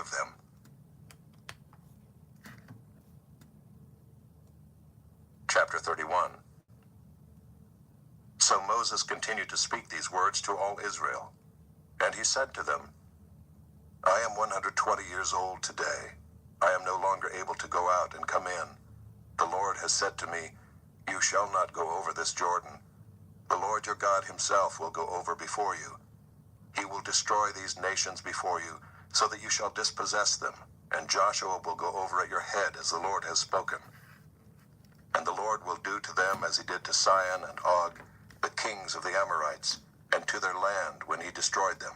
of them. Chapter 31. So Moses continued to speak these words to all Israel. And he said to them, I am 120 years old today. I am no longer able to go out and come in. The Lord has said to me, you shall not go over this Jordan. The Lord your God himself will go over before you. He will destroy these nations before you, so that you shall dispossess them, and Joshua will go over at your head as the Lord has spoken. And the Lord will do to them as he did to Sihon and Og, the kings of the Amorites, and to their land when he destroyed them.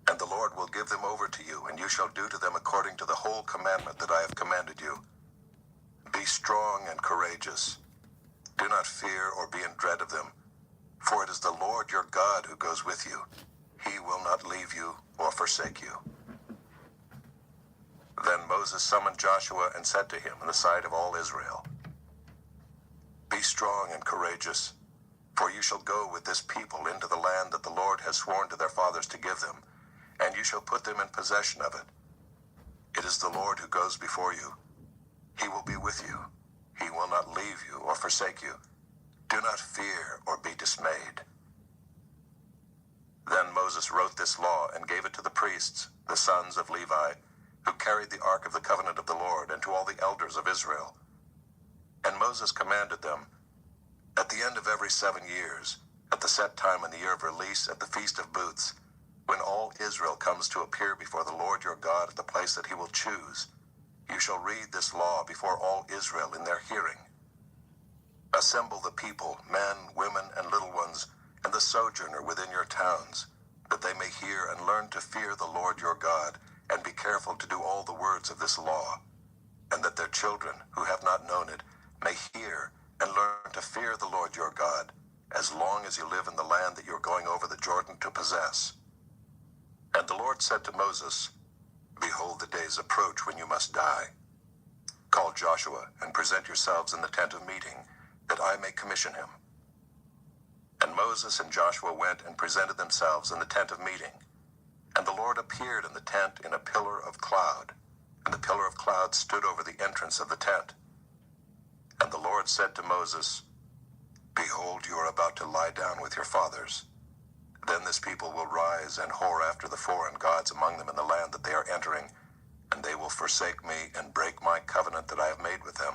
And the Lord will give them over to you, and you shall do to them according to the whole commandment that I have commanded you. Be strong and courageous. Do not fear or be in dread of them, for it is the Lord your God who goes with you. He will not leave you or forsake you. Then Moses summoned Joshua and said to him in the sight of all Israel, Be strong and courageous, for you shall go with this people into the land that the Lord has sworn to their fathers to give them, and you shall put them in possession of it. It is the Lord who goes before you. He will be with you. He will not leave you or forsake you. Do not fear or be dismayed. Then Moses wrote this law and gave it to the priests, the sons of Levi, who carried the ark of the covenant of the Lord, and to all the elders of Israel. And Moses commanded them, At the end of every 7 years, at the set time in the year of release at the Feast of Booths, when all Israel comes to appear before the Lord your God at the place that he will choose, you shall read this law before all Israel in their hearing. Assemble the people, men, women, and little ones, and the sojourner within your towns, that they may hear and learn to fear the Lord your God, and be careful to do all the words of this law, and that their children, who have not known it, may hear and learn to fear the Lord your God, as long as you live in the land that you are going over the Jordan to possess. And the Lord said to Moses, Behold, the days approach when you must die. Call Joshua and present yourselves in the tent of meeting, that I may commission him. And Moses and Joshua went and presented themselves in the tent of meeting. And the Lord appeared in the tent in a pillar of cloud, and the pillar of cloud stood over the entrance of the tent. And the Lord said to Moses, Behold, you are about to lie down with your fathers. Then this people will rise and whore after the foreign gods among them in the land that they are entering, and they will forsake me and break my covenant that I have made with them.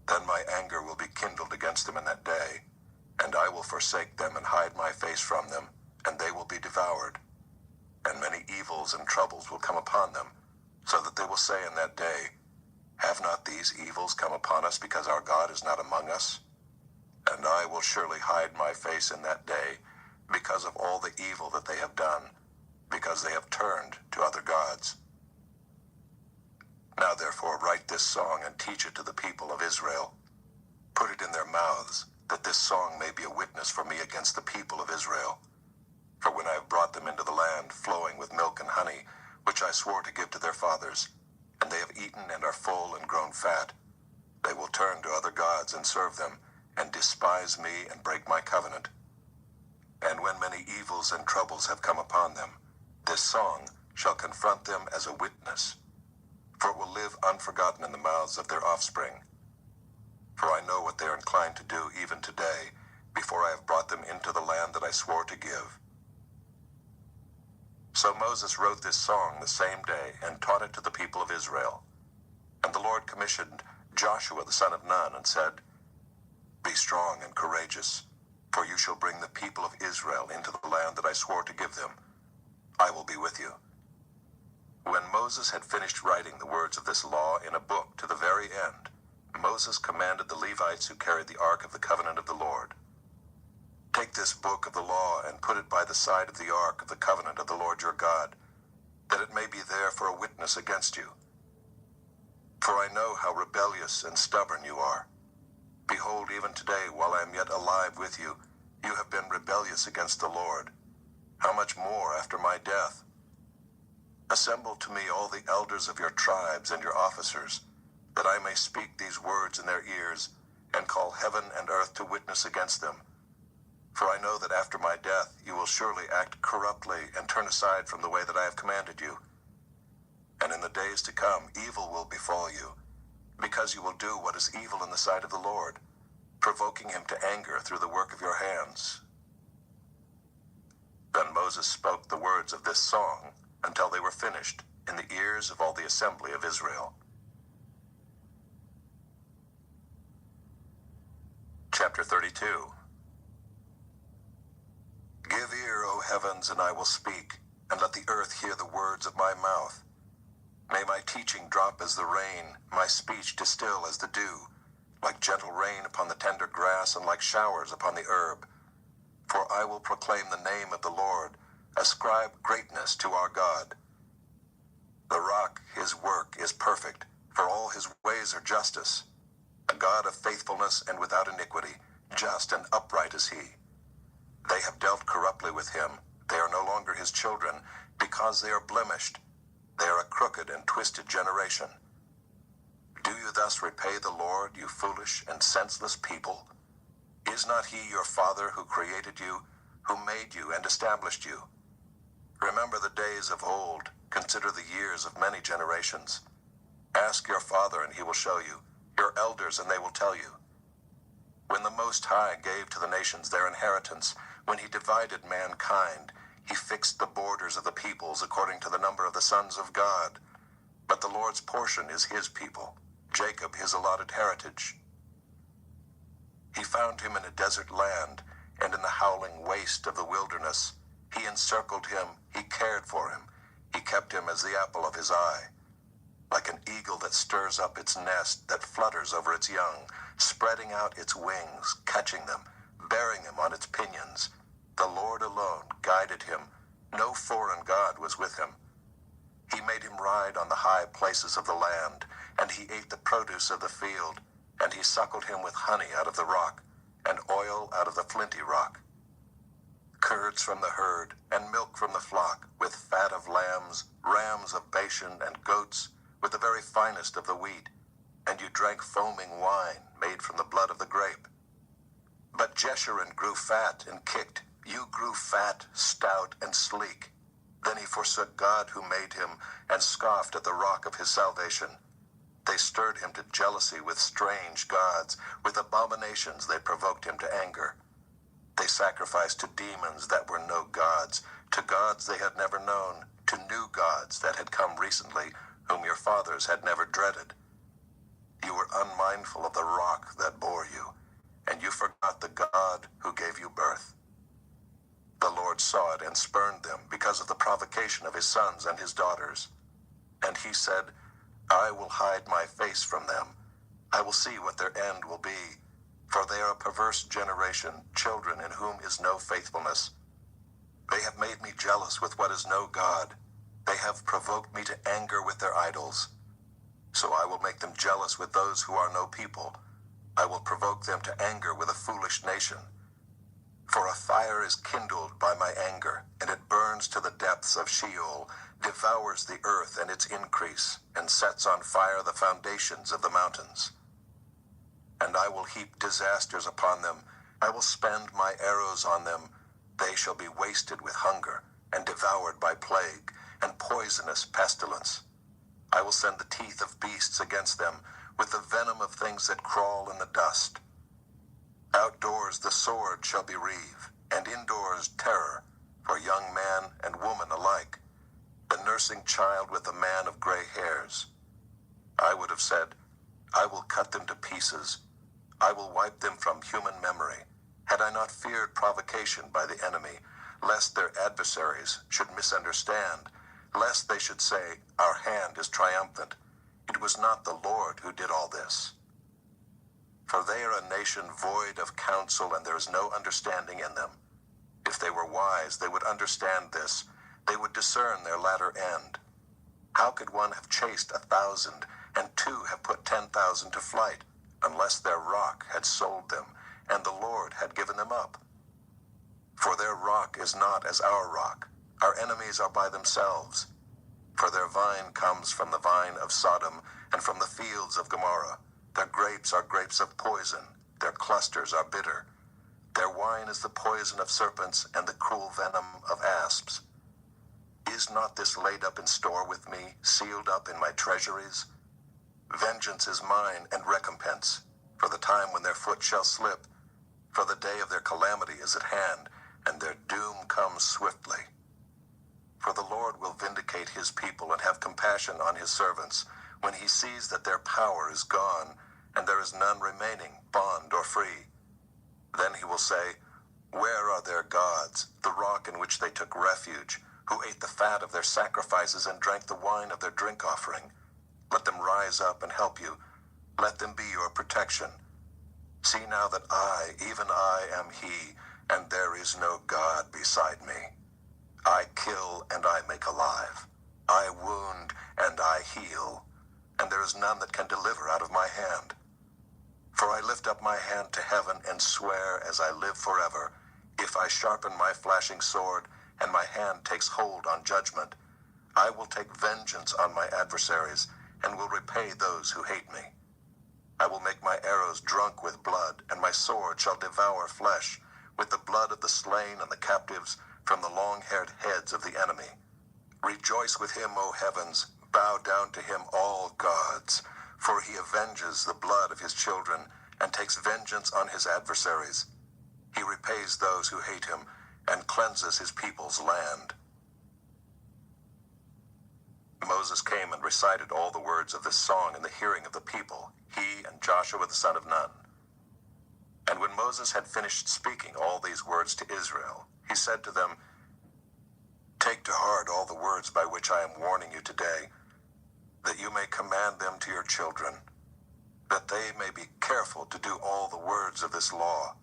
Then my anger will be kindled against them in that day, and I will forsake them and hide my face from them, and they will be devoured. And many evils and troubles will come upon them, so that they will say in that day, Have not these evils come upon us because our God is not among us? And I will surely hide my face in that day, because of all the evil that they have done, because they have turned to other gods. Now therefore write this song and teach it to the people of Israel. Put it in their mouths, that this song may be a witness for me against the people of Israel. For when I have brought them into the land flowing with milk and honey, which I swore to give to their fathers, and they have eaten and are full and grown fat, they will turn to other gods and serve them, and despise me and break my covenant. And when many evils and troubles have come upon them, this song shall confront them as a witness, for it will live unforgotten in the mouths of their offspring. For I know what they are inclined to do even today, before I have brought them into the land that I swore to give. So Moses wrote this song the same day and taught it to the people of Israel. And the Lord commissioned Joshua the son of Nun and said, Be strong and courageous, for you shall bring the people of Israel into the land that I swore to give them. I will be with you. When Moses had finished writing the words of this law in a book to the very end, Moses commanded the Levites who carried the ark of the covenant of the Lord, Take this book of the law and put it by the side of the ark of the covenant of the Lord your God, that it may be there for a witness against you. For I know how rebellious and stubborn you are. Behold, even today, while I am yet alive with you, you have been rebellious against the Lord. How much more after my death? Assemble to me all the elders of your tribes and your officers, that I may speak these words in their ears, and call heaven and earth to witness against them. For I know that after my death you will surely act corruptly and turn aside from the way that I have commanded you, And in the days to come, evil will befall you, because you will do what is evil in the sight of the Lord, provoking him to anger through the work of your hands. Then Moses spoke the words of this song until they were finished in the ears of all the assembly of Israel. Chapter 32. Give ear, O heavens, and I will speak, and let the earth hear the words of my mouth. May my teaching drop as the rain, my speech distill as the dew, like gentle rain upon the tender grass and like showers upon the herb. For I will proclaim the name of the Lord, ascribe greatness to our God. The rock, his work, is perfect, for all his ways are justice. A God of faithfulness and without iniquity, just and upright is he. They have dealt corruptly with him, they are no longer his children, because they are blemished. They are a crooked and twisted generation. Do you thus repay the Lord, you foolish and senseless people? Is not he your Father who created you, who made you and established you? Remember the days of old, consider the years of many generations. Ask your father and he will show you, your elders and they will tell you. When the Most High gave to the nations their inheritance, when he divided mankind, he fixed the borders of the peoples according to the number of the sons of God. But the Lord's portion is his people, Jacob his allotted heritage. He found him in a desert land, and in the howling waste of the wilderness. He encircled him, he cared for him, he kept him as the apple of his eye. Like an eagle that stirs up its nest, that flutters over its young, spreading out its wings, catching them, bearing them on its pinions. The Lord alone guided him, no foreign god was with him. He made him ride on the high places of the land, and he ate the produce of the field, and he suckled him with honey out of the rock, and oil out of the flinty rock. Curds from the herd, and milk from the flock, with fat of lambs, rams of Bashan, and goats, with the very finest of the wheat, and you drank foaming wine made from the blood of the grape. But Jeshurun grew fat and kicked. You grew fat, stout, and sleek. Then he forsook God who made him, and scoffed at the rock of his salvation. They stirred him to jealousy with strange gods. With abominations they provoked him to anger. They sacrificed to demons that were no gods, to gods they had never known, to new gods that had come recently, whom your fathers had never dreaded. You were unmindful of the rock that bore you, and you forgot the God who gave you birth. The Lord saw it and spurned them because of the provocation of his sons and his daughters. And he said, I will hide my face from them. I will see what their end will be. For they are a perverse generation, children in whom is no faithfulness. They have made me jealous with what is no God. They have provoked me to anger with their idols. So I will make them jealous with those who are no people. I will provoke them to anger with a foolish nation. For a fire is kindled by my anger, and it burns to the depths of Sheol, devours the earth and its increase, and sets on fire the foundations of the mountains. And I will heap disasters upon them. I will spend my arrows on them. They shall be wasted with hunger, and devoured by plague, and poisonous pestilence. I will send the teeth of beasts against them, with the venom of things that crawl in the dust. Outdoors the sword shall bereave, and indoors terror, for young man and woman alike, the nursing child with the man of gray hairs. I would have said, I will cut them to pieces. I will wipe them from human memory, had I not feared provocation by the enemy, lest their adversaries should misunderstand, lest they should say, our hand is triumphant. It was not the Lord who did all this. For they are a nation void of counsel, and there is no understanding in them. If they were wise, they would understand this. They would discern their latter end. How could one have chased 1,000, and two have put 10,000 to flight, unless their rock had sold them, and the Lord had given them up? For their rock is not as our rock. Our enemies are by themselves. For their vine comes from the vine of Sodom, and from the fields of Gomorrah. Their grapes are grapes of poison. Their clusters are bitter. Their wine is the poison of serpents and the cruel venom of asps. Is not this laid up in store with me, sealed up in my treasuries? Vengeance is mine and recompense, for the time when their foot shall slip. For the day of their calamity is at hand, and their doom comes swiftly. For the Lord will vindicate his people and have compassion on his servants, when he sees that their power is gone, and there is none remaining, bond or free. Then he will say, Where are their gods, the rock in which they took refuge, who ate the fat of their sacrifices and drank the wine of their drink offering? Let them rise up and help you. Let them be your protection. See now that I, even I, am he, and there is no God beside me. I kill and I make alive. I wound and I heal, and there is none that can deliver out of my hand. For I lift up my hand to heaven and swear as I live forever, if I sharpen my flashing sword and my hand takes hold on judgment, I will take vengeance on my adversaries and will repay those who hate me. I will make my arrows drunk with blood, and my sword shall devour flesh, with the blood of the slain and the captives, from the long-haired heads of the enemy. Rejoice with him, O heavens, bow down to him, all gods, for he avenges the blood of his children, and takes vengeance on his adversaries. He repays those who hate him, and cleanses his people's land. Moses came and recited all the words of this song in the hearing of the people, he and Joshua the son of Nun. And when Moses had finished speaking all these words to Israel, he said to them, Take to heart all the words by which I am warning you today, that you may command them to your children, that they may be careful to do all the words of this law.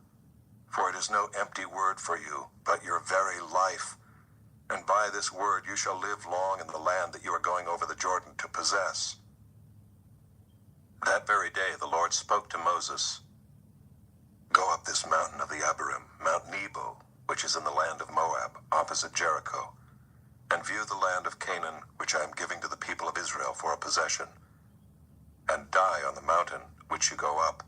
For it is no empty word for you, but your very life. And by this word you shall live long in the land that you are going over the Jordan to possess. That very day the Lord spoke to Moses, Go up this mountain of the Abarim, Mount Nebo, which is in the land of Moab, opposite Jericho, and view the land of Canaan, which I am giving to the people of Israel for a possession. And die on the mountain which you go up,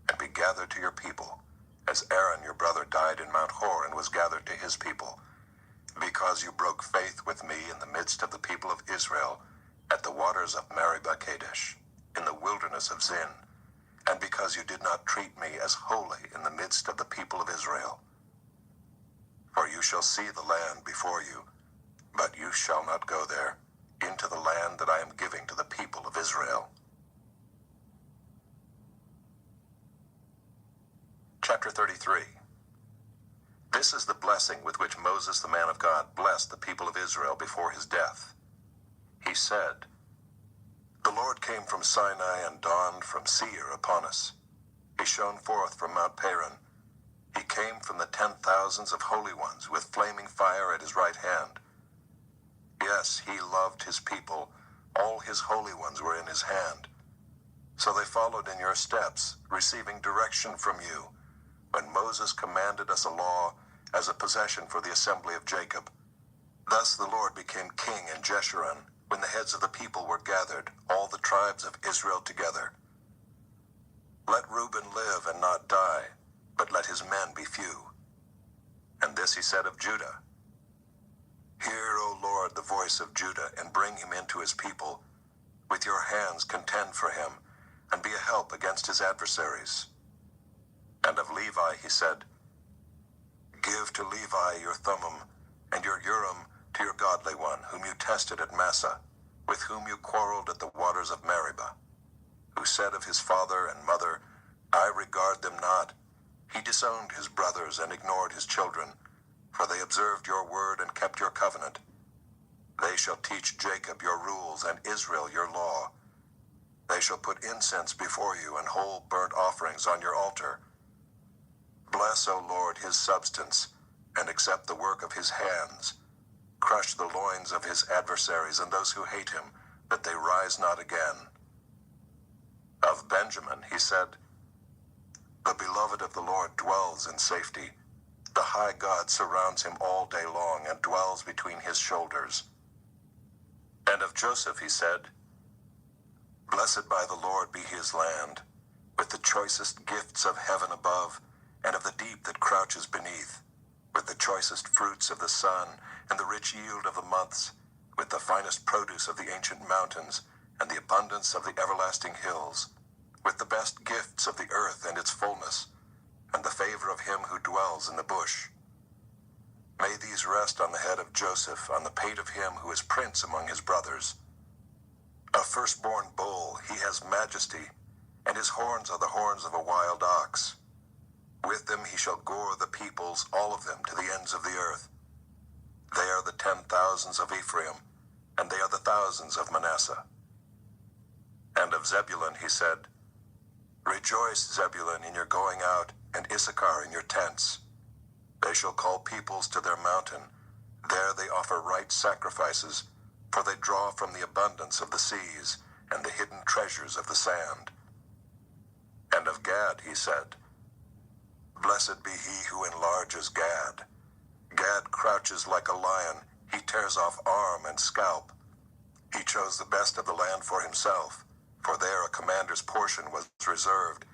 and be gathered to your people, as Aaron your brother died in Mount Hor and was gathered to his people, because you broke faith with me in the midst of the people of Israel, at the waters of Meribah Kadesh, in the wilderness of Zin, and because you did not treat me as holy in the midst of the people of Israel. For you shall see the land before you, but you shall not go there, into the land that I am giving to the people of Israel. Chapter 33. This is the blessing with which Moses the man of God blessed the people of Israel before his death. He said, The Lord came from Sinai and dawned from Seir upon us. He shone forth from Mount Paran. He came from the 10,000s of holy ones with flaming fire at his right hand. Yes, he loved his people. All his holy ones were in his hand. So they followed in your steps, receiving direction from you, when Moses commanded us a law as a possession for the assembly of Jacob. Thus the Lord became king in Jeshurun, when the heads of the people were gathered, all the tribes of Israel together. Let Reuben live and not die, but let his men be few. And this he said of Judah, Hear, O Lord, the voice of Judah, and bring him into his people. With your hands contend for him, and be a help against his adversaries. And of Levi he said, Give to Levi your Thummim, and your Urim to your godly one, whom you tested at Massa, with whom you quarreled at the waters of Meribah, who said of his father and mother, I regard them not. He disowned his brothers and ignored his children, for they observed your word and kept your covenant. They shall teach Jacob your rules and Israel your law. They shall put incense before you and whole burnt offerings on your altar. Bless, O Lord, his substance, and accept the work of his hands. Crush the loins of his adversaries and those who hate him, that they rise not again. Of Benjamin he said, The beloved of the Lord dwells in safety. The high God surrounds him all day long and dwells between his shoulders. And of Joseph he said, Blessed by the Lord be his land, with the choicest gifts of heaven above, and of the deep that crouches beneath, with the choicest fruits of the sun and the rich yield of the months, with the finest produce of the ancient mountains and the abundance of the everlasting hills, with the best gifts of the earth and its fullness, and the favor of him who dwells in the bush. May these rest on the head of Joseph, on the pate of him who is prince among his brothers. A firstborn bull, he has majesty, and his horns are the horns of a wild ox. With them he shall gore the peoples, all of them, to the ends of the earth. They are the 10,000s of Ephraim, and they are the thousands of Manasseh. And of Zebulun he said, Rejoice, Zebulun, in your going out, and Issachar in your tents. They shall call peoples to their mountain. There they offer right sacrifices, for they draw from the abundance of the seas and the hidden treasures of the sand. And of Gad he said, Blessed be he who enlarges Gad. Gad crouches like a lion, he tears off arm and scalp. He chose the best of the land for himself, for there a commander's portion was reserved,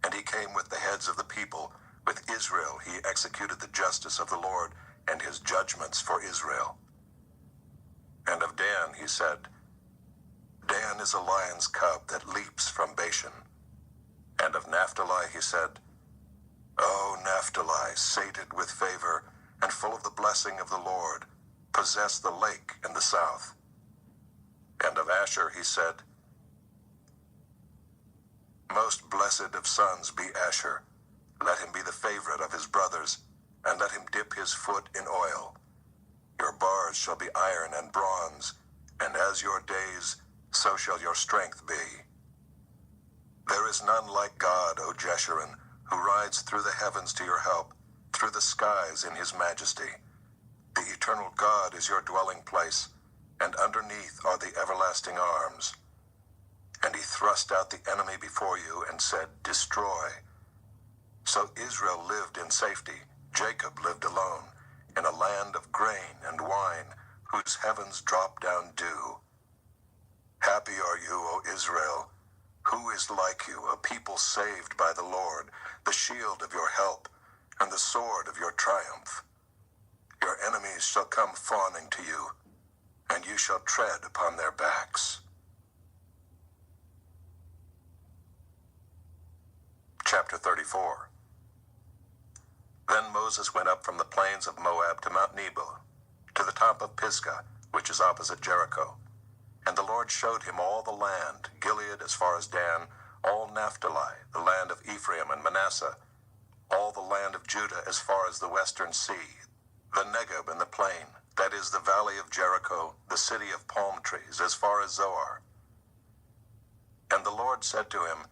and he came with the heads of the people. With Israel he executed the justice of the Lord, and his judgments for Israel. And of Dan he said, Dan is a lion's cub that leaps from Bashan. And of Naphtali he said, O Naphtali, sated with favor, and full of the blessing of the Lord, possess the lake in the south. And of Asher he said, Most blessed of sons be Asher. Let him be the favorite of his brothers, and let him dip his foot in oil. Your bars shall be iron and bronze, and as your days, so shall your strength be. There is none like God, O Jeshurun, who rides through the heavens to your help, through the skies in his majesty. The eternal God is your dwelling place, and underneath are the everlasting arms. And he thrust out the enemy before you and said, Destroy. So Israel lived in safety, Jacob lived alone, in a land of grain and wine, whose heavens drop down dew. Happy are you, O Israel. Who is like you, a people saved by the Lord, the shield of your help, and the sword of your triumph? Your enemies shall come fawning to you, and you shall tread upon their backs. Chapter 34. Then Moses went up from the plains of Moab to Mount Nebo, to the top of Pisgah, which is opposite Jericho. And the Lord showed him all the land, Gilead as far as Dan, all Naphtali, the land of Ephraim and Manasseh, all the land of Judah as far as the western sea, the Negeb and the plain, that is the valley of Jericho, the city of palm trees, as far as Zoar. And the Lord said to him,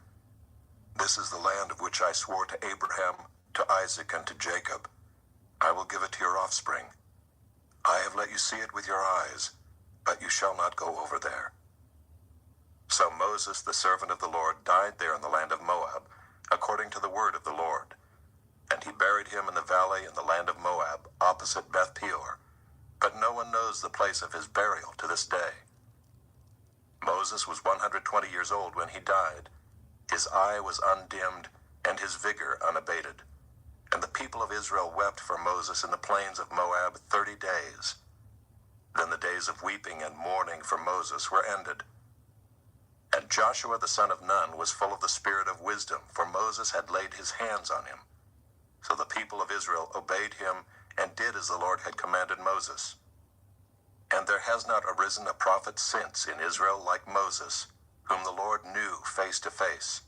This is the land of which I swore to Abraham, to Isaac, and to Jacob. I will give it to your offspring. I have let you see it with your eyes, but you shall not go over there. So Moses, the servant of the Lord, died there in the land of Moab, according to the word of the Lord. And he buried him in the valley in the land of Moab, opposite Beth Peor. But no one knows the place of his burial to this day. Moses was 120 years old when he died. His eye was undimmed, and his vigor unabated. And the people of Israel wept for Moses in the plains of Moab 30 days. Then the days of weeping and mourning for Moses were ended. And Joshua the son of Nun was full of the spirit of wisdom, for Moses had laid his hands on him. So the people of Israel obeyed him and did as the Lord had commanded Moses. And there has not arisen a prophet since in Israel like Moses, whom the Lord knew face to face.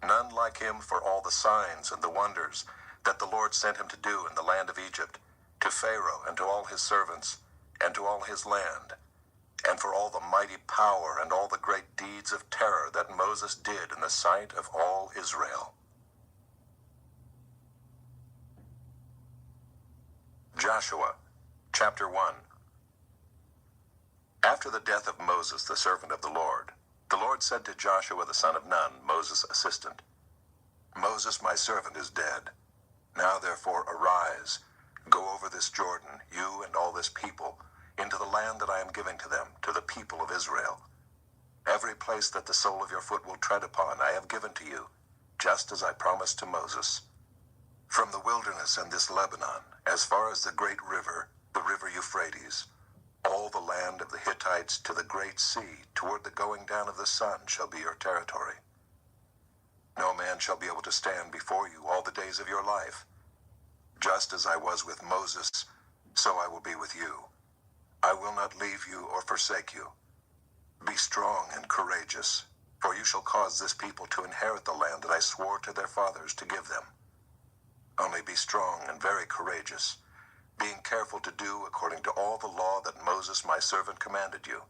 None like him for all the signs and the wonders that the Lord sent him to do in the land of Egypt, to Pharaoh and to all his servants, and to all his land, and for all the mighty power and all the great deeds of terror that Moses did in the sight of all Israel. Joshua, chapter 1. After the death of Moses, the servant of the Lord said to Joshua the son of Nun, Moses' assistant, Moses, my servant, is dead. Now therefore arise, go over this Jordan, you and all this people, into the land that I am giving to them, to the people of Israel. Every place that the sole of your foot will tread upon I have given to you, just as I promised to Moses. From the wilderness and this Lebanon, as far as the great river, the river Euphrates, all the land of the Hittites to the great sea, toward the going down of the sun, shall be your territory. No man shall be able to stand before you all the days of your life. Just as I was with Moses, so I will be with you. I will not leave you or forsake you. Be strong and courageous, for you shall cause this people to inherit the land that I swore to their fathers to give them. Only be strong and very courageous, being careful to do according to all the law that Moses my servant commanded you.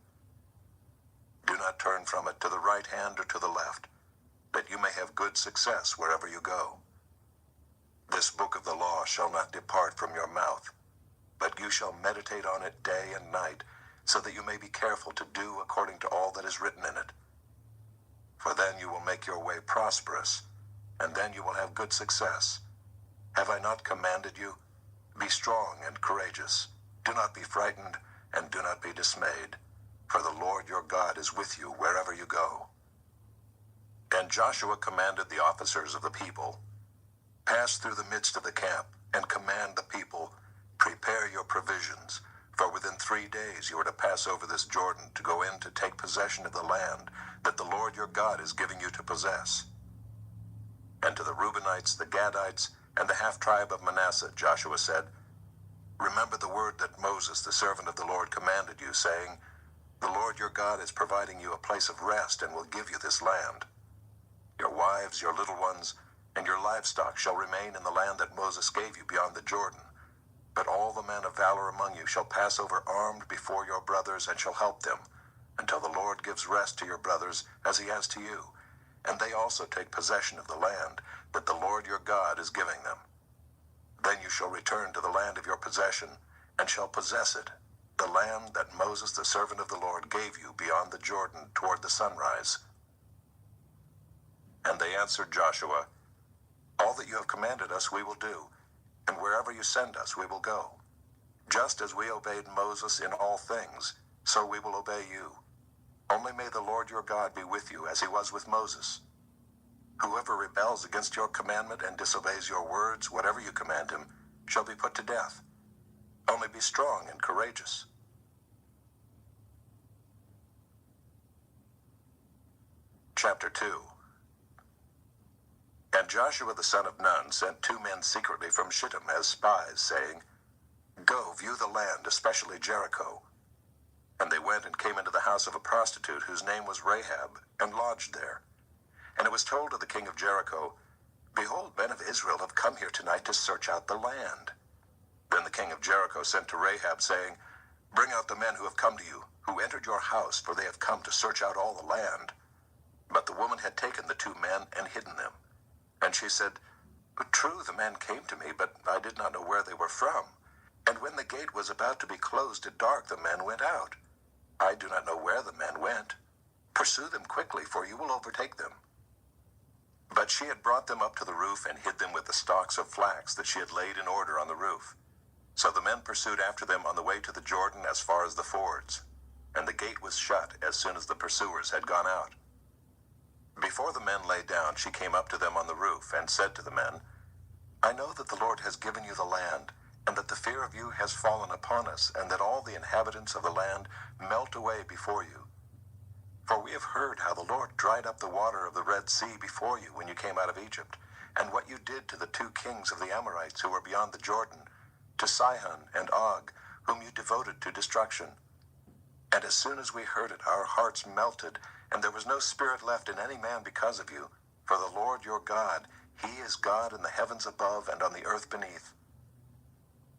Do not turn from it to the right hand or to the left, that you may have good success wherever you go. This book of the law shall not depart from your mouth, but you shall meditate on it day and night, so that you may be careful to do according to all that is written in it. For then you will make your way prosperous, and then you will have good success. Have I not commanded you? Be strong and courageous. Do not be frightened, and do not be dismayed, for the Lord your God is with you wherever you go. And Joshua commanded the officers of the people, pass through the midst of the camp, and command the people, prepare your provisions, for within 3 days you are to pass over this Jordan to go in to take possession of the land that the Lord your God is giving you to possess. And to the Reubenites, the Gadites, and the half-tribe of Manasseh, Joshua said, remember the word that Moses, the servant of the Lord, commanded you, saying, the Lord your God is providing you a place of rest and will give you this land. Your wives, your little ones, and your livestock shall remain in the land that Moses gave you beyond the Jordan. But all the men of valor among you shall pass over armed before your brothers and shall help them, until the Lord gives rest to your brothers as he has to you, and they also take possession of the land that the Lord your God is giving them. Then you shall return to the land of your possession, and shall possess it, the land that Moses the servant of the Lord gave you beyond the Jordan toward the sunrise. And they answered Joshua, all that you have commanded us we will do, and wherever you send us we will go. Just as we obeyed Moses in all things, so we will obey you. Only may the Lord your God be with you as he was with Moses. Whoever rebels against your commandment and disobeys your words, whatever you command him, shall be put to death. Only be strong and courageous. Chapter 2. And Joshua the son of Nun sent 2 men secretly from Shittim as spies, saying, go, view the land, especially Jericho. And they went and came into the house of a prostitute whose name was Rahab, and lodged there. And it was told to the king of Jericho, behold, men of Israel have come here tonight to search out the land. Then the king of Jericho sent to Rahab, saying, bring out the men who have come to you, who entered your house, for they have come to search out all the land. But the woman had taken the 2 men and hidden them. And she said, true, the men came to me, but I did not know where they were from. And when the gate was about to be closed at dark, the men went out. I do not know where the men went. Pursue them quickly, for you will overtake them. But she had brought them up to the roof and hid them with the stalks of flax that she had laid in order on the roof. So the men pursued after them on the way to the Jordan as far as the fords. And the gate was shut as soon as the pursuers had gone out. Before the men lay down, she came up to them on the roof and said to the men, I know that the Lord has given you the land, and that the fear of you has fallen upon us, and that all the inhabitants of the land melt away before you. For we have heard how the Lord dried up the water of the Red Sea before you when you came out of Egypt, and what you did to the 2 kings of the Amorites who were beyond the Jordan, to Sihon and Og, whom you devoted to destruction. And as soon as we heard it, our hearts melted, and there was no spirit left in any man because of you. For the Lord your God, he is God in the heavens above and on the earth beneath.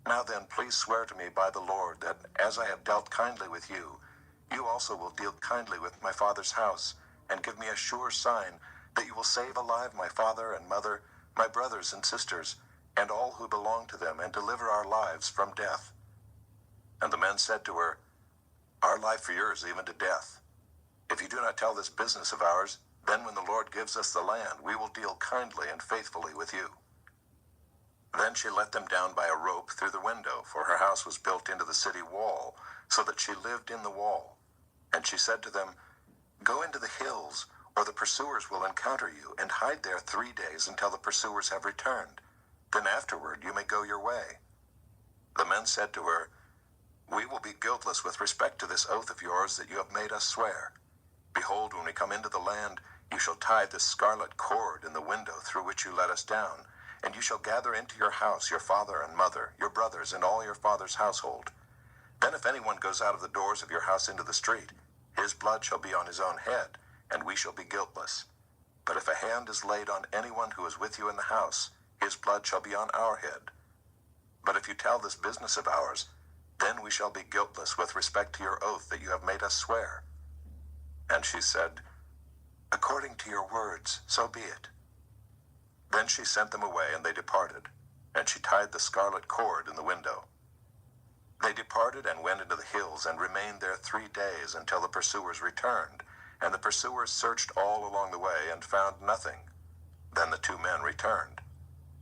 Now then, please swear to me by the Lord that as I have dealt kindly with you, you also will deal kindly with my father's house, and give me a sure sign that you will save alive my father and mother, my brothers and sisters, and all who belong to them, and deliver our lives from death. And the men said to her, our life for yours, even to death. If you do not tell this business of ours, then when the Lord gives us the land, we will deal kindly and faithfully with you. Then she let them down by a rope through the window, for her house was built into the city wall, so that she lived in the wall. And she said to them, go into the hills, or the pursuers will encounter you, and hide there 3 days until the pursuers have returned. Then afterward you may go your way. The men said to her, "We will be guiltless with respect to this oath of yours that you have made us swear. Behold, when we come into the land, you shall tie this scarlet cord in the window through which you let us down, and you shall gather into your house your father and mother, your brothers, and all your father's household. Then if anyone goes out of the doors of your house into the street, his blood shall be on his own head, and we shall be guiltless. But if a hand is laid on anyone who is with you in the house, his blood shall be on our head. But if you tell this business of ours, then we shall be guiltless with respect to your oath that you have made us swear." And she said, "According to your words, so be it." Then she sent them away, and they departed, and she tied the scarlet cord in the window. They departed and went into the hills, and remained there 3 days, until the pursuers returned. And the pursuers searched all along the way, and found nothing. Then the 2 men returned.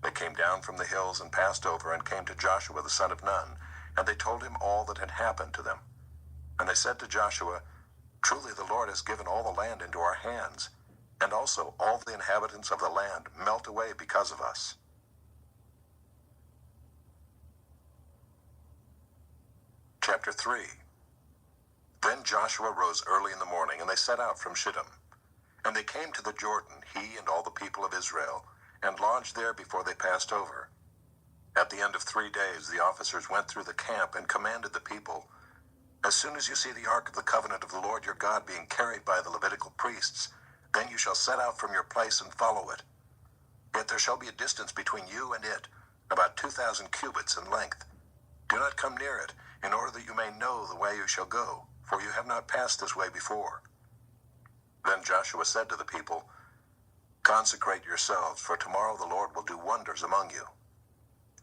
They came down from the hills, and passed over, and came to Joshua the son of Nun, and they told him all that had happened to them. And they said to Joshua, "Truly the Lord has given all the land into our hands, and also all the inhabitants of the land melt away because of us." Chapter 3. Then Joshua rose early in the morning, and they set out from Shittim. And they came to the Jordan, he and all the people of Israel, and lodged there before they passed over. At the end of 3 days the officers went through the camp and commanded the people, "As soon as you see the ark of the covenant of the Lord your God being carried by the Levitical priests, then you shall set out from your place and follow it. Yet there shall be a distance between you and it, about 2,000 cubits in length. Do not come near it, in order that you may know the way you shall go, for you have not passed this way before." Then Joshua said to the people, "Consecrate yourselves, for tomorrow the Lord will do wonders among you."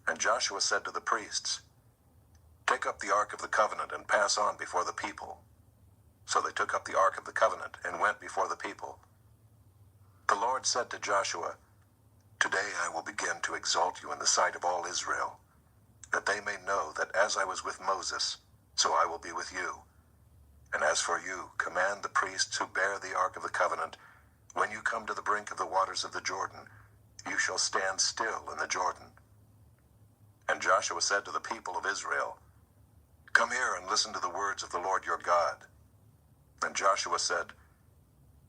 And Joshua said to the priests, "Take up the ark of the covenant and pass on before the people." So they took up the ark of the covenant and went before the people. The Lord said to Joshua, "Today I will begin to exalt you in the sight of all Israel, that they may know that as I was with Moses, so I will be with you. And as for you, command the priests who bear the ark of the covenant, when you come to the brink of the waters of the Jordan, you shall stand still in the Jordan." And Joshua said to the people of Israel, "Come here and listen to the words of the Lord your God." And Joshua said,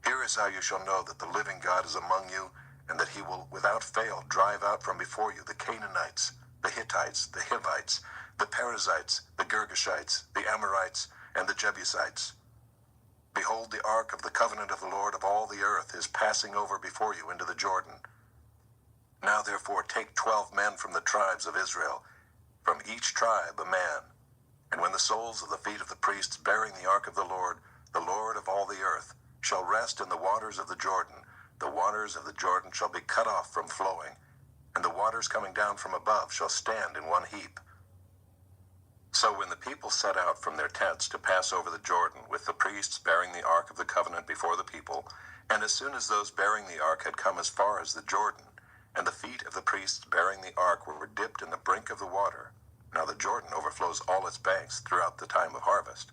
"Here is how you shall know that the living God is among you, and that he will without fail drive out from before you the Canaanites, the Hittites, the Hivites, the Perizzites, the Girgashites, the Amorites, and the Jebusites. Behold, the ark of the covenant of the Lord of all the earth is passing over before you into the Jordan. Now therefore take 12 men from the tribes of Israel, from each tribe a man. And when the soles of the feet of the priests bearing the ark of the Lord of all the earth, shall rest in the waters of the Jordan, the waters of the Jordan shall be cut off from flowing, and the waters coming down from above shall stand in one heap." So when the people set out from their tents to pass over the Jordan, with the priests bearing the ark of the covenant before the people, and as soon as those bearing the ark had come as far as the Jordan, and the feet of the priests bearing the ark were dipped in the brink of the water, now the Jordan overflows all its banks throughout the time of harvest,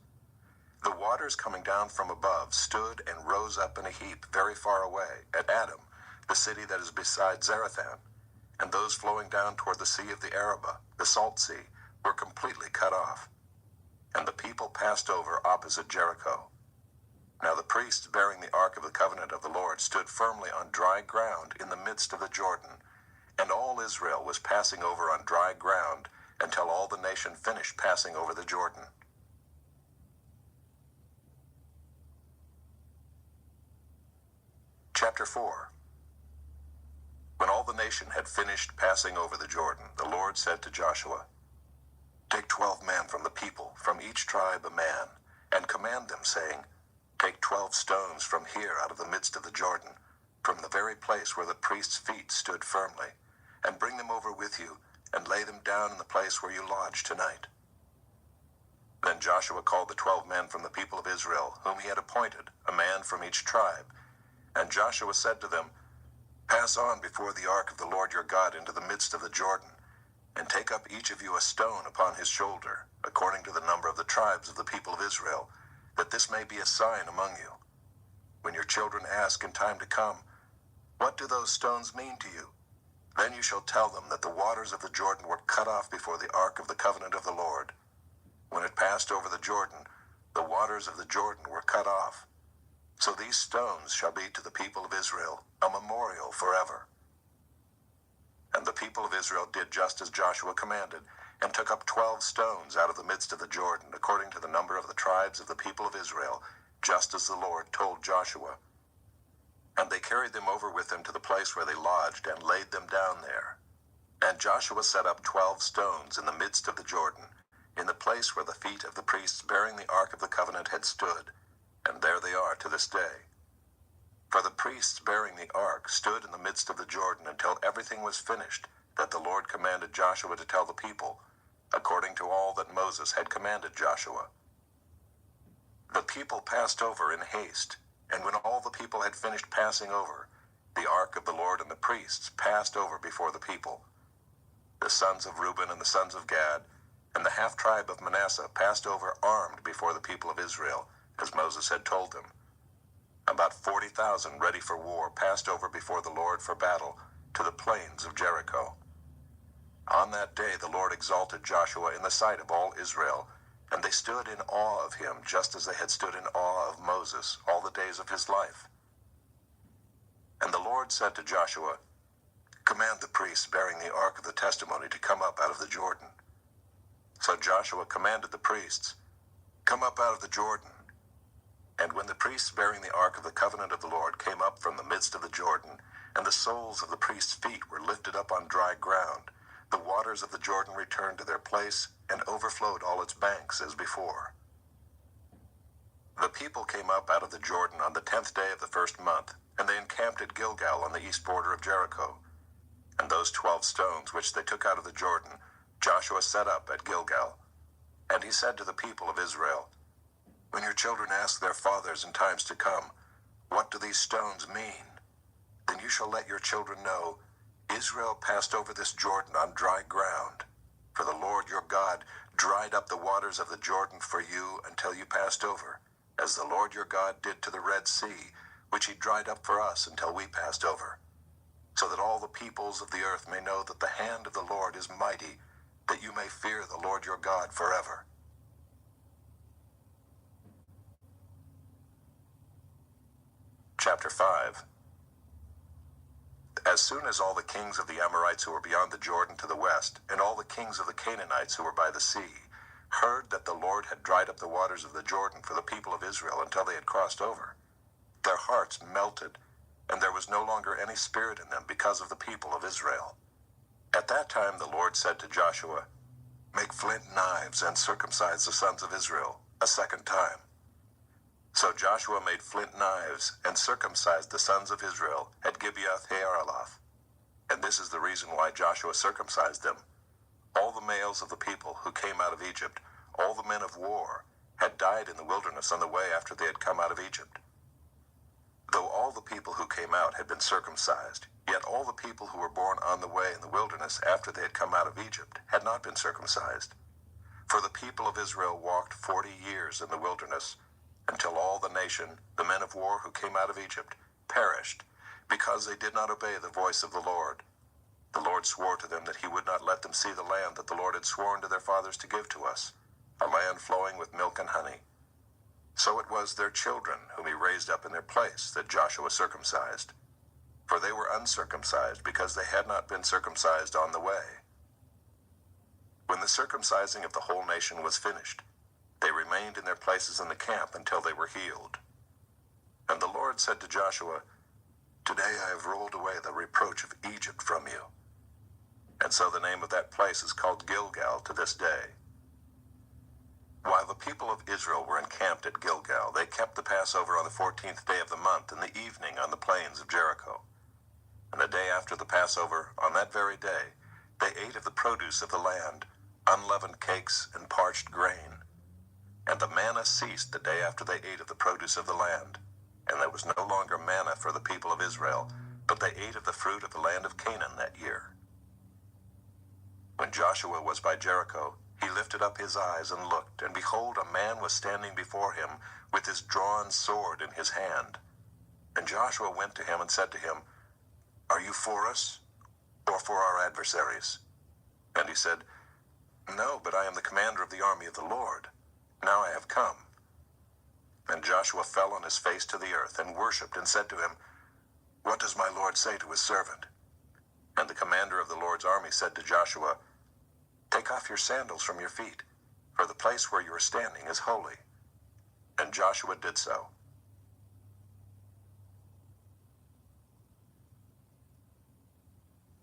the waters coming down from above stood and rose up in a heap very far away, at Adam, the city that is beside Zarethan, and those flowing down toward the sea of the Arabah, the Salt Sea, were completely cut off. And the people passed over opposite Jericho. Now the priests bearing the ark of the covenant of the Lord stood firmly on dry ground in the midst of the Jordan, and all Israel was passing over on dry ground until all the nation finished passing over the Jordan. Chapter 4. When all the nation had finished passing over the Jordan, the Lord said to Joshua, "Take 12 men from the people, from each tribe a man, and command them, saying, Take 12 stones from here out of the midst of the Jordan, from the very place where the priest's feet stood firmly, and bring them over with you, and lay them down in the place where you lodge tonight." Then Joshua called the 12 men from the people of Israel, whom he had appointed, a man from each tribe. And Joshua said to them, "Pass on before the ark of the Lord your God into the midst of the Jordan, and take up each of you a stone upon his shoulder, according to the number of the tribes of the people of Israel, that this may be a sign among you. When your children ask in time to come, 'What do those stones mean to you?' Then you shall tell them that the waters of the Jordan were cut off before the ark of the covenant of the Lord. When it passed over the Jordan, the waters of the Jordan were cut off. So these stones shall be to the people of Israel a memorial forever. And the people of Israel did just as Joshua commanded, and took up 12 stones out of the midst of the Jordan, according to the number of the tribes of the people of Israel, just as the Lord told Joshua. And they carried them over with them to the place where they lodged, and laid them down there. And Joshua set up 12 stones in the midst of the Jordan, in the place where the feet of the priests bearing the ark of the covenant had stood, and there they are to this day. For the priests bearing the ark stood in the midst of the Jordan until everything was finished, that the Lord commanded Joshua to tell the people, according to all that Moses had commanded Joshua. The people passed over in haste, and when all the people had finished passing over, the ark of the Lord and the priests passed over before the people. The sons of Reuben and the sons of Gad, and the half-tribe of Manasseh passed over armed before the people of Israel, as Moses had told them. About 40,000 ready for war passed over before the Lord for battle to the plains of Jericho. On that day the Lord exalted Joshua in the sight of all Israel, and they stood in awe of him just as they had stood in awe of Moses all the days of his life. And the Lord said to Joshua, "Command the priests bearing the ark of the testimony to come up out of the Jordan." So Joshua commanded the priests, "Come up out of the Jordan." And when the priests bearing the ark of the covenant of the Lord came up from the midst of the Jordan, and the soles of the priests' feet were lifted up on dry ground, the waters of the Jordan returned to their place and overflowed all its banks as before. The people came up out of the Jordan on the 10th day of the first month, and they encamped at Gilgal on the east border of Jericho. And those 12 stones which they took out of the Jordan, Joshua set up at Gilgal. And he said to the people of Israel, "When your children ask their fathers in times to come, 'What do these stones mean?' then you shall let your children know, Israel passed over this Jordan on dry ground. For the Lord your God dried up the waters of the Jordan for you until you passed over, as the Lord your God did to the Red Sea, which he dried up for us until we passed over. So that all the peoples of the earth may know that the hand of the Lord is mighty, that you may fear the Lord your God forever." Chapter 5. As soon as all the kings of the Amorites who were beyond the Jordan to the west, and all the kings of the Canaanites who were by the sea, heard that the Lord had dried up the waters of the Jordan for the people of Israel until they had crossed over, their hearts melted, and there was no longer any spirit in them because of the people of Israel. At that time the Lord said to Joshua, "Make flint knives and circumcise the sons of Israel a second time." So Joshua made flint knives and circumcised the sons of Israel at Gibeath-haaraloth. And this is the reason why Joshua circumcised them. All the males of the people who came out of Egypt, all the men of war, had died in the wilderness on the way after they had come out of Egypt. Though all the people who came out had been circumcised, yet all the people who were born on the way in the wilderness after they had come out of Egypt had not been circumcised. For the people of Israel walked 40 years in the wilderness, until all the nation, the men of war who came out of Egypt, perished, because they did not obey the voice of the Lord. The Lord swore to them that he would not let them see the land that the Lord had sworn to their fathers to give to us, a land flowing with milk and honey. So it was their children whom he raised up in their place that Joshua circumcised. For they were uncircumcised because they had not been circumcised on the way. When the circumcising of the whole nation was finished, they remained in their places in the camp until they were healed. And the Lord said to Joshua, "Today I have rolled away the reproach of Egypt from you." And so the name of that place is called Gilgal to this day. While the people of Israel were encamped at Gilgal, they kept the Passover on the 14th day of the month in the evening on the plains of Jericho. And the day after the Passover, on that very day, they ate of the produce of the land, unleavened cakes and parched grain. And the manna ceased the day after they ate of the produce of the land, and there was no longer manna for the people of Israel, but they ate of the fruit of the land of Canaan that year. When Joshua was by Jericho, he lifted up his eyes and looked, and behold, a man was standing before him with his drawn sword in his hand. And Joshua went to him and said to him, "Are you for us, or for our adversaries?" And he said, "No, but I am the commander of the army of the Lord. Now I have come." And Joshua fell on his face to the earth and worshipped and said to him, "What does my Lord say to his servant?" And the commander of the Lord's army said to Joshua, "Take off your sandals from your feet, for the place where you are standing is holy." And Joshua did so.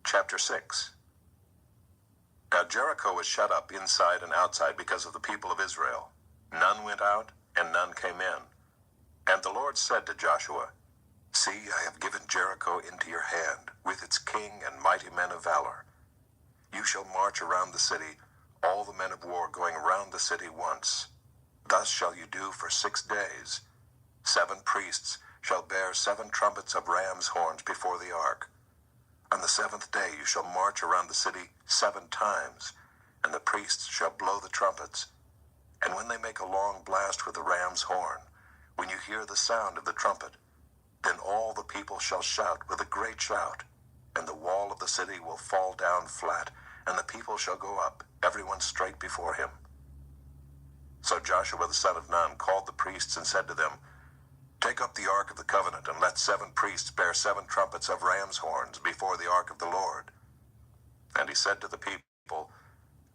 Chapter 6. Now Jericho was shut up inside and outside because of the people of Israel. None went out, and none came in. And the Lord said to Joshua, "See, I have given Jericho into your hand, with its king and mighty men of valor. You shall march around the city, all the men of war going around the city once. Thus shall you do for 6 days. 7 priests shall bear 7 trumpets of ram's horns before the ark. On the 7th day you shall march around the city 7 times, and the priests shall blow the trumpets. And when they make a long blast with the ram's horn, when you hear the sound of the trumpet, then all the people shall shout with a great shout, and the wall of the city will fall down flat, and the people shall go up, everyone straight before him." So Joshua the son of Nun called the priests and said to them, "Take up the ark of the covenant, and let 7 priests bear 7 trumpets of ram's horns before the ark of the Lord." And he said to the people,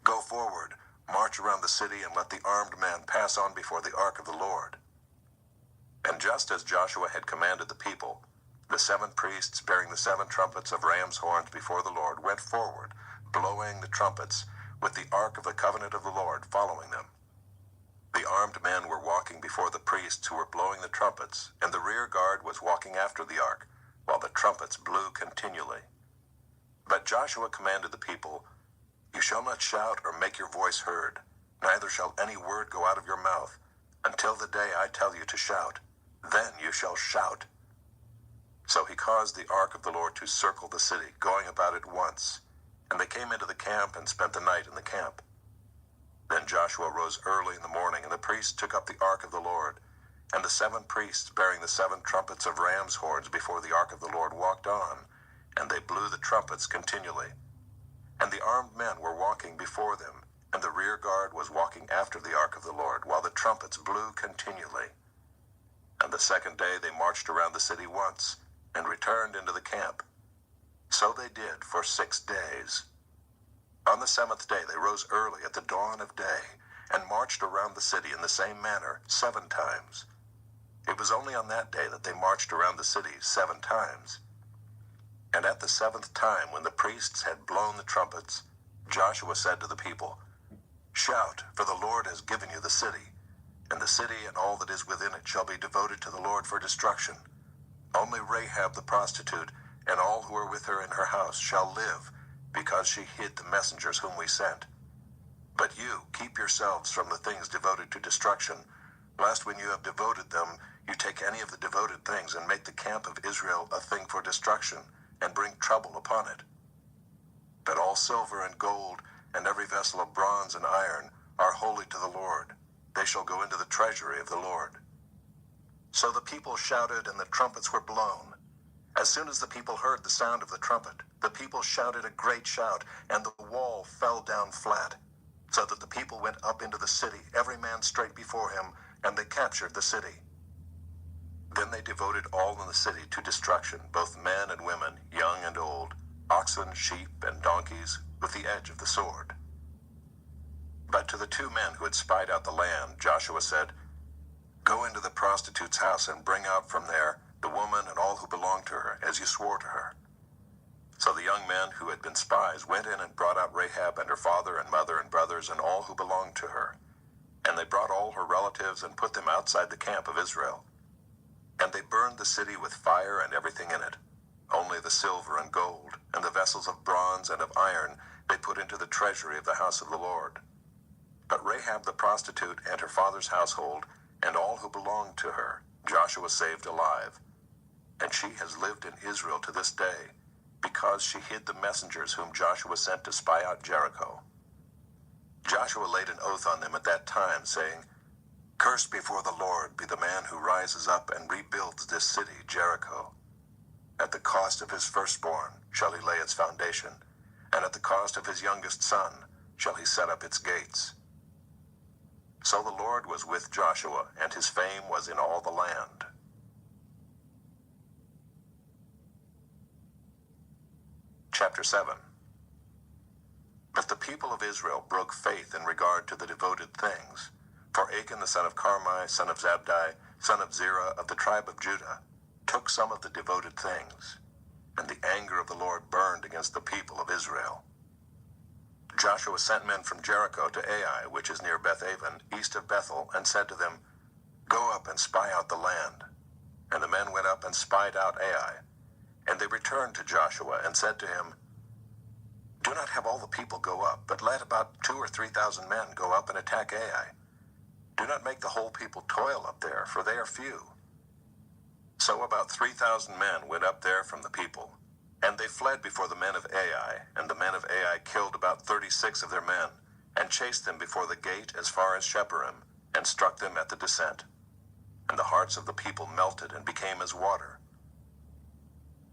"Go forward, march around the city, and let the armed men pass on before the ark of the Lord." And just as Joshua had commanded the people, the 7 priests bearing the 7 trumpets of ram's horns before the Lord went forward, blowing the trumpets, with the ark of the covenant of the Lord following them. The armed men were walking before the priests who were blowing the trumpets, and the rear guard was walking after the ark, while the trumpets blew continually. But Joshua commanded the people, "You shall not shout or make your voice heard, neither shall any word go out of your mouth, until the day I tell you to shout. Then you shall shout." So he caused the ark of the Lord to circle the city, going about it once, and they came into the camp and spent the night in the camp. Then Joshua rose early in the morning, and the priests took up the ark of the Lord, and the 7 priests bearing the 7 trumpets of ram's horns before the ark of the Lord walked on, and they blew the trumpets continually. And the armed men were walking before them, and the rear guard was walking after the ark of the Lord, while the trumpets blew continually. And the 2nd day they marched around the city once, and returned into the camp. So they did for 6 days. On the 7th day they rose early at the dawn of day, and marched around the city in the same manner 7 times. It was only on that day that they marched around the city 7 times. And at the 7th time, when the priests had blown the trumpets, Joshua said to the people, "Shout, for the Lord has given you the city, and the city and all that is within it shall be devoted to the Lord for destruction. Only Rahab the prostitute and all who are with her in her house shall live, because she hid the messengers whom we sent. But you, keep yourselves from the things devoted to destruction, lest when you have devoted them, you take any of the devoted things and make the camp of Israel a thing for destruction, and bring trouble upon it. But all silver and gold, and every vessel of bronze and iron, are holy to the Lord. They shall go into the treasury of the Lord." So the people shouted, and the trumpets were blown. As soon as the people heard the sound of the trumpet, the people shouted a great shout, and the wall fell down flat, so that the people went up into the city, every man straight before him, and they captured the city. Then they devoted all in the city to destruction, both men and women, young and old, oxen, sheep, and donkeys, with the edge of the sword. But to the 2 men who had spied out the land, Joshua said, "Go into the prostitute's house and bring out from there the woman and all who belong to her, as you swore to her." So the young men who had been spies went in and brought out Rahab and her father and mother and brothers and all who belonged to her. And they brought all her relatives and put them outside the camp of Israel. And they burned the city with fire and everything in it. Only the silver and gold, and the vessels of bronze and of iron, they put into the treasury of the house of the Lord. But Rahab the prostitute and her father's household, and all who belonged to her, Joshua saved alive. And she has lived in Israel to this day, because she hid the messengers whom Joshua sent to spy out Jericho. Joshua laid an oath on them at that time, saying, "Cursed before the Lord be the man who rises up and rebuilds this city, Jericho." At the cost of his firstborn shall he lay its foundation, and at the cost of his youngest son shall he set up its gates. So the Lord was with Joshua, and his fame was in all the land. Chapter 7. But the people of Israel broke faith in regard to the devoted things. For Achan the son of Carmi, son of Zabdi, son of Zerah of the tribe of Judah, took some of the devoted things, and the anger of the Lord burned against the people of Israel. Joshua sent men from Jericho to Ai, which is near Bethaven, east of Bethel, and said to them, Go up and spy out the land. And the men went up and spied out Ai. And they returned to Joshua and said to him, Do not have all the people go up, but let about 2,000 or 3,000 men go up and attack Ai. Do not make the whole people toil up there, for they are few. So about 3,000 men went up there from the people, and they fled before the men of Ai, and the men of Ai killed about 36 of their men, and chased them before the gate as far as Sheparim, and struck them at the descent. And the hearts of the people melted and became as water.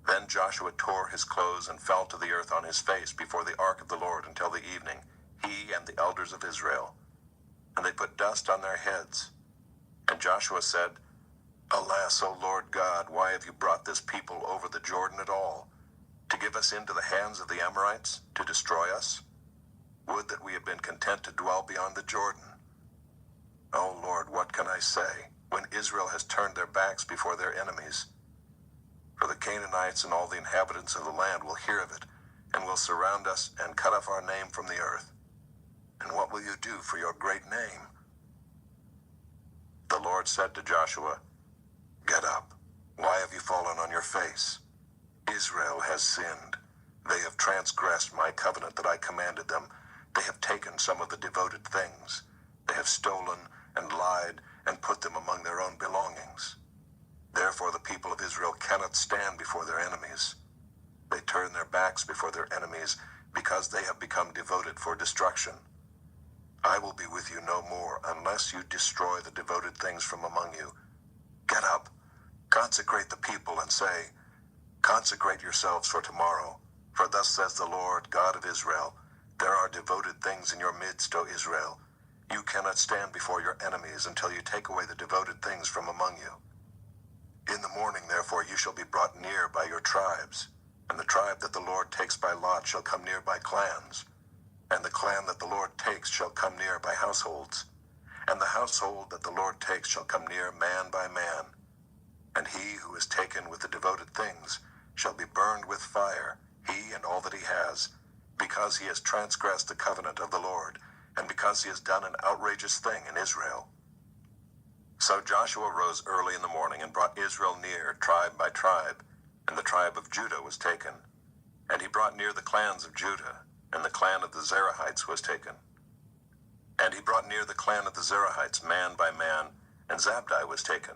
Then Joshua tore his clothes and fell to the earth on his face before the ark of the Lord until the evening, he and the elders of Israel. And they put dust on their heads. And Joshua said, Alas, O Lord God, why have you brought this people over the Jordan at all? To give us into the hands of the Amorites, to destroy us? Would that we had been content to dwell beyond the Jordan. O Lord, what can I say, when Israel has turned their backs before their enemies? For the Canaanites and all the inhabitants of the land will hear of it, and will surround us and cut off our name from the earth. And what will you do for your great name? The Lord said to Joshua, Get up. Why have you fallen on your face? Israel has sinned. They have transgressed my covenant that I commanded them. They have taken some of the devoted things. They have stolen and lied and put them among their own belongings. Therefore the people of Israel cannot stand before their enemies. They turn their backs before their enemies because they have become devoted for destruction. I will be with you no more unless you destroy the devoted things from among you. Get up, consecrate the people, and say, Consecrate yourselves for tomorrow, for thus says the Lord God of Israel, There are devoted things in your midst, O Israel. You cannot stand before your enemies until you take away the devoted things from among you. In the morning, therefore, you shall be brought near by your tribes, and the tribe that the Lord takes by lot shall come near by clans, and the clan that the Lord takes shall come near by households, and the household that the Lord takes shall come near man by man. And he who is taken with the devoted things shall be burned with fire, he and all that he has, because he has transgressed the covenant of the Lord, and because he has done an outrageous thing in Israel. So Joshua rose early in the morning and brought Israel near, tribe by tribe, and the tribe of Judah was taken. And he brought near the clans of Judah, and the clan of the Zerahites was taken. And he brought near the clan of the Zerahites man by man, and Zabdi was taken.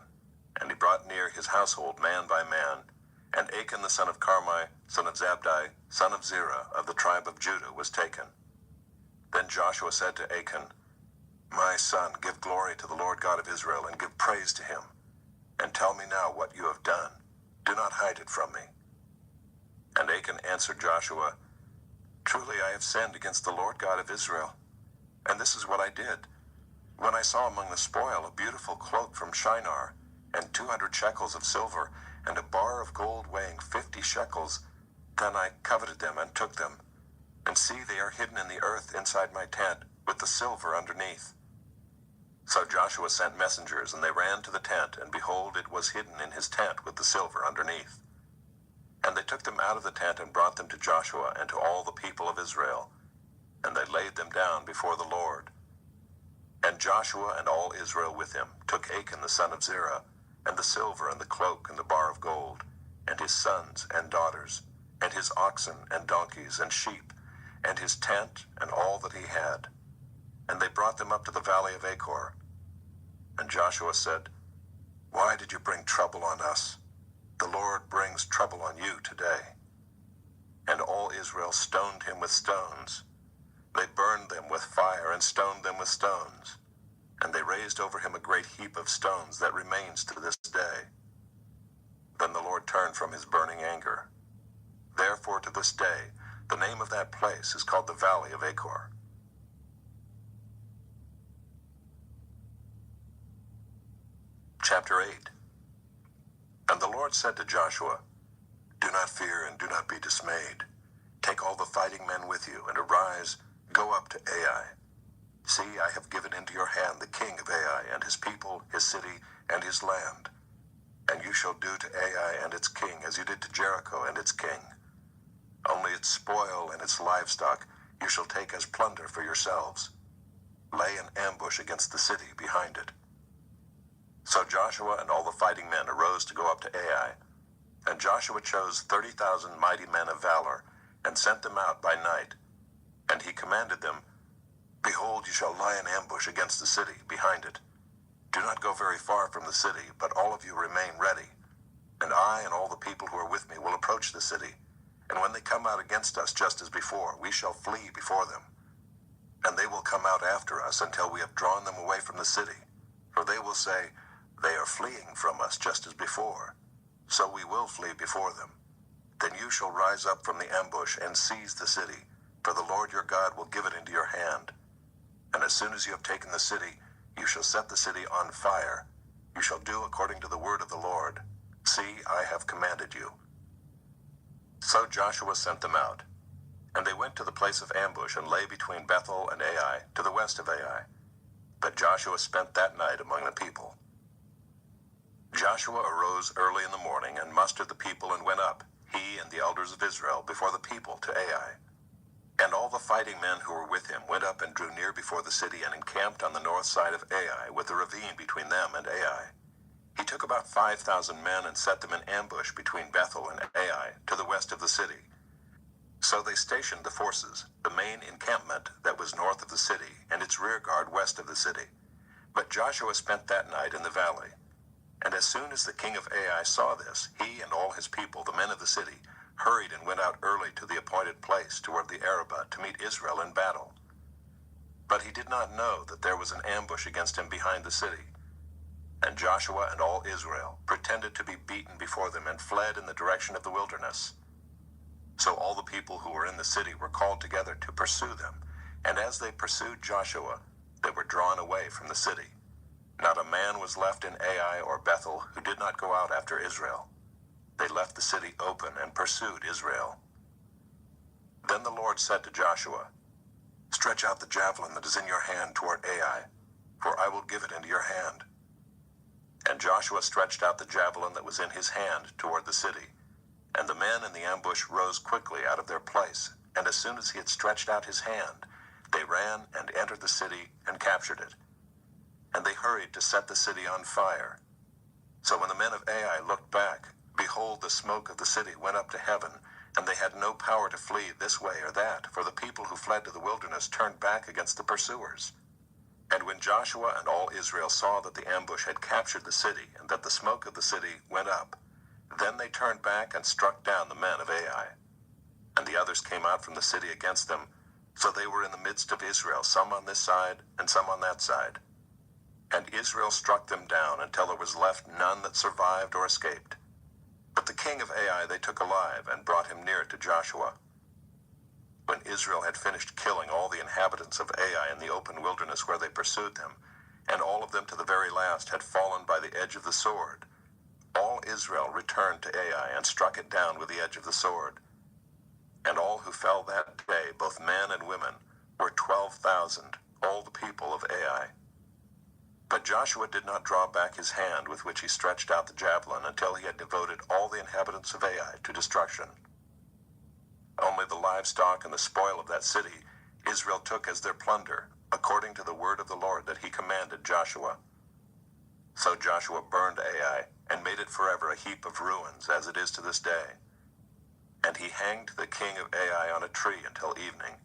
And he brought near his household man by man, and Achan the son of Carmi, son of Zabdi, son of Zerah, of the tribe of Judah, was taken. Then Joshua said to Achan, My son, give glory to the Lord God of Israel, and give praise to him. And tell me now what you have done. Do not hide it from me. And Achan answered Joshua, Truly I have sinned against the Lord God of Israel. And this is what I did. When I saw among the spoil a beautiful cloak from Shinar, and 200 shekels of silver, and a bar of gold weighing 50 shekels, then I coveted them and took them. And see, they are hidden in the earth inside my tent, with the silver underneath. So Joshua sent messengers, and they ran to the tent, and behold, it was hidden in his tent with the silver underneath. And they took them out of the tent and brought them to Joshua and to all the people of Israel. And they laid them down before the Lord. And Joshua and all Israel with him took Achan the son of Zerah, and the silver and the cloak and the bar of gold, and his sons and daughters, and his oxen and donkeys and sheep, and his tent and all that he had. And they brought them up to the valley of Achor. And Joshua said, Why did you bring trouble on us? The Lord brings trouble on you today. And all Israel stoned him with stones. They burned them with fire and stoned them with stones. And they raised over him a great heap of stones that remains to this day. Then the Lord Lord turned from his burning anger. Therefore to this day, the name of that place is called the Valley of Achor. Chapter 8. And the Lord said to Joshua, "Do not fear and do not be dismayed. Take all the fighting men with you, and arise, go up to Ai. See, I have given into your hand the king of Ai, and his people, his city, and his land. And you shall do to Ai and its king as you did to Jericho and its king. Only its spoil and its livestock you shall take as plunder for yourselves. Lay an ambush against the city behind it." So Joshua and all the fighting men arose to go up to Ai. And Joshua chose 30,000 mighty men of valor, and sent them out by night. And he commanded them, "Behold, you shall lie in ambush against the city behind it. Do not go very far from the city, but all of you remain ready. And I and all the people who are with me will approach the city. And when they come out against us just as before, we shall flee before them. And they will come out after us until we have drawn them away from the city. For they will say, 'They are fleeing from us just as before.' So we will flee before them. Then you shall rise up from the ambush and seize the city, for the Lord your God will give it into your hand. And as soon as you have taken the city, you shall set the city on fire. You shall do according to the word of the Lord. See, I have commanded you." So Joshua sent them out. And they went to the place of ambush and lay between Bethel and Ai, to the west of Ai. But Joshua spent that night among the people. Joshua arose early in the morning and mustered the people and went up, he and the elders of Israel, before the people to Ai. And all the fighting men who were with him went up and drew near before the city and encamped on the north side of Ai, with the ravine between them and Ai. He took about 5,000 men and set them in ambush between Bethel and Ai, to the west of the city. So they stationed the forces, the main encampment that was north of the city, and its rear guard west of the city. But Joshua spent that night in the valley. And as soon as the king of Ai saw this, he and all his people, the men of the city, hurried and went out early to the appointed place toward the Arabah to meet Israel in battle. But he did not know that there was an ambush against him behind the city. And Joshua and all Israel pretended to be beaten before them and fled in the direction of the wilderness. So all the people who were in the city were called together to pursue them. And as they pursued Joshua, they were drawn away from the city. Not a man was left in Ai or Bethel who did not go out after Israel. They left the city open and pursued Israel. Then the Lord said to Joshua, "Stretch out the javelin that is in your hand toward Ai, for I will give it into your hand." And Joshua stretched out the javelin that was in his hand toward the city. And the men in the ambush rose quickly out of their place, and as soon as he had stretched out his hand, they ran and entered the city and captured it. And they hurried to set the city on fire. So when the men of Ai looked back, behold, the smoke of the city went up to heaven, and they had no power to flee this way or that, for the people who fled to the wilderness turned back against the pursuers. And when Joshua and all Israel saw that the ambush had captured the city, and that the smoke of the city went up, then they turned back and struck down the men of Ai. And the others came out from the city against them, so they were in the midst of Israel, some on this side and some on that side. And Israel struck them down until there was left none that survived or escaped. But the king of Ai they took alive and brought him near to Joshua. When Israel had finished killing all the inhabitants of Ai in the open wilderness where they pursued them, and all of them to the very last had fallen by the edge of the sword, all Israel returned to Ai and struck it down with the edge of the sword. And all who fell that day, both men and women, were 12,000, all the people of Ai. But Joshua did not draw back his hand with which he stretched out the javelin until he had devoted all the inhabitants of Ai to destruction. Only the livestock and the spoil of that city Israel took as their plunder, according to the word of the Lord that he commanded Joshua. So Joshua burned Ai and made it forever a heap of ruins, as it is to this day. And he hanged the king of Ai on a tree until evening.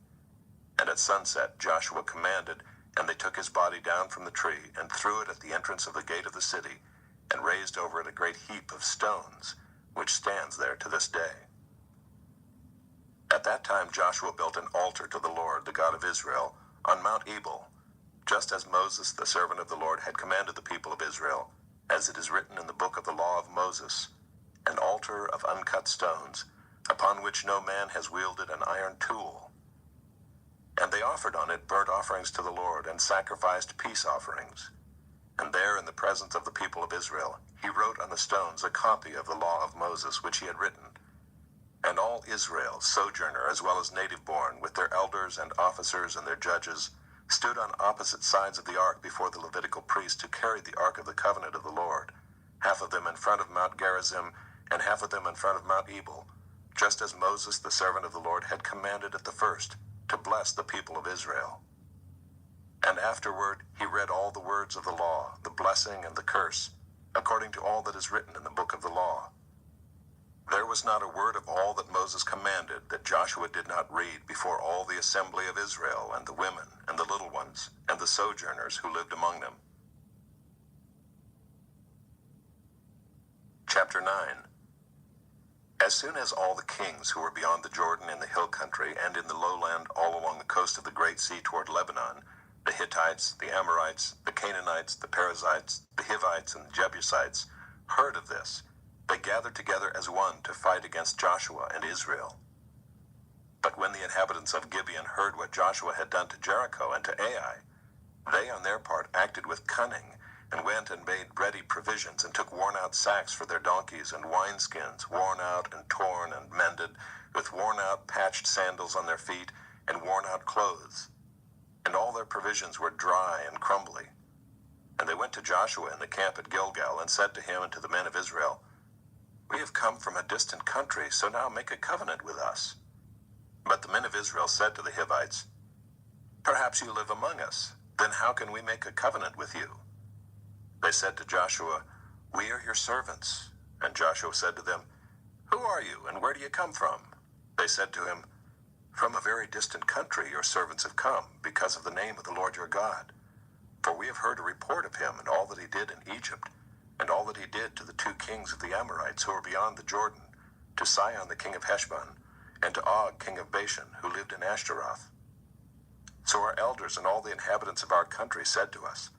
And at sunset Joshua commanded, and they took his body down from the tree and threw it at the entrance of the gate of the city, and raised over it a great heap of stones, which stands there to this day. At that time Joshua built an altar to the Lord, the God of Israel, on Mount Ebal, just as Moses, the servant of the Lord, had commanded the people of Israel, as it is written in the book of the law of Moses. And an altar of uncut stones, upon which no man has wielded an iron tool. And they offered on it burnt offerings to the Lord, and sacrificed peace offerings. And there, in the presence of the people of Israel, he wrote on the stones a copy of the law of Moses, which he had written. And all Israel, sojourner as well as native-born, with their elders and officers and their judges, stood on opposite sides of the ark before the Levitical priests who carried the ark of the covenant of the Lord, half of them in front of Mount Gerizim, and half of them in front of Mount Ebal, just as Moses, the servant of the Lord, had commanded at the first, to bless the people of Israel. And afterward he read all the words of the law, the blessing and the curse, according to all that is written in the book of the law. There was not a word of all that Moses commanded that Joshua did not read before all the assembly of Israel, and the women, and the little ones, and the sojourners who lived among them. Chapter 9. As soon as all the kings who were beyond the Jordan in the hill country and in the lowland all along the coast of the great sea toward Lebanon, the Hittites, the Amorites, the Canaanites, the Perizzites, the Hivites, and the Jebusites, heard of this, they gathered together as one to fight against Joshua and Israel. But when the inhabitants of Gibeon heard what Joshua had done to Jericho and to Ai, they on their part acted with cunning, and went and made ready provisions, and took worn-out sacks for their donkeys, and wineskins, worn out and torn and mended, with worn-out patched sandals on their feet, and worn-out clothes. And all their provisions were dry and crumbly. And they went to Joshua in the camp at Gilgal, and said to him and to the men of Israel, "We have come from a distant country, so now make a covenant with us." But the men of Israel said to the Hivites, "Perhaps you live among us, then how can we make a covenant with you?" They said to Joshua, "We are your servants." And Joshua said to them, "Who are you, and where do you come from?" They said to him, "From a very distant country your servants have come, because of the name of the Lord your God. For we have heard a report of him and all that he did in Egypt, and all that he did to the 2 kings of the Amorites who were beyond the Jordan, to Sihon the king of Heshbon, and to Og king of Bashan, who lived in Ashtaroth. So our elders and all the inhabitants of our country said to us,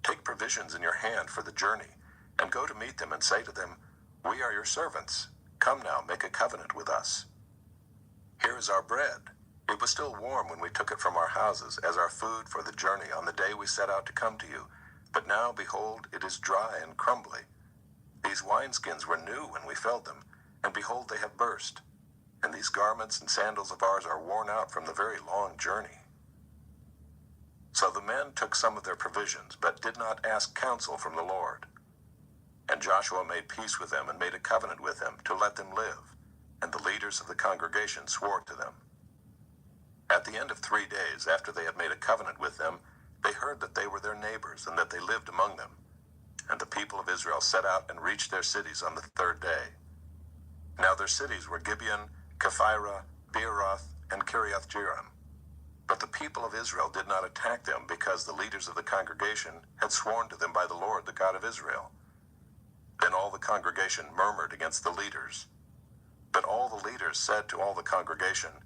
'Take provisions in your hand for the journey, and go to meet them, and say to them, "We are your servants. Come now, make a covenant with us. Here is our bread. It was still warm when we took it from our houses, as our food for the journey on the day we set out to come to you. But now, behold, it is dry and crumbly. These wineskins were new when we filled them, and behold, they have burst. And these garments and sandals of ours are worn out from the very long journey." So the men took some of their provisions, but did not ask counsel from the Lord. And Joshua made peace with them, and made a covenant with them, to let them live. And the leaders of the congregation swore to them. At the end of 3 days, after they had made a covenant with them, they heard that they were their neighbors, and that they lived among them. And the people of Israel set out and reached their cities on the 3rd day. Now their cities were Gibeon, Kephirah, Beeroth, and Kiriath-Jearim. But the people of Israel did not attack them, because the leaders of the congregation had sworn to them by the Lord, the God of Israel. Then all the congregation murmured against the leaders. But all the leaders said to all the congregation,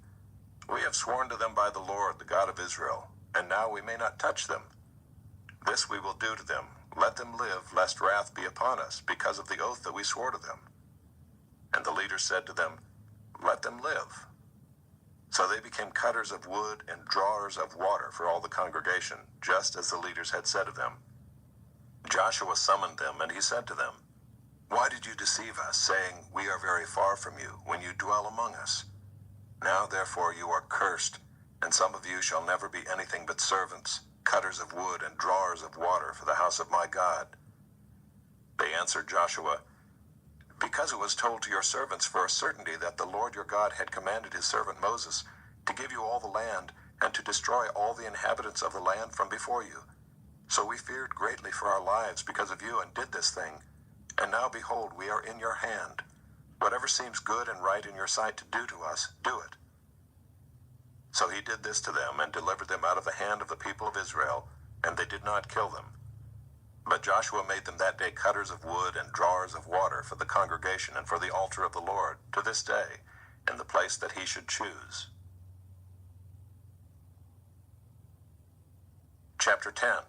"We have sworn to them by the Lord, the God of Israel, and now we may not touch them. This we will do to them. Let them live, lest wrath be upon us, because of the oath that we swore to them." And the leaders said to them, "Let them live." So they became cutters of wood and drawers of water for all the congregation, just as the leaders had said of them. Joshua summoned them, and he said to them, "Why did you deceive us, saying, 'We are very far from you,' when you dwell among us? Now therefore you are cursed, and some of you shall never be anything but servants, cutters of wood and drawers of water for the house of my God." They answered Joshua, "Because it was told to your servants for a certainty that the Lord your God had commanded his servant Moses to give you all the land, and to destroy all the inhabitants of the land from before you. So we feared greatly for our lives because of you, and did this thing. And now behold, we are in your hand. Whatever seems good and right in your sight to do to us, do it." So he did this to them, and delivered them out of the hand of the people of Israel, and they did not kill them. But Joshua made them that day cutters of wood and drawers of water for the congregation and for the altar of the Lord, to this day, in the place that he should choose. Chapter 10.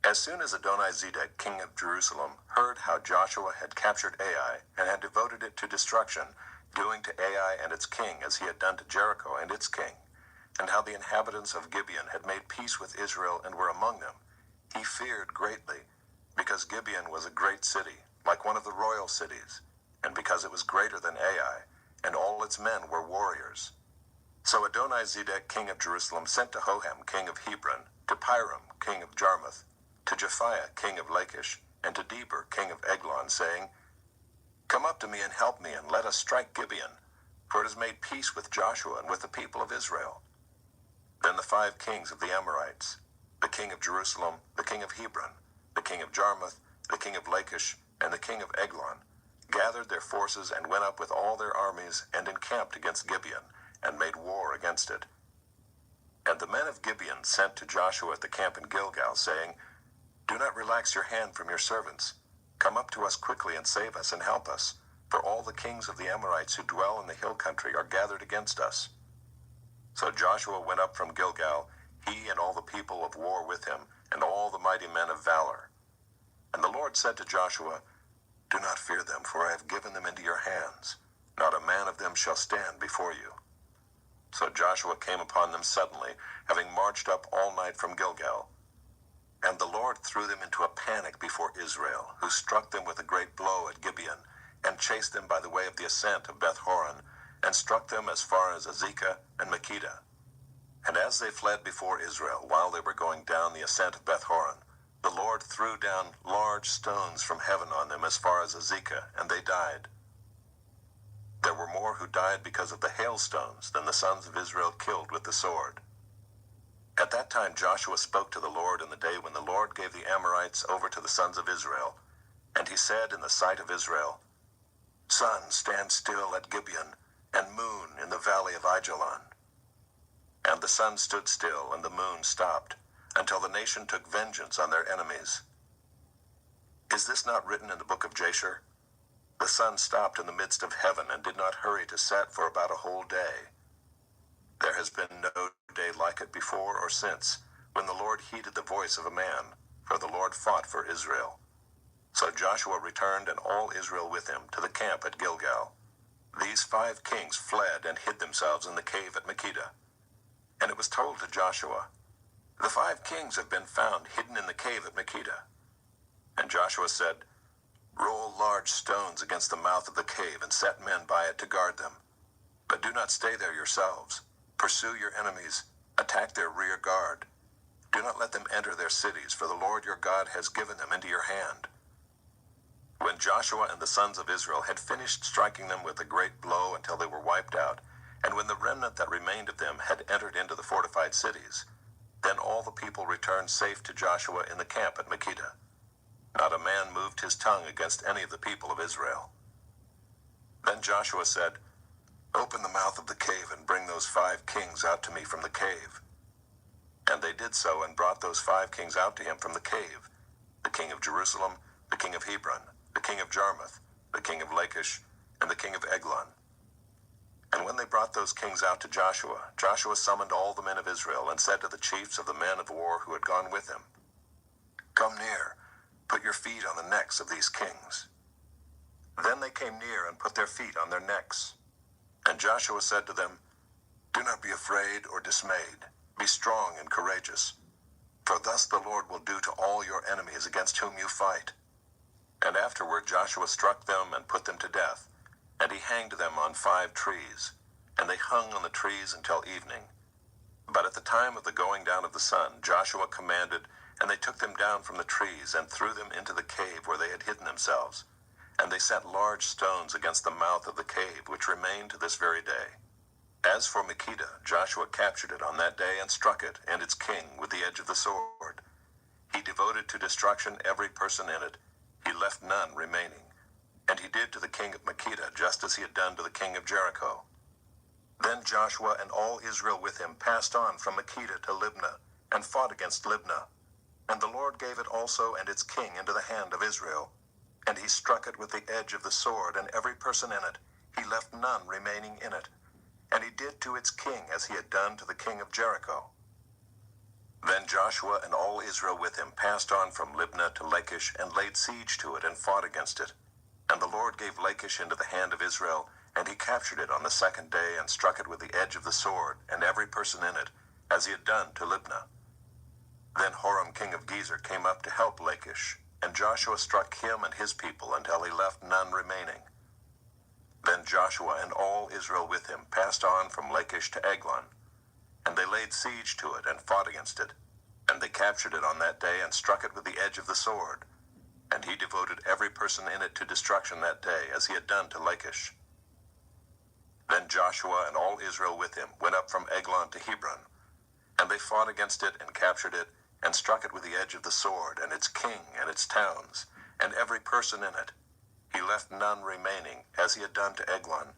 As soon as Adoni-Zedek, king of Jerusalem, heard how Joshua had captured Ai and had devoted it to destruction, doing to Ai and its king as he had done to Jericho and its king, and how the inhabitants of Gibeon had made peace with Israel and were among them, he feared greatly, because Gibeon was a great city, like one of the royal cities, and because it was greater than Ai, and all its men were warriors. So Adoni-Zedek, king of Jerusalem, sent to Hoham, king of Hebron, to Piram, king of Jarmuth, to Japhiah, king of Lachish, and to Deber, king of Eglon, saying, Come up to me and help me, and let us strike Gibeon, for it has made peace with Joshua and with the people of Israel. Then the 5 kings of the Amorites, the king of Jerusalem, the king of Hebron, the king of Jarmuth, the king of Lachish, and the king of Eglon, gathered their forces and went up with all their armies and encamped against Gibeon, and made war against it. And the men of Gibeon sent to Joshua at the camp in Gilgal, saying, Do not relax your hand from your servants. Come up to us quickly and save us and help us, for all the kings of the Amorites who dwell in the hill country are gathered against us. So Joshua went up from Gilgal, he and all the people of war with him, and all the mighty men of valor. And the Lord said to Joshua, Do not fear them, for I have given them into your hands. Not a man of them shall stand before you. So Joshua came upon them suddenly, having marched up all night from Gilgal. And the Lord threw them into a panic before Israel, who struck them with a great blow at Gibeon, and chased them by the way of the ascent of Beth-horon, and struck them as far as Azekah and Makkedah. And as they fled before Israel, while they were going down the ascent of Beth-horon, the Lord threw down large stones from heaven on them as far as Azekah, and they died. There were more who died because of the hailstones than the sons of Israel killed with the sword. At that time Joshua spoke to the Lord in the day when the Lord gave the Amorites over to the sons of Israel. And he said in the sight of Israel, Sun, stand still at Gibeon, and moon in the valley of Ajalon. And the sun stood still, and the moon stopped, until the nation took vengeance on their enemies. Is this not written in the book of Jasher? The sun stopped in the midst of heaven and did not hurry to set for about a whole day. There has been no day like it before or since, when the Lord heeded the voice of a man, for the Lord fought for Israel. So Joshua returned, and all Israel with him, to the camp at Gilgal. These 5 kings fled and hid themselves in the cave at Makkedah. And it was told to Joshua, The 5 kings have been found hidden in the cave at Makkedah. And Joshua said, Roll large stones against the mouth of the cave, and set men by it to guard them. But do not stay there yourselves. Pursue your enemies. Attack their rear guard. Do not let them enter their cities, for the Lord your God has given them into your hand. When Joshua and the sons of Israel had finished striking them with a great blow until they were wiped out, and when the remnant that remained of them had entered into the fortified cities, then all the people returned safe to Joshua in the camp at Makkedah. Not a man moved his tongue against any of the people of Israel. Then Joshua said, Open the mouth of the cave and bring those 5 kings out to me from the cave. And they did so and brought those 5 kings out to him from the cave, the king of Jerusalem, the king of Hebron, the king of Jarmuth, the king of Lachish, and the king of Eglon. And when they brought those kings out to Joshua, Joshua summoned all the men of Israel and said to the chiefs of the men of war who had gone with him, Come near, put your feet on the necks of these kings. Then they came near and put their feet on their necks. And Joshua said to them, Do not be afraid or dismayed. Be strong and courageous. For thus the Lord will do to all your enemies against whom you fight. And afterward Joshua struck them and put them to death. And he hanged them on 5 trees. And they hung on the trees until evening. But at the time of the going down of the sun, Joshua commanded, and they took them down from the trees and threw them into the cave where they had hidden themselves. And they set large stones against the mouth of the cave, which remain to this very day. As for Makkedah, Joshua captured it on that day and struck it and its king with the edge of the sword. He devoted to destruction every person in it. He left none remaining. And he did to the king of Makkedah just as he had done to the king of Jericho. Then Joshua and all Israel with him passed on from Makkedah to Libnah, and fought against Libnah. And the Lord gave it also and its king into the hand of Israel. And he struck it with the edge of the sword, and every person in it. He left none remaining in it. And he did to its king as he had done to the king of Jericho. Then Joshua and all Israel with him passed on from Libnah to Lachish and laid siege to it and fought against it. And the Lord gave Lachish into the hand of Israel, and he captured it on the second day and struck it with the edge of the sword, and every person in it, as he had done to Libnah. Then Horam king of Gezer came up to help Lachish, and Joshua struck him and his people until he left none remaining. Then Joshua and all Israel with him passed on from Lachish to Eglon, and they laid siege to it and fought against it. And they captured it on that day and struck it with the edge of the sword. And he devoted every person in it to destruction that day, as he had done to Lachish. Then Joshua and all Israel with him went up from Eglon to Hebron. And they fought against it and captured it, and struck it with the edge of the sword, and its king and its towns, and every person in it. He left none remaining, as he had done to Eglon,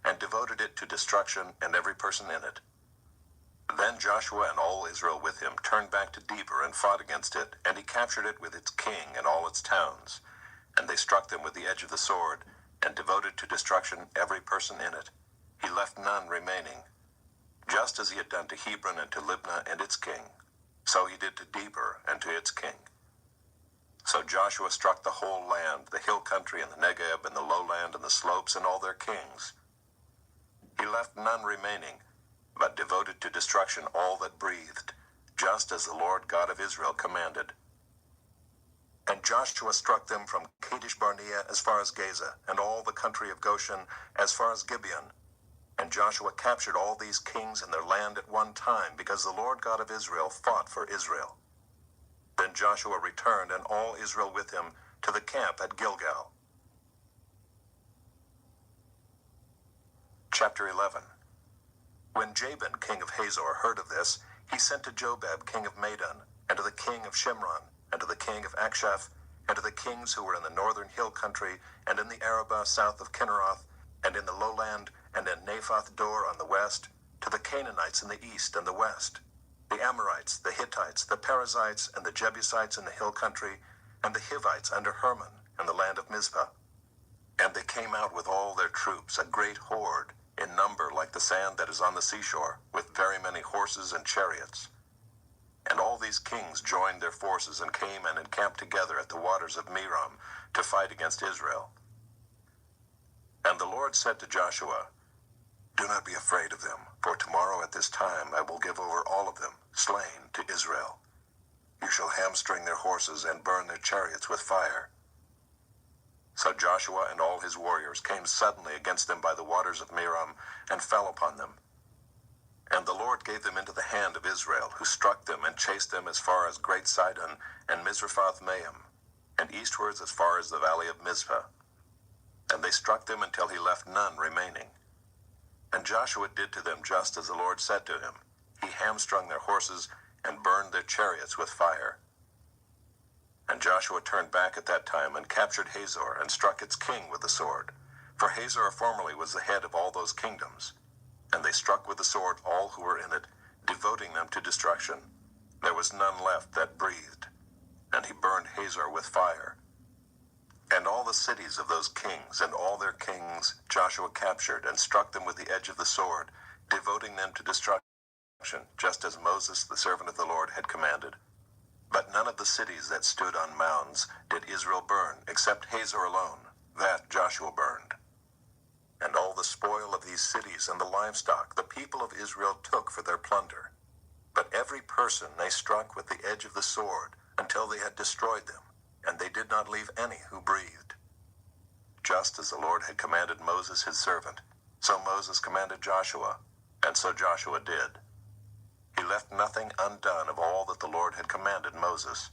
and devoted it to destruction, and every person in it. Then Joshua and all Israel with him turned back to Debir and fought against it, and he captured it with its king and all its towns. And they struck them with the edge of the sword, and devoted to destruction every person in it. He left none remaining, just as he had done to Hebron and to Libnah and its king. So he did to Debir and to its king. So Joshua struck the whole land, the hill country and the Negeb and the lowland and the slopes and all their kings. He left none remaining, but devoted to destruction all that breathed, just as the Lord God of Israel commanded. And Joshua struck them from Kadesh Barnea as far as Gaza, and all the country of Goshen as far as Gibeon. And Joshua captured all these kings and their land at one time, because the Lord God of Israel fought for Israel. Then Joshua returned, and all Israel with him, to the camp at Gilgal. Chapter 11. When Jabin, king of Hazor, heard of this, he sent to Jobab, king of Madon, and to the king of Shimron, and to the king of Akshaph, and to the kings who were in the northern hill country, and in the Arabah south of Kinneroth, and in the lowland, and in Naphoth Dor on the west, to the Canaanites in the east and the west, the Amorites, the Hittites, the Perizzites, and the Jebusites in the hill country, and the Hivites under Hermon, in the land of Mizpah. And they came out with all their troops, a great horde, in number like the sand that is on the seashore, with very many horses and chariots. And all these kings joined their forces and came and encamped together at the waters of Merom to fight against Israel. And the Lord said to Joshua, "Do not be afraid of them, for tomorrow at this time I will give over all of them, slain, to Israel. You shall hamstring their horses and burn their chariots with fire." So Joshua and all his warriors came suddenly against them by the waters of Merom, and fell upon them. And the Lord gave them into the hand of Israel, who struck them and chased them as far as Great Sidon and Misrephoth-Maim, and eastwards as far as the valley of Mizpah. And they struck them until he left none remaining. And Joshua did to them just as the Lord said to him. He hamstrung their horses and burned their chariots with fire. And Joshua turned back at that time and captured Hazor and struck its king with the sword. For Hazor formerly was the head of all those kingdoms. And they struck with the sword all who were in it, devoting them to destruction. There was none left that breathed. And he burned Hazor with fire. And all the cities of those kings and all their kings Joshua captured and struck them with the edge of the sword, devoting them to destruction, just as Moses the servant of the Lord had commanded. But none of the cities that stood on mounds did Israel burn, except Hazor alone. That Joshua burned. And all the spoil of these cities and the livestock the people of Israel took for their plunder. But every person they struck with the edge of the sword until they had destroyed them, and they did not leave any who breathed. Just as the Lord had commanded Moses his servant, so Moses commanded Joshua, and so Joshua did. He left nothing undone of all that the Lord had commanded Moses.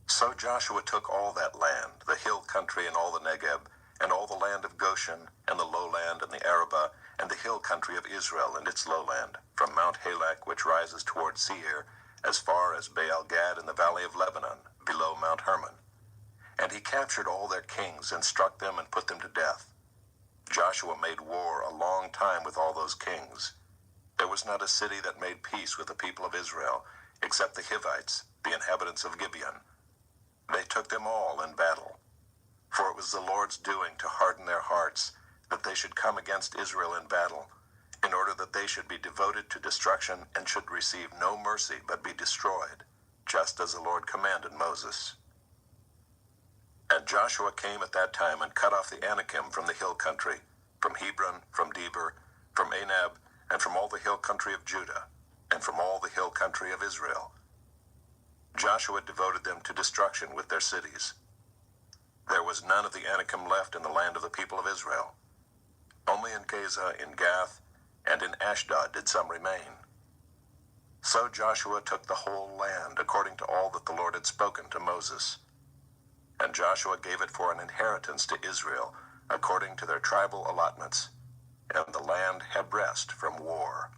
So Joshua took all that land, the hill country and all the Negeb, and all the land of Goshen, and the lowland and the Arabah, and the hill country of Israel and its lowland, from Mount Halak, which rises toward Seir, as far as Baal-Gad in the valley of Lebanon, below Mount Hermon. And he captured all their kings, and struck them and put them to death. Joshua made war a long time with all those kings. There was not a city that made peace with the people of Israel, except the Hivites, the inhabitants of Gibeon. They took them all in battle. For it was the Lord's doing to harden their hearts, that they should come against Israel in battle. in order that they should be devoted to destruction and should receive no mercy but be destroyed, just as the Lord commanded Moses. And Joshua came at that time and cut off the Anakim from the hill country, from Hebron, from Debir, from Anab, and from all the hill country of Judah, and from all the hill country of Israel. Joshua devoted them to destruction with their cities. There was none of the Anakim left in the land of the people of Israel. Only in Gaza, in Gath, and in Ashdod did some remain. So Joshua took the whole land, according to all that the Lord had spoken to Moses. And Joshua gave it for an inheritance to Israel, according to their tribal allotments, and the land had rest from war.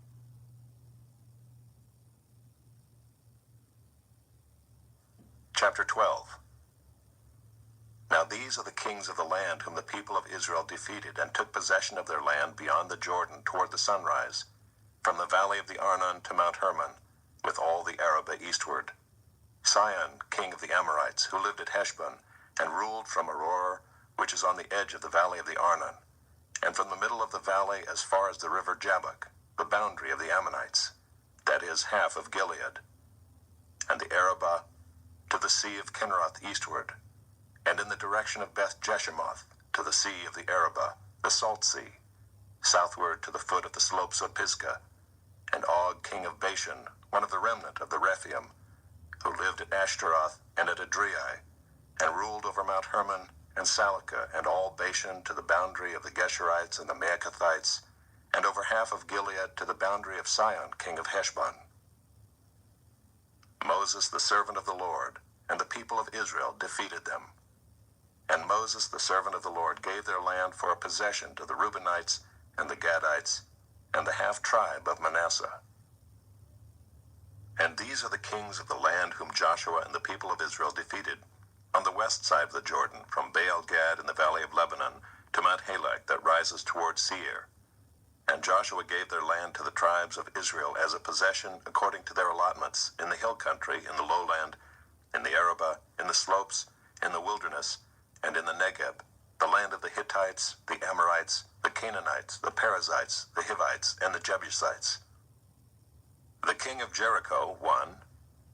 Chapter 12. Now these are the kings of the land whom the people of Israel defeated and took possession of their land beyond the Jordan toward the sunrise, from the valley of the Arnon to Mount Hermon, with all the Arabah eastward. Sihon, king of the Amorites, who lived at Heshbon, and ruled from Aroer, which is on the edge of the valley of the Arnon, and from the middle of the valley as far as the river Jabbok, the boundary of the Ammonites, that is, half of Gilead, and the Arabah to the sea of Kinneroth eastward, and in the direction of Beth Jeshemoth to the sea of the Arabah, the Salt Sea, southward to the foot of the slopes of Pisgah, and Og, king of Bashan, one of the remnant of the Rephaim, who lived at Ashtaroth and at Adriai, and ruled over Mount Hermon and Salakah and all Bashan to the boundary of the Geshurites and the Maacathites, and over half of Gilead to the boundary of Sihon, king of Heshbon. Moses, the servant of the Lord, and the people of Israel defeated them. And Moses, the servant of the Lord, gave their land for a possession to the Reubenites and the Gadites and the half-tribe of Manasseh. And these are the kings of the land whom Joshua and the people of Israel defeated, on the west side of the Jordan, from Baal-Gad in the valley of Lebanon to Mount Halak that rises toward Seir. And Joshua gave their land to the tribes of Israel as a possession according to their allotments, in the hill country, in the lowland, in the Arabah, in the slopes, in the wilderness, and in the Negeb, the land of the Hittites, the Amorites, the Canaanites, the Perizzites, the Hivites, and the Jebusites. The king of Jericho, 1.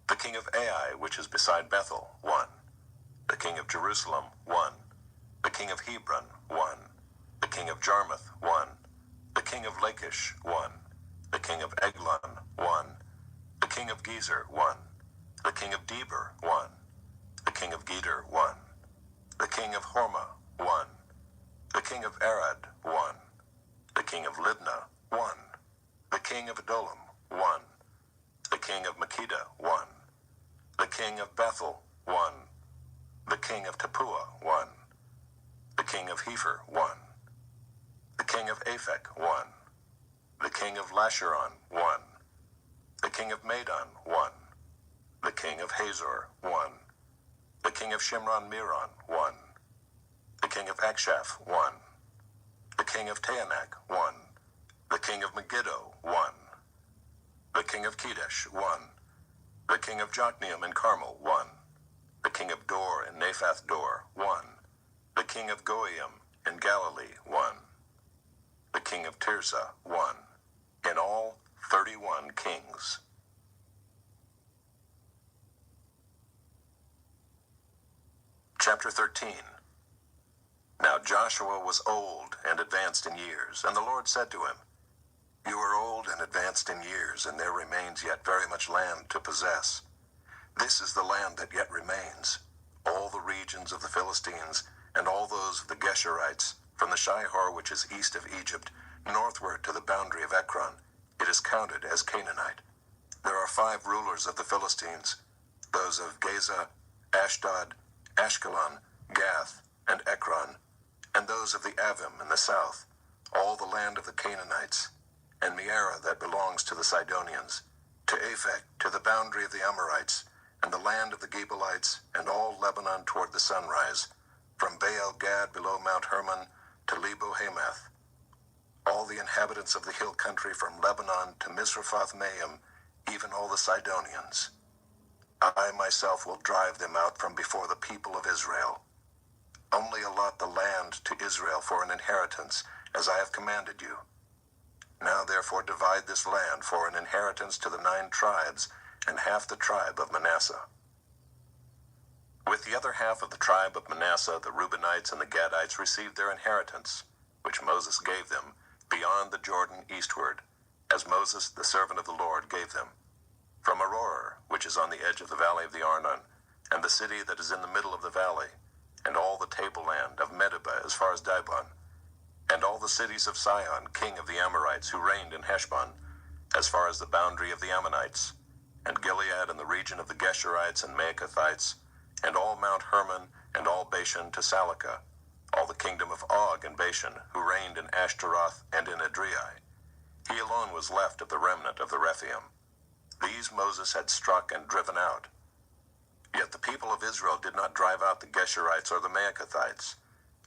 The king of Ai, which is beside Bethel, 1. The king of Jerusalem, 1. The king of Hebron, 1. The king of Jarmuth, 1. The king of Lachish, 1. The king of Eglon, 1. The king of Gezer, 1. The king of Debir, 1. The king of Geder, 1. The king of Hormah, 1. The king of Arad, 1. The king of Libnah, 1. The king of Adullam, 1. The king of Makkedah, 1. The king of Bethel, 1. The king of Tappuah, 1. The king of Hepher, 1. The king of Aphek, 1. The king of Lasharon, 1. The king of Madon, 1. The king of Hazor, 1. The king of Shimron-Meron, 1. The king of Akshaph, 1. The king of Taanach, 1. The king of Megiddo, 1. The king of Kedesh, 1. The king of Jokneam and Carmel, 1. The king of Dor and Naphath Dor, 1. The king of Goiim in Galilee, 1. The king of Tirzah, 1. In all, 31 kings. Chapter 13. Now Joshua was old and advanced in years, and the Lord said to him, You are old and advanced in years, and there remains yet very much land to possess. This is the land that yet remains, all the regions of the Philistines, and all those of the Geshurites, from the Shihor which is east of Egypt, northward to the boundary of Ekron. It is counted as Canaanite. There are 5 rulers of the Philistines, those of Gaza, Ashdod, Ashkelon, Gath, and Ekron, and those of the Avim in the south, all the land of the Canaanites, and Mearah that belongs to the Sidonians, to Aphek, to the boundary of the Amorites, and the land of the Gebalites, and all Lebanon toward the sunrise, from Baal-Gad below Mount Hermon to Lebo-Hamath, all the inhabitants of the hill country from Lebanon to Misrephoth-Maim, even all the Sidonians. I myself will drive them out from before the people of Israel. Only allot the land to Israel for an inheritance, as I have commanded you. Now therefore divide this land for an inheritance to the 9 tribes, and half the tribe of Manasseh. With the other half of the tribe of Manasseh, the Reubenites and the Gadites received their inheritance, which Moses gave them, beyond the Jordan eastward, as Moses, the servant of the Lord, gave them, from Aroer, which is on the edge of the valley of the Arnon, and the city that is in the middle of the valley, and all the tableland of Medeba as far as Dibon, and all the cities of Sihon, king of the Amorites, who reigned in Heshbon, as far as the boundary of the Ammonites, and Gilead and the region of the Geshurites and Maacathites, and all Mount Hermon, and all Bashan to Salakah, all the kingdom of Og and Bashan, who reigned in Ashtaroth and in Edrei. He alone was left of the remnant of the Rephaim. These Moses had struck and driven out. Yet the people of Israel did not drive out the Geshurites or the Maacathites,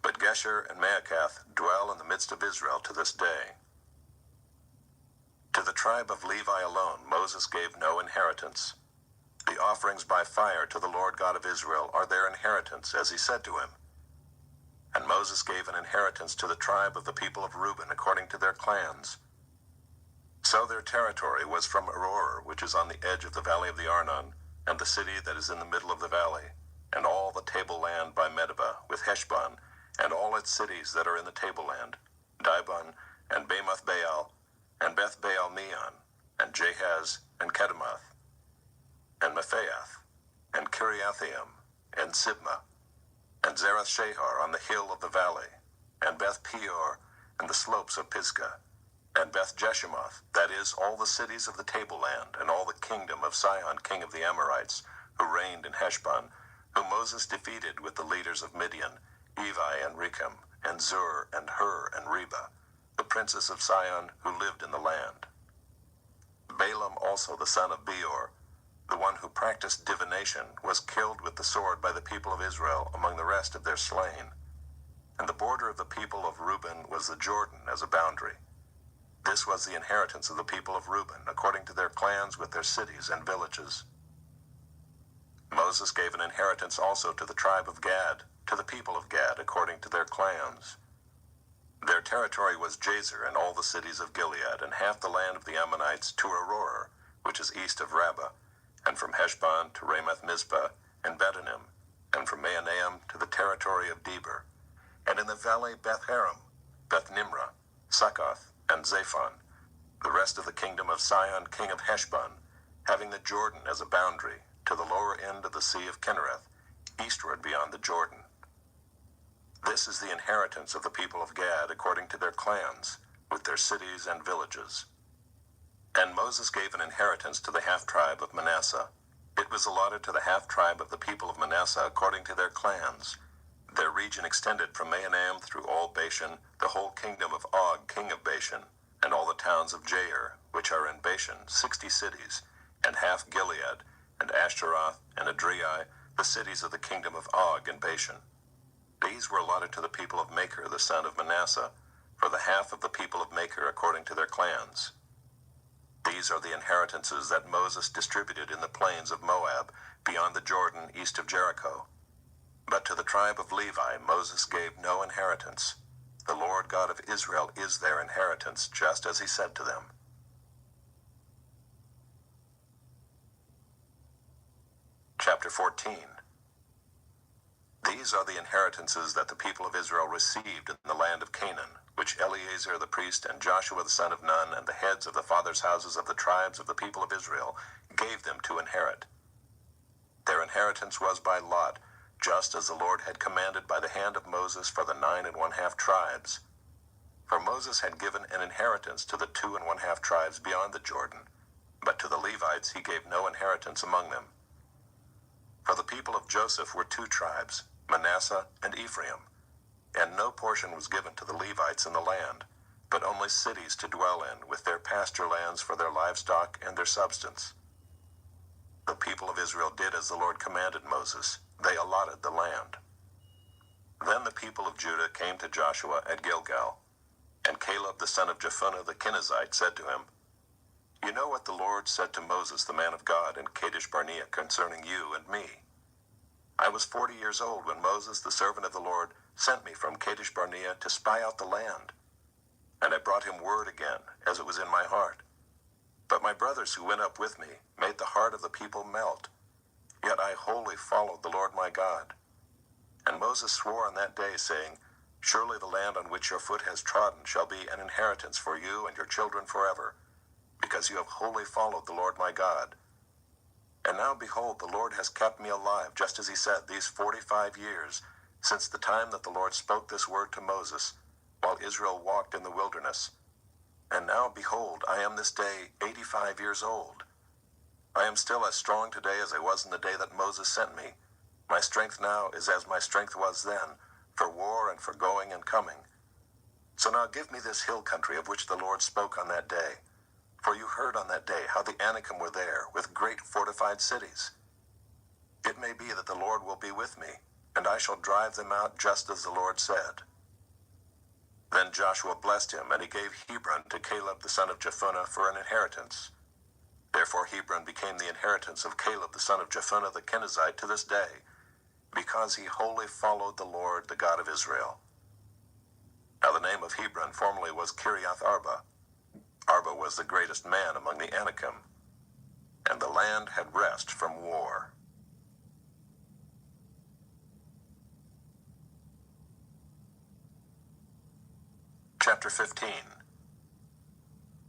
but Gesher and Maacath dwell in the midst of Israel to this day. To the tribe of Levi alone Moses gave no inheritance. The offerings by fire to the Lord God of Israel are their inheritance, as he said to him. And Moses gave an inheritance to the tribe of the people of Reuben according to their clans. So their territory was from Aroer, which is on the edge of the valley of the Arnon, and the city that is in the middle of the valley, and all the tableland by Medeba, with Heshbon, and all its cities that are in the tableland, Dibon, and Bamoth Baal, and Beth Baal Meon, and Jahaz, and Kedemoth, and Mephaath, and Kiriathaim, and Sibmah, and Zerath Shahar on the hill of the valley, and Beth Peor, and the slopes of Pisgah, and Beth Jeshimoth, that is, all the cities of the tableland, and all the kingdom of Sihon king of the Amorites, who reigned in Heshbon, whom Moses defeated with the leaders of Midian, Evi and Rechem, and Zur, and Hur, and Reba, the princes of Sihon who lived in the land. Balaam also the son of Beor, the one who practiced divination, was killed with the sword by the people of Israel among the rest of their slain. And the border of the people of Reuben was the Jordan as a boundary. This was the inheritance of the people of Reuben, according to their clans with their cities and villages. Moses gave an inheritance also to the tribe of Gad, to the people of Gad, according to their clans. Their territory was Jazer and all the cities of Gilead, and half the land of the Ammonites to Aroer, which is east of Rabbah, and from Heshbon to Ramoth Mizpah and Betonim, and from Mahanaim to the territory of Debir, and in the valley Beth-haram, Beth-nimrah, Succoth, and Zaphon, the rest of the kingdom of Sihon king of Heshbon, having the Jordan as a boundary, to the lower end of the sea of Kinnereth, eastward beyond the Jordan. This is the inheritance of the people of Gad according to their clans, with their cities and villages. And Moses gave an inheritance to the half-tribe of Manasseh. It was allotted to the half-tribe of the people of Manasseh according to their clans. Their region extended from Mahanaim through all Bashan, the whole kingdom of Og, king of Bashan, and all the towns of Jair, which are in Bashan, 60 cities, and half Gilead, and Ashtaroth, and Edrei, the cities of the kingdom of Og in Bashan. These were allotted to the people of Machir, the son of Manasseh, for the half of the people of Machir according to their clans. These are the inheritances that Moses distributed in the plains of Moab, beyond the Jordan, east of Jericho. But to the tribe of Levi Moses gave no inheritance. The Lord God of Israel is their inheritance, just as he said to them. Chapter 14. These are the inheritances that the people of Israel received in the land of Canaan, which Eleazar the priest and Joshua the son of Nun and the heads of the fathers' houses of the tribes of the people of Israel gave them to inherit. Their inheritance was by lot, just as the Lord had commanded by the hand of Moses for the 9 1/2 tribes. For Moses had given an inheritance to the 2 1/2 tribes beyond the Jordan, but to the Levites he gave no inheritance among them. For the people of Joseph were 2 tribes, Manasseh and Ephraim, and no portion was given to the Levites in the land, but only cities to dwell in, with their pasture lands for their livestock and their substance. The people of Israel did as the Lord commanded Moses. They allotted the land. Then the people of Judah came to Joshua at Gilgal, and Caleb the son of Jephunneh the Kenizzite said to him, "You know what the Lord said to Moses the man of God in Kadesh Barnea concerning you and me. I was 40 years old when Moses the servant of the Lord sent me from Kadesh Barnea to spy out the land. And I brought him word again, as it was in my heart. But my brothers who went up with me made the heart of the people melt. Yet I wholly followed the Lord my God. And Moses swore on that day, saying, Surely the land on which your foot has trodden shall be an inheritance for you and your children forever, because you have wholly followed the Lord my God. And now behold, the Lord has kept me alive, just as he said, these 45 years, since the time that the Lord spoke this word to Moses, while Israel walked in the wilderness. And now behold, I am this day 85 years old. I am still as strong today as I was in the day that Moses sent me. My strength now is as my strength was then, for war and for going and coming. So now give me this hill country of which the Lord spoke on that day. For you heard on that day how the Anakim were there, with great fortified cities. It may be that the Lord will be with me, and I shall drive them out just as the Lord said. Then Joshua blessed him, and he gave Hebron to Caleb the son of Jephunneh for an inheritance. Therefore Hebron became the inheritance of Caleb the son of Jephunneh the Kenizzite to this day, because he wholly followed the Lord, the God of Israel. Now the name of Hebron formerly was Kiriath Arba. Arba was the greatest man among the Anakim, and the land had rest from war. Chapter 15.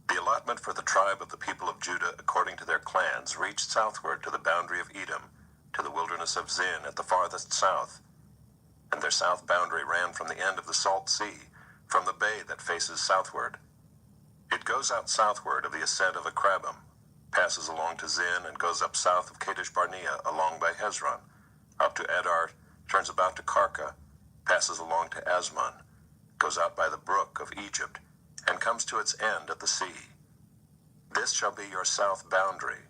The allotment for the tribe of the people of Judah according to their clans reached southward to the boundary of Edom, to the wilderness of Zin at the farthest south. And their south boundary ran from the end of the Salt Sea, from the bay that faces southward. It goes out southward of the ascent of Akrabim, passes along to Zin, and goes up south of Kadesh Barnea along by Hezron, up to Edar, turns about to Karka, passes along to Asmon, goes out by the brook of Egypt, and comes to its end at the sea. This shall be your south boundary,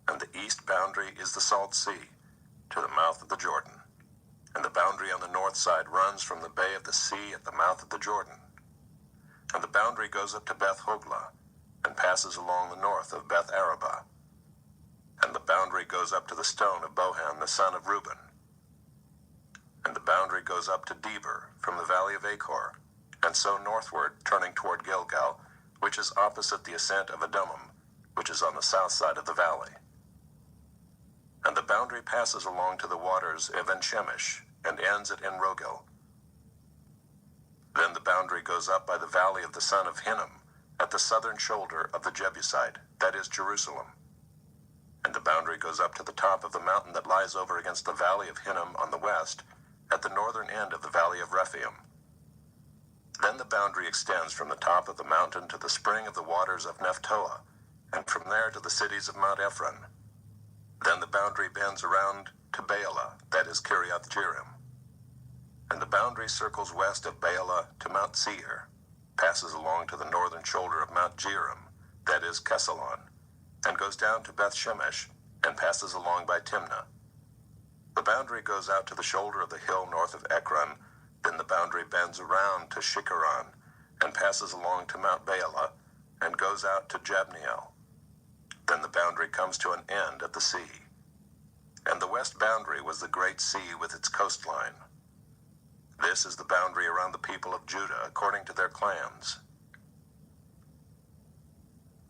and the east boundary is the Salt Sea, to the mouth of the Jordan. And the boundary on the north side runs from the bay of the sea at the mouth of the Jordan. And the boundary goes up to Beth Hoglah, and passes along the north of Beth Arabah. And the boundary goes up to the stone of Bohan the son of Reuben. And the boundary goes up to Deber, from the valley of Achor, and so northward, turning toward Gilgal, which is opposite the ascent of Adumim, which is on the south side of the valley. And the boundary passes along to the waters of En-Shemesh, and ends at En-Rogel. Then the boundary goes up by the valley of the son of Hinnom, at the southern shoulder of the Jebusite, that is Jerusalem. And the boundary goes up to the top of the mountain that lies over against the valley of Hinnom on the west, at the northern end of the valley of Rephaim. Then the boundary extends from the top of the mountain to the spring of the waters of Nephtoah, and from there to the cities of Mount Ephron. Then the boundary bends around to Baalah, that is Kiriath Jearim. And the boundary circles west of Baalah to Mount Seir, passes along to the northern shoulder of Mount Jearim, that is Kesalon, and goes down to Beth Shemesh, and passes along by Timnah. The boundary goes out to the shoulder of the hill north of Ekron. Then the boundary bends around to Shikharon, and passes along to Mount Baalah, and goes out to Jabneel. Then the boundary comes to an end at the sea. And the west boundary was the great sea with its coastline. This is the boundary around the people of Judah according to their clans.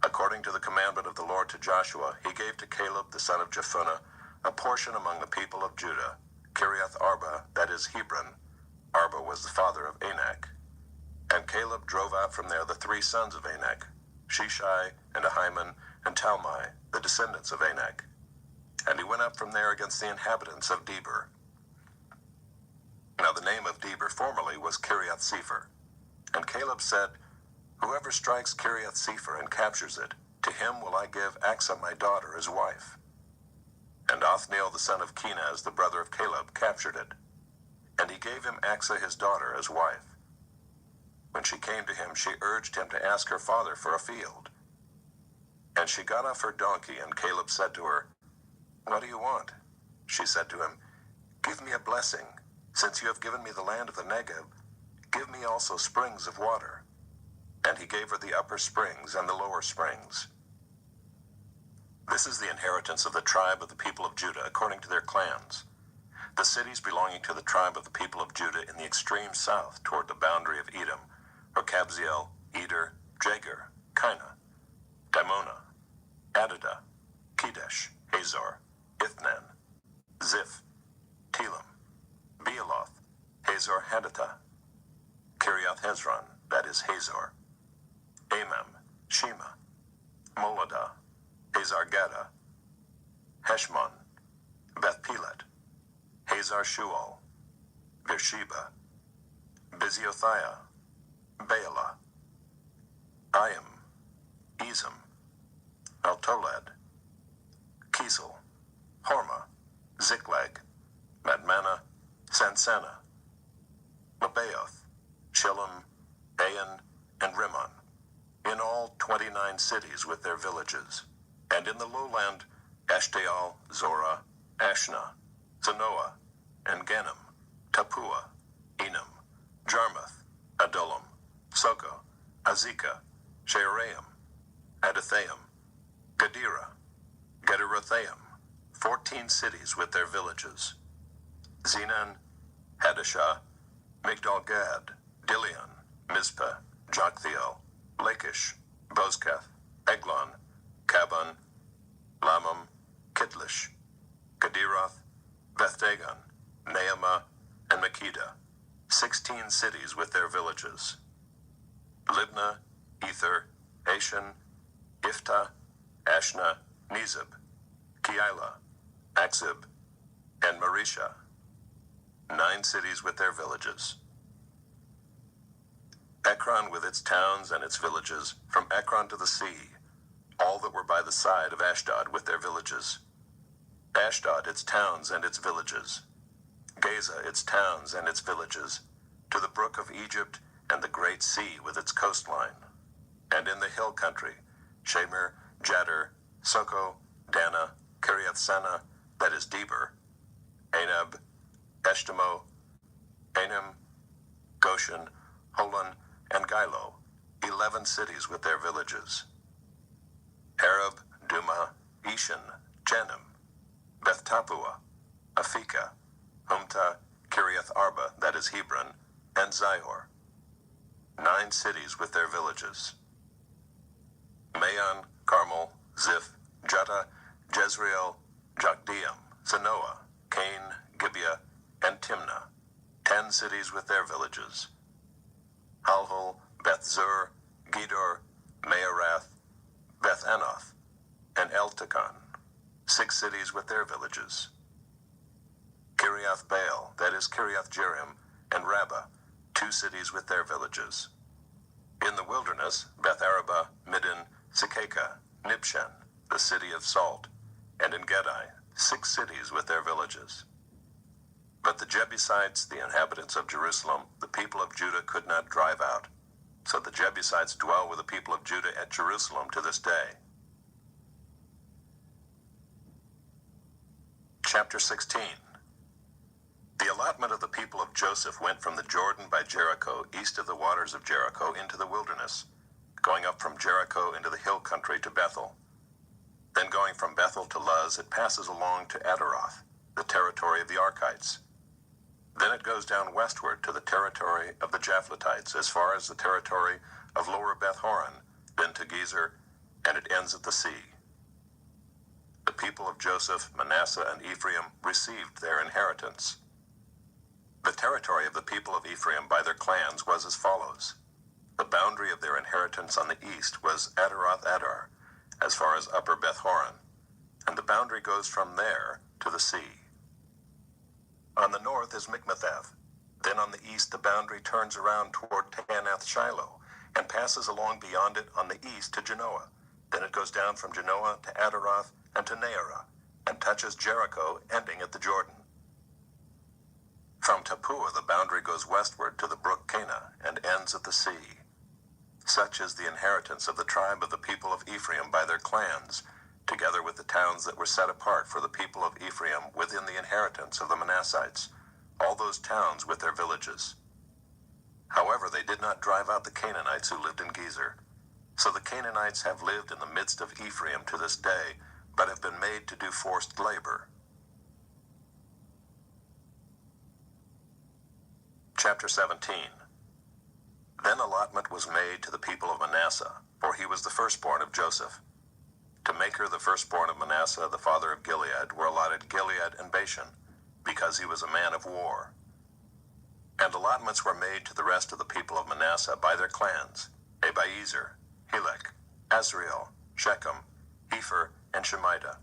According to the commandment of the Lord to Joshua, he gave to Caleb the son of Jephunneh a portion among the people of Judah, Kiriath Arba, that is Hebron. Arba was the father of Anak. And Caleb drove out from there the 3 sons of Anak, Shishai, and Ahiman, and Talmai, the descendants of Anak. And he went up from there against the inhabitants of Deber. Now the name of Deber formerly was Kiriath Sepher. And Caleb said, Whoever strikes Kiriath Sepher and captures it, to him will I give Achsah my daughter as wife. And Othniel the son of Kenaz, the brother of Caleb, captured it. And he gave him Achsah his daughter as wife. When she came to him, she urged him to ask her father for a field. And she got off her donkey, and Caleb said to her, What do you want? She said to him, Give me a blessing. Since you have given me the land of the Negev, give me also springs of water. And he gave her the upper springs and the lower springs. This is the inheritance of the tribe of the people of Judah according to their clans. The cities belonging to the tribe of the people of Judah in the extreme south toward the boundary of Edom, or Kabzeel, Eder, Jagur, Kina, Dimona, Adada, Kedesh, Hazor, Ithnan, Ziph, Telam, Bealoth, Hazor Hadatha, Kiriath Hezron, that is Hazor, Amam, Shema, Moladah, Hazar Gada, Heshmon, Beth Pelet, Hazar Shual, Beersheba, Biziothia, Baalah, Ayim, Ezem, Altolad, Kisel, Hormah, Ziklag, Madmannah, Sansannah, Lebaoth, Shillim, Ain, and Rimmon, in all 29 cities with their villages, and in the lowland, Eshtaol, Zorah, Ashna, Zanoah, and Ganim, Tappuah, Enam, Jarmuth, Adullam, Soko, Azekah, Shearaim, Adathaim, Gadira, Gederothaim, 14 cities with their villages, Zenan, Hadashah, Migdal-gad, Dilion, Mizpah, Joktheel, Lachish, Bozkath, Eglon, Kabon, Lamam, Kitlish, Gederoth, Beth-dagon, Naamah, and Makkedah, 16 cities with their villages, Libnah, Ether, Ashan, Iftah, Ashna, Nezib, Keilah, Akzib, and Mareshah, 9 cities with their villages. Ekron with its towns and its villages, from Ekron to the sea, all that were by the side of Ashdod with their villages. Ashdod, its towns and its villages. Gaza, its towns and its villages, to the brook of Egypt and the great sea with its coastline. And in the hill country, Shamir, Jadar, Soko, Dana, Kiriath-sanah, that is Deber, Anab, Eshtemoh, Anim, Goshen, Holon, and Gilo, 11 cities with their villages. Arab, Duma, Eshan, Janim, Beth-tappuah, Aphekah, Humta, Kiriath Arba, that is Hebron, and Zihor, 9 cities with their villages. Maon, Carmel, Ziph, Juttah, Jezreel, Jokdeam, Zanoah, Cain, Gibeah, and Timnah, 10 cities with their villages. Halhul, Beth-zur, Gedor, Maarath, Beth-anoth, and Eltekon, 6 cities with their villages. Kiriath-baal, that is Kiriath-jearim, and Rabbah, 2 cities with their villages. In the wilderness, Beth-arabah, Middin, Sekakah, Nibshan, the city of salt, and in Gedi, 6 cities with their villages. But the Jebusites, the inhabitants of Jerusalem, the people of Judah could not drive out. So the Jebusites dwell with the people of Judah at Jerusalem to this day. Chapter 16. The allotment of the people of Joseph went from the Jordan by Jericho, east of the waters of Jericho, into the wilderness, going up from Jericho into the hill country to Bethel. Then going from Bethel to Luz, it passes along to Adaroth, the territory of the Archites. Then it goes down westward to the territory of the Japhletites, as far as the territory of Lower Beth-horon, then to Gezer, and it ends at the sea. The people of Joseph, Manasseh, and Ephraim received their inheritance. The territory of the people of Ephraim by their clans was as follows. The boundary of their inheritance on the east was Adaroth-adar, as far as Upper Beth-horon, and the boundary goes from there to the sea. On the north is Mikmethath. Then on the east the boundary turns around toward Taanath-shiloh, and passes along beyond it on the east to Genoa. Then it goes down from Genoa to Adaroth and to Naarah, and touches Jericho, ending at the Jordan. From Tappuah the boundary goes westward to the brook Kanah, and ends at the sea. Such is the inheritance of the tribe of the people of Ephraim by their clans, together with the towns that were set apart for the people of Ephraim within the inheritance of the Manassites, all those towns with their villages. However, they did not drive out the Canaanites who lived in Gezer. So the Canaanites have lived in the midst of Ephraim to this day, but have been made to do forced labor. Chapter 17. Then allotment was made to the people of Manasseh, for he was the firstborn of Joseph. To Machir, the firstborn of Manasseh, the father of Gilead, were allotted Gilead and Bashan, because he was a man of war. And allotments were made to the rest of the people of Manasseh by their clans: Abiezer, Helek, Azriel, Shechem, Epher, and Shemida.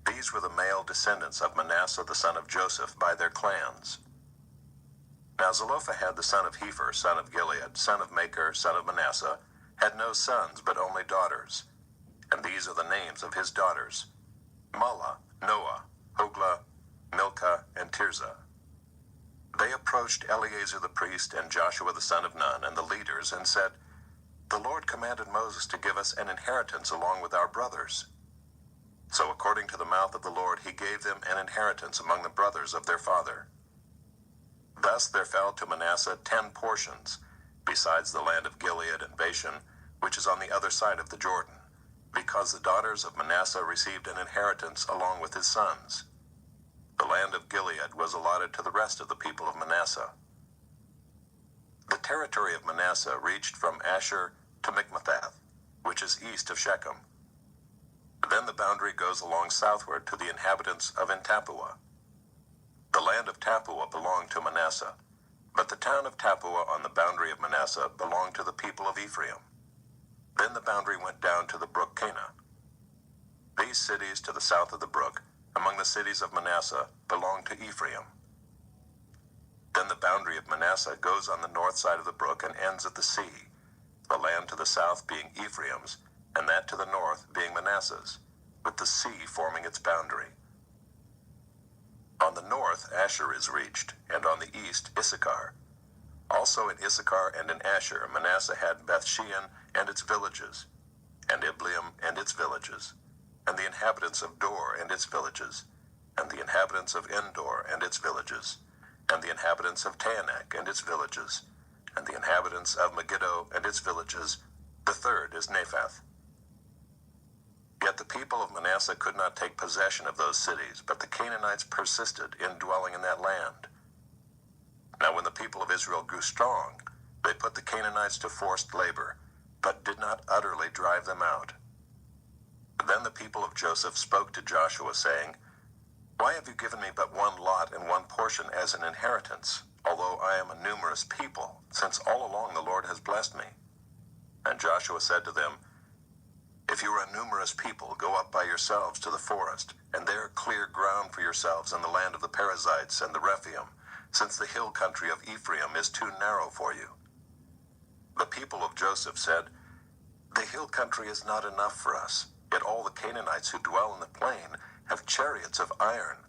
These were the male descendants of Manasseh the son of Joseph by their clans. Now Zelophehad the son of Hepher, son of Gilead, son of Machir, son of Manasseh, had no sons but only daughters. And these are the names of his daughters: Mahlah, Noah, Hoglah, Milcah, and Tirzah. They approached Eleazar the priest and Joshua the son of Nun and the leaders and said, "The Lord commanded Moses to give us an inheritance along with our brothers." So according to the mouth of the Lord he gave them an inheritance among the brothers of their father. Thus there fell to Manasseh 10 portions, besides the land of Gilead and Bashan, which is on the other side of the Jordan, because the daughters of Manasseh received an inheritance along with his sons. The land of Gilead was allotted to the rest of the people of Manasseh. The territory of Manasseh reached from Asher to Michmethath, which is east of Shechem. Then the boundary goes along southward to the inhabitants of En-Tappuah. The land of Tappuah belonged to Manasseh, but the town of Tappuah on the boundary of Manasseh belonged to the people of Ephraim. Then the boundary went down to the brook Kanah. These cities to the south of the brook, among the cities of Manasseh, belonged to Ephraim. Then the boundary of Manasseh goes on the north side of the brook and ends at the sea, the land to the south being Ephraim's, and that to the north being Manasseh's, with the sea forming its boundary. On the north Asher is reached, and on the east Issachar. Also in Issachar and in Asher Manasseh had Bethshean and its villages, and Ibleam and its villages, and the inhabitants of Dor and its villages, and the inhabitants of Endor and its villages, and the inhabitants of Taanach and its villages, and the inhabitants of Megiddo and its villages. The third is Naphath. Yet the people of Manasseh could not take possession of those cities, but the Canaanites persisted in dwelling in that land. Now when the people of Israel grew strong, they put the Canaanites to forced labor, but did not utterly drive them out. Then the people of Joseph spoke to Joshua, saying, "Why have you given me but one lot and one portion as an inheritance, although I am a numerous people, since all along the Lord has blessed me?" And Joshua said to them, "If you are a numerous people, go up by yourselves to the forest, and there clear ground for yourselves in the land of the Perizzites and the Rephaim, since the hill country of Ephraim is too narrow for you." The people of Joseph said, "The hill country is not enough for us, yet all the Canaanites who dwell in the plain have chariots of iron,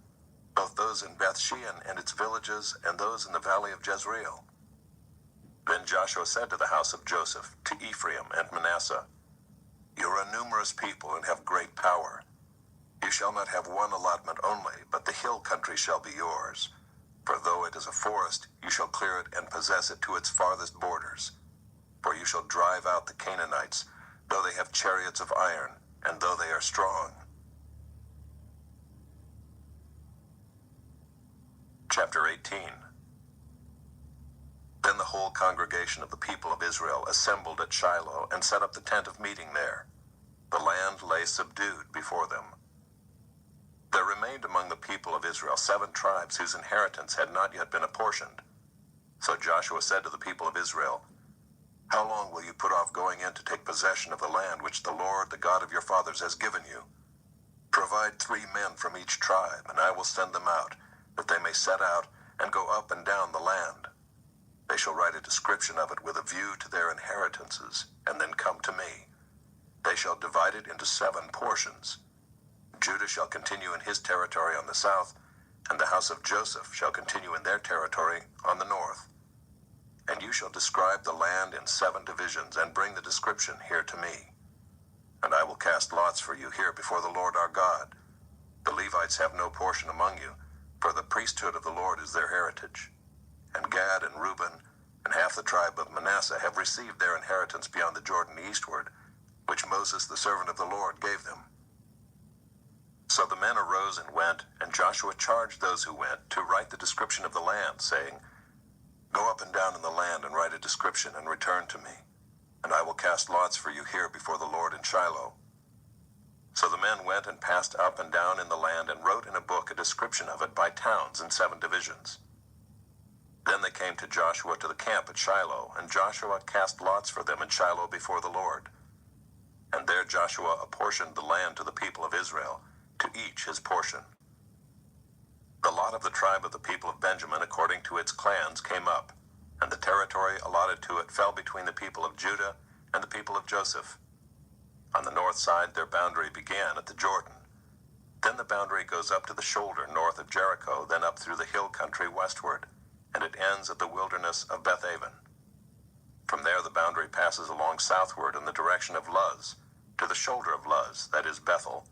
both those in Bethshean and its villages, and those in the valley of Jezreel." Then Joshua said to the house of Joseph, to Ephraim and Manasseh, "You are a numerous people and have great power. You shall not have one allotment only, but the hill country shall be yours. For though it is a forest, you shall clear it and possess it to its farthest borders. For you shall drive out the Canaanites, though they have chariots of iron, and though they are strong." Chapter 18. Then the whole congregation of the people of Israel assembled at Shiloh and set up the tent of meeting there. The land lay subdued before them. There remained among the people of Israel 7 tribes whose inheritance had not yet been apportioned. So Joshua said to the people of Israel, "How long will you put off going in to take possession of the land which the Lord, the God of your fathers, has given you? Provide 3 men from each tribe, and I will send them out, that they may set out and go up and down the land. They shall write a description of it with a view to their inheritances, and then come to me. They shall divide it into 7 portions. Judah shall continue in his territory on the south, and the house of Joseph shall continue in their territory on the north. And you shall describe the land in 7 divisions, and bring the description here to me. And I will cast lots for you here before the Lord our God. The Levites have no portion among you, for the priesthood of the Lord is their heritage. And Gad and Reuben and half the tribe of Manasseh have received their inheritance beyond the Jordan eastward, which Moses the servant of the Lord gave them." So the men arose and went, and Joshua charged those who went to write the description of the land, saying, Go up and down in the land and write a description and return to me, and I will cast lots for you here before the Lord in Shiloh." So the men went and passed up and down in the land and wrote in a book a description of it by towns in 7 divisions. Then they came to Joshua to the camp at Shiloh, and Joshua cast lots for them in Shiloh before the Lord. And there Joshua apportioned the land to the people of Israel, to each his portion. The lot of the tribe of the people of Benjamin according to its clans came up, and the territory allotted to it fell between the people of Judah and the people of Joseph. On the north side their boundary began at the Jordan. Then the boundary goes up to the shoulder north of Jericho, then up through the hill country westward, and it ends at the wilderness of Bethaven. From there the boundary passes along southward in the direction of Luz, to the shoulder of Luz, that is Bethel.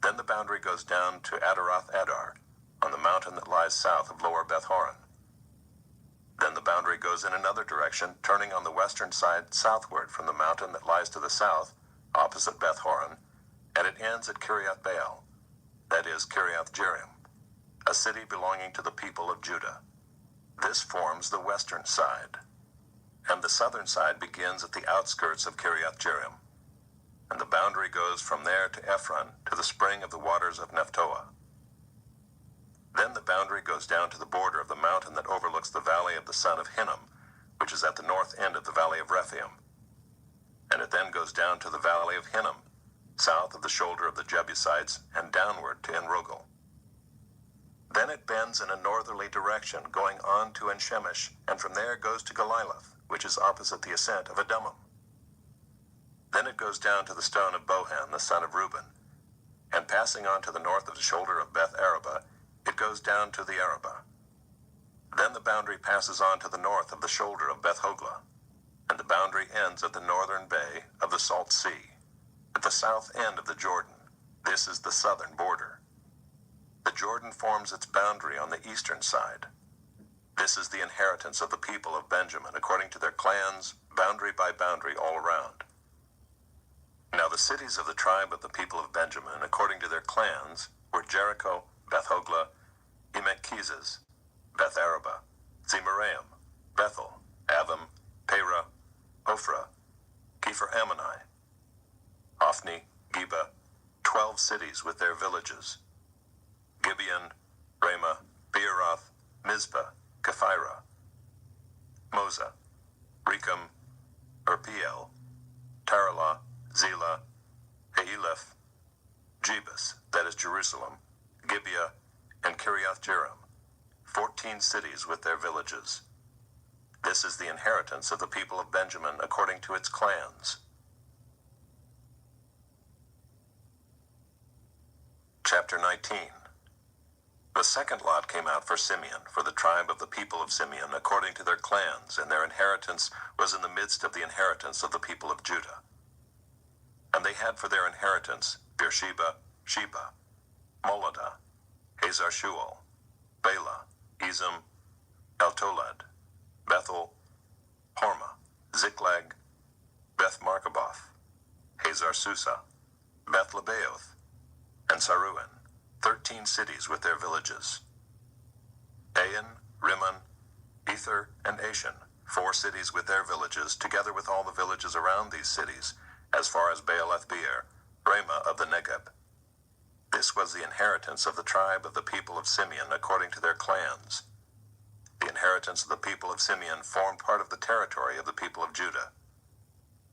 Then the boundary goes down to Adaroth Adar, on the mountain that lies south of Lower Beth-horon. Then the boundary goes in another direction, turning on the western side southward from the mountain that lies to the south, opposite Beth-horon, and it ends at Kiriath Baal, that is Kiriath Jearim, a city belonging to the people of Judah. This forms the western side, and the southern side begins at the outskirts of Kiriath Jearim, and the boundary goes from there to Ephron, to the spring of the waters of Nephtoah. Then the boundary goes down to the border of the mountain that overlooks the valley of the son of Hinnom, which is at the north end of the valley of Rephaim. And it then goes down to the valley of Hinnom, south of the shoulder of the Jebusites, and downward to En-rogel. Then it bends in a northerly direction, going on to En-shemesh, and from there goes to Geliloth, which is opposite the ascent of Adummim. Then it goes down to the stone of Bohan, the son of Reuben, and passing on to the north of the shoulder of Beth-araba, it goes down to the Arabah. Then the boundary passes on to the north of the shoulder of Beth-hoglah, and the boundary ends at the northern bay of the Salt Sea, at the south end of the Jordan. This is the southern border. The Jordan forms its boundary on the eastern side. This is the inheritance of the people of Benjamin, according to their clans, boundary by boundary all around. Now the cities of the tribe of the people of Benjamin, according to their clans, were Jericho, Beth-hoglah, Emek-keziz, Beth-araba, Zemaraim, Bethel, Avim, Perah, Ophrah, Kepher-ammoni, Ophni, Geba, 12 cities with their villages, Gibeon, Ramah, Beeroth, Mizpah, Kephirah, Moza, Rechem, Urpiel, Taralah, Zelah, Haeleph, Jebus, that is Jerusalem, Gibeah, and Kiriath Jearim, 14 cities with their villages. This is the inheritance of the people of Benjamin according to its clans. Chapter 19. The second lot came out for Simeon, for the tribe of the people of Simeon, according to their clans, and their inheritance was in the midst of the inheritance of the people of Judah. And they had for their inheritance Beersheba, Sheba, Moladah, Hazar-shual, Bela, Ezem, Eltolad, Bethel, Hormah, Ziklag, Beth-marcaboth, Hazar-susah, Beth-lebaoth, and Saruhen, 13 cities with their villages. Ain, Rimmon, Ether, and Ashan, 4 cities with their villages, together with all the villages around these cities, as far as Baalath-beer, Ramah of the Negeb. This was the inheritance of the tribe of the people of Simeon according to their clans. The inheritance of the people of Simeon formed part of the territory of the people of Judah.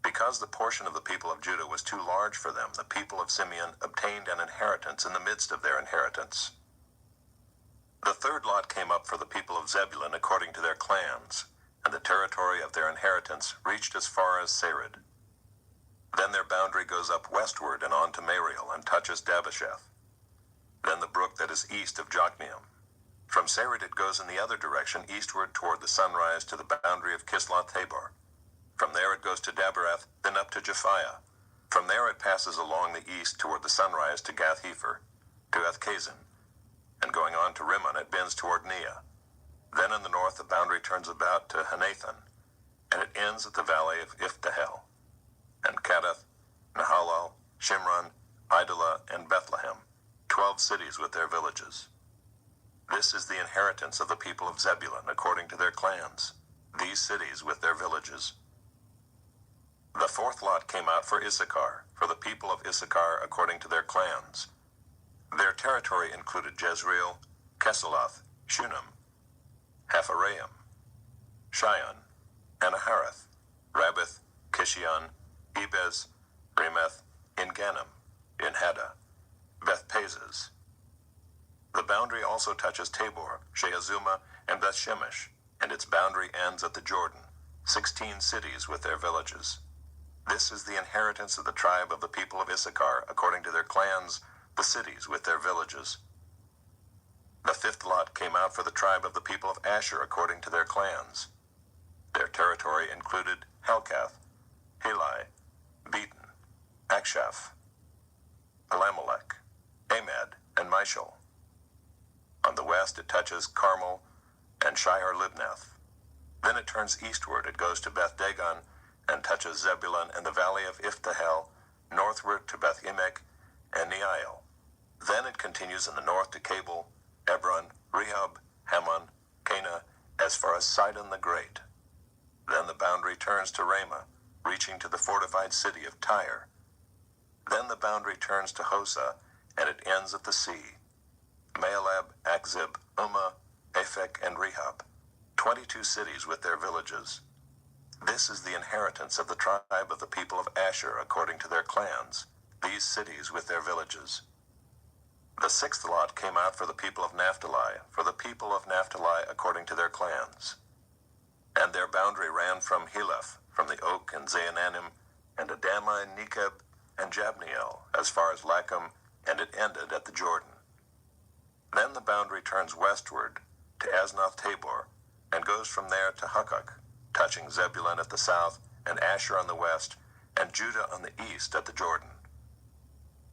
Because the portion of the people of Judah was too large for them, the people of Simeon obtained an inheritance in the midst of their inheritance. The third lot came up for the people of Zebulun according to their clans, and the territory of their inheritance reached as far as Sarid. Then their boundary goes up westward and on to Mariel and touches Dabbesheth. Then the brook that is east of Jokneam. From Sarid it goes in the other direction eastward toward the sunrise to the boundary of Kisloth-Tabor. From there it goes to Daberath, then up to Japhiah. From there it passes along the east toward the sunrise to Gath-hepher, to Ethkazin, and going on to Rimmon it bends toward Neah. Then in the north the boundary turns about to Hanathan, and it ends at the valley of Iftahel, and Kadath, Nahalal, Shimron, Idalah, and Bethlehem, 12 cities with their villages. This is the inheritance of the people of Zebulun according to their clans, these cities with their villages. The fourth lot came out for Issachar, for the people of Issachar according to their clans. Their territory included Jezreel, Kesuloth, Shunem, Hapharaim, Shion, Anaharath, Rabbith, Kishion, Ebez, Remeth, En-gannim, Enhaddah, Beth-Pazez. The boundary also touches Tabor, Sheazuma, and Beth-Shemesh, and its boundary ends at the Jordan, 16 cities with their villages. This is the inheritance of the tribe of the people of Issachar, according to their clans, the cities with their villages. The fifth lot came out for the tribe of the people of Asher, according to their clans. Their territory included Helkath, Helai, Beaton, Akshaph, Elimelech, Amad, and Mishal. On the west it touches Carmel and Shihar-Libnath. Then it turns eastward, it goes to Beth-Dagon, and touches Zebulun and the valley of Iftahel, northward to Beth-Emek and Neiel. Then it continues in the north to Cabul, Ebron, Rehob, Hammon, Cana, as far as Sidon the Great. Then the boundary turns to Ramah, reaching to the fortified city of Tyre. Then the boundary turns to Hosah, and it ends at the sea. Maalab, Akzib, Ummah, Aphek, and Rehob, 22 cities with their villages. This is the inheritance of the tribe of the people of Asher according to their clans, these cities with their villages. The sixth lot came out for the people of Naphtali, for the people of Naphtali according to their clans. And their boundary ran from Heleph, from the oak and Zaanannim, and Adamah and Nekeb, and Jabneel, as far as Lachum, and it ended at the Jordan. Then the boundary turns westward to Aznoth Tabor, and goes from there to Hukkok, touching Zebulun at the south, and Asher on the west, and Judah on the east at the Jordan.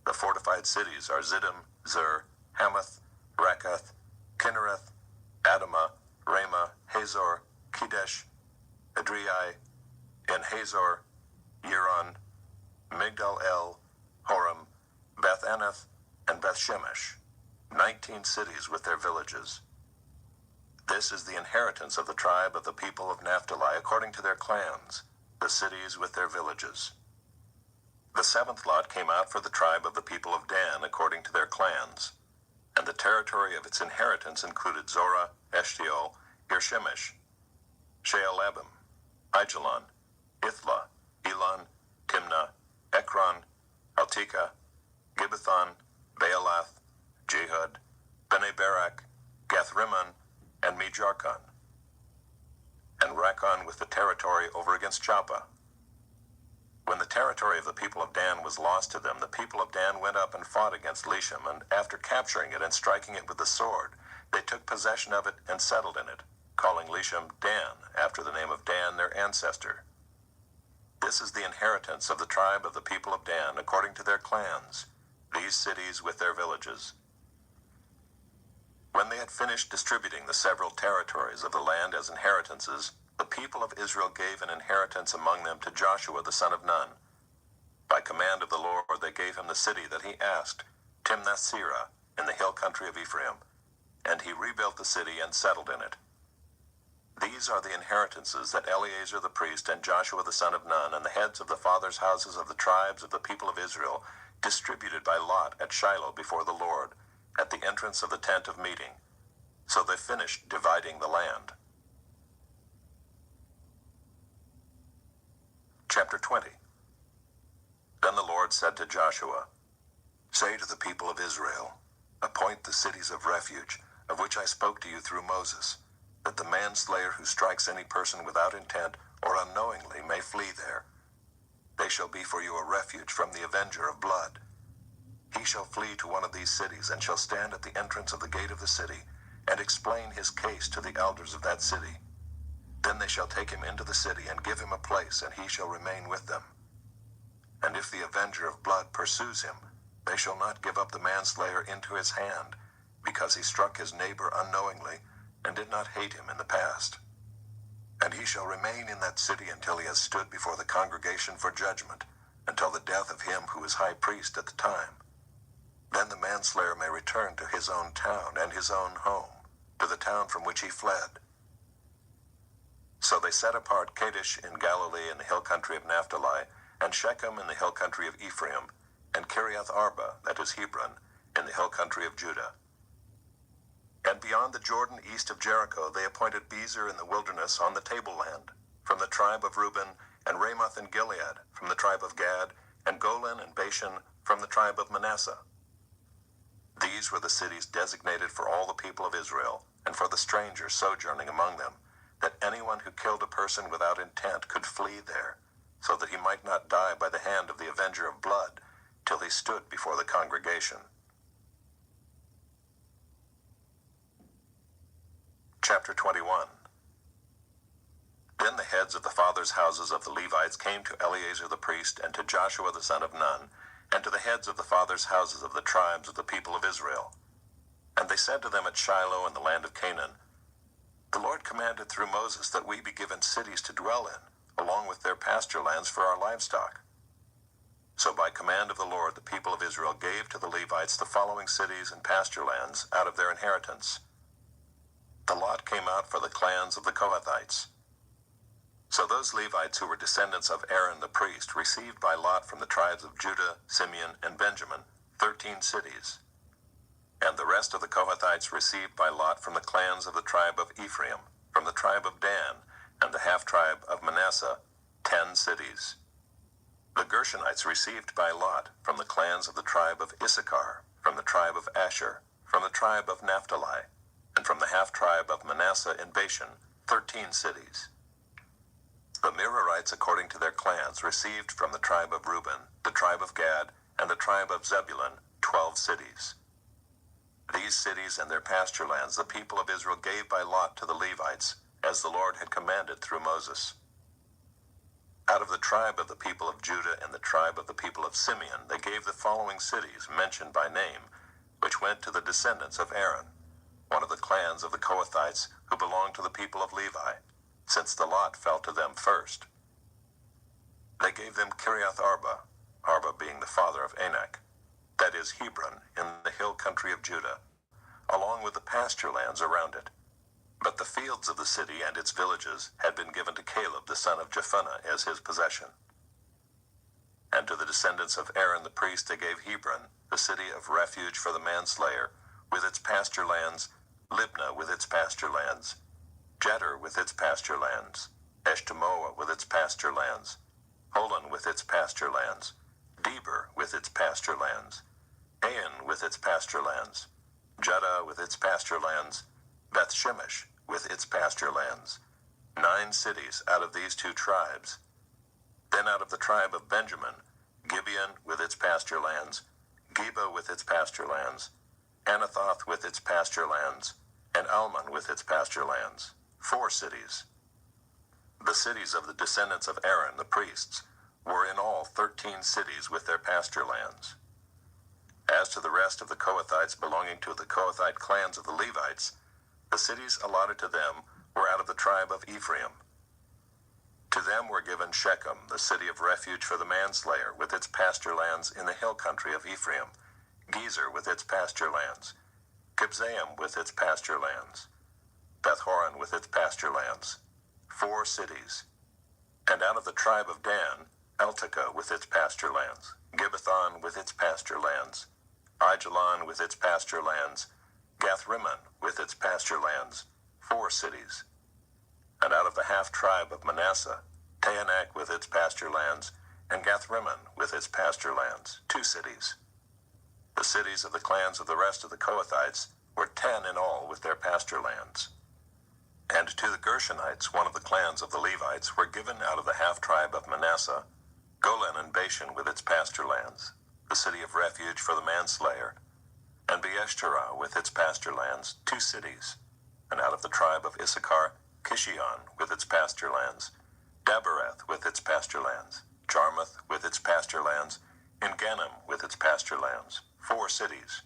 The fortified cities are Ziddim, Zer, Hamath, Rakath, Kinnereth, Adamah, Ramah, Hazor, Kedesh, Adriai, En-Hazor, Yiron, Migdal-El, Horem, Beth-Anath, and Beth-Shemesh, 19 cities with their villages. This is the inheritance of the tribe of the people of Naphtali according to their clans, the cities with their villages. The seventh lot came out for the tribe of the people of Dan according to their clans, and the territory of its inheritance included Zorah, Eshtaol, Irshemesh, Shealabim, Aijalon, Ithla, Elon, Timnah, Ekron, Eltekeh, Gibbethon, Baalath, Jehud, Bene Barak, Gath-Rimmon, and Mejarkon, and Rakkon with the territory over against Joppa. When the territory of the people of Dan was lost to them, the people of Dan went up and fought against Leshem, and after capturing it and striking it with the sword, they took possession of it and settled in it, calling Leshem Dan, after the name of Dan their ancestor. This is the inheritance of the tribe of the people of Dan according to their clans, these cities with their villages. When they had finished distributing the several territories of the land as inheritances, the people of Israel gave an inheritance among them to Joshua the son of Nun. By command of the Lord they gave him the city that he asked, Timnath-Serah, in the hill country of Ephraim, and he rebuilt the city and settled in it. These are the inheritances that Eleazar the priest and Joshua the son of Nun and the heads of the fathers' houses of the tribes of the people of Israel distributed by lot at Shiloh before the Lord, at the entrance of the tent of meeting. So they finished dividing the land. Chapter 20. Then the Lord said to Joshua, Say to the people of Israel, Appoint the cities of refuge, of which I spoke to you through Moses, that the manslayer who strikes any person without intent or unknowingly may flee there. They shall be for you a refuge from the avenger of blood. He shall flee to one of these cities, and shall stand at the entrance of the gate of the city, and explain his case to the elders of that city. Then they shall take him into the city, and give him a place, and he shall remain with them. And if the avenger of blood pursues him, they shall not give up the manslayer into his hand, because he struck his neighbor unknowingly, and did not hate him in the past. And he shall remain in that city until he has stood before the congregation for judgment, until the death of him who is high priest at the time. Then the manslayer may return to his own town and his own home. to the town from which he fled. So they set apart Kadesh in Galilee in the hill country of Naphtali, and Shechem in the hill country of Ephraim, and Kiriath Arba, that is Hebron, in the hill country of Judah. And beyond the Jordan east of Jericho they appointed Bezer in the wilderness on the tableland, from the tribe of Reuben, and Ramoth in Gilead, from the tribe of Gad, and Golan and Bashan, from the tribe of Manasseh. These were the cities designated for all the people of Israel, and for the stranger sojourning among them, that anyone who killed a person without intent could flee there, so that he might not die by the hand of the avenger of blood, till he stood before the congregation. Chapter 21. Then the heads of the fathers' houses of the Levites came to Eleazar the priest, and to Joshua the son of Nun, and to the heads of the fathers' houses of the tribes of the people of Israel. And they said to them at Shiloh in the land of Canaan, The Lord commanded through Moses that we be given cities to dwell in, along with their pasture lands for our livestock. So by command of the Lord the people of Israel gave to the Levites the following cities and pasture lands out of their inheritance. The lot came out for the clans of the Kohathites. So those Levites who were descendants of Aaron the priest received by lot from the tribes of Judah, Simeon, and Benjamin 13 cities. And the rest of the Kohathites received by lot from the clans of the tribe of Ephraim, from the tribe of Dan, and the half-tribe of Manasseh 10 cities. The Gershonites received by lot from the clans of the tribe of Issachar, from the tribe of Asher, from the tribe of Naphtali, and from the half-tribe of Manasseh in Bashan 13 cities. The Merarites, according to their clans, received from the tribe of Reuben, the tribe of Gad, and the tribe of Zebulun 12 cities. These cities and their pasture lands the people of Israel gave by lot to the Levites, as the Lord had commanded through Moses. Out of the tribe of the people of Judah and the tribe of the people of Simeon they gave the following cities mentioned by name, which went to the descendants of Aaron, one of the clans of the Kohathites who belonged to the people of Levi, since the lot fell to them first. They gave them Kiriath Arba, Arba being the father of Anak, that is Hebron, in the hill country of Judah, along with the pasture lands around it. But the fields of the city and its villages had been given to Caleb the son of Jephunneh as his possession. And to the descendants of Aaron the priest they gave Hebron, the city of refuge for the manslayer, with its pasture lands, Libnah with its pasture lands, Jeter with its pasture lands, Eshtemoa with its pasture lands, Holon with its pasture lands, Deber with its pasture lands, Ain with its pasture lands, Judah with its pasture lands, Beth Shemesh with its pasture lands, 9 cities out of these 2 tribes. Then out of the tribe of Benjamin, Gibeon with its pasture lands, Geba with its pasture lands, Anathoth with its pasture lands, and Almon with its pasture lands, 4 cities. The cities of the descendants of Aaron the priests were in all 13 cities with their pasture lands. As to the rest of the Kohathites belonging to the Kohathite clans of the Levites, the cities allotted to them were out of the tribe of Ephraim. To them were given Shechem, the city of refuge for the manslayer, with its pasture lands in the hill country of Ephraim, Gezer with its pasture lands, Kibzaim with its pasture lands, Beth-horon with its pasture lands, 4 cities. And out of the tribe of Dan, Eltekeh with its pasture lands, Gibbethon with its pasture lands, Aijalon with its pasture lands, Gath-rimmon with its pasture lands, 4 cities. And out of the half-tribe of Manasseh, Taanach with its pasture lands, and Gath-rimmon with its pasture lands, 2 cities. The cities of the clans of the rest of the Kohathites were 10 in all with their pasture lands. And to the Gershonites, one of the clans of the Levites, were given out of the half-tribe of Manasseh, Golan and Bashan with its pasture lands, the city of refuge for the manslayer, and Beeshterah with its pasture lands, 2 cities. And out of the tribe of Issachar, Kishion with its pasture lands, Dabereth with its pasture lands, Jarmuth with its pasture lands, En-gannim with its pasture lands, 4 cities.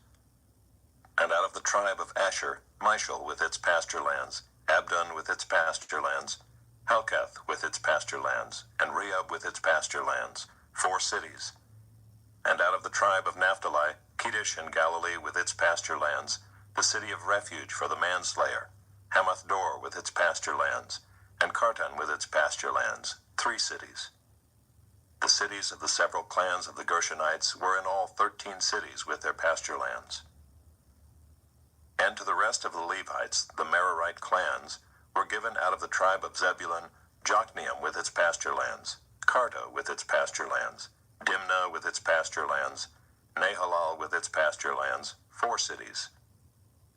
And out of the tribe of Asher, Mishal with its pasture lands, Abdon with its pasture lands, Helkath with its pasture lands, and Rehob with its pasture lands, 4 cities. And out of the tribe of Naphtali, Kedesh in Galilee with its pasture lands, the city of refuge for the manslayer, Hamath-dor with its pasture lands, and Kartan with its pasture lands, 3 cities. The cities of the several clans of the Gershonites were in all 13 cities with their pasture lands. And to the rest of the Levites, the Merarite clans, were given out of the tribe of Zebulun, Jokneam with its pasture lands, Karta with its pasture lands, Dimnah with its pasture lands, Nahalal with its pasture lands, 4 cities.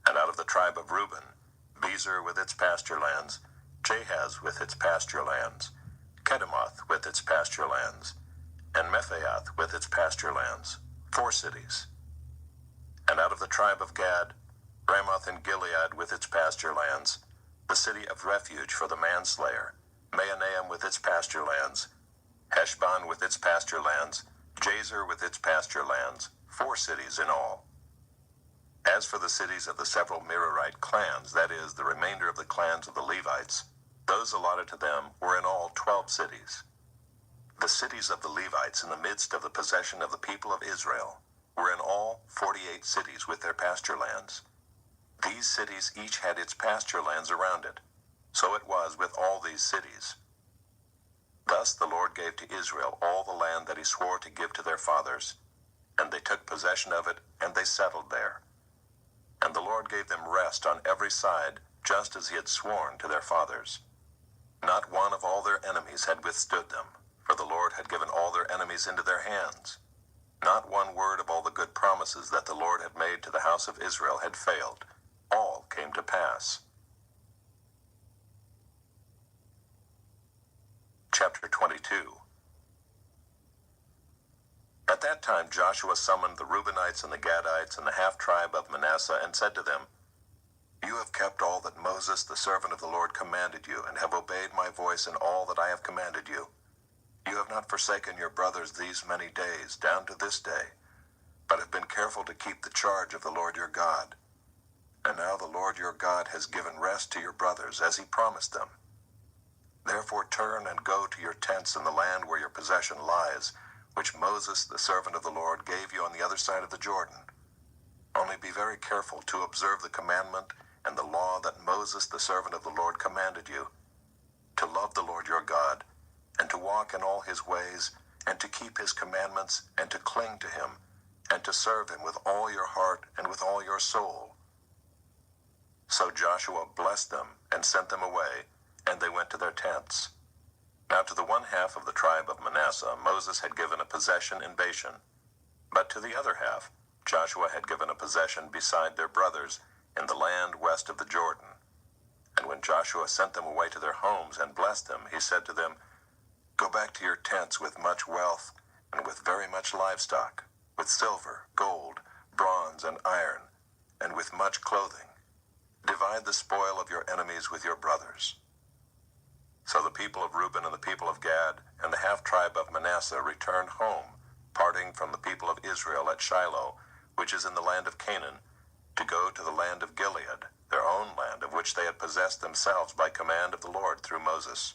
And out of the tribe of Reuben, Bezer with its pasture lands, Jahaz with its pasture lands, Kedemoth with its pasture lands, and Mephaath with its pasture lands, 4 cities. And out of the tribe of Gad, Ramoth in Gilead with its pasture lands, the city of refuge for the manslayer, Mahanaim with its pasture lands, Heshbon with its pasture lands, Jazer with its pasture lands, 4 cities in all. As for the cities of the several Merarite clans, that is, the remainder of the clans of the Levites, those allotted to them were in all 12 cities. The cities of the Levites in the midst of the possession of the people of Israel were in all 48 cities with their pasture lands. These cities each had its pasture lands around it. So it was with all these cities. Thus the Lord gave to Israel all the land that he swore to give to their fathers, and they took possession of it, and they settled there. And the Lord gave them rest on every side, just as he had sworn to their fathers. Not one of all their enemies had withstood them, for the Lord had given all their enemies into their hands. Not one word of all the good promises that the Lord had made to the house of Israel had failed. All came to pass. Chapter 22. At that time Joshua summoned the Reubenites and the Gadites and the half-tribe of Manasseh and said to them, "You have kept all that Moses, the servant of the Lord, commanded you, and have obeyed my voice in all that I have commanded you. You have not forsaken your brothers these many days, down to this day, but have been careful to keep the charge of the Lord your God. And now the Lord your God has given rest to your brothers, as he promised them. Therefore turn and go to your tents in the land where your possession lies, which Moses, the servant of the Lord, gave you on the other side of the Jordan. Only be very careful to observe the commandment and the law that Moses, the servant of the Lord, commanded you, to love the Lord your God, and to walk in all his ways, and to keep his commandments, and to cling to him, and to serve him with all your heart and with all your soul." So Joshua blessed them and sent them away, and they went to their tents. Now to the one half of the tribe of Manasseh Moses had given a possession in Bashan, but to the other half Joshua had given a possession beside their brothers in the land west of the Jordan. And when Joshua sent them away to their homes and blessed them, he said to them, "Go back to your tents with much wealth and with very much livestock, with silver, gold, bronze, and iron, and with much clothing. Divide the spoil of your enemies with your brothers." So the people of Reuben and the people of Gad and the half-tribe of Manasseh returned home, parting from the people of Israel at Shiloh, which is in the land of Canaan, to go to the land of Gilead, their own land, of which they had possessed themselves by command of the Lord through Moses.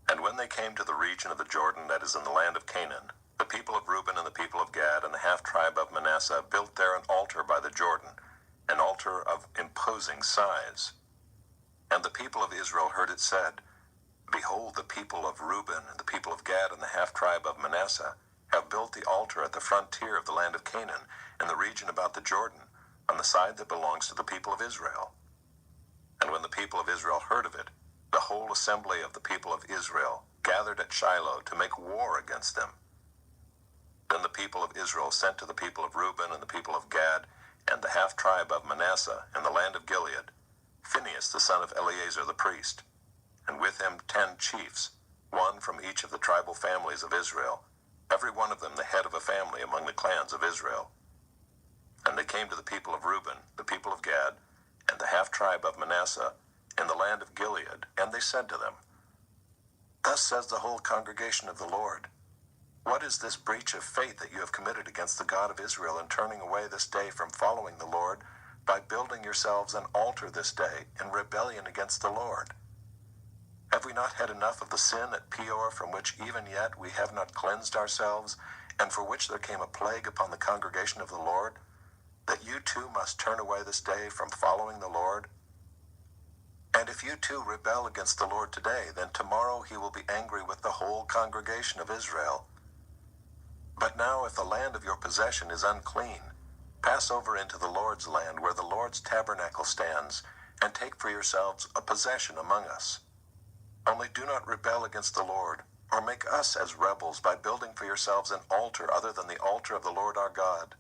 And when they came to the region of the Jordan that is in the land of Canaan, the people of Reuben and the people of Gad and the half-tribe of Manasseh built there an altar by the Jordan, an altar of imposing size. And the people of Israel heard it said, "Behold, the people of Reuben and the people of Gad and the half-tribe of Manasseh have built the altar at the frontier of the land of Canaan, in the region about the Jordan, on the side that belongs to the people of Israel." And when the people of Israel heard of it, the whole assembly of the people of Israel gathered at Shiloh to make war against them. Then the people of Israel sent to the people of Reuben and the people of Gad and the half-tribe of Manasseh in the land of Gilead, Phinehas the son of Eleazar the priest, and with him 10 chiefs, one from each of the tribal families of Israel, every one of them the head of a family among the clans of Israel. And they came to the people of Reuben, the people of Gad, and the half-tribe of Manasseh in the land of Gilead, and they said to them, "Thus says the whole congregation of the Lord, what is this breach of faith that you have committed against the God of Israel in turning away this day from following the Lord, by building yourselves an altar this day in rebellion against the Lord? Have we not had enough of the sin at Peor, from which even yet we have not cleansed ourselves, and for which there came a plague upon the congregation of the Lord? that you too must turn away this day from following the Lord? And if you too rebel against the Lord today, then tomorrow he will be angry with the whole congregation of Israel. But now if the land of your possession is unclean, pass over into the Lord's land where the Lord's tabernacle stands, and take for yourselves a possession among us. Only do not rebel against the Lord, or make us as rebels by building for yourselves an altar other than the altar of the Lord our God.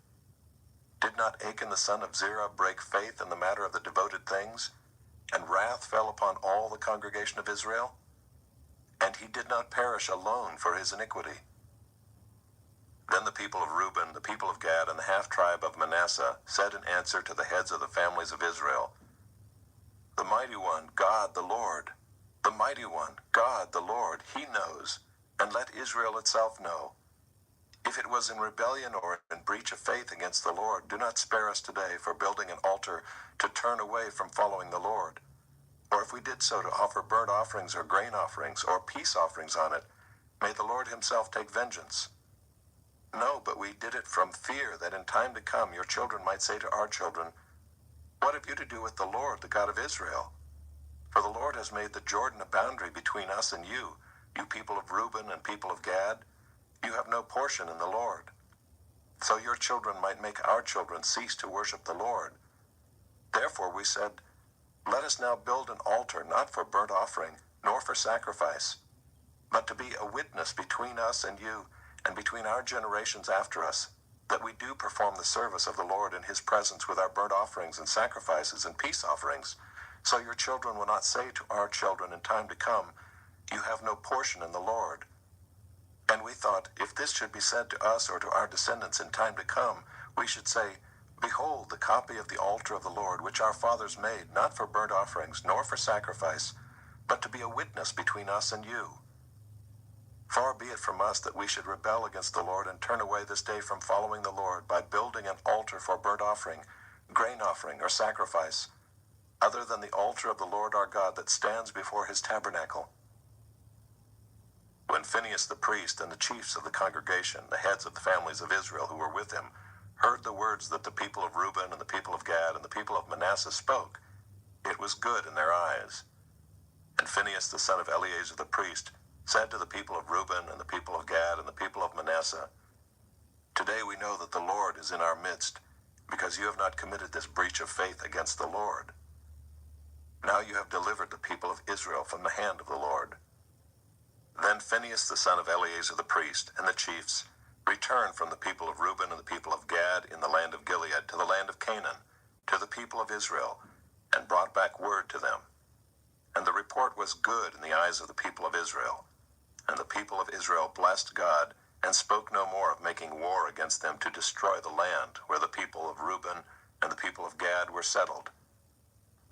Did not Achan the son of Zerah break faith in the matter of the devoted things, and wrath fell upon all the congregation of Israel? And he did not perish alone for his iniquity. Then the people of Reuben, the people of Gad, and the half-tribe of Manasseh said in answer to the heads of the families of Israel, The mighty one, God the Lord, the mighty one, God the Lord, he knows, and let Israel itself know. If it was in rebellion or in breach of faith against the Lord, do not spare us today for building an altar to turn away from following the Lord. Or if we did so to offer burnt offerings or grain offerings or peace offerings on it, may the Lord himself take vengeance. No, but we did it from fear that in time to come your children might say to our children, What have you to do with the Lord, the God of Israel? For the Lord has made the Jordan a boundary between us and you, you people of Reuben and people of Gad. You have no portion in the Lord. So your children might make our children cease to worship the Lord. Therefore we said, Let us now build an altar not for burnt offering, nor for sacrifice, but to be a witness between us and you, and between our generations after us, that we do perform the service of the Lord in his presence with our burnt offerings and sacrifices and peace offerings, so your children will not say to our children in time to come, You have no portion in the Lord. And we thought, if this should be said to us or to our descendants in time to come, we should say, Behold, the copy of the altar of the Lord, which our fathers made, not for burnt offerings, nor for sacrifice, but to be a witness between us and you. Far be it from us that we should rebel against the Lord and turn away this day from following the Lord by building an altar for burnt offering, grain offering, or sacrifice, other than the altar of the Lord our God that stands before his tabernacle. When Phinehas the priest and the chiefs of the congregation, the heads of the families of Israel who were with him, heard the words that the people of Reuben and the people of Gad and the people of Manasseh spoke, it was good in their eyes. And Phinehas the son of Eleazar the priest said to the people of Reuben and the people of Gad and the people of Manasseh, Today we know that the Lord is in our midst, because you have not committed this breach of faith against the Lord. Now you have delivered the people of Israel from the hand of the Lord. Then Phinehas the son of Eleazar the priest and the chiefs returned from the people of Reuben and the people of Gad in the land of Gilead to the land of Canaan, to the people of Israel, and brought back word to them. And the report was good in the eyes of the people of Israel. And the people of Israel blessed God, and spoke no more of making war against them to destroy the land where the people of Reuben and the people of Gad were settled.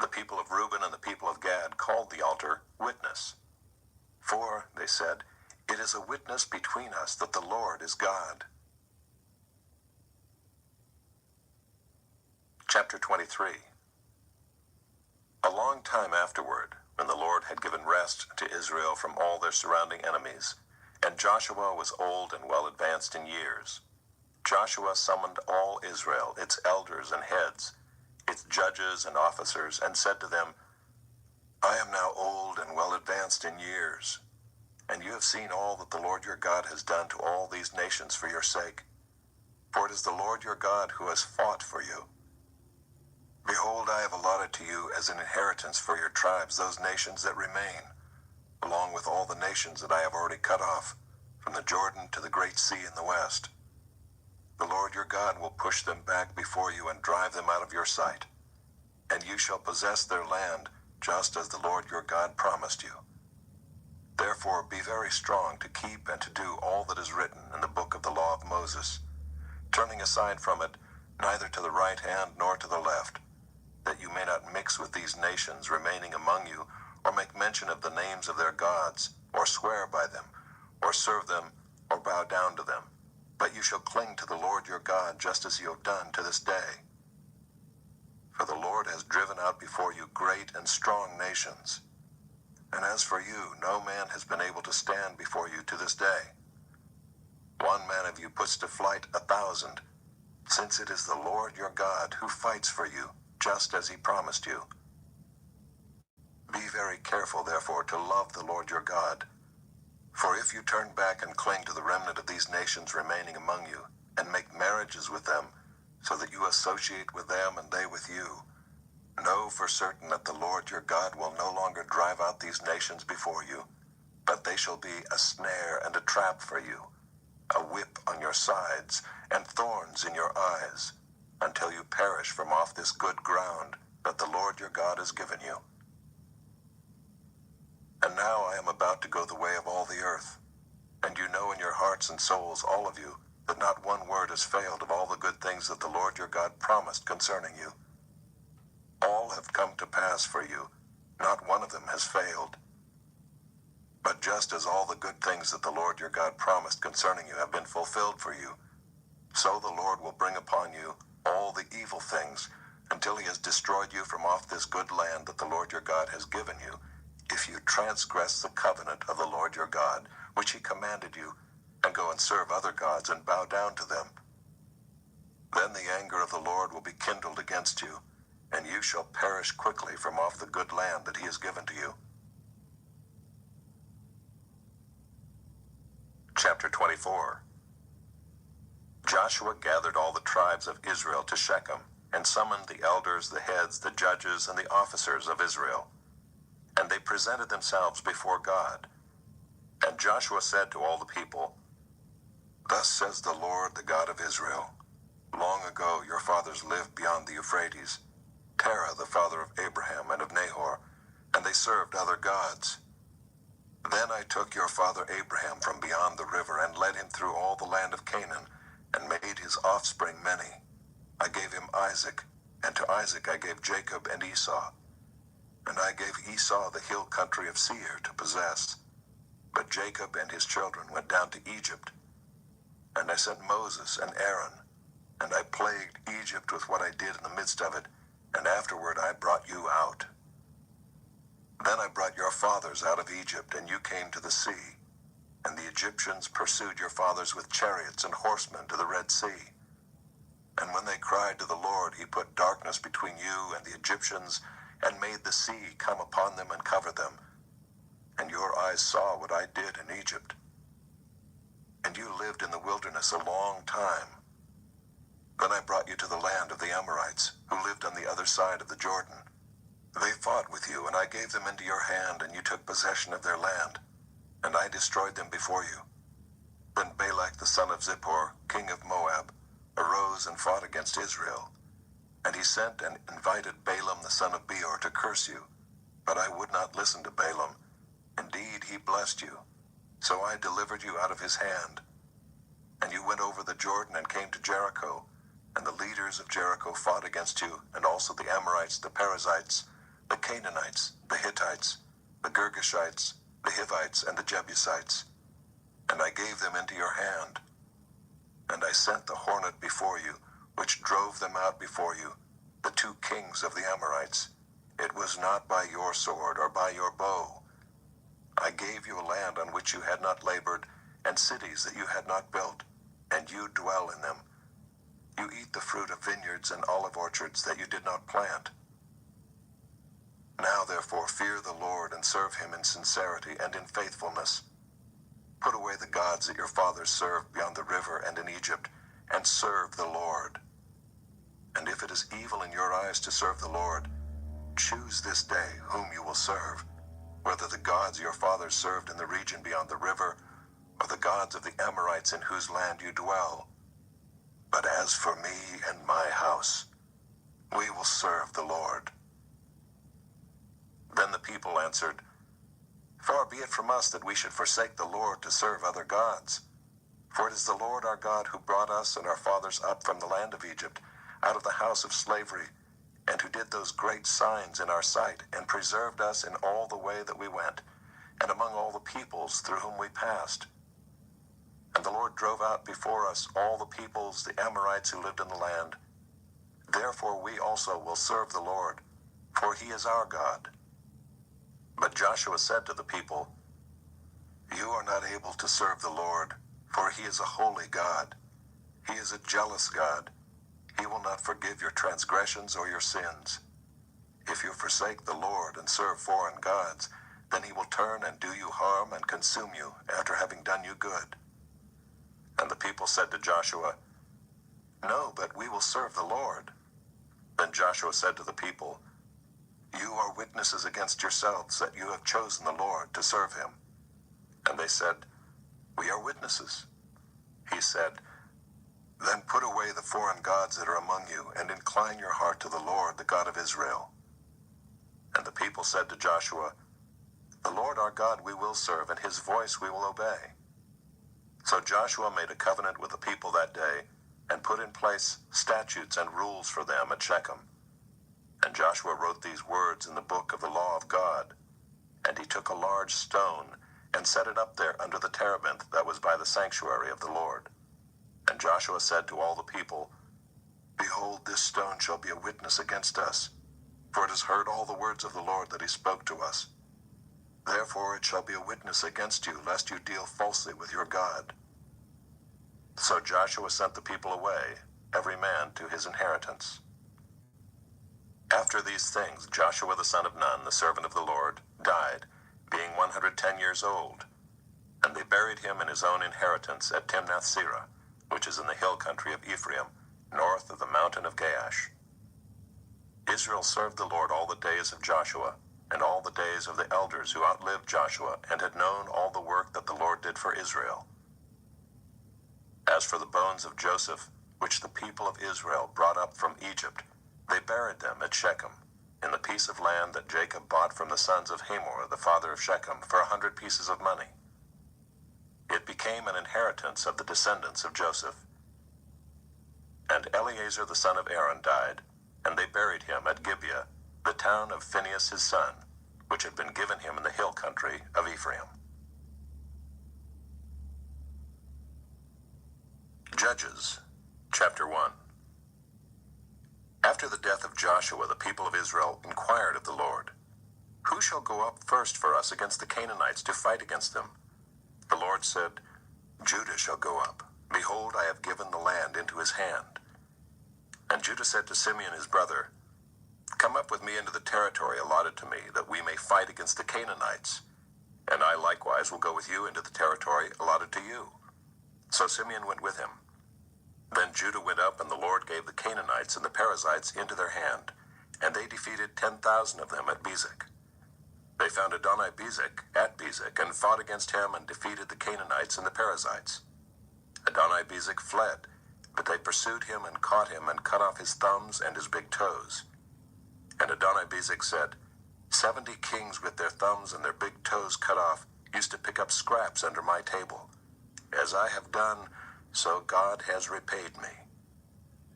The people of Reuben and the people of Gad called the altar Witness. For, they said, It is a witness between us that the Lord is God. Chapter 23. A long time afterward, when the Lord had given rest to Israel from all their surrounding enemies, and Joshua was old and well advanced in years, Joshua summoned all Israel, its elders and heads, its judges and officers, and said to them, I am now old and well advanced in years, and you have seen all that the Lord your God has done to all these nations for your sake. For it is the Lord your God who has fought for you. Behold, I have allotted to you as an inheritance for your tribes those nations that remain, along with all the nations that I have already cut off, from the Jordan to the great sea in the west. The Lord your God will push them back before you and drive them out of your sight, and you shall possess their land, just as the Lord your God promised you. Therefore be very strong to keep and to do all that is written in the book of the law of Moses, turning aside from it neither to the right hand nor to the left, that you may not mix with these nations remaining among you, or make mention of the names of their gods, or swear by them, or serve them, or bow down to them. But you shall cling to the Lord your God, just as you have done to this day. For the Lord has driven out before you great and strong nations. And as for you, no man has been able to stand before you to this day. One man of you puts to flight 1,000, since it is the Lord your God who fights for you, just as he promised you. Be very careful, therefore, to love the Lord your God. For if you turn back and cling to the remnant of these nations remaining among you, and make marriages with them, so that you associate with them and they with you, know for certain that the Lord your God will no longer drive out these nations before you, but they shall be a snare and a trap for you, a whip on your sides, and thorns in your eyes, until you perish from off this good ground that the Lord your God has given you. And now I am about to go the way of all the earth, and you know in your hearts and souls, all of you, that not one word has failed of all the good things that the Lord your God promised concerning you. All have come to pass for you, not one of them has failed. But just as all the good things that the Lord your God promised concerning you have been fulfilled for you, so the Lord will bring upon you all the evil things until he has destroyed you from off this good land that the Lord your God has given you, if you transgress the covenant of the Lord your God, which he commanded you, and go and serve other gods and bow down to them. Then the anger of the Lord will be kindled against you, and you shall perish quickly from off the good land that he has given to you. Chapter 24. Joshua gathered all the tribes of Israel to Shechem, and summoned the elders, the heads, the judges, and the officers of Israel. And they presented themselves before God. And Joshua said to all the people, Thus says the Lord, the God of Israel, long ago your fathers lived beyond the Euphrates, Terah the father of Abraham and of Nahor, and they served other gods. Then I took your father Abraham from beyond the river and led him through all the land of Canaan, and made his offspring many. I gave him Isaac, and to Isaac I gave Jacob and Esau. And I gave Esau the hill country of Seir to possess. But Jacob and his children went down to Egypt. And I sent Moses and Aaron, and I plagued Egypt with what I did in the midst of it, and afterward I brought you out. Then I brought your fathers out of Egypt, and you came to the sea. And the Egyptians pursued your fathers with chariots and horsemen to the Red Sea. And when they cried to the Lord, he put darkness between you and the Egyptians, and made the sea come upon them and cover them. And your eyes saw what I did in Egypt. And you lived in the wilderness a long time. Then I brought you to the land of the Amorites, who lived on the other side of the Jordan. They fought with you, and I gave them into your hand, and you took possession of their land, and I destroyed them before you. Then Balak the son of Zippor, king of Moab, arose and fought against Israel. And he sent and invited Balaam the son of Beor to curse you. But I would not listen to Balaam. Indeed, he blessed you. So I delivered you out of his hand. And you went over the Jordan and came to Jericho. And the leaders of Jericho fought against you, and also the Amorites, the Perizzites, the Canaanites, the Hittites, the Girgashites, the Hivites, and the Jebusites. And I gave them into your hand. And I sent the hornet before you, which drove them out before you, the two kings of the Amorites. It was not by your sword or by your bow. I gave you a land on which you had not labored, and cities that you had not built, and you dwell in them. You eat the fruit of vineyards and olive orchards that you did not plant. Now therefore fear the Lord and serve him in sincerity and in faithfulness. Put away the gods that your fathers served beyond the river and in Egypt, and serve the Lord. And if it is evil in your eyes to serve the Lord, choose this day whom you will serve, whether the gods your fathers served in the region beyond the river, or the gods of the Amorites in whose land you dwell. But as for me and my house, we will serve the Lord. Then the people answered, Far be it from us that we should forsake the Lord to serve other gods. For it is the Lord our God who brought us and our fathers up from the land of Egypt, out of the house of slavery, and who did those great signs in our sight, and preserved us in all the way that we went, and among all the peoples through whom we passed. And the Lord drove out before us all the peoples, the Amorites who lived in the land. Therefore we also will serve the Lord, for he is our God. But Joshua said to the people, You are not able to serve the Lord, for he is a holy God. He is a jealous God, he will not forgive your transgressions or your sins. If you forsake the Lord and serve foreign gods, then he will turn and do you harm and consume you after having done you good." And the people said to Joshua, "No, but we will serve the Lord." Then Joshua said to the people, "You are witnesses against yourselves that you have chosen the Lord to serve him." And they said, "We are witnesses." He said, "Then put away the foreign gods that are among you, and incline your heart to the Lord, the God of Israel." And the people said to Joshua, "The Lord our God we will serve, and his voice we will obey." So Joshua made a covenant with the people that day, and put in place statutes and rules for them at Shechem. And Joshua wrote these words in the book of the law of God. And he took a large stone, and set it up there under the terebinth that was by the sanctuary of the Lord. And Joshua said to all the people, "Behold, this stone shall be a witness against us, for it has heard all the words of the Lord that he spoke to us. Therefore it shall be a witness against you, lest you deal falsely with your God." So Joshua sent the people away, every man to his inheritance. After these things, Joshua the son of Nun, the servant of the Lord, died, being 110 years old. And they buried him in his own inheritance at Timnath-serah, which is in the hill country of Ephraim, north of the mountain of Gaash. Israel served the Lord all the days of Joshua, and all the days of the elders who outlived Joshua, and had known all the work that the Lord did for Israel. As for the bones of Joseph, which the people of Israel brought up from Egypt, they buried them at Shechem, in the piece of land that Jacob bought from the sons of Hamor, the father of Shechem, for 100 pieces of money. It became an inheritance of the descendants of Joseph. And Eleazar the son of Aaron died, and they buried him at Gibeah, the town of Phinehas his son, which had been given him in the hill country of Ephraim. Judges, chapter 1. After the death of Joshua, the people of Israel inquired of the Lord, "Who shall go up first for us against the Canaanites to fight against them?" The Lord said, "Judah shall go up. Behold, I have given the land into his hand." And Judah said to Simeon his brother, "Come up with me into the territory allotted to me, that we may fight against the Canaanites. And I likewise will go with you into the territory allotted to you." So Simeon went with him. Then Judah went up, and the Lord gave the Canaanites and the Perizzites into their hand, and they defeated 10,000 of them at Bezek. They found Adoni-Bezek at Bezek, and fought against him, and defeated the Canaanites and the Perizzites. Adoni-Bezek fled, but they pursued him and caught him, and cut off his thumbs and his big toes. And Adoni-Bezek said, 70 kings with their thumbs and their big toes cut off used to pick up scraps under my table. As I have done, so God has repaid me.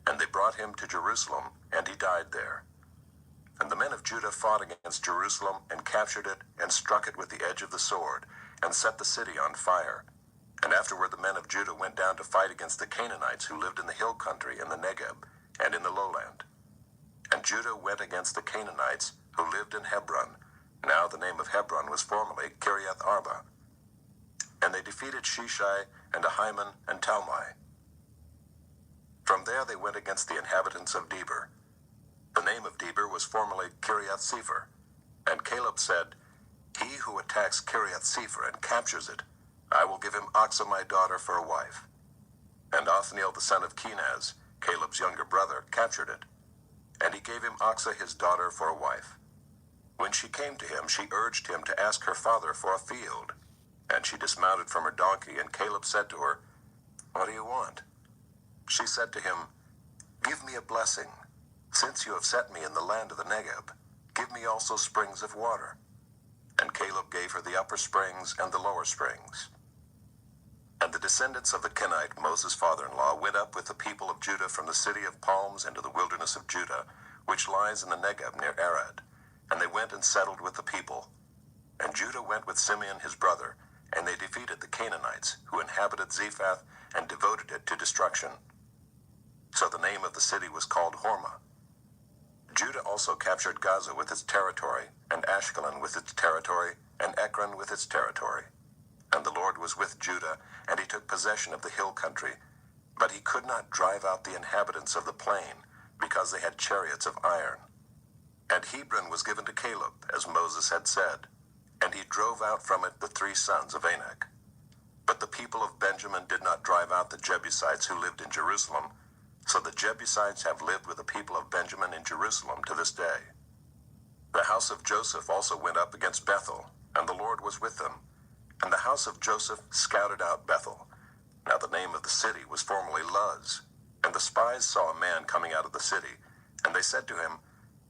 And they brought him to Jerusalem, and he died there. And the men of Judah fought against Jerusalem, and captured it, and struck it with the edge of the sword, and set the city on fire. And afterward the men of Judah went down to fight against the Canaanites who lived in the hill country, in the Negeb, and in the lowland. And Judah went against the Canaanites who lived in Hebron. Now the name of Hebron was formerly Kiriath Arba. And they defeated Sheshai, and Ahiman, and Talmai. From there they went against the inhabitants of Debir. The name of Debir was formerly Kiriath-Sepher. And Caleb said, "He who attacks Kiriath-Sepher and captures it, I will give him Achsah my daughter for a wife." And Othniel the son of Kenaz, Caleb's younger brother, captured it. And he gave him Achsah his daughter for a wife. When she came to him, she urged him to ask her father for a field. And she dismounted from her donkey, and Caleb said to her, "What do you want?" She said to him, "Give me a blessing. Since you have set me in the land of the Negeb, give me also springs of water." And Caleb gave her the upper springs and the lower springs. And the descendants of the Kenite, Moses' father-in-law, went up with the people of Judah from the city of palms into the wilderness of Judah, which lies in the Negeb near Arad. And they went and settled with the people. And Judah went with Simeon his brother, and they defeated the Canaanites, who inhabited Zephath, and devoted it to destruction. So the name of the city was called Hormah. Judah also captured Gaza with its territory, and Ashkelon with its territory, and Ekron with its territory. And the Lord was with Judah, and he took possession of the hill country. But he could not drive out the inhabitants of the plain, because they had chariots of iron. And Hebron was given to Caleb, as Moses had said, and he drove out from it the 3 sons of Anak. But the people of Benjamin did not drive out the Jebusites who lived in Jerusalem, so the Jebusites have lived with the people of Benjamin in Jerusalem to this day. The house of Joseph also went up against Bethel, and the Lord was with them. And the house of Joseph scouted out Bethel. Now the name of the city was formerly Luz. And the spies saw a man coming out of the city, and they said to him,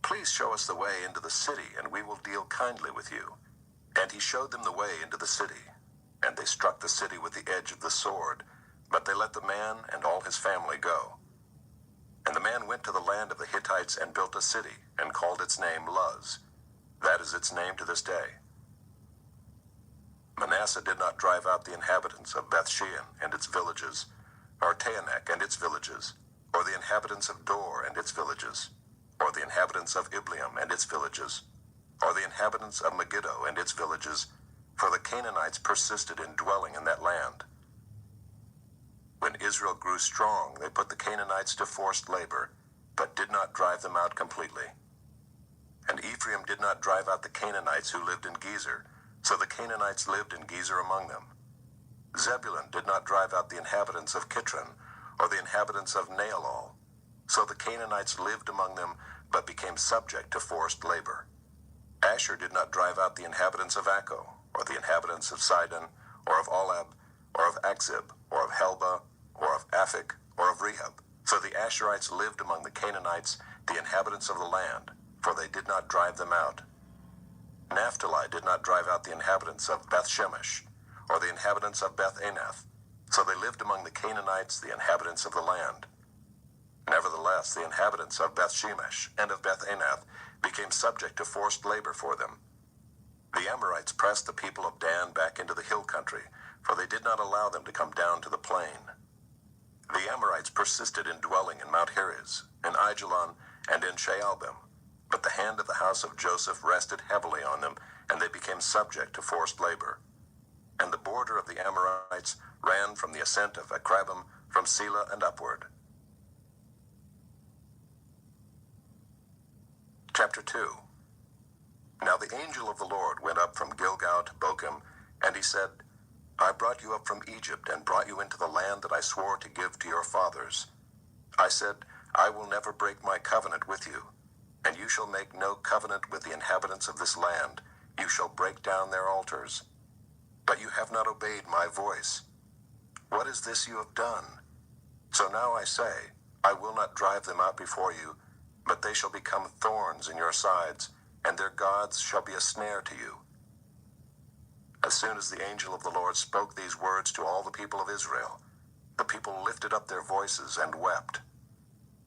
"Please show us the way into the city, and we will deal kindly with you." And he showed them the way into the city. And they struck the city with the edge of the sword, but they let the man and all his family go. And the man went to the land of the Hittites and built a city, and called its name Luz. That is its name to this day. Manasseh did not drive out the inhabitants of Bethshean and its villages, or Taanach and its villages, or the inhabitants of Dor and its villages, or the inhabitants of Ibleam and its villages, or the inhabitants of Megiddo and its villages, for the Canaanites persisted in dwelling in that land. When Israel grew strong, they put the Canaanites to forced labor, but did not drive them out completely. And Ephraim did not drive out the Canaanites who lived in Gezer, so the Canaanites lived in Gezer among them. Zebulun did not drive out the inhabitants of Kitron, or the inhabitants of Naalol, so the Canaanites lived among them, but became subject to forced labor. Asher did not drive out the inhabitants of Akko, or the inhabitants of Sidon, or of Olab, or of Akzib, or of Helba, or of Aphik, or of Rehob. So the Asherites lived among the Canaanites, the inhabitants of the land, for they did not drive them out. Naphtali did not drive out the inhabitants of Beth-Shemesh, or the inhabitants of Beth-Anath, so they lived among the Canaanites, the inhabitants of the land. Nevertheless, the inhabitants of Beth-Shemesh and of Beth-Anath became subject to forced labor for them. The Amorites pressed the people of Dan back into the hill country, for they did not allow them to come down to the plain. The Amorites persisted in dwelling in Mount Heriz, in Aijalon, and in Shaalbim, but the hand of the house of Joseph rested heavily on them, and they became subject to forced labor. And the border of the Amorites ran from the ascent of Akrabim, from Selah and upward. Chapter 2. Now the angel of the Lord went up from Gilgal to Bochim, and he said, "I brought you up from Egypt, and brought you into the land that I swore to give to your fathers. I said, I will never break my covenant with you, and you shall make no covenant with the inhabitants of this land. You shall break down their altars. But you have not obeyed my voice. What is this you have done? So now I say, I will not drive them out before you, but they shall become thorns in your sides, and their gods shall be a snare to you." As soon as the angel of the Lord spoke these words to all the people of Israel, the people lifted up their voices and wept.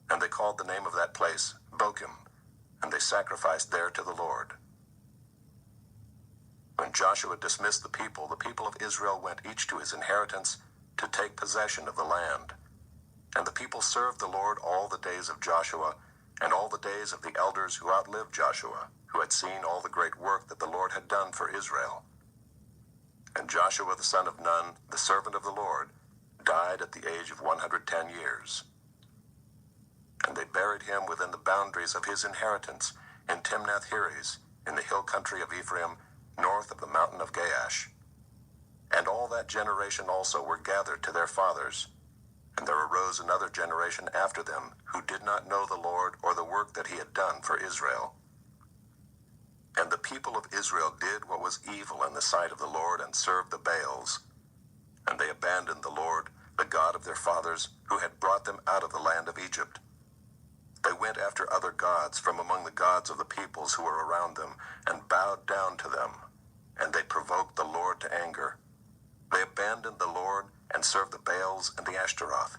And they called the name of that place Bochim, and they sacrificed there to the Lord. When Joshua dismissed the people of Israel went each to his inheritance to take possession of the land. And the people served the Lord all the days of Joshua, and all the days of the elders who outlived Joshua, who had seen all the great work that the Lord had done for Israel. And Joshua the son of Nun, the servant of the Lord, died at the age of 110 years. And they buried him within the boundaries of his inheritance, in Timnath-Heres, in the hill country of Ephraim, north of the mountain of Gaash. And all that generation also were gathered to their fathers. And there arose another generation after them, who did not know the Lord or the work that he had done for Israel. And the people of Israel did what was evil in the sight of the Lord, and served the Baals. And they abandoned the Lord, the God of their fathers, who had brought them out of the land of Egypt. They went after other gods from among the gods of the peoples who were around them, and bowed down to them. And they provoked the Lord to anger. They abandoned the Lord, and served the Baals and the Ashtaroth.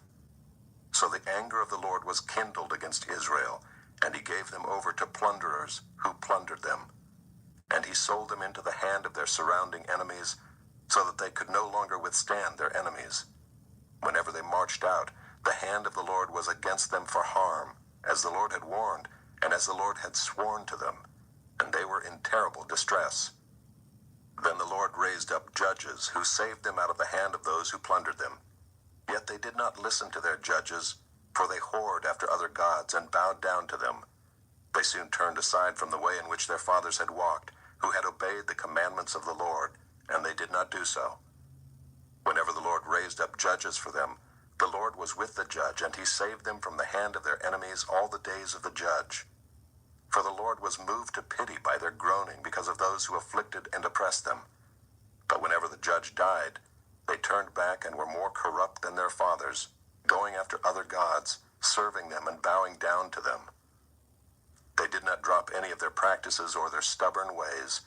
So the anger of the Lord was kindled against Israel, and he gave them over to plunderers, who plundered them. And he sold them into the hand of their surrounding enemies, so that they could no longer withstand their enemies. Whenever they marched out, the hand of the Lord was against them for harm, as the Lord had warned, and as the Lord had sworn to them, and they were in terrible distress. Then the Lord raised up judges, who saved them out of the hand of those who plundered them. Yet they did not listen to their judges, for they whored after other gods and bowed down to them. They soon turned aside from the way in which their fathers had walked, who had obeyed the commandments of the Lord, and they did not do so. Whenever the Lord raised up judges for them, the Lord was with the judge, and he saved them from the hand of their enemies all the days of the judge. For the Lord was moved to pity by their groaning because of those who afflicted and oppressed them. But whenever the judge died, they turned back and were more corrupt than their fathers, going after other gods, serving them and bowing down to them. They did not drop any of their practices or their stubborn ways.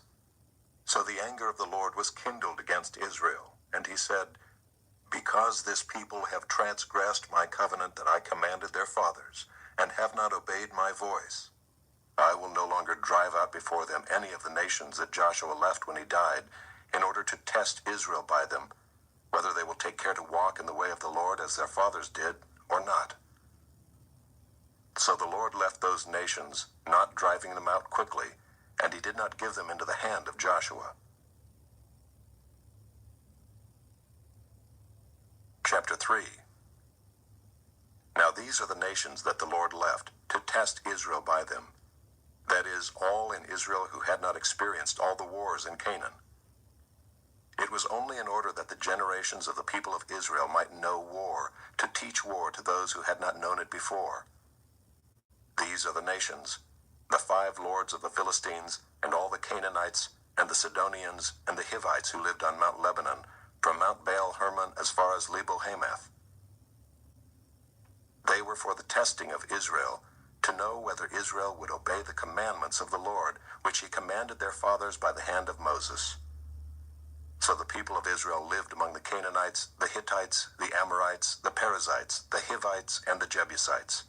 So the anger of the Lord was kindled against Israel, and he said, "Because this people have transgressed my covenant that I commanded their fathers, and have not obeyed my voice, I will no longer drive out before them any of the nations that Joshua left when he died, in order to test Israel by them, whether they will take care to walk in the way of the Lord as their fathers did, or not." So the Lord left those nations, not driving them out quickly, and he did not give them into the hand of Joshua. Chapter 3. Now these are the nations that the Lord left, to test Israel by them. That is, all in Israel who had not experienced all the wars in Canaan. It was only in order that the generations of the people of Israel might know war, to teach war to those who had not known it before. These are the nations, the 5 lords of the Philistines, and all the Canaanites, and the Sidonians, and the Hivites who lived on Mount Lebanon, from Mount Baal Hermon as far as Lebo-Hamath. They were for the testing of Israel, to know whether Israel would obey the commandments of the Lord, which he commanded their fathers by the hand of Moses. So the people of Israel lived among the Canaanites, the Hittites, the Amorites, the Perizzites, the Hivites, and the Jebusites.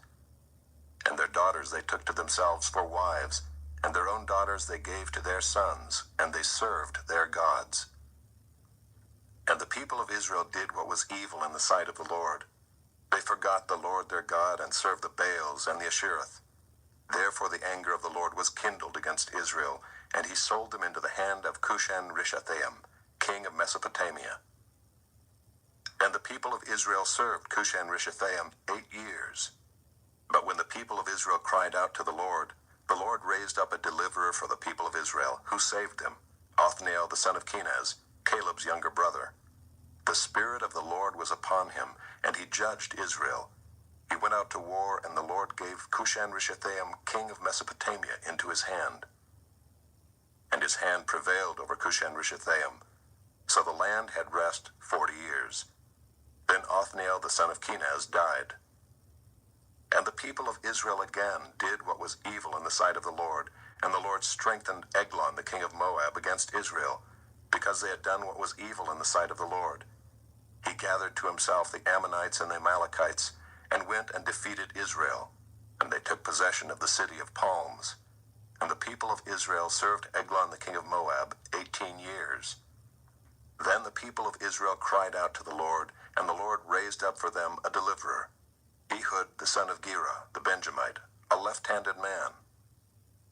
And their daughters they took to themselves for wives, and their own daughters they gave to their sons, and they served their gods. And the people of Israel did what was evil in the sight of the Lord. They forgot the Lord their God, and served the Baals and the Ashereth. Therefore the anger of the Lord was kindled against Israel, and he sold them into the hand of Cushan-Rishathaim, king of Mesopotamia. And the people of Israel served Cushan-Rishathaim 8 years. But when the people of Israel cried out to the Lord raised up a deliverer for the people of Israel, who saved them, Othniel the son of Kenaz, Caleb's younger brother. The Spirit of the Lord was upon him, and he judged Israel. He went out to war, and the Lord gave Cushan-Rishathaim, king of Mesopotamia, into his hand. And his hand prevailed over Cushan-Rishathaim. So the land had rest 40 years. Then Othniel the son of Kenaz died. And the people of Israel again did what was evil in the sight of the Lord, and the Lord strengthened Eglon the king of Moab against Israel, because they had done what was evil in the sight of the Lord. He gathered to himself the Ammonites and the Amalekites, and went and defeated Israel, and they took possession of the city of palms. And the people of Israel served Eglon the king of Moab 18 years. Then the people of Israel cried out to the Lord, and the Lord raised up for them a deliverer, Ehud the son of Gera, the Benjamite, a left-handed man.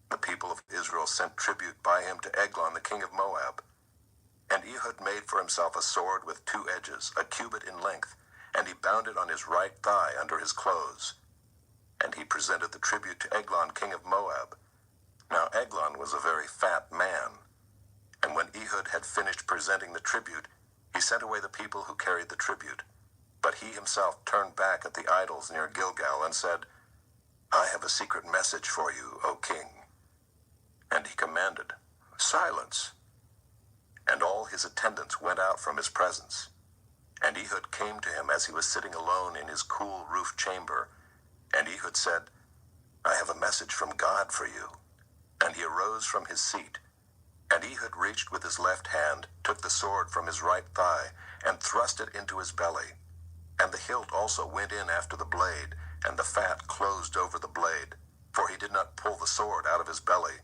The people of Israel sent tribute by him to Eglon the king of Moab. And Ehud made for himself a sword with 2 edges, a cubit in length, and he bound it on his right thigh under his clothes. And he presented the tribute to Eglon king of Moab. Now Eglon was a very fat man. And when Ehud had finished presenting the tribute, he sent away the people who carried the tribute. But he himself turned back at the idols near Gilgal and said, "I have a secret message for you, O king." And he commanded, "Silence." And all his attendants went out from his presence. And Ehud came to him as he was sitting alone in his cool roof chamber. And Ehud said, "I have a message from God for you." And he arose from his seat. And Ehud reached with his left hand, took the sword from his right thigh, and thrust it into his belly. And the hilt also went in after the blade, and the fat closed over the blade, for he did not pull the sword out of his belly,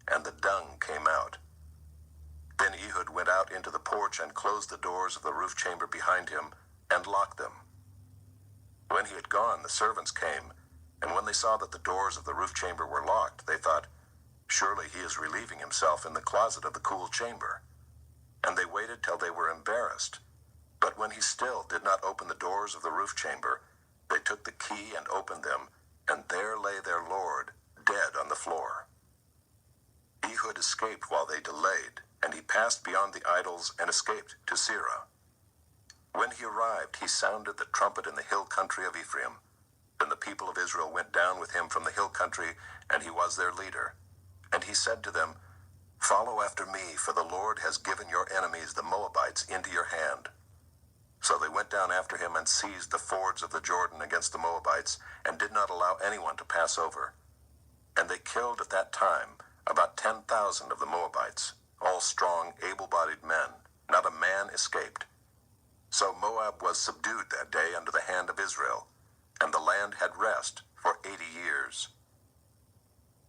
and the dung came out. Then Ehud went out into the porch and closed the doors of the roof chamber behind him, and locked them. When he had gone, the servants came, and when they saw that the doors of the roof chamber were locked, they thought, "Surely he is relieving himself in the closet of the cool chamber." And they waited till they were embarrassed. But when he still did not open the doors of the roof chamber, they took the key and opened them, and there lay their lord, dead on the floor. Ehud escaped while they delayed, and he passed beyond the idols and escaped to Seirah. When he arrived, he sounded the trumpet in the hill country of Ephraim. Then the people of Israel went down with him from the hill country, and he was their leader. And he said to them, "Follow after me, for the Lord has given your enemies, the Moabites, into your hand." So they went down after him and seized the fords of the Jordan against the Moabites, and did not allow anyone to pass over. And they killed at that time about 10,000 of the Moabites, all strong, able-bodied men. Not a man escaped. So Moab was subdued that day under the hand of Israel, and the land had rest for 80 years.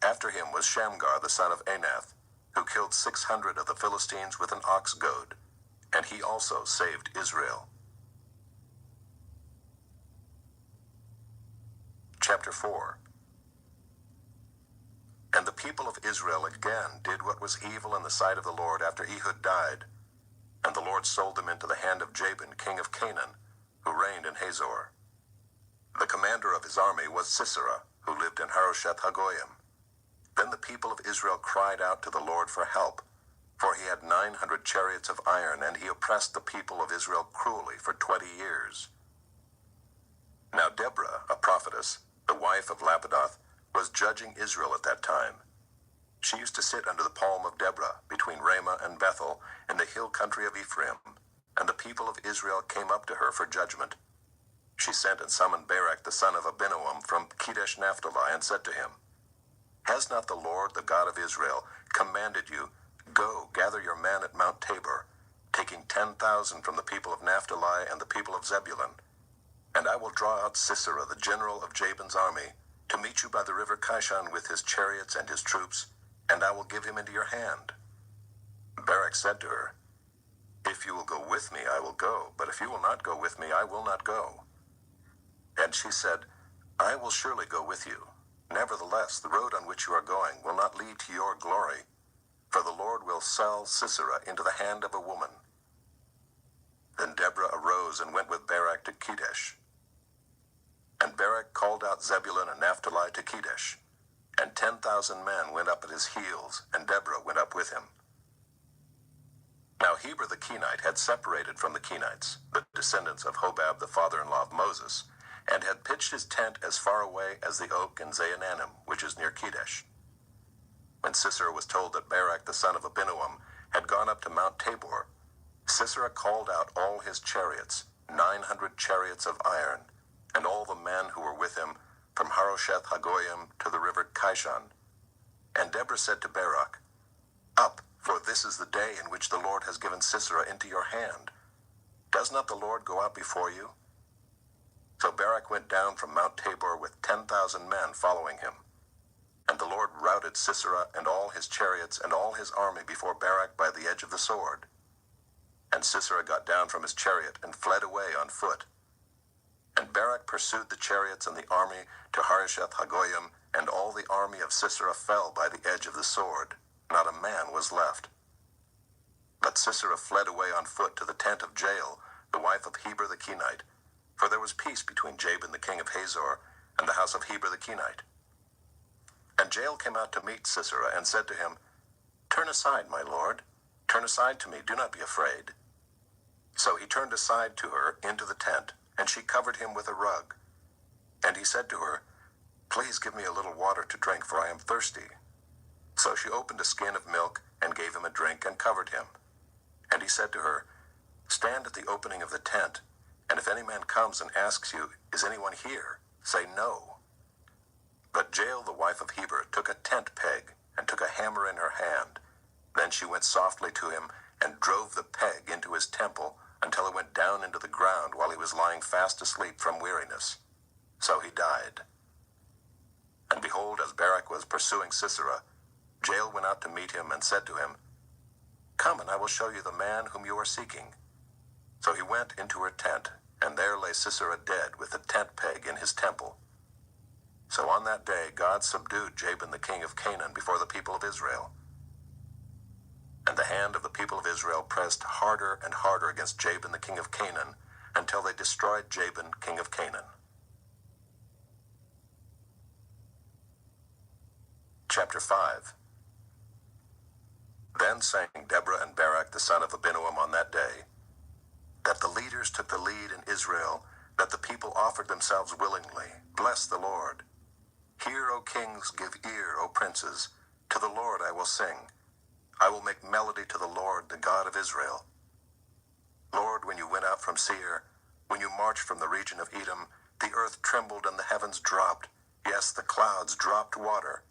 After him was Shamgar the son of Anath, who killed 600 of the Philistines with an ox goad, and he also saved Israel. Chapter 4. And the people of Israel again did what was evil in the sight of the Lord after Ehud died. And the Lord sold them into the hand of Jabin, king of Canaan, who reigned in Hazor. The commander of his army was Sisera, who lived in Harosheth Hagoyim. Then the people of Israel cried out to the Lord for help, for he had 900 chariots of iron, and he oppressed the people of Israel cruelly for 20 years. Now Deborah, a prophetess, the wife of Lapidoth, was judging Israel at that time. She used to sit under the palm of Deborah, between Ramah and Bethel, in the hill country of Ephraim, and the people of Israel came up to her for judgment. She sent and summoned Barak the son of Abinoam from Kedesh Naphtali, and said to him, "Has not the Lord, the God of Israel, commanded you, Go, gather your men at Mount Tabor, taking 10,000 from the people of Naphtali and the people of Zebulun? And I will draw out Sisera, the general of Jabin's army, to meet you by the river Kishon with his chariots and his troops, and I will give him into your hand." Barak said to her, "If you will go with me, I will go, but if you will not go with me, I will not go." And she said, "I will surely go with you. Nevertheless, the road on which you are going will not lead to your glory, for the Lord will sell Sisera into the hand of a woman." Then Deborah arose and went with Barak to Kedesh. And Barak called out Zebulun and Naphtali to Kedesh, and 10,000 men went up at his heels, and Deborah went up with him. Now Heber the Kenite had separated from the Kenites, the descendants of Hobab the father-in-law of Moses, and had pitched his tent as far away as the oak in Zaanannim, which is near Kedesh. When Sisera was told that Barak the son of Abinoam had gone up to Mount Tabor, Sisera called out all his chariots, 900 chariots of iron, and all the men who were with him, from Harosheth Hagoyim to the river Kishon. And Deborah said to Barak, "Up, for this is the day in which the Lord has given Sisera into your hand. Does not the Lord go out before you?" So Barak went down from Mount Tabor with 10,000 men following him. And the Lord routed Sisera and all his chariots and all his army before Barak by the edge of the sword. And Sisera got down from his chariot and fled away on foot. And Barak pursued the chariots and the army to Harosheth Hagoyim, and all the army of Sisera fell by the edge of the sword. Not a man was left. But Sisera fled away on foot to the tent of Jael, the wife of Heber the Kenite, for there was peace between Jabin the king of Hazor and the house of Heber the Kenite. And Jael came out to meet Sisera and said to him, "Turn aside, my lord. Turn aside to me. Do not be afraid." So he turned aside to her into the tent, and she covered him with a rug. And he said to her, "Please give me a little water to drink, for I am thirsty." So she opened a skin of milk and gave him a drink and covered him. And he said to her, "Stand at the opening of the tent, and if any man comes and asks you, 'Is anyone here?' say no." But Jael, the wife of Heber, took a tent peg and took a hammer in her hand. Then she went softly to him and drove the peg into his temple until it went down into the ground while he was lying fast asleep from weariness. So he died. And behold, as Barak was pursuing Sisera, Jael went out to meet him and said to him, "Come, and I will show you the man whom you are seeking." So he went into her tent, and there lay Sisera dead with the tent peg in his temple. So on that day God subdued Jabin the king of Canaan before the people of Israel. And the hand of the people of Israel pressed harder and harder against Jabin the king of Canaan, until they destroyed Jabin king of Canaan. Chapter 5. Then sang Deborah and Barak the son of Abinoam on that day, that the leaders took the lead in Israel, that the people offered themselves willingly. Bless the Lord. Hear, O kings, give ear, O princes. To the Lord I will sing. I will make melody to the Lord, the God of Israel. Lord, when you went out from Seir, when you marched from the region of Edom, the earth trembled and the heavens dropped. Yes, the clouds dropped water.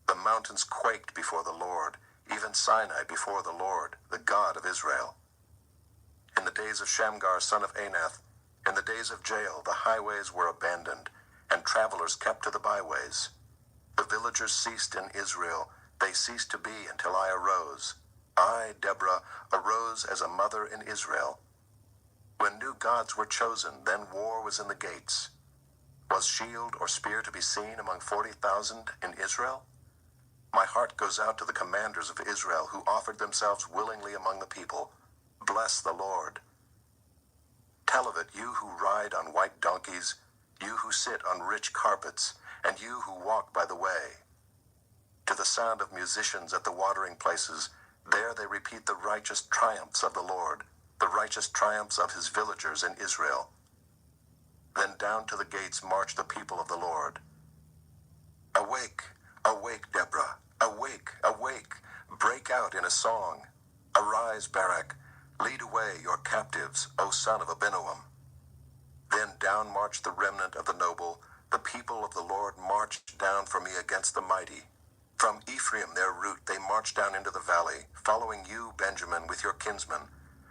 The mountains quaked before the Lord, even Sinai before the Lord, the God of Israel. In the days of Shamgar son of Anath, in the days of Jael, the highways were abandoned, and travelers kept to the byways. The villagers ceased in Israel, they ceased to be until I arose. I, Deborah, arose as a mother in Israel. When new gods were chosen, then war was in the gates. Was shield or spear to be seen among 40,000 in Israel? My heart goes out to the commanders of Israel who offered themselves willingly among the people. Bless the Lord. Tell of it, you who ride on white donkeys, you who sit on rich carpets, and you who walk by the way. To the sound of musicians at the watering places, there they repeat the righteous triumphs of the Lord, the righteous triumphs of his villagers in Israel. Then down to the gates march the people of the Lord. Awake, awake, Deborah, awake, awake, break out in a song. Arise, Barak, lead away your captives, O son of Abinoam. Then down marched the remnant of the noble, the people of the Lord marched down for me against the mighty. From Ephraim their route they marched down into the valley, following you, Benjamin, with your kinsmen.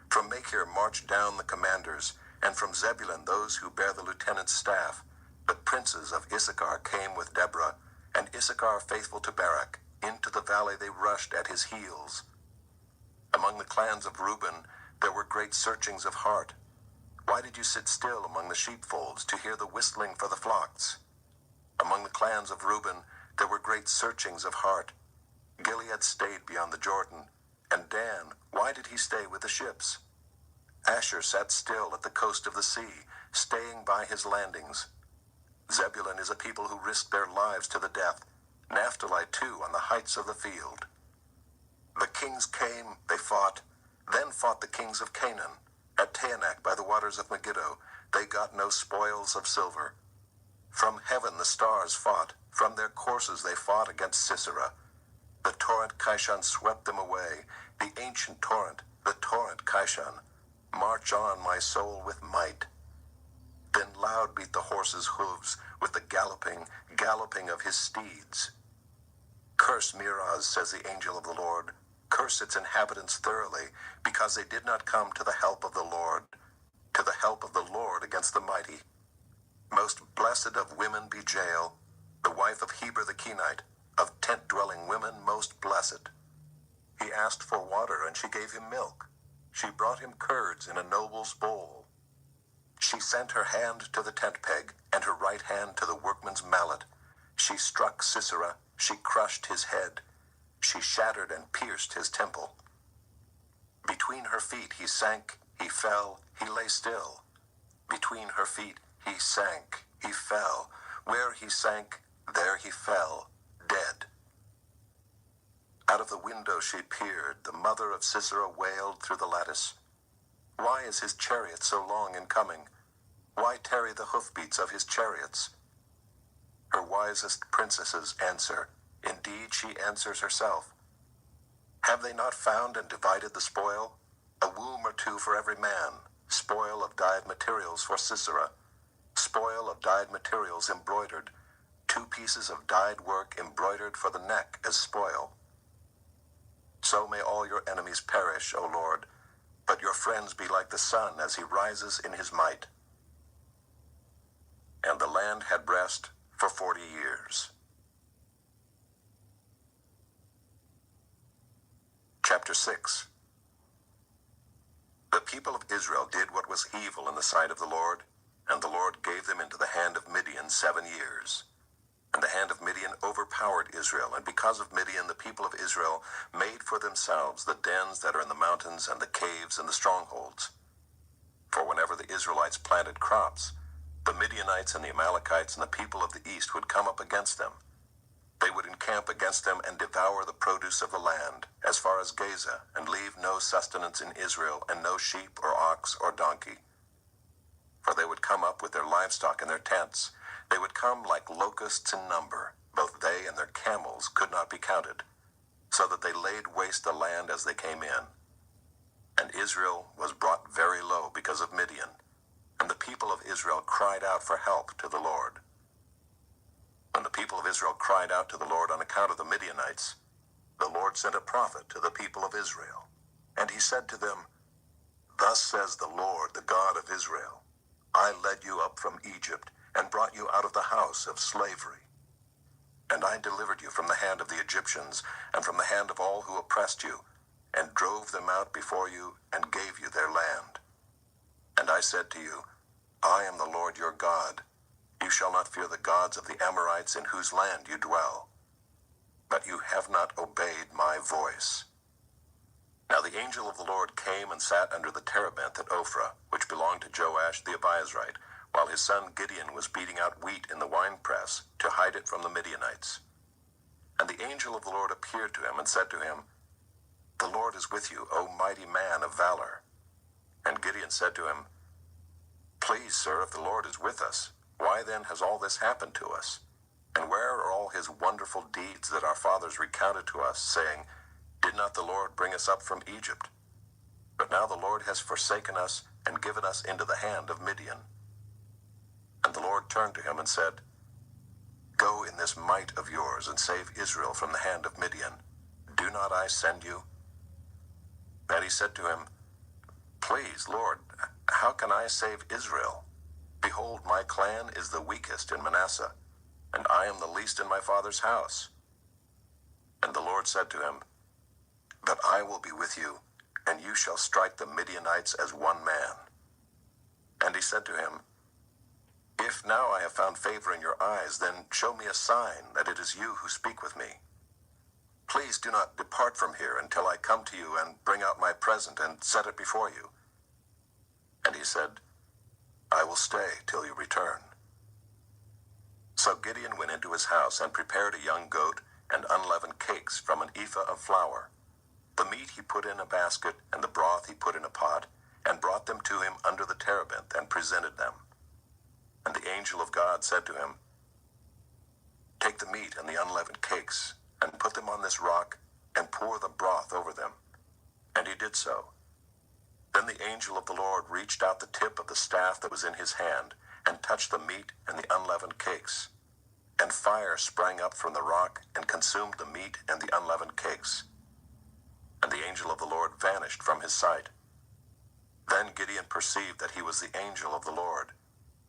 From Machir marched down the commanders, and from Zebulun those who bear the lieutenant's staff. The princes of Issachar came with Deborah, and Issachar faithful to Barak. Into the valley they rushed at his heels. Among the clans of Reuben there were great searchings of heart. Why did you sit still among the sheepfolds to hear the whistling for the flocks? Among the clans of Reuben there were great searchings of heart. Gilead stayed beyond the Jordan, and Dan, why did he stay with the ships? Asher sat still at the coast of the sea, staying by his landings. Zebulun is a people who risk their lives to the death. Naphtali too on the heights of the field. The kings came, they fought. Then fought the kings of Canaan. At Taanach by the waters of Megiddo, they got no spoils of silver. From heaven the stars fought. From their courses they fought against Sisera. The torrent Kishon swept them away. The ancient torrent, the torrent Kishon. March on, my soul, with might. Then loud beat the horses' hooves with the galloping of his steeds. Curse Meroz, says the angel of the Lord. Curse its inhabitants thoroughly, because they did not come to the help of the Lord, to the help of the Lord against the mighty. Most blessed of women be Jael, the wife of Heber the Kenite, of tent-dwelling women most blessed. He asked for water, and she gave him milk. She brought him curds in a noble's bowl. She sent her hand to the tent peg, and her right hand to the workman's mallet. She struck Sisera, she crushed his head. She shattered and pierced his temple. Between her feet he sank, he fell, he lay still. Between her feet he sank, he fell. Where he sank, there he fell, dead. Out of the window she peered, the mother of Sisera wailed through the lattice. Why is his chariot so long in coming? Why tarry the hoofbeats of his chariots? Her wisest princesses answer. Indeed, she answers herself. Have they not found and divided the spoil? A womb or two for every man. Spoil of dyed materials for Sisera. Spoil of dyed materials embroidered. 2 pieces of dyed work embroidered for the neck as spoil. So may all your enemies perish, O Lord, but your friends be like the sun as he rises in his might. And the land had rest for 40 years. Chapter 6. The people of Israel did what was evil in the sight of the Lord, and the Lord gave them into the hand of Midian 7 years. And the hand of Midian overpowered Israel, and because of Midian the people of Israel made for themselves the dens that are in the mountains and the caves and the strongholds. For whenever the Israelites planted crops, the Midianites and the Amalekites and the people of the east would come up against them. They would encamp against them and devour the produce of the land, as far as Gaza, and leave no sustenance in Israel, and no sheep or ox or donkey. For they would come up with their livestock in their tents. They would come like locusts in number. Both they and their camels could not be counted, so that they laid waste the land as they came in. And Israel was brought very low because of Midian, and the people of Israel cried out for help to the Lord. When the people of Israel cried out to the Lord on account of the Midianites, the Lord sent a prophet to the people of Israel. And he said to them, Thus says the Lord, the God of Israel, I led you up from Egypt, and brought you out of the house of slavery. And I delivered you from the hand of the Egyptians, and from the hand of all who oppressed you, and drove them out before you, and gave you their land. And I said to you, I am the Lord your God. You shall not fear the gods of the Amorites in whose land you dwell. But you have not obeyed my voice. Now the angel of the Lord came and sat under the terebinth at Ophrah, which belonged to Joash the Abiezrite, while his son Gideon was beating out wheat in the winepress to hide it from the Midianites. And the angel of the Lord appeared to him and said to him, The Lord is with you, O mighty man of valor. And Gideon said to him, Please, sir, if the Lord is with us, why then has all this happened to us? And where are all his wonderful deeds that our fathers recounted to us, saying, Did not the Lord bring us up from Egypt? But now the Lord has forsaken us and given us into the hand of Midian. And the Lord turned to him and said, Go in this might of yours and save Israel from the hand of Midian. Do not I send you? And he said to him, Please, Lord, how can I save Israel? Behold, my clan is the weakest in Manasseh, and I am the least in my father's house. And the Lord said to him, But I will be with you, and you shall strike the Midianites as one man. And he said to him, If now I have found favor in your eyes, then show me a sign that it is you who speak with me. Please do not depart from here until I come to you and bring out my present and set it before you. And he said, I will stay till you return. So Gideon went into his house and prepared a young goat and unleavened cakes from an ephah of flour. The meat he put in a basket, and the broth he put in a pot, and brought them to him under the terebinth, and presented them. And the angel of God said to him, Take the meat and the unleavened cakes, and put them on this rock, and pour the broth over them. And he did so. Then the angel of the Lord reached out the tip of the staff that was in his hand, and touched the meat and the unleavened cakes. And fire sprang up from the rock, and consumed the meat and the unleavened cakes. And the angel of the Lord vanished from his sight. Then Gideon perceived that he was the angel of the Lord.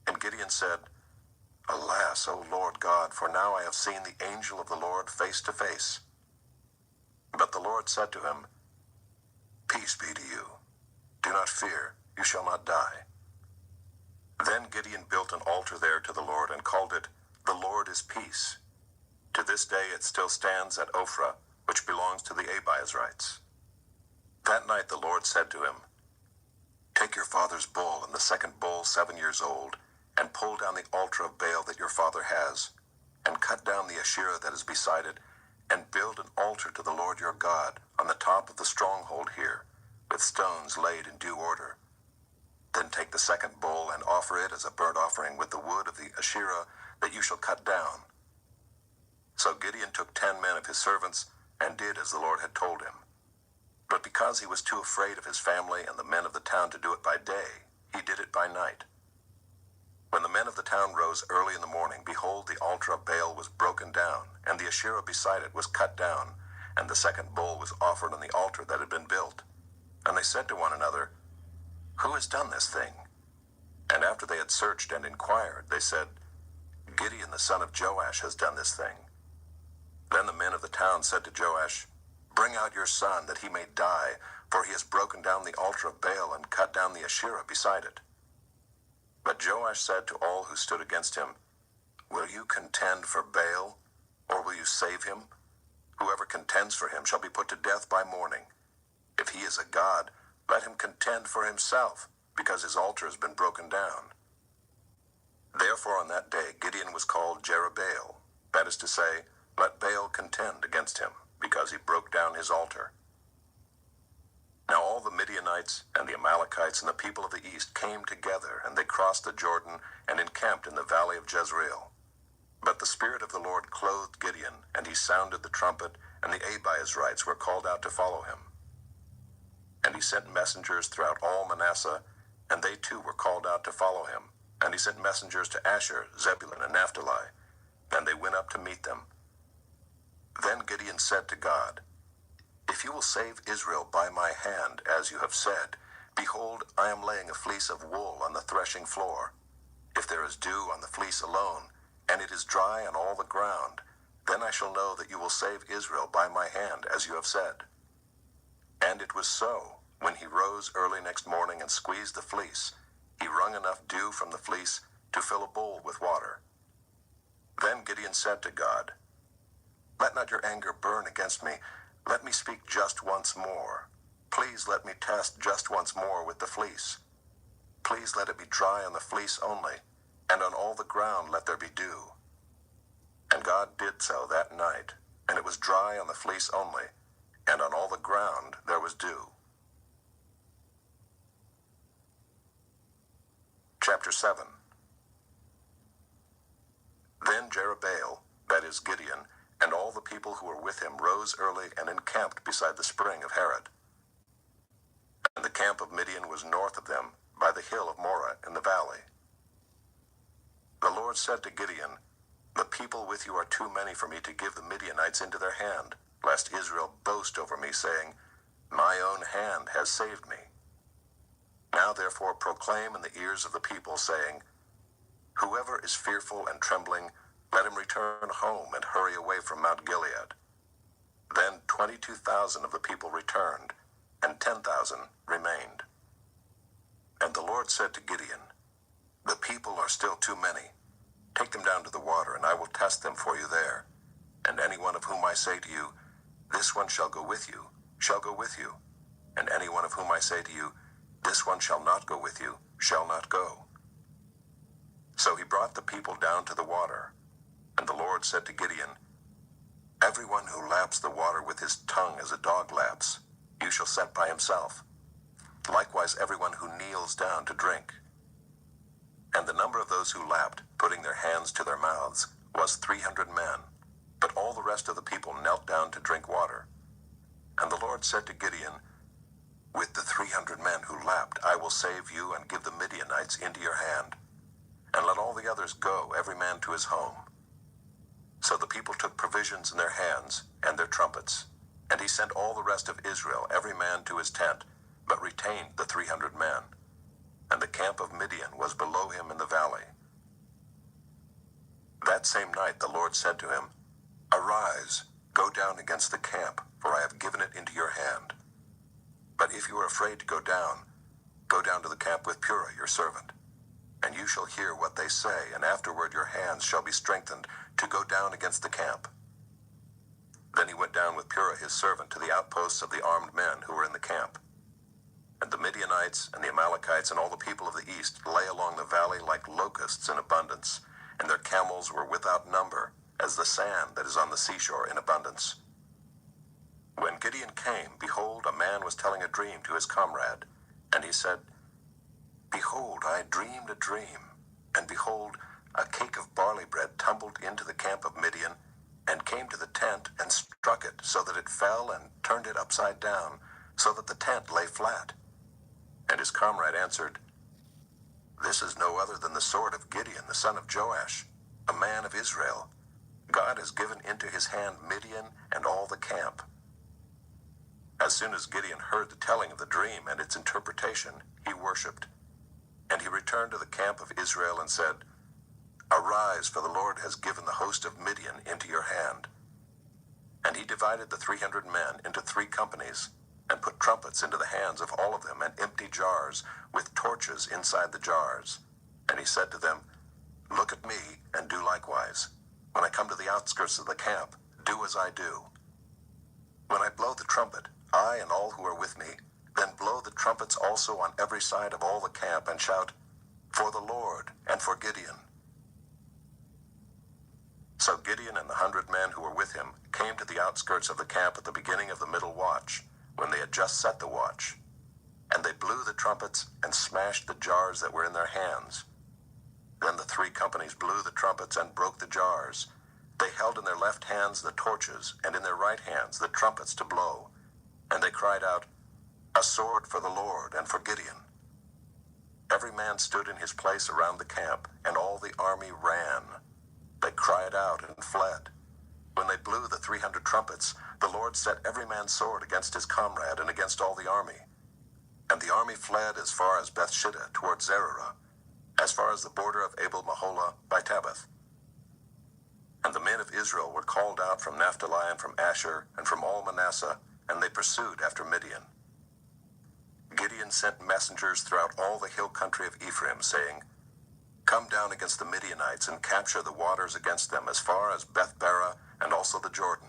And Gideon said, Alas, O Lord God, for now I have seen the angel of the Lord face to face. But the Lord said to him, Peace be to you. Do not fear, you shall not die. Then Gideon built an altar there to the Lord and called it, The Lord is Peace. To this day it still stands at Ophrah, which belongs to the Abiezrites. That night the Lord said to him, Take your father's bull and the second bull 7 years old, and pull down the altar of Baal that your father has, and cut down the Asherah that is beside it, and build an altar to the Lord your God on the top of the stronghold here, with stones laid in due order. Then take the second bull and offer it as a burnt offering with the wood of the Asherah that you shall cut down. So Gideon took 10 men of his servants and did as the Lord had told him. But because he was too afraid of his family and the men of the town to do it by day, he did it by night. When the men of the town rose early in the morning, behold, the altar of Baal was broken down, and the Asherah beside it was cut down, and the second bull was offered on the altar that had been built. And they said to one another, Who has done this thing? And after they had searched and inquired, they said, Gideon the son of Joash has done this thing. Then the men of the town said to Joash, Bring out your son, that he may die, for he has broken down the altar of Baal and cut down the Asherah beside it. But Joash said to all who stood against him, Will you contend for Baal, or will you save him? Whoever contends for him shall be put to death by morning. If he is a god, let him contend for himself, because his altar has been broken down." Therefore on that day Gideon was called Jerubbaal, that is to say, let Baal contend against him, because he broke down his altar. Now all the Midianites and the Amalekites and the people of the east came together, and they crossed the Jordan and encamped in the valley of Jezreel. But the Spirit of the Lord clothed Gideon, and he sounded the trumpet, and the Abiezrites were called out to follow him. And he sent messengers throughout all Manasseh, and they too were called out to follow him. And he sent messengers to Asher, Zebulun, and Naphtali, and they went up to meet them. Then Gideon said to God, "If you will save Israel by my hand, as you have said, behold, I am laying a fleece of wool on the threshing floor. If there is dew on the fleece alone, and it is dry on all the ground, then I shall know that you will save Israel by my hand, as you have said." And it was so. When he rose early next morning and squeezed the fleece, he wrung enough dew from the fleece to fill a bowl with water. Then Gideon said to God, "Let not your anger burn against me. Let me speak just once more. Please let me test just once more with the fleece. Please let it be dry on the fleece only, and on all the ground let there be dew." And God did so that night, and it was dry on the fleece only, and on all the ground there was dew. Chapter 7. Then Jerubbaal, that is Gideon, and all the people who were with him rose early and encamped beside the spring of Harod. And the camp of Midian was north of them, by the hill of Moreh in the valley. The Lord said to Gideon, "The people with you are too many for me to give the Midianites into their hand, lest Israel boast over me, saying, 'My own hand has saved me.' Now therefore proclaim in the ears of the people, saying, 'Whoever is fearful and trembling, let him return home and hurry away from Mount Gilead.' Then 22,000 of the people returned, and 10,000 remained. And the Lord said to Gideon, 'The people are still too many. Take them down to the water, and I will test them for you there. And any one of whom I say to you, This one shall go with you, shall go with you. And any one of whom I say to you, This one shall not go with you, shall not go.' So he brought the people down to the water. And the Lord said to Gideon, 'Everyone who laps the water with his tongue as a dog laps, you shall set by himself. Likewise everyone who kneels down to drink.' And the number of those who lapped, putting their hands to their mouths, was 300 men. But all the rest of the people knelt down to drink water. And the Lord said to Gideon, 'With the 300 men who lapped, I will save you and give the Midianites into your hand. And let all the others go, every man to his home.' So the people took provisions in their hands and their trumpets. And he sent all the rest of Israel, every man to his tent, but retained the 300 men. And the camp of Midian was below him in the valley. That same night the Lord said to him, 'Arise, go down against the camp, for I have given it into your hand. But if you are afraid to go down to the camp with Purah your servant. And you shall hear what they say, and afterward your hands shall be strengthened to go down against the camp.' Then he went down with Purah his servant to the outposts of the armed men who were in the camp. And the Midianites and the Amalekites and all the people of the east lay along the valley like locusts in abundance, and their camels were without number, as the sand that is on the seashore in abundance. When Gideon came, behold, a man was telling a dream to his comrade. And he said, 'Behold, I dreamed a dream, and behold, a cake of barley bread tumbled into the camp of Midian, and came to the tent and struck it, so that it fell, and turned it upside down, so that the tent lay flat.' And his comrade answered, 'This is no other than the sword of Gideon, the son of Joash, a man of Israel. God has given into his hand Midian and all the camp.' As soon as Gideon heard the telling of the dream and its interpretation, he worshipped. And he returned to the camp of Israel and said, 'Arise, for the Lord has given the host of Midian into your hand.' And he divided the 300 men into 3 companies, and put trumpets into the hands of all of them, and empty jars with torches inside the jars. And he said to them, Look at me and do likewise. When I come to the outskirts of the camp, do as I do. When I blow the trumpet, I and all who are with me, then blow the trumpets also on every side of all the camp, and shout, For the Lord and for Gideon. So Gideon and the 100 men who were with him came to the outskirts of the camp at the beginning of the middle watch, when they had just set the watch. And they blew the trumpets and smashed the jars that were in their hands. Then the 3 companies blew the trumpets and broke the jars. They held in their left hands the torches, and in their right hands the trumpets to blow. And they cried out, A sword for the Lord and for Gideon. Every man stood in his place around the camp, and all the army ran. They cried out and fled. When they blew the 300 trumpets, the Lord set every man's sword against his comrade and against all the army. And the army fled as far as Bethshida toward Zererah, as far as the border of Abel-Maholah by Tabbath. And the men of Israel were called out from Naphtali and from Asher and from all Manasseh, and they pursued after Midian. Gideon sent messengers throughout all the hill country of Ephraim, saying, Come down against the Midianites and capture the waters against them as far as Beth-barah and also the Jordan.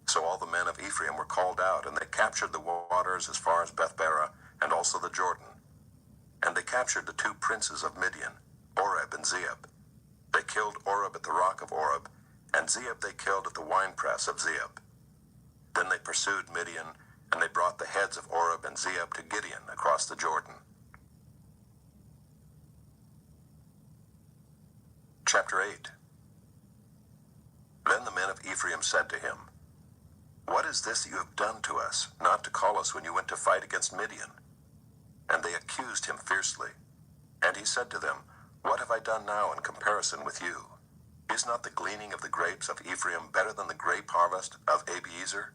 So all the men of Ephraim were called out, and they captured the waters as far as Beth-barah and also the Jordan. And they captured the 2 princes of Midian, Oreb and Zeeb. They killed Oreb at the rock of Oreb, and Zeeb they killed at the winepress of Zeeb. Then they pursued Midian, and they brought the heads of Oreb and Zeeb to Gideon across the Jordan. Chapter 8. Then the men of Ephraim said to him, What is this that you have done to us, not to call us when you went to fight against Midian? And they accused him fiercely. And he said to them, What have I done now in comparison with you? Is not the gleaning of the grapes of Ephraim better than the grape harvest of Abiezer?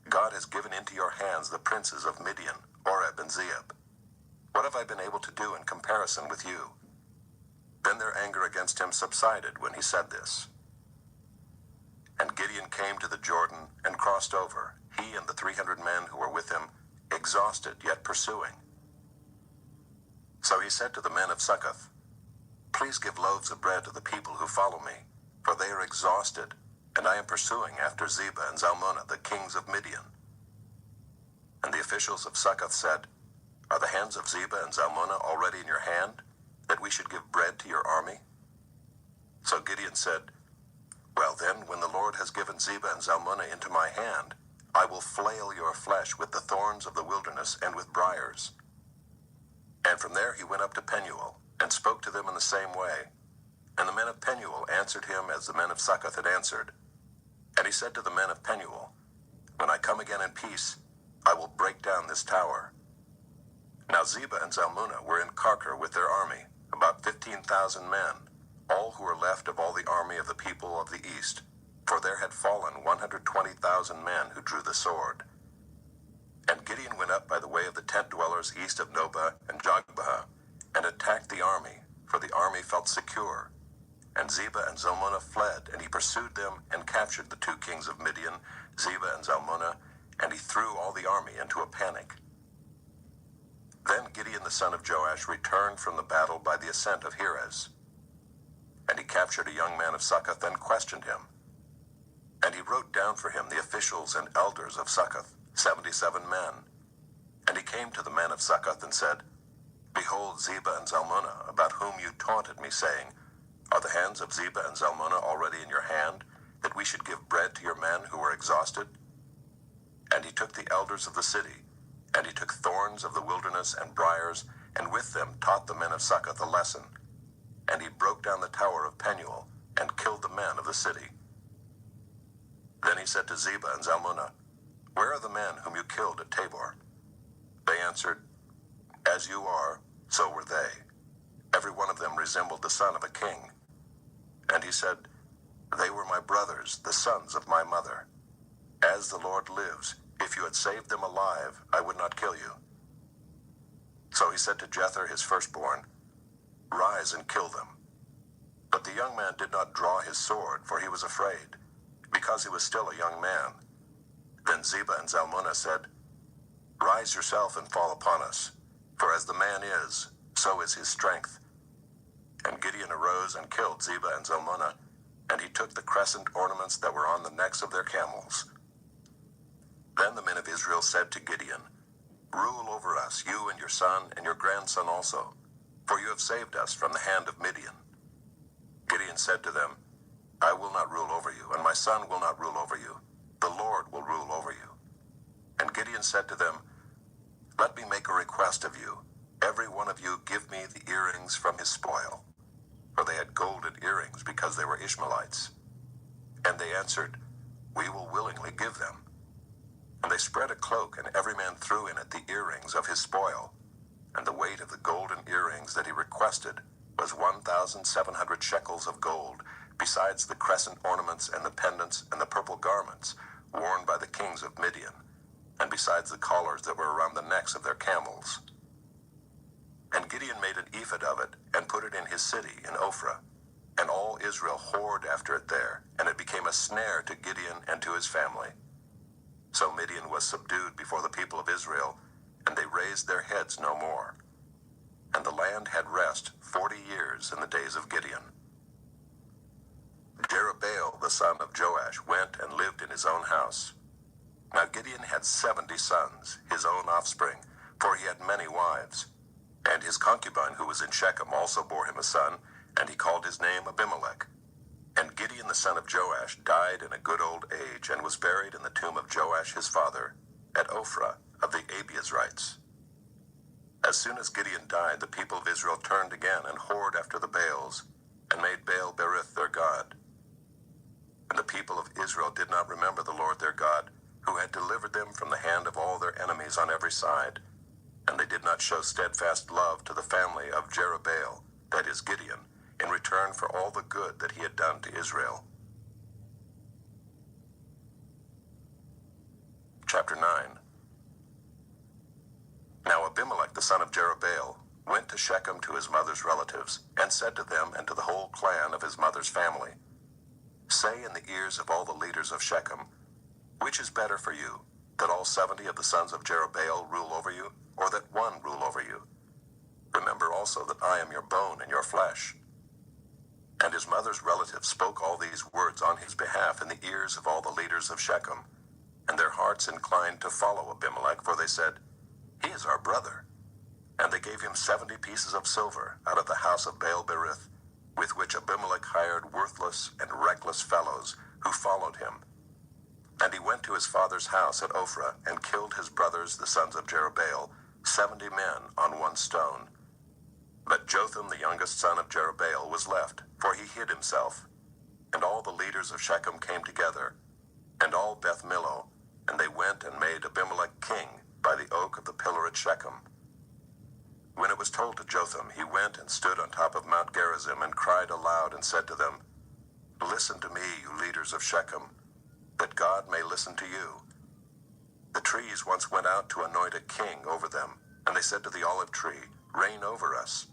God has given into your hands the princes of Midian, Oreb and Zeeb. What have I been able to do in comparison with you? Then their anger against him subsided when he said this. And Gideon came to the Jordan and crossed over, he and the 300 men who were with him, exhausted yet pursuing. So he said to the men of Succoth, Please give loaves of bread to the people who follow me, for they are exhausted, and I am pursuing after Zebah and Zalmunna, the kings of Midian. And the officials of Succoth said, Are the hands of Zebah and Zalmunna already in your hand, that we should give bread to your army? So Gideon said, Well then, when the Lord has given Zebah and Zalmunna into my hand, I will flail your flesh with the thorns of the wilderness and with briars. And from there he went up to Penuel, and spoke to them in the same way. And the men of Penuel answered him as the men of Succoth had answered. And he said to the men of Penuel, When I come again in peace, I will break down this tower. Now Zebah and Zalmunna were in Karkor with their army, about 15,000 men, all who were left of all the army of the people of the east, for there had fallen 120,000 men who drew the sword. And Gideon went up by the way of the tent dwellers east of Nobah and Jogbehah, and attacked the army, for the army felt secure. And Zebah and Zalmunna fled, and he pursued them and captured the 2 kings of Midian, Zebah and Zalmunna, and he threw all the army into a panic. Then Gideon the son of Joash returned from the battle by the ascent of Heres. And he captured a young man of Succoth and questioned him. And he wrote down for him the officials and elders of Succoth, 77 men. And he came to the men of Succoth and said, Behold Zebah and Zalmunna, about whom you taunted me, saying, Are the hands of Zebah and Zalmunna already in your hand, that we should give bread to your men who were exhausted? And he took the elders of the city, and he took thorns of the wilderness and briars, and with them taught the men of Succoth a lesson. And he broke down the tower of Penuel, and killed the men of the city. Then he said to Zebah and Zalmunna, Where are the men whom you killed at Tabor? They answered, As you are, so were they. Every one of them resembled the son of a king. And he said, They were my brothers, the sons of my mother. As the Lord lives, if you had saved them alive, I would not kill you. So he said to Jether his firstborn, Rise and kill them. But the young man did not draw his sword, for he was afraid, because he was still a young man. Then Zebah and Zalmunna said, Rise yourself and fall upon us, for as the man is, so is his strength. And Gideon arose and killed Zebah and Zalmunna, and he took the crescent ornaments that were on the necks of their camels. Then the men of Israel said to Gideon, Rule over us, you and your son and your grandson also, for you have saved us from the hand of Midian. Gideon said to them, I will not rule over you, and my son will not rule over you. The Lord will rule over you. And Gideon said to them, Let me make a request of you. Every one of you give me the earrings from his spoil. For they had golden earrings because they were Ishmaelites. And they answered, We will willingly give them. And they spread a cloak, and every man threw in it the earrings of his spoil. And the weight of the golden earrings that he requested was 1,700 shekels of gold, besides the crescent ornaments and the pendants and the purple garments worn by the kings of Midian, and besides the collars that were around the necks of their camels. And Gideon made an ephod of it, and put it in his city in Ophrah. And all Israel whored after it there, and it became a snare to Gideon and to his family. So Midian was subdued before the people of Israel, and they raised their heads no more. And the land had rest 40 years in the days of Gideon. Jerubbaal the son of Joash went and lived in his own house. Now Gideon had 70 sons, his own offspring, for he had many wives. And his concubine who was in Shechem also bore him a son, and he called his name Abimelech. And Gideon the son of Joash died in a good old age, and was buried in the tomb of Joash his father, at Ophrah of the Abiezrites. As soon as Gideon died, the people of Israel turned again and whored after the Baals, and made Baal-berith their god. And the people of Israel did not remember the Lord their God, who had delivered them from the hand of all their enemies on every side. And they did not show steadfast love to the family of Jerubbaal, that is Gideon, in return for all the good that he had done to Israel. Chapter 9. Now Abimelech the son of Jerubbaal went to Shechem to his mother's relatives, and said to them and to the whole clan of his mother's family, Say in the ears of all the leaders of Shechem, Which is better for you, that all 70 of the sons of Jerubbaal rule over you, or that one rule over you? Remember also that I am your bone and your flesh. And his mother's relatives spoke all these words on his behalf in the ears of all the leaders of Shechem. And their hearts inclined to follow Abimelech, for they said, He is our brother. And they gave him 70 pieces of silver out of the house of Baal-berith, with which Abimelech hired worthless and reckless fellows who followed him. And he went to his father's house at Ophrah, and killed his brothers the sons of Jerubbaal, 70 men on one stone. But Jotham the youngest son of Jerubbaal was left, for he hid himself. And all the leaders of Shechem came together, and all Beth Millo, and they went and made Abimelech king by the oak of the pillar at Shechem. When it was told to Jotham, he went and stood on top of Mount Gerizim, and cried aloud and said to them, Listen to me, you leaders of Shechem, that God may listen to you. The trees once went out to anoint a king over them, and they said to the olive tree, Reign over us.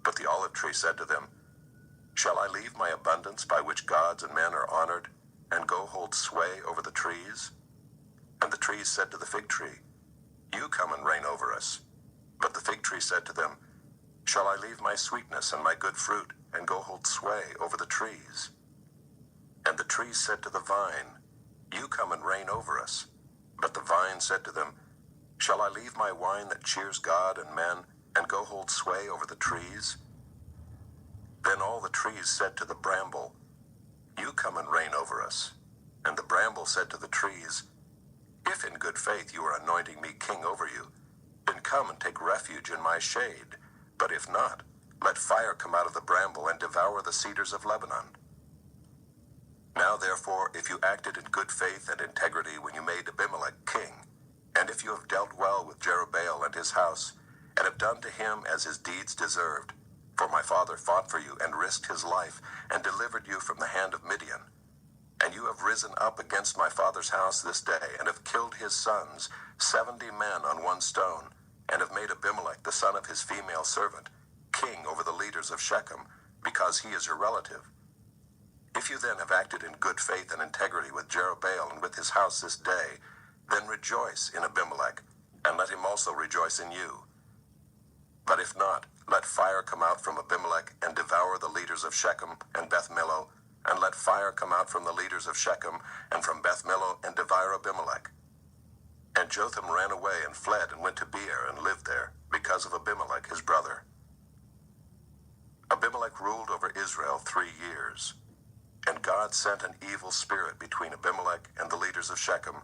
But the olive tree said to them, Shall I leave my abundance by which gods and men are honored, and go hold sway over the trees? And the trees said to the fig tree, You come and reign over us. But the fig tree said to them, Shall I leave my sweetness and my good fruit, and go hold sway over the trees? And the trees said to the vine, You come and reign over us. But the vine said to them, Shall I leave my wine that cheers God and men, and go hold sway over the trees? Then all the trees said to the bramble, You come and reign over us. And the bramble said to the trees, If in good faith you are anointing me king over you, then come and take refuge in my shade. But if not, let fire come out of the bramble and devour the cedars of Lebanon. Now therefore, if you acted in good faith and integrity when you made Abimelech king, and if you have dealt well with Jerubbaal and his house, and have done to him as his deeds deserved, for my father fought for you and risked his life, and delivered you from the hand of Midian, and you have risen up against my father's house this day, and have killed his sons, 70 men on one stone, and have made Abimelech the son of his female servant king over the leaders of Shechem, because he is your relative. If you then have acted in good faith and integrity with Jerubbaal and with his house this day, then rejoice in Abimelech, and let him also rejoice in you. But if not, let fire come out from Abimelech and devour the leaders of Shechem and Beth Millo, and let fire come out from the leaders of Shechem and from Beth Millo and devour Abimelech. And Jotham ran away and fled and went to Beer and lived there, because of Abimelech his brother. Abimelech ruled over Israel 3 years. And God sent an evil spirit between Abimelech and the leaders of Shechem,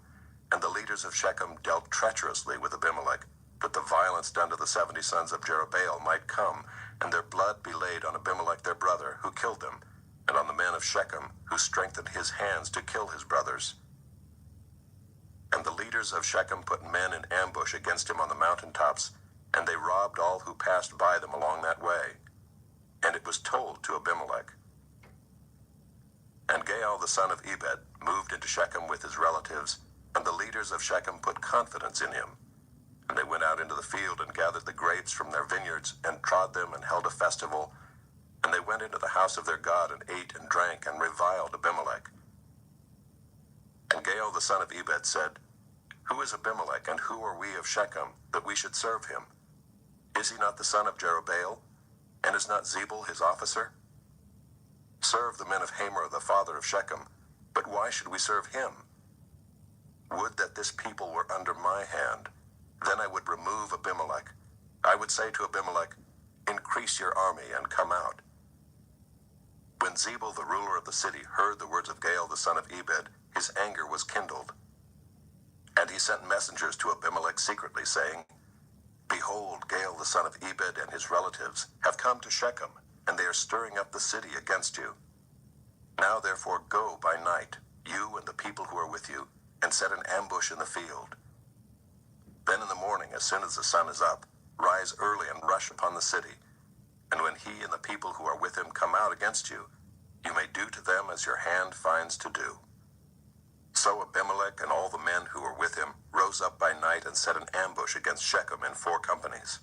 and the leaders of Shechem dealt treacherously with Abimelech, that the violence done to the 70 sons of Jerubbaal might come, and their blood be laid on Abimelech their brother, who killed them, and on the men of Shechem, who strengthened his hands to kill his brothers. And the leaders of Shechem put men in ambush against him on the mountaintops, and they robbed all who passed by them along that way. And it was told to Abimelech. And Gaal the son of Ebed moved into Shechem with his relatives, and the leaders of Shechem put confidence in him. And they went out into the field and gathered the grapes from their vineyards, and trod them, and held a festival. And they went into the house of their God, and ate and drank, and reviled Abimelech. And Gaal the son of Ebed said, Who is Abimelech, and who are we of Shechem, that we should serve him? Is he not the son of Jerubbaal? And is not Zebul his officer? Serve the men of Hamor the father of Shechem, but why should we serve him? Would that this people were under my hand, then I would remove Abimelech. I would say to Abimelech, Increase your army and come out. When Zebul the ruler of the city heard the words of Gaal the son of Ebed, his anger was kindled. And he sent messengers to Abimelech secretly, saying, Behold, Gaal the son of Ebed and his relatives have come to Shechem, and they are stirring up the city against you. Now therefore go by night, you and the people who are with you, and set an ambush in the field. Then in the morning, as soon as the sun is up, rise early and rush upon the city. And when he and the people who are with him come out against you, you may do to them as your hand finds to do. So Abimelech and all the men who were with him rose up by night and set an ambush against Shechem in 4 companies.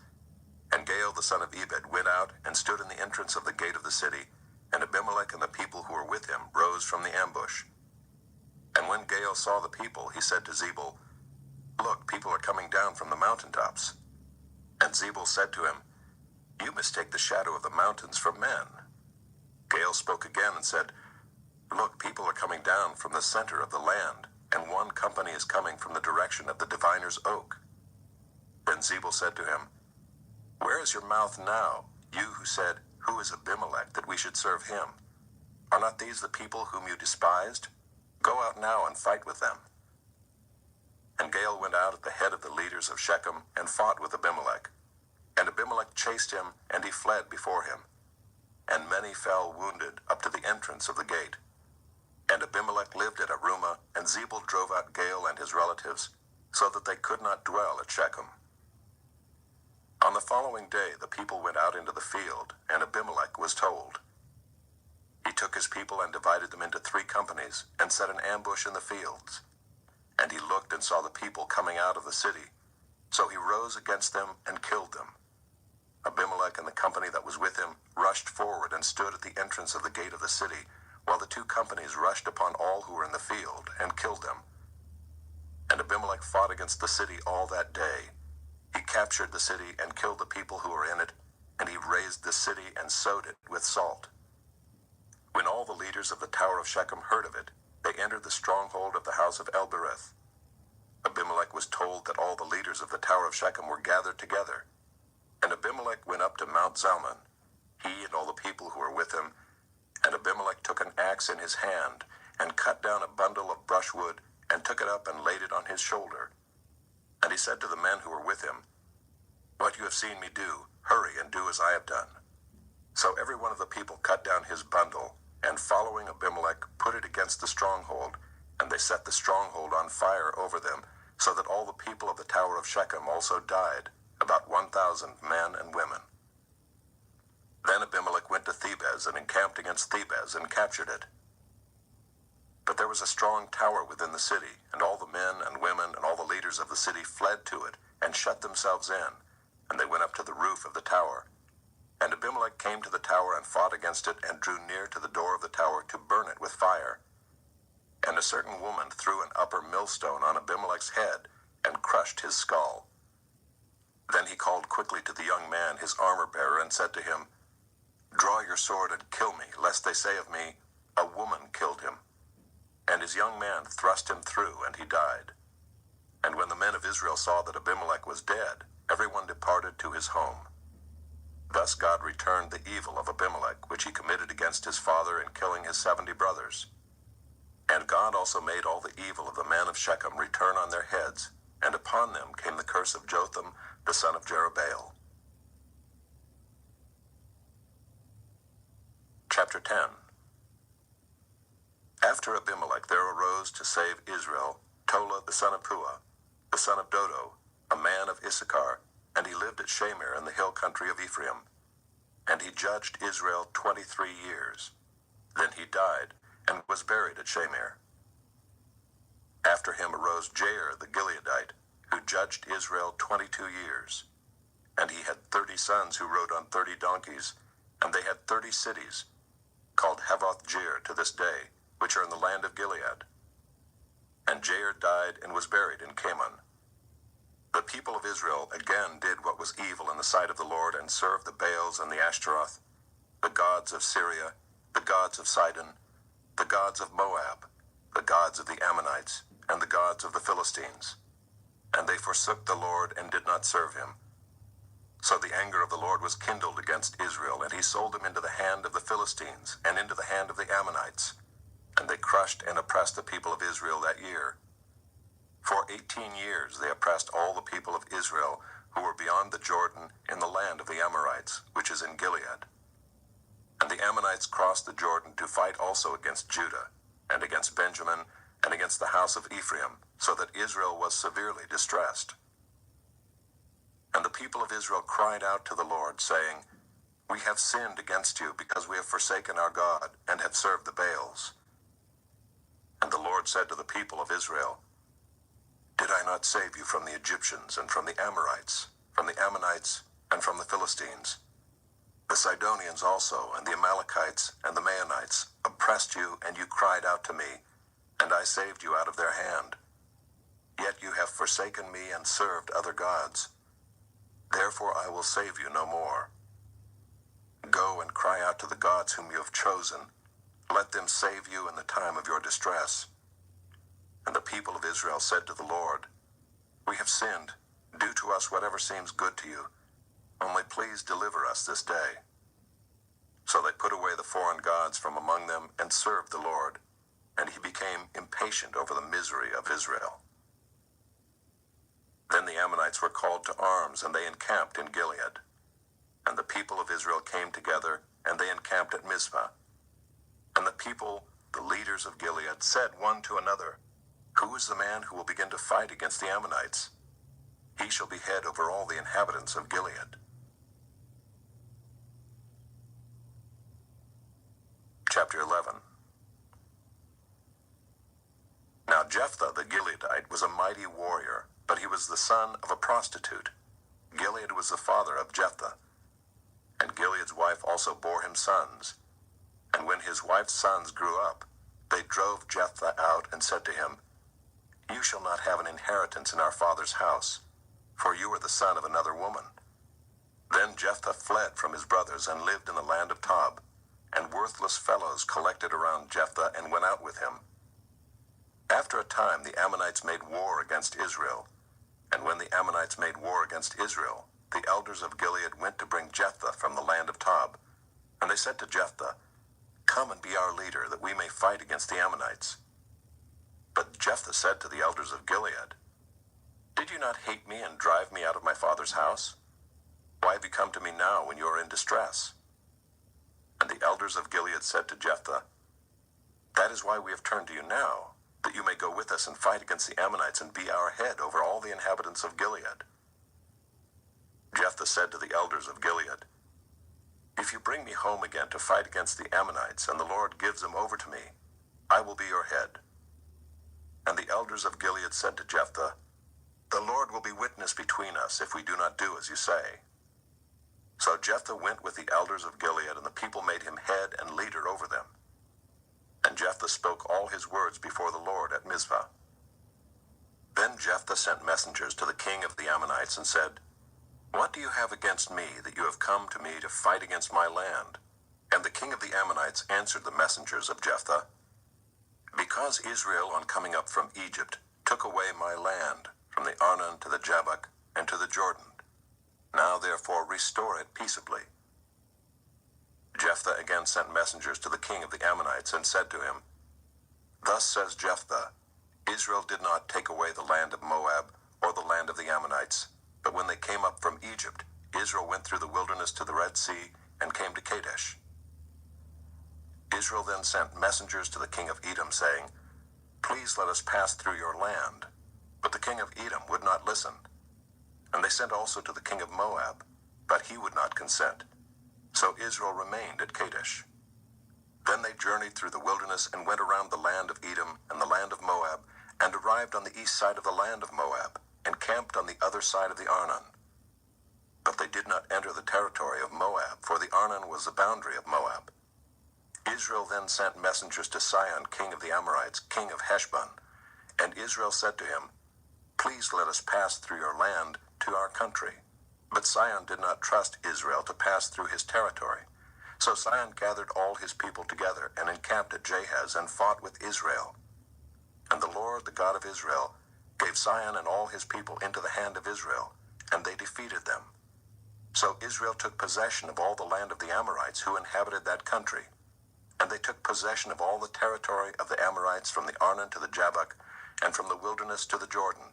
And Gaal the son of Ebed went out and stood in the entrance of the gate of the city, and Abimelech and the people who were with him rose from the ambush. And when Gaal saw the people, he said to Zebul, Look, people are coming down from the mountaintops. And Zebul said to him, You mistake the shadow of the mountains for men. Gaal spoke again and said, Look, people are coming down from the center of the land, and 1 company is coming from the direction of the diviner's oak. Then Zebul said to him, Where is your mouth now, you who said, Who is Abimelech, that we should serve him? Are not these the people whom you despised? Go out now and fight with them. And Gaal went out at the head of the leaders of Shechem and fought with Abimelech. And Abimelech chased him, and he fled before him. And many fell wounded up to the entrance of the gate. And Abimelech lived at Arumah, and Zebul drove out Gaal and his relatives, so that they could not dwell at Shechem. On the following day the people went out into the field, and Abimelech was told. He took his people and divided them into 3 companies, and set an ambush in the fields. And he looked and saw the people coming out of the city. So he rose against them and killed them. Abimelech and the company that was with him rushed forward and stood at the entrance of the gate of the city, while the 2 companies rushed upon all who were in the field and killed them. And Abimelech fought against the city all that day. He captured the city and killed the people who were in it, and he razed the city and sowed it with salt. When all the leaders of the tower of Shechem heard of it, they entered the stronghold of the house of Elbereth. Abimelech was told that all the leaders of the tower of Shechem were gathered together. And Abimelech went up to Mount Zalmon, he and all the people who were with him. And Abimelech took an axe in his hand, and cut down a bundle of brushwood, and took it up and laid it on his shoulder. And he said to the men who were with him, What you have seen me do, hurry and do as I have done. So every one of the people cut down his bundle, and following Abimelech put it against the stronghold, and they set the stronghold on fire over them, so that all the people of the tower of Shechem also died, about 1,000 men and women. Then Abimelech went to Thebez and encamped against Thebez and captured it. But there was a strong tower within the city, and all the men and women and all the leaders of the city fled to it and shut themselves in, and they went up to the roof of the tower. And Abimelech came to the tower and fought against it and drew near to the door of the tower to burn it with fire. And a certain woman threw an upper millstone on Abimelech's head and crushed his skull. Then he called quickly to the young man, his armor-bearer, and said to him, "Draw your sword and kill me, lest they say of me, 'A woman killed him.' And his young man thrust him through, and he died. And when the men of Israel saw that Abimelech was dead, everyone departed to his home. Thus God returned the evil of Abimelech, which he committed against his father in killing his 70 brothers. And God also made all the evil of the men of Shechem return on their heads, and upon them came the curse of Jotham, the son of Jerubbaal." Chapter 10. After Abimelech there arose to save Israel Tola the son of Puah, the son of Dodo, a man of Issachar, and he lived at Shamir in the hill country of Ephraim. And he judged Israel 23 years. Then he died, and was buried at Shamir. After him arose Jair the Gileadite, who judged Israel 22 years. And he had 30 sons who rode on 30 donkeys, and they had 30 cities, called Havoth-Jair to this day, which are in the land of Gilead. And Jair died and was buried in Kamon. The people of Israel again did what was evil in the sight of the Lord, and served the Baals and the Ashtaroth, the gods of Syria, the gods of Sidon, the gods of Moab, the gods of the Ammonites, and the gods of the Philistines. And they forsook the Lord and did not serve him. So the anger of the Lord was kindled against Israel, and he sold them into the hand of the Philistines and into the hand of the Ammonites. And they crushed and oppressed the people of Israel that year. For 18 years they oppressed all the people of Israel who were beyond the Jordan in the land of the Amorites, which is in Gilead. And the Ammonites crossed the Jordan to fight also against Judah, and against Benjamin, and against the house of Ephraim, so that Israel was severely distressed. And the people of Israel cried out to the Lord, saying, "We have sinned against you, because we have forsaken our God, and have served the Baals." And the Lord said to the people of Israel, "Did I not save you from the Egyptians, and from the Amorites, from the Ammonites, and from the Philistines? The Sidonians also, and the Amalekites, and the Maonites, oppressed you, and you cried out to me, and I saved you out of their hand. Yet you have forsaken me and served other gods. Therefore I will save you no more. Go and cry out to the gods whom you have chosen. Let them save you in the time of your distress." And the people of Israel said to the Lord, "We have sinned. Do to us whatever seems good to you. Only please deliver us this day." So they put away the foreign gods from among them and served the Lord, and he became impatient over the misery of Israel. Then the Ammonites were called to arms, and they encamped in Gilead. And the people of Israel came together, and they encamped at Mizpah. And the people, the leaders of Gilead, said one to another, "Who is the man who will begin to fight against the Ammonites? He shall be head over all the inhabitants of Gilead." Chapter 11. Now Jephthah the Gileadite was a mighty warrior, but he was the son of a prostitute. Gilead was the father of Jephthah. And Gilead's wife also bore him sons. And when his wife's sons grew up, they drove Jephthah out and said to him, "You shall not have an inheritance in our father's house, for you are the son of another woman." Then Jephthah fled from his brothers and lived in the land of Tob, and worthless fellows collected around Jephthah and went out with him. After a time the Ammonites made war against Israel, and when the Ammonites made war against Israel, the elders of Gilead went to bring Jephthah from the land of Tob. And they said to Jephthah, "Come and be our leader, that we may fight against the Ammonites." But Jephthah said to the elders of Gilead, "Did you not hate me and drive me out of my father's house? Why have you come to me now when you are in distress?" And the elders of Gilead said to Jephthah, "That is why we have turned to you now, that you may go with us and fight against the Ammonites and be our head over all the inhabitants of Gilead." Jephthah said to the elders of Gilead, "If you bring me home again to fight against the Ammonites, and the Lord gives them over to me, I will be your head." And the elders of Gilead said to Jephthah, "The Lord will be witness between us if we do not do as you say." So Jephthah went with the elders of Gilead, and the people made him head and leader over them. And Jephthah spoke all his words before the Lord at Mizpah. Then Jephthah sent messengers to the king of the Ammonites and said, "What do you have against me that you have come to me to fight against my land?" And the king of the Ammonites answered the messengers of Jephthah, "Because Israel, on coming up from Egypt, took away my land, from the Arnon to the Jabbok and to the Jordan. Now therefore restore it peaceably." Jephthah again sent messengers to the king of the Ammonites and said to him, "Thus says Jephthah, Israel did not take away the land of Moab or the land of the Ammonites, but when they came up from Egypt, Israel went through the wilderness to the Red Sea and came to Kadesh." Israel then sent messengers to the king of Edom, saying, "Please let us pass through your land." But the king of Edom would not listen. And they sent also to the king of Moab, but he would not consent. So Israel remained at Kadesh. Then they journeyed through the wilderness and went around the land of Edom and the land of Moab, and arrived on the east side of the land of Moab, and camped on the other side of the Arnon. But they did not enter the territory of Moab, for the Arnon was the boundary of Moab. Israel then sent messengers to Sihon, king of the Amorites, king of Heshbon. And Israel said to him, "Please let us pass through your land to our country." But Sihon did not trust Israel to pass through his territory. So Sihon gathered all his people together and encamped at Jahaz and fought with Israel. And the Lord, the God of Israel, gave Sihon and all his people into the hand of Israel, and they defeated them. So Israel took possession of all the land of the Amorites who inhabited that country. And they took possession of all the territory of the Amorites from the Arnon to the Jabbok, and from the wilderness to the Jordan.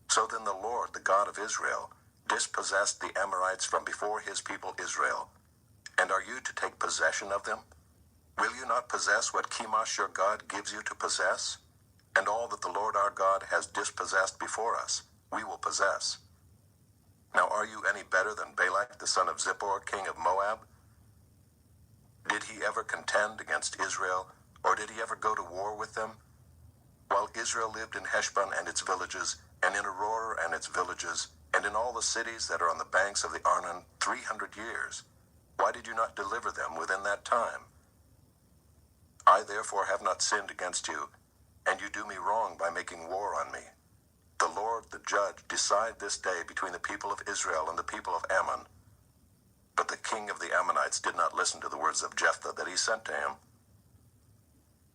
So then the Lord, the God of Israel, dispossessed the Amorites from before his people Israel. And are you to take possession of them? Will you not possess what Chemosh your God gives you to possess? And all that the Lord our God has dispossessed before us, we will possess. Now are you any better than Balak the son of Zippor, king of Moab? Did he ever contend against Israel, or did he ever go to war with them? While Israel lived in Heshbon and its villages, and in Aroer and its villages, and in all the cities that are on the banks of the Arnon 300 years, why did you not deliver them within that time? I therefore have not sinned against you, and you do me wrong by making war on me. The Lord, the judge, decide this day between the people of Israel and the people of Ammon. But the king of the Ammonites did not listen to the words of Jephthah that he sent to him.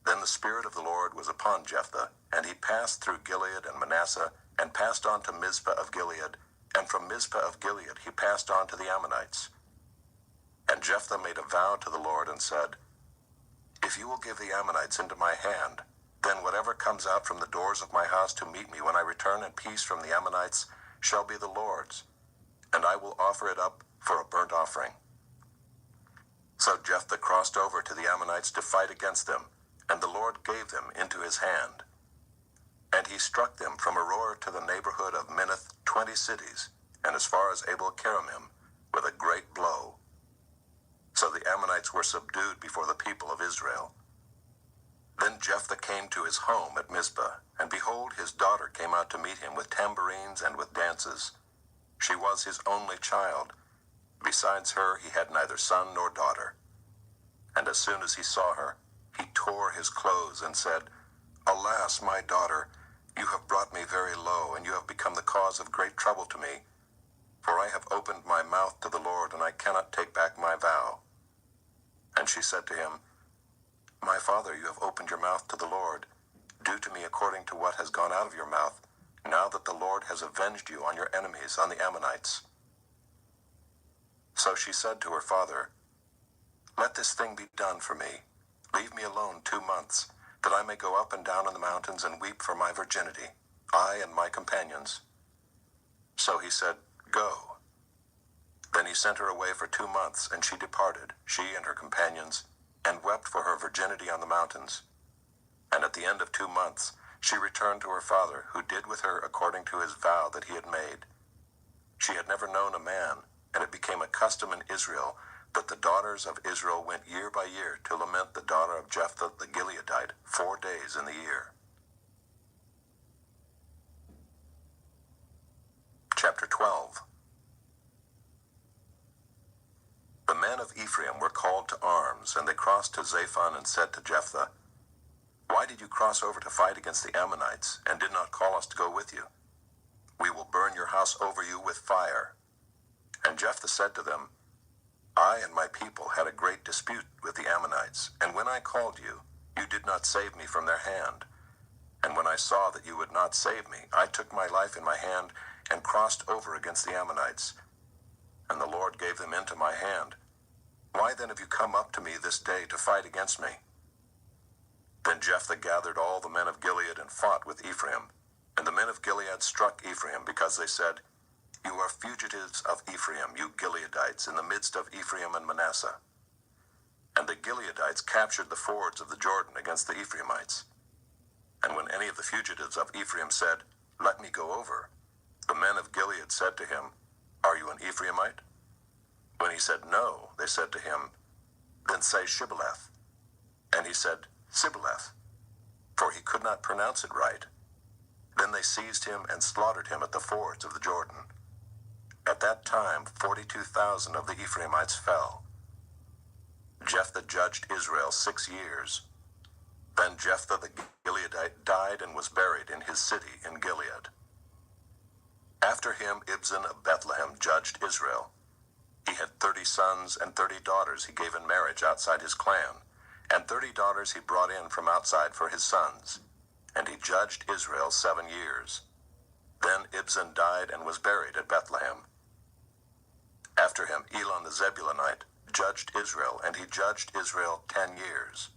Then the Spirit of the Lord was upon Jephthah, and he passed through Gilead and Manasseh, and passed on to Mizpah of Gilead, and from Mizpah of Gilead he passed on to the Ammonites. And Jephthah made a vow to the Lord and said, "If you will give the Ammonites into my hand, then whatever comes out from the doors of my house to meet me when I return in peace from the Ammonites shall be the Lord's, and I will offer it up for a burnt offering." So Jephthah crossed over to the Ammonites to fight against them, and the Lord gave them into his hand. And he struck them from Aroer to the neighborhood of Minnith 20 cities, and as far as Abel-keramim, with a great blow. So the Ammonites were subdued before the people of Israel. Then Jephthah came to his home at Mizpah, and behold, his daughter came out to meet him with tambourines and with dances. She was his only child. Besides her he had neither son nor daughter. And as soon as he saw her, he tore his clothes and said, "Alas, my daughter, you have brought me very low, and you have become the cause of great trouble to me. For I have opened my mouth to the Lord, and I cannot take back my vow." And she said to him, "My father, you have opened your mouth to the Lord. Do to me according to what has gone out of your mouth, now that the Lord has avenged you on your enemies, on the Ammonites." So she said to her father, "Let this thing be done for me. Leave me alone 2 months, that I may go up and down in the mountains and weep for my virginity, I and my companions." So he said, "Go." Then he sent her away for 2 months, and she departed, she and her companions, and wept for her virginity on the mountains. And at the end of 2 months, she returned to her father, who did with her according to his vow that he had made. She had never known a man, and it became a custom in Israel that the daughters of Israel went year by year to lament the daughter of Jephthah the Gileadite 4 days in the year. Chapter 12. The men of Ephraim were called to arms, and they crossed to Zaphon and said to Jephthah, "Why did you cross over to fight against the Ammonites, and did not call us to go with you? We will burn your house over you with fire." And Jephthah said to them, I and my people had a great dispute with the Ammonites, and when I called you, you did not save me from their hand. And when I saw that you would not save me, I took my life in my hand and crossed over against the Ammonites. And the Lord gave them into my hand. Why then have you come up to me this day to fight against me? Then Jephthah gathered all the men of Gilead and fought with Ephraim. And the men of Gilead struck Ephraim, because they said, You are fugitives of Ephraim, you Gileadites, in the midst of Ephraim and Manasseh. And the Gileadites captured the fords of the Jordan against the Ephraimites. And when any of the fugitives of Ephraim said, Let me go over, the men of Gilead said to him, Are you an Ephraimite? When he said no, they said to him, Then say Shibboleth. And he said, Sibboleth, for he could not pronounce it right. Then they seized him and slaughtered him at the fords of the Jordan. At that time 42,000 of the Ephraimites fell. Jephthah judged Israel 6 years. Then Jephthah the Gileadite died and was buried in his city in Gilead. After him Ibzan of Bethlehem judged Israel. He had 30 sons and 30 daughters he gave in marriage outside his clan, and 30 daughters he brought in from outside for his sons. And he judged Israel 7 years. Then Ibzan died and was buried at Bethlehem. After him Elon the Zebulunite judged Israel, and he judged Israel 10 years.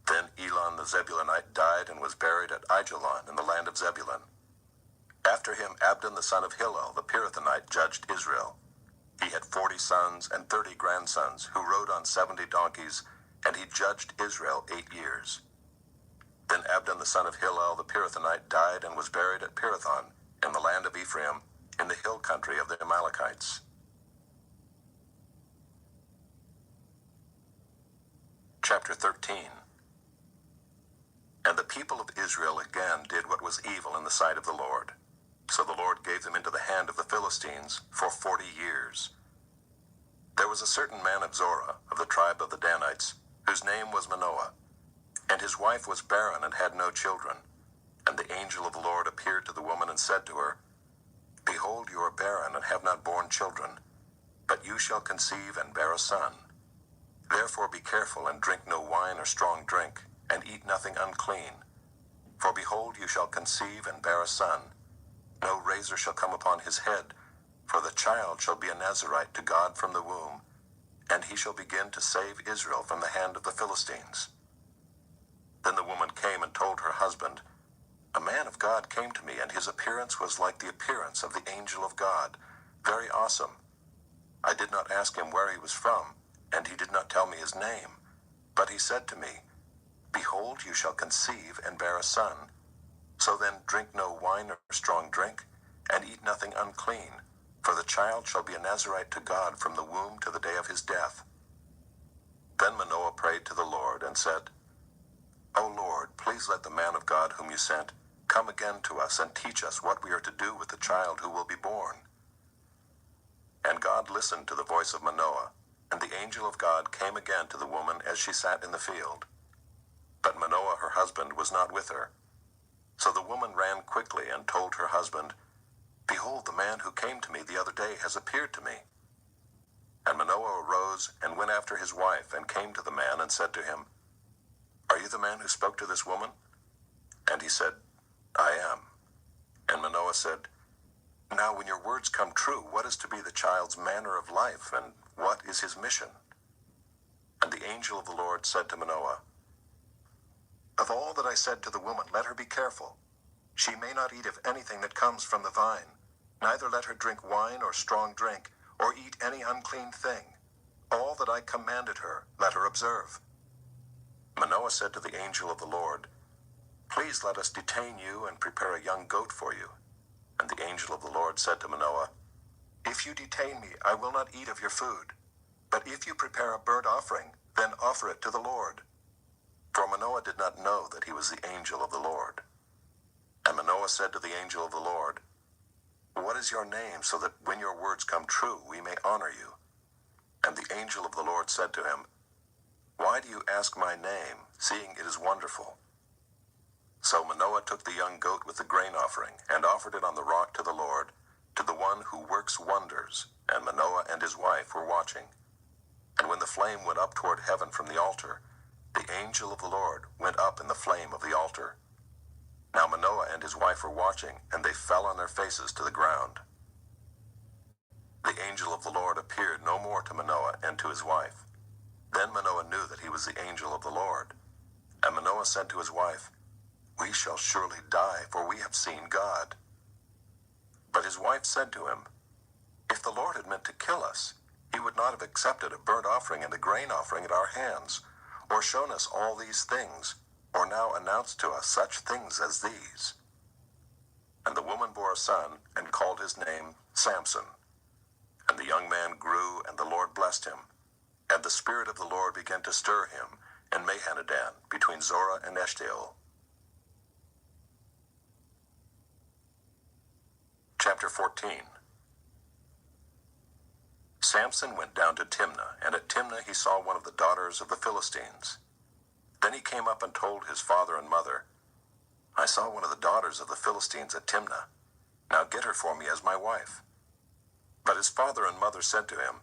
Then Elon the Zebulunite died and was buried at Aijalon in the land of Zebulun. After him Abdon the son of Hillel the Pirathonite judged Israel. He had 40 sons and 30 grandsons who rode on 70 donkeys, and he judged Israel 8 years. Then Abdon the son of Hillel the Pirathonite died and was buried at Pirathon in the land of Ephraim, in the hill country of the Amalekites. Chapter 13. And the people of Israel again did what was evil in the sight of the Lord. So the Lord gave them into the hand of the Philistines for 40 years. There was a certain man of Zorah, of the tribe of the Danites, whose name was Manoah, and his wife was barren and had no children. And the angel of the Lord appeared to the woman and said to her, Behold, you are barren and have not borne children, but you shall conceive and bear a son. Therefore be careful and drink no wine or strong drink, and eat nothing unclean. For behold, you shall conceive and bear a son. No razor shall come upon his head, for the child shall be a Nazirite to God from the womb, and he shall begin to save Israel from the hand of the Philistines. Then the woman came and told her husband, A man of God came to me, and his appearance was like the appearance of the angel of God, very awesome. I did not ask him where he was from, and he did not tell me his name. But he said to me, Behold, you shall conceive and bear a son. So then drink no wine or strong drink, and eat nothing unclean, for the child shall be a Nazirite to God from the womb to the day of his death. Then Manoah prayed to the Lord and said, O Lord, please let the man of God whom you sent come again to us and teach us what we are to do with the child who will be born. And God listened to the voice of Manoah, and the angel of God came again to the woman as she sat in the field. But Manoah her husband was not with her. So the woman ran quickly and told her husband, Behold, the man who came to me the other day has appeared to me. And Manoah arose and went after his wife, and came to the man and said to him, Are you the man who spoke to this woman? And he said, I am. And Manoah said, Now when your words come true, what is to be the child's manner of life, and what is his mission? And the angel of the Lord said to Manoah, Of all that I said to the woman, let her be careful. She may not eat of anything that comes from the vine, neither let her drink wine or strong drink, or eat any unclean thing. All that I commanded her, let her observe. Manoah said to the angel of the Lord, Please let us detain you and prepare a young goat for you. And the angel of the Lord said to Manoah, If you detain me, I will not eat of your food. But if you prepare a burnt offering, then offer it to the Lord. For Manoah did not know that he was the angel of the Lord. And Manoah said to the angel of the Lord, What is your name, so that when your words come true, we may honor you? And the angel of the Lord said to him, Why do you ask my name, seeing it is wonderful? So Manoah took the young goat with the grain offering, and offered it on the rock to the Lord, to the one who works wonders, and Manoah and his wife were watching. And when the flame went up toward heaven from the altar, the angel of the Lord went up in the flame of the altar. Now Manoah and his wife were watching, and they fell on their faces to the ground. The angel of the Lord appeared no more to Manoah and to his wife. Then Manoah knew that he was the angel of the Lord. And Manoah said to his wife, "We shall surely die, for we have seen God." But his wife said to him, "If the Lord had meant to kill us, he would not have accepted a burnt offering and a grain offering at our hands, or shown us all these things, or now announced to us such things as these." And the woman bore a son, and called his name Samson. And the young man grew, and the Lord blessed him. And the Spirit of the Lord began to stir him in Mahaneh-dan, between Zorah and Eshtaol. Chapter 14. Samson went down to Timnah, and at Timnah he saw one of the daughters of the Philistines. Then he came up and told his father and mother, "I saw one of the daughters of the Philistines at Timnah. Now get her for me as my wife." But his father and mother said to him,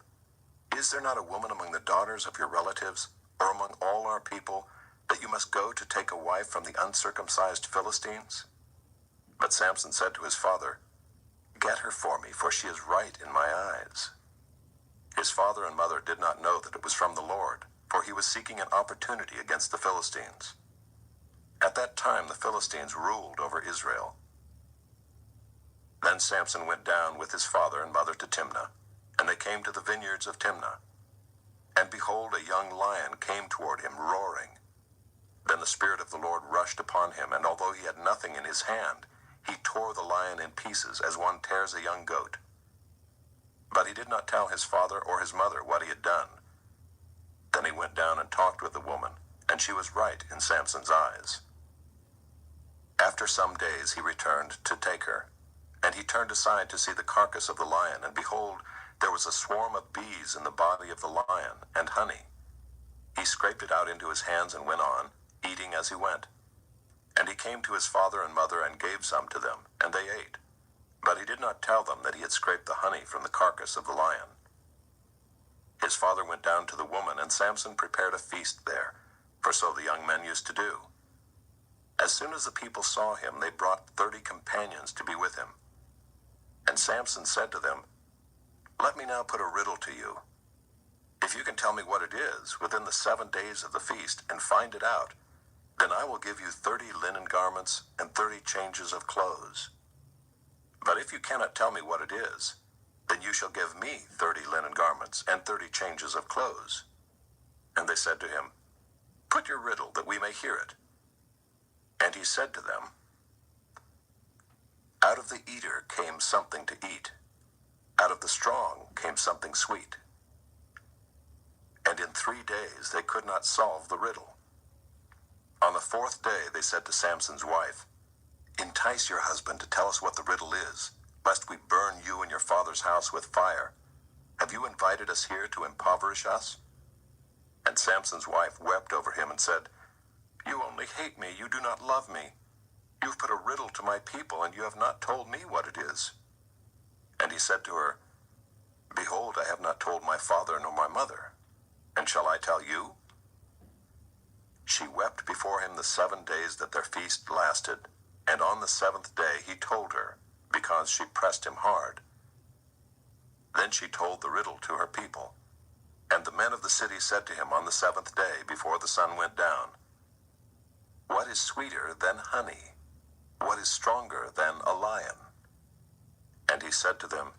"Is there not a woman among the daughters of your relatives, or among all our people, that you must go to take a wife from the uncircumcised Philistines?" But Samson said to his father, "Get her for me, for she is right in my eyes." His father and mother did not know that it was from the Lord, for he was seeking an opportunity against the Philistines. At that time the Philistines ruled over Israel. Then Samson went down with his father and mother to Timnah, and they came to the vineyards of Timnah. And behold, a young lion came toward him, roaring. Then the Spirit of the Lord rushed upon him, and although he had nothing in his hand, he tore the lion in pieces as one tears a young goat. But he did not tell his father or his mother what he had done. Then he went down and talked with the woman, and she was right in Samson's eyes. After some days he returned to take her, and he turned aside to see the carcass of the lion, and behold, there was a swarm of bees in the body of the lion, and honey. He scraped it out into his hands and went on, eating as he went. And he came to his father and mother and gave some to them, and they ate. But he did not tell them that he had scraped the honey from the carcass of the lion. His father went down to the woman, and Samson prepared a feast there, for so the young men used to do. As soon as the people saw him, they brought 30 companions to be with him. And Samson said to them, "Let me now put a riddle to you. If you can tell me what it is within the 7 days of the feast, and find it out, then I will give you 30 linen garments and 30 changes of clothes. But if you cannot tell me what it is, then you shall give me 30 linen garments and 30 changes of clothes." And they said to him, "Put your riddle, that we may hear it." And he said to them, "Out of the eater came something to eat. Out of the strong came something sweet." And in 3 days they could not solve the riddle. On the 4th day they said to Samson's wife, "Entice your husband to tell us what the riddle is, lest we burn you and your father's house with fire. Have you invited us here to impoverish us?" And Samson's wife wept over him and said, "You only hate me, you do not love me. You've put a riddle to my people, and you have not told me what it is." And he said to her, "Behold, I have not told my father nor my mother, and shall I tell you?" She wept before him the 7 days that their feast lasted, and on the 7th day he told her, because she pressed him hard. Then she told the riddle to her people, and the men of the city said to him on the 7th day before the sun went down, "What is sweeter than honey? What is stronger than a lion?" And he said to them,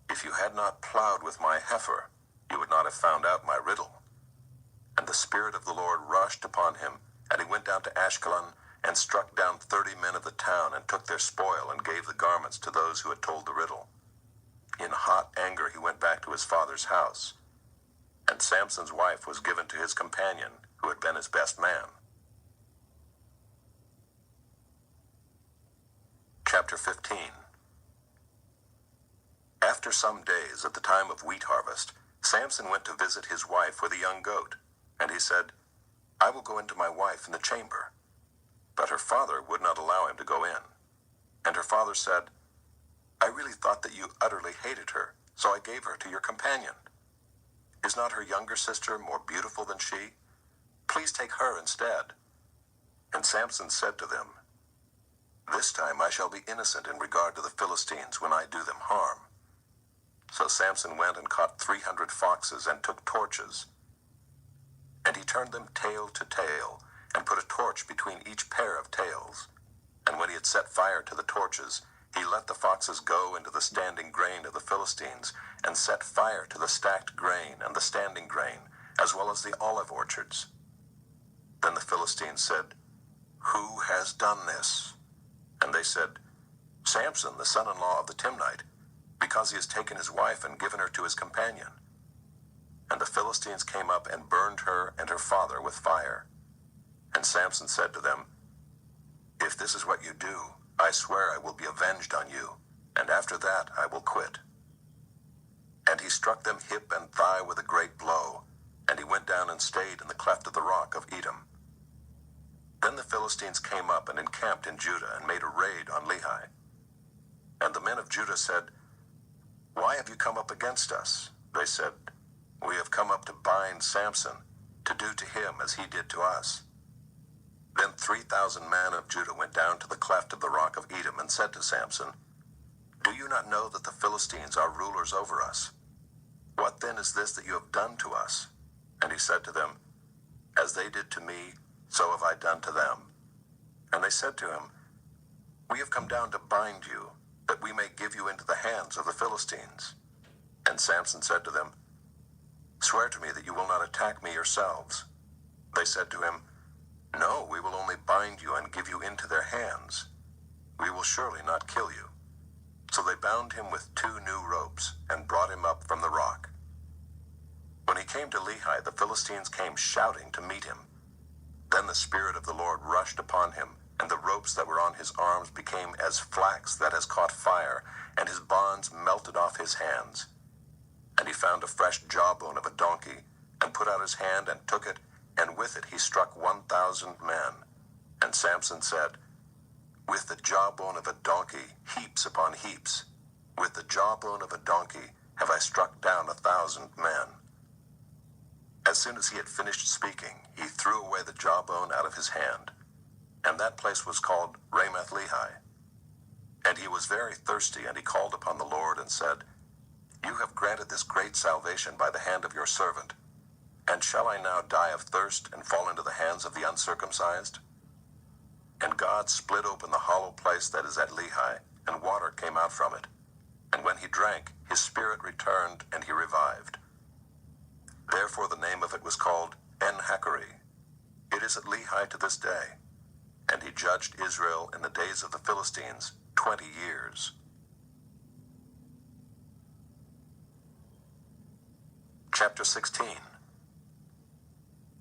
"If you had not plowed with my heifer, you would not have found out my riddle." And the Spirit of the Lord rushed upon him, and he went down to Ashkelon, and struck down 30 men of the town, and took their spoil, and gave the garments to those who had told the riddle. In hot anger he went back to his father's house, and Samson's wife was given to his companion, who had been his best man. Chapter 15. After some days, at the time of wheat harvest, Samson went to visit his wife with a young goat, and he said, "I will go into my wife in the chamber." But her father would not allow him to go in. And her father said, I really thought that you utterly hated her, so I gave her to your companion. Is not her younger sister more beautiful than she? Please take her instead." And Samson said to them, "This time I shall be innocent in regard to the Philistines when I do them harm." So Samson went and caught 300 foxes and took torches. And he turned them tail to tail, and put a torch between each pair of tails. And when he had set fire to the torches, he let the foxes go into the standing grain of the Philistines, and set fire to the stacked grain and the standing grain, as well as the olive orchards. Then the Philistines said, "Who has done this?" And they said, "Samson, the son-in-law of the Timnite, because he has taken his wife and given her to his companion." And the Philistines came up and burned her and her father with fire. And Samson said to them, "If this is what you do, I swear I will be avenged on you, and after that I will quit." And he struck them hip and thigh with a great blow, and he went down and stayed in the cleft of the rock of Edom. Then the Philistines came up and encamped in Judah and made a raid on Lehi. And the men of Judah said, "Why have you come up against us?" They said, "We have come up to bind Samson, to do to him as he did to us." Then 3,000 men of Judah went down to the cleft of the rock of Edom and said to Samson, "Do you not know that the Philistines are rulers over us? What then is this that you have done to us?" And he said to them, "As they did to me, so have I done to them." And they said to him, "We have come down to bind you, that we may give you into the hands of the Philistines." And Samson said to them, "Swear to me that you will not attack me yourselves." They said to him, "No, we will only bind you and give you into their hands. We will surely not kill you." So they bound him with 2 new ropes and brought him up from the rock. When he came to Lehi, the Philistines came shouting to meet him. Then the Spirit of the Lord rushed upon him, and the ropes that were on his arms became as flax that has caught fire, and his bonds melted off his hands. And he found a fresh jawbone of a donkey, and put out his hand and took it, and with it he struck 1,000 men. And Samson said, "With the jawbone of a donkey, heaps upon heaps. With the jawbone of a donkey have I struck down 1,000 men." As soon as he had finished speaking, he threw away the jawbone out of his hand. And that place was called Ramath Lehi. And he was very thirsty, and he called upon the Lord and said, "You have granted this great salvation by the hand of your servant. And shall I now die of thirst and fall into the hands of the uncircumcised?" And God split open the hollow place that is at Lehi, and water came out from it. And when he drank, his spirit returned, and he revived. Therefore the name of it was called En-Hakkore. It is at Lehi to this day. And he judged Israel in the days of the Philistines 20 years. Chapter 16.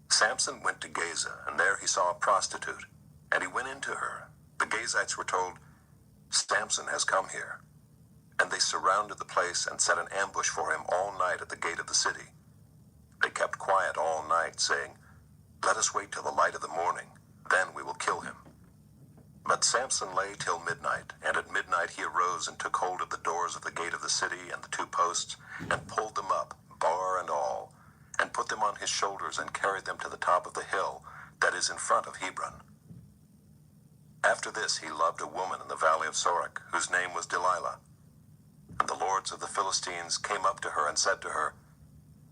Samson went to Gaza, and there he saw a prostitute, and he went into her. The Gazites were told, "Samson has come here." And they surrounded the place and set an ambush for him all night at the gate of the city. They kept quiet all night, saying, "Let us wait till the light of the morning, then we will kill him." But Samson lay till midnight, and at midnight he arose and took hold of the doors of the gate of the city and the 2 posts, and pulled them up, bar and all, and put them on his shoulders and carried them to the top of the hill that is in front of Hebron. After this he loved a woman in the valley of Sorek, whose name was Delilah. And the lords of the Philistines came up to her and said to her,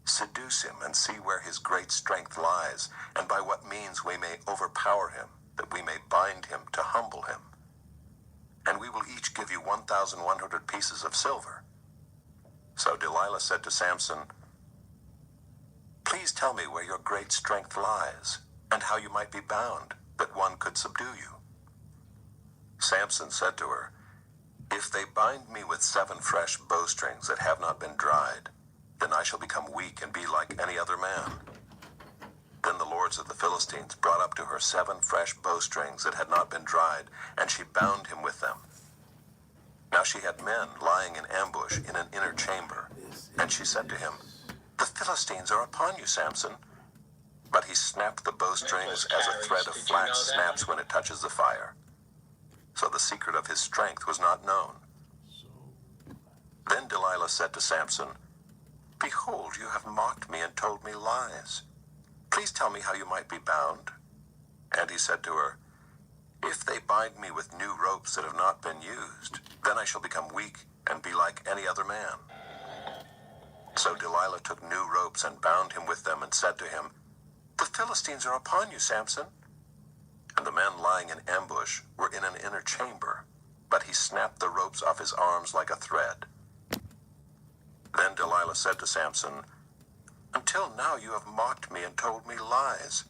"Seduce him and see where his great strength lies, and by what means we may overpower him, that we may bind him to humble him. And we will each give you 1,100 pieces of silver." So Delilah said to Samson, "Please tell me where your great strength lies, and how you might be bound, that one could subdue you." Samson said to her, "If they bind me with 7 fresh bowstrings that have not been dried, then I shall become weak and be like any other man." Then the lords of the Philistines brought up to her 7 fresh bowstrings that had not been dried, and she bound him with them. Now she had men lying in ambush in an inner chamber, and she said to him, "The Philistines are upon you, Samson." But he snapped the bowstrings as a thread of flax snaps when it touches the fire. So the secret of his strength was not known. Then Delilah said to Samson, "Behold, you have mocked me and told me lies. Please tell me how you might be bound." And he said to her, "If they bind me with new ropes that have not been used, then I shall become weak and be like any other man." So Delilah took new ropes and bound him with them and said to him, "The Philistines are upon you, Samson." And the men lying in ambush were in an inner chamber, but he snapped the ropes off his arms like a thread. Then Delilah said to Samson, "Until now you have mocked me and told me lies.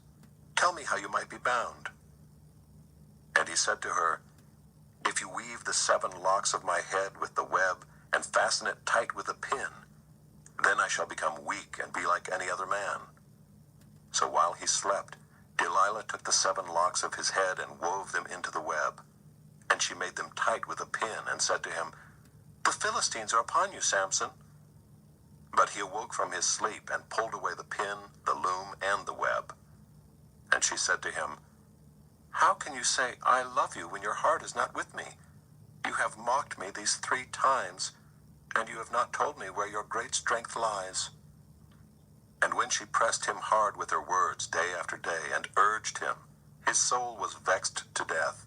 Tell me how you might be bound." And he said to her, "If you weave the 7 locks of my head with the web and fasten it tight with a pin, then I shall become weak and be like any other man." So while he slept, Delilah took the 7 locks of his head and wove them into the web. And she made them tight with a pin and said to him, "The Philistines are upon you, Samson." But he awoke from his sleep and pulled away the pin, the loom, and the web. And she said to him, "How can you say, 'I love you,' when your heart is not with me? You have mocked me these 3 times, and you have not told me where your great strength lies." And when she pressed him hard with her words day after day and urged him, his soul was vexed to death.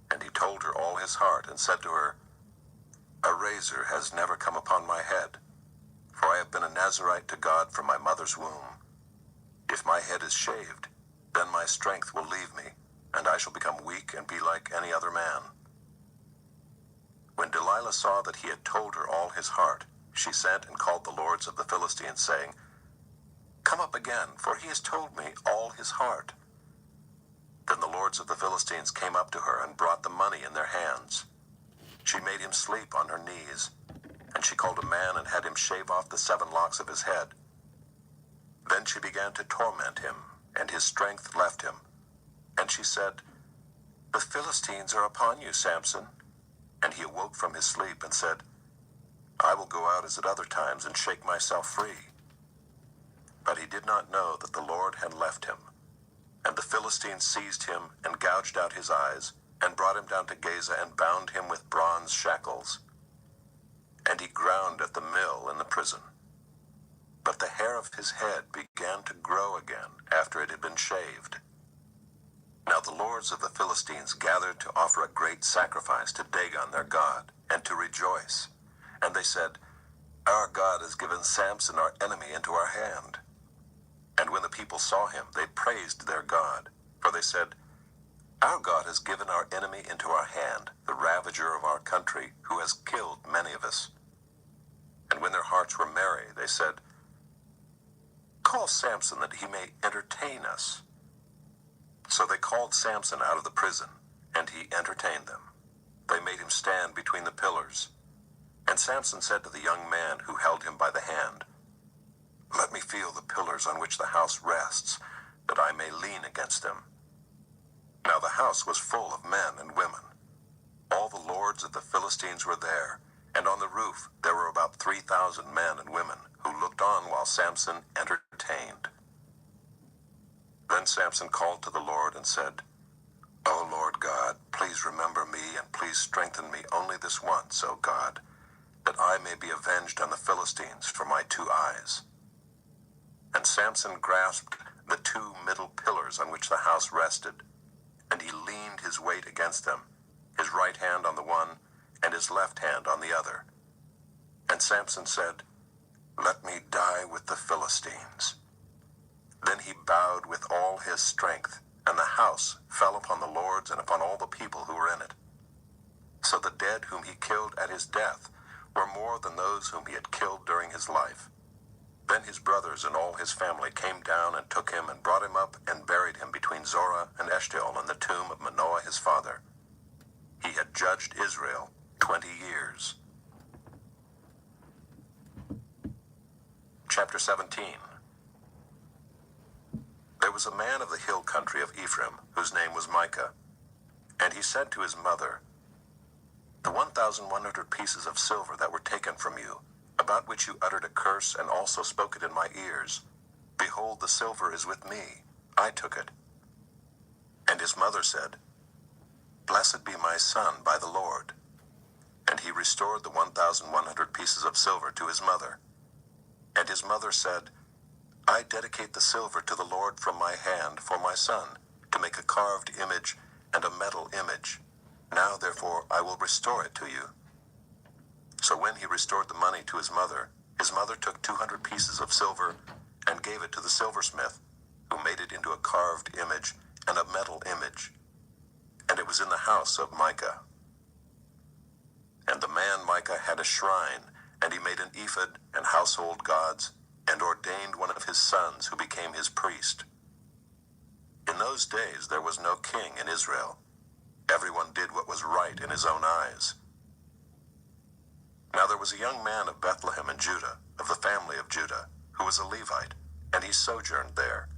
And he told her all his heart and said to her, "A razor has never come upon my head, for I have been a Nazirite to God from my mother's womb. If my head is shaved, then my strength will leave me, and I shall become weak and be like any other man." When Delilah saw that he had told her all his heart, she sent and called the lords of the Philistines, saying, "Come up again, for he has told me all his heart." Then the lords of the Philistines came up to her and brought the money in their hands. She made him sleep on her knees, and she called a man and had him shave off the 7 locks of his head. Then she began to torment him, and his strength left him. And she said, "The Philistines are upon you, Samson." And he awoke from his sleep and said, "I will go out as at other times and shake myself free." But he did not know that the Lord had left him. And the Philistines seized him and gouged out his eyes, and brought him down to Gaza and bound him with bronze shackles. And he ground at the mill in the prison. But the hair of his head began to grow again after it had been shaved. Now the lords of the Philistines gathered to offer a great sacrifice to Dagon their god, and to rejoice. And they said, "Our God has given Samson our enemy into our hand." And when the people saw him, they praised their God, for they said, "Our God has given our enemy into our hand, the ravager of our country, who has killed many of us." And when their hearts were merry, they said, "Call Samson that he may entertain us." So they called Samson out of the prison, and he entertained them. They made him stand between the pillars. And Samson said to the young man who held him by the hand, "Let me feel the pillars on which the house rests, that I may lean against them." Now the house was full of men and women. All the lords of the Philistines were there, and on the roof there were about 3,000 men and women who looked on while Samson entertained. Then Samson called to the Lord and said, "O Lord God, please remember me and please strengthen me only this once, O God, that I may be avenged on the Philistines for my 2 eyes." And Samson grasped the 2 middle pillars on which the house rested, and he leaned his weight against them, his right hand on the one and his left hand on the other. And Samson said, "Let me die with the Philistines." Then he bowed with all his strength, and the house fell upon the lords and upon all the people who were in it. So the dead whom he killed at his death were more than those whom he had killed during his life. Then his brothers and all his family came down and took him and brought him up and buried him between Zorah and Eshtaol in the tomb of Manoah his father. He had judged Israel 20 years. Chapter 17. There was a man of the hill country of Ephraim, whose name was Micah. And he said to his mother, "The 1,100 pieces of silver that were taken from you, about which you uttered a curse and also spoke it in my ears, behold, the silver is with me. I took it." And his mother said, "Blessed be my son by the Lord." And he restored the 1,100 pieces of silver to his mother. And his mother said, I dedicate the silver to the Lord from my hand for my son, to make a carved image and a metal image. Now therefore I will restore it to you. So when he restored the money to his mother took 200 pieces of silver and gave it to the silversmith, who made it into a carved image and a metal image. And it was in the house of Micah. And the man Micah had a shrine, and he made an ephod and household gods, and ordained one of his sons who became his priest. In those days there was no king in Israel. Everyone did what was right in his own eyes. Now there was a young man of Bethlehem in Judah, of the family of Judah, who was a Levite, and he sojourned there.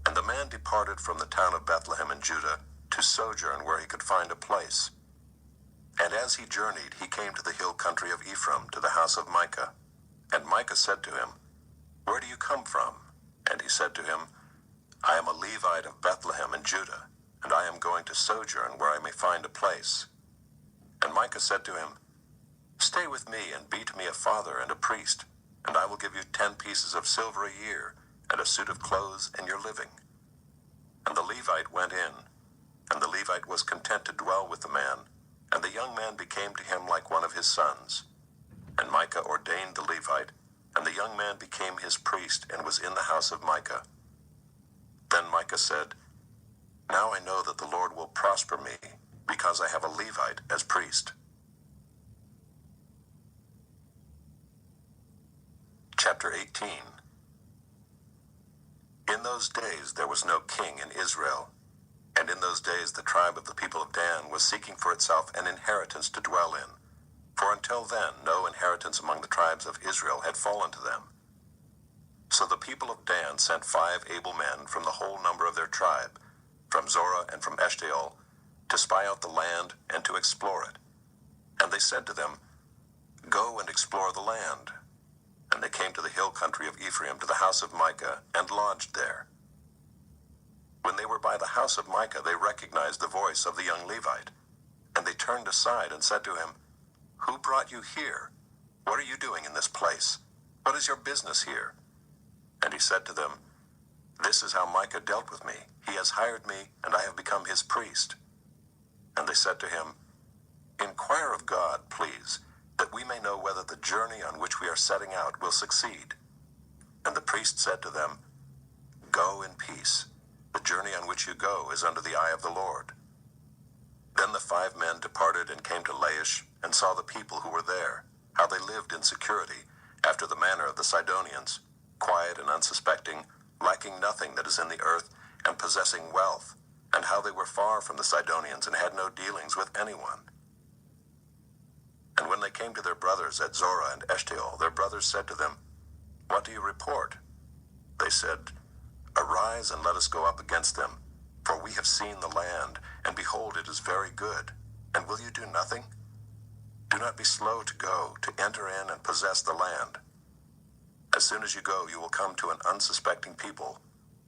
And the man departed from the town of Bethlehem in Judah to sojourn where he could find a place. And as he journeyed, he came to the hill country of Ephraim, to the house of Micah. And Micah said to him, Where do you come from? And he said to him, I am a Levite of Bethlehem in Judah, and I am going to sojourn where I may find a place. And Micah said to him, Stay with me and be to me a father and a priest, and I will give you 10 pieces of silver a year, and a suit of clothes and your living. And the Levite went in, and the Levite was content to dwell with the man, and the young man became to him like one of his sons. And Micah ordained the Levite, and the young man became his priest and was in the house of Micah. Then Micah said, Now I know that the Lord will prosper me, because I have a Levite as priest. Chapter 18. In those days there was no king in Israel, and in those days the tribe of the people of Dan was seeking for itself an inheritance to dwell in. For until then no inheritance among the tribes of Israel had fallen to them. So the people of Dan sent 5 able men from the whole number of their tribe, from Zorah and from Eshtaol, to spy out the land and to explore it. And they said to them, Go and explore the land. And they came to the hill country of Ephraim, to the house of Micah, and lodged there. When they were by the house of Micah, they recognized the voice of the young Levite. And they turned aside and said to him, Who brought you here? What are you doing in this place? What is your business here? And he said to them, This is how Micah dealt with me. He has hired me, and I have become his priest. And they said to him, Inquire of God, please, that we may know whether the journey on which we are setting out will succeed. And the priest said to them, Go in peace. The journey on which you go is under the eye of the Lord. Then the 5 men departed and came to Laish, and saw the people who were there, how they lived in security, after the manner of the Sidonians, quiet and unsuspecting, lacking nothing that is in the earth, and possessing wealth, and how they were far from the Sidonians and had no dealings with anyone. And when they came to their brothers at Zorah and Eshtaol, their brothers said to them, What do you report? They said, Arise and let us go up against them, for we have seen the land, and behold, it is very good. And will you do nothing? Do not be slow to go, to enter in and possess the land. As soon as you go, you will come to an unsuspecting people.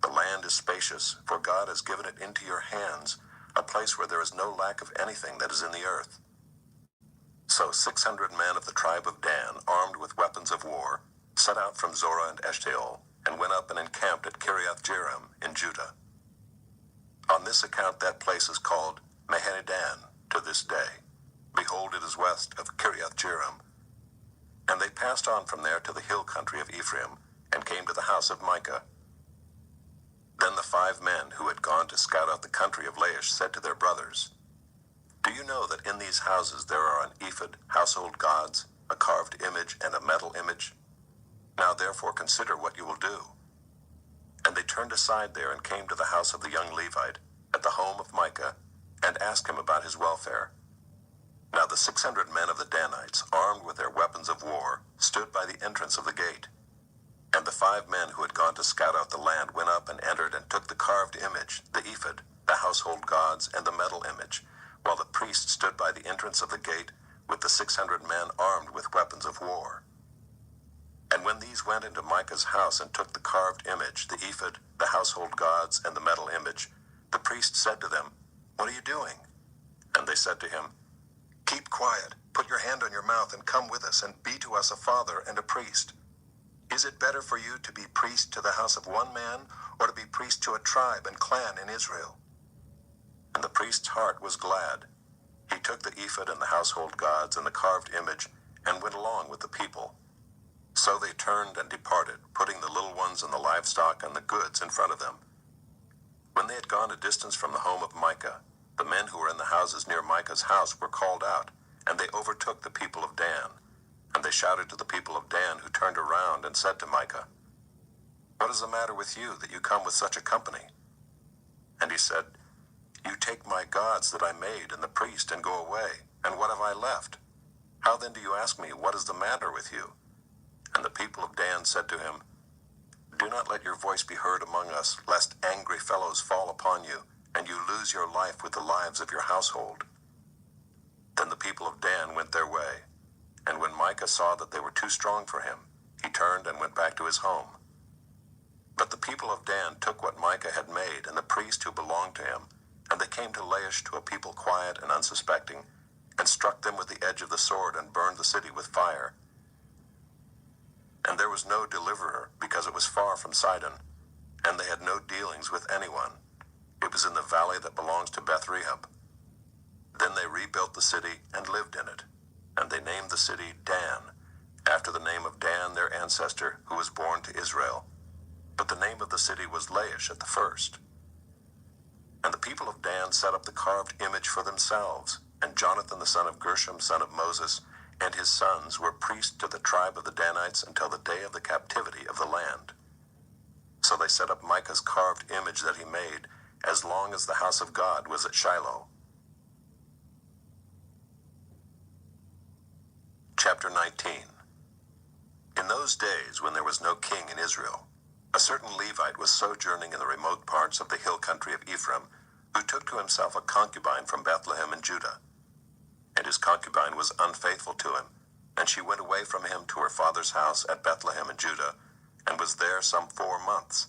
The land is spacious, for God has given it into your hands, a place where there is no lack of anything that is in the earth. So 600 men of the tribe of Dan, armed with weapons of war, set out from Zorah and Eshtaol, and went up and encamped at Kiriath-Jearim in Judah. On this account that place is called Mahaneh-dan to this day. Behold, it is west of Kiriath-Jearim. And they passed on from there to the hill country of Ephraim, and came to the house of Micah. Then the 5 men who had gone to scout out the country of Laish said to their brothers, Do you know that in these houses there are an ephod, household gods, a carved image, and a metal image? Now therefore consider what you will do. And they turned aside there and came to the house of the young Levite, at the home of Micah, and asked him about his welfare. Now the 600 men of the Danites, armed with their weapons of war, stood by the entrance of the gate. And the 5 men who had gone to scout out the land went up and entered and took the carved image, the ephod, the household gods, and the metal image, while the priest stood by the entrance of the gate with the 600 men armed with weapons of war. And when these went into Micah's house and took the carved image, the ephod, the household gods, and the metal image, the priest said to them, What are you doing? And they said to him, Keep quiet, put your hand on your mouth, and come with us, and be to us a father and a priest. Is it better for you to be priest to the house of one man, or to be priest to a tribe and clan in Israel?" And the priest's heart was glad. He took the ephod and the household gods and the carved image, and went along with the people. So they turned and departed, putting the little ones and the livestock and the goods in front of them. When they had gone a distance from the home of Micah, the men who were in the houses near Micah's house were called out, and they overtook the people of Dan. And they shouted to the people of Dan, who turned around and said to Micah, "What is the matter with you, that you come with such a company?" And he said, "You take my gods that I made and the priest and go away, and what have I left? How then do you ask me, what is the matter with you?" And the people of Dan said to him, "Do not let your voice be heard among us, lest angry fellows fall upon you, and you lose your life with the lives of your household." Then the people of Dan went their way, and when Micah saw that they were too strong for him, he turned and went back to his home. But the people of Dan took what Micah had made and the priest who belonged to him, and they came to Laish, to a people quiet and unsuspecting, and struck them with the edge of the sword and burned the city with fire. And there was no deliverer, because it was far from Sidon, and they had no dealings with anyone. It was in the valley that belongs to Beth-rehob. Then they rebuilt the city and lived in it, and they named the city Dan, after the name of Dan their ancestor, who was born to Israel. But the name of the city was Laish at the first. And the people of Dan set up the carved image for themselves, and Jonathan the son of Gershom, son of Moses, and his sons were priests to the tribe of the Danites until the day of the captivity of the land. So they set up Micah's carved image that he made, as long as the house of God was at Shiloh. Chapter 19. In those days, when there was no king in Israel, a certain Levite was sojourning in the remote parts of the hill country of Ephraim, who took to himself a concubine from Bethlehem in Judah. And his concubine was unfaithful to him, and she went away from him to her father's house at Bethlehem in Judah, and was there some 4 months.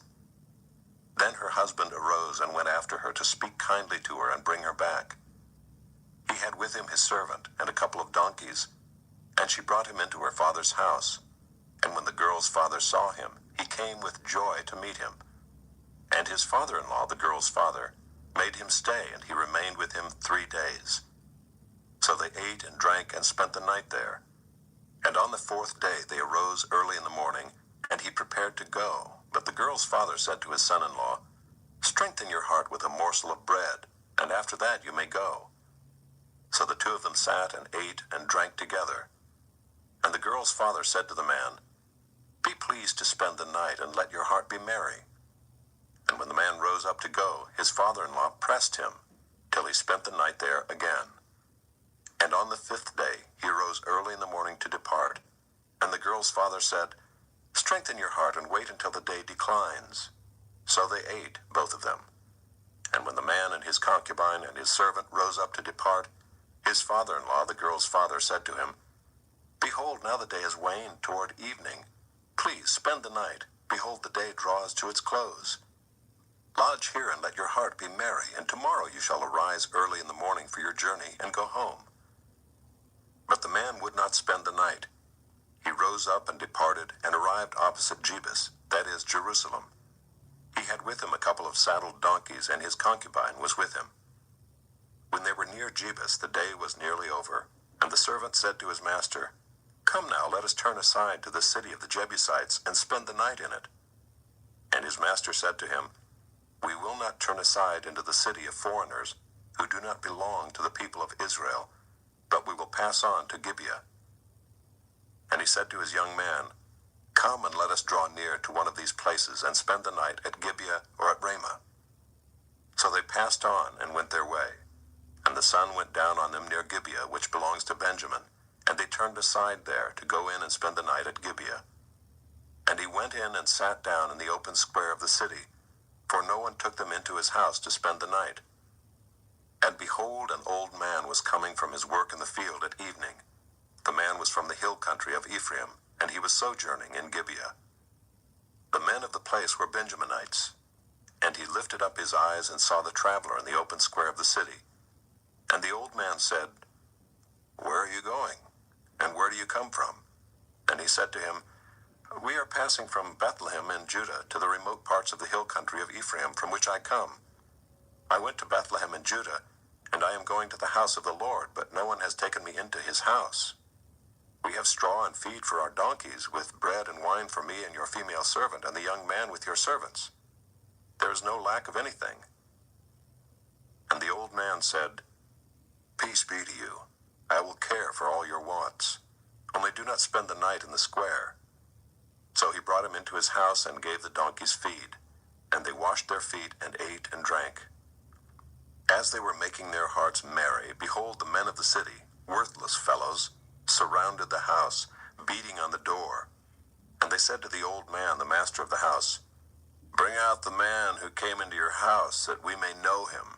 Then her husband arose and went after her to speak kindly to her and bring her back. He had with him his servant and a couple of donkeys, and she brought him into her father's house. And when the girl's father saw him, he came with joy to meet him. And his father-in-law, the girl's father, made him stay, and he remained with him 3 days. So they ate and drank and spent the night there. And on the 4th day they arose early in the morning, and he prepared to go. But the girl's father said to his son-in-law, "Strengthen your heart with a morsel of bread, and after that you may go." So the 2 of them sat and ate and drank together. And the girl's father said to the man, "Be pleased to spend the night, and let your heart be merry." And when the man rose up to go, his father-in-law pressed him, till he spent the night there again. And on the 5th day he arose early in the morning to depart. And the girl's father said, "Strengthen your heart, and wait until the day declines." So they ate, both of them. And when the man and his concubine and his servant rose up to depart, his father-in-law, the girl's father, said to him, "Behold, now the day is waned toward evening. Please spend the night. Behold, the day draws to its close. Lodge here and let your heart be merry, and tomorrow you shall arise early in the morning for your journey and go home." But the man would not spend the night. He rose up and departed, and arrived opposite Jebus, that is, Jerusalem. He had with him a couple of saddled donkeys, and his concubine was with him. When they were near Jebus, the day was nearly over, and the servant said to his master, "Come now, let us turn aside to the city of the Jebusites, and spend the night in it." And his master said to him, "We will not turn aside into the city of foreigners, who do not belong to the people of Israel, but we will pass on to Gibeah." And he said to his young man, "Come and let us draw near to one of these places, and spend the night at Gibeah or at Ramah." So they passed on and went their way. And the sun went down on them near Gibeah, which belongs to Benjamin, and they turned aside there to go in and spend the night at Gibeah. And he went in and sat down in the open square of the city, for no one took them into his house to spend the night. And behold, an old man was coming from his work in the field at evening. The man was from the hill country of Ephraim, and he was sojourning in Gibeah. The men of the place were Benjaminites. And he lifted up his eyes and saw the traveler in the open square of the city. And the old man said, "Where are you going? And where do you come from?" And he said to him, "We are passing from Bethlehem in Judah to the remote parts of the hill country of Ephraim, from which I come. I went to Bethlehem in Judah, and I am going to the house of the Lord, but no one has taken me into his house. We have straw and feed for our donkeys, with bread and wine for me and your female servant, and the young man with your servants. There is no lack of anything." And the old man said, "Peace be to you. I will care for all your wants. Only do not spend the night in the square." So he brought him into his house and gave the donkeys feed, and they washed their feet and ate and drank. As they were making their hearts merry, behold, the men of the city, worthless fellows, surrounded the house, beating on the door. And they said to the old man, the master of the house, "Bring out the man who came into your house, that we may know him."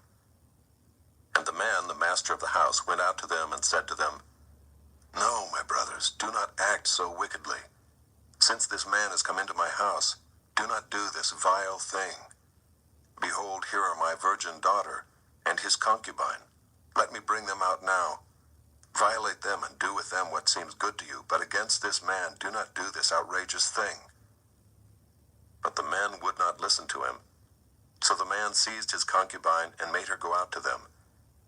And the man, the master of the house, went out to them and said to them, "No, my brothers, do not act so wickedly. Since this man has come into my house, do not do this vile thing. Behold, here are my virgin daughter and his concubine. Let me bring them out now. Violate them and do with them what seems good to you, but against this man do not do this outrageous thing." But the men would not listen to him. So the man seized his concubine and made her go out to them.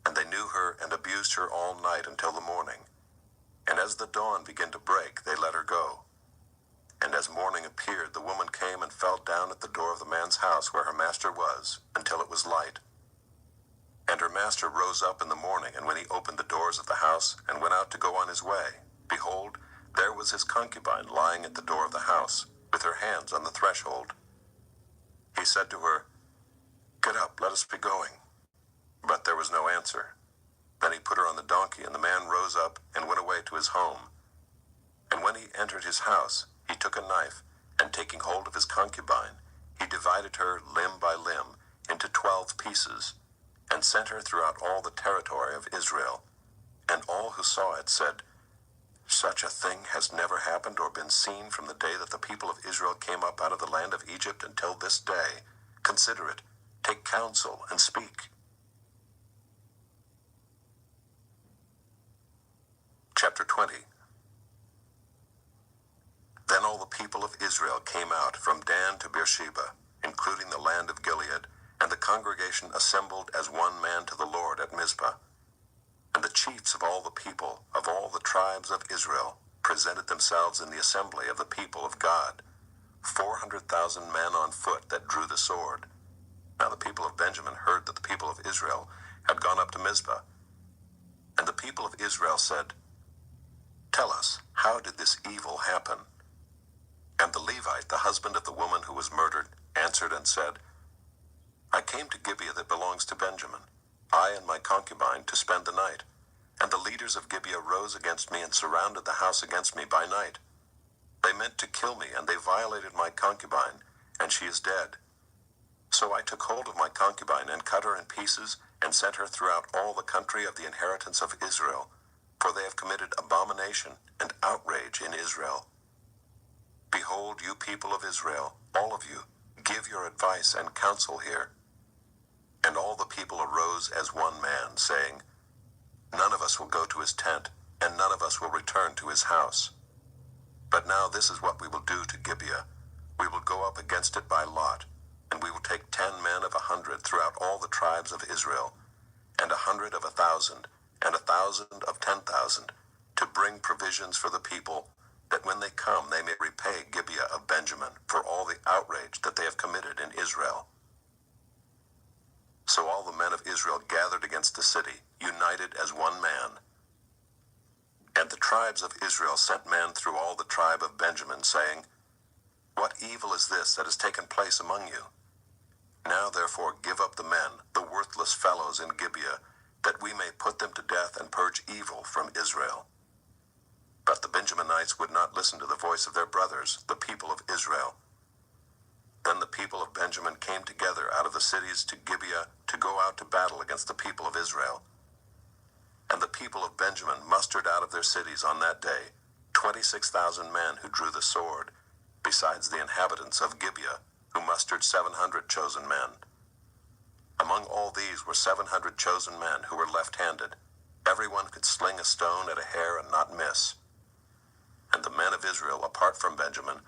And they knew her and abused her all night until the morning. And as the dawn began to break, they let her go. And as morning appeared, the woman came and fell down at the door of the man's house where her master was, until it was light. And her master rose up in the morning, and when he opened the doors of the house and went out to go on his way, behold, there was his concubine lying at the door of the house, with her hands on the threshold. He said to her, "Get up, let us be going." But there was no answer. Then he put her on the donkey, and the man rose up and went away to his home. And when he entered his house, he took a knife, and taking hold of his concubine, he divided her limb by limb into 12 pieces, and sent her throughout all the territory of Israel. And all who saw it said, "Such a thing has never happened or been seen from the day that the people of Israel came up out of the land of Egypt until this day. Consider it, take counsel, and speak." Chapter 20. Then all the people of Israel came out from Dan to Beersheba, including the land of Gilead, and the congregation assembled as one man to the Lord at Mizpah. And the chiefs of all the people, of all the tribes of Israel, presented themselves in the assembly of the people of God, 400,000 men on foot that drew the sword. Now the people of Benjamin heard that the people of Israel had gone up to Mizpah. And the people of Israel said, "Tell us, how did this evil happen?" And the Levite, the husband of the woman who was murdered, answered and said, "I came to Gibeah that belongs to Benjamin, I and my concubine, to spend the night. And the leaders of Gibeah rose against me and surrounded the house against me by night. They meant to kill me, and they violated my concubine, and she is dead. So I took hold of my concubine and cut her in pieces and sent her throughout all the country of the inheritance of Israel, for they have committed abomination and outrage in Israel. Behold, you people of Israel, all of you, give your advice and counsel here." And all the people arose as one man, saying, "None of us will go to his tent, and none of us will return to his house. But now this is what we will do to Gibeah. We will go up against it by lot, and we will take 10 men of 100 throughout all the tribes of Israel, and 100 of 1,000, and 1,000 of 10,000, to bring provisions for the people, that when they come they may repay Gibeah of Benjamin for all the outrage that they have committed in Israel." So all the men of Israel gathered against the city, united as one man. And the tribes of Israel sent men through all the tribe of Benjamin, saying, "What evil is this that has taken place among you? Now therefore give up the men, the worthless fellows in Gibeah, that we may put them to death and purge evil from Israel." But the Benjaminites would not listen to the voice of their brothers, the people of Israel. Then the people of Benjamin came together out of the cities to Gibeah to go out to battle against the people of Israel. And the people of Benjamin mustered out of their cities on that day 26,000 men who drew the sword, besides the inhabitants of Gibeah, who mustered 700 chosen men. Among all these were 700 chosen men who were left-handed, Everyone could sling a stone at a hair and not miss. And the men of Israel, apart from Benjamin,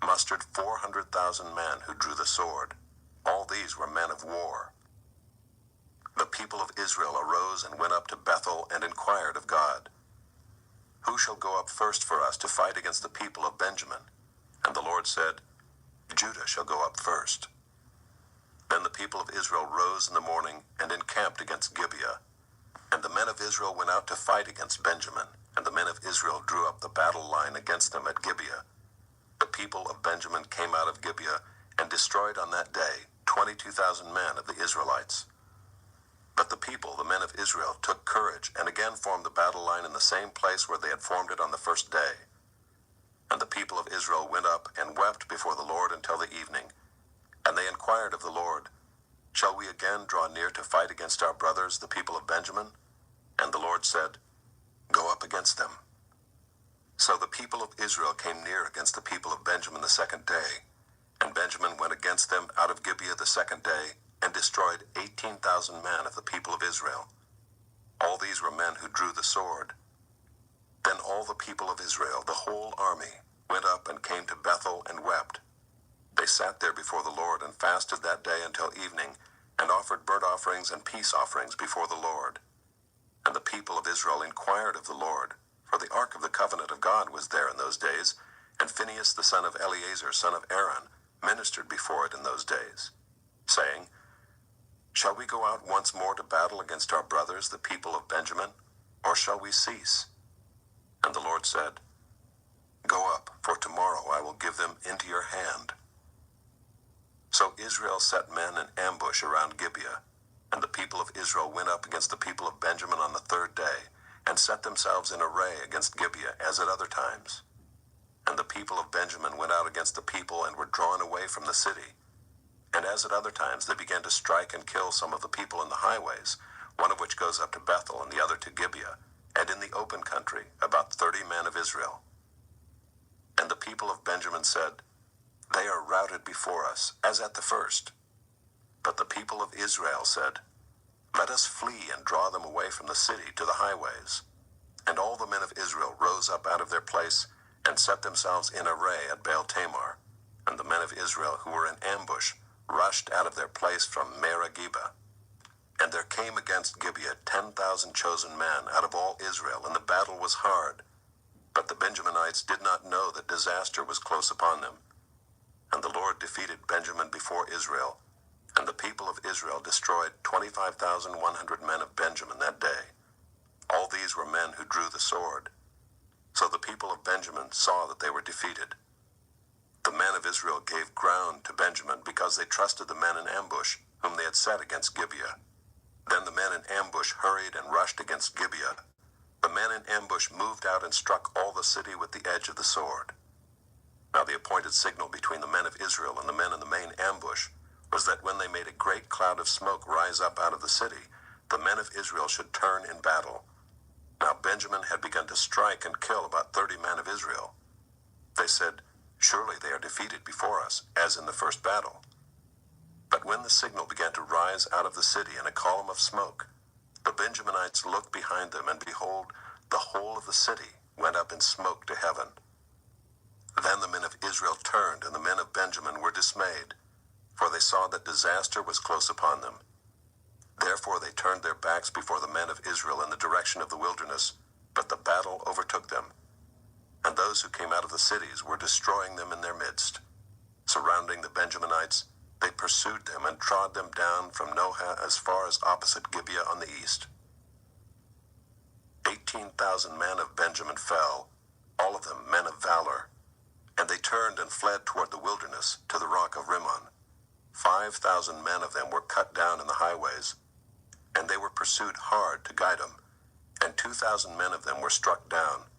mustered 400,000 men who drew the sword. All these were men of war. The people of Israel arose and went up to Bethel and inquired of God, "Who shall go up first for us to fight against the people of Benjamin?" And the Lord said, "Judah shall go up first." Then the people of Israel rose in the morning and encamped against Gibeah. And the men of Israel went out to fight against Benjamin, and the men of Israel drew up the battle line against them at Gibeah. The people of Benjamin came out of Gibeah and destroyed on that day 22,000 men of the Israelites. But the people, the men of Israel, took courage and again formed the battle line in the same place where they had formed it on the first day. And the people of Israel went up and wept before the Lord until the evening. And they inquired of the Lord, "Shall we again draw near to fight against our brothers, the people of Benjamin?" And the Lord said, "Go up against them." So the people of Israel came near against the people of Benjamin the second day. And Benjamin went against them out of Gibeah the second day, and destroyed 18,000 men of the people of Israel. All these were men who drew the sword. Then all the people of Israel, the whole army, went up and came to Bethel and wept. They sat there before the Lord and fasted that day until evening, and offered burnt offerings and peace offerings before the Lord. And the people of Israel inquired of the Lord, for the ark of the covenant of God was there in those days, and Phinehas the son of Eleazar, son of Aaron, ministered before it in those days, saying, "Shall we go out once more to battle against our brothers, the people of Benjamin, or shall we cease?" And the Lord said, "Go up, for tomorrow I will give them into your hand." So Israel set men in ambush around Gibeah, and the people of Israel went up against the people of Benjamin on the third day, and set themselves in array against Gibeah as at other times. And the people of Benjamin went out against the people and were drawn away from the city. And as at other times they began to strike and kill some of the people in the highways, one of which goes up to Bethel and the other to Gibeah, and in the open country about 30 men of Israel. And the people of Benjamin said, "They are routed before us, as at the first." But the people of Israel said, "Let us flee and draw them away from the city to the highways." And all the men of Israel rose up out of their place and set themselves in array at Baal Tamar. And the men of Israel who were in ambush rushed out of their place from Merageba. And there came against Gibeah 10,000 chosen men out of all Israel, and the battle was hard. But the Benjaminites did not know that disaster was close upon them. And the Lord defeated Benjamin before Israel, and the people of Israel destroyed 25,100 men of Benjamin that day. All these were men who drew the sword. So the people of Benjamin saw that they were defeated. The men of Israel gave ground to Benjamin because they trusted the men in ambush, whom they had set against Gibeah. Then the men in ambush hurried and rushed against Gibeah. The men in ambush moved out and struck all the city with the edge of the sword. Now the appointed signal between the men of Israel and the men in the main ambush was that when they made a great cloud of smoke rise up out of the city, the men of Israel should turn in battle. Now Benjamin had begun to strike and kill about 30 men of Israel. They said, "Surely they are defeated before us, as in the first battle." But when the signal began to rise out of the city in a column of smoke, the Benjaminites looked behind them, and behold, the whole of the city went up in smoke to heaven. Then the men of Israel turned, and the men of Benjamin were dismayed, for they saw that disaster was close upon them. Therefore they turned their backs before the men of Israel in the direction of the wilderness, but the battle overtook them. And those who came out of the cities were destroying them in their midst. Surrounding the Benjaminites, they pursued them and trod them down from Nohah as far as opposite Gibeah on the east. 18,000 men of Benjamin fell, all of them men of valor. And they turned and fled toward the wilderness, to the rock of Rimmon. 5,000 men of them were cut down in the highways, and they were pursued hard to Gidom, and 2,000 men of them were struck down.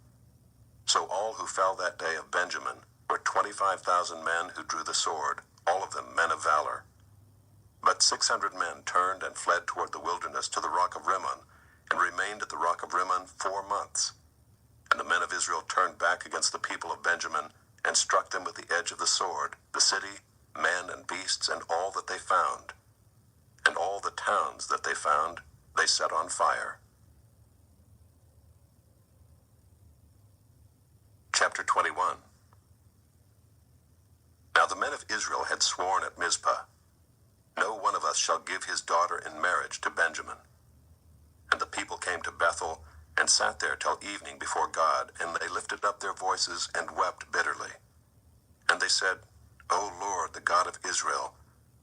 So all who fell that day of Benjamin were 25,000 men who drew the sword, all of them men of valor. But 600 men turned and fled toward the wilderness to the rock of Rimmon, and remained at the rock of Rimmon 4 months. And the men of Israel turned back against the people of Benjamin, and struck them with the edge of the sword, the city, men and beasts, and all that they found. And all the towns that they found, they set on fire. Chapter 21. Now the men of Israel had sworn at Mizpah, "No one of us shall give his daughter in marriage to Benjamin." And the people came to Bethel, and sat there till evening before God, and they lifted up their voices and wept bitterly. And they said, "O Lord, the God of Israel,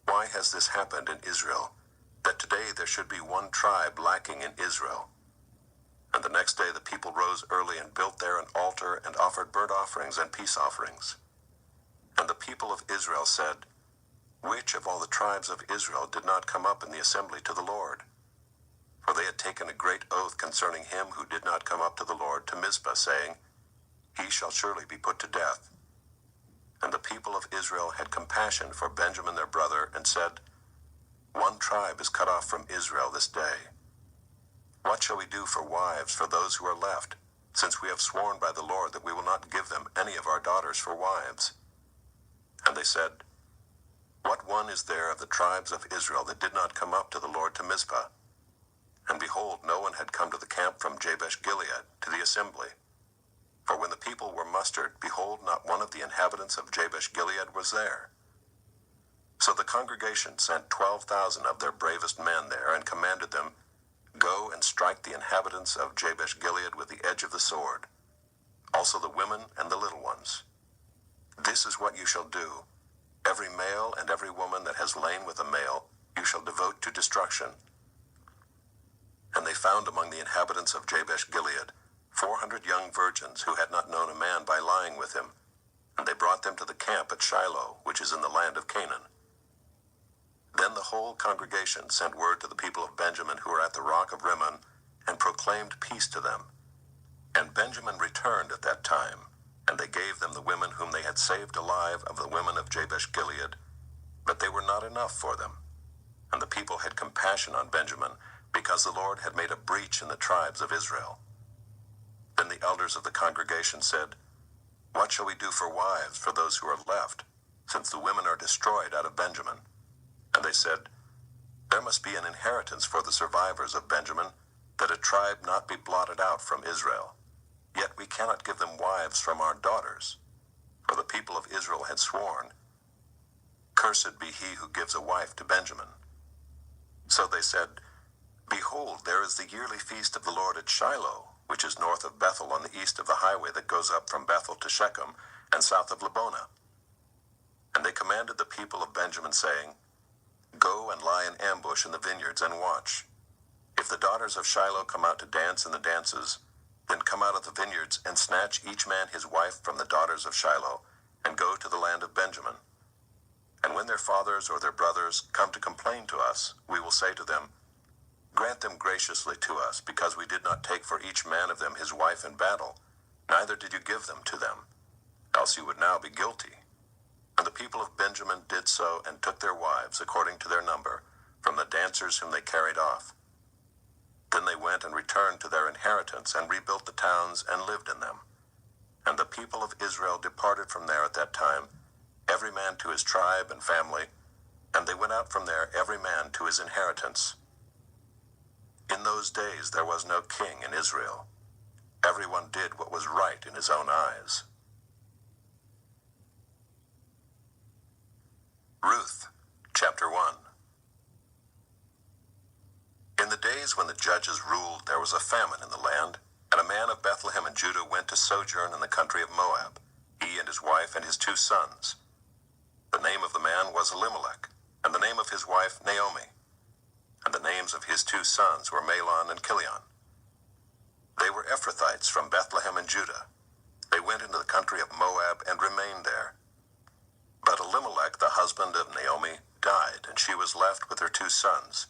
why has this happened in Israel, that today there should be one tribe lacking in Israel?" And the next day the people rose early and built there an altar and offered burnt offerings and peace offerings. And the people of Israel said, "Which of all the tribes of Israel did not come up in the assembly to the Lord?" For they had taken a great oath concerning him who did not come up to the Lord to Mizpah, saying, "He shall surely be put to death." And the people of Israel had compassion for Benjamin their brother, and said, "One tribe is cut off from Israel this day. What shall we do for wives for those who are left, since we have sworn by the Lord that we will not give them any of our daughters for wives?" And they said, "What one is there of the tribes of Israel that did not come up to the Lord to Mizpah?" And behold, no one had come to the camp from Jabesh Gilead to the assembly. For when the people were mustered, behold, not one of the inhabitants of Jabesh Gilead was there. So the congregation sent 12,000 of their bravest men there, and commanded them, "Go and strike the inhabitants of Jabesh Gilead with the edge of the sword, also the women and the little ones. This is what you shall do. Every male and every woman that has lain with a male you shall devote to destruction." And they found among the inhabitants of Jabesh Gilead 400 young virgins who had not known a man by lying with him, and they brought them to the camp at Shiloh, which is in the land of Canaan. Then the whole congregation sent word to the people of Benjamin who were at the rock of Rimmon, and proclaimed peace to them. And Benjamin returned at that time, and they gave them the women whom they had saved alive of the women of Jabesh Gilead, but they were not enough for them. And the people had compassion on Benjamin, because the Lord had made a breach in the tribes of Israel. Then the elders of the congregation said, "What shall we do for wives for those who are left, since the women are destroyed out of Benjamin?" And they said, "There must be an inheritance for the survivors of Benjamin, that a tribe not be blotted out from Israel. Yet we cannot give them wives from our daughters." For the people of Israel had sworn, "Cursed be he who gives a wife to Benjamin." So they said, "Behold, there is the yearly feast of the Lord at Shiloh, which is north of Bethel on the east of the highway that goes up from Bethel to Shechem, and south of Lebonah." And they commanded the people of Benjamin, saying, "Go and lie in ambush in the vineyards and watch. If the daughters of Shiloh come out to dance in the dances, then come out of the vineyards and snatch each man his wife from the daughters of Shiloh, and go to the land of Benjamin. And when their fathers or their brothers come to complain to us, we will say to them, Grant them graciously to us, because we did not take for each man of them his wife in battle, neither did you give them to them, else you would now be guilty." And the people of Benjamin did so, and took their wives according to their number, from the dancers whom they carried off. Then they went and returned to their inheritance, and rebuilt the towns, and lived in them. And the people of Israel departed from there at that time, every man to his tribe and family, and they went out from there every man to his inheritance. In those days there was no king in Israel. Everyone did what was right in his own eyes. Ruth, chapter 1. In the days when the judges ruled, there was a famine in the land, and a man of Bethlehem in Judah went to sojourn in the country of Moab, he and his wife and his 2 sons. The name of the man was Elimelech, and the name of his wife Naomi. And the names of his 2 sons were Mahlon and Chilion. They were Ephrathites from Bethlehem in Judah. They went into the country of Moab and remained there. But Elimelech, the husband of Naomi, died, and she was left with her 2 sons.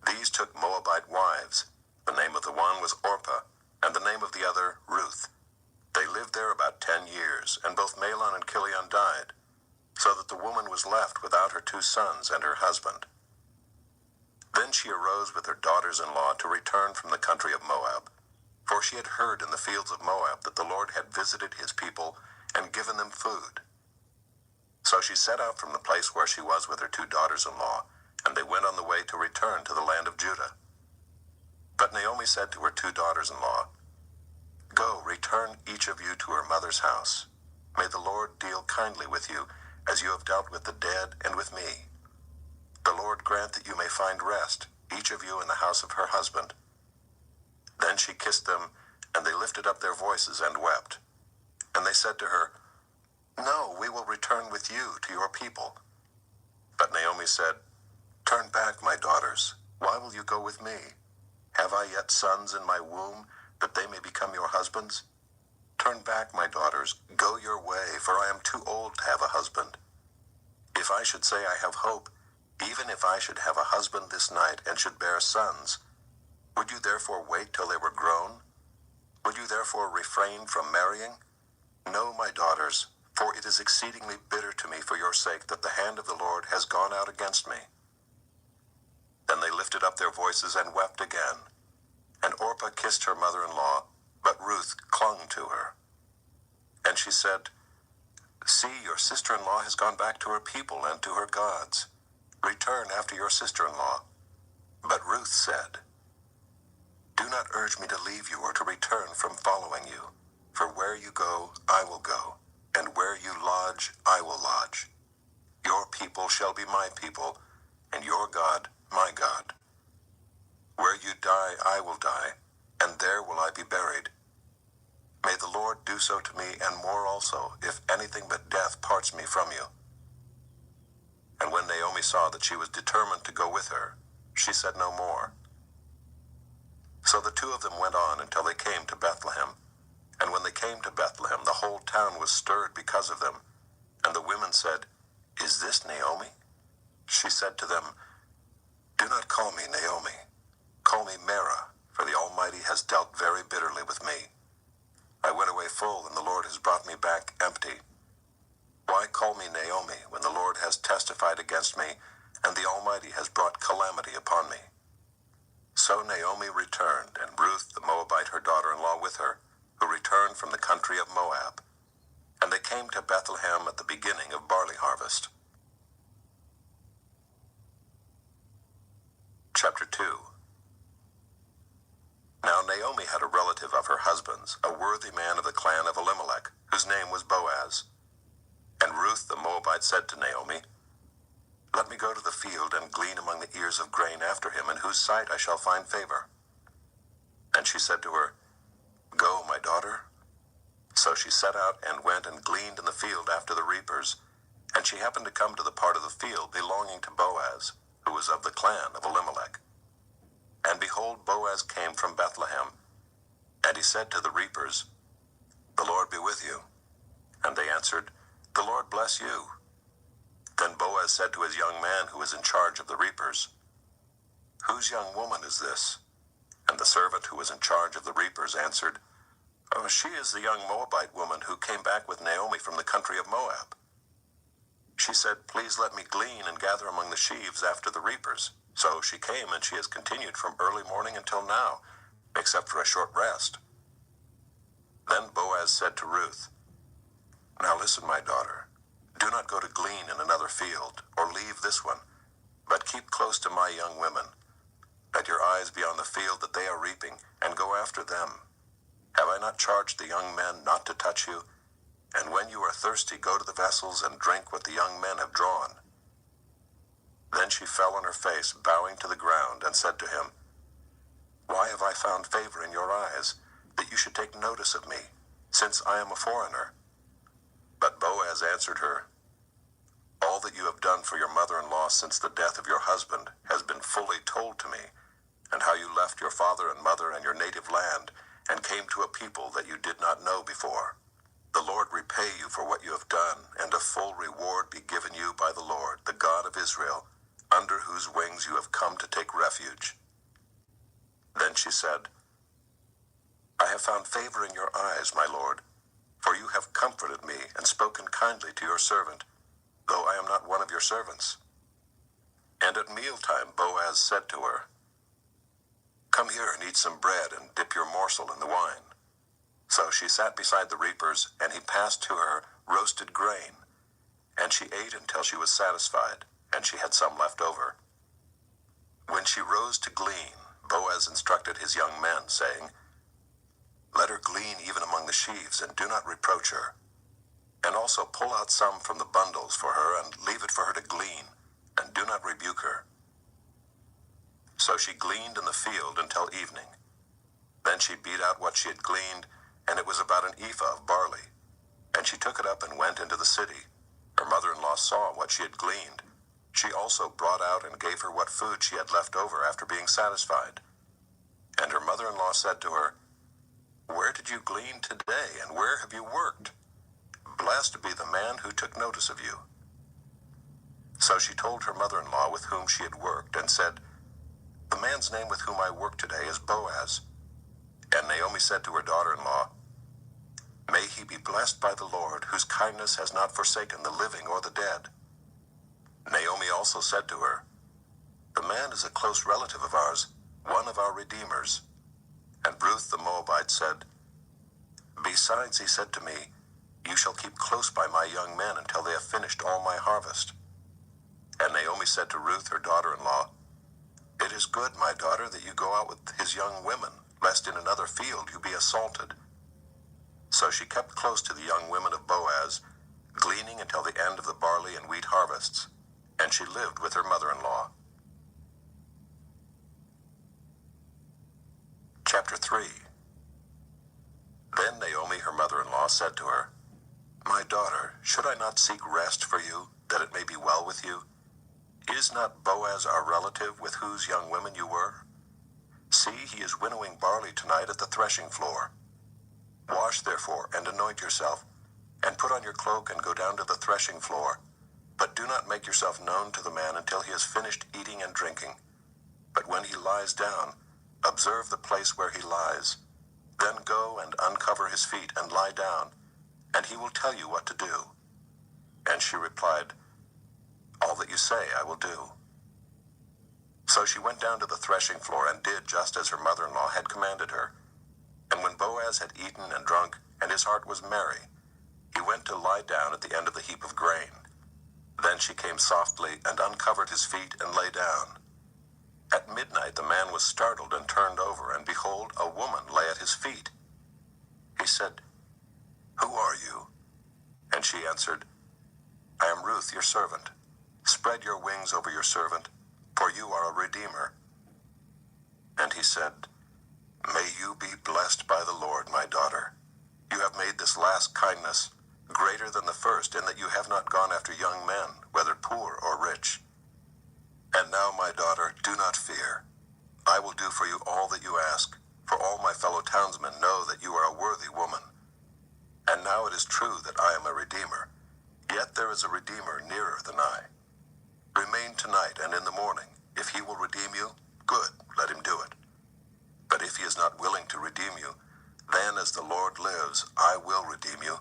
These took Moabite wives. The name of the one was Orpah, and the name of the other Ruth. They lived there about 10 years, and both Mahlon and Chilion died, so that the woman was left without her 2 sons and her husband. Then she arose with her daughters-in-law to return from the country of Moab, for she had heard in the fields of Moab that the Lord had visited his people and given them food. So she set out from the place where she was with her 2 daughters-in-law, and they went on the way to return to the land of Judah. But Naomi said to her 2 daughters-in-law, Go, return each of you to her mother's house. May the Lord deal kindly with you, as you have dealt with the dead and with me. The Lord grant that you may find rest, each of you in the house of her husband." Then she kissed them, and they lifted up their voices and wept. And they said to her, "No, we will return with you to your people." But Naomi said, "Turn back, my daughters. Why will you go with me? Have I yet sons in my womb, that they may become your husbands? Turn back, my daughters, go your way, for I am too old to have a husband. If I should say I have hope, even if I should have a husband this night and should bear sons, would you therefore wait till they were grown? Would you therefore refrain from marrying? No, my daughters, for it is exceedingly bitter to me for your sake that the hand of the Lord has gone out against me." Then they lifted up their voices and wept again. And Orpah kissed her mother-in-law, but Ruth clung to her. And she said, "See, your sister-in-law has gone back to her people and to her gods. Return after your sister-in-law." But Ruth said, "Do not urge me to leave you or to return from following you. For where you go, I will go, and where you lodge, I will lodge. Your people shall be my people, and your God, my God. Where you die, I will die, and there will I be buried. May the Lord do so to me, and more also, if anything but death parts me from you." And when Naomi saw that she was determined to go with her, she said no more. So the two of them went on until they came to Bethlehem. And when they came to Bethlehem, the whole town was stirred because of them. And the women said, "Is this Naomi?" She said to them, "Do not call me Naomi. Call me Mara, for the Almighty has dealt very bitterly with me. I went away full, and the Lord has brought me back empty. Why call me Naomi, when the Lord has testified against me, and the Almighty has brought calamity upon me?" So Naomi returned, and Ruth the Moabite her daughter-in-law with her, who returned from the country of Moab. And they came to Bethlehem at the beginning of barley harvest. Chapter 2. Now Naomi had a relative of her husband's, a worthy man of the clan of Elimelech, whose name was Boaz. And Ruth the Moabite said to Naomi, "Let me go to the field and glean among the ears of grain after him, in whose sight I shall find favor." And she said to her, "Go, my daughter." So she set out and went and gleaned in the field after the reapers. And she happened to come to the part of the field belonging to Boaz, who was of the clan of Elimelech. And behold, Boaz came from Bethlehem. And he said to the reapers, "The Lord be with you." And they answered, "The Lord bless you." Then Boaz said to his young man who was in charge of the reapers, "Whose young woman is this?" And the servant who was in charge of the reapers answered, "Oh, she is the young Moabite woman who came back with Naomi from the country of Moab. She said, 'Please let me glean and gather among the sheaves after the reapers.' So she came, and she has continued from early morning until now, except for a short rest." Then Boaz said to Ruth, "Now listen, my daughter. Do not go to glean in another field, or leave this one, but keep close to my young women. Let your eyes be on the field that they are reaping, and go after them. Have I not charged the young men not to touch you? And when you are thirsty, go to the vessels and drink what the young men have drawn." Then she fell on her face, bowing to the ground, and said to him, "Why have I found favor in your eyes, that you should take notice of me, since I am a foreigner?" But Boaz answered her, "All that you have done for your mother-in-law since the death of your husband has been fully told to me, and how you left your father and mother and your native land, and came to a people that you did not know before. The Lord repay you for what you have done, and a full reward be given you by the Lord, the God of Israel, under whose wings you have come to take refuge." Then she said, "I have found favor in your eyes, my lord, for you have comforted me and spoken kindly to your servant, though I am not one of your servants." And at mealtime Boaz said to her, "Come here and eat some bread and dip your morsel in the wine." So she sat beside the reapers, and he passed to her roasted grain, and she ate until she was satisfied, and she had some left over. When she rose to glean, Boaz instructed his young men, saying, Let her glean even among the sheaves, and do not reproach her. And also pull out some from the bundles for her, and leave it for her to glean, and do not rebuke her. So she gleaned in the field until evening. Then she beat out what she had gleaned, and it was about an ephah of barley. And she took it up and went into the city. Her mother-in-law saw what she had gleaned. She also brought out and gave her what food she had left over after being satisfied. And her mother-in-law said to her, "Where did you glean today, and where have you worked? Blessed be the man who took notice of you." So she told her mother-in-law with whom she had worked, and said, "The man's name with whom I work today is Boaz." And Naomi said to her daughter-in-law, "May he be blessed by the Lord, whose kindness has not forsaken the living or the dead." Naomi also said to her, "The man is a close relative of ours, one of our redeemers." And Ruth the Moabite said, "Besides, he said to me, 'You shall keep close by my young men until they have finished all my harvest.'" And Naomi said to Ruth her daughter-in-law, "It is good, my daughter, that you go out with his young women, lest in another field you be assaulted." So she kept close to the young women of Boaz, gleaning until the end of the barley and wheat harvests, and she lived with her mother-in-law. Chapter 3. Then Naomi, her mother-in-law, said to her, "My daughter, should I not seek rest for you, that it may be well with you? Is not Boaz our relative, with whose young women you were? See, he is winnowing barley tonight at the threshing floor. Wash, therefore, and anoint yourself, and put on your cloak and go down to the threshing floor. But do not make yourself known to the man until he has finished eating and drinking. But when he lies down, observe the place where he lies. Then go and uncover his feet and lie down, and he will tell you what to do." And she replied, "All that you say I will do." So she went down to the threshing floor and did just as her mother-in-law had commanded her. And when Boaz had eaten and drunk, and his heart was merry, he went to lie down at the end of the heap of grain. Then she came softly and uncovered his feet and lay down. At midnight the man was startled and turned over, and behold, a woman lay at his feet. He said, "Who are you?" And she answered, "I am Ruth, your servant. Spread your wings over your servant, for you are a redeemer." And he said, "May you be blessed by the Lord, my daughter. You have made this last kindness greater than the first, in that you have not gone after young men, whether poor or rich. And now, my daughter, do not fear. I will do for you all that you ask, for all my fellow townsmen know that you are a worthy woman. And now it is true that I am a redeemer, yet there is a redeemer nearer than I. Remain tonight, and in the morning, if he will redeem you, good, let him do it. But if he is not willing to redeem you, then as the Lord lives, I will redeem you.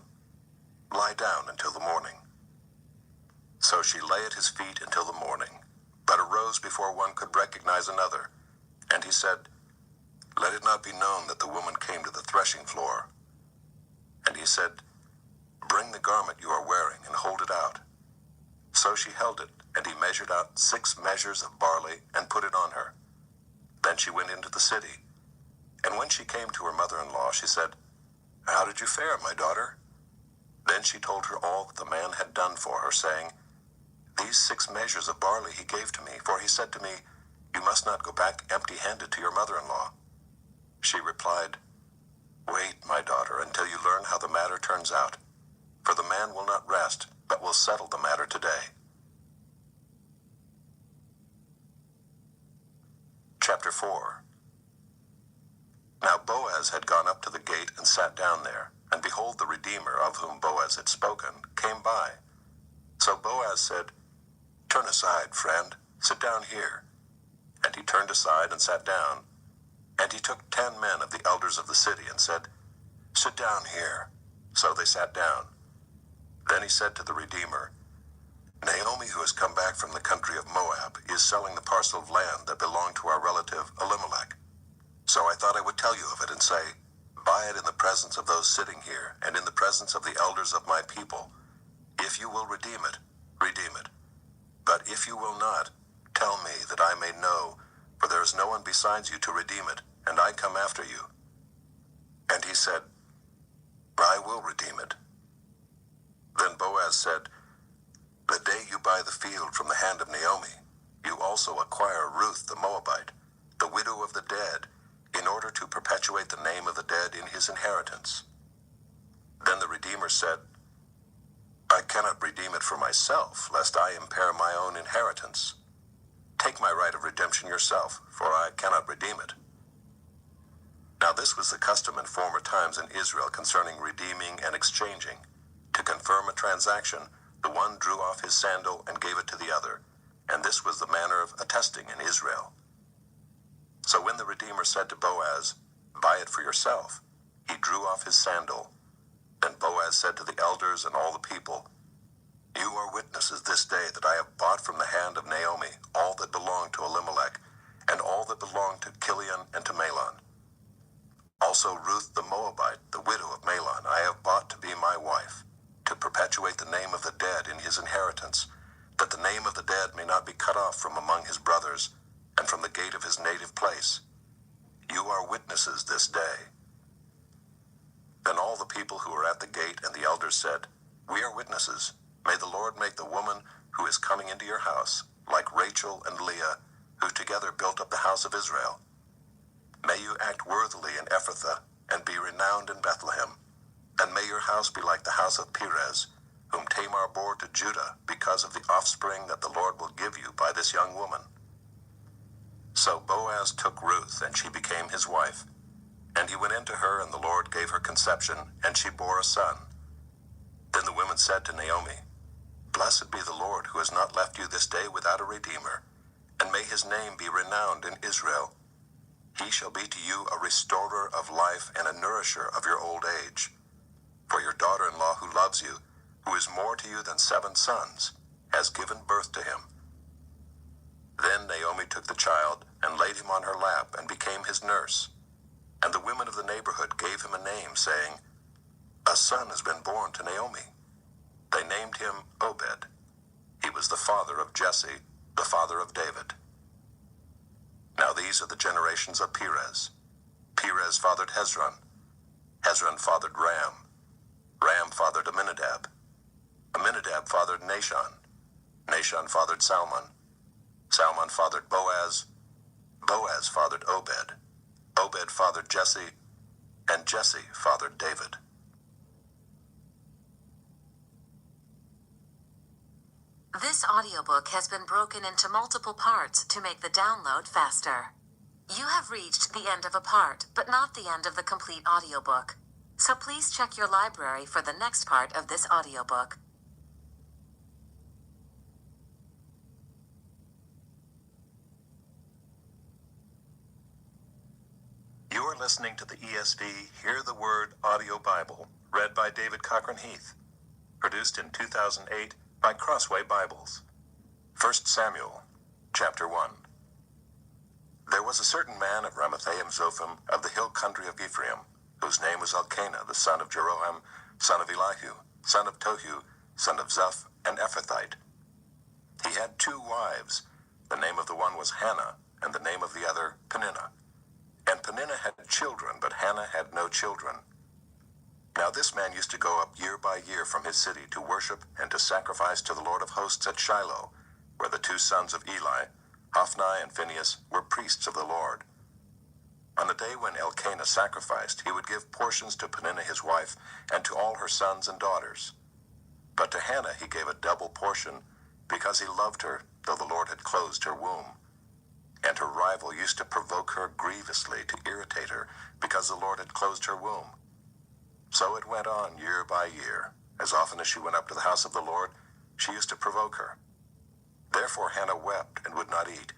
Lie down until the morning." So she lay at his feet until the morning, but arose before one could recognize another. And he said, "Let it not be known that the woman came to the threshing floor." And he said, "Bring the garment you are wearing and hold it out." So she held it, and he measured out 6 measures of barley and put it on her. Then she went into the city. And when she came to her mother-in-law, she said, "How did you fare, my daughter?" Then she told her all that the man had done for her, saying, "These 6 measures of barley he gave to me, for he said to me, 'You must not go back empty-handed to your mother-in-law.'" She replied, "Wait, my daughter, until you learn how the matter turns out. For the man will not rest, but will settle the matter today." Chapter 4. Now Boaz had gone up to the gate and sat down there, and behold, the Redeemer, of whom Boaz had spoken, came by. So Boaz said, "Turn aside, friend, sit down here." And he turned aside and sat down. And he took 10 men of the elders of the city and said, "Sit down here." So they sat down. Then he said to the Redeemer, "Naomi, who has come back from the country of Moab, is selling the parcel of land that belonged to our relative Elimelech. So I thought I would tell you of it and say, buy it in the presence of those sitting here and in the presence of the elders of my people. If you will redeem it, redeem it. But if you will not, tell me that I may know, for there is no one besides you to redeem it, and I come after you." And he said, I will redeem it. Then Boaz said, the day you buy the field from the hand of Naomi, you also acquire Ruth the Moabite, the widow of the dead, in order to perpetuate the name of the dead in his inheritance. Then the Redeemer said, I cannot redeem it for myself, lest I impair my own inheritance. Take my right of redemption yourself, for I cannot redeem it. Now this was the custom in former times in Israel concerning redeeming and exchanging. To confirm a transaction, the one drew off his sandal and gave it to the other, and this was the manner of attesting in Israel. So when the Redeemer said to Boaz, buy it for yourself, he drew off his sandal. Then Boaz said to the elders and all the people, you are witnesses this day that I have bought from the hand of Naomi all that belonged to Elimelech, and all that belonged to Chilion and to Mahlon. Also Ruth the Moabite, the widow of Mahlon, I have bought to be my wife, to perpetuate the name of the dead in his inheritance, that the name of the dead may not be cut off from among his brothers, and from the gate of his native place. You are witnesses this day. Then all the people who were at the gate and the elders said, we are witnesses. May the Lord make the woman who is coming into your house, like Rachel and Leah, who together built up the house of Israel. May you act worthily in Ephrathah, and be renowned in Bethlehem. And may your house be like the house of Perez, whom Tamar bore to Judah, because of the offspring that the Lord will give you by this young woman. So Boaz took Ruth, and she became his wife. And he went into her, and the Lord gave her conception, and she bore a son. Then the women said to Naomi, blessed be the Lord, who has not left you this day without a redeemer, and may his name be renowned in Israel. He shall be to you a restorer of life and a nourisher of your old age. For your daughter-in-law who loves you, who is more to you than 7 sons, has given birth to him. Then Naomi took the child and laid him on her lap and became his nurse. And the women of the neighborhood gave him a name, saying, a son has been born to Naomi. They named him Obed. He was the father of Jesse, the father of David. Now these are the generations of Perez. Perez fathered Hezron. Hezron fathered Ram. Ram fathered Amminadab. Amminadab fathered Nahshon. Nahshon fathered Salmon. Salmon fathered Boaz. Boaz fathered Obed. Obed fathered Jesse. And Jesse fathered David. This audiobook has been broken into multiple parts to make the download faster. You have reached the end of a part, but not the end of the complete audiobook. So please check your library for the next part of this audiobook. You are listening to the ESV Hear the Word Audio Bible, read by David Cochran Heath. Produced in 2008 by Crossway Bibles. 1 Samuel, chapter 1. There was a certain man of Ramathaim Zophim of the hill country of Ephraim, whose name was Elkanah, the son of Jeroham, son of Elihu, son of Tohu, son of Zeph, an Ephrathite. He had 2 wives. The name of the one was Hannah, and the name of the other Peninnah. And Peninnah had children, but Hannah had no children. Now this man used to go up year by year from his city to worship and to sacrifice to the Lord of hosts at Shiloh, where the 2 sons of Eli, Hophni and Phinehas, were priests of the Lord. On the day when Elkanah sacrificed, he would give portions to Peninnah his wife and to all her sons and daughters. But to Hannah he gave a double portion, because he loved her, though the Lord had closed her womb. And her rival used to provoke her grievously to irritate her, because the Lord had closed her womb. So it went on year by year. As often as she went up to the house of the Lord, she used to provoke her. Therefore Hannah wept and would not eat.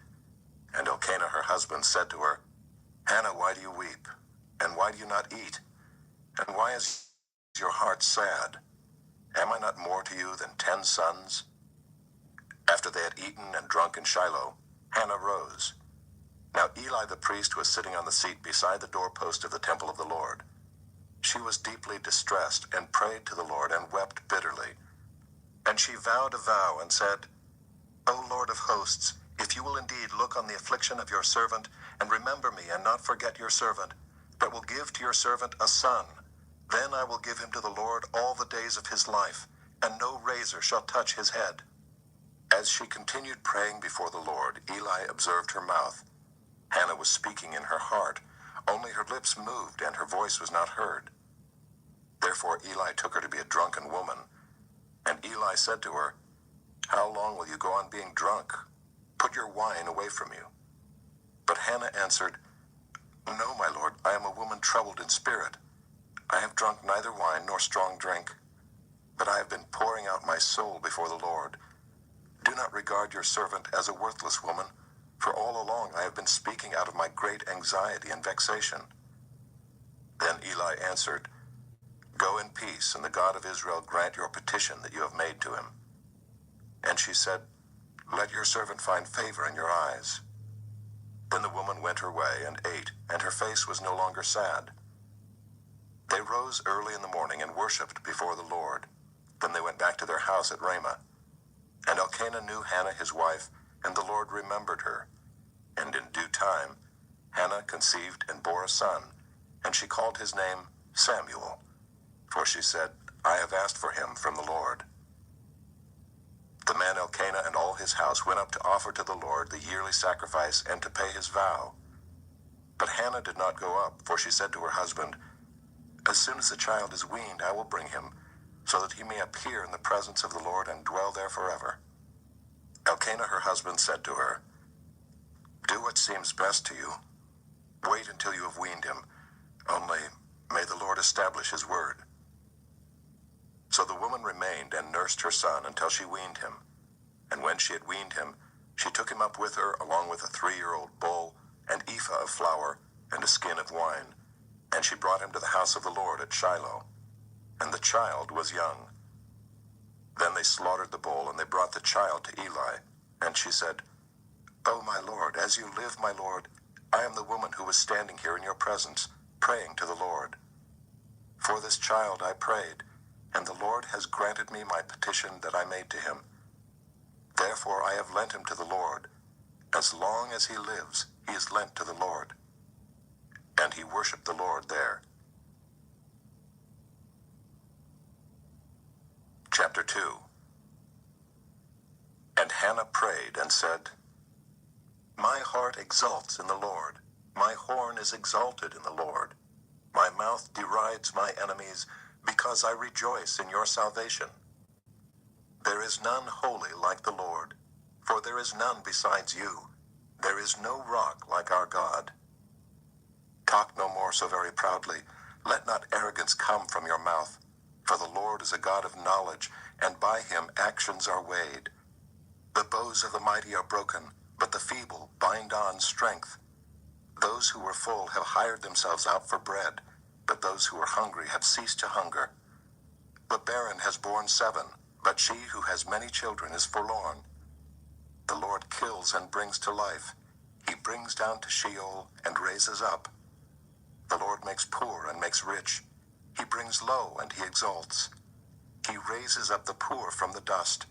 And Elkanah her husband said to her, Hannah, why do you weep? And why do you not eat? And why is your heart sad? Am I not more to you than 10 sons? After they had eaten and drunk in Shiloh, Hannah rose. Now Eli the priest was sitting on the seat beside the doorpost of the temple of the Lord. She was deeply distressed and prayed to the Lord and wept bitterly. And she vowed a vow and said, O Lord of hosts, if you will indeed look on the affliction of your servant and remember me and not forget your servant, but will give to your servant a son. Then I will give him to the Lord all the days of his life, and no razor shall touch his head." As she continued praying before the Lord, Eli observed her mouth. Hannah was speaking in her heart, only her lips moved and her voice was not heard. Therefore Eli took her to be a drunken woman. And Eli said to her, "How long will you go on being drunk? Put your wine away from you." But Hannah answered, "No, my lord, I am a woman troubled in spirit. I have drunk neither wine nor strong drink, but I have been pouring out my soul before the Lord. Do not regard your servant as a worthless woman, for all along I have been speaking out of my great anxiety and vexation." Then Eli answered, "Go in peace, and the God of Israel grant your petition that you have made to him." And she said, "Let your servant find favor in your eyes." Then the woman went her way and ate, and her face was no longer sad. They rose early in the morning and worshipped before the Lord. Then they went back to their house at Ramah. And Elkanah knew Hannah his wife, and the Lord remembered her. And in due time Hannah conceived and bore a son, and she called his name Samuel, for she said, "I have asked for him from the Lord." The man Elkanah and all his house went up to offer to the Lord the yearly sacrifice and to pay his vow. But Hannah did not go up, for she said to her husband, "As soon as the child is weaned, I will bring him, so that he may appear in the presence of the Lord and dwell there forever." Elkanah her husband said to her, "Do what seems best to you. Wait until you have weaned him, only may the Lord establish his word." So the woman remained and nursed her son until she weaned him. And when she had weaned him, she took him up with her along with a 3-year-old bull, an ephah of flour, and a skin of wine. And she brought him to the house of the Lord at Shiloh. And the child was young. Then they slaughtered the bull, and they brought the child to Eli. And she said, "Oh, my lord, as you live, my lord, I am the woman who was standing here in your presence, praying to the Lord. For this child I prayed, and the Lord has granted me my petition that I made to him. Therefore I have lent him to the Lord. As long as he lives, he is lent to the Lord." And he worshipped the Lord there. Chapter 2. And Hannah prayed and said, "My heart exults in the Lord. My horn is exalted in the Lord. My mouth derides my enemies, because I rejoice in your salvation. There is none holy like the Lord, for there is none besides you. There is no rock like our God. Talk no more so very proudly. Let not arrogance come from your mouth. For the Lord is a God of knowledge, and by him actions are weighed. The bows of the mighty are broken, but the feeble bind on strength. Those who were full have hired themselves out for bread, but those who are hungry have ceased to hunger. The barren has borne 7, but she who has many children is forlorn. The Lord kills and brings to life. He brings down to Sheol and raises up. The Lord makes poor and makes rich. He brings low and he exalts. He raises up the poor from the dust.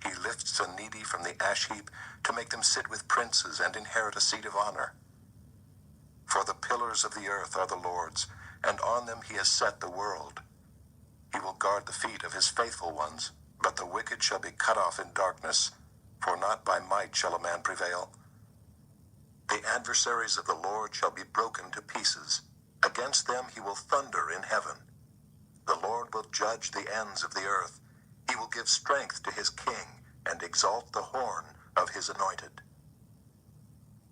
He lifts the needy from the ash heap to make them sit with princes and inherit a seat of honor. For the pillars of the earth are the Lord's, and on them he has set the world. He will guard the feet of his faithful ones, but the wicked shall be cut off in darkness, for not by might shall a man prevail. The adversaries of the Lord shall be broken to pieces. Against them he will thunder in heaven. The Lord will judge the ends of the earth. He will give strength to his king and exalt the horn of his anointed."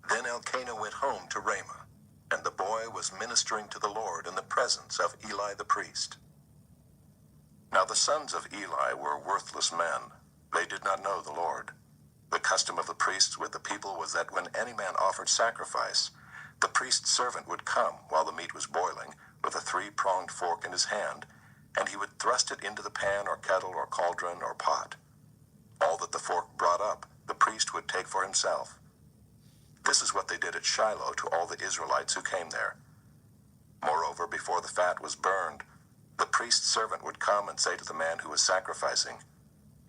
Then Elkanah went home to Ramah, and the boy was ministering to the Lord in the presence of Eli the priest. Now the sons of Eli were worthless men. They did not know the Lord. The custom of the priests with the people was that when any man offered sacrifice, the priest's servant would come while the meat was boiling with a 3-pronged fork in his hand, and he would thrust it into the pan or kettle or cauldron or pot. All that the fork brought up, the priest would take for himself. This is what they did at Shiloh to all the Israelites who came there. Moreover, before the fat was burned, the priest's servant would come and say to the man who was sacrificing,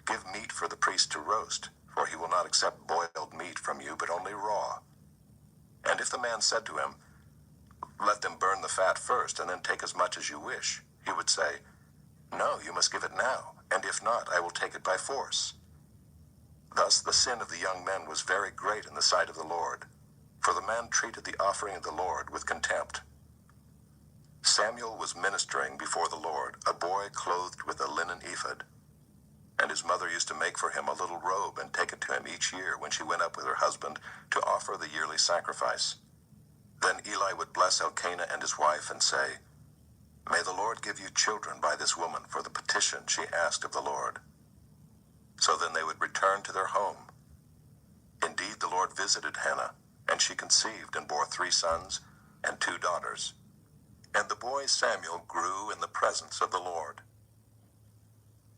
"Give meat for the priest to roast, for he will not accept boiled meat from you, but only raw." And if the man said to him, Let them burn the fat first, and then take as much as you wish. He would say, No, you must give it now, and if not, I will take it by force. Thus the sin of the young men was very great in the sight of the Lord, for the man treated the offering of the Lord with contempt. Samuel was ministering before the Lord, a boy clothed with a linen ephod. And his mother used to make for him a little robe and take it to him each year when she went up with her husband to offer the yearly sacrifice. Then Eli would bless Elkanah and his wife and say, May the Lord give you children by this woman for the petition she asked of the Lord. So then they would return to their home. Indeed, the Lord visited Hannah, and she conceived and bore 3 sons and 2 daughters. And the boy Samuel grew in the presence of the Lord.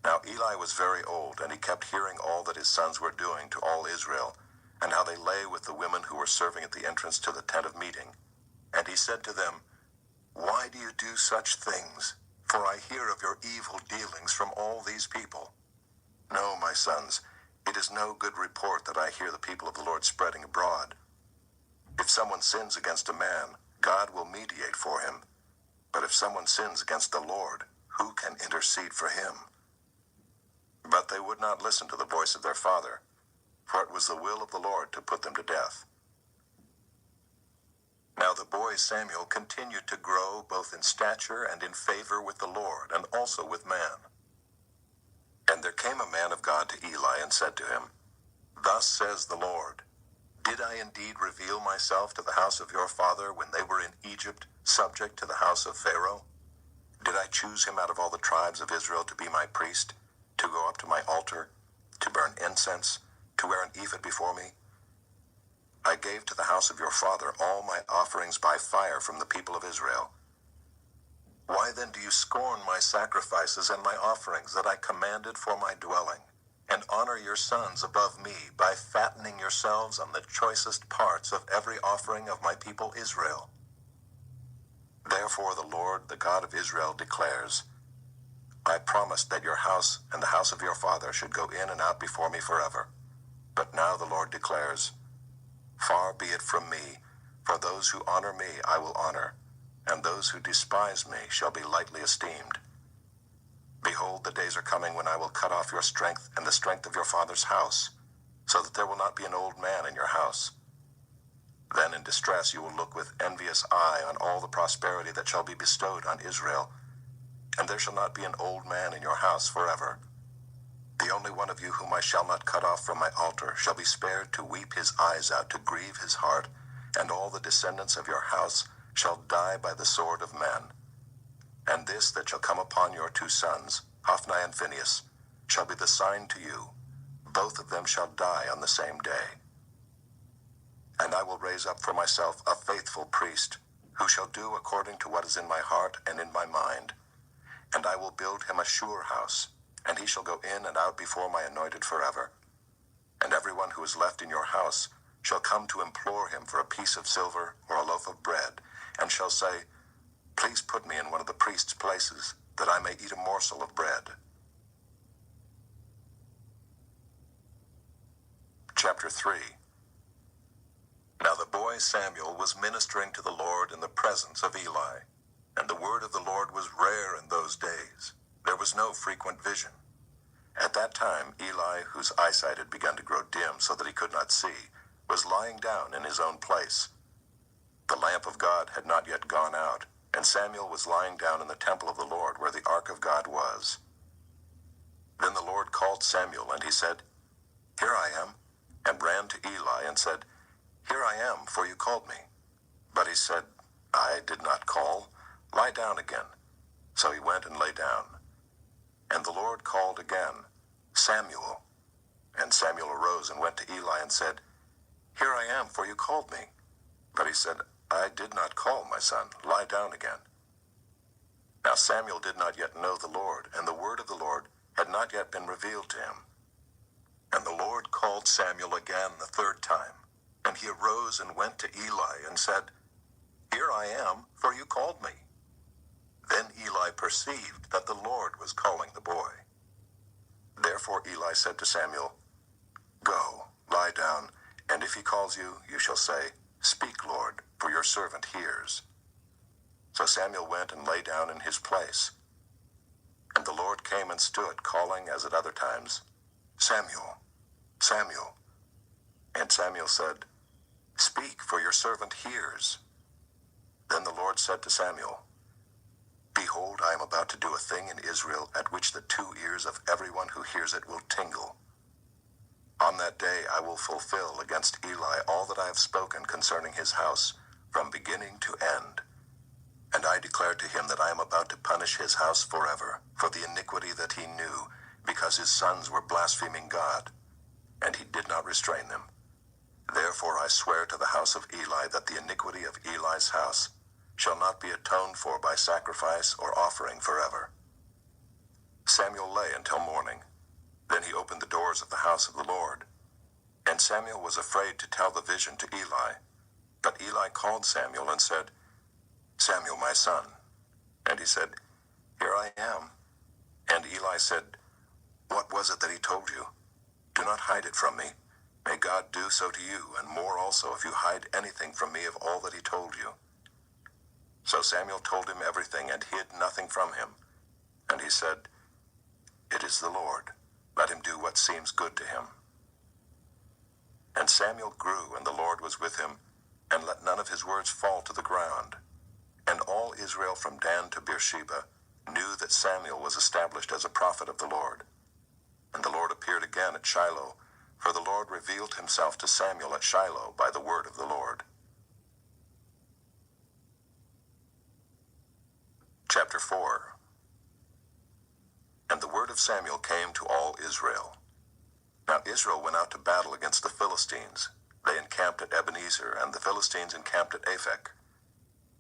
Now Eli was very old, and he kept hearing all that his sons were doing to all Israel, and how they lay with the women who were serving at the entrance to the tent of meeting. And he said to them, Why do you do such things? For I hear of your evil dealings from all these people. No, my sons, it is no good report that I hear the people of the Lord spreading abroad. If someone sins against a man, God will mediate for him. But if someone sins against the Lord, who can intercede for him? But they would not listen to the voice of their father, for it was the will of the Lord to put them to death. Now the boy Samuel continued to grow both in stature and in favor with the Lord, and also with man. And there came a man of God to Eli and said to him, Thus says the Lord, Did I indeed reveal myself to the house of your father when they were in Egypt, subject to the house of Pharaoh? Did I choose him out of all the tribes of Israel to be my priest, to go up to my altar, to burn incense, to wear an ephod before me? I gave to the house of your father all my offerings by fire from the people of Israel. Why then do you scorn my sacrifices and my offerings that I commanded for my dwelling, and honor your sons above me by fattening yourselves on the choicest parts of every offering of my people Israel? Therefore the Lord, the God of Israel, declares, I promised that your house and the house of your father should go in and out before me forever. But now the Lord declares, Far be it from me, for those who honor me I will honor, and those who despise me shall be lightly esteemed. Behold, the days are coming when I will cut off your strength and the strength of your father's house, so that there will not be an old man in your house. Then in distress you will look with envious eye on all the prosperity that shall be bestowed on Israel, and there shall not be an old man in your house forever. The only one of you whom I shall not cut off from my altar shall be spared to weep his eyes out, to grieve his heart, and all the descendants of your house shall die by the sword of men. And this that shall come upon your 2 sons, Hophni and Phinehas, shall be the sign to you. Both of them shall die on the same day. And I will raise up for myself a faithful priest, who shall do according to what is in my heart and in my mind. And I will build him a sure house, and he shall go in and out before my anointed forever. And everyone who is left in your house shall come to implore him for a piece of silver or a loaf of bread, and shall say, Please put me in one of the priest's places, that I may eat a morsel of bread. Chapter 3. Now the boy Samuel was ministering to the Lord in the presence of Eli, and the word of the Lord was rare in those days. There was no frequent vision. At that time Eli, whose eyesight had begun to grow dim so that he could not see, was lying down in his own place. The lamp of God had not yet gone out, and Samuel was lying down in the temple of the Lord where the ark of God was. Then the Lord called Samuel, and he said, Here I am, and ran to Eli and said, Here I am, for you called me. But he said, I did not call. Lie down again. So he went and lay down. And the Lord called again, Samuel. And Samuel arose and went to Eli and said, Here I am, for you called me. But he said, I did not call, my son. Lie down again. Now Samuel did not yet know the Lord, and the word of the Lord had not yet been revealed to him. And the Lord called Samuel again the 3rd time. And he arose and went to Eli and said, Here I am, for you called me. Then Eli perceived that the Lord was calling the boy. Therefore Eli said to Samuel, Go, lie down, and if he calls you, you shall say, Speak, Lord, for your servant hears. So Samuel went and lay down in his place. And the Lord came and stood, calling as at other times, Samuel, Samuel. And Samuel said, Speak, for your servant hears. Then the Lord said to Samuel, Behold, I am about to do a thing in Israel at which the 2 ears of everyone who hears it will tingle. On that day I will fulfill against Eli all that I have spoken concerning his house, from beginning to end. And I declare to him that I am about to punish his house forever, for the iniquity that he knew, because his sons were blaspheming God, and he did not restrain them. Therefore I swear to the house of Eli that the iniquity of Eli's house shall not be atoned for by sacrifice or offering forever. Samuel lay until morning. Then he opened the doors of the house of the Lord. And Samuel was afraid to tell the vision to Eli. But Eli called Samuel and said, Samuel, my son. And he said, Here I am. And Eli said, What was it that he told you? Do not hide it from me. May God do so to you, and more also if you hide anything from me of all that he told you. So Samuel told him everything and hid nothing from him. And he said, It is the Lord. Let him do what seems good to him. And Samuel grew, and the Lord was with him, and let none of his words fall to the ground. And all Israel from Dan to Beersheba knew that Samuel was established as a prophet of the Lord. And the Lord appeared again at Shiloh, for the Lord revealed himself to Samuel at Shiloh by the word of the Lord. Chapter 4. And the word of Samuel came to all Israel. Now Israel went out to battle against the Philistines. They encamped at Ebenezer, and the Philistines encamped at Aphek.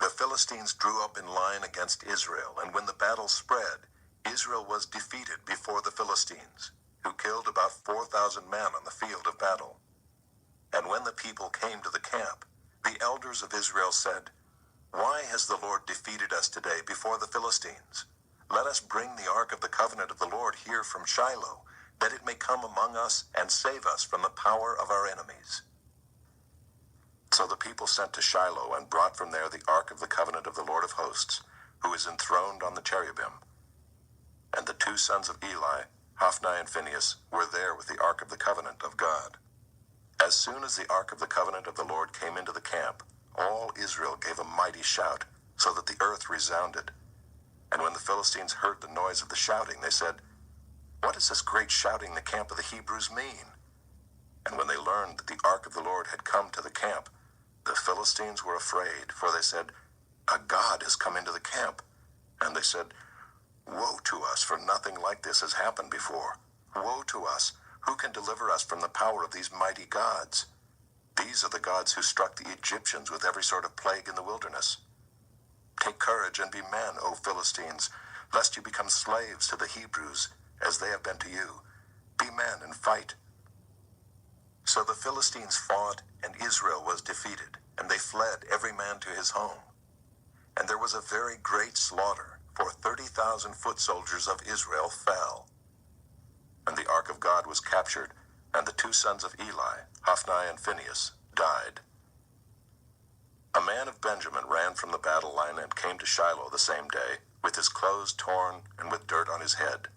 The Philistines drew up in line against Israel, and when the battle spread, Israel was defeated before the Philistines, who killed about 4,000 men on the field of battle. And when the people came to the camp, the elders of Israel said, Why has the Lord defeated us today before the Philistines? Let us bring the ark of the covenant of the Lord here from Shiloh, that it may come among us and save us from the power of our enemies. So the people sent to Shiloh and brought from there the ark of the covenant of the Lord of hosts, who is enthroned on the cherubim. And the 2 sons of Eli, Hophni and Phinehas, were there with the ark of the covenant of God. As soon as the ark of the covenant of the Lord came into the camp, all Israel gave a mighty shout, so that the earth resounded. And when the Philistines heard the noise of the shouting, they said, What does this great shouting in the camp of the Hebrews mean? And when they learned that the ark of the Lord had come to the camp, the Philistines were afraid, for they said, A god has come into the camp. And they said, Woe to us, for nothing like this has happened before. Woe to us! Who can deliver us from the power of these mighty gods? These are the gods who struck the Egyptians with every sort of plague in the wilderness. Take courage and be men, O Philistines, lest you become slaves to the Hebrews, as they have been to you. Be men and fight. So the Philistines fought, and Israel was defeated, and they fled every man to his home. And there was a very great slaughter, for 30,000 foot soldiers of Israel fell. And the ark of God was captured, and the 2 sons of Eli, Hophni and Phinehas, died. A man of Benjamin ran from the battle line and came to Shiloh the same day, with his clothes torn and with dirt on his head.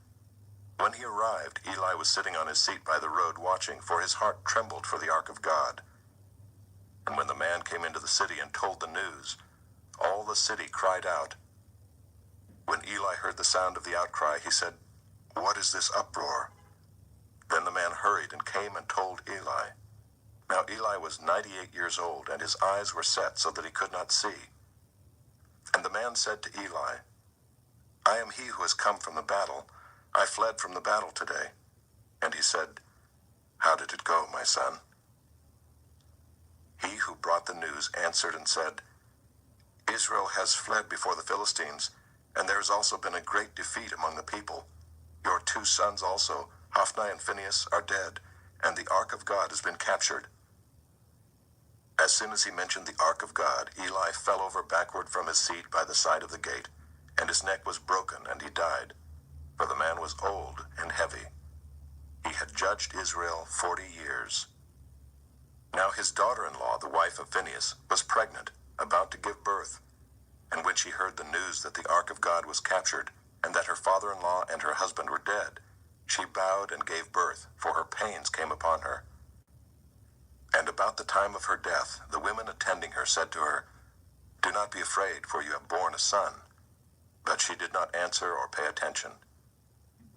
When he arrived, Eli was sitting on his seat by the road watching, for his heart trembled for the ark of God. And when the man came into the city and told the news, all the city cried out. When Eli heard the sound of the outcry, he said, What is this uproar? Then the man hurried and came and told Eli. Now Eli was 98 years old, and his eyes were set so that he could not see. And the man said to Eli, I am he who has come from the battle. I fled from the battle today. And he said, How did it go, my son? He who brought the news answered and said, Israel has fled before the Philistines, and there has also been a great defeat among the people. Your 2 sons also, Hophni and Phinehas, are dead, and the ark of God has been captured. As soon as he mentioned the ark of God, Eli fell over backward from his seat by the side of the gate, and his neck was broken, and he died. For the man was old and heavy. He had judged Israel 40 years. Now his daughter-in-law, the wife of Phinehas, was pregnant, about to give birth. And when she heard the news that the ark of God was captured, and that her father-in-law and her husband were dead, she bowed and gave birth, for her pains came upon her. And about the time of her death, the women attending her said to her, "Do not be afraid, for you have borne a son." But she did not answer or pay attention.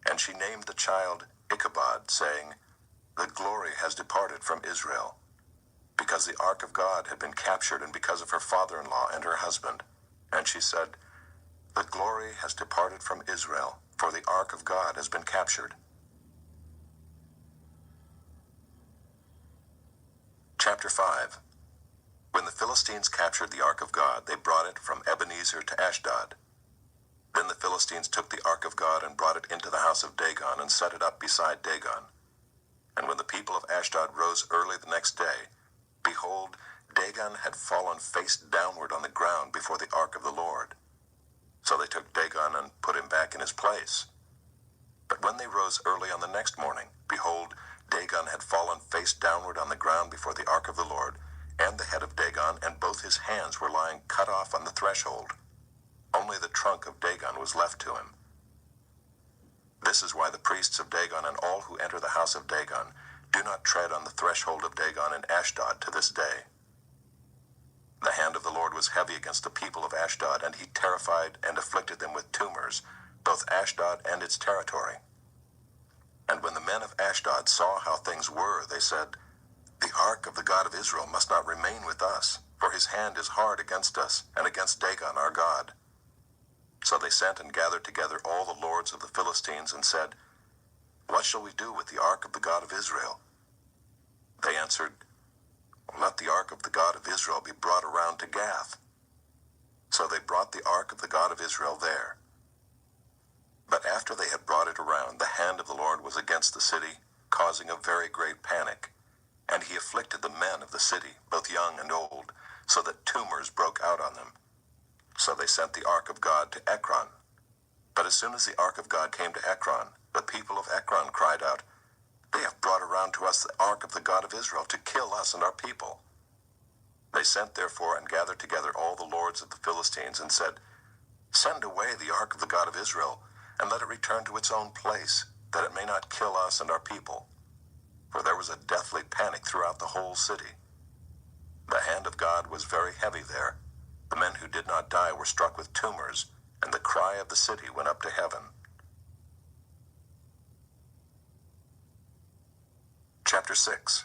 And she named the child Ichabod, saying, "The glory has departed from Israel," because the ark of God had been captured, and because of her father-in-law and her husband. And she said, "The glory has departed from Israel, for the ark of God has been captured." Chapter 5. When the Philistines captured the ark of God, they brought it from Ebenezer to Ashdod. Then the Philistines took the ark of God and brought it into the house of Dagon and set it up beside Dagon. And when the people of Ashdod rose early the next day, behold, Dagon had fallen face downward on the ground before the ark of the Lord. So they took Dagon and put him back in his place. But when they rose early on the next morning, behold, Dagon had fallen face downward on the ground before the ark of the Lord, and the head of Dagon and both his hands were lying cut off on the threshold. Only the trunk of Dagon was left to him. This is why the priests of Dagon and all who enter the house of Dagon do not tread on the threshold of Dagon in Ashdod to this day. The hand of the Lord was heavy against the people of Ashdod, and he terrified and afflicted them with tumors, both Ashdod and its territory. And when the men of Ashdod saw how things were, they said, "The ark of the God of Israel must not remain with us, for his hand is hard against us, and against Dagon our God." So they sent and gathered together all the lords of the Philistines, and said, "What shall we do with the ark of the God of Israel?" They answered, "Let the ark of the God of Israel be brought around to Gath." So they brought the ark of the God of Israel there. But after they had brought it around, the hand of the Lord was against the city, causing a very great panic. And he afflicted the men of the city, both young and old, so that tumors broke out on them. So they sent the ark of God to Ekron. But as soon as the ark of God came to Ekron, the people of Ekron cried out, "They have brought around to us the ark of the God of Israel to kill us and our people." They sent therefore and gathered together all the lords of the Philistines, and said, "Send away the ark of the God of Israel, and let it return to its own place, that it may not kill us and our people." For there was a deathly panic throughout the whole city. The hand of God was very heavy there. The men who did not die were struck with tumors, and the cry of the city went up to heaven. Chapter 6.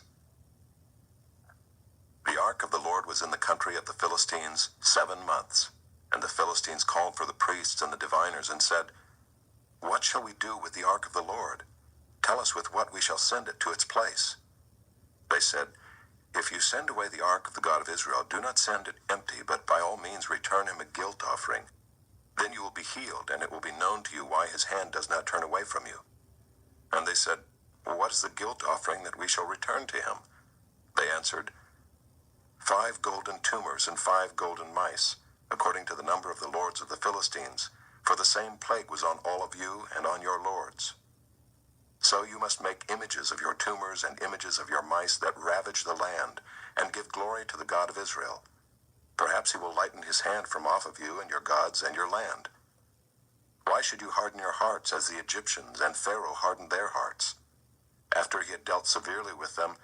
The ark of the Lord was in the country of the Philistines 7 months, and the Philistines called for the priests and the diviners and said, "What shall we do with the ark of the Lord? Tell us with what we shall send it to its place." They said, "If you send away the ark of the God of Israel, do not send it empty, but by all means return him a guilt offering. Then you will be healed, and it will be known to you why his hand does not turn away from you." And they said, "What is the guilt offering that we shall return to him?" They answered, 5 golden tumors and 5 golden mice, according to the number of the lords of the Philistines, for the same plague was on all of you and on your lords. So you must make images of your tumors and images of your mice that ravage the land, and give glory to the God of Israel. Perhaps he will lighten his hand from off of you and your gods and your land. Why should you harden your hearts as the Egyptians and Pharaoh hardened their hearts? After he had dealt severely with them,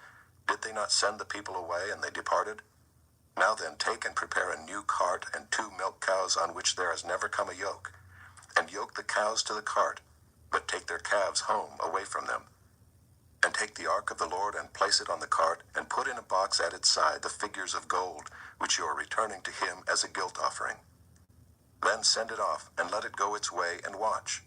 did they not send the people away, and they departed? Now then, take and prepare a new cart and 2 milk cows on which there has never come a yoke, and yoke the cows to the cart, but take their calves home away from them. And take the ark of the Lord and place it on the cart, and put in a box at its side the figures of gold, which you are returning to him as a guilt offering. Then send it off, and let it go its way, and watch.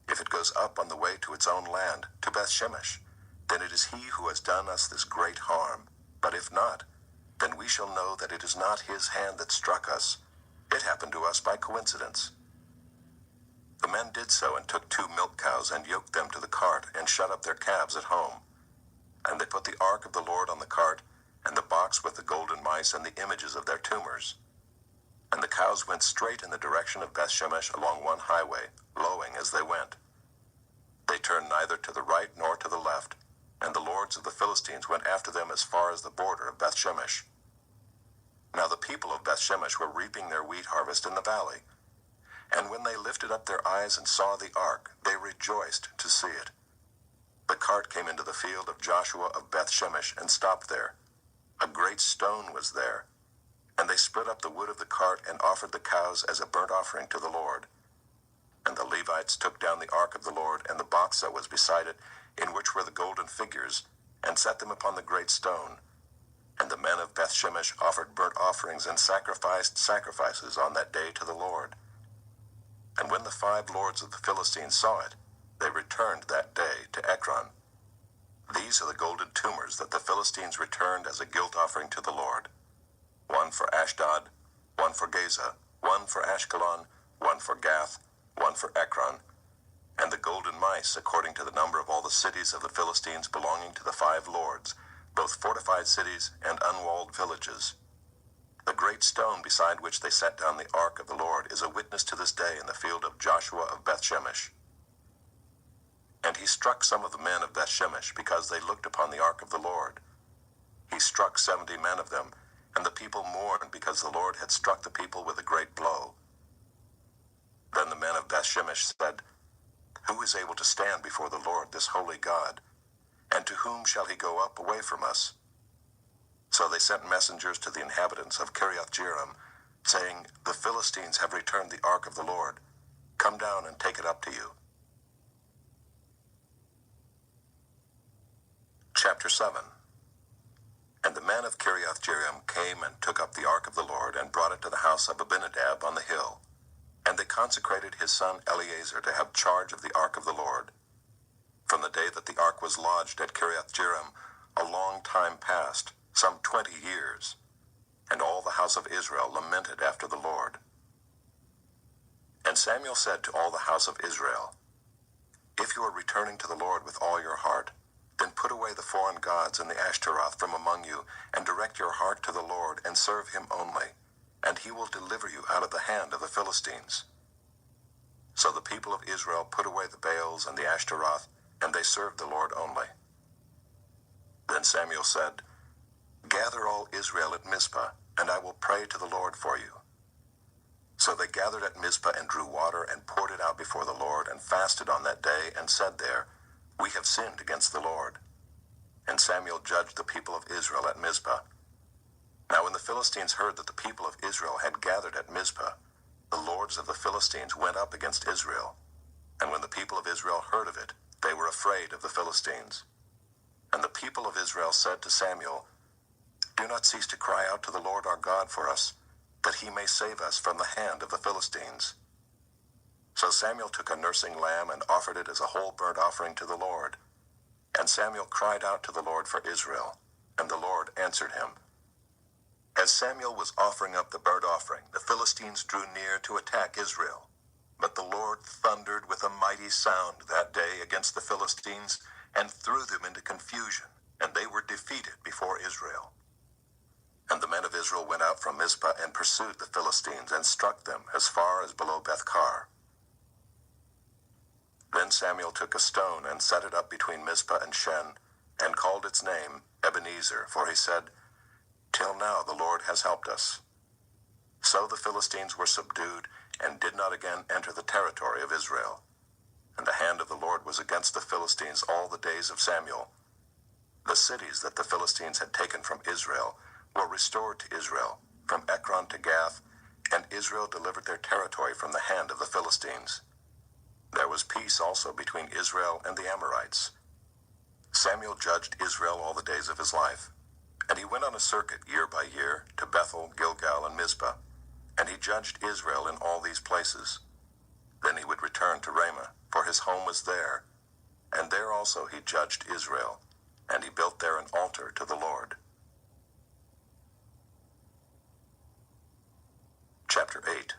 If it goes up on the way to its own land, to Bethshemesh, then it is he who has done us this great harm. But if not, then we shall know that it is not his hand that struck us. It happened to us by coincidence." The men did so, and took 2 milk cows, and yoked them to the cart, and shut up their calves at home. And they put the ark of the Lord on the cart, and the box with the golden mice and the images of their tumors. And the cows went straight in the direction of Bethshemesh along one highway, lowing as they went. They turned neither to the right nor to the left, and the lords of the Philistines went after them as far as the border of Bethshemesh. Now the people of Bethshemesh were reaping their wheat harvest in the valley. And when they lifted up their eyes and saw the ark, they rejoiced to see it. The cart came into the field of Joshua of Bethshemesh and stopped there. A great stone was there. And they split up the wood of the cart and offered the cows as a burnt offering to the Lord. And the Levites took down the ark of the Lord and the box that was beside it, in which were the golden figures, and set them upon the great stone. And the men of Bethshemesh offered burnt offerings and sacrificed sacrifices on that day to the Lord. And when the 5 lords of the Philistines saw it, they returned that day to Ekron. These are the golden tumors that the Philistines returned as a guilt offering to the Lord. 1 for Ashdod, 1 for Gaza, 1 for Ashkelon, 1 for Gath, 1 for Ekron, and the golden mice according to the number of all the cities of the Philistines belonging to the 5 lords, both fortified cities and unwalled villages. The great stone beside which they set down the ark of the Lord is a witness to this day in the field of Joshua of Bethshemesh. And he struck some of the men of Bethshemesh because they looked upon the ark of the Lord. He struck 70 men of them, and the people mourned because the Lord had struck the people with a great blow. Then the men of Bethshemesh said, "Who is able to stand before the Lord, this holy God? And to whom shall he go up away from us?" So they sent messengers to the inhabitants of Kiriath-Jearim, saying, "The Philistines have returned the ark of the Lord. Come down and take it up to you." Chapter 7. And the men of Kiriath-Jearim came and took up the ark of the Lord and brought it to the house of Abinadab on the hill. And they consecrated his son Eleazar to have charge of the ark of the Lord. From the day that the ark was lodged at Kiriath-Jearim, a long time passed, some 20 years, and all the house of Israel lamented after the Lord. And Samuel said to all the house of Israel, "If you are returning to the Lord with all your heart, then put away the foreign gods and the Ashtaroth from among you, and direct your heart to the Lord, and serve him only, and he will deliver you out of the hand of the Philistines." So the people of Israel put away the Baals and the Ashtaroth, and they served the Lord only. Then Samuel said, "Gather all Israel at Mizpah, and I will pray to the Lord for you." So they gathered at Mizpah and drew water and poured it out before the Lord, and fasted on that day, and said there, "We have sinned against the Lord." And Samuel judged the people of Israel at Mizpah. Now when the Philistines heard that the people of Israel had gathered at Mizpah, the lords of the Philistines went up against Israel. And when the people of Israel heard of it, they were afraid of the Philistines. And the people of Israel said to Samuel, "Do not cease to cry out to the Lord our God for us, that he may save us from the hand of the Philistines." So Samuel took a nursing lamb and offered it as a whole burnt offering to the Lord. And Samuel cried out to the Lord for Israel, and the Lord answered him. As Samuel was offering up the burnt offering, the Philistines drew near to attack Israel. But the Lord thundered with a mighty sound that day against the Philistines, and threw them into confusion, and they were defeated before Israel. And the men of Israel went out from Mizpah and pursued the Philistines, and struck them as far as below Beth-kar. Then Samuel took a stone and set it up between Mizpah and Shen, and called its name Ebenezer, for he said, "Till now the Lord has helped us." So the Philistines were subdued, and did not again enter the territory of Israel. And the hand of the Lord was against the Philistines all the days of Samuel. The cities that the Philistines had taken from Israel were restored to Israel, from Ekron to Gath, and Israel delivered their territory from the hand of the Philistines. There was peace also between Israel and the Amorites. Samuel judged Israel all the days of his life, and he went on a circuit year by year to Bethel, Gilgal, and Mizpah, and he judged Israel in all these places. Then he would return to Ramah, for his home was there, and there also he judged Israel, and he built there an altar to the Lord. Chapter 8.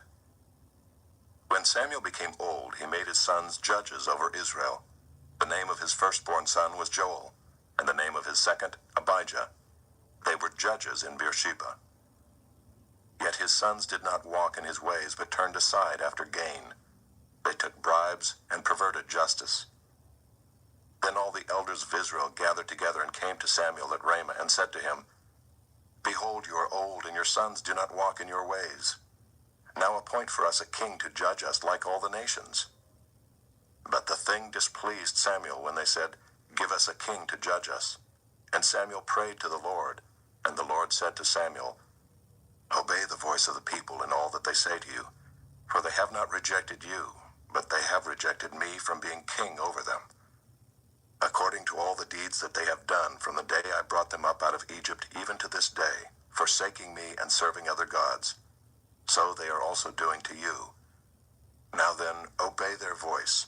When Samuel became old, he made his sons judges over Israel. The name of his firstborn son was Joel, and the name of his second, Abijah. They were judges in Beersheba. Yet his sons did not walk in his ways, but turned aside after gain. They took bribes and perverted justice. Then all the elders of Israel gathered together and came to Samuel at Ramah and said to him, Behold, you are old, and your sons do not walk in your ways. Now appoint for us a king to judge us like all the nations. But the thing displeased Samuel when they said, Give us a king to judge us. And Samuel prayed to the Lord, and the Lord said to Samuel, Obey the voice of the people in all that they say to you, for they have not rejected you, but they have rejected me from being king over them. According to all the deeds that they have done from the day I brought them up out of Egypt even to this day, forsaking me and serving other gods, so they are also doing to you. Now then, obey their voice.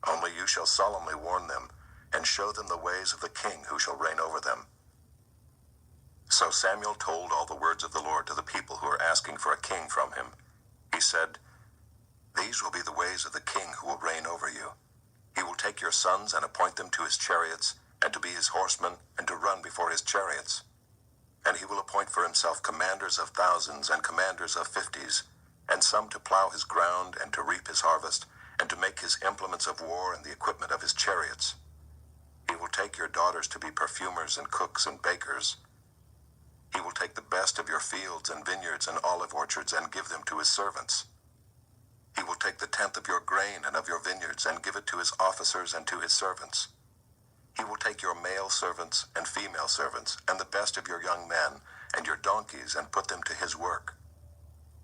Only you shall solemnly warn them, and show them the ways of the king who shall reign over them. So Samuel told all the words of the Lord to the people who were asking for a king from him. He said, These will be the ways of the king who will reign over you. He will take your sons and appoint them to his chariots, and to be his horsemen, and to run before his chariots. And he will appoint for himself commanders of thousands and commanders of 50s, and some to plow his ground and to reap his harvest, and to make his implements of war and the equipment of his chariots. He will take your daughters to be perfumers and cooks and bakers. He will take the best of your fields and vineyards and olive orchards and give them to his servants. He will take the tenth of your grain and of your vineyards and give it to his officers and to his servants. He will take your male servants and female servants and the best of your young men and your donkeys and put them to his work.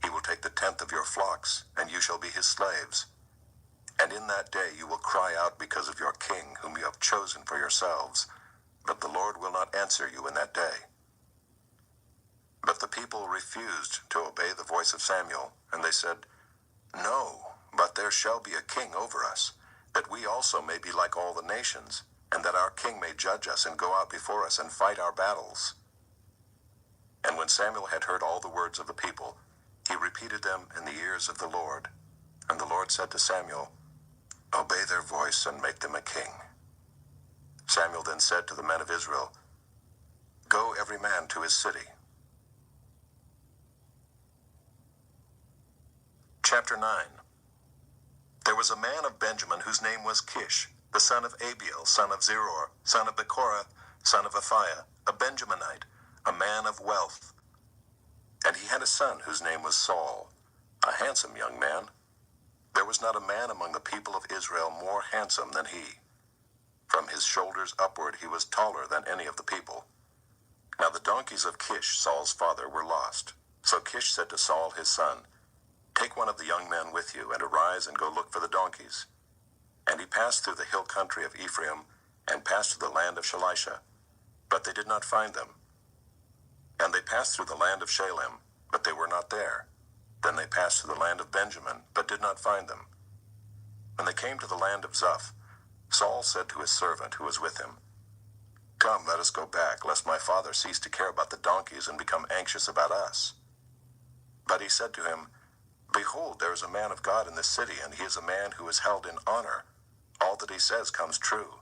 He will take the tenth of your flocks, and you shall be his slaves. And in that day you will cry out because of your king whom you have chosen for yourselves, but the Lord will not answer you in that day. But the people refused to obey the voice of Samuel, and they said, No, but there shall be a king over us, that we also may be like all the nations, and that our king may judge us and go out before us and fight our battles. And when Samuel had heard all the words of the people, he repeated them in the ears of the Lord. And the Lord said to Samuel, Obey their voice and make them a king. Samuel then said to the men of Israel, Go every man to his city. Chapter 9. There was a man of Benjamin whose name was Kish, the son of Abiel, son of Zeror, son of Bechorath, son of Aphiah, a Benjaminite, a man of wealth. And he had a son whose name was Saul, a handsome young man. There was not a man among the people of Israel more handsome than he. From his shoulders upward he was taller than any of the people. Now the donkeys of Kish, Saul's father, were lost. So Kish said to Saul his son, Take one of the young men with you, and arise and go look for the donkeys. And he passed through the hill country of Ephraim, and passed to the land of Shalisha, but they did not find them. And they passed through the land of Shalem, but they were not there. Then they passed to the land of Benjamin, but did not find them. When they came to the land of Zuph, Saul said to his servant who was with him, Come, let us go back, lest my father cease to care about the donkeys and become anxious about us. But he said to him, Behold, there is a man of God in this city, and he is a man who is held in honor. All that he says comes true.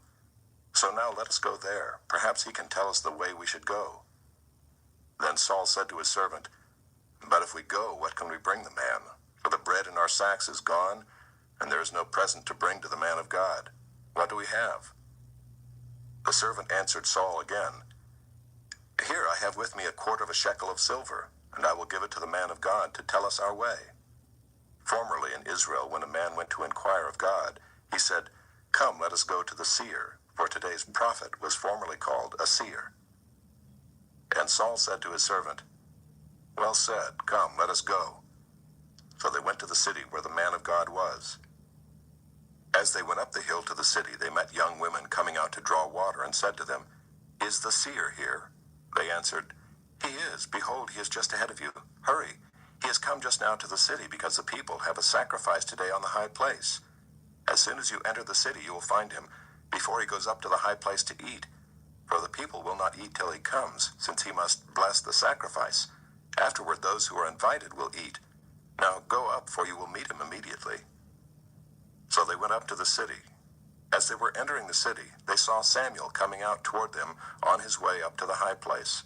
So now let us go there. Perhaps he can tell us the way we should go. Then Saul said to his servant, But if we go, what can we bring the man? For the bread in our sacks is gone, and there is no present to bring to the man of God. What do we have? The servant answered Saul again, Here I have with me a quarter of a shekel of silver, and I will give it to the man of God to tell us our way. Formerly in Israel, when a man went to inquire of God, he said, Come, let us go to the seer, for today's prophet was formerly called a seer. And Saul said to his servant, Well said, come, let us go. So they went to the city where the man of God was. As they went up the hill to the city, they met young women coming out to draw water, and said to them, Is the seer here? They answered, He is. Behold, he is just ahead of you. Hurry. He has come just now to the city, because the people have a sacrifice today on the high place. As soon as you enter the city, you will find him, before he goes up to the high place to eat. For the people will not eat till he comes, since he must bless the sacrifice. Afterward, those who are invited will eat. Now go up, for you will meet him immediately. So they went up to the city. As they were entering the city, they saw Samuel coming out toward them on his way up to the high place.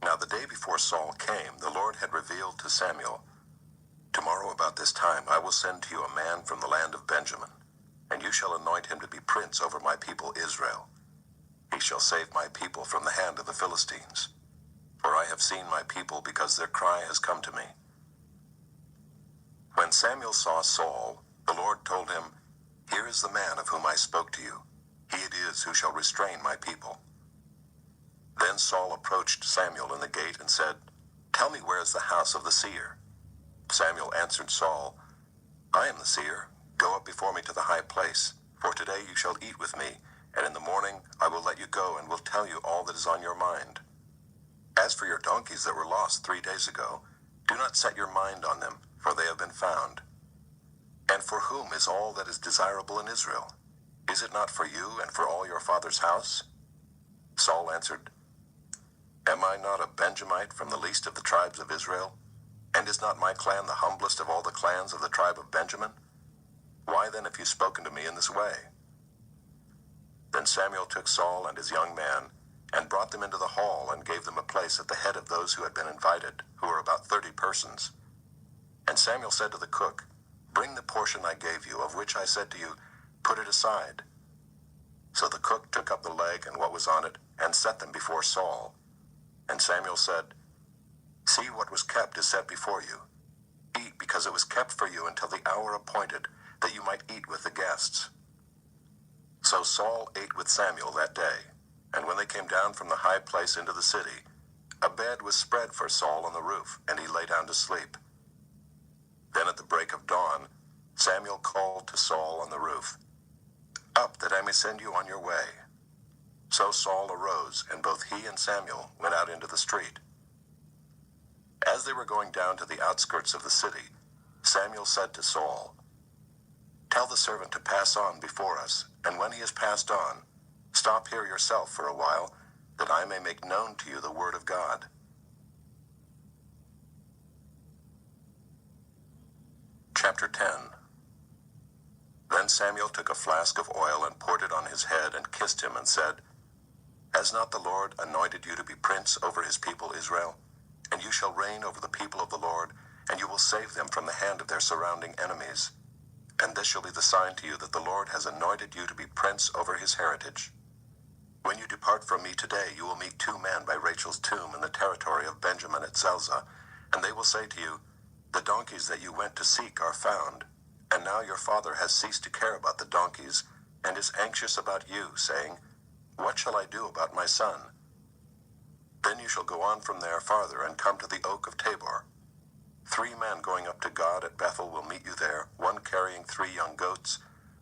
Now the day before Saul came, the Lord had revealed to Samuel, Tomorrow about this time I will send to you a man from the land of Benjamin, and you shall anoint him to be prince over my people Israel. He shall save my people from the hand of the Philistines. for I have seen my people because their cry has come to me. When Samuel saw Saul, the Lord told him, Here is the man of whom I spoke to you. He it is who shall restrain my people. Then Saul approached Samuel in the gate and said, Tell me, where is the house of the seer? Samuel answered Saul, I am the seer. Go up before me to the high place, for today you shall eat with me, and in the morning I will let you go and will tell you all that is on your mind. As for your donkeys that were lost 3 days ago, do not set your mind on them, for they have been found. And for whom is all that is desirable in Israel? Is it not for you and for all your father's house? Saul answered, Am I not a Benjamite from the least of the tribes of Israel? And is not my clan the humblest of all the clans of the tribe of Benjamin? Why then have you spoken to me in this way? Then Samuel took Saul and his young man, and brought them into the hall, and gave them a place at the head of those who had been invited, who were about 30 persons. And Samuel said to the cook, Bring the portion I gave you, of which I said to you, Put it aside. So the cook took up the leg and what was on it, and set them before Saul. And Samuel said, See, what was kept is set before you. Eat, because it was kept for you until the hour appointed, that you might eat with the guests. So Saul ate with Samuel that day, and when they came down from the high place into the city, a bed was spread for Saul on the roof, and he lay down to sleep. Then at the break of dawn, Samuel called to Saul on the roof, Up, that I may send you on your way. So Saul arose, and both he and Samuel went out into the street. As they were going down to the outskirts of the city, Samuel said to Saul, Tell the servant to pass on before us, and when he has passed on, stop here yourself for a while, that I may make known to you the word of God. Chapter 10. Then Samuel took a flask of oil and poured it on his head and kissed him and said, Has not the Lord anointed you to be prince over his people Israel? And you shall reign over the people of the Lord, and you will save them from the hand of their surrounding enemies. And this shall be the sign to you that the Lord has anointed you to be prince over his heritage. When you depart from me today, you will meet 2 men by Rachel's tomb in the territory of Benjamin at Zelzah, and they will say to you, The donkeys that you went to seek are found, and now your father has ceased to care about the donkeys, and is anxious about you, saying, What shall I do about my son? Then you shall go on from there farther and come to the oak of Tabor. 3 men going up to God at Bethel will meet you there, one carrying 3 young goats,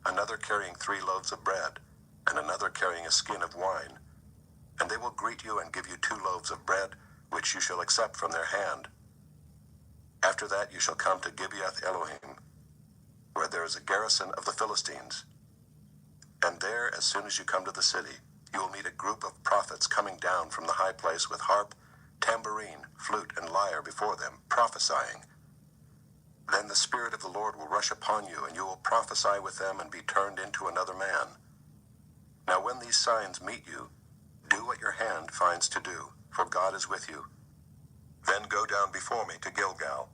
another carrying 3 loaves of bread, and another carrying a skin of wine. And they will greet you and give you 2 loaves of bread, which you shall accept from their hand. After that you shall come to Gibeath Elohim, where there is a garrison of the Philistines. And there, as soon as you come to the city, you will meet a group of prophets coming down from the high place with harp, tambourine, flute, and lyre before them, prophesying. Then the Spirit of the Lord will rush upon you, and you will prophesy with them and be turned into another man. Now when these signs meet you, do what your hand finds to do, for God is with you. Then go down before me to Gilgal,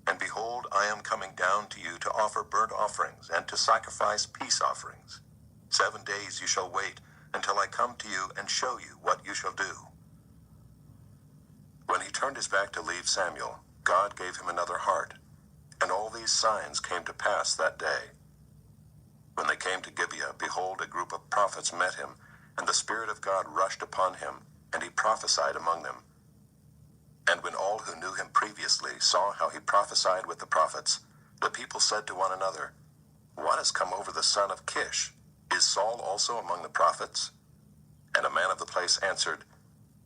and behold, I am coming down to you to offer burnt offerings and to sacrifice peace offerings. 7 days you shall wait until I come to you and show you what you shall do. When he turned his back to leave Samuel, God gave him another heart, and all these signs came to pass that day. When they came to Gibeah, behold, a group of prophets met him, and the Spirit of God rushed upon him, and he prophesied among them. And when all who knew him previously saw how he prophesied with the prophets, the people said to one another, What has come over the son of Kish? Is Saul also among the prophets? And a man of the place answered,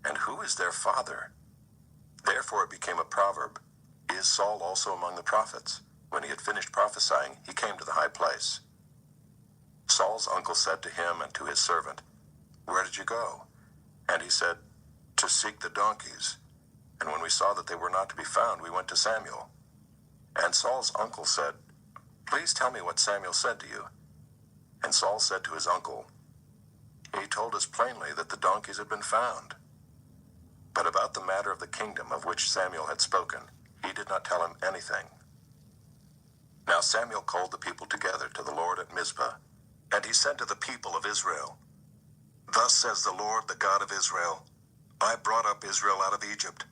And who is their father? Therefore it became a proverb, Is Saul also among the prophets? When he had finished prophesying, he came to the high place. Saul's uncle said to him and to his servant, Where did you go? And he said, To seek the donkeys. And when we saw that they were not to be found, we went to Samuel. And Saul's uncle said, Please tell me what Samuel said to you. And Saul said to his uncle, He told us plainly that the donkeys had been found. But about the matter of the kingdom of which Samuel had spoken, he did not tell him anything. Now Samuel called the people together to the Lord at Mizpah, and he said to the people of Israel, Thus says the Lord, the God of Israel, I brought up Israel out of Egypt,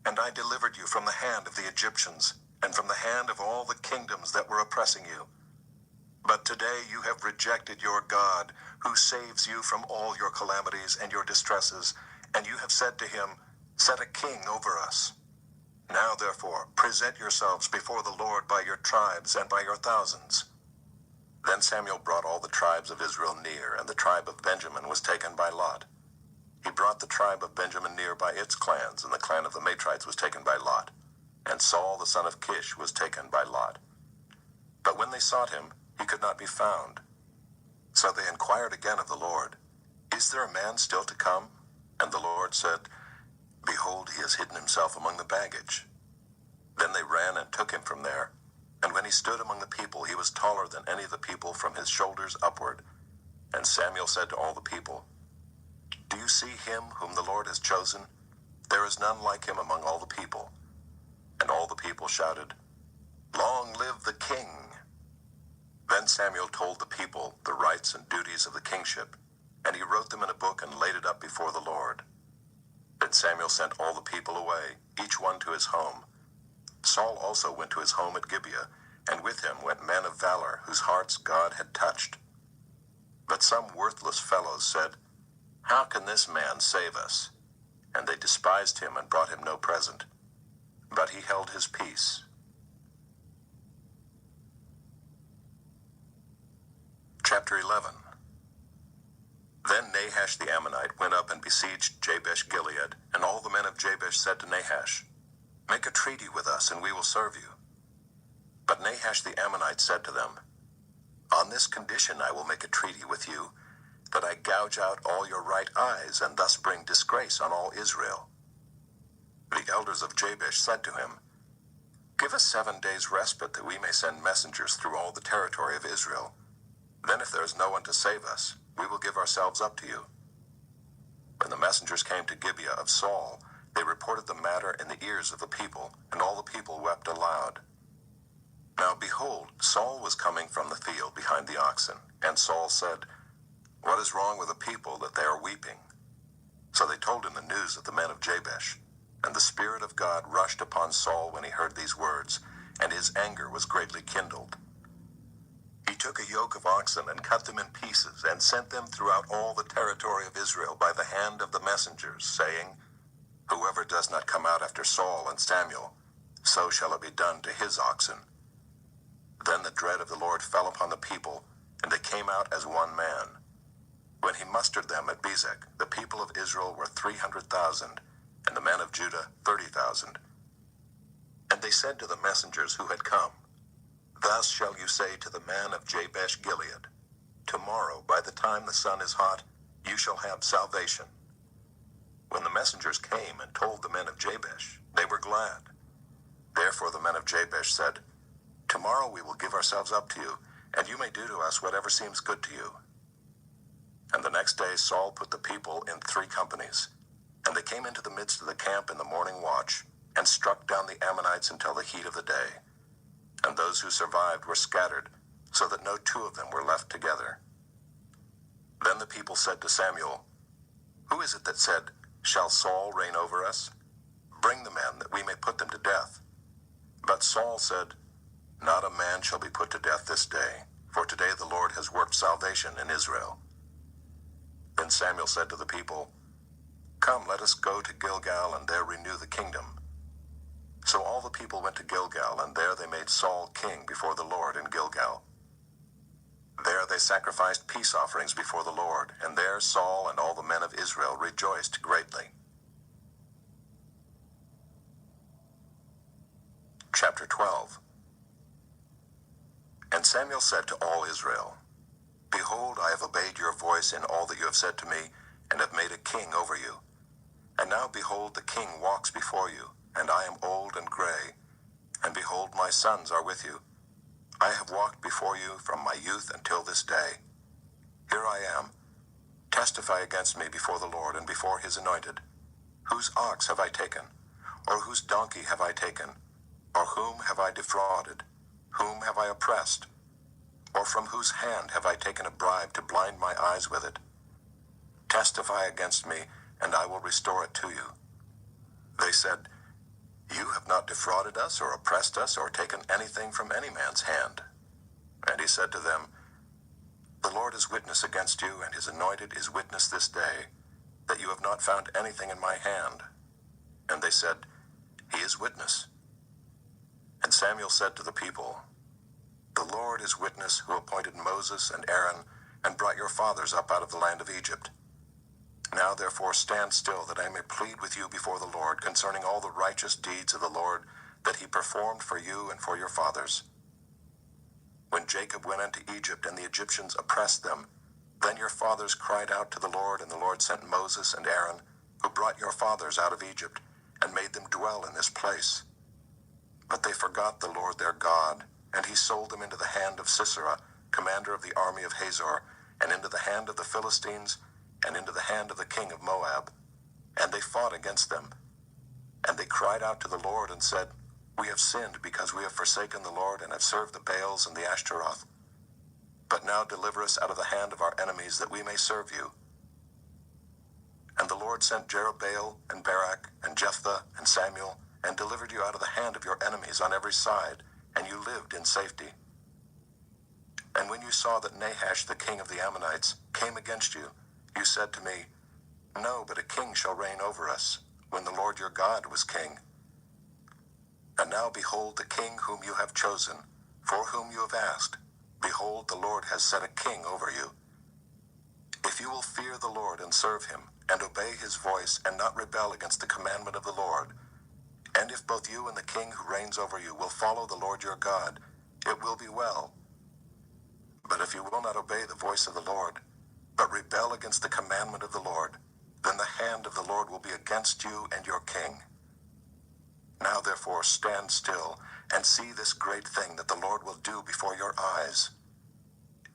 and I delivered you from the hand of the Egyptians, and from the hand of all the kingdoms that were oppressing you. But today you have rejected your God, who saves you from all your calamities and your distresses, and you have said to him, Set a king over us. Now therefore, present yourselves before the Lord by your tribes and by your thousands. Then Samuel brought all the tribes of Israel near, and the tribe of Benjamin was taken by Lot. He brought the tribe of Benjamin near by its clans, and the clan of the Matrites was taken by Lot. And Saul the son of Kish was taken by Lot. But when they sought him, he could not be found. So they inquired again of the Lord, Is there a man still to come? And the Lord said, Behold, he has hidden himself among the baggage. Then they ran and took him from there. And when he stood among the people, he was taller than any of the people from his shoulders upward. And Samuel said to all the people, Do you see him whom the Lord has chosen? There is none like him among all the people. And all the people shouted, Long live the king! Then Samuel told the people the rights and duties of the kingship, and he wrote them in a book and laid it up before the Lord. Then Samuel sent all the people away, each one to his home. Saul also went to his home at Gibeah, and with him went men of valor, whose hearts God had touched. But some worthless fellows said, How can this man save us? And they despised him and brought him no present. But he held his peace. Chapter 11. Then Nahash the Ammonite went up and besieged Jabesh Gilead, and all the men of Jabesh said to Nahash, Make a treaty with us, and we will serve you. But Nahash the Ammonite said to them, On this condition I will make a treaty with you, that I gouge out all your right eyes, and thus bring disgrace on all Israel. The elders of Jabesh said to him, Give us 7 days' respite, that we may send messengers through all the territory of Israel. Then if there is no one to save us, we will give ourselves up to you. When the messengers came to Gibeah of Saul, they reported the matter in the ears of the people, and all the people wept aloud. Now behold, Saul was coming from the field behind the oxen, and Saul said, What is wrong with the people that they are weeping? So they told him the news of the men of Jabesh, and the Spirit of God rushed upon Saul when he heard these words, and his anger was greatly kindled. He took a yoke of oxen and cut them in pieces, and sent them throughout all the territory of Israel by the hand of the messengers, saying, Whoever does not come out after Saul and Samuel, so shall it be done to his oxen. Then the dread of the Lord fell upon the people, and they came out as one man. When he mustered them at Bezek, the people of Israel were 300,000, and the men of Judah 30,000. And they said to the messengers who had come, Thus shall you say to the man of Jabesh Gilead, Tomorrow, by the time the sun is hot, you shall have salvation. When the messengers came and told the men of Jabesh, they were glad. Therefore the men of Jabesh said, Tomorrow we will give ourselves up to you, and you may do to us whatever seems good to you. And the next day Saul put the people in 3 companies, and they came into the midst of the camp in the morning watch, and struck down the Ammonites until the heat of the day. And those who survived were scattered, so that no 2 of them were left together. Then the people said to Samuel, Who is it that said, Shall Saul reign over us? Bring the men, that we may put them to death. But Saul said, Not a man shall be put to death this day, for today the Lord has worked salvation in Israel. Then Samuel said to the people, Come, let us go to Gilgal, and there renew the kingdom. So all the people went to Gilgal, and there they made Saul king before the Lord in Gilgal. There they sacrificed peace offerings before the Lord, and there Saul and all the men of Israel rejoiced greatly. Chapter 12. And Samuel said to all Israel, Behold, I have obeyed your voice in all that you have said to me, and have made a king over you. And now behold, the king walks before you, and I am old and gray, and behold, my sons are with you. I have walked before you from my youth until this day. Here I am. Testify against me before the Lord and before his anointed. Whose ox have I taken? Or whose donkey have I taken? Or whom have I defrauded? Whom have I oppressed? Or from whose hand have I taken a bribe to blind my eyes with it? Testify against me, and I will restore it to you. They said, You have not defrauded us or oppressed us or taken anything from any man's hand. And he said to them, The Lord is witness against you, and his anointed is witness this day, that you have not found anything in my hand. And they said, He is witness. And Samuel said to the people, The Lord is witness who appointed Moses and Aaron and brought your fathers up out of the land of Egypt. Now therefore stand still, that I may plead with you before the Lord concerning all the righteous deeds of the Lord that he performed for you and for your fathers. When Jacob went into Egypt and the Egyptians oppressed them, then your fathers cried out to the Lord, and the Lord sent Moses and Aaron, who brought your fathers out of Egypt, and made them dwell in this place. But they forgot the Lord their God, and he sold them into the hand of Sisera, commander of the army of Hazor, and into the hand of the Philistines, and into the hand of the king of Moab. And they fought against them. And they cried out to the Lord and said, We have sinned because we have forsaken the Lord and have served the Baals and the Ashtaroth. But now deliver us out of the hand of our enemies, that we may serve you. And the Lord sent Jerubbaal and Barak and Jephthah and Samuel, and delivered you out of the hand of your enemies on every side, and you lived in safety. And when you saw that Nahash the king of the Ammonites came against you, you said to me, No, but a king shall reign over us, when the Lord your God was king. And now behold the king whom you have chosen, for whom you have asked. Behold, the Lord has set a king over you. If you will fear the Lord and serve him, and obey his voice, and not rebel against the commandment of the Lord, and if both you and the king who reigns over you will follow the Lord your God, it will be well. But if you will not obey the voice of the Lord, but rebel against the commandment of the Lord, then the hand of the Lord will be against you and your king. Now therefore stand still, and see this great thing that the Lord will do before your eyes.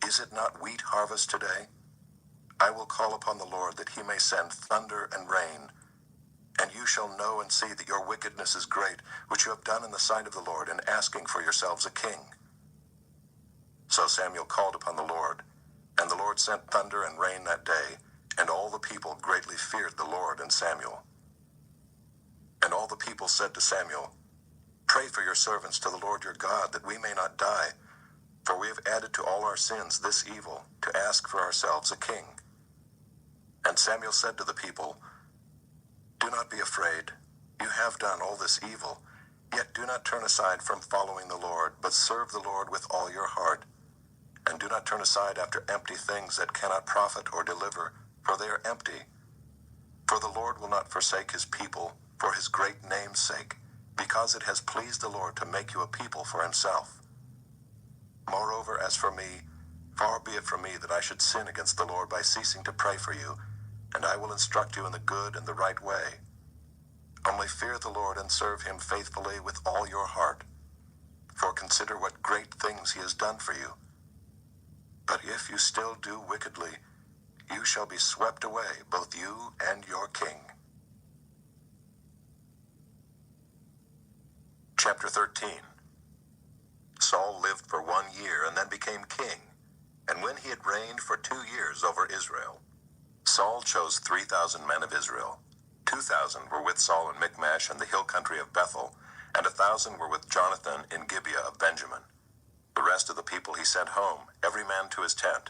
Is it not wheat harvest today? I will call upon the Lord, that he may send thunder and rain. And you shall know and see that your wickedness is great, which you have done in the sight of the Lord, in asking for yourselves a king. So Samuel called upon the Lord, and the Lord sent thunder and rain that day, and all the people greatly feared the Lord and Samuel. And all the people said to Samuel, Pray for your servants to the Lord your God, that we may not die, for we have added to all our sins this evil, to ask for ourselves a king. And Samuel said to the people, Do not be afraid. You have done all this evil, yet do not turn aside from following the Lord, but serve the Lord with all your heart. And do not turn aside after empty things that cannot profit or deliver, for they are empty. For the Lord will not forsake his people for his great name's sake, because it has pleased the Lord to make you a people for himself. Moreover, as for me, far be it from me that I should sin against the Lord by ceasing to pray for you, and I will instruct you in the good and the right way. Only fear the Lord and serve him faithfully with all your heart. For consider what great things he has done for you. But if you still do wickedly, you shall be swept away, both you and your king. Chapter 13. Saul lived for 1 year and then became king, and when he had reigned for 2 years over Israel, Saul chose 3,000 men of Israel. 2,000 were with Saul in Michmash and the hill country of Bethel, and 1,000 were with Jonathan in Gibeah of Benjamin. The rest of the people he sent home, every man to his tent.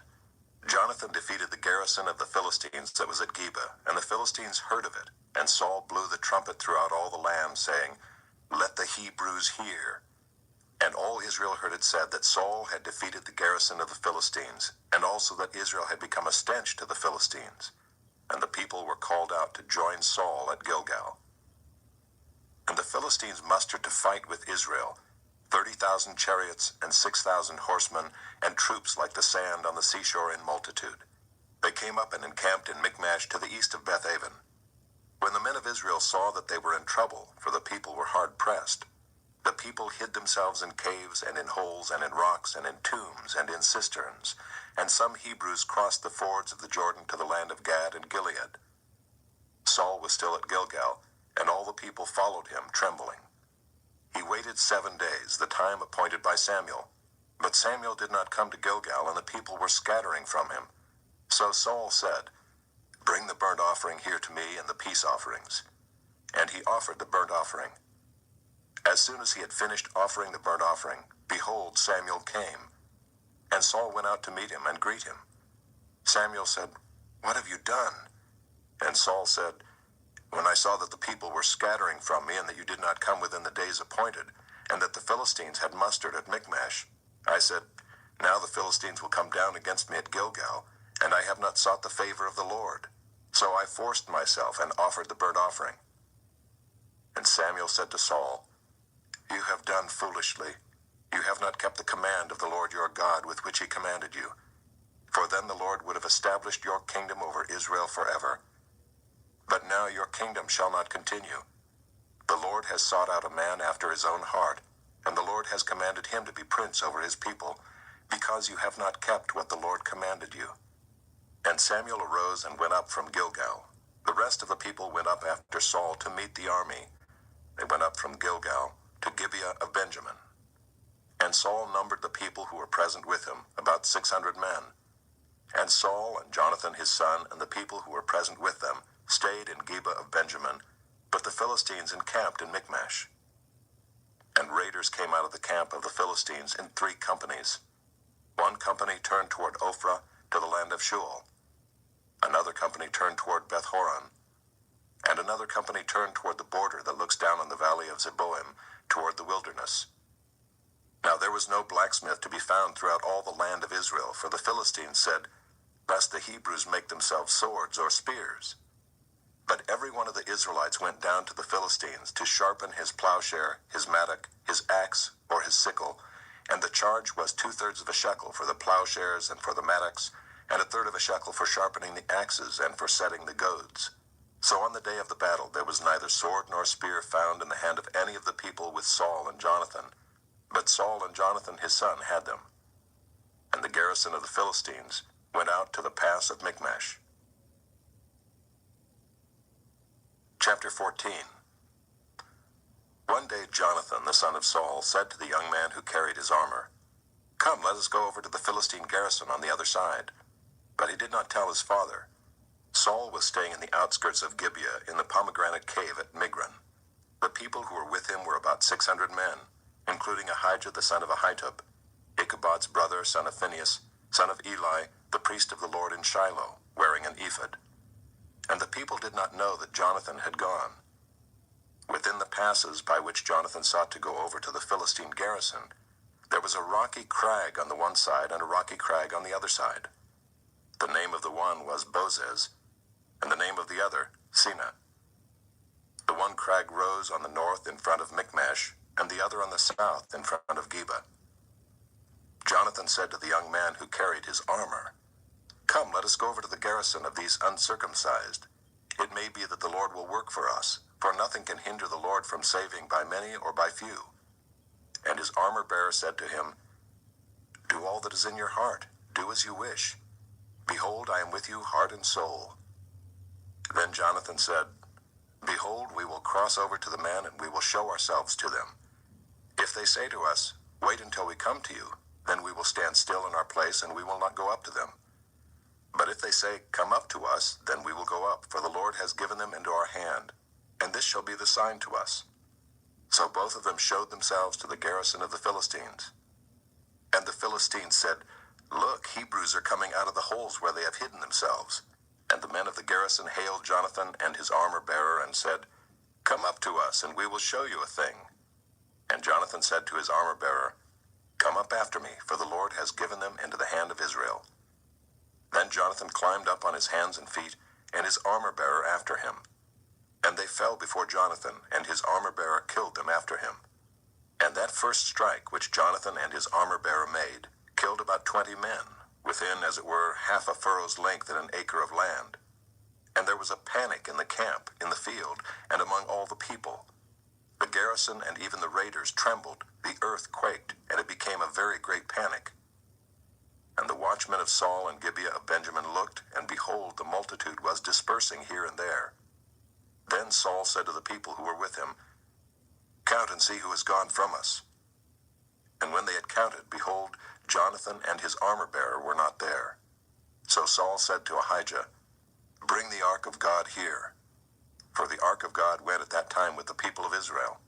Jonathan defeated the garrison of the Philistines that was at Geba, and the Philistines heard of it. And Saul blew the trumpet throughout all the land, saying, Let the Hebrews hear. And all Israel heard it said that Saul had defeated the garrison of the Philistines, and also that Israel had become a stench to the Philistines. And the people were called out to join Saul at Gilgal. And the Philistines mustered to fight with Israel, 30,000 chariots and 6,000 horsemen, and troops like the sand on the seashore in multitude. They came up and encamped in Michmash to the east of Bethaven. When the men of Israel saw that they were in trouble, for the people were hard pressed, the people hid themselves in caves and in holes and in rocks and in tombs and in cisterns, and some Hebrews crossed the fords of the Jordan to the land of Gad and Gilead. Saul was still at Gilgal, and all the people followed him, trembling. He waited 7 days, the time appointed by Samuel. But Samuel did not come to Gilgal, and the people were scattering from him. So Saul said, Bring the burnt offering here to me and the peace offerings. And he offered the burnt offering. As soon as he had finished offering the burnt offering, behold, Samuel came. And Saul went out to meet him and greet him. Samuel said, "What have you done?" And Saul said, "When I saw that the people were scattering from me, and that you did not come within the days appointed, and that the Philistines had mustered at Michmash, I said, now the Philistines will come down against me at Gilgal, and I have not sought the favor of the Lord. So I forced myself and offered the burnt offering." And Samuel said to Saul, "You have done foolishly. You have not kept the command of the Lord your God with which he commanded you. For then the Lord would have established your kingdom over Israel forever. But now your kingdom shall not continue. The Lord has sought out a man after his own heart, and the Lord has commanded him to be prince over his people, because you have not kept what the Lord commanded you." And Samuel arose and went up from Gilgal. The rest of the people went up after Saul to meet the army. They went up from Gilgal to Gibeah of Benjamin. And Saul numbered the people who were present with him, about 600 men. And Saul and Jonathan his son and the people who were present with them stayed in Gibeah of Benjamin, but the Philistines encamped in Michmash. And raiders came out of the camp of the Philistines in 3 companies. One company turned toward Ophrah to the land of Shual. Another company turned toward Beth-horon, and another company turned toward the border that looks down on the valley of Zeboim, toward the wilderness. Now there was no blacksmith to be found throughout all the land of Israel, for the Philistines said, "Lest the Hebrews make themselves swords or spears." But every one of the Israelites went down to the Philistines to sharpen his plowshare, his mattock, his axe, or his sickle, and the charge was 2/3 of a shekel for the plowshares and for the mattocks, and 1/3 of a shekel for sharpening the axes and for setting the goads. So on the day of the battle there was neither sword nor spear found in the hand of any of the people with Saul and Jonathan, but Saul and Jonathan his son had them. And the garrison of the Philistines went out to the pass of Michmash. Chapter 14. One day Jonathan, the son of Saul, said to the young man who carried his armor, "Come, let us go over to the Philistine garrison on the other side." But he did not tell his father. Saul was staying in the outskirts of Gibeah in the pomegranate cave at Migron. The people who were with him were about 600 men, including Ahijah the son of Ahitub, Ichabod's brother, son of Phinehas, son of Eli, the priest of the Lord in Shiloh, wearing an ephod. And the people did not know that Jonathan had gone. Within the passes by which Jonathan sought to go over to the Philistine garrison, there was a rocky crag on the one side and a rocky crag on the other side. The name of the one was Bozez, and the name of the other, Sina. The one crag rose on the north in front of Michmash, and the other on the south in front of Geba. Jonathan said to the young man who carried his armor, "Come, let us go over to the garrison of these uncircumcised. It may be that the Lord will work for us, for nothing can hinder the Lord from saving by many or by few." And his armor-bearer said to him, "Do all that is in your heart. Do as you wish. Behold, I am with you heart and soul." Then Jonathan said, "Behold, we will cross over to the men, and we will show ourselves to them. If they say to us, 'Wait until we come to you,' then we will stand still in our place, and we will not go up to them. But if they say, 'Come up to us,' then we will go up, for the Lord has given them into our hand, and this shall be the sign to us." So both of them showed themselves to the garrison of the Philistines. And the Philistines said, "Look, Hebrews are coming out of the holes where they have hidden themselves." And the men of the garrison hailed Jonathan and his armor-bearer and said, "Come up to us, and we will show you a thing." And Jonathan said to his armor-bearer, "Come up after me, for the Lord has given them into the hand of Israel." Then Jonathan climbed up on his hands and feet, and his armor-bearer after him. And they fell before Jonathan, and his armor-bearer killed them after him. And that first strike which Jonathan and his armor-bearer made killed about 20 men, within, as it were, half a furrow's length in an acre of land. And there was a panic in the camp, in the field, and among all the people. The garrison and even the raiders trembled, the earth quaked, and it became a very great panic. And the watchmen of Saul and Gibeah of Benjamin looked, and behold, the multitude was dispersing here and there. Then Saul said to the people who were with him, "Count and see who has gone from us." And when they had counted, behold, Jonathan and his armor-bearer were not there. So Saul said to Ahijah, "Bring the ark of God here." For the ark of God went at that time with the people of Israel.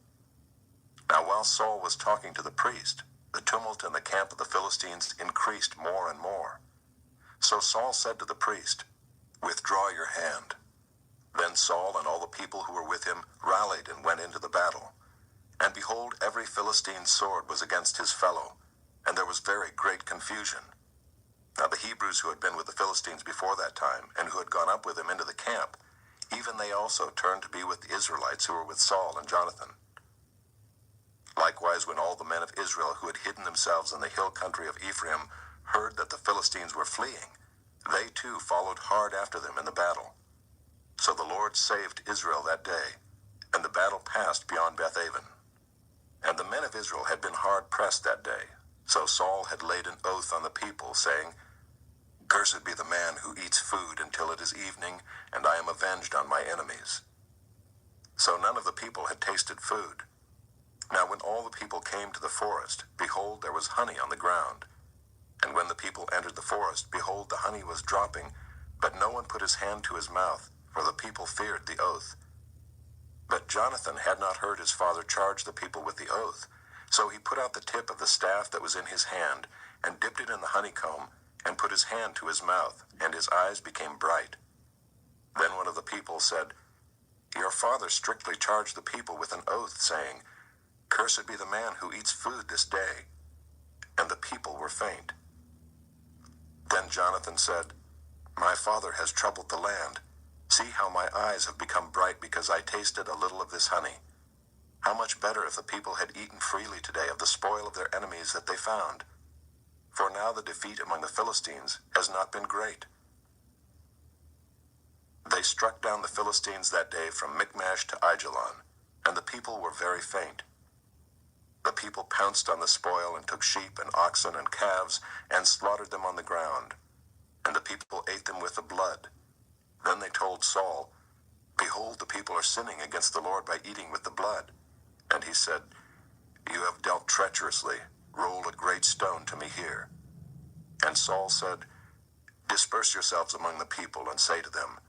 Now while Saul was talking to the priest, the tumult in the camp of the Philistines increased more and more. So Saul said to the priest, "Withdraw your hand." Then Saul and all the people who were with him rallied and went into the battle. And behold, every Philistine's sword was against his fellow, and there was very great confusion. Now the Hebrews who had been with the Philistines before that time, and who had gone up with them into the camp, even they also turned to be with the Israelites who were with Saul and Jonathan. Likewise, when all the men of Israel who had hidden themselves in the hill country of Ephraim heard that the Philistines were fleeing, they too followed hard after them in the battle. So the Lord saved Israel that day, and the battle passed beyond Bethaven. And the men of Israel had been hard pressed that day, so Saul had laid an oath on the people, saying, "Cursed be the man who eats food until it is evening, and I am avenged on my enemies." So none of the people had tasted food. Now when all the people came to the forest, behold, there was honey on the ground. And when the people entered the forest, behold, the honey was dropping, but no one put his hand to his mouth, for the people feared the oath. But Jonathan had not heard his father charge the people with the oath. So he put out the tip of the staff that was in his hand, and dipped it in the honeycomb, and put his hand to his mouth, and his eyes became bright. Then one of the people said, "Your father strictly charged the people with an oath, saying, 'Cursed be the man who eats food this day.' And the people were faint." Then Jonathan said, "My father has troubled the land. See how my eyes have become bright because I tasted a little of this honey. How much better if the people had eaten freely today of the spoil of their enemies that they found. For now the defeat among the Philistines has not been great." They struck down the Philistines that day from Michmash to Aijalon, and the people were very faint. The people pounced on the spoil and took sheep and oxen and calves and slaughtered them on the ground, and the people ate them with the blood. Then they told Saul, "Behold, the people are sinning against the Lord by eating with the blood." And he said, "You have dealt treacherously. Roll a great stone to me here." And Saul said, "Disperse yourselves among the people and say to them,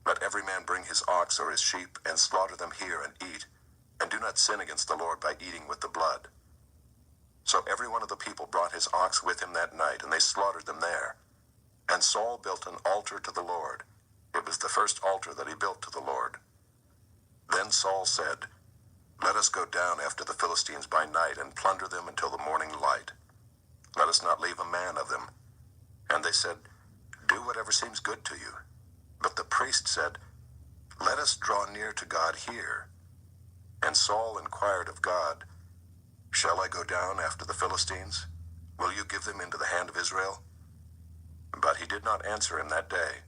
'Let every man bring his ox or his sheep and slaughter them here and eat, and do not sin against the Lord by eating with the blood.'" So every one of the people brought his ox with him that night, and they slaughtered them there. And Saul built an altar to the Lord. It was the first altar that he built to the Lord. Then Saul said, "Let us go down after the Philistines by night and plunder them until the morning light. Let us not leave a man of them." And they said, "Do whatever seems good to you." But the priest said, "Let us draw near to God here." And Saul inquired of God, "Shall I go down after the Philistines? Will you give them into the hand of Israel?" But he did not answer him that day.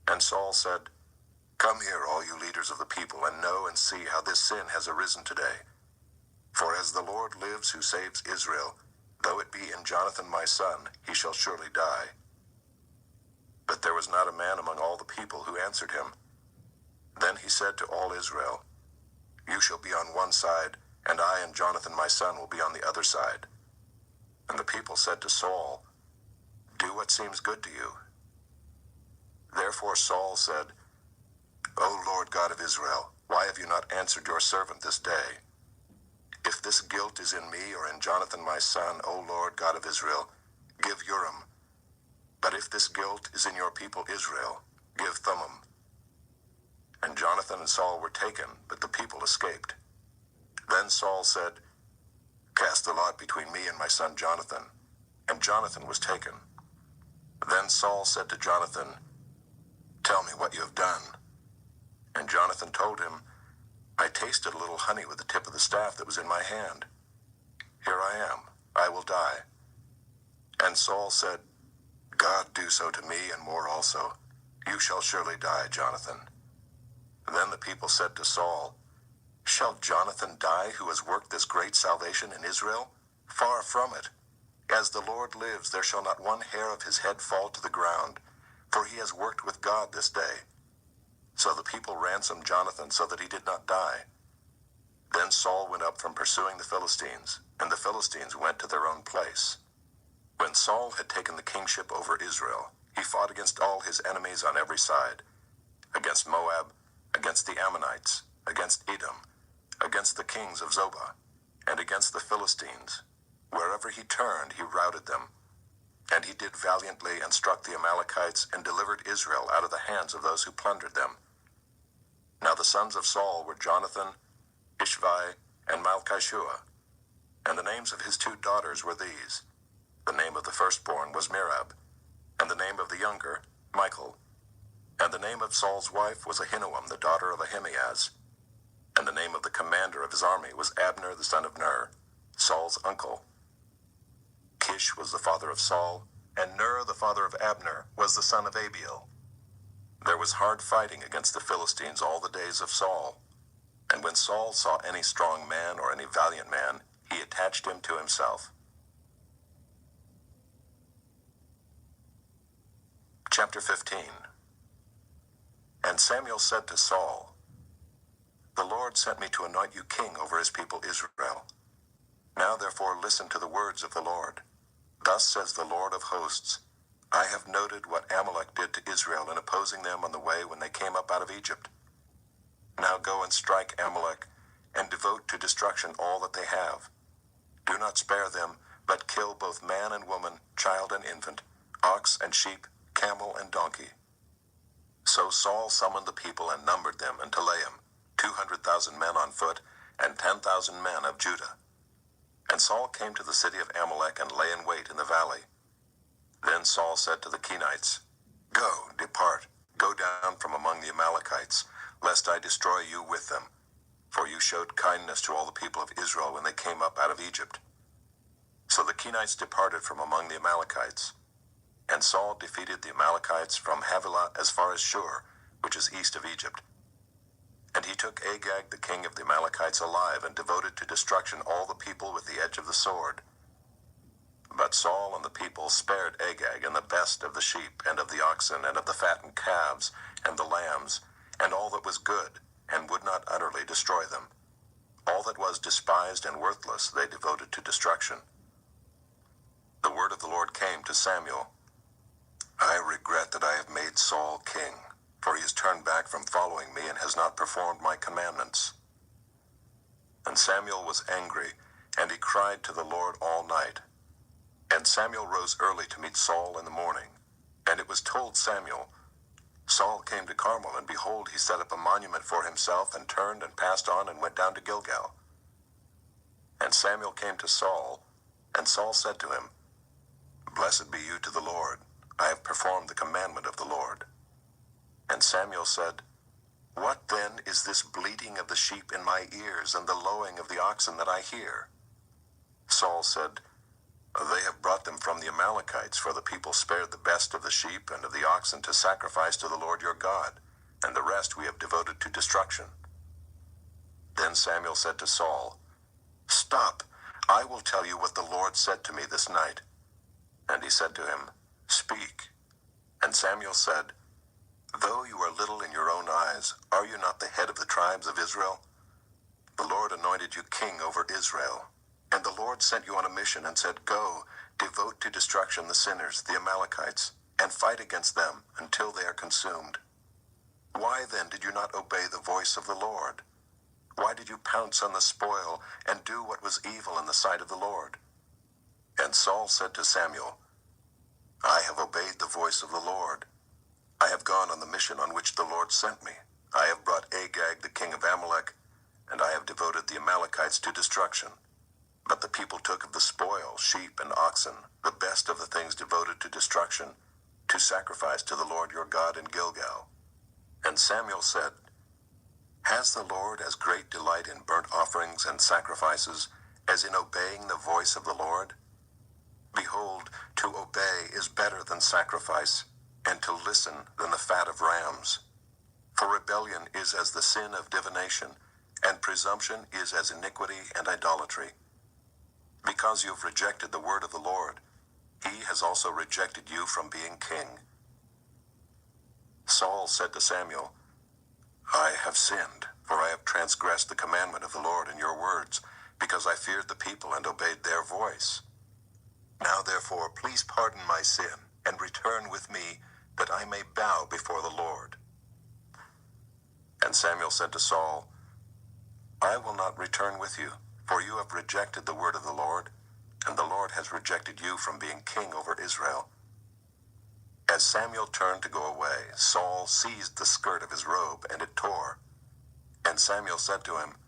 And Saul said, "Come here, all you leaders of the people, and know and see how this sin has arisen today. For as the Lord lives who saves Israel, though it be in Jonathan my son, he shall surely die." But there was not a man among all the people who answered him. Then he said to all Israel, "You shall be on one side, and I and Jonathan my son will be on the other side." And the people said to Saul, "Do what seems good to you." Therefore Saul said, "O Lord God of Israel, why have you not answered your servant this day? If this guilt is in me or in Jonathan my son, O Lord God of Israel, give Urim. But if this guilt is in your people Israel, give Thummim." And Jonathan and Saul were taken, but the people escaped. Then Saul said, "Cast the lot between me and my son Jonathan." And Jonathan was taken. Then Saul said to Jonathan, "Tell me what you have done." And Jonathan told him, "I tasted a little honey with the tip of the staff that was in my hand. Here I am, I will die." And Saul said, "God do so to me and more also. You shall surely die, Jonathan." Then the people said to Saul, "Shall Jonathan die who has worked this great salvation in Israel? Far from it. As the Lord lives, there shall not one hair of his head fall to the ground, for he has worked with God this day." So the people ransomed Jonathan so that he did not die. Then Saul went up from pursuing the Philistines, and the Philistines went to their own place. When Saul had taken the kingship over Israel, he fought against all his enemies on every side, against Moab, against the Ammonites, against Edom, against the kings of Zobah, and against the Philistines. Wherever he turned, he routed them. And he did valiantly and struck the Amalekites and delivered Israel out of the hands of those who plundered them. Now the sons of Saul were Jonathan, Ishvi, and Malchishua. And the names of his 2 daughters were these. The name of the firstborn was Merab, and the name of the younger, Michal. And the name of Saul's wife was Ahinoam, the daughter of Ahimaaz. And the name of the commander of his army was Abner the son of Ner, Saul's uncle. Kish was the father of Saul, and Ner the father of Abner was the son of Abiel. There was hard fighting against the Philistines all the days of Saul. And when Saul saw any strong man or any valiant man, he attached him to himself. Chapter 15. And Samuel said to Saul, "The Lord sent me to anoint you king over his people Israel. Now therefore listen to the words of the Lord. Thus says the Lord of hosts, I have noted what Amalek did to Israel in opposing them on the way when they came up out of Egypt. Now go and strike Amalek, and devote to destruction all that they have. Do not spare them, but kill both man and woman, child and infant, ox and sheep, camel and donkey." So Saul summoned the people and numbered them in Telaim, 200,000 men on foot, and 10,000 men of Judah. And Saul came to the city of Amalek and lay in wait in the valley. Then Saul said to the Kenites, "Go, depart, go down from among the Amalekites, lest I destroy you with them. For you showed kindness to all the people of Israel when they came up out of Egypt." So the Kenites departed from among the Amalekites. And Saul defeated the Amalekites from Havilah as far as Shur, which is east of Egypt. And he took Agag the king of the Amalekites alive, and devoted to destruction all the people with the edge of the sword. But Saul and the people spared Agag and the best of the sheep, and of the oxen, and of the fattened calves, and the lambs, and all that was good, and would not utterly destroy them. All that was despised and worthless they devoted to destruction. The word of the Lord came to Samuel. "I regret that I have made Saul king, for he has turned back from following me and has not performed my commandments." And Samuel was angry, and he cried to the Lord all night. And Samuel rose early to meet Saul in the morning. And it was told Samuel, "Saul came to Carmel, and behold, he set up a monument for himself, and turned and passed on and went down to Gilgal." And Samuel came to Saul, and Saul said to him, "Blessed be you to the Lord. I have performed the commandment of the Lord." And Samuel said, "What then is this bleating of the sheep in my ears, and the lowing of the oxen that I hear?" Saul said, "They have brought them from the Amalekites, for the people spared the best of the sheep and of the oxen to sacrifice to the Lord your God, and the rest we have devoted to destruction." Then Samuel said to Saul, "Stop, I will tell you what the Lord said to me this night." And he said to him, "Speak." And Samuel said, "Though you are little in your own eyes, are you not the head of the tribes of Israel? The Lord anointed you king over Israel. And the Lord sent you on a mission and said, Go, devote to destruction the sinners, the Amalekites, and fight against them until they are consumed. Why then did you not obey the voice of the Lord? Why did you pounce on the spoil and do what was evil in the sight of the Lord?" And Saul said to Samuel, "I have obeyed the voice of the Lord. I have gone on the mission on which the Lord sent me. I have brought Agag the king of Amalek, and I have devoted the Amalekites to destruction. But the people took of the spoil, sheep and oxen, the best of the things devoted to destruction, to sacrifice to the Lord your God in Gilgal." And Samuel said, "Has the Lord as great delight in burnt offerings and sacrifices as in obeying the voice of the Lord? Behold, to obey is better than sacrifice, and to listen than the fat of rams. For rebellion is as the sin of divination, and presumption is as iniquity and idolatry. Because you have rejected the word of the Lord, he has also rejected you from being king." Saul said to Samuel, "I have sinned, for I have transgressed the commandment of the Lord in your words, because I feared the people and obeyed their voice. Now therefore, please pardon my sin, and return with me, that I may bow before the Lord." And Samuel said to Saul, "I will not return with you, For you have rejected the word of the Lord, and the Lord has rejected you from being king over Israel." As Samuel turned to go away, Saul seized the skirt of his robe, and it tore. And Samuel said to him,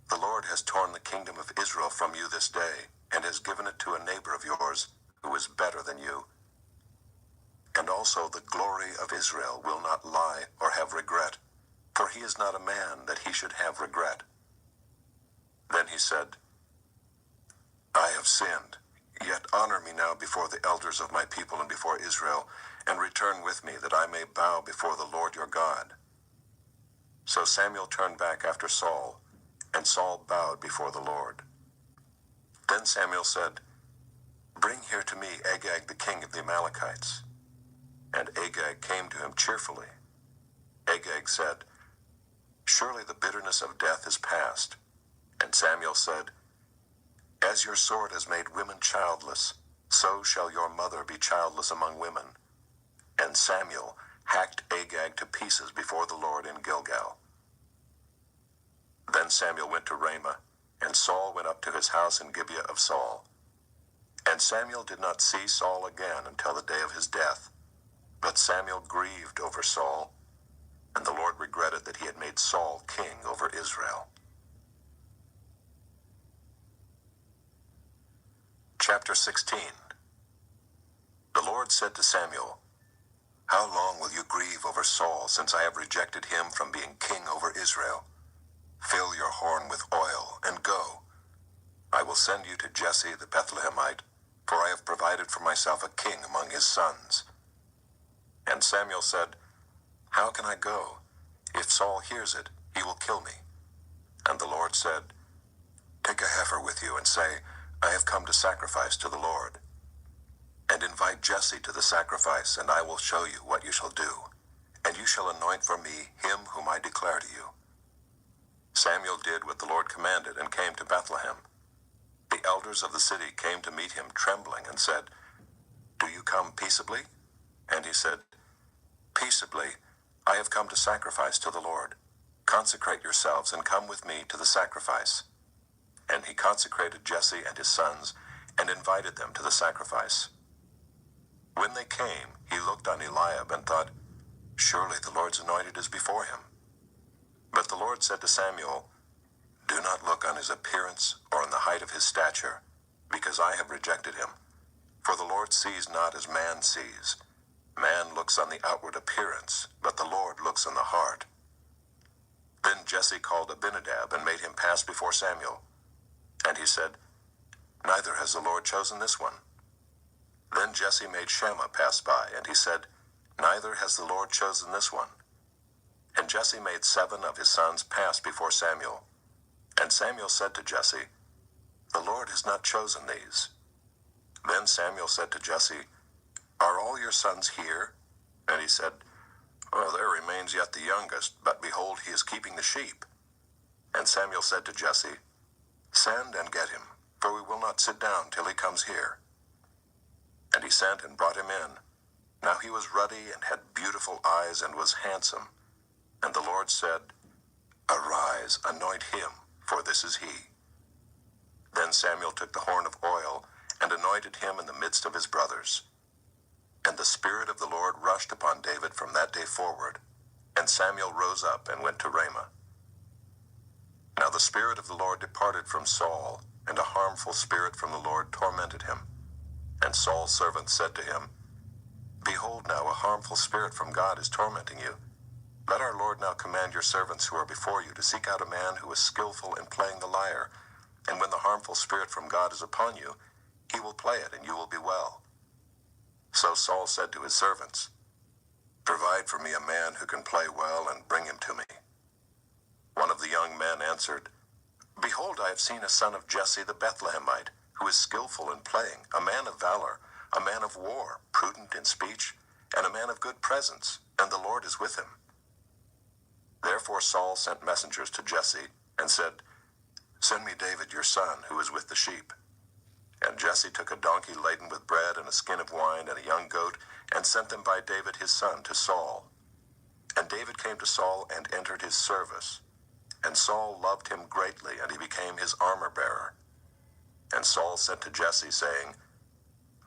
"The Lord has torn the kingdom of Israel from you this day, and has given it to a neighbor of yours, who is better than you. And also the glory of Israel will not lie or have regret, for he is not a man that he should have regret." Then he said, "I have sinned, yet honor me now before the elders of my people and before Israel, and return with me, that I may bow before the Lord your God." So Samuel turned back after Saul, and Saul bowed before the Lord. Then Samuel said, "Bring here to me Agag the king of the Amalekites." And Agag came to him cheerfully. Agag said, "Surely the bitterness of death is past." And Samuel said, "As your sword has made women childless, so shall your mother be childless among women." And Samuel hacked Agag to pieces before the Lord in Gilgal. Then Samuel went to Ramah, and Saul went up to his house in Gibeah of Saul. And Samuel did not see Saul again until the day of his death. But Samuel grieved over Saul, and the Lord regretted that he had made Saul king over Israel. Chapter 16. The Lord said to Samuel, "How long will you grieve over Saul, since I have rejected him from being king over Israel? Fill your horn with oil, and go. I will send you to Jesse the Bethlehemite, for I have provided for myself a king among his sons." And Samuel said, "How can I go? If Saul hears it, he will kill me." And the Lord said, "Take a heifer with you, and say, 'I have come to sacrifice to the Lord.' And invite Jesse to the sacrifice, and I will show you what you shall do. And you shall anoint for me him whom I declare to you." Samuel did what the Lord commanded, and came to Bethlehem. The elders of the city came to meet him trembling, and said, "Do you come peaceably?" And he said, "Peaceably, I have come to sacrifice to the Lord. Consecrate yourselves, and come with me to the sacrifice." And he consecrated Jesse and his sons, and invited them to the sacrifice. When they came, he looked on Eliab, and thought, "Surely the Lord's anointed is before him." But the Lord said to Samuel, "Do not look on his appearance or on the height of his stature, because I have rejected him. For the Lord sees not as man sees. Man looks on the outward appearance, but the Lord looks on the heart." Then Jesse called Abinadab, and made him pass before Samuel. And he said, "Neither has the Lord chosen this one." Then Jesse made Shammah pass by, and he said, "Neither has the Lord chosen this one." And Jesse made 7 of his sons pass before Samuel. And Samuel said to Jesse, "The Lord has not chosen these." Then Samuel said to Jesse, "Are all your sons here?" And he said, "Oh, there remains yet the youngest, but behold, he is keeping the sheep." And Samuel said to Jesse, "Send and get him, for we will not sit down till he comes here." And he sent and brought him in. Now he was ruddy and had beautiful eyes and was handsome. And the Lord said, "Arise, anoint him, for this is he." Then Samuel took the horn of oil and anointed him in the midst of his brothers. And the Spirit of the Lord rushed upon David from that day forward. And Samuel rose up and went to Ramah. Now the Spirit of the Lord departed from Saul, and a harmful spirit from the Lord tormented him. And Saul's servants said to him, "Behold, now a harmful spirit from God is tormenting you. Let our Lord now command your servants who are before you to seek out a man who is skillful in playing the lyre, and when the harmful spirit from God is upon you, he will play it, and you will be well." So Saul said to his servants, "Provide for me a man who can play well, and bring him to me." One of the young men answered, "Behold, I have seen a son of Jesse the Bethlehemite, who is skillful in playing, a man of valor, a man of war, prudent in speech, and a man of good presence, and the Lord is with him." Therefore Saul sent messengers to Jesse, and said, "Send me David your son, who is with the sheep." And Jesse took a donkey laden with bread and a skin of wine and a young goat, and sent them by David his son to Saul. And David came to Saul and entered his service. and Saul loved him greatly, and he became his armor-bearer. And Saul sent to Jesse, saying,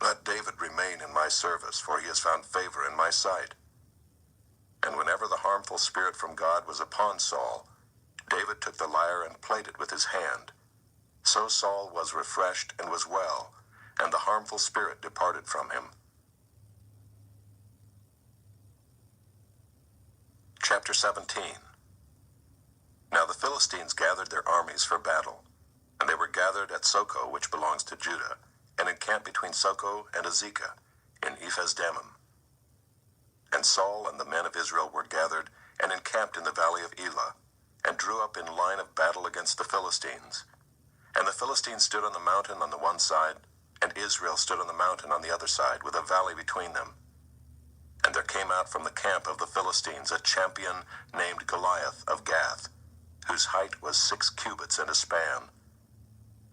"Let David remain in my service, for he has found favor in my sight." And whenever the harmful spirit from God was upon Saul, David took the lyre and played it with his hand. So Saul was refreshed and was well, and the harmful spirit departed from him. Chapter 17. Now the Philistines gathered their armies for battle, and they were gathered at Soko, which belongs to Judah, and encamped between Soko and Azekah, in Ephes-dammim. And Saul and the men of Israel were gathered, and encamped in the valley of Elah, and drew up in line of battle against the Philistines. And the Philistines stood on the mountain on the one side, and Israel stood on the mountain on the other side, with a valley between them. And there came out from the camp of the Philistines a champion named Goliath of Gath, whose height was 6 cubits and a span.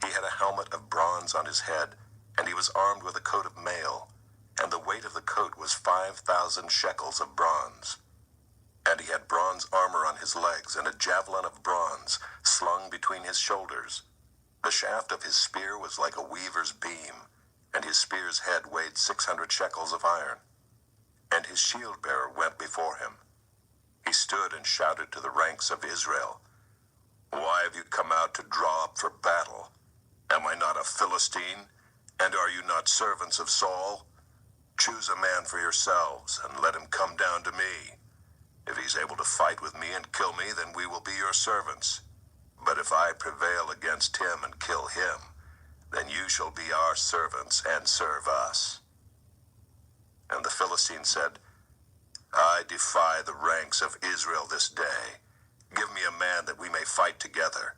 He had a helmet of bronze on his head, and he was armed with a coat of mail, and the weight of the coat was 5,000 shekels of bronze. And he had bronze armor on his legs, and a javelin of bronze slung between his shoulders. The shaft of his spear was like a weaver's beam, and his spear's head weighed 600 shekels of iron. And his shield-bearer went before him. He stood and shouted to the ranks of Israel, "Why have you come out to draw up for battle? Am I not a Philistine? And are you not servants of Saul? Choose a man for yourselves, and let him come down to me. If he's able to fight with me and kill me, then we will be your servants. But if I prevail against him and kill him, then you shall be our servants and serve us." And the Philistine said, "I defy the ranks of Israel this day. Give me a man that we may fight together."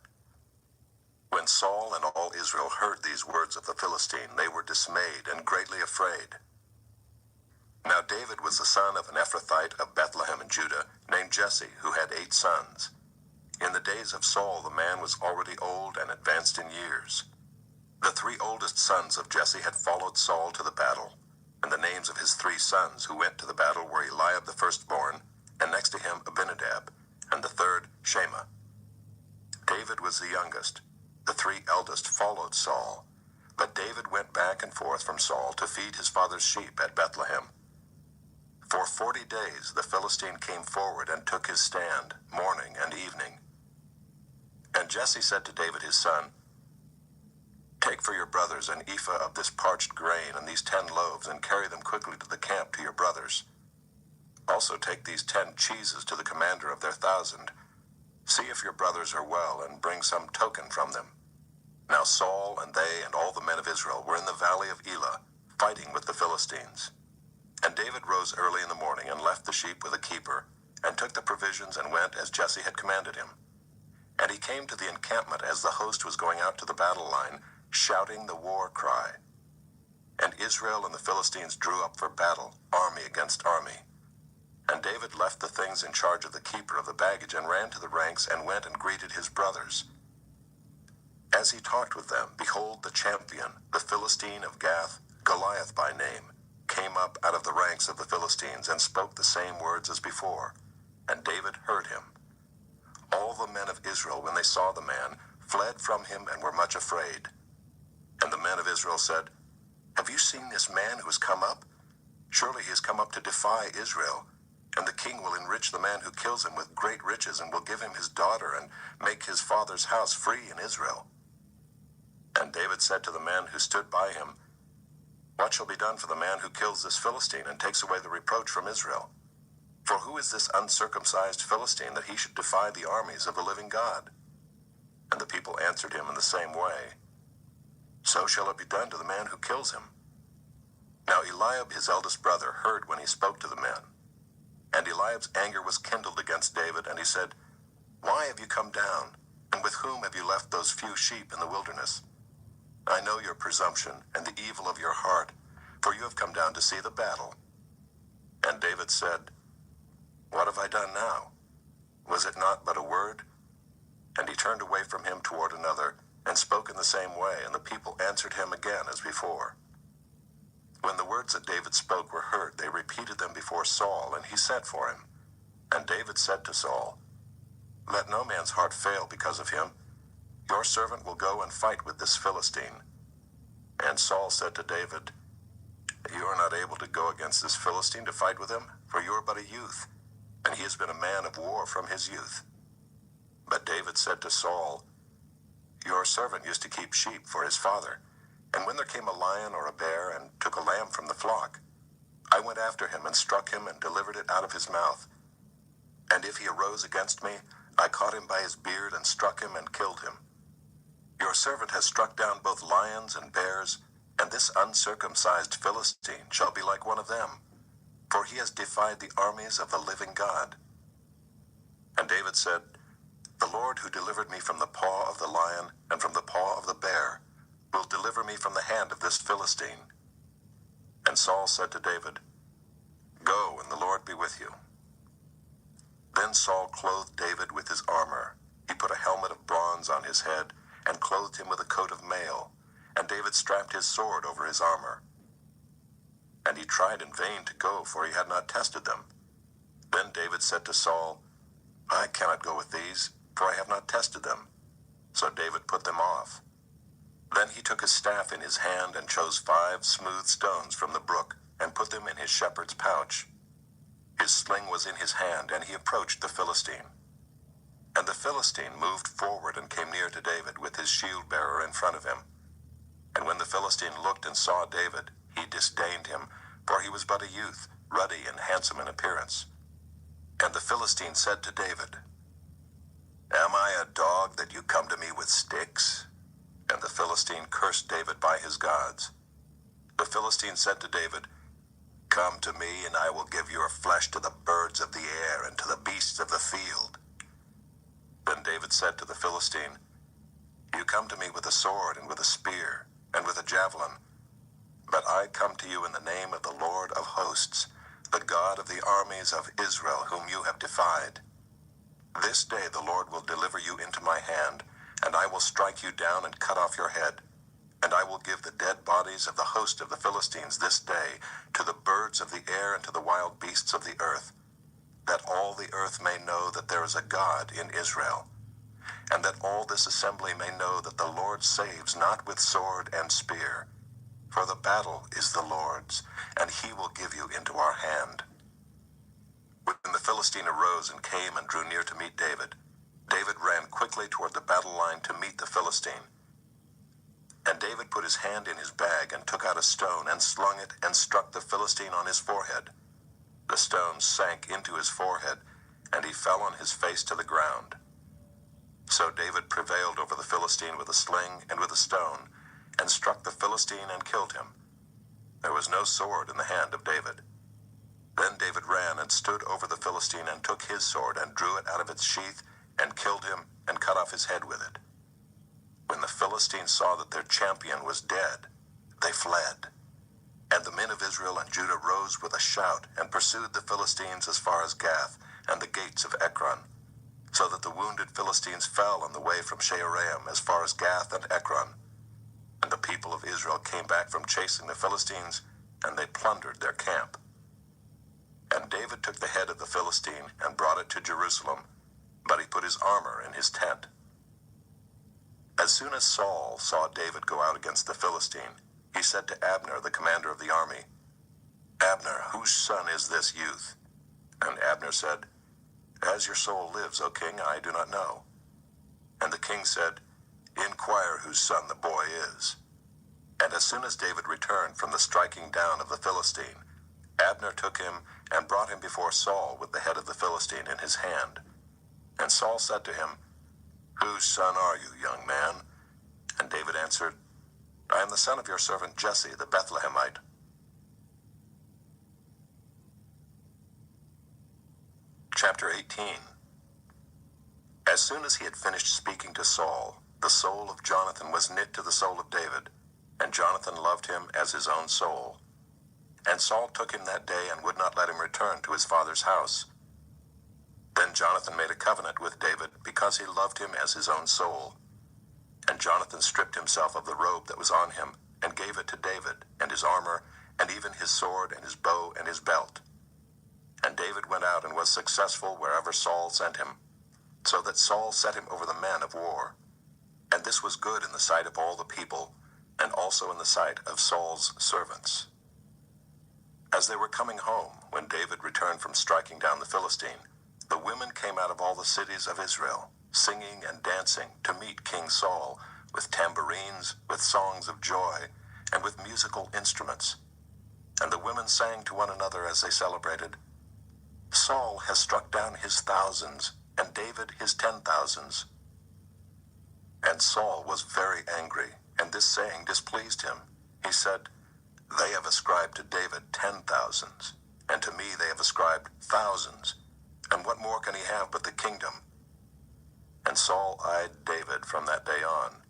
When Saul and all Israel heard these words of the Philistine, they were dismayed and greatly afraid. Now David was the son of an Ephrathite of Bethlehem in Judah, named Jesse, who had 8 sons. In the days of Saul, the man was already old and advanced in years. The 3 oldest sons of Jesse had followed Saul to the battle, and the names of his 3 sons who went to the battle were Eliab the firstborn, and next to him Abinadab, and the third Shema. David was the youngest. The 3 eldest followed Saul, but David went back and forth from Saul to feed his father's sheep at Bethlehem. For 40 days the Philistine came forward and took his stand, morning and evening. And Jesse said to David his son, "Take for your brothers an ephah of this parched grain and these 10 loaves, and carry them quickly to the camp to your brothers. Also take these 10 cheeses to the commander of their 1,000. See if your brothers are well, and bring some token from them." Now Saul and they and all the men of Israel were in the valley of Elah, fighting with the Philistines. And David rose early in the morning and left the sheep with a keeper, and took the provisions and went as Jesse had commanded him. And he came to the encampment as the host was going out to the battle line, shouting the war cry. And Israel and the Philistines drew up for battle, army against army. And David left the things in charge of the keeper of the baggage, and ran to the ranks, and went and greeted his brothers. As he talked with them, behold, the champion, the Philistine of Gath, Goliath by name, came up out of the ranks of the Philistines, and spoke the same words as before. And David heard him. All the men of Israel, when they saw the man, fled from him and were much afraid. And the men of Israel said, "Have you seen this man who has come up? Surely he has come up to defy Israel. And the king will enrich the man who kills him with great riches, and will give him his daughter, and make his father's house free in Israel." And David said to the man who stood by him, "What shall be done for the man who kills this Philistine, and takes away the reproach from Israel? For who is this uncircumcised Philistine, that he should defy the armies of the living God?" And the people answered him in the same way, "So shall it be done to the man who kills him." Now Eliab his eldest brother heard when he spoke to the men. And Eliab's anger was kindled against David, and he said, "Why have you come down? And with whom have you left those few sheep in the wilderness? I know your presumption and the evil of your heart, for you have come down to see the battle." And David said, "What have I done now? Was it not but a word?" And he turned away from him toward another, and spoke in the same way, and the people answered him again as before. When the words that David spoke were heard, they repeated them before Saul, and he sent for him. And David said to Saul, let no man's heart fail because of him. Your servant will go and fight with this Philistine." And Saul said to David, "You are not able to go against this Philistine to fight with him, for you are but a youth, and he has been a man of war from his youth." But David said to Saul, "Your servant used to keep sheep for his father, and when there came a lion or a bear and took a lamb from the flock, I went after him and struck him and delivered it out of his mouth. And if he arose against me, I caught him by his beard and struck him and killed him. Your servant has struck down both lions and bears, and this uncircumcised Philistine shall be like one of them, for he has defied the armies of the living God." And David said, "The Lord who delivered me from the paw of the lion and from the paw of the bear will deliver me from the hand of this Philistine." And Saul said to David, "Go, and the Lord be with you." Then Saul clothed David with his armor. He put a helmet of bronze on his head and clothed him with a coat of mail, and David strapped his sword over his armor. And he tried in vain to go, for he had not tested them. Then David said to Saul, "I cannot go with these, for I have not tested them." So David put them off. Then he took his staff in his hand and chose 5 smooth stones from the brook and put them in his shepherd's pouch. His sling was in his hand, and he approached the Philistine. And the Philistine moved forward and came near to David with his shield-bearer in front of him. And when the Philistine looked and saw David, he disdained him, for he was but a youth, ruddy and handsome in appearance. And the Philistine said to David, "Am I a dog that you come to me with sticks?" And the Philistine cursed David by his gods. The Philistine said to David, "Come to me, and I will give your flesh to the birds of the air and to the beasts of the field." Then David said to the Philistine, "You come to me with a sword and with a spear and with a javelin, but I come to you in the name of the Lord of hosts, the God of the armies of Israel, whom you have defied. This day the Lord will deliver you into my hand, and I will strike you down and cut off your head. And I will give the dead bodies of the host of the Philistines this day to the birds of the air and to the wild beasts of the earth, that all the earth may know that there is a God in Israel, and that all this assembly may know that the Lord saves not with sword and spear, for the battle is the Lord's, and he will give you into our hand." When the Philistine arose and came and drew near to meet David, David ran quickly toward the battle line to meet the Philistine. And David put his hand in his bag and took out a stone and slung it and struck the Philistine on his forehead. The stone sank into his forehead, and he fell on his face to the ground. So David prevailed over the Philistine with a sling and with a stone, and struck the Philistine and killed him. There was no sword in the hand of David. Then David ran and stood over the Philistine and took his sword and drew it out of its sheath and killed him and cut off his head with it. When the Philistines saw that their champion was dead, they fled. And the men of Israel and Judah rose with a shout and pursued the Philistines as far as Gath and the gates of Ekron, so that the wounded Philistines fell on the way from Shaaraim as far as Gath and Ekron. And the people of Israel came back from chasing the Philistines, and they plundered their camp. And David took the head of the Philistine and brought it to Jerusalem, but he put his armor in his tent. As soon as Saul saw David go out against the Philistine, he said to Abner, the commander of the army, "Abner, whose son is this youth?" And Abner said, "As your soul lives, O king, I do not know." And the king said, "Inquire whose son the boy is." And as soon as David returned from the striking down of the Philistine, Abner took him and brought him before Saul with the head of the Philistine in his hand. And Saul said to him, "Whose son are you, young man?" And David answered, "I am the son of your servant Jesse the Bethlehemite." Chapter 18. As soon as he had finished speaking to Saul, the soul of Jonathan was knit to the soul of David, and Jonathan loved him as his own soul. And Saul took him that day and would not let him return to his father's house. Then Jonathan made a covenant with David because he loved him as his own soul. And Jonathan stripped himself of the robe that was on him and gave it to David and his armor and even his sword and his bow and his belt. And David went out and was successful wherever Saul sent him. so that Saul set him over the men of war. And this was good in the sight of all the people, and also in the sight of Saul's servants. As they were coming home, when David returned from striking down the Philistine, the women came out of all the cities of Israel, singing and dancing to meet King Saul, with tambourines, with songs of joy, and with musical instruments. And the women sang to one another as they celebrated, "Saul has struck down his thousands, and David his 10,000s. And Saul was very angry, and this saying displeased him. He said, "They have ascribed to David 10,000s, and to me they have ascribed thousands. And what more can he have but the kingdom?" And Saul eyed David from that day on.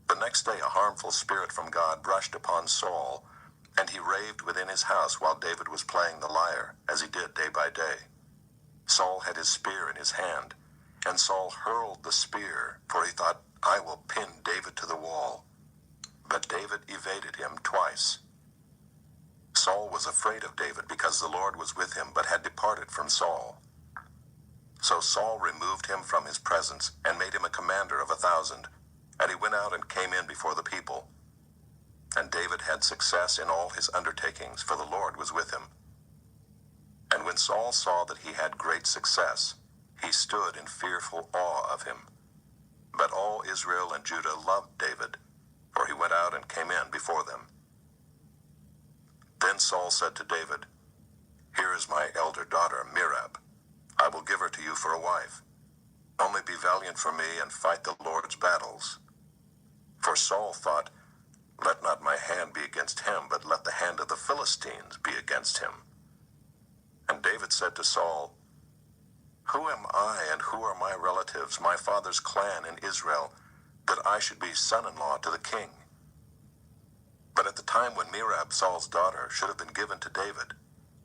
The next day a harmful spirit from God rushed upon Saul, and he raved within his house while David was playing the lyre, as he did day by day. Saul had his spear in his hand, and Saul hurled the spear, for he thought, "I will pin David to the wall." But David evaded him twice. Saul was afraid of David because the Lord was with him, but had departed from Saul. So Saul removed him from his presence and made him a commander of 1,000, and he went out and came in before the people. And David had success in all his undertakings, for the Lord was with him. And when Saul saw that he had great success, he stood in fearful awe of him. But all Israel and Judah loved David, for he went out and came in before them. Then Saul said to David, "Here is my elder daughter, Merab. I will give her to you for a wife. Only be valiant for me and fight the Lord's battles." For Saul thought, "Let not my hand be against him, but let the hand of the Philistines be against him." And David said to Saul, "Who am I and who are my relatives, my father's clan in Israel, that I should be son-in-law to the king?" But at the time when Merab, Saul's daughter, should have been given to David,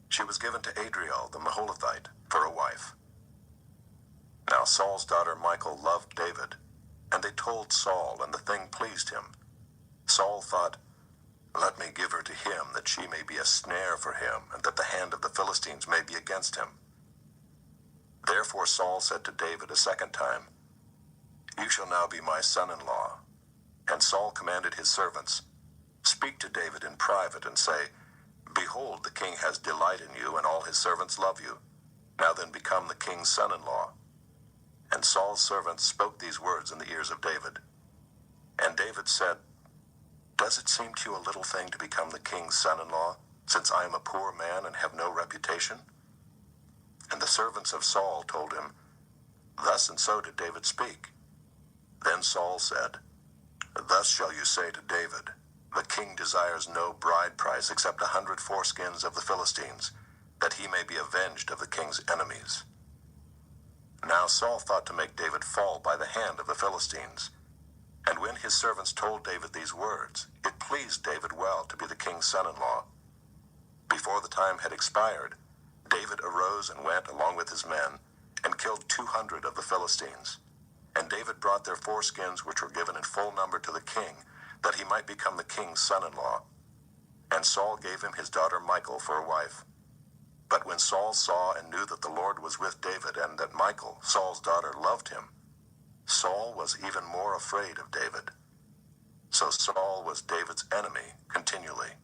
she was given to Adriel the Meholathite for a wife. Now Saul's daughter Michal loved David, and they told Saul, and the thing pleased him. Saul thought, "Let me give her to him, that she may be a snare for him, and that the hand of the Philistines may be against him." Therefore Saul said to David a second time, "You shall now be my son-in-law." And Saul commanded his servants, "Speak to David in private and say, 'Behold, the king has delight in you, and all his servants love you. Now then become the king's son-in-law.'" And Saul's servants spoke these words in the ears of David. And David said, "Does it seem to you a little thing to become the king's son-in-law, since I am a poor man and have no reputation?" And the servants of Saul told him, "Thus and so did David speak." Then Saul said, "Thus shall you say to David, 'The king desires no bride price except 100 foreskins of the Philistines, that he may be avenged of the king's enemies.'" Now Saul thought to make David fall by the hand of the Philistines. And when his servants told David these words, it pleased David well to be the king's son-in-law. Before the time had expired, David arose and went along with his men, and killed 200 of the Philistines. And David brought their foreskins, which were given in full number to the king, that he might become the king's son-in-law. And Saul gave him his daughter Michal for a wife. But when Saul saw and knew that the Lord was with David, and that Michal, Saul's daughter, loved him, Saul was even more afraid of David. So Saul was David's enemy continually.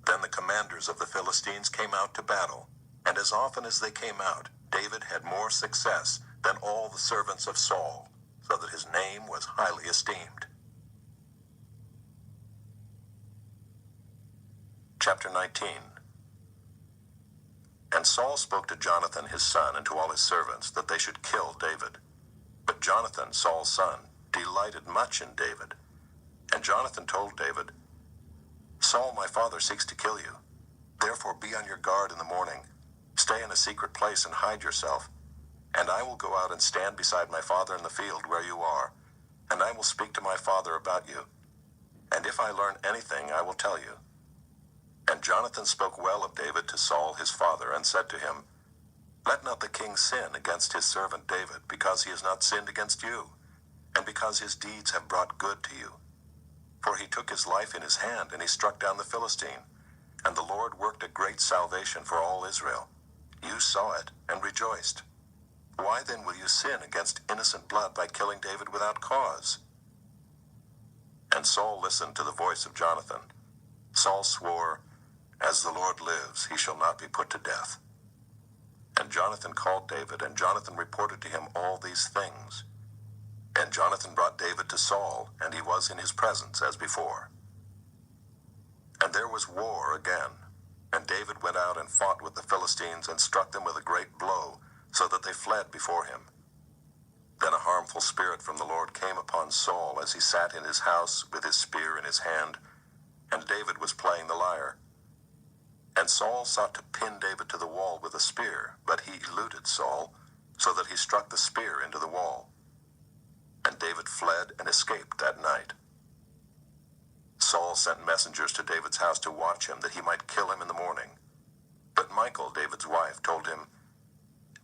Then the commanders of the Philistines came out to battle, and as often as they came out, David had more success than all the servants of Saul, so that his name was highly esteemed. Chapter 19. And Saul spoke to Jonathan his son and to all his servants that they should kill David. But Jonathan, Saul's son, delighted much in David. And Jonathan told David, "Saul my father seeks to kill you. Therefore be on your guard in the morning. Stay in a secret place and hide yourself. And I will go out and stand beside my father in the field where you are. And I will speak to my father about you. And if I learn anything, I will tell you." And Jonathan spoke well of David to Saul his father, and said to him, "Let not the king sin against his servant David, because he has not sinned against you, and because his deeds have brought good to you. For he took his life in his hand, and he struck down the Philistine, and the Lord worked a great salvation for all Israel. You saw it, and rejoiced. Why then will you sin against innocent blood by killing David without cause?" And Saul listened to the voice of Jonathan. Saul swore, "As the Lord lives, he shall not be put to death." And Jonathan called David, and Jonathan reported to him all these things. And Jonathan brought David to Saul, and he was in his presence as before. And there was war again, and David went out and fought with the Philistines and struck them with a great blow, so that they fled before him. Then a harmful spirit from the Lord came upon Saul as he sat in his house with his spear in his hand, and David was playing the lyre. And Saul sought to pin David to the wall with a spear, but he eluded Saul, so that he struck the spear into the wall. And David fled and escaped that night. Saul sent messengers to David's house to watch him, that he might kill him in the morning. But Michal, David's wife, told him,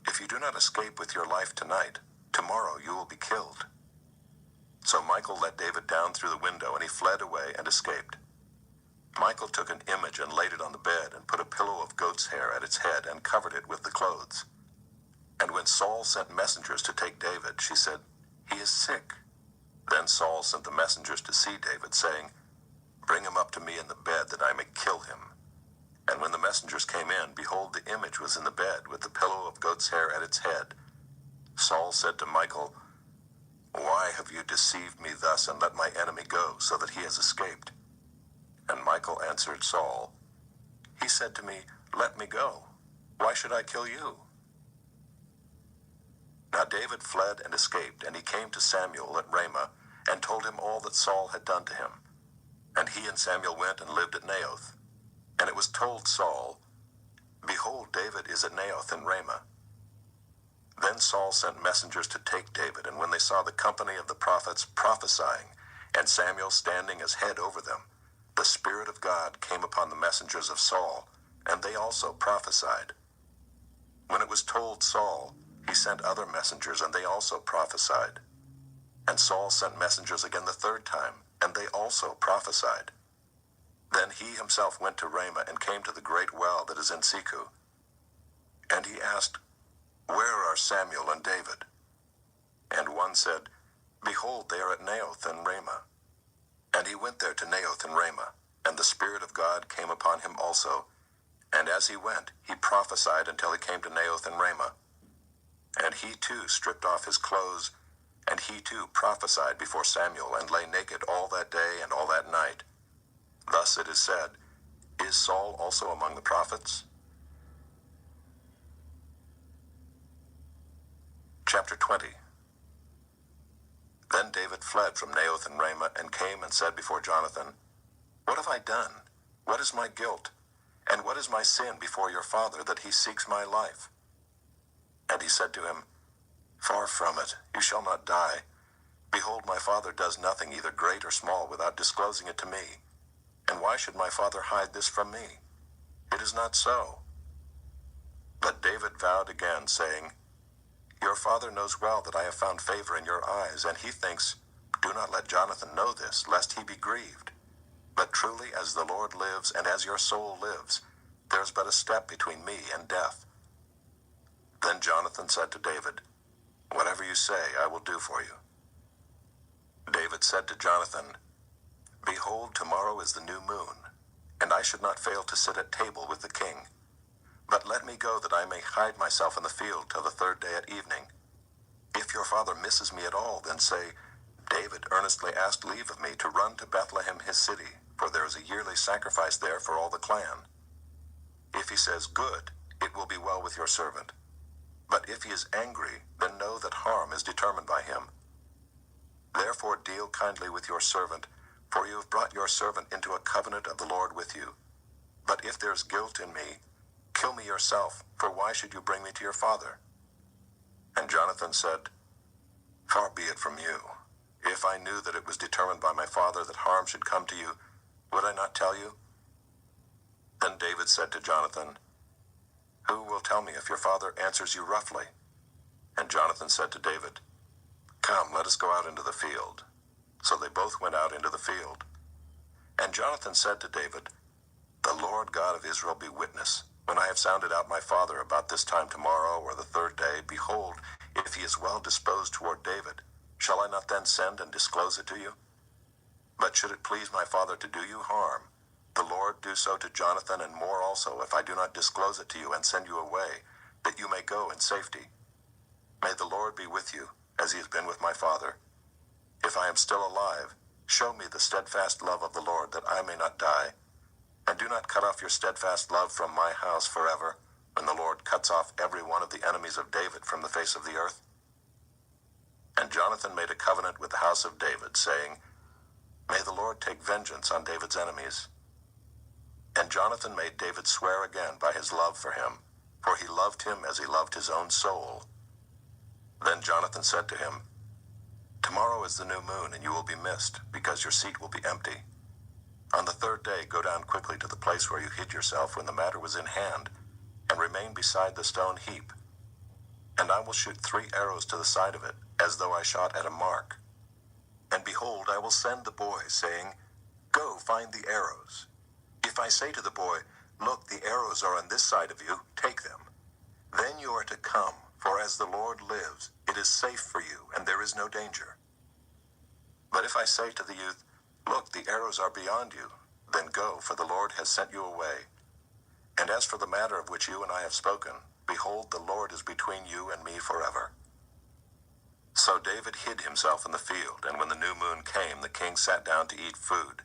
"If you do not escape with your life tonight, tomorrow you will be killed." So Michal let David down through the window, and he fled away and escaped. Michal took an image and laid it on the bed, and put a pillow of goat's hair at its head, and covered it with the clothes. And when Saul sent messengers to take David, she said, "He is sick." Then Saul sent the messengers to see David, saying, "Bring him up to me in the bed, that I may kill him." And when the messengers came in, behold, the image was in the bed, with the pillow of goat's hair at its head. Saul said to Michal, "Why have you deceived me thus, and let my enemy go, so that he has escaped?" And Michal answered Saul, "He said to me, 'Let me go. Why should I kill you?'" Now David fled and escaped, and he came to Samuel at Ramah, and told him all that Saul had done to him. And he and Samuel went and lived at Naioth. And it was told Saul, "Behold, David is at Naioth in Ramah." Then Saul sent messengers to take David, and when they saw the company of the prophets prophesying, and Samuel standing as head over them, the Spirit of God came upon the messengers of Saul, and they also prophesied. When it was told Saul, he sent other messengers, and they also prophesied. And Saul sent messengers again the third time, and they also prophesied. Then he himself went to Ramah, and came to the great well that is in Seku. And he asked, "Where are Samuel and David?" And one said, "Behold, they are at Naioth and Ramah." And he went there to Naioth and Ramah, and the Spirit of God came upon him also. And as he went, he prophesied until he came to Naioth and Ramah. And he too stripped off his clothes, and he too prophesied before Samuel, and lay naked all that day and all that night. Thus it is said, "Is Saul also among the prophets?" Chapter 20. Then David fled from Naioth and Ramah, and came and said before Jonathan, "What have I done? What is my guilt? And what is my sin before your father, that he seeks my life?" And he said to him, "Far from it, you shall not die. Behold, my father does nothing, either great or small, without disclosing it to me. And why should my father hide this from me? It is not so." But David vowed again, saying, "Your father knows well that I have found favor in your eyes, and he thinks, 'Do not let Jonathan know this, lest he be grieved.' But truly, as the Lord lives, and as your soul lives, there is but a step between me and death." Then Jonathan said to David, "Whatever you say, I will do for you." David said to Jonathan, "Behold, tomorrow is the new moon, and I should not fail to sit at table with the king. But let me go, that I may hide myself in the field till the third day at evening. If your father misses me at all, then say, 'David earnestly asked leave of me to run to Bethlehem his city, for there is a yearly sacrifice there for all the clan.' If he says, 'Good,' it will be well with your servant. But if he is angry, then know that harm is determined by him. Therefore deal kindly with your servant, for you have brought your servant into a covenant of the Lord with you. But if there is guilt in me, kill me yourself, for why should you bring me to your father?" And Jonathan said, "Far be it from you. If I knew that it was determined by my father that harm should come to you, would I not tell you?" Then David said to Jonathan, "Who will tell me if your father answers you roughly?" And Jonathan said to David, "Come, let us go out into the field." So they both went out into the field. And Jonathan said to David, "The Lord God of Israel be witness, when I have sounded out my father about this time tomorrow or the third day, behold, If he is well disposed toward David, shall I not then send and disclose it to you? But should it please my father to do you harm, the Lord do so to Jonathan and more also, if I do not disclose it to you and send you away, that you may go in safety. May the Lord be with you, as he has been with my father. If I am still alive, show me the steadfast love of the Lord, that I may not die. And do not cut off your steadfast love from my house forever, when the Lord cuts off every one of the enemies of David from the face of the earth. And Jonathan made a covenant with the house of David, saying, May the Lord take vengeance on David's enemies. And Jonathan made David swear again by his love for him, for he loved him as he loved his own soul. Then Jonathan said to him, Tomorrow is the new moon, and you will be missed, because your seat will be empty. On the third day go down quickly to the place where you hid yourself when the matter was in hand, and remain beside the stone heap. And I will shoot 3 arrows to the side of it, as though I shot at a mark. And behold, I will send the boy, saying, Go, find the arrows. If I say to the boy, Look, the arrows are on this side of you, take them. Then you are to come, for as the Lord lives, it is safe for you, and there is no danger. But if I say to the youth, Look, the arrows are beyond you, then go, for the Lord has sent you away. And as for the matter of which you and I have spoken, behold, the Lord is between you and me forever. So David hid himself in the field, and when the new moon came, the king sat down to eat food.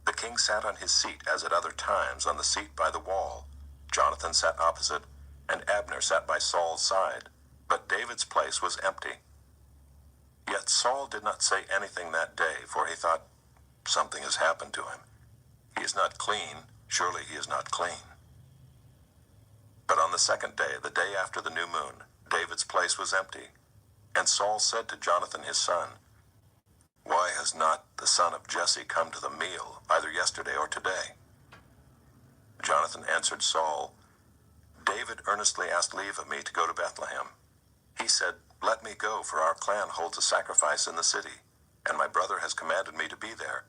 The king sat on his seat, as at other times, on the seat by the wall. Jonathan sat opposite, and Abner sat by Saul's side, but David's place was empty. Yet Saul did not say anything that day, for he thought, Something has happened to him. He is not clean, surely he is not clean. But on the second day, the day after the new moon, David's place was empty. And Saul said to Jonathan his son, Why has not the son of Jesse come to the meal, either yesterday or today? Jonathan answered Saul, David earnestly asked leave of me to go to Bethlehem. He said, Let me go, for our clan holds a sacrifice in the city, and my brother has commanded me to be there.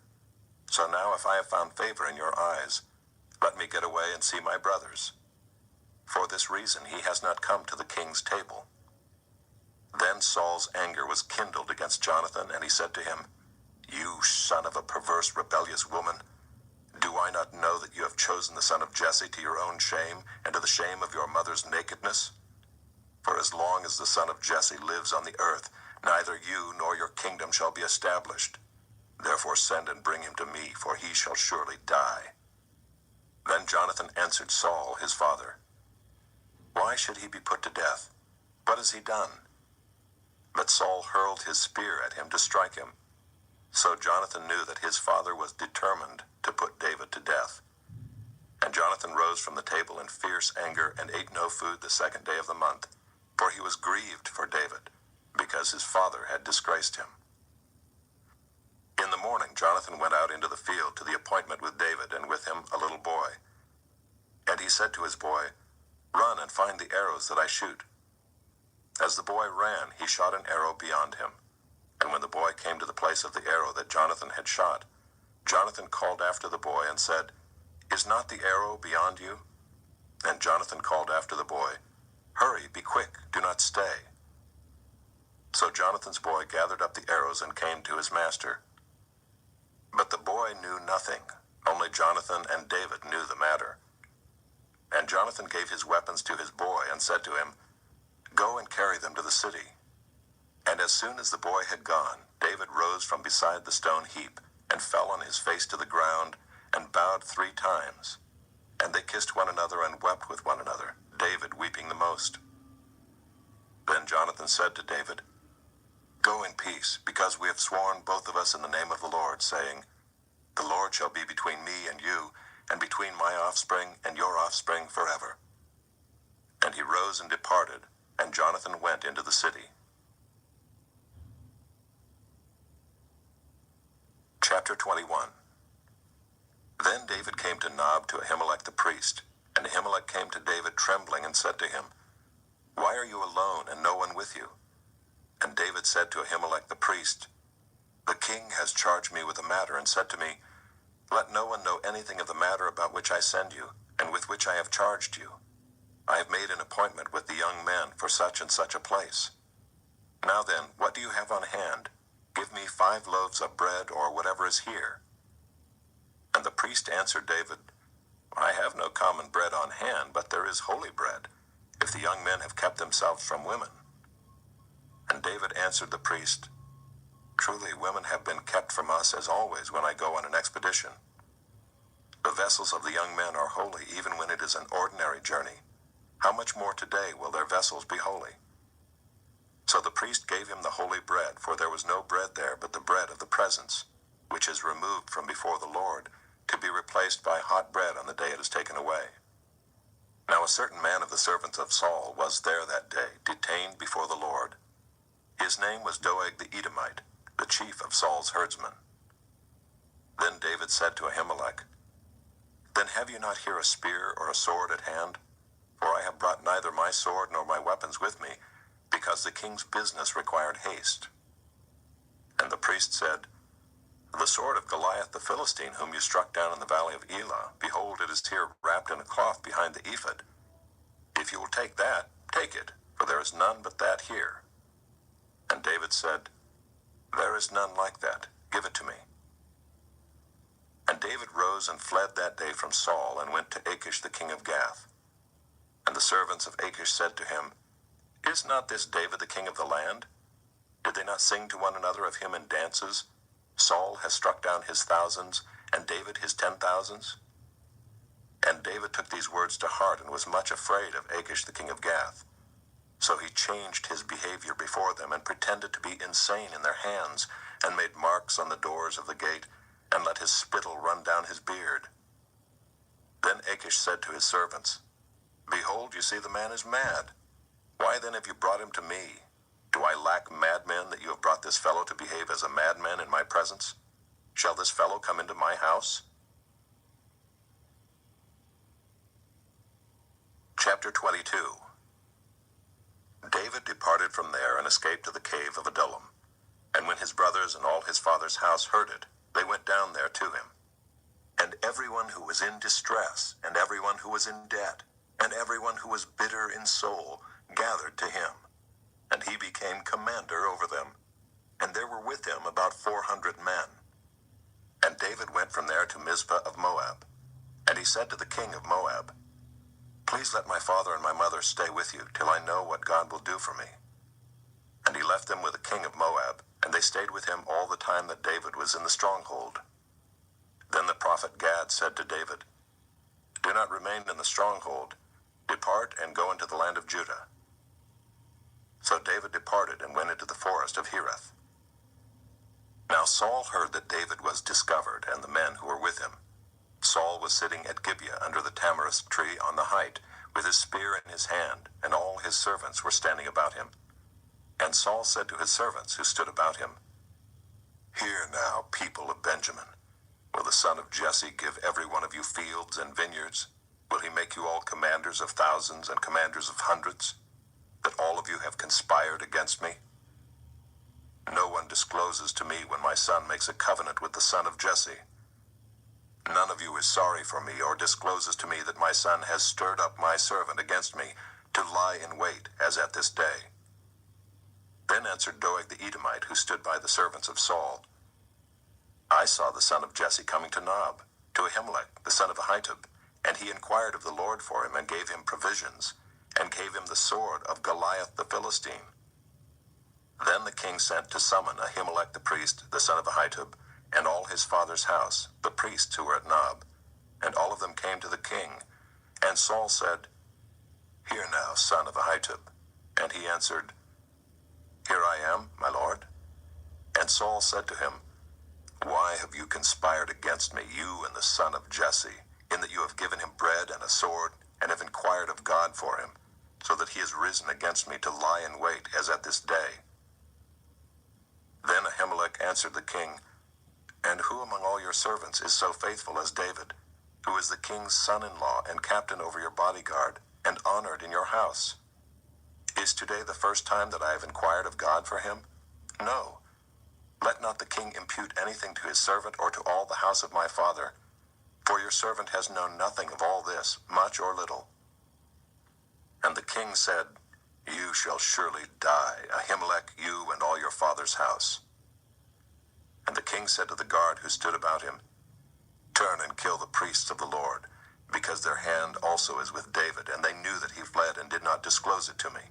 So now if I have found favor in your eyes, let me get away and see my brothers. For this reason he has not come to the king's table. Then Saul's anger was kindled against Jonathan, and he said to him, You son of a perverse, rebellious woman, do I not know that you have chosen the son of Jesse to your own shame, and to the shame of your mother's nakedness? For as long as the son of Jesse lives on the earth, neither you nor your kingdom shall be established. Therefore send and bring him to me, for he shall surely die. Then Jonathan answered Saul his father, Why should he be put to death? What has he done? But Saul hurled his spear at him to strike him. So Jonathan knew that his father was determined to put David to death. And Jonathan rose from the table in fierce anger and ate no food the second day of the month, for he was grieved for David, because his father had disgraced him. In the morning Jonathan went out into the field to the appointment with David, and with him a little boy. And he said to his boy, Run and find the arrows that I shoot. As the boy ran, he shot an arrow beyond him. And when the boy came to the place of the arrow that Jonathan had shot, Jonathan called after the boy and said, Is not the arrow beyond you? And Jonathan called after the boy, Hurry, be quick, do not stay. So Jonathan's boy gathered up the arrows and came to his master. But the boy knew nothing, only Jonathan and David knew the matter. And Jonathan gave his weapons to his boy and said to him, Go and carry them to the city. And as soon as the boy had gone, David rose from beside the stone heap and fell on his face to the ground and bowed 3 times. And they kissed one another and wept with one another, David weeping the most. Then Jonathan said to David, Go in peace, because we have sworn both of us in the name of the Lord, saying, The Lord shall be between me and you, and between my offspring and your offspring forever. And he rose and departed, and Jonathan went into the city. Chapter 21. Then David came to Nob to Ahimelech the priest, and Ahimelech came to David trembling and said to him, Why are you alone and no one with you? And David said to Ahimelech the priest, The king has charged me with a matter and said to me, Let no one know anything of the matter about which I send you, and with which I have charged you. I have made an appointment with the young men for such and such a place. Now then, what do you have on hand? Give me 5 loaves of bread or whatever is here. And the priest answered David, I have no common bread on hand, but there is holy bread, if the young men have kept themselves from women. And David answered the priest, Truly women have been kept from us as always when I go on an expedition. The vessels of the young men are holy even when it is an ordinary journey. How much more today will their vessels be holy? So the priest gave him the holy bread, for there was no bread there but the bread of the presence, which is removed from before the Lord, to be replaced by hot bread on the day it is taken away. Now a certain man of the servants of Saul was there that day, detained before the Lord. His name was Doeg the Edomite, the chief of Saul's herdsmen. Then David said to Ahimelech, Then have you not here a spear or a sword at hand? For I have brought neither my sword nor my weapons with me, because the king's business required haste. And the priest said, The sword of Goliath the Philistine, whom you struck down in the valley of Elah, behold, it is here wrapped in a cloth behind the ephod. If you will take that, take it, for there is none but that here. And David said, There is none like that. Give it to me. And David rose and fled that day from Saul, and went to Achish the king of Gath. And the servants of Achish said to him, Is not this David the king of the land? Did they not sing to one another of him in dances? Saul has struck down his thousands, and David his 10,000s. And David took these words to heart, and was much afraid of Achish the king of Gath. So he changed his behavior before them, and pretended to be insane in their hands, and made marks on the doors of the gate, and let his spittle run down his beard. Then Achish said to his servants, Behold, you see the man is mad. Why then have you brought him to me? Do I lack madmen that you have brought this fellow to behave as a madman in my presence? Shall this fellow come into my house? Chapter 22. David departed from there and escaped to the cave of Adullam. And when his brothers and all his father's house heard it, they went down there to him. And everyone who was in distress, and everyone who was in debt, and everyone who was bitter in soul, gathered to him. And he became commander over them. And there were with him about 400 men. And David went from there to Mizpah of Moab. And he said to the king of Moab, Please let my father and my mother stay with you, till I know what God will do for me. And he left them with the king of Moab, and they stayed with him all the time that David was in the stronghold. Then the prophet Gad said to David, Do not remain in the stronghold. Depart and go into the land of Judah. So David departed and went into the forest of Hereth. Now Saul heard that David was discovered, and the men who were with him. Saul was sitting at Gibeah under the tamarisk tree on the height, with his spear in his hand, and all his servants were standing about him. And Saul said to his servants who stood about him, Hear now, people of Benjamin. Will the son of Jesse give every one of you fields and vineyards? Will he make you all commanders of thousands and commanders of hundreds? That all of you have conspired against me? No one discloses to me when my son makes a covenant with the son of Jesse. None of you is sorry for me, or discloses to me that my son has stirred up my servant against me, to lie in wait, as at this day. Then answered Doeg the Edomite, who stood by the servants of Saul, I saw the son of Jesse coming to Nob, to Ahimelech, the son of Ahitub, and he inquired of the Lord for him, and gave him provisions, and gave him the sword of Goliath the Philistine. Then the king sent to summon Ahimelech the priest, the son of Ahitub, and all his father's house, the priests who were at Nob, and all of them came to the king. And Saul said, Hear now, son of Ahitub. And he answered, Here I am, my lord. And Saul said to him, Why have you conspired against me, you and the son of Jesse, in that you have given him bread and a sword, and have inquired of God for him, so that he has risen against me to lie in wait, as at this day? Then Ahimelech answered the king, And who among all your servants is so faithful as David, who is the king's son-in-law and captain over your bodyguard, and honored in your house? Is today the first time that I have inquired of God for him? No. Let not the king impute anything to his servant or to all the house of my father, for your servant has known nothing of all this, much or little. And the king said, You shall surely die, Ahimelech, you and all your father's house. And the king said to the guard who stood about him, Turn and kill the priests of the Lord, because their hand also is with David, and they knew that he fled and did not disclose it to me.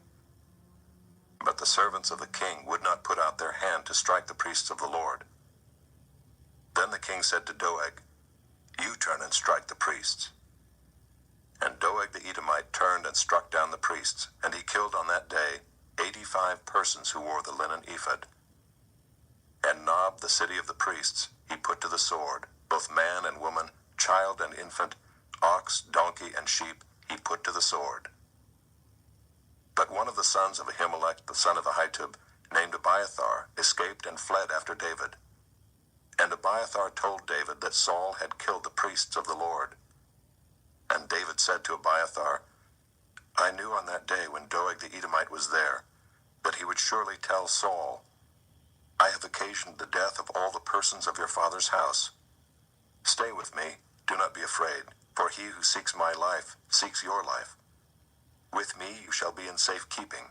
But the servants of the king would not put out their hand to strike the priests of the Lord. Then the king said to Doeg, You turn and strike the priests. And Doeg the Edomite turned and struck down the priests, and he killed on that day 85 persons who wore the linen ephod. And Nob, the city of the priests, he put to the sword, both man and woman, child and infant, ox, donkey, and sheep, he put to the sword. But one of the sons of Ahimelech, the son of Ahitub, named Abiathar, escaped and fled after David. And Abiathar told David that Saul had killed the priests of the Lord. And David said to Abiathar, I knew on that day when Doeg the Edomite was there, that he would surely tell Saul, I have occasioned the death of all the persons of your father's house. Stay with me, do not be afraid, for he who seeks my life seeks your life. With me you shall be in safe keeping.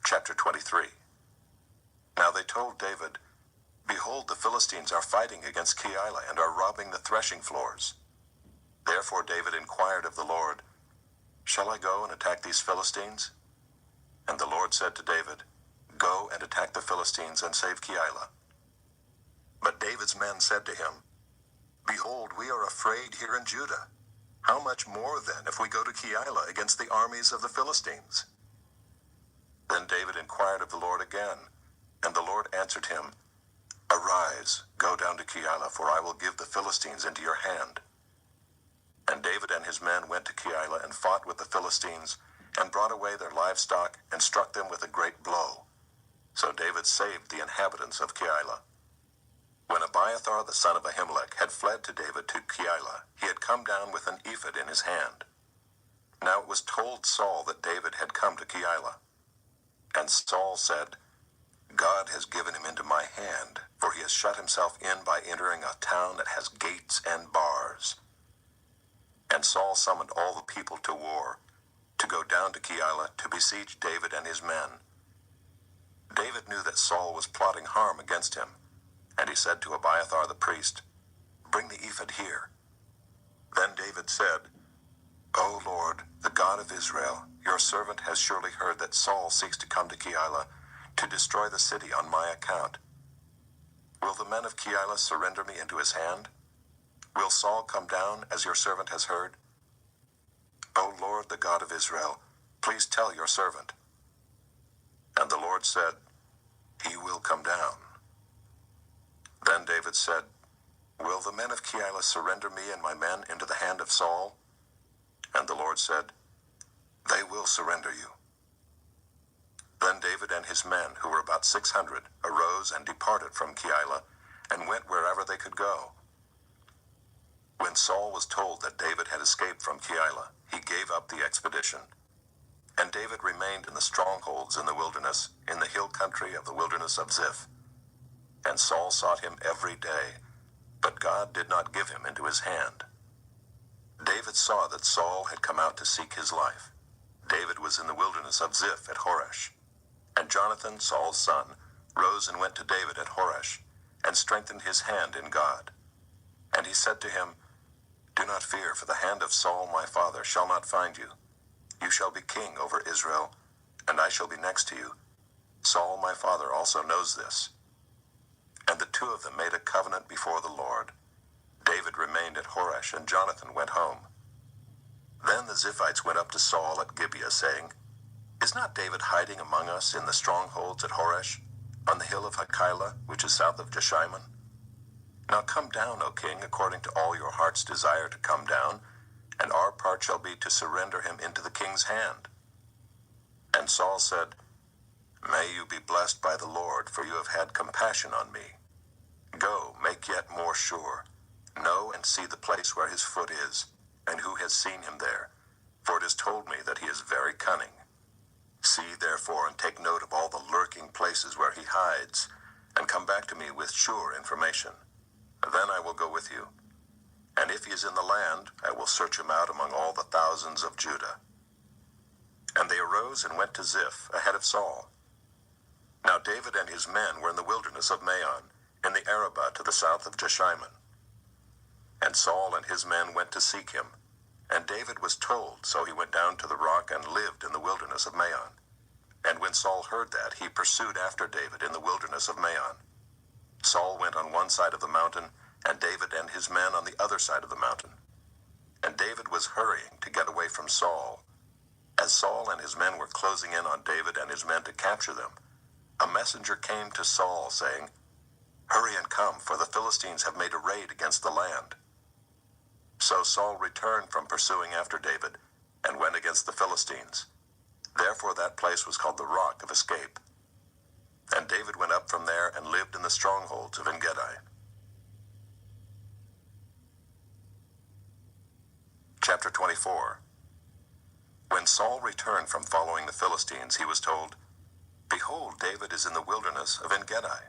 Chapter 23. Now they told David, Behold, the Philistines are fighting against Keilah and are robbing the threshing floors. Therefore David inquired of the Lord, Shall I go and attack these Philistines? And the Lord said to David, Go and attack the Philistines and save Keilah. But David's men said to him, Behold, we are afraid here in Judah. How much more then if we go to Keilah against the armies of the Philistines? Then David inquired of the Lord again, and the Lord answered him, Arise, go down to Keilah, for I will give the Philistines into your hand. And David and his men went to Keilah and fought with the Philistines, and brought away their livestock, and struck them with a great blow. So David saved the inhabitants of Keilah. When Abiathar the son of Ahimelech had fled to David to Keilah, he had come down with an ephod in his hand. Now it was told Saul that David had come to Keilah. And Saul said, God has given him into my hand, for he has shut himself in by entering a town that has gates and bars. And Saul summoned all the people to war, to go down to Keilah to besiege David and his men. David knew that Saul was plotting harm against him, and he said to Abiathar the priest, Bring the ephod here. Then David said, O Lord, the God of Israel, your servant has surely heard that Saul seeks to come to Keilah to destroy the city on my account. Will the men of Keilah surrender me into his hand? Will Saul come down as your servant has heard? O Lord, the God of Israel, please tell your servant. And the Lord said, He will come down. Then David said, Will the men of Keilah surrender me and my men into the hand of Saul? And the Lord said, They will surrender you. Then David and his men, who were about 600, arose and departed from Keilah, and went wherever they could go. When Saul was told that David had escaped from Keilah, he gave up the expedition. And David remained in the strongholds in the wilderness, in the hill country of the wilderness of Ziph. And Saul sought him every day, but God did not give him into his hand. David saw that Saul had come out to seek his life. David was in the wilderness of Ziph at Horesh. And Jonathan, Saul's son, rose and went to David at Horesh, and strengthened his hand in God. And he said to him, Do not fear, for the hand of Saul my father shall not find you. You shall be king over Israel, and I shall be next to you. Saul my father also knows this. And the two of them made a covenant before the Lord. David remained at Horesh, and Jonathan went home. Then the Ziphites went up to Saul at Gibeah, saying, Is not David hiding among us in the strongholds at Horesh, on the hill of Hachilah, which is south of Jeshimon? Now come down, O king, according to all your heart's desire to come down, and our part shall be to surrender him into the king's hand. And Saul said, May you be blessed by the Lord, for you have had compassion on me. Go, make yet more sure. Know and see the place where his foot is, and who has seen him there, for it is told me that he is very cunning. See therefore and take note of all the lurking places where he hides, and come back to me with sure information. Then I will go with you. And if he is in the land, I will search him out among all the thousands of Judah. And they arose and went to Ziph ahead of Saul. Now David and his men were in the wilderness of Maon, in the Arabah to the south of Jeshimon. And Saul and his men went to seek him. And David was told, so he went down to the rock and lived in the wilderness of Maon. And when Saul heard that, he pursued after David in the wilderness of Maon. Saul went on one side of the mountain, and David and his men on the other side of the mountain. And David was hurrying to get away from Saul. As Saul and his men were closing in on David and his men to capture them, a messenger came to Saul, saying, "Hurry and come, for the Philistines have made a raid against the land." So Saul returned from pursuing after David, and went against the Philistines. Therefore that place was called the Rock of Escape. And David went up from there and lived in the strongholds of En-gedi. Chapter 24. When Saul returned from following the Philistines, he was told, "Behold, David is in the wilderness of En-gedi."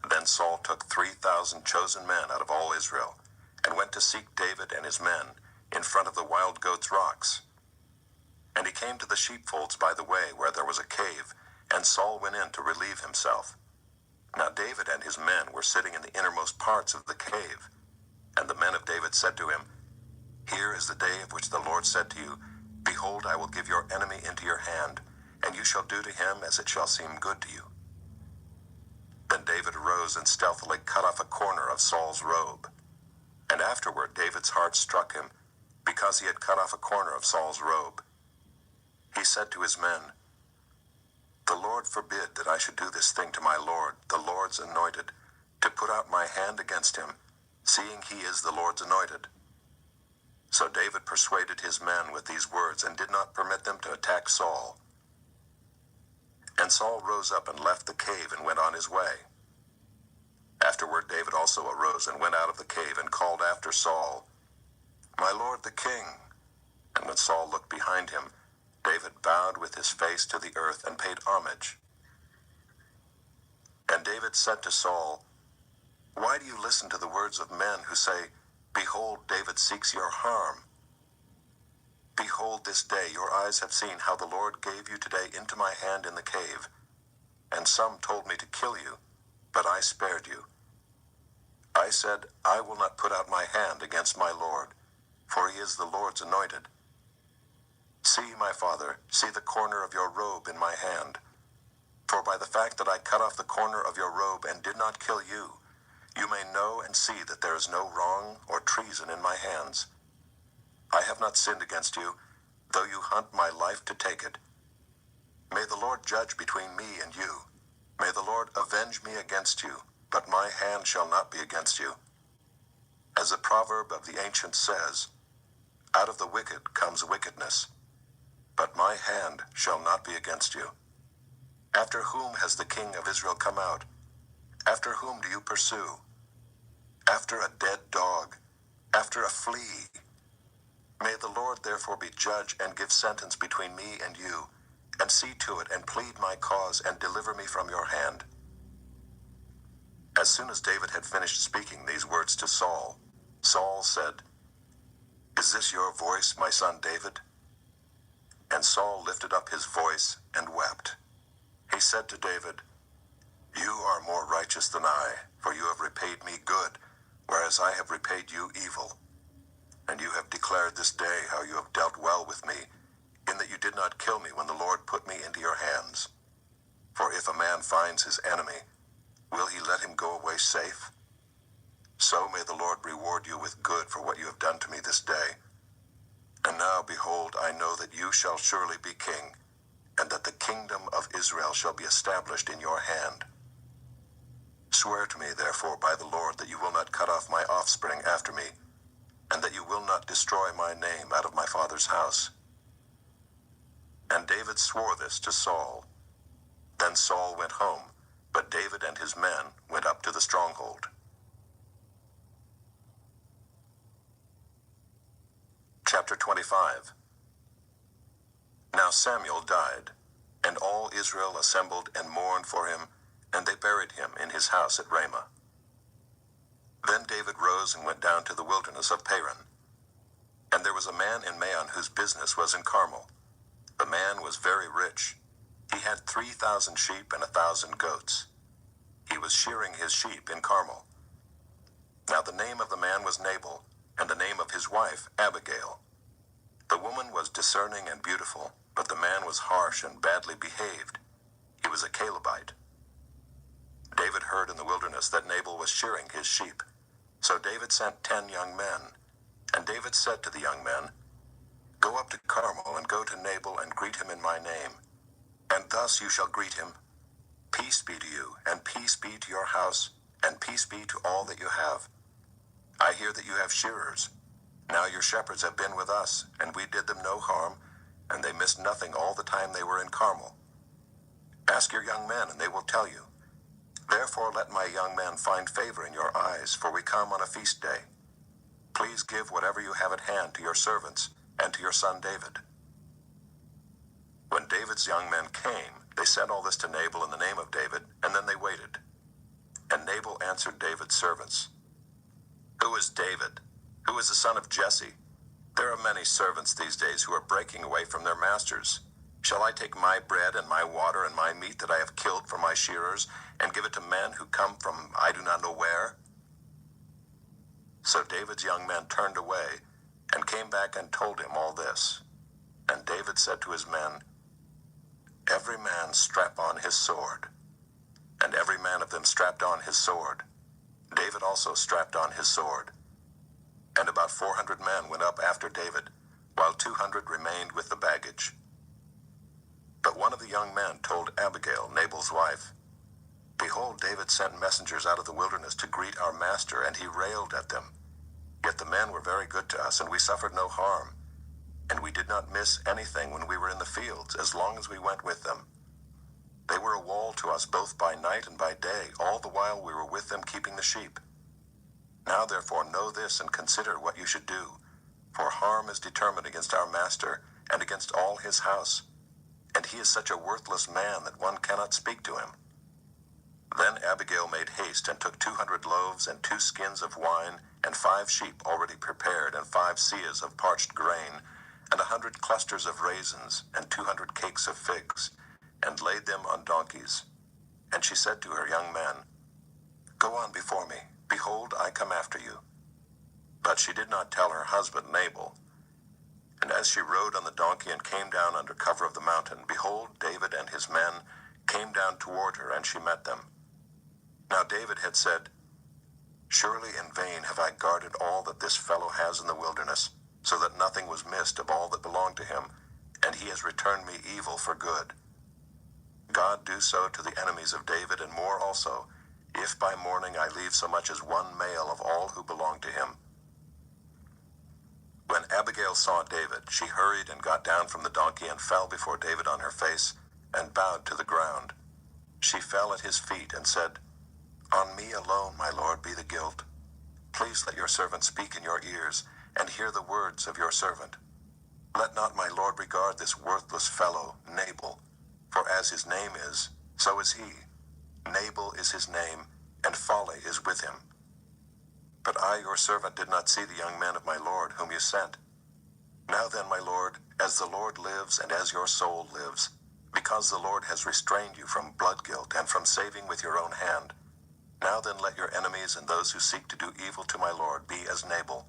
Then Saul took 3,000 chosen men out of all Israel, and went to seek David and his men in front of the Wild Goats Rocks. And he came to the sheepfolds by the way, where there was a cave, and Saul went in to relieve himself. Now David and his men were sitting in the innermost parts of the cave. And the men of David said to him, "Here is the day of which the Lord said to you, Behold, I will give your enemy into your hand, and you shall do to him as it shall seem good to you." Then David arose and stealthily cut off a corner of Saul's robe. And afterward David's heart struck him, because he had cut off a corner of Saul's robe. He said to his men, "The Lord forbid that I should do this thing to my Lord, the Lord's anointed, to put out my hand against him, seeing he is the Lord's anointed." So David persuaded his men with these words, and did not permit them to attack Saul. And Saul rose up and left the cave and went on his way. Afterward David also arose and went out of the cave and called after Saul, "My lord the king." And when Saul looked behind him, David bowed with his face to the earth and paid homage. And David said to Saul, "Why do you listen to the words of men who say, 'Behold, David seeks your harm'? Behold, this day your eyes have seen how the Lord gave you today into my hand in the cave. And some told me to kill you, but I spared you. I said, I will not put out my hand against my Lord, for he is the Lord's anointed. See, my father, see the corner of your robe in my hand. For by the fact that I cut off the corner of your robe and did not kill you, you may know and see that there is no wrong or treason in my hands. I have not sinned against you, though you hunt my life to take it. May the Lord judge between me and you. May the Lord avenge me against you, but my hand shall not be against you. As the proverb of the ancients says, out of the wicked comes wickedness, but my hand shall not be against you. After whom has the king of Israel come out? After whom do you pursue? After a dead dog, after a flea. May the Lord therefore be judge and give sentence between me and you, and see to it and plead my cause and deliver me from your hand." As soon as David had finished speaking these words to Saul, Saul said, "Is this your voice, my son David?" And Saul lifted up his voice and wept. He said to David, "You are more righteous than I, for you have repaid me good, whereas I have repaid you evil. And you have declared this day how you have dealt well with me, in that you did not kill me when the Lord put me into your hands. For if a man finds his enemy, will he let him go away safe? So may the Lord reward you with good for what you have done to me this day. And now, behold, I know that you shall surely be king, and that the kingdom of Israel shall be established in your hand. Swear to me, therefore, by the Lord, that you will not cut off my offspring after me, and that you will not destroy my name out of my father's house." And David swore this to Saul. Then Saul went home, but David and his men went up to the stronghold. Chapter 25. Now Samuel died, and all Israel assembled and mourned for him, and they buried him in his house at Ramah. Then David rose and went down to the wilderness of Paran. And there was a man in Maon whose business was in Carmel. The man was very rich. He had 3,000 sheep and 1,000 goats. He was shearing his sheep in Carmel. Now the name of the man was Nabal, and the name of his wife Abigail. The woman was discerning and beautiful, but the man was harsh and badly behaved. He was a Calebite. David heard in the wilderness that Nabal was shearing his sheep. So David sent 10 young men. And David said to the young men, "Go up to Carmel and go to Nabal and greet him in my name. And thus you shall greet him. Peace be to you, and peace be to your house, and peace be to all that you have. I hear that you have shearers. Now your shepherds have been with us, and we did them no harm, and they missed nothing all the time they were in Carmel. Ask your young men, and they will tell you. Therefore let my young man find favor in your eyes, for we come on a feast day. Please give whatever you have at hand to your servants and to your son David." When David's young men came, they said all this to Nabal in the name of David, and then they waited. And Nabal answered David's servants, "Who is David? Who is the son of Jesse? There are many servants these days who are breaking away from their masters. Shall I take my bread and my water and my meat that I have killed for my shearers and give it to men who come from I do not know where?" So David's young men turned away and came back and told him all this. And David said to his men, "Every man strap on his sword." And every man of them strapped on his sword. David also strapped on his sword. And about 400 men went up after David, while 200 remained with the baggage. But one of the young men told Abigail, Nabal's wife, "Behold, David sent messengers out of the wilderness to greet our master, and he railed at them. Yet the men were very good to us, and we suffered no harm. And we did not miss anything when we were in the fields, as long as we went with them. They were a wall to us both by night and by day, all the while we were with them keeping the sheep. Now therefore know this and consider what you should do, for harm is determined against our master and against all his house, and he is such a worthless man that one cannot speak to him." Then Abigail made haste and took 200 loaves and 2 skins of wine and 5 sheep already prepared and 5 seahs of parched grain and 100 clusters of raisins and 200 cakes of figs, and laid them on donkeys. And she said to her young men, "Go on before me. Behold, I come after you." But she did not tell her husband Nabal. And as she rode on the donkey and came down under cover of the mountain, behold, David and his men came down toward her, and she met them. Now David had said, "Surely in vain have I guarded all that this fellow has in the wilderness, so that nothing was missed of all that belonged to him, and he has returned me evil for good. God do so to the enemies of David, and more also, if by morning I leave so much as one male of all who belong to him." When Abigail saw David, she hurried and got down from the donkey and fell before David on her face and bowed to the ground. She fell at his feet and said, "On me alone, my lord, be the guilt. Please let your servant speak in your ears and hear the words of your servant. Let not my lord regard this worthless fellow, Nabal, for as his name is, so is he. Nabal is his name, and folly is with him. But I, your servant, did not see the young men of my lord, whom you sent. Now then, my lord, as the Lord lives and as your soul lives, because the Lord has restrained you from blood guilt and from saving with your own hand, now then let your enemies and those who seek to do evil to my lord be as Nabal.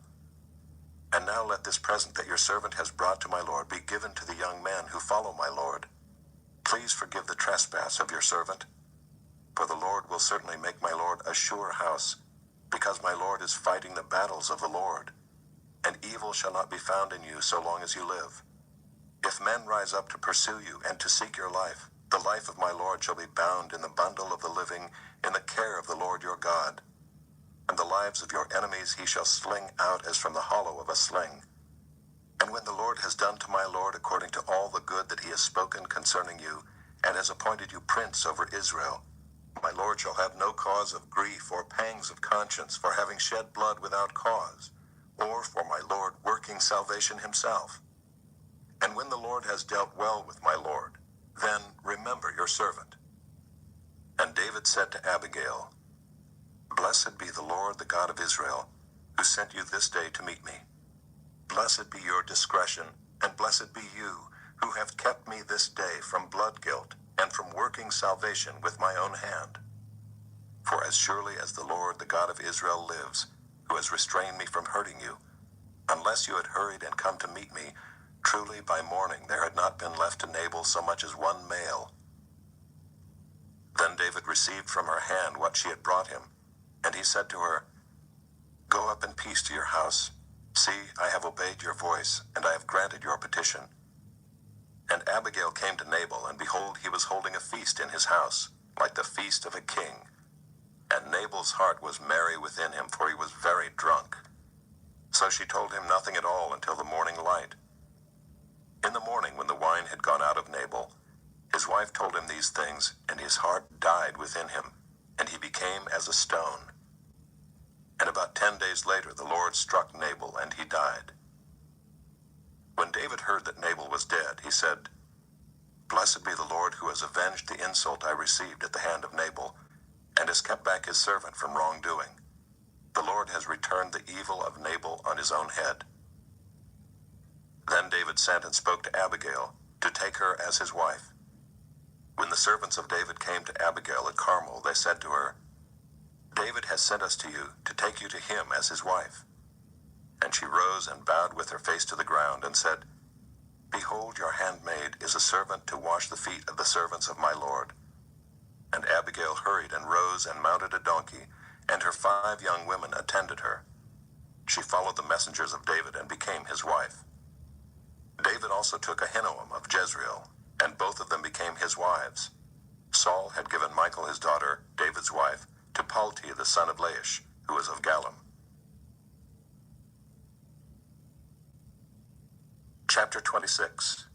And now let this present that your servant has brought to my lord be given to the young men who follow my lord. Please forgive the trespass of your servant, for the Lord will certainly make my lord a sure house, because my lord is fighting the battles of the Lord, and evil shall not be found in you so long as you live. If men rise up to pursue you and to seek your life, the life of my lord shall be bound in the bundle of the living in the care of the Lord your God. And the lives of your enemies he shall sling out as from the hollow of a sling. And when the Lord has done to my lord according to all the good that he has spoken concerning you, and has appointed you prince over Israel, my lord shall have no cause of grief or pangs of conscience for having shed blood without cause, or for my lord working salvation himself. And when the Lord has dealt well with my lord, then remember your servant." And David said to Abigail, Blessed be the Lord, the God of Israel, who sent you this day to meet me. Blessed be your discretion, and blessed be you, who have kept me this day from blood guilt, and from working salvation with my own hand. For as surely as the Lord, the God of Israel, lives, who has restrained me from hurting you, unless you had hurried and come to meet me, truly by morning there had not been left to Nabal so much as one male. Then David received from her hand what she had brought him, and he said to her, Go up in peace to your house. See, I have obeyed your voice, and I have granted your petition. And Abigail came to Nabal, and behold, he was holding a feast in his house, like the feast of a king. And Nabal's heart was merry within him, for he was very drunk. So she told him nothing at all until the morning light. In the morning, when the wine had gone out of Nabal, his wife told him these things, and his heart died within him, and he became as a stone. And about 10 days later the Lord struck Nabal, and he died. When David heard that Nabal was dead, he said, Blessed be the Lord, who has avenged the insult I received at the hand of Nabal, and has kept back his servant from wrongdoing. The Lord has returned the evil of Nabal on his own head. Then David sent and spoke to Abigail, to take her as his wife. When the servants of David came to Abigail at Carmel, they said to her, David has sent us to you, to take you to him as his wife. And she rose and bowed with her face to the ground, and said, Behold, your handmaid is a servant to wash the feet of the servants of my lord. And Abigail hurried and rose and mounted a donkey, and her 5 young women attended her. She followed the messengers of David and became his wife. David also took Ahinoam of Jezreel, and both of them became his wives. Saul had given Michal his daughter, David's wife, to Palti the son of Laish, who was of Gallim. Chapter 26.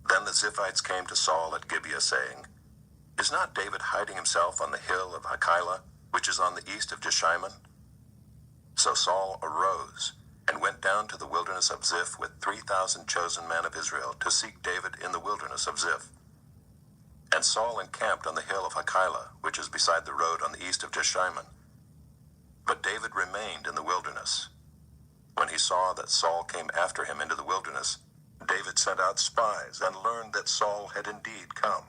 Then the Ziphites came to Saul at Gibeah, saying, Is not David hiding himself on the hill of Hachilah, which is on the east of Jeshimon? So Saul arose, and went down to the wilderness of Ziph with 3,000 chosen men of Israel to seek David in the wilderness of Ziph. And Saul encamped on the hill of Hachilah, which is beside the road on the east of Jeshimon. But David remained in the wilderness. When he saw that Saul came after him into the wilderness, David sent out spies and learned that Saul had indeed come.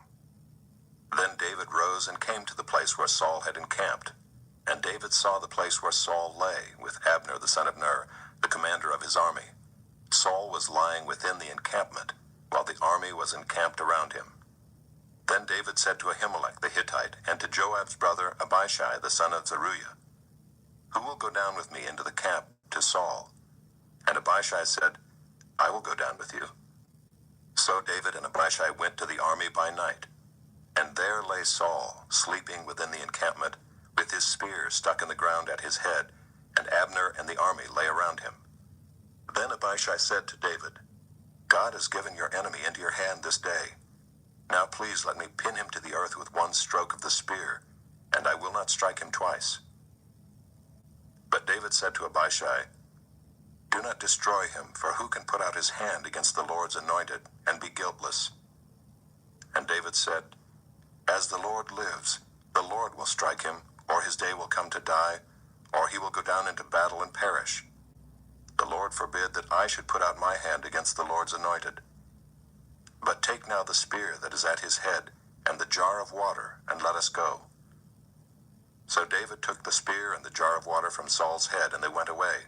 Then David rose and came to the place where Saul had encamped. And David saw the place where Saul lay, with Abner the son of Ner, the commander of his army. Saul was lying within the encampment, while the army was encamped around him. Then David said to Ahimelech the Hittite, and to Joab's brother Abishai the son of Zeruiah, Who will go down with me into the camp to Saul? And Abishai said, I will go down with you. So David and Abishai went to the army by night. And there lay Saul, sleeping within the encampment, with his spear stuck in the ground at his head, and Abner and the army lay around him. Then Abishai said to David, God has given your enemy into your hand this day. Now please let me pin him to the earth with one stroke of the spear, and I will not strike him twice. But David said to Abishai, Do not destroy him, for who can put out his hand against the Lord's anointed and be guiltless? And David said, As the Lord lives, the Lord will strike him, or his day will come to die, or he will go down into battle and perish. The Lord forbid that I should put out my hand against the Lord's anointed. But take now the spear that is at his head, and the jar of water, and let us go. So David took the spear and the jar of water from Saul's head, and they went away.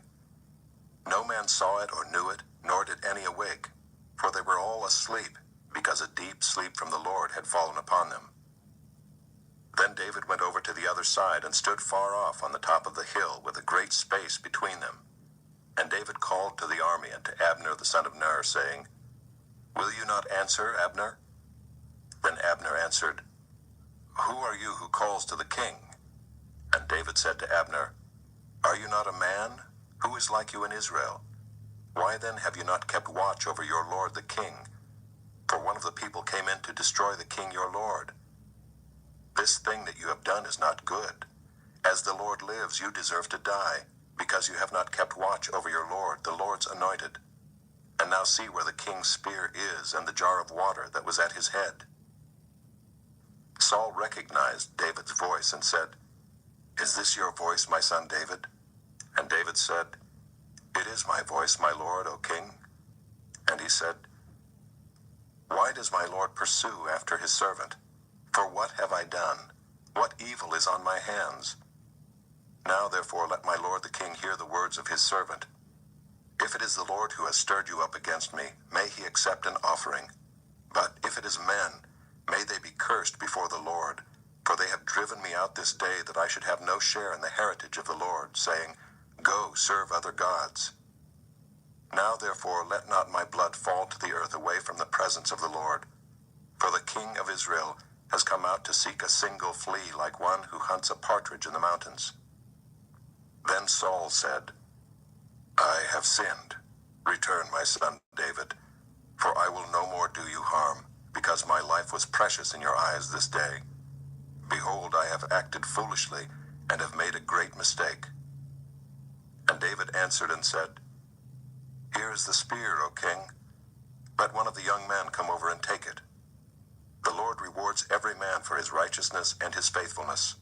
No man saw it or knew it, nor did any awake, for they were all asleep, because a deep sleep from the Lord had fallen upon them. Then David went over to the other side and stood far off on the top of the hill with a great space between them. And David called to the army and to Abner the son of Ner, saying, Will you not answer, Abner? Then Abner answered, Who are you who calls to the king? And David said to Abner, Are you not a man? Who is like you in Israel? Why then have you not kept watch over your lord the king? For one of the people came in to destroy the king your lord. This thing that you have done is not good. As the Lord lives, you deserve to die, because you have not kept watch over your lord, the Lord's anointed. And now see where the king's spear is, and the jar of water that was at his head. Saul recognized David's voice and said, "Is this your voice, my son David?" And David said, "It is my voice, my lord, O king." And he said, "Why does my lord pursue after his servant? For what have I done? What evil is on my hands? Now therefore let my lord the king hear the words of his servant. If it is the Lord who has stirred you up against me, may he accept an offering. But if it is men, may they be cursed before the Lord. For they have driven me out this day that I should have no share in the heritage of the Lord, saying, 'Go, serve other gods.' Now therefore let not my blood fall to the earth away from the presence of the Lord. For the king of Israel has come out to seek a single flea like one who hunts a partridge in the mountains." Then Saul said, "I have sinned. Return, my son David, for I will no more do you harm, because my life was precious in your eyes this day. Behold, I have acted foolishly, and have made a great mistake." And David answered and said, "Here is the spear, O king. Let one of the young men come over and take it. The Lord rewards every man for his righteousness and his faithfulness.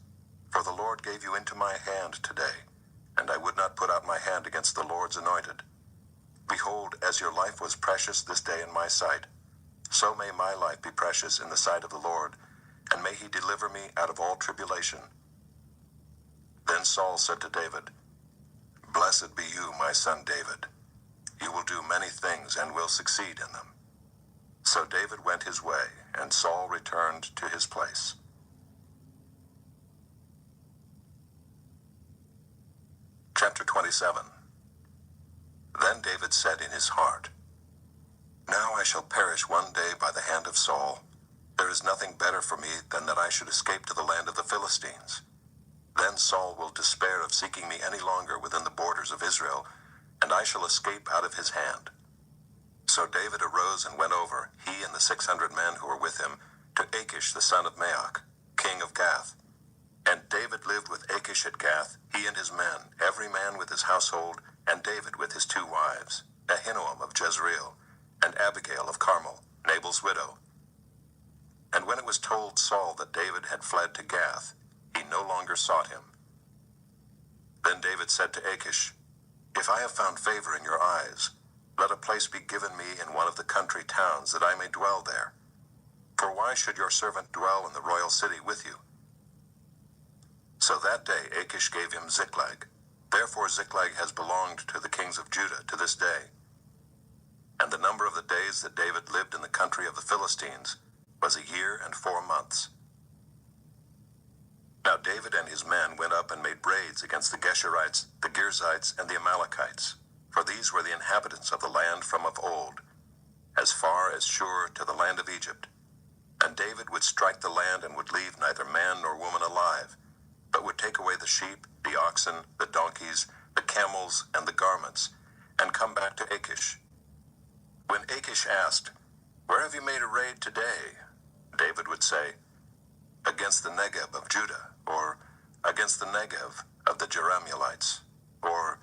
For the Lord gave you into my hand today, and I would not put out my hand against the Lord's anointed. Behold, as your life was precious this day in my sight, so may my life be precious in the sight of the Lord, and may he deliver me out of all tribulation." Then Saul said to David, "Blessed be you, my son David. You will do many things and will succeed in them." So David went his way, and Saul returned to his place. Chapter 27. Then David said in his heart, "Now I shall perish one day by the hand of Saul. There is nothing better for me than that I should escape to the land of the Philistines. Then Saul will despair of seeking me any longer within the borders of Israel, and I shall escape out of his hand." So David arose and went over, he and the 600 men who were with him, to Achish the son of Maoch, king of Gath. And David lived with Achish at Gath, he and his men, every man with his household, and David with his 2 wives, Ahinoam of Jezreel, and Abigail of Carmel, Nabal's widow. And when it was told Saul that David had fled to Gath, he no longer sought him. Then David said to Achish, "If I have found favor in your eyes, let a place be given me in one of the country towns, that I may dwell there. For why should your servant dwell in the royal city with you?" So that day Achish gave him Ziklag. Therefore Ziklag has belonged to the kings of Judah to this day. And the number of the days that David lived in the country of the Philistines was 1 year and 4 months. Now David and his men went up and made raids against the Geshurites, the Girzites, and the Amalekites, for these were the inhabitants of the land from of old, as far as Shur to the land of Egypt. And David would strike the land and would leave neither man nor woman alive, but would take away the sheep, the oxen, the donkeys, the camels, and the garments, and come back to Achish. When Achish asked, "Where have you made a raid today?" David would say, "Against the Negev of Judah," or "Against the Negev of the Jerahmeelites," or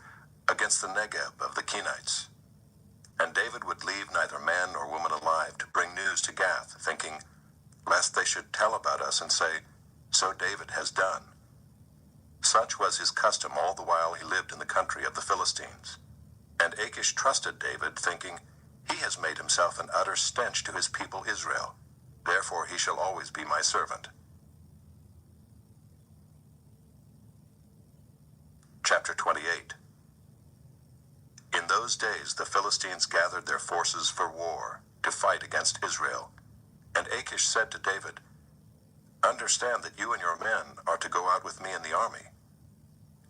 "Against the Negev of the Kenites." And David would leave neither man nor woman alive to bring news to Gath, thinking, lest they should tell about us and say, "So David has done." Such was his custom all the while he lived in the country of the Philistines. And Achish trusted David, thinking, "He has made himself an utter stench to his people Israel. Therefore he shall always be my servant." Chapter 28. In those days the Philistines gathered their forces for war, to fight against Israel. And Achish said to David, "Understand that you and your men are to go out with me in the army."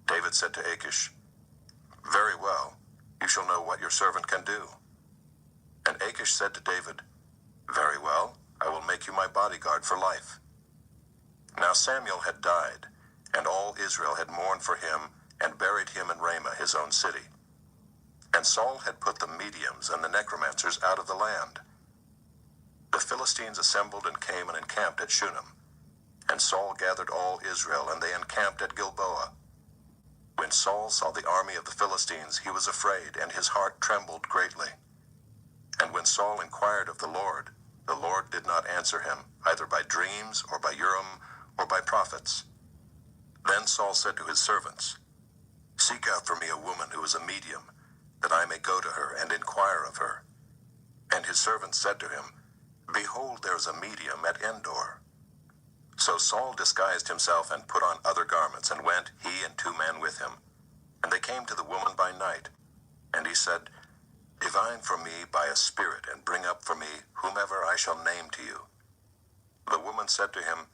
David said to Achish, "Very well, you shall know what your servant can do." And Achish said to David, "Very well, I will make you my bodyguard for life." Now Samuel had died, and all Israel had mourned for him, and buried him in Ramah his own city. And Saul had put the mediums and the necromancers out of the land. The Philistines assembled and came and encamped at Shunem. And Saul gathered all Israel, and they encamped at Gilboa. When Saul saw the army of the Philistines, he was afraid, and his heart trembled greatly. And when Saul inquired of the Lord did not answer him, either by dreams, or by Urim, or by prophets. Then Saul said to his servants, "Seek out for me a woman who is a medium, that I may go to her and inquire of her." And his servants said to him, "Behold, there is a medium at Endor." So Saul disguised himself and put on other garments, and went, he and 2 men with him. And they came to the woman by night. And he said, "Divine for me by a spirit, and bring up for me whomever I shall name to you." The woman said to him,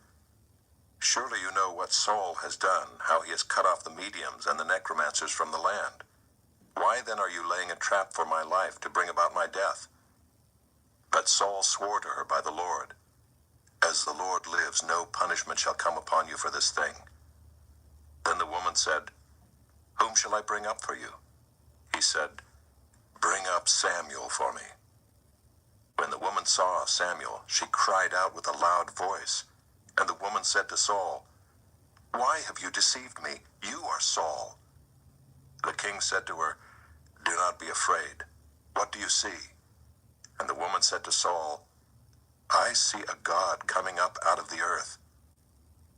"Surely you know what Saul has done, how he has cut off the mediums and the necromancers from the land. Why then are you laying a trap for my life to bring about my death?" But Saul swore to her by the Lord, "As the Lord lives, no punishment shall come upon you for this thing." Then the woman said, "Whom shall I bring up for you?" He said, "Bring up Samuel for me." When the woman saw Samuel, she cried out with a loud voice. And the woman said to Saul, "Why have you deceived me? You are Saul." The king said to her, "Do not be afraid. What do you see?" And the woman said to Saul, "I see a god coming up out of the earth."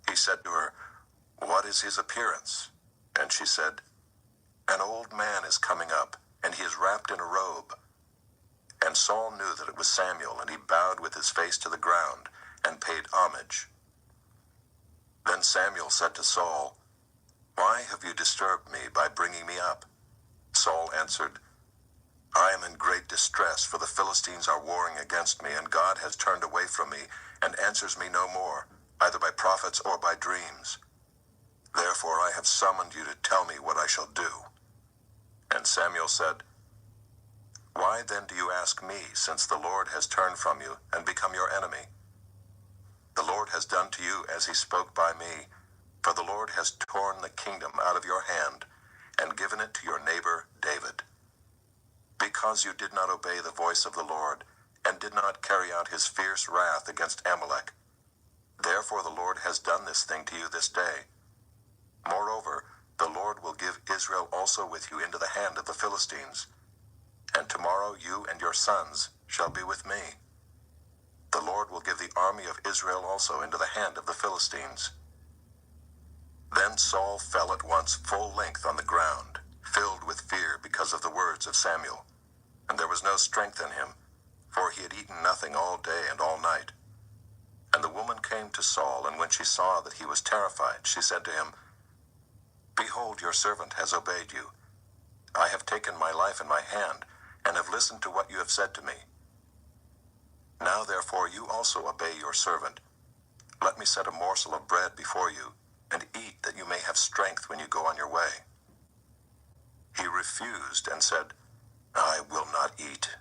He said to her, "What is his appearance?" And she said, "An old man is coming up, and he is wrapped in a robe." And Saul knew that it was Samuel, and he bowed with his face to the ground, and paid homage. Then Samuel said to Saul, "Why have you disturbed me by bringing me up?" Saul answered, "I am in great distress, for the Philistines are warring against me, and God has turned away from me, and answers me no more, either by prophets or by dreams. Therefore I have summoned you to tell me what I shall do." And Samuel said, "Why then do you ask me, since the Lord has turned from you and become your enemy? The Lord has done to you as he spoke by me, for the Lord has torn the kingdom out of your hand and given it to your neighbor David. Because you did not obey the voice of the Lord and did not carry out his fierce wrath against Amalek. Therefore the Lord has done this thing to you this day. Moreover, the Lord will give Israel also with you into the hand of the Philistines. And tomorrow you and your sons shall be with me. The Lord will give the army of Israel also into the hand of the Philistines." Then Saul fell at once full length on the ground, filled with fear because of the words of Samuel. And there was no strength in him, for he had eaten nothing all day and all night. And the woman came to Saul, and when she saw that he was terrified, she said to him, "Behold, your servant has obeyed you. I have taken my life in my hand, and have listened to what you have said to me. Now therefore you also obey your servant. Let me set a morsel of bread before you, and eat, that you may have strength when you go on your way." He refused and said, "I will not eat."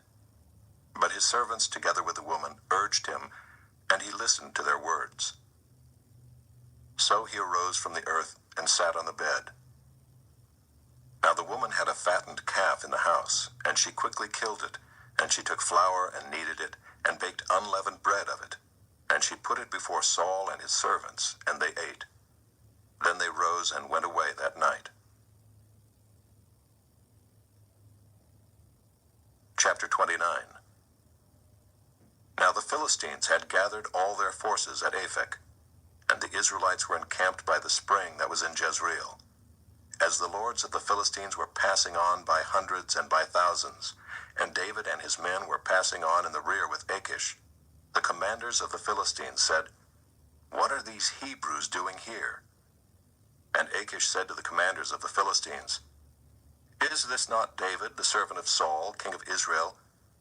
But his servants, together with the woman, urged him, and he listened to their words. So he arose from the earth and sat on the bed. Now the woman had a fattened calf in the house, and she quickly killed it, and she took flour and kneaded it, and baked unleavened bread of it. And she put it before Saul and his servants, and they ate. Then they rose and went away that night. Chapter 29. Now the Philistines had gathered all their forces at Aphek, and the Israelites were encamped by the spring that was in Jezreel. As the lords of the Philistines were passing on by hundreds and by thousands, and David and his men were passing on in the rear with Achish, the commanders of the Philistines said, "What are these Hebrews doing here?" And Achish said to the commanders of the Philistines, "Is this not David, the servant of Saul, king of Israel,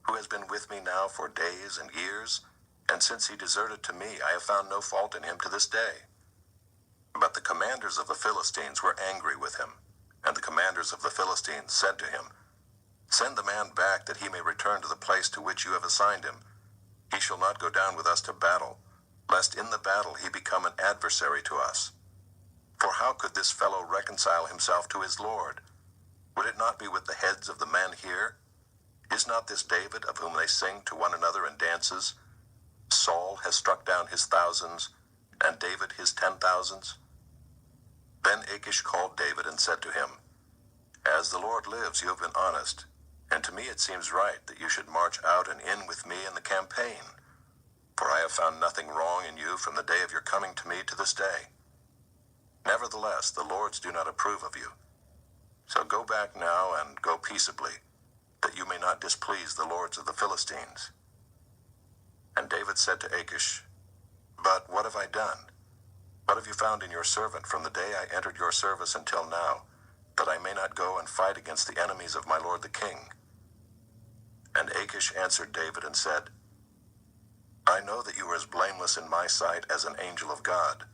who has been with me now for days and years? And since he deserted to me, I have found no fault in him to this day." But the commanders of the Philistines were angry with him, and the commanders of the Philistines said to him, "Send the man back, that he may return to the place to which you have assigned him. He shall not go down with us to battle, lest in the battle he become an adversary to us. For how could this fellow reconcile himself to his Lord? Would it not be with the heads of the men here? Is not this David, of whom they sing to one another in dances? Saul has struck down his thousands, and David his 10,000s. Then Achish called David and said to him, "As the Lord lives, you have been honest, and to me it seems right that you should march out and in with me in the campaign. For I have found nothing wrong in you from the day of your coming to me to this day. Nevertheless, the lords do not approve of you. So go back now and go peaceably, that you may not displease the lords of the Philistines." And David said to Achish, "But what have I done? What have you found in your servant from the day I entered your service until now, that I may not go and fight against the enemies of my lord the king?" And Achish answered David and said, "I know that you are as blameless in my sight as an angel of God.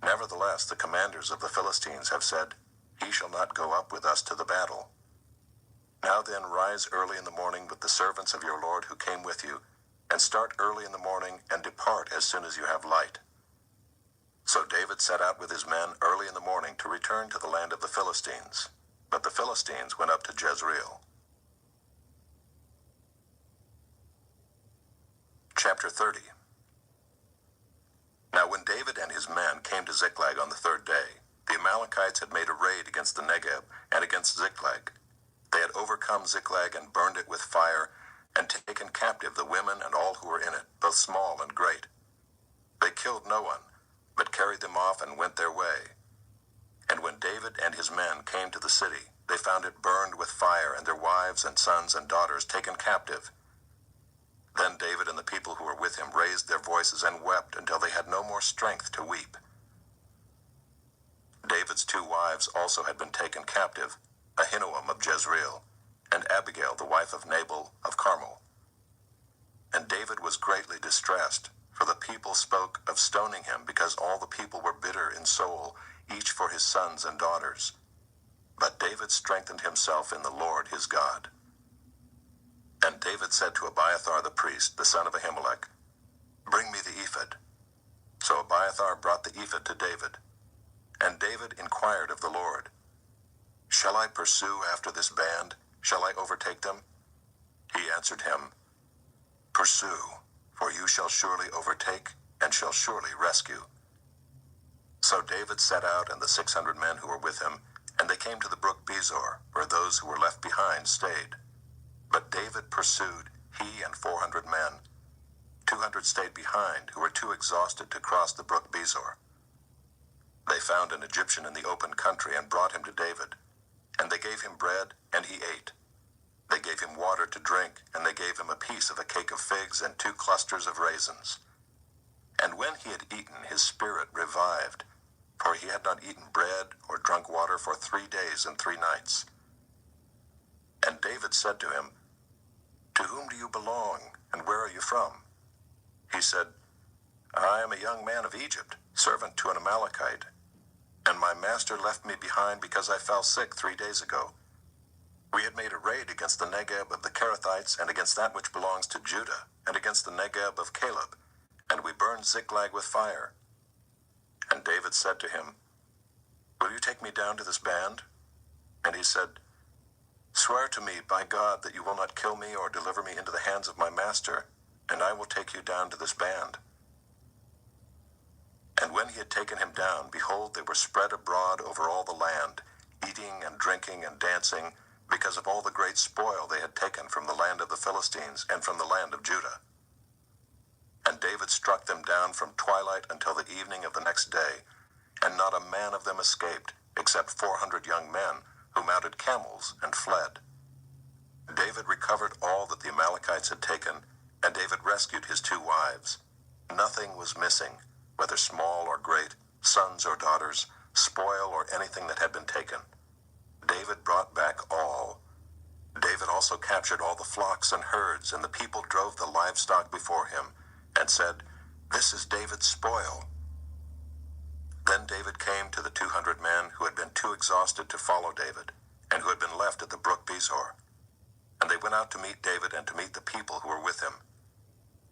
Nevertheless, the commanders of the Philistines have said, 'He shall not go up with us to the battle.' Now then, rise early in the morning with the servants of your lord who came with you, and start early in the morning and depart as soon as you have light." So David set out with his men early in the morning to return to the land of the Philistines. But the Philistines went up to Jezreel. Chapter 30. Now when David and his men came to Ziklag on the third day, the Amalekites had made a raid against the Negeb and against Ziklag. They had overcome Ziklag and burned it with fire, and taken captive the women and all who were in it, both small and great. They killed no one, but carried them off and went their way. And when David and his men came to the city, they found it burned with fire, and their wives and sons and daughters taken captive. Then David and the people who were with him raised their voices and wept until they had no more strength to weep. David's 2 wives also had been taken captive, Ahinoam of Jezreel, and Abigail the wife of Nabal of Carmel. And David was greatly distressed, for the people spoke of stoning him, because all the people were bitter in soul, each for his sons and daughters. But David strengthened himself in the Lord his God. And David said to Abiathar the priest, the son of Ahimelech, "Bring me the ephod." So Abiathar brought the ephod to David. And David inquired of the Lord, "Shall I pursue after this band? Shall I overtake them?" He answered him, "Pursue, for you shall surely overtake, and shall surely rescue." So David set out and the 600 men who were with him, and they came to the brook Bezor, where those who were left behind stayed. But David pursued, he and 400 men. 200 stayed behind, who were too exhausted to cross the brook Bezor. They found an Egyptian in the open country and brought him to David. And they gave him bread, and he ate. They gave him water to drink, and they gave him a piece of a cake of figs and 2 clusters of raisins. And when he had eaten, his spirit revived, for he had not eaten bread or drunk water for 3 days and 3 nights. And David said to him, "To whom do you belong, and where are you from?" He said, "I am a young man of Egypt, servant to an Amalekite, and my master left me behind because I fell sick 3 days ago. We had made a raid against the Negeb of the Kerethites, and against that which belongs to Judah, and against the Negeb of Caleb, and we burned Ziklag with fire." And David said to him, "Will you take me down to this band?" And he said, "Swear to me by God that you will not kill me or deliver me into the hands of my master, and I will take you down to this band." And when he had taken him down, behold, they were spread abroad over all the land, eating and drinking and dancing, because of all the great spoil they had taken from the land of the Philistines and from the land of Judah. And David struck them down from twilight until the evening of the next day, and not a man of them escaped, except 400 young men, who mounted camels and fled. David recovered all that the Amalekites had taken, and David rescued his 2 wives. Nothing was missing, whether small or great, sons or daughters, spoil or anything that had been taken. David brought back all. David also captured all the flocks and herds, and the people drove the livestock before him, and said, "This is David's spoil." Then David came to the 200 men who had been too exhausted to follow David, and who had been left at the brook Bezor. And they went out to meet David and to meet the people who were with him.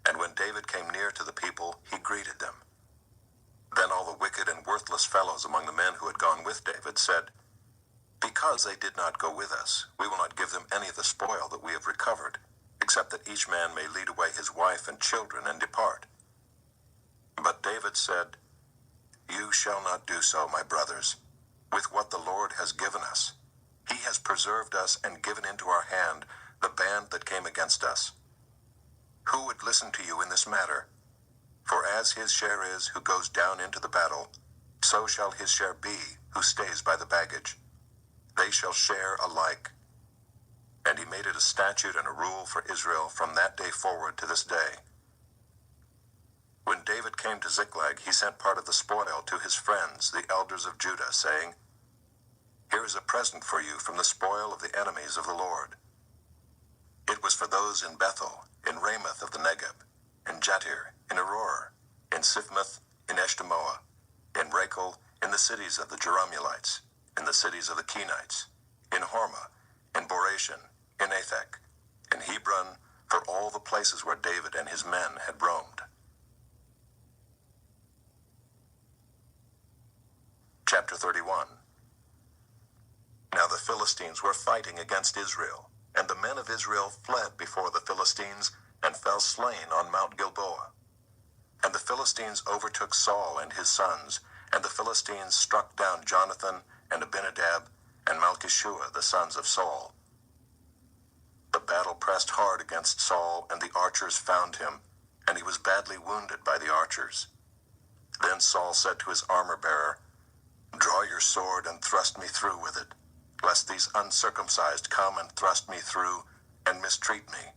And when David came near to the people, he greeted them. Then all the wicked and worthless fellows among the men who had gone with David said, "Because they did not go with us, we will not give them any of the spoil that we have recovered, except that each man may lead away his wife and children and depart." But David said, "You shall not do so, my brothers, with what the Lord has given us. He has preserved us and given into our hand the band that came against us. Who would listen to you in this matter? For as his share is who goes down into the battle, so shall his share be who stays by the baggage. They shall share alike. And he made it a statute and a rule for Israel from that day forward to this day. When David came to Ziklag, he sent part of the spoil to his friends, the elders of Judah, saying, Here is a present for you from the spoil of the enemies of the Lord. It was for those in Bethel, in Ramoth of the Negeb, in Jatir, in Aroer, in Siphmoth, in Eshtemoa, in Rachel, in the cities of the Jerahmeelites, in the cities of the Kenites, in Hormah, in Boration, in Athek, in Hebron, for all the places where David and his men had roamed. Chapter 31. Now the Philistines were fighting against Israel, and the men of Israel fled before the Philistines, and fell slain on Mount Gilboa. And the Philistines overtook Saul and his sons, and the Philistines struck down Jonathan, and Abinadab, and Malchishua, the sons of Saul. The battle pressed hard against Saul, and the archers found him, and he was badly wounded by the archers. Then Saul said to his armor-bearer, Draw your sword and thrust me through with it, lest these uncircumcised come and thrust me through, and mistreat me.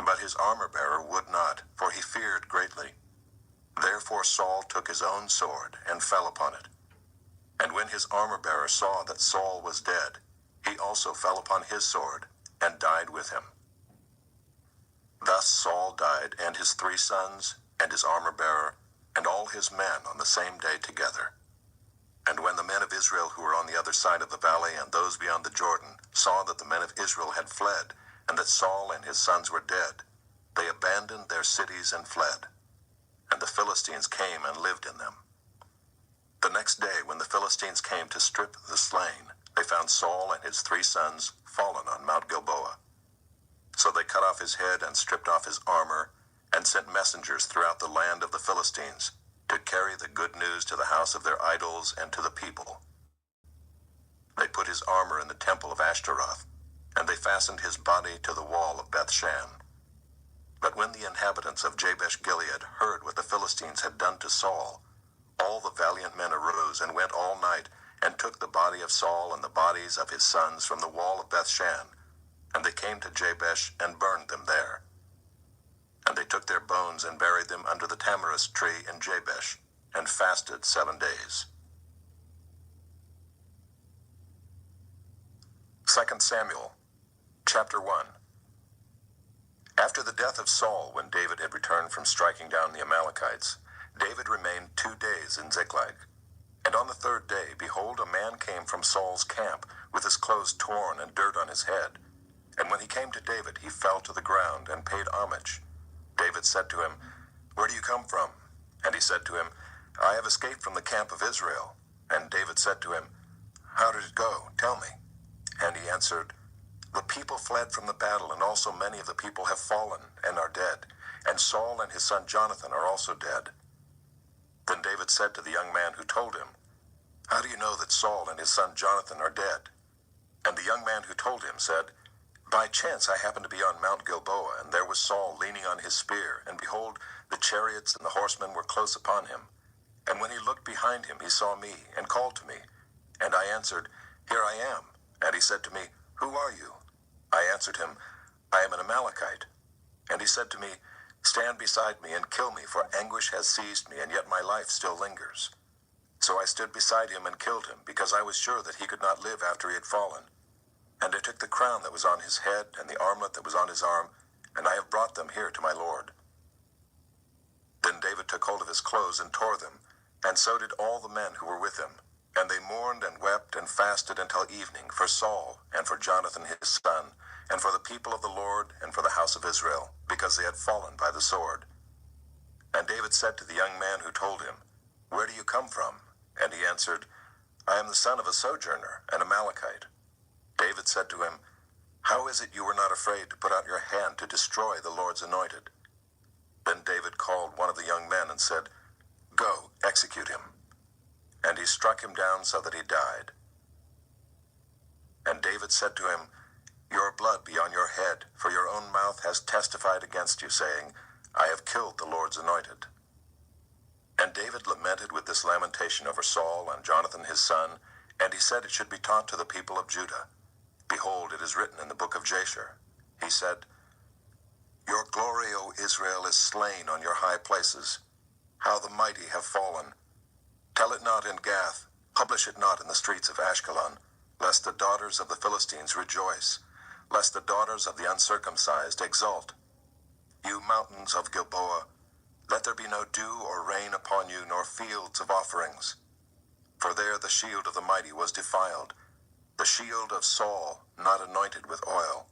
But his armor-bearer would not, for he feared greatly. Therefore Saul took his own sword, and fell upon it. And when his armor-bearer saw that Saul was dead, he also fell upon his sword, and died with him. Thus Saul died, and his 3 sons, and his armor-bearer, and all his men on the same day together. And when the men of Israel who were on the other side of the valley and those beyond the Jordan saw that the men of Israel had fled, and that Saul and his sons were dead, they abandoned their cities and fled. And the Philistines came and lived in them. The next day, when the Philistines came to strip the slain, they found Saul and his 3 sons fallen on Mount Gilboa. So they cut off his head and stripped off his armor, and sent messengers throughout the land of the Philistines, to carry the good news to the house of their idols and to the people. They put his armor in the temple of Ashtaroth, and they fastened his body to the wall of Bethshan. But when the inhabitants of Jabesh-Gilead heard what the Philistines had done to Saul, all the valiant men arose and went all night, and took the body of Saul and the bodies of his sons from the wall of Bethshan, and they came to Jabesh and burned them there. And they took their bones and buried them under the tamarisk tree in Jabesh, and fasted 7 days. 2 Samuel, chapter 1. After the death of Saul, when David had returned from striking down the Amalekites, David remained 2 days in Ziklag. And on the 3rd day, behold, a man came from Saul's camp, with his clothes torn and dirt on his head. And when he came to David, he fell to the ground and paid homage. David said to him, Where do you come from? And he said to him, I have escaped from the camp of Israel. And David said to him, How did it go? Tell me. And he answered, The people fled from the battle, and also many of the people have fallen and are dead. And Saul and his son Jonathan are also dead. Then David said to the young man who told him, How do you know that Saul and his son Jonathan are dead? And the young man who told him said, By chance I happened to be on Mount Gilboa, and there was Saul leaning on his spear, and behold, the chariots and the horsemen were close upon him. And when he looked behind him, he saw me, and called to me. And I answered, Here I am. And he said to me, Who are you? I answered him, I am an Amalekite. And he said to me, Stand beside me and kill me, for anguish has seized me, and yet my life still lingers. So I stood beside him and killed him, because I was sure that he could not live after he had fallen. And I took the crown that was on his head and the armlet that was on his arm, and I have brought them here to my lord. Then David took hold of his clothes and tore them, and so did all the men who were with him. And they mourned and wept and fasted until evening for Saul and for Jonathan his son, and for the people of the Lord and for the house of Israel, because they had fallen by the sword. And David said to the young man who told him, Where do you come from? And he answered, I am the son of a sojourner, an Amalekite. David said to him, How is it you were not afraid to put out your hand to destroy the Lord's anointed? Then David called one of the young men and said, Go, execute him. And he struck him down so that he died. And David said to him, Your blood be on your head, for your own mouth has testified against you, saying, I have killed the Lord's anointed. And David lamented with this lamentation over Saul and Jonathan his son, and he said it should be taught to the people of Judah. Behold, it is written in the book of Jasher. He said, Your glory, O Israel, is slain on your high places. How the mighty have fallen. Tell it not in Gath, publish it not in the streets of Ashkelon, lest the daughters of the Philistines rejoice, lest the daughters of the uncircumcised exult. You mountains of Gilboa, let there be no dew or rain upon you, nor fields of offerings. For there the shield of the mighty was defiled, the shield of Saul not anointed with oil.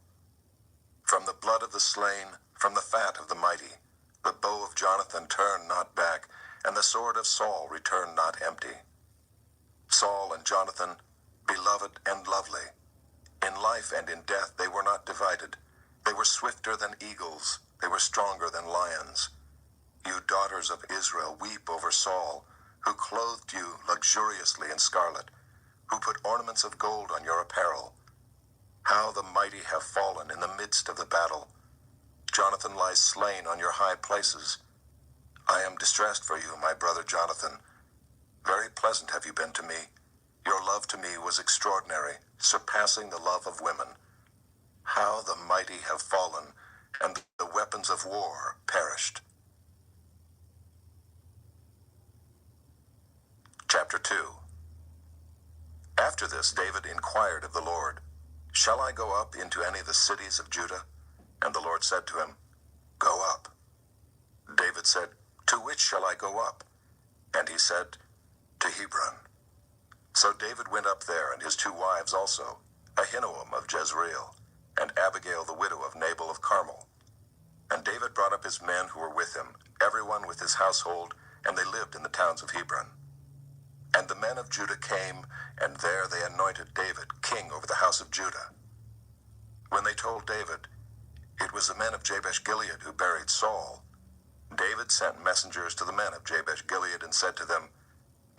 From the blood of the slain, from the fat of the mighty, the bow of Jonathan turned not back, and the sword of Saul returned not empty. Saul and Jonathan, beloved and lovely. In life and in death they were not divided. They were swifter than eagles, they were stronger than lions. You daughters of Israel, weep over Saul, who clothed you luxuriously in scarlet, who put ornaments of gold on your apparel. How the mighty have fallen in the midst of the battle. Jonathan lies slain on your high places. I am distressed for you, my brother Jonathan. Very pleasant have you been to me. Your love to me was extraordinary, surpassing the love of women. How the mighty have fallen, and the weapons of war perished. Chapter 2. After this David inquired of the Lord, Shall I go up into any of the cities of Judah? And the Lord said to him, Go up. David said, To which shall I go up? And he said, To Hebron. So David went up there, and his 2 wives also, Ahinoam of Jezreel, and Abigail the widow of Nabal of Carmel. And David brought up his men who were with him, everyone with his household, and they lived in the towns of Hebron. And the men of Judah came, and there they anointed David king over the house of Judah. When they told David, It was the men of Jabesh Gilead who buried Saul, David sent messengers to the men of Jabesh Gilead and said to them,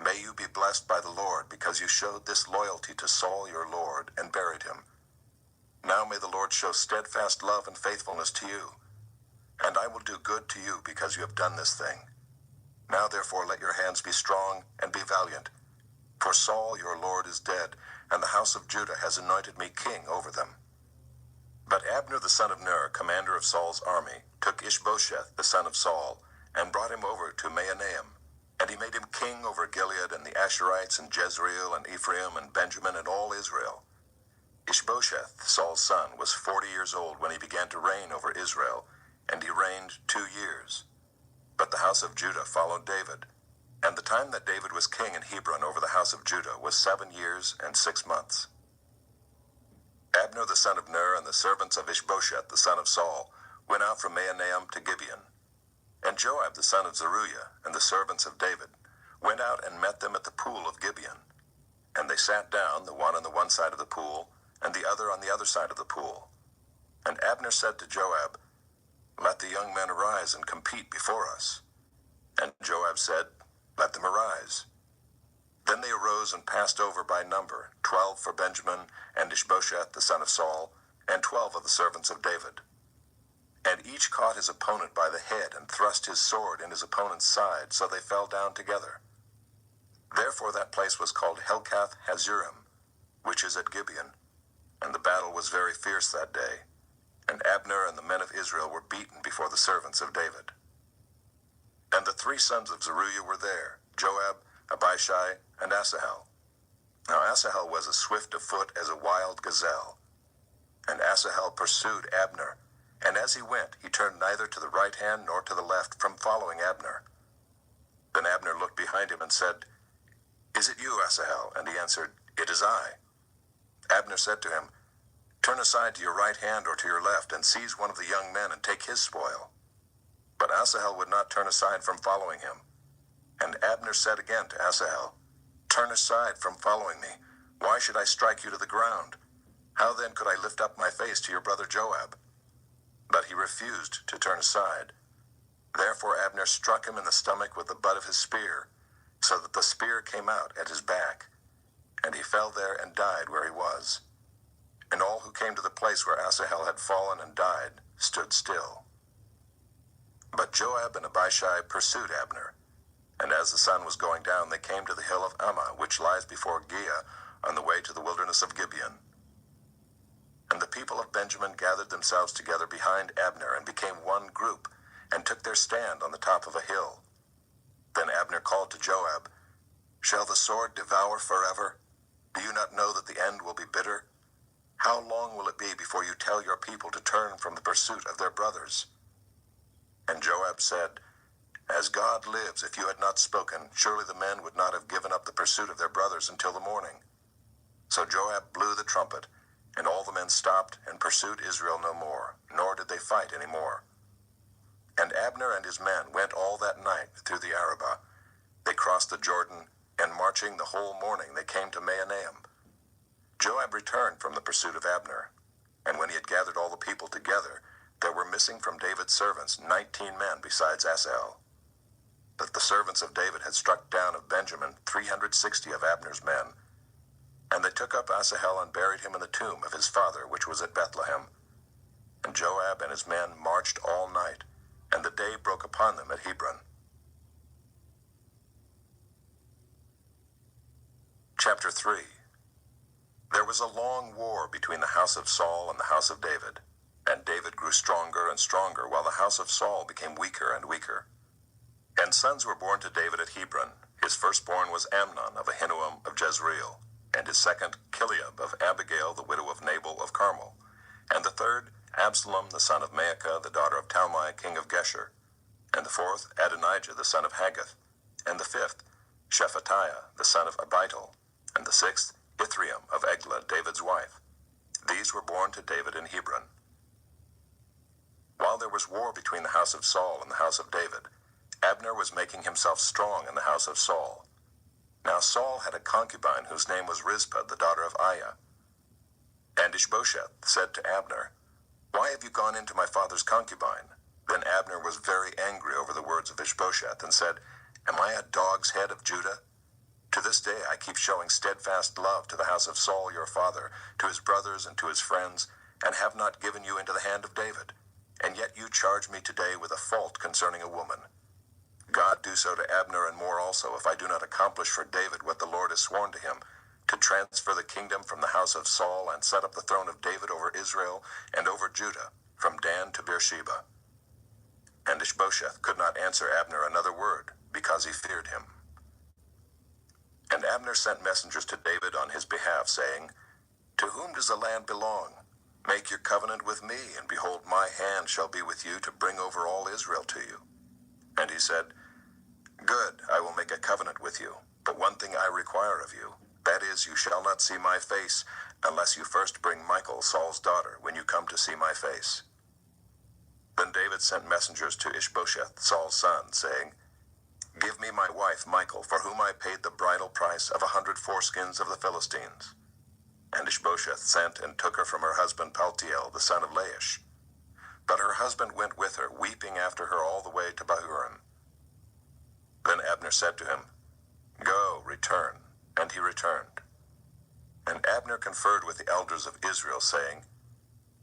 May you be blessed by the Lord, because you showed this loyalty to Saul your Lord, and buried him. Now may the Lord show steadfast love and faithfulness to you, and I will do good to you because you have done this thing. Now therefore let your hands be strong and be valiant, for Saul your Lord is dead, and the house of Judah has anointed me king over them. But Abner the son of Ner, commander of Saul's army, took Ishbosheth the son of Saul, and brought him over to Mahanaim, and he made him king over Gilead and the Asherites and Jezreel and Ephraim and Benjamin and all Israel. Ishbosheth, Saul's son, was 40 years old when he began to reign over Israel, and he reigned 2 years. But the house of Judah followed David, and the time that David was king in Hebron over the house of Judah was 7 years and 6 months. Abner the son of Ner and the servants of Ishbosheth the son of Saul went out from Mahanaim to Gibeon. And Joab the son of Zeruiah and the servants of David went out and met them at the pool of Gibeon. And they sat down, the one on the one side of the pool, and the other on the other side of the pool. And Abner said to Joab, Let the young men arise and compete before us. And Joab said, Let them arise. Then they arose and passed over by number, 12 for Benjamin, and Ishbosheth the son of Saul, and 12 of the servants of David. And each caught his opponent by the head, and thrust his sword in his opponent's side, so they fell down together. Therefore that place was called Helkath Hazurim, which is at Gibeon. And the battle was very fierce that day, and Abner and the men of Israel were beaten before the servants of David. And the 3 sons of Zeruiah were there, Joab, Abishai, and Asahel. Now Asahel was as swift of foot as a wild gazelle. And Asahel pursued Abner, and as he went, he turned neither to the right hand nor to the left from following Abner. Then Abner looked behind him and said, Is it you, Asahel? And he answered, It is I. Abner said to him, Turn aside to your right hand or to your left, and seize one of the young men and take his spoil. But Asahel would not turn aside from following him. And Abner said again to Asahel, Turn aside from following me. Why should I strike you to the ground? How then could I lift up my face to your brother Joab? But he refused to turn aside. Therefore Abner struck him in the stomach with the butt of his spear, so that the spear came out at his back. And he fell there and died where he was. And all who came to the place where Asahel had fallen and died stood still. But Joab and Abishai pursued Abner. And as the sun was going down, they came to the hill of Ammah, which lies before Giah, on the way to the wilderness of Gibeon. And the people of Benjamin gathered themselves together behind Abner, and became one group, and took their stand on the top of a hill. Then Abner called to Joab, "Shall the sword devour forever? Do you not know that the end will be bitter? How long will it be before you tell your people to turn from the pursuit of their brothers?" And Joab said, "As God lives, if you had not spoken, surely the men would not have given up the pursuit of their brothers until the morning." So Joab blew the trumpet, and all the men stopped and pursued Israel no more, nor did they fight any more. And Abner and his men went all that night through the Arabah. They crossed the Jordan, and marching the whole morning they came to Mahanaim. Joab returned from the pursuit of Abner, and when he had gathered all the people together, there were missing from David's servants 19 men besides Asahel. But the servants of David had struck down of Benjamin 360 of Abner's men. And they took up Asahel and buried him in the tomb of his father, which was at Bethlehem. And Joab and his men marched all night, and the day broke upon them at Hebron. Chapter 3. There was a long war between the house of Saul and the house of David, and David grew stronger and stronger, while the house of Saul became weaker and weaker. And sons were born to David at Hebron. His firstborn was Amnon of Ahinoam of Jezreel, and his second Chileab of Abigail the widow of Nabal of Carmel, and the third Absalom the son of Maacah the daughter of Talmai king of Geshur, and the fourth Adonijah the son of Haggith, and the fifth Shephatiah the son of Abital, and the sixth Ithream of Eglah David's wife. These were born to David in Hebron. While there was war between the house of Saul and the house of David, Abner was making himself strong in the house of Saul. Now Saul had a concubine whose name was Rizpah, the daughter of Aiah. And Ishbosheth said to Abner, "Why have you gone into my father's concubine?" Then Abner was very angry over the words of Ishbosheth, and said, "Am I a dog's head of Judah? To this day I keep showing steadfast love to the house of Saul your father, to his brothers and to his friends, and have not given you into the hand of David. And yet you charge me today with a fault concerning a woman. God do so to Abner and more also, if I do not accomplish for David what the Lord has sworn to him, to transfer the kingdom from the house of Saul and set up the throne of David over Israel and over Judah, from Dan to Beersheba." And Ishbosheth could not answer Abner another word, because he feared him. And Abner sent messengers to David on his behalf, saying, "To whom does the land belong? Make your covenant with me, and behold, my hand shall be with you to bring over all Israel to you." And he said, "Good, I will make a covenant with you, but one thing I require of you, that is, you shall not see my face, unless you first bring Michal, Saul's daughter, when you come to see my face." Then David sent messengers to Ishbosheth, Saul's son, saying, "Give me my wife Michal, for whom I paid the bridal price of 100 foreskins of the Philistines." And Ishbosheth sent and took her from her husband Paltiel, the son of Laish. But her husband went with her, weeping after her all the way to Bahurim. Then Abner said to him, "Go, return." And he returned. And Abner conferred with the elders of Israel, saying,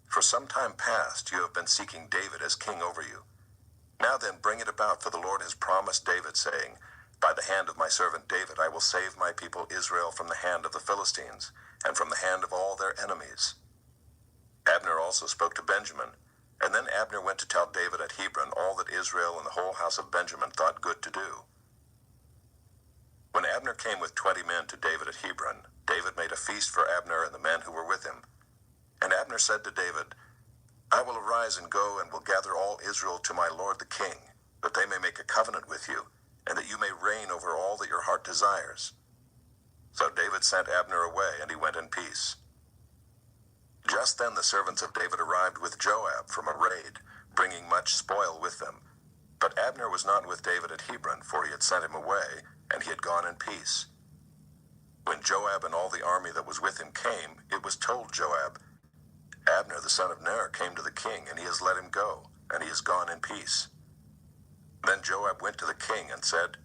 "For some time past you have been seeking David as king over you. Now then bring it about, for the Lord has promised David, saying, 'By the hand of my servant David I will save my people Israel from the hand of the Philistines, and from the hand of all their enemies.'" Abner also spoke to Benjamin, and then Abner went to tell David at Hebron all that Israel and the whole house of Benjamin thought good to do. When Abner came with 20 men to David at Hebron, David made a feast for Abner and the men who were with him. And Abner said to David, "I will arise and go and will gather all Israel to my lord the king, that they may make a covenant with you, and that you may reign over all that your heart desires." So David sent Abner away, and he went in peace. Just then the servants of David arrived with Joab from a raid, bringing much spoil with them. But Abner was not with David at Hebron, for he had sent him away, and he had gone in peace. When Joab and all the army that was with him came, it was told Joab, "Abner the son of Ner came to the king, and he has let him go, and he has gone in peace." Then Joab went to the king and said,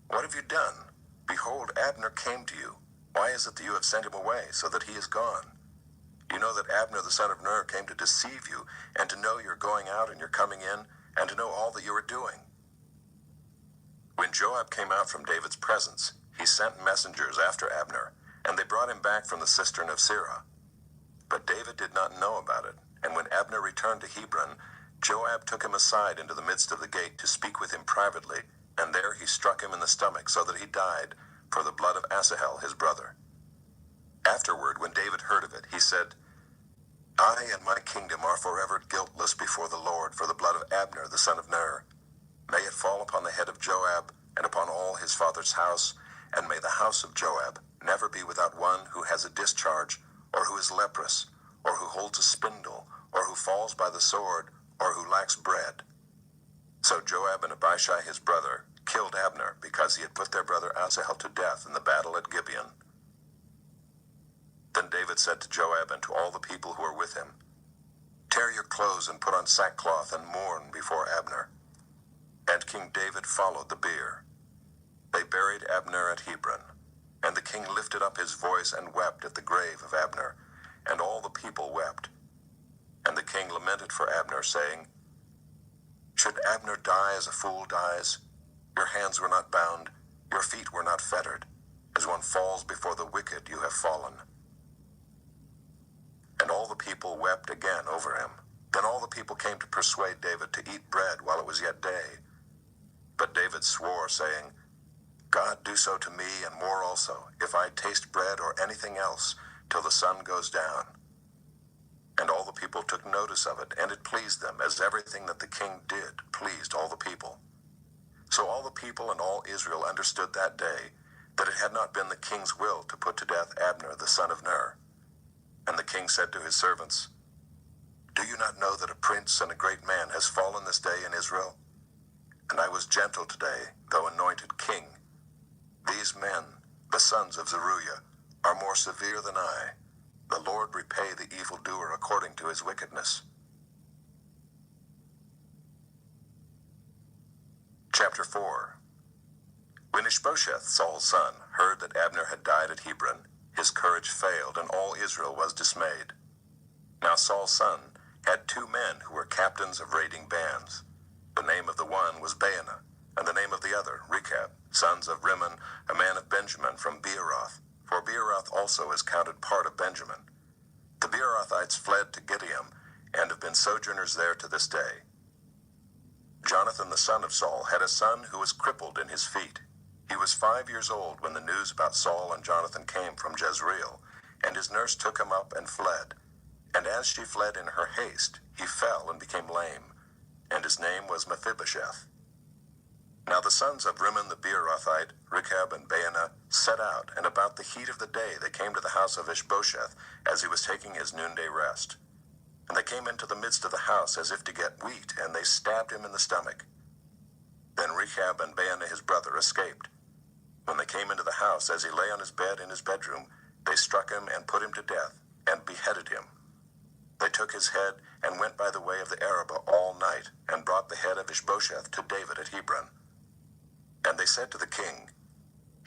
"What have you done? Behold, Abner came to you. Why is it that you have sent him away, so that he is gone? You know that Abner the son of Ner came to deceive you, and to know your going out and your coming in, and to know all that you are doing." When Joab came out from David's presence, he sent messengers after Abner, and they brought him back from the cistern of Sirah. But David did not know about it, and when Abner returned to Hebron, Joab took him aside into the midst of the gate to speak with him privately, and there he struck him in the stomach so that he died for the blood of Asahel his brother. Afterward, when David heard of it, he said, I and my kingdom are forever guiltless before the Lord for the blood of Abner the son of Ner. May it fall upon the head of Joab and upon all his father's house, and may the house of Joab never be without one who has a discharge, or who is leprous, or who holds a spindle, or who falls by the sword, or who lacks bread. So Joab and Abishai his brother killed Abner because he had put their brother Asahel to death in the battle at Gibeon. Then David said to Joab and to all the people who were with him, Tear your clothes and put on sackcloth and mourn before Abner. And King David followed the bier. They buried Abner at Hebron, and the king lifted up his voice and wept at the grave of Abner, and all the people wept. And the king lamented for Abner, saying, Should Abner die as a fool dies? Your hands were not bound, your feet were not fettered. As one falls before the wicked, you have fallen. And all the people wept again over him. Then all the people came to persuade David to eat bread while it was yet day. But David swore, saying, God do so to me and more also, if I taste bread or anything else, till the sun goes down. And all the people took notice of it, and it pleased them, as everything that the king did pleased all the people. So all the people and all Israel understood that day that it had not been the king's will to put to death Abner the son of Ner. And the king said to his servants, Do you not know that a prince and a great man has fallen this day in Israel? And I was gentle today, though anointed king. These men, the sons of Zeruiah, are more severe than I. The Lord repay the evildoer according to his wickedness. Chapter 4. When Ishbosheth, Saul's son, heard that Abner had died at Hebron, his courage failed, and all Israel was dismayed. Now Saul's son had 2 men who were captains of raiding bands. The name of the one was Baanah, and the name of the other Rechab, sons of Rimmon, a man of Benjamin from Beeroth, for Beeroth also is counted part of Benjamin. The Beerothites fled to Gibeon, and have been sojourners there to this day. Jonathan the son of Saul had a son who was crippled in his feet. He was 5 years old when the news about Saul and Jonathan came from Jezreel, and his nurse took him up and fled. And as she fled in her haste, he fell and became lame, and his name was Mephibosheth. Now the sons of Rimmon the Beerothite, Rechab and Baanah, set out, and about the heat of the day they came to the house of Ishbosheth, as he was taking his noonday rest. And they came into the midst of the house as if to get wheat, and they stabbed him in the stomach. Then Rechab and Baanah his brother escaped. When they came into the house, as he lay on his bed in his bedroom, they struck him and put him to death, and beheaded him. They took his head and went by the way of the Arabah all night, and brought the head of Ishbosheth to David at Hebron. And they said to the king,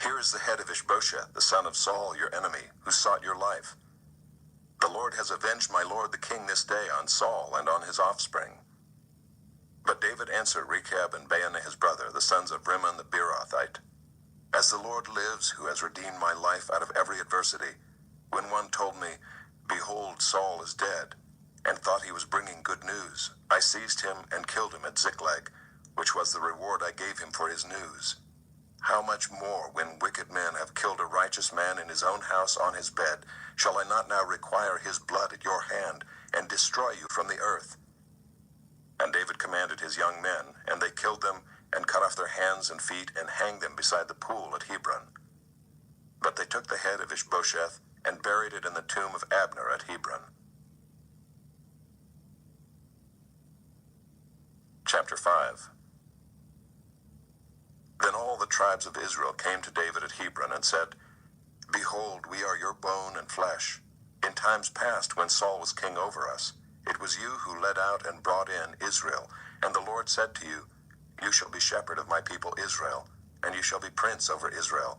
Here is the head of Ishbosheth, the son of Saul, your enemy, who sought your life. The Lord has avenged my lord the king this day on Saul and on his offspring. But David answered Rechab and Baanah his brother, the sons of Rimmon the Beerothite, As the Lord lives, who has redeemed my life out of every adversity, when one told me, Behold, Saul is dead, and thought he was bringing good news, I seized him and killed him at Ziklag, which was the reward I gave him for his news. How much more, when wicked men have killed a righteous man in his own house on his bed, shall I not now require his blood at your hand, and destroy you from the earth? And David commanded his young men, and they killed them, and cut off their hands and feet, and hanged them beside the pool at Hebron. But they took the head of Ishbosheth, and buried it in the tomb of Abner at Hebron. Chapter 5. Then all the tribes of Israel came to David at Hebron and said, Behold, we are your bone and flesh. In times past, when Saul was king over us, it was you who led out and brought in Israel, and the Lord said to you, You shall be shepherd of my people Israel, and you shall be prince over Israel.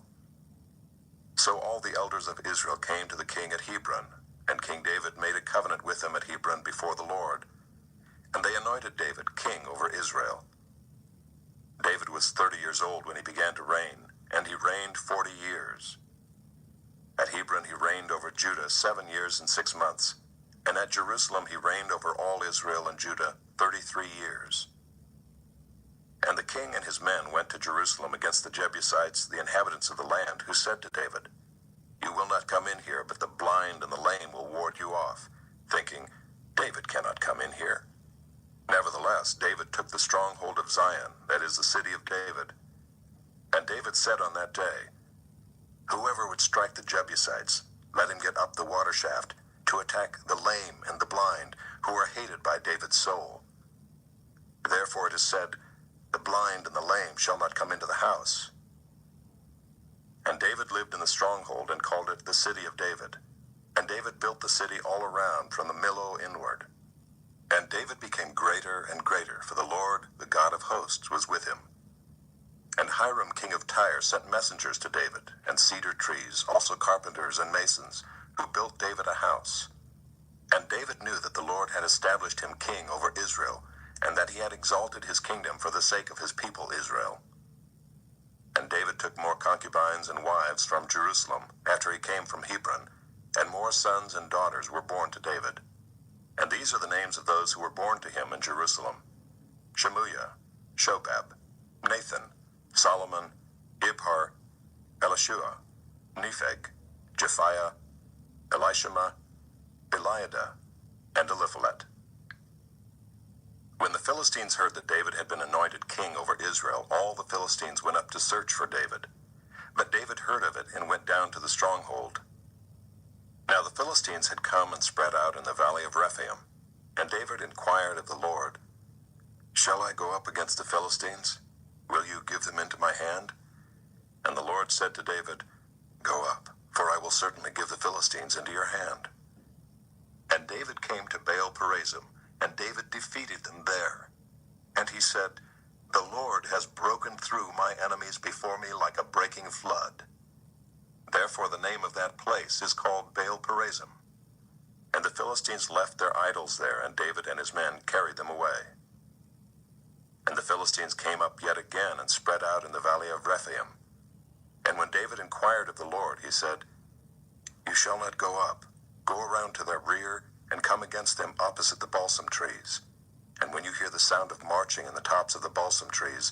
So all the elders of Israel came to the king at Hebron, and King David made a covenant with them at Hebron before the Lord. And they anointed David king over Israel. David was 30 years old when he began to reign, and he reigned 40 years. At Hebron he reigned over Judah 7 years and 6 months, and at Jerusalem he reigned over all Israel and Judah 33 years. And the king and his men went to Jerusalem against the Jebusites, the inhabitants of the land, who said to David, "You will not come in here, but the blind and the lame will ward you off," thinking, "David cannot come in here." Nevertheless, David took the stronghold of Zion, that is the city of David. And David said on that day, "Whoever would strike the Jebusites, let him get up the water shaft to attack the lame and the blind, who are hated by David's soul. Therefore it is said, 'The blind and the lame shall not come into the house.'" And David lived in the stronghold and called it the city of David. And David built the city all around from the Millo inward. And David became greater and greater, for the Lord, the God of hosts, was with him. And Hiram king of Tyre sent messengers to David, and cedar trees, also carpenters and masons, who built David a house. And David knew that the Lord had established him king over Israel, and that he had exalted his kingdom for the sake of his people Israel. And David took more concubines and wives from Jerusalem after he came from Hebron, and more sons and daughters were born to David. And these are the names of those who were born to him in Jerusalem: Shemuiah, Shobab, Nathan, Solomon, Ibhar, Elishua, Nepheg, Japhiah, Elishama, Eliada, and Eliphalet. When the Philistines heard that David had been anointed king over Israel, all the Philistines went up to search for David. But David heard of it and went down to the stronghold. Now the Philistines had come and spread out in the valley of Rephaim, and David inquired of the Lord, "Shall I go up against the Philistines? Will you give them into my hand?" And the Lord said to David, "Go up, for I will certainly give the Philistines into your hand." And David came to Baal-perazim, and David defeated them there. And he said, "The Lord has broken through my enemies before me like a breaking flood." Therefore the name of that place is called Baal-perazim. And the Philistines left their idols there, and David and his men carried them away. And the Philistines came up yet again and spread out in the valley of Rephaim. And when David inquired of the Lord, he said, "You shall not go up. Go around to their rear and come against them opposite the balsam trees. And when you hear the sound of marching in the tops of the balsam trees,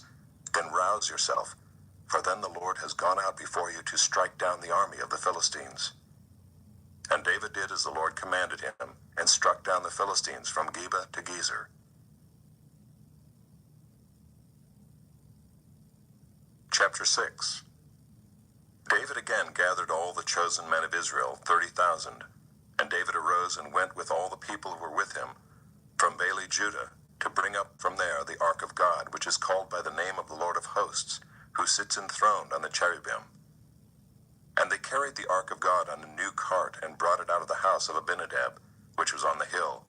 then rouse yourself, for then the Lord has gone out before you to strike down the army of the Philistines." And David did as the Lord commanded him, and struck down the Philistines from Geba to Gezer. Chapter 6. David again gathered all the chosen men of Israel, 30,000. And David arose and went with all the people who were with him from Baale Judah, to bring up from there the ark of God, which is called by the name of the Lord of hosts, who sits enthroned on the cherubim. And they carried the ark of God on a new cart, and brought it out of the house of Abinadab, which was on the hill.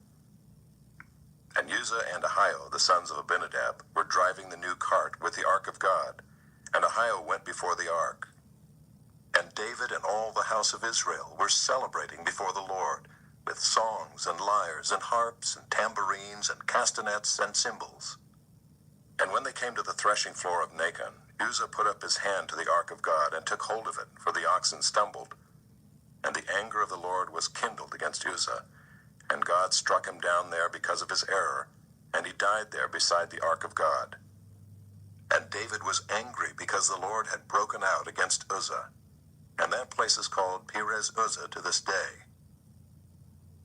And Uzzah and Ahio, the sons of Abinadab, were driving the new cart with the ark of God, and Ahio went before the ark. And David and all the house of Israel were celebrating before the Lord, with songs and lyres and harps and tambourines and castanets and cymbals. And when they came to the threshing floor of Nacon, Uzzah put up his hand to the ark of God and took hold of it, for the oxen stumbled. And the anger of the Lord was kindled against Uzzah, and God struck him down there because of his error, and he died there beside the ark of God. And David was angry because the Lord had broken out against Uzzah. And that place is called Perez Uzzah to this day.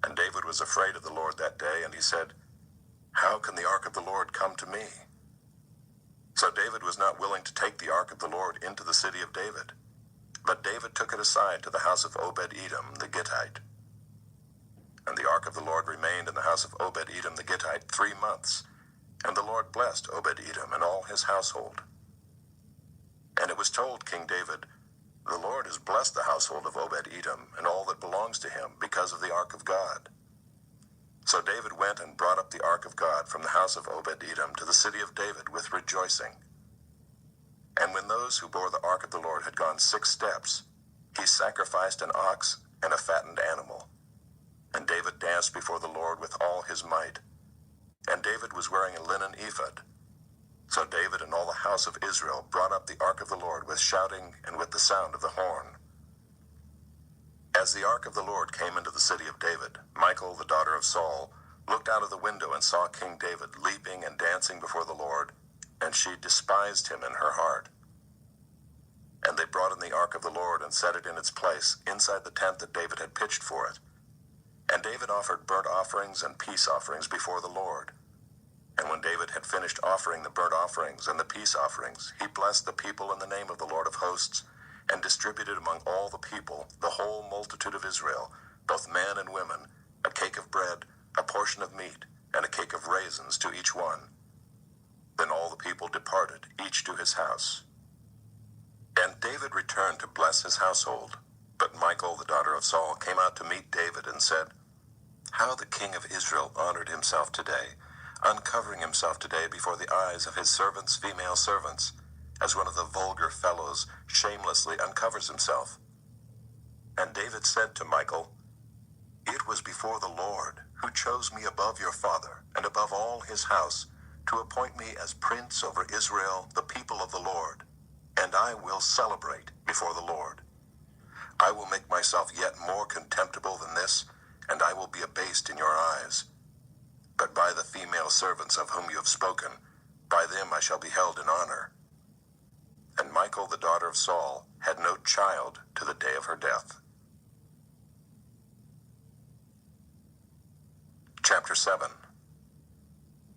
And David was afraid of the Lord that day, and he said, "How can the ark of the Lord come to me?" So David was not willing to take the ark of the Lord into the city of David. But David took it aside to the house of Obed-Edom the Gittite. And the ark of the Lord remained in the house of Obed-Edom the Gittite 3 months. And the Lord blessed Obed-Edom and all his household. And it was told King David, "The Lord has blessed the household of Obed-Edom and all that belongs to him because of the ark of God." So David went and brought up the ark of God from the house of Obed-Edom to the city of David with rejoicing. And when those who bore the ark of the Lord had gone 6 steps, he sacrificed an ox and a fattened animal. And David danced before the Lord with all his might. And David was wearing a linen ephod. So David and all the house of Israel brought up the ark of the Lord with shouting and with the sound of the horn. As the ark of the Lord came into the city of David, Michal, the daughter of Saul, looked out of the window and saw King David leaping and dancing before the Lord, and she despised him in her heart. And they brought in the ark of the Lord and set it in its place, inside the tent that David had pitched for it. And David offered burnt offerings and peace offerings before the Lord. And when David had finished offering the burnt offerings and the peace offerings, he blessed the people in the name of the Lord of hosts, and distributed among all the people, the whole multitude of Israel, both men and women, a cake of bread, a portion of meat, and a cake of raisins to each one. Then all the people departed, each to his house. And David returned to bless his household. But Michal, the daughter of Saul, came out to meet David and said, "How the king of Israel honored himself today, uncovering himself today before the eyes of his servants' female servants, as one of the vulgar fellows shamelessly uncovers himself." And David said to Michal, "It was before the Lord, who chose me above your father, and above all his house, to appoint me as prince over Israel, the people of the Lord. And I will celebrate before the Lord. I will make myself yet more contemptible than this, and I will be abased in your eyes. But by the female servants of whom you have spoken, by them I shall be held in honor." And Michal, the daughter of Saul, had no child to the day of her death. Chapter 7.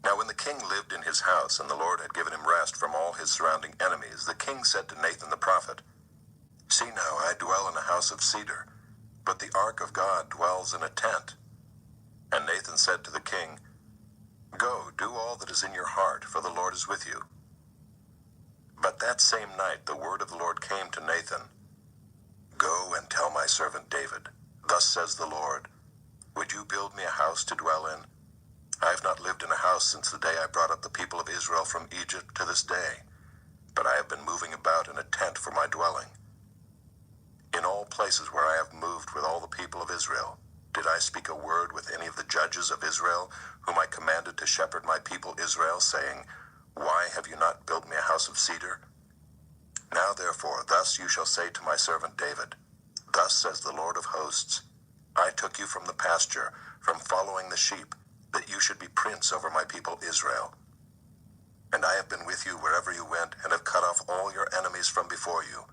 Now when the king lived in his house, and the Lord had given him rest from all his surrounding enemies, the king said to Nathan the prophet, "See now, I dwell in a house of cedar, but the ark of God dwells in a tent." And Nathan said to the king, "Go, do all that is in your heart, for the Lord is with you." But that same night the word of the Lord came to Nathan, "Go and tell my servant David, thus says the Lord, would you build me a house to dwell in? I have not lived in a house since the day I brought up the people of Israel from Egypt to this day, but I have been moving about in a tent for my dwelling. In all places where I have moved with all the people of Israel, did I speak a word with any of the judges of Israel, whom I commanded to shepherd my people Israel, saying, Why have you not built me a house of cedar? Now therefore, thus you shall say to my servant David, Thus says the Lord of hosts, I took you from the pasture, from following the sheep, that you should be prince over my people Israel. And I have been with you wherever you went, and have cut off all your enemies from before you.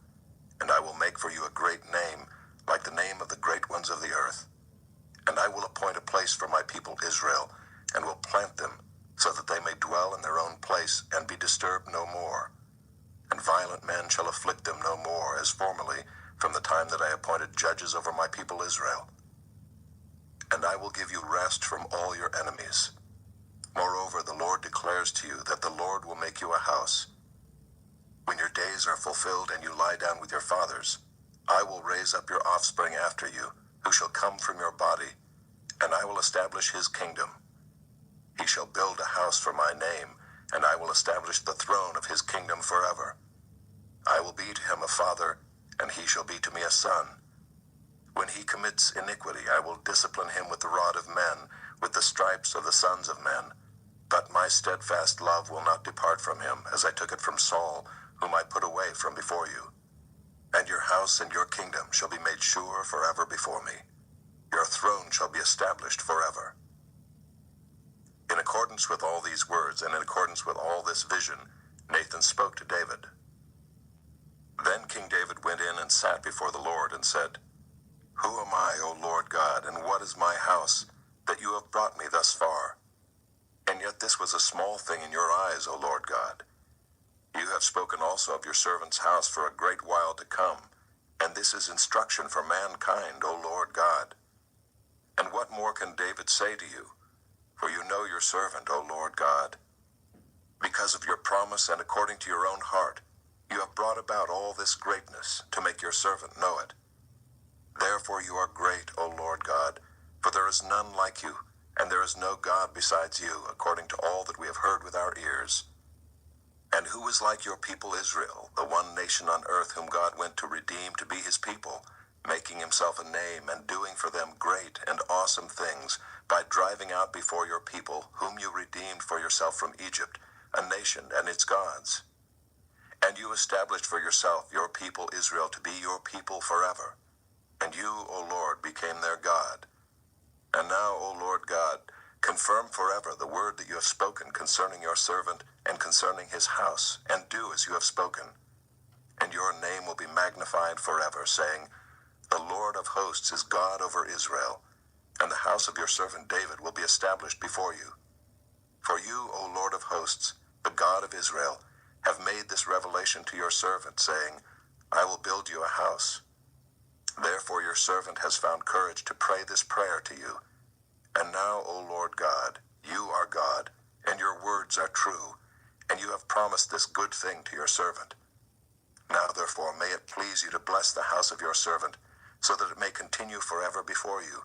And I will make for you a great name, like the name of the great ones of the earth. And I will appoint a place for my people Israel, and will plant them, so that they may dwell in their own place, and be disturbed no more. And violent men shall afflict them no more, as formerly, from the time that I appointed judges over my people Israel. And I will give you rest from all your enemies. Moreover, the Lord declares to you that the Lord will make you a house. When your days are fulfilled and you lie down with your fathers, I will raise up your offspring after you, who shall come from your body, and I will establish his kingdom. He shall build a house for my name, and I will establish the throne of his kingdom forever. I will be to him a father, and he shall be to me a son. When he commits iniquity, I will discipline him with the rod of men, with the stripes of the sons of men. But my steadfast love will not depart from him, as I took it from Saul, whom I put away from before you. And your house and your kingdom shall be made sure forever before me. Your throne shall be established forever." In accordance with all these words, and in accordance with all this vision, Nathan spoke to David. Then King David went in and sat before the Lord, and said, Who am I, O Lord God, and what is my house, that you have brought me thus far? And yet this was a small thing in your eyes, O Lord God. You have spoken also of your servant's house for a great while to come, and this is instruction for mankind, O Lord God. And what more can David say to you? For you know your servant, O Lord God. Because of your promise and according to your own heart, you have brought about all this greatness to make your servant know it. Therefore you are great, O Lord God, for there is none like you, and there is no God besides you, according to all that we have heard with our ears. And who is like your people Israel, the one nation on earth whom God went to redeem to be his people, making himself a name and doing for them great and awesome things, by driving out before your people, whom you redeemed for yourself from Egypt, a nation and its gods. And you established for yourself your people Israel to be your people forever. And you, O Lord, became their God. And now, O Lord God, confirm forever the word that you have spoken concerning your servant and concerning his house, and do as you have spoken. And your name will be magnified forever, saying, The Lord of hosts is God over Israel, and the house of your servant David will be established before you. For you, O Lord of hosts, the God of Israel, have made this revelation to your servant, saying, I will build you a house. Therefore your servant has found courage to pray this prayer to you. And now, O Lord God, you are God, and your words are true, and you have promised this good thing to your servant. Now therefore may it please you to bless the house of your servant, so that it may continue forever before you.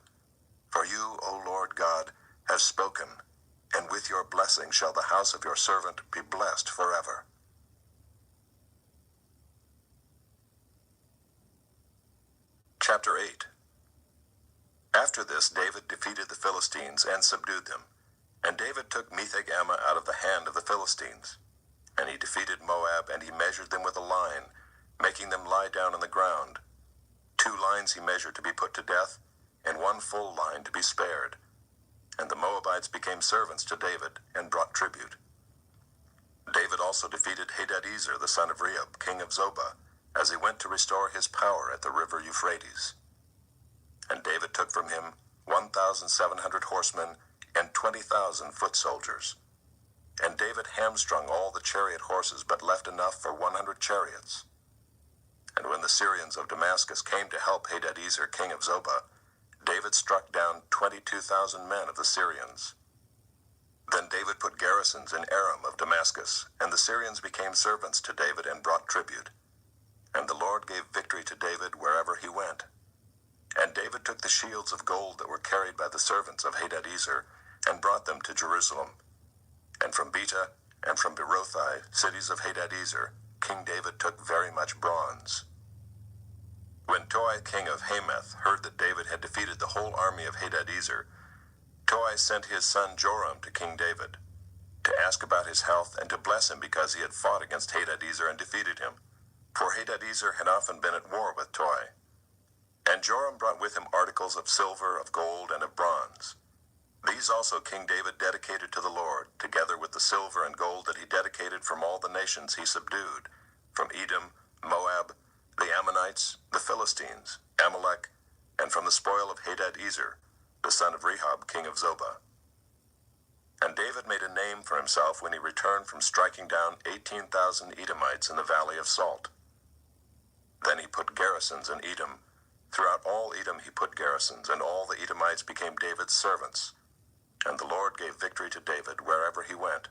For you, O Lord God, have spoken, and with your blessing shall the house of your servant be blessed forever. Chapter 8. After this David defeated the Philistines and subdued them. And David took Metheg-Ammah out of the hand of the Philistines. And he defeated Moab, and he measured them with a line, making them lie down on the ground. 2 lines he measured to be put to death, and 1 full line to be spared. And the Moabites became servants to David, and brought tribute. David also defeated Hadadezer the son of Rehob, king of Zobah, as he went to restore his power at the river Euphrates. And David took from him 1,700 horsemen and 20,000 foot soldiers. And David hamstrung all the chariot horses, but left enough for 100 chariots. And when the Syrians of Damascus came to help Hadadezer king of Zobah, David struck down 22,000 men of the Syrians. Then David put garrisons in Aram of Damascus, and the Syrians became servants to David and brought tribute. And the Lord gave victory to David wherever he went. And David took the shields of gold that were carried by the servants of Hadadezer, and brought them to Jerusalem. And from Beta and from Berothai, cities of Hadadezer, King David took very much bronze. When Toi king of Hamath heard that David had defeated the whole army of Hadadezer, Toi sent his son Joram to King David, to ask about his health and to bless him because he had fought against Hadadezer and defeated him. For Hadadezer had often been at war with Toi. And Joram brought with him articles of silver, of gold, and of bronze. These also King David dedicated to the Lord, together with the silver and gold that he dedicated from all the nations he subdued, from Edom, Moab, the Ammonites, the Philistines, Amalek, and from the spoil of Hadadezer, the son of Rehob, king of Zobah. And David made a name for himself when he returned from striking down 18,000 Edomites in the valley of Salt. Then he put garrisons in Edom. Throughout all Edom he put garrisons, and all the Edomites became David's servants. And the Lord gave victory to David wherever he went.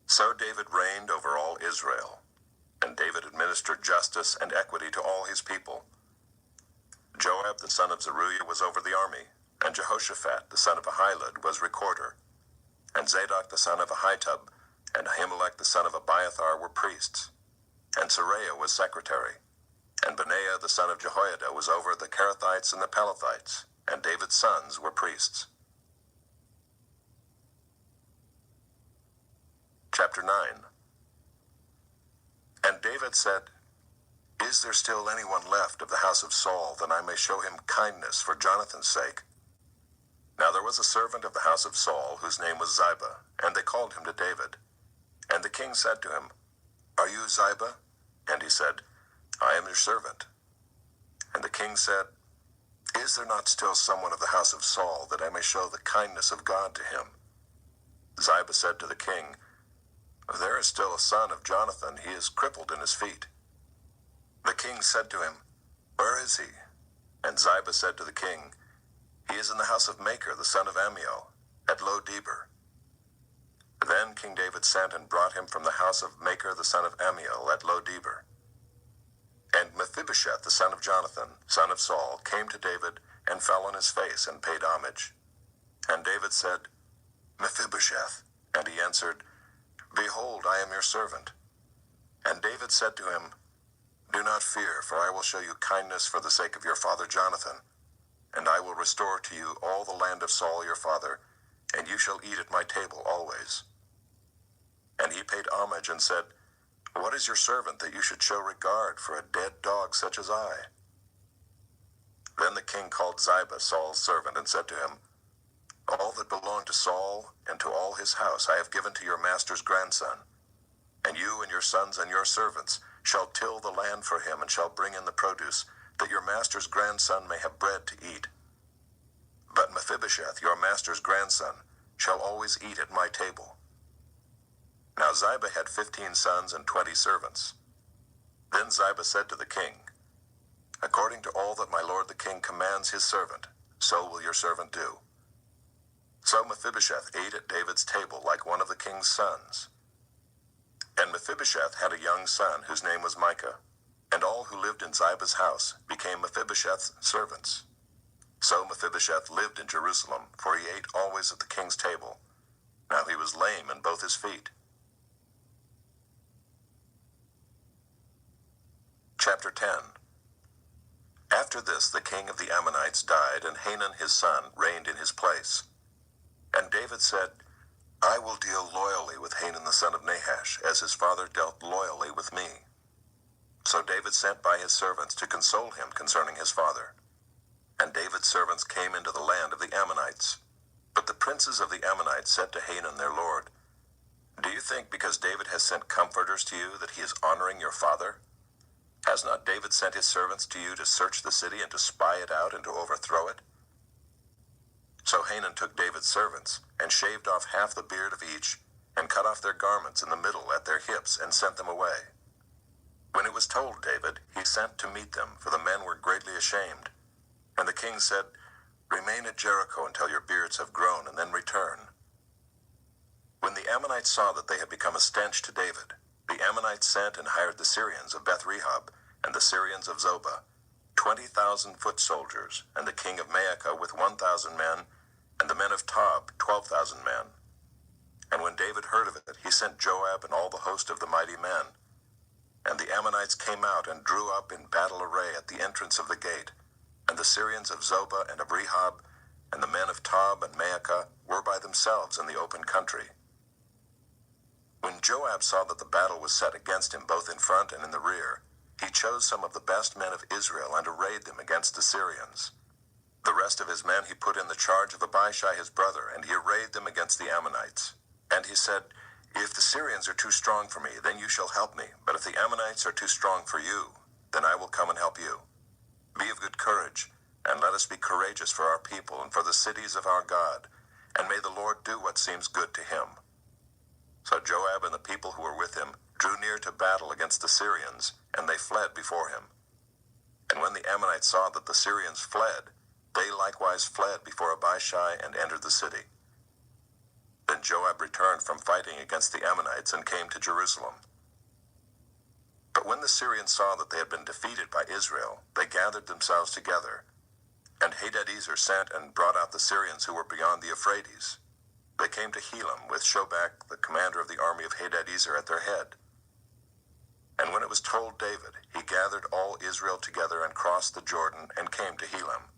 So David reigned over all Israel, and David administered justice and equity to all his people. Joab the son of Zeruiah was over the army, and Jehoshaphat the son of Ahilud was recorder. And Zadok the son of Ahitub and Ahimelech the son of Abiathar were priests. And Seraiah was secretary. And Benaiah the son of Jehoiada was over the Kerethites and the Pelethites, and David's sons were priests. Chapter 9. And David said, Is there still anyone left of the house of Saul, that I may show him kindness for Jonathan's sake? Now there was a servant of the house of Saul, whose name was Ziba, and they called him to David. And the king said to him, Are you Ziba? And he said, I am your servant. And the king said, Is there not still someone of the house of Saul, that I may show the kindness of God to him? Ziba said to the king, There is still a son of Jonathan, he is crippled in his feet. The king said to him, Where is he? And Ziba said to the king, He is in the house of Machir, the son of Ammiel, at Lo-debar. Then King David sent and brought him from the house of Machir, the son of Ammiel, at Lo-debar. And Mephibosheth, the son of Jonathan, son of Saul, came to David and fell on his face and paid homage. And David said, Mephibosheth. And he answered, Behold, I am your servant. And David said to him, Do not fear, for I will show you kindness for the sake of your father Jonathan. And I will restore to you all the land of Saul your father, and you shall eat at my table always. And he paid homage and said, What is your servant that you should show regard for a dead dog such as I? Then the king called Ziba, Saul's servant, and said to him, All that belonged to Saul and to all his house I have given to your master's grandson. And you and your sons and your servants shall till the land for him and shall bring in the produce, that your master's grandson may have bread to eat. But Mephibosheth, your master's grandson, shall always eat at my table. Now Ziba had 15 sons and 20 servants. Then Ziba said to the king, According to all that my lord the king commands his servant, so will your servant do. So Mephibosheth ate at David's table like one of the king's sons. And Mephibosheth had a young son whose name was Micah, and all who lived in Ziba's house became Mephibosheth's servants. So Mephibosheth lived in Jerusalem, for he ate always at the king's table. Now he was lame in both his feet. Chapter 10. After this the king of the Ammonites died, and Hanun his son reigned in his place. And David said, I will deal loyally with Hanun the son of Nahash, as his father dealt loyally with me. So David sent by his servants to console him concerning his father. And David's servants came into the land of the Ammonites. But the princes of the Ammonites said to Hanun their lord, Do you think because David has sent comforters to you that he is honoring your father? Has not David sent his servants to you to search the city and to spy it out and to overthrow it? So Hanun took David's servants, and shaved off half the beard of each, and cut off their garments in the middle at their hips, and sent them away. When it was told David, he sent to meet them, for the men were greatly ashamed. And the king said, Remain at Jericho until your beards have grown, and then return. When the Ammonites saw that they had become a stench to David, the Ammonites sent and hired the Syrians of Beth-rehob, and the Syrians of Zobah, 20,000 foot soldiers, and the king of Maacah with 1,000 men, and the men of Tob 12,000 men. And when David heard of it, he sent Joab and all the host of the mighty men. And the Ammonites came out and drew up in battle array at the entrance of the gate, and the Syrians of Zobah and of Rehob, and the men of Tob and Maacah were by themselves in the open country. When Joab saw that the battle was set against him both in front and in the rear, he chose some of the best men of Israel and arrayed them against the Syrians. The rest of his men he put in the charge of Abishai his brother, and he arrayed them against the Ammonites. And he said, If the Syrians are too strong for me, then you shall help me. But if the Ammonites are too strong for you, then I will come and help you. Be of good courage, and let us be courageous for our people and for the cities of our God, and may the Lord do what seems good to him. So Joab and the people who were with him drew near to battle against the Syrians, and they fled before him. And when the Ammonites saw that the Syrians fled, they likewise fled before Abishai and entered the city. Then Joab returned from fighting against the Ammonites and came to Jerusalem. But when the Syrians saw that they had been defeated by Israel, they gathered themselves together. And Hadadezer sent and brought out the Syrians who were beyond the Euphrates. They came to Helam with Shobach, the commander of the army of Hadadezer, at their head. And when it was told David, he gathered all Israel together and crossed the Jordan and came to Helam.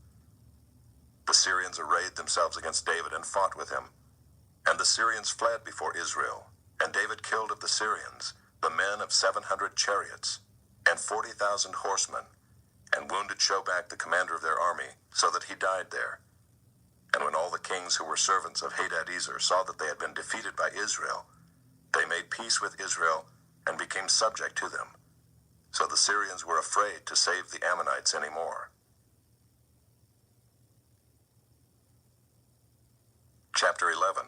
The Syrians arrayed themselves against David and fought with him. And the Syrians fled before Israel, and David killed of the Syrians the men of 700 chariots, and 40,000 horsemen, and wounded Shobach the commander of their army, so that he died there. And when all the kings who were servants of Hadadezer saw that they had been defeated by Israel, they made peace with Israel and became subject to them. So the Syrians were afraid to save the Ammonites any more. Chapter 11.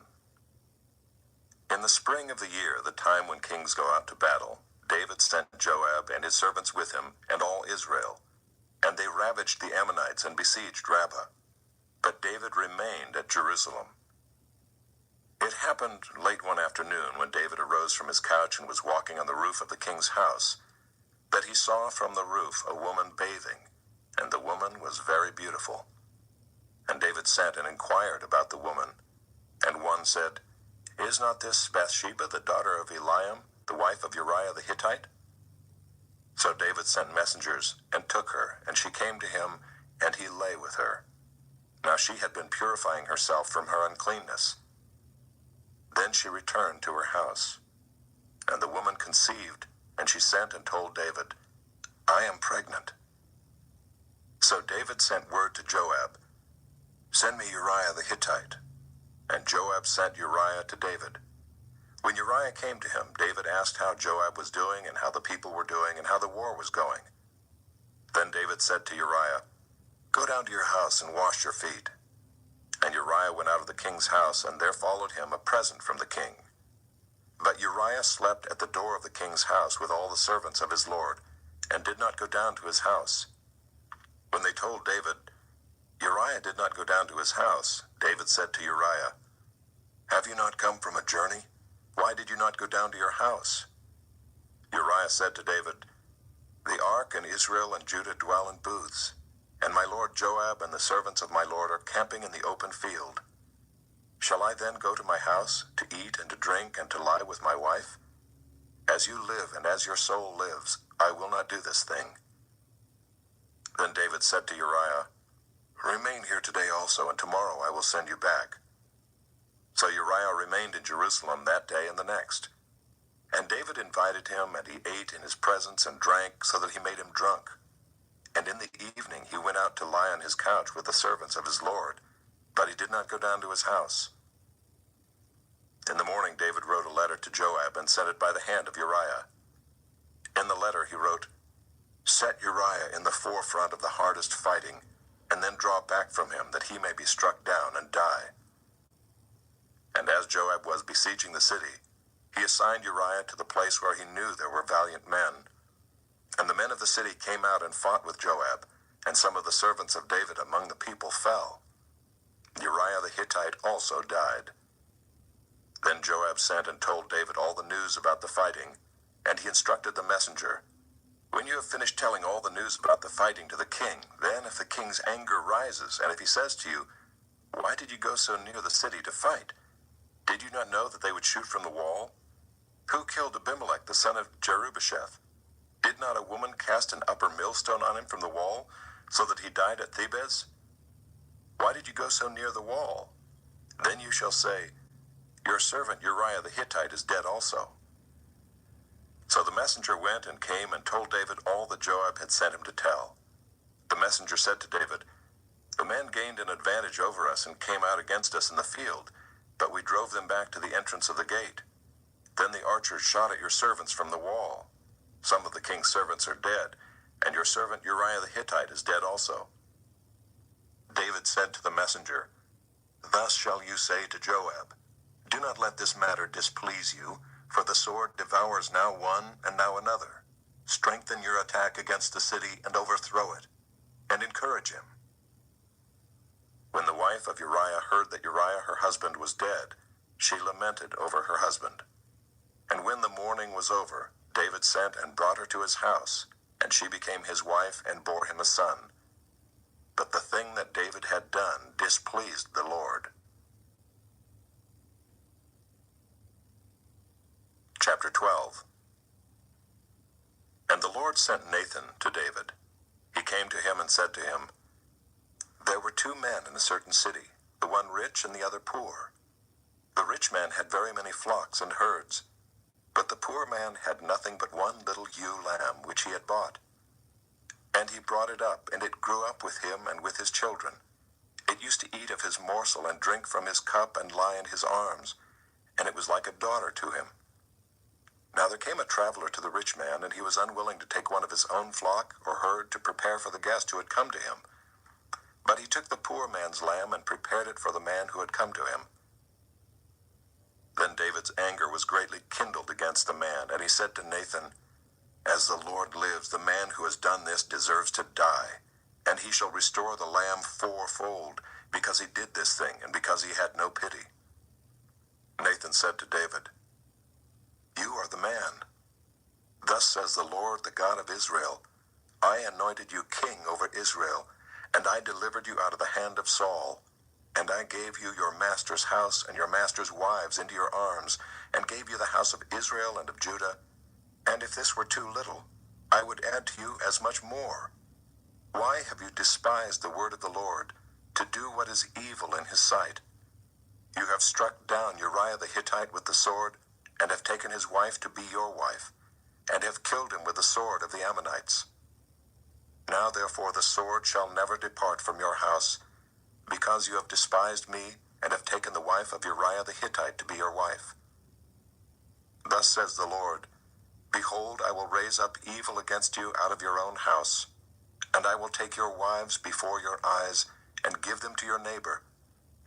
In the spring of the year, the time when kings go out to battle, David sent Joab and his servants with him and all Israel, and they ravaged the Ammonites and besieged Rabbah. But David remained at Jerusalem. It happened late one afternoon when David arose from his couch and was walking on the roof of the king's house, that he saw from the roof a woman bathing, and the woman was very beautiful. And David sent and inquired about the woman. And one said, Is not this Bathsheba, the daughter of Eliam, the wife of Uriah the Hittite? So David sent messengers and took her, and she came to him, and he lay with her. Now she had been purifying herself from her uncleanness. Then she returned to her house. And the woman conceived, and she sent and told David, I am pregnant. So David sent word to Joab, Send me Uriah the Hittite. And Joab sent Uriah to David. When Uriah came to him, David asked how Joab was doing and how the people were doing and how the war was going. Then David said to Uriah, Go down to your house and wash your feet. And Uriah went out of the king's house, and there followed him a present from the king. But Uriah slept at the door of the king's house with all the servants of his lord, and did not go down to his house. When they told David, Uriah did not go down to his house, David said to Uriah, Have you not come from a journey? Why did you not go down to your house? Uriah said to David, The ark and Israel and Judah dwell in booths, and my lord Joab and the servants of my lord are camping in the open field. Shall I then go to my house, to eat and to drink and to lie with my wife? As you live and as your soul lives, I will not do this thing. Then David said to Uriah, Remain here today also, and tomorrow I will send you back. So Uriah remained in Jerusalem that day and the next. And David invited him, and he ate in his presence and drank, so that he made him drunk. And in the evening he went out to lie on his couch with the servants of his lord, but he did not go down to his house. In the morning David wrote a letter to Joab and sent it by the hand of Uriah. In the letter he wrote, Set Uriah in the forefront of the hardest fighting, and then draw back from him, that he may be struck down and die. And as Joab was besieging the city, he assigned Uriah to the place where he knew there were valiant men. And the men of the city came out and fought with Joab, and some of the servants of David among the people fell. Uriah the Hittite also died. Then Joab sent and told David all the news about the fighting, and he instructed the messenger, When you have finished telling all the news about the fighting to the king, then if the king's anger rises, and if he says to you, Why did you go so near the city to fight? Did you not know that they would shoot from the wall? Who killed Abimelech the son of Jerubbesheth? Did not a woman cast an upper millstone on him from the wall, so that he died at Thebez? Why did you go so near the wall? Then you shall say, Your servant Uriah the Hittite is dead also. So the messenger went and came and told David all that Joab had sent him to tell. The messenger said to David, The men gained an advantage over us and came out against us in the field, but we drove them back to the entrance of the gate. Then the archers shot at your servants from the wall. Some of the king's servants are dead, and your servant Uriah the Hittite is dead also. David said to the messenger, Thus shall you say to Joab, Do not let this matter displease you, for the sword devours now one and now another. Strengthen your attack against the city and overthrow it, and encourage him. When the wife of Uriah heard that Uriah her husband was dead, she lamented over her husband. And when the mourning was over, David sent and brought her to his house, and she became his wife and bore him a son. But the thing that David had done displeased the Lord. Chapter 12. And the Lord sent Nathan to David. He came to him and said to him, There were two men in a certain city, the one rich and the other poor. The rich man had very many flocks and herds, but the poor man had nothing but one little ewe lamb which he had bought. And he brought it up, and it grew up with him and with his children. It used to eat of his morsel and drink from his cup and lie in his arms, and it was like a daughter to him. Now there came a traveler to the rich man, and he was unwilling to take one of his own flock or herd to prepare for the guest who had come to him. But he took the poor man's lamb and prepared it for the man who had come to him. Then David's anger was greatly kindled against the man, and he said to Nathan, As the Lord lives, the man who has done this deserves to die, and he shall restore the lamb fourfold, because he did this thing, and because he had no pity. Nathan said to David, You are the man. Thus says the Lord, the God of Israel, I anointed you king over Israel, and I delivered you out of the hand of Saul. And I gave you your master's house and your master's wives into your arms, and gave you the house of Israel and of Judah. And if this were too little, I would add to you as much more. Why have you despised the word of the Lord, to do what is evil in his sight? You have struck down Uriah the Hittite with the sword, and have taken his wife to be your wife, and have killed him with the sword of the Ammonites. Now therefore the sword shall never depart from your house, because you have despised me, and have taken the wife of Uriah the Hittite to be your wife. Thus says the Lord, Behold, I will raise up evil against you out of your own house, and I will take your wives before your eyes, and give them to your neighbor,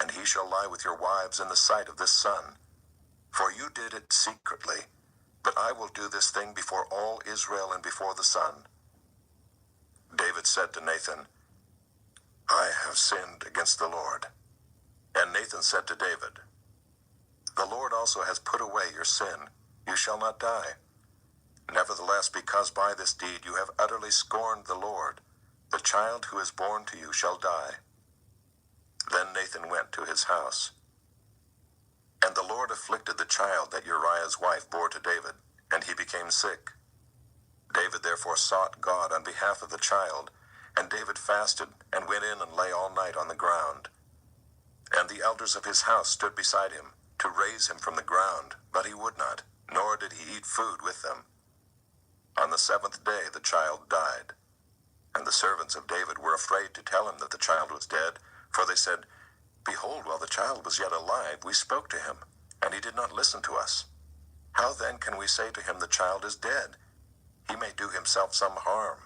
and he shall lie with your wives in the sight of this sun. For you did it secretly, but I will do this thing before all Israel and before the sun. David said to Nathan, I have sinned against the Lord. And Nathan said to David, The Lord also has put away your sin. You shall not die. Nevertheless, because by this deed you have utterly scorned the Lord, the child who is born to you shall die. Then Nathan went to his house. And the Lord afflicted the child that Uriah's wife bore to David, and he became sick. David therefore sought God on behalf of the child, and David fasted, and went in and lay all night on the ground. And the elders of his house stood beside him, to raise him from the ground, but he would not, nor did he eat food with them. On the seventh day the child died. And the servants of David were afraid to tell him that the child was dead, for they said, Behold, while the child was yet alive, we spoke to him, and he did not listen to us. How then can we say to him, The child is dead? He may do himself some harm.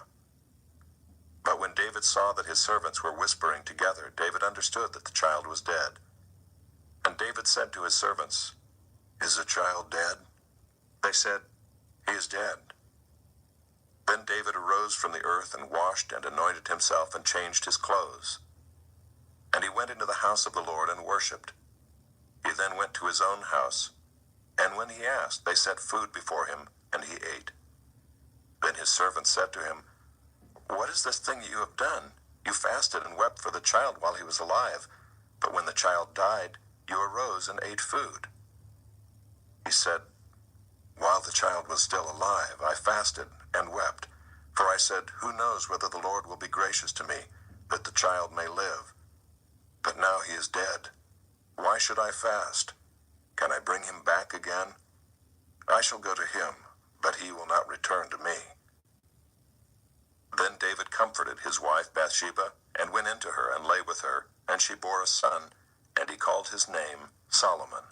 But when David saw that his servants were whispering together, David understood that the child was dead. And David said to his servants, Is the child dead? They said, He is dead. Then David arose from the earth and washed and anointed himself and changed his clothes. And he went into the house of the Lord and worshipped. He then went to his own house, and when he asked, they set food before him, and he ate. Then his servants said to him, What is this thing you have done? You fasted and wept for the child while he was alive, but when the child died, you arose and ate food. He said, While the child was still alive, I fasted and wept, for I said, Who knows whether the Lord will be gracious to me, that the child may live? But now he is dead. Why should I fast? Can I bring him back again? I shall go to him, but he will not return to me. Then David comforted his wife Bathsheba, and went into her and lay with her, and she bore a son, and he called his name Solomon.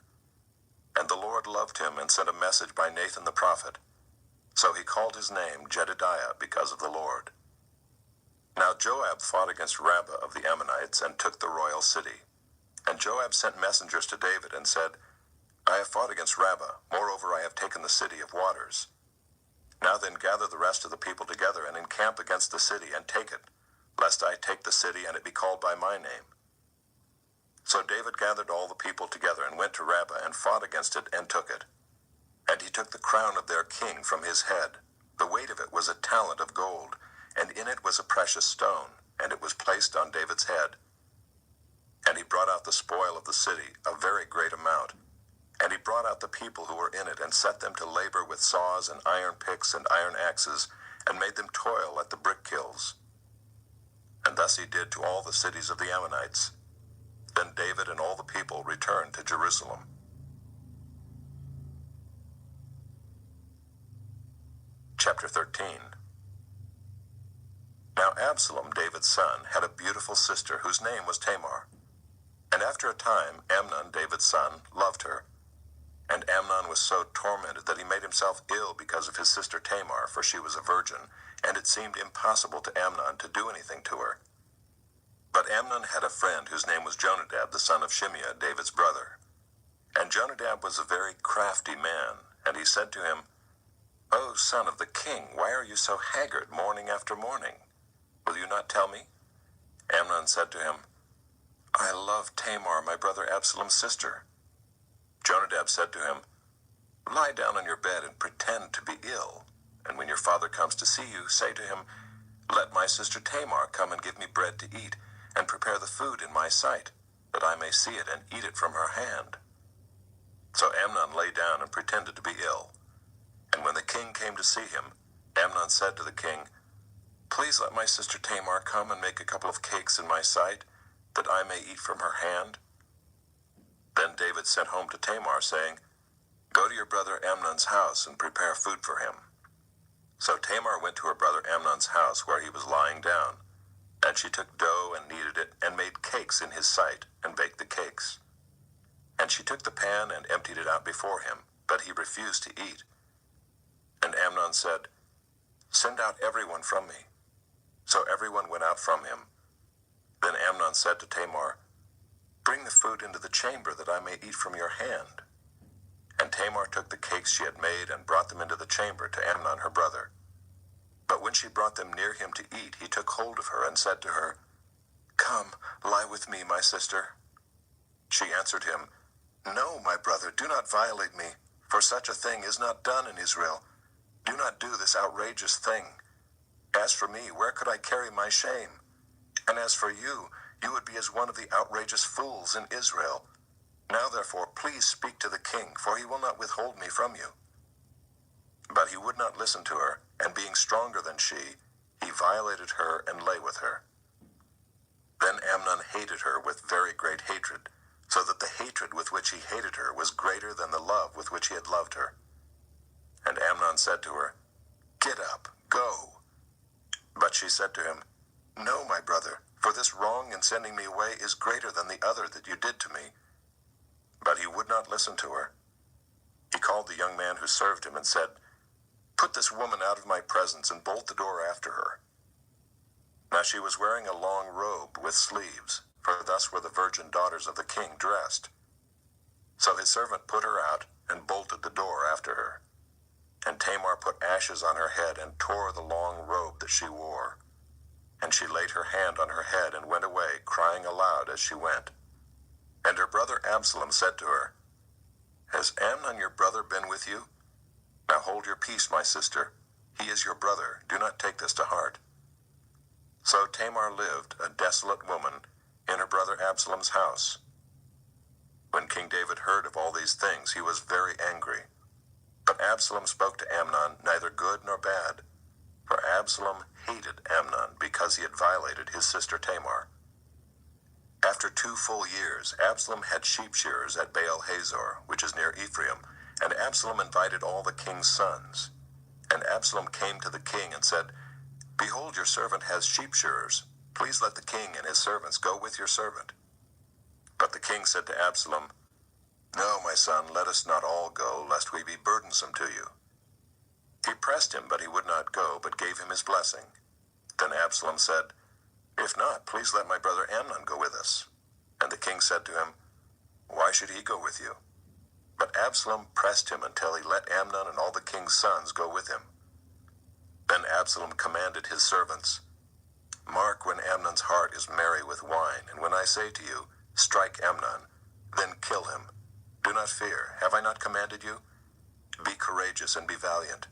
And the Lord loved him and sent a message by Nathan the prophet. So he called his name Jedidiah because of the Lord. Now Joab fought against Rabbah of the Ammonites and took the royal city. And Joab sent messengers to David and said, I have fought against Rabbah, moreover I have taken the city of waters. Now then gather the rest of the people together and encamp against the city and take it, lest I take the city and it be called by my name. So David gathered all the people together and went to Rabbah and fought against it and took it. And he took the crown of their king from his head. The weight of it was a talent of gold, and in it was a precious stone, and it was placed on David's head. And he brought out the spoil of the city, a very great amount. And he brought out the people who were in it, and set them to labor with saws and iron picks and iron axes, and made them toil at the brick kilns. And thus he did to all the cities of the Ammonites. Then David and all the people returned to Jerusalem. Chapter 13. Now Absalom, David's son, had a beautiful sister whose name was Tamar. And after a time, Amnon, David's son, loved her. And Amnon was so tormented that he made himself ill because of his sister Tamar, for she was a virgin, and it seemed impossible to Amnon to do anything to her. But Amnon had a friend whose name was Jonadab, the son of Shimeah, David's brother. And Jonadab was a very crafty man, and he said to him, O son of the king, why are you so haggard morning after morning? Will you not tell me? Amnon said to him, I love Tamar, my brother Absalom's sister. Jonadab said to him, Lie down on your bed and pretend to be ill, and when your father comes to see you, say to him, Let my sister Tamar come and give me bread to eat, and prepare the food in my sight, that I may see it and eat it from her hand. So Amnon lay down and pretended to be ill. And when the king came to see him, Amnon said to the king, Please let my sister Tamar come and make a couple of cakes in my sight, that I may eat from her hand. Then David sent home to Tamar, saying, Go to your brother Amnon's house and prepare food for him." So Tamar went to her brother Amnon's house where he was lying down, and she took dough and kneaded it and made cakes in his sight and baked the cakes. And she took the pan and emptied it out before him, but he refused to eat. And Amnon said, "Send out everyone from me." So everyone went out from him. Then Amnon said to Tamar, "Bring the food into the chamber that I may eat from your hand." And Tamar took the cakes she had made and brought them into the chamber to Amnon her brother. But when she brought them near him to eat, he took hold of her and said to her, "Come, lie with me, my sister." She answered him, "No, my brother, do not violate me, for such a thing is not done in Israel. Do not do this outrageous thing. As for me, where could I carry my shame? And as for you, you would be as one of the outrageous fools in Israel. Now therefore, please speak to the king, for he will not withhold me from you." But he would not listen to her, and being stronger than she, he violated her and lay with her. Then Amnon hated her with very great hatred, so that the hatred with which he hated her was greater than the love with which he had loved her. And Amnon said to her, "Get up, go." But she said to him, "No, my brother, for this wrong in sending me away is greater than the other that you did to me." But he would not listen to her. He called the young man who served him and said, "Put this woman out of my presence and bolt the door after her." Now she was wearing a long robe with sleeves, for thus were the virgin daughters of the king dressed. So his servant put her out and bolted the door after her. And Tamar put ashes on her head and tore the long robe that she wore. And she laid her hand on her head and went away, crying aloud as she went. And her brother Absalom said to her, "Has Amnon your brother been with you? Now hold your peace, my sister. He is your brother. Do not take this to heart." So Tamar lived, a desolate woman, in her brother Absalom's house. When King David heard of all these things, he was very angry. But Absalom spoke to Amnon neither good nor bad, for Absalom hated Amnon because he had violated his sister Tamar. After 2 full years, Absalom had sheep shearers at Baal Hazor, which is near Ephraim, and Absalom invited all the king's sons. And Absalom came to the king and said, "Behold, your servant has sheep shearers. Please let the king and his servants go with your servant." But the king said to Absalom, "No, my son, let us not all go, lest we be burdensome to you." He pressed him, but he would not go, but gave him his blessing. Then Absalom said, "If not, please let my brother Amnon go with us." And the king said to him, "Why should he go with you?" But Absalom pressed him until he let Amnon and all the king's sons go with him. Then Absalom commanded his servants, "Mark when Amnon's heart is merry with wine, and when I say to you, 'Strike Amnon,' then kill him. Do not fear. Have I not commanded you? Be courageous and be valiant."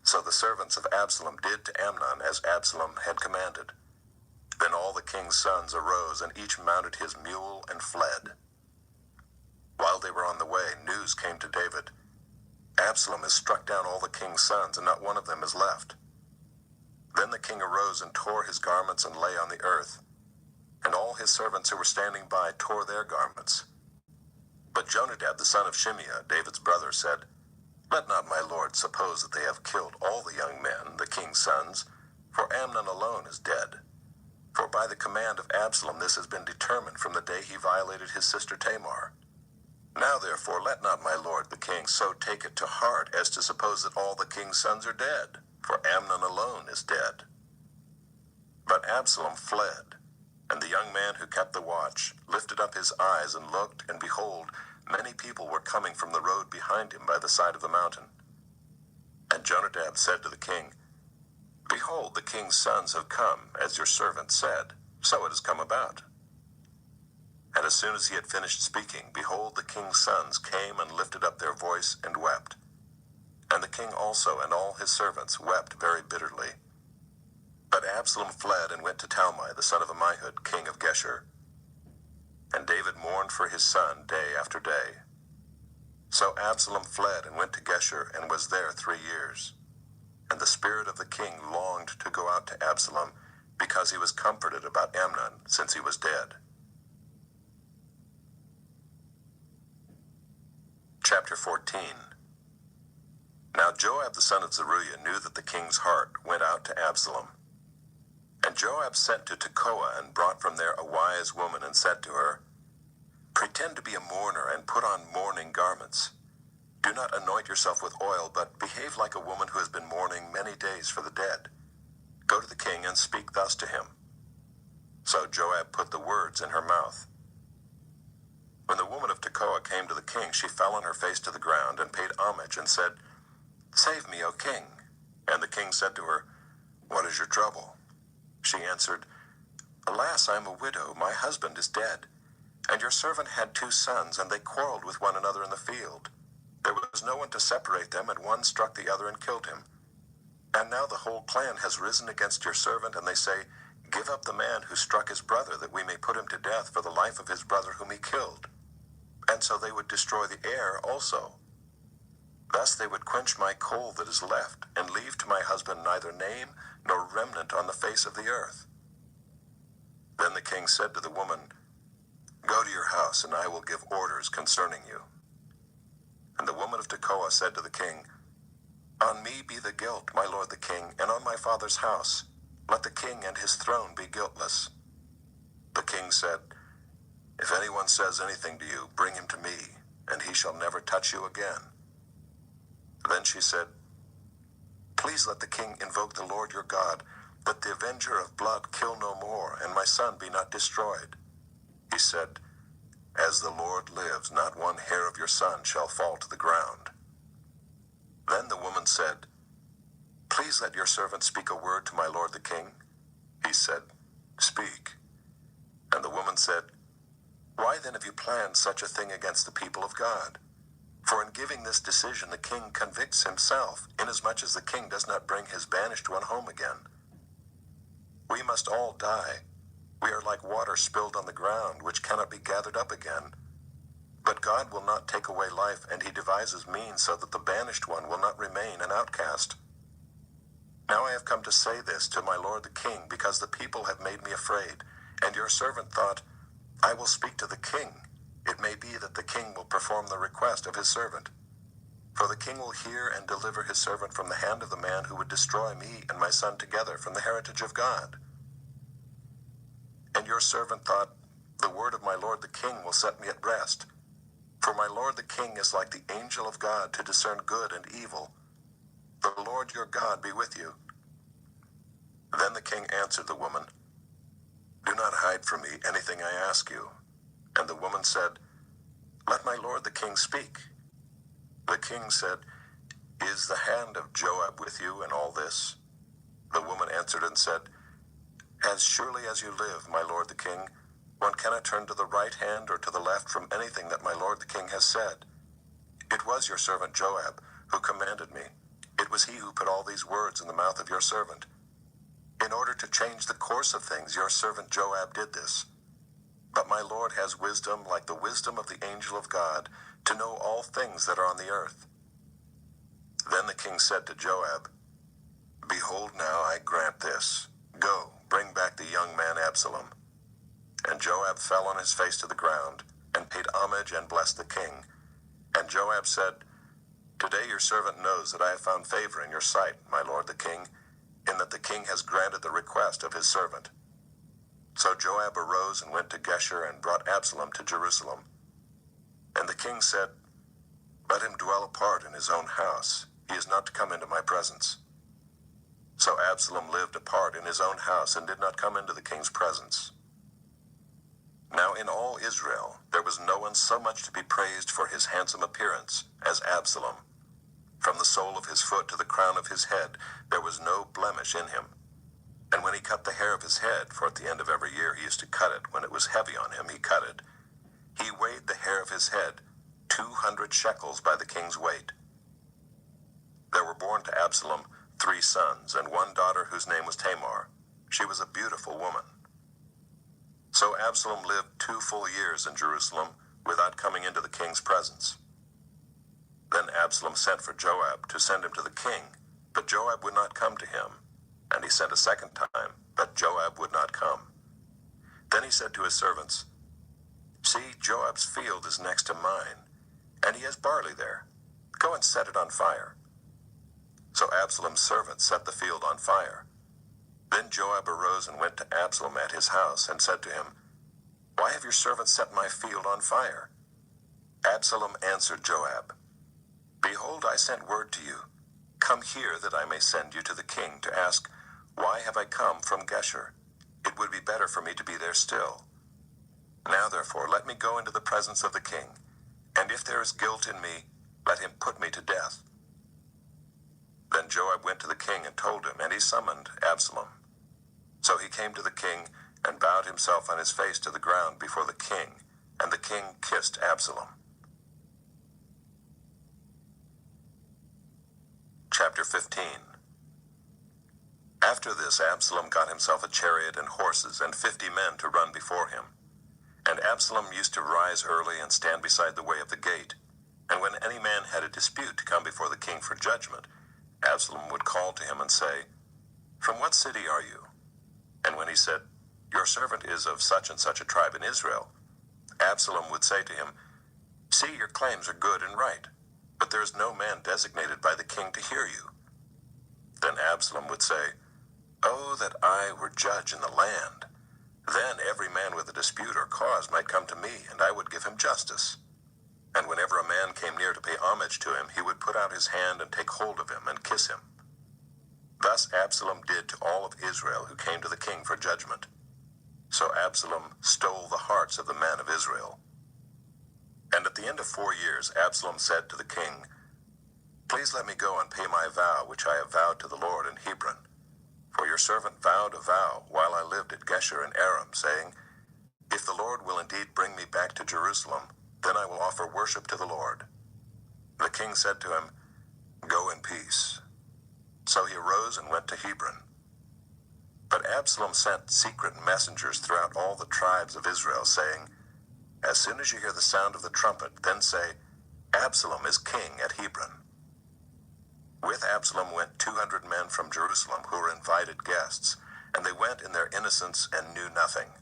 So the servants of Absalom did to Amnon as Absalom had commanded. Then all the king's sons arose, and each mounted his mule and fled. While they were on the way, news came to David, "Absalom has struck down all the king's sons, and not one of them is left." Then the king arose and tore his garments and lay on the earth. And all his servants who were standing by tore their garments. But Jonadab the son of Shimeah, David's brother, said, "Let not my lord suppose that they have killed all the young men, the king's sons, for Amnon alone is dead. For by the command of Absalom this has been determined from the day he violated his sister Tamar. Now therefore let not my lord the king so take it to heart as to suppose that all the king's sons are dead, for Amnon alone is dead." But Absalom fled, and the young man who kept the watch lifted up his eyes and looked, and behold, many people were coming from the road behind him by the side of the mountain. And Jonadab said to the king, "Behold, the king's sons have come, as your servant said, so it has come about." And as soon as he had finished speaking, behold, the king's sons came and lifted up their voice and wept. And the king also and all his servants wept very bitterly. But Absalom fled and went to Talmai, the son of Ammihud, king of Geshur. And David mourned for his son day after day. So Absalom fled and went to Geshur and was there 3 years. And the spirit of the king longed to go out to Absalom, because he was comforted about Amnon, since he was dead. Chapter Chapter 14. Now Joab the son of Zeruiah knew that the king's heart went out to Absalom. And Joab sent to Tekoa and brought from there a wise woman and said to her, "Pretend to be a mourner and put on mourning garments. Do not anoint yourself with oil, but behave like a woman who has been mourning many days for the dead. Go to the king and speak thus to him." So Joab put the words in her mouth. When the woman of Tekoa came to the king, she fell on her face to the ground and paid homage and said, "Save me, O king." And the king said to her, "What is your trouble?" She answered, "Alas, I am a widow. My husband is dead. And your servant had 2 sons, and they quarreled with one another in the field. There was no one to separate them, and one struck the other and killed him. And now the whole clan has risen against your servant, and they say, 'Give up the man who struck his brother, that we may put him to death for the life of his brother whom he killed.' And so they would destroy the heir also. Thus they would quench my coal that is left, and leave to my husband neither name nor remnant on the face of the earth." Then the king said to the woman, "Go to your house, and I will give orders concerning you." And the woman of Tekoa said to the king, "On me be the guilt, my lord the king, and on my father's house. Let the king and his throne be guiltless." The king said, "If anyone says anything to you, bring him to me, and he shall never touch you again." Then she said, "Please let the king invoke the Lord your God, that the avenger of blood kill no more, and my son be not destroyed." He said, "As the Lord lives, not one hair of your son shall fall to the ground." Then the woman said, "Please let your servant speak a word to my lord the king." He said, "Speak." And the woman said, "Why then have you planned such a thing against the people of God? For in giving this decision the king convicts himself, inasmuch as the king does not bring his banished one home again. We must all die. We are like water spilled on the ground, which cannot be gathered up again. But God will not take away life, and he devises means so that the banished one will not remain an outcast. Now I have come to say this to my lord the king, because the people have made me afraid, and your servant thought, 'I will speak to the king. It may be that the king will perform the request of his servant. For the king will hear and deliver his servant from the hand of the man who would destroy me and my son together from the heritage of God.' And your servant thought, 'The word of my lord the king will set me at rest. For my lord the king is like the angel of God to discern good and evil. The Lord your God be with you.' Then the king answered the woman, 'Do not hide from me anything I ask you.' And the woman said, 'Let my lord the king speak.' The king said, 'Is the hand of Joab with you in all this?' The woman answered and said, 'As surely as you live, my lord the king, one cannot turn to the right hand or to the left from anything that my lord the king has said. It was your servant Joab who commanded me. It was he who put all these words in the mouth of your servant. In order to change the course of things, your servant Joab did this. But my lord has wisdom like the wisdom of the angel of God, to know all things that are on the earth.' Then the king said to Joab, 'Behold, now I grant this. Go, bring back the young man Absalom.' And Joab fell on his face to the ground, and paid homage and blessed the king. And Joab said, 'Today your servant knows that I have found favor in your sight, my lord the king, in that the king has granted the request of his servant.' So Joab arose and went to Geshur and brought Absalom to Jerusalem. And the king said, 'Let him dwell apart in his own house. He is not to come into my presence.' So Absalom lived apart in his own house and did not come into the king's presence. Now in all Israel there was no one so much to be praised for his handsome appearance as Absalom. From the sole of his foot to the crown of his head there was no blemish in him. And when he cut the hair of his head, for at the end of every year he used to cut it, when it was heavy on him he cut it, he weighed the hair of his head 200 shekels by the king's weight. There were born to Absalom 3 sons, and one daughter whose name was Tamar. She was a beautiful woman. So Absalom lived 2 full years in Jerusalem without coming into the king's presence. Then Absalom sent for Joab to send him to the king, but Joab would not come to him. And he sent a second time, but Joab would not come. Then he said to his servants, 'See, Joab's field is next to mine, and he has barley there. Go and set it on fire." So Absalom's servants set the field on fire. Then Joab arose and went to Absalom at his house and said to him, "Why have your servants set my field on fire?" Absalom answered Joab, "Behold, I sent word to you. Come here that I may send you to the king to ask, Why have I come from Geshur? It would be better for me to be there still. Now therefore let me go into the presence of the king, and if there is guilt in me, let him put me to death." Then Joab went to the king and told him, and he summoned Absalom. So he came to the king and bowed himself on his face to the ground before the king, and the king kissed Absalom. Chapter 15. After this, Absalom got himself a chariot and horses and 50 men to run before him. And Absalom used to rise early and stand beside the way of the gate. And when any man had a dispute to come before the king for judgment, Absalom would call to him and say, "From what city are you?" And when he said, "Your servant is of such and such a tribe in Israel," Absalom would say to him, "See, your claims are good and right, but there is no man designated by the king to hear you." Then Absalom would say, "Oh, that I were judge in the land! Then every man with a dispute or cause might come to me, and I would give him justice." And whenever a man came near to pay homage to him, he would put out his hand and take hold of him and kiss him. Thus Absalom did to all of Israel who came to the king for judgment. So Absalom stole the hearts of the men of Israel. And at the end of 4 years, Absalom said to the king, "Please let me go and pay my vow which I have vowed to the Lord in Hebron. For your servant vowed a vow while I lived at Geshur in Aram, saying, If the Lord will indeed bring me back to Jerusalem, then I will offer worship to the Lord." The king said to him, "Go in peace." So he arose and went to Hebron. But Absalom sent secret messengers throughout all the tribes of Israel, saying, "As soon as you hear the sound of the trumpet, then say, Absalom is king at Hebron." With Absalom went 200 men from Jerusalem who were invited guests, and they went in their innocence and knew nothing.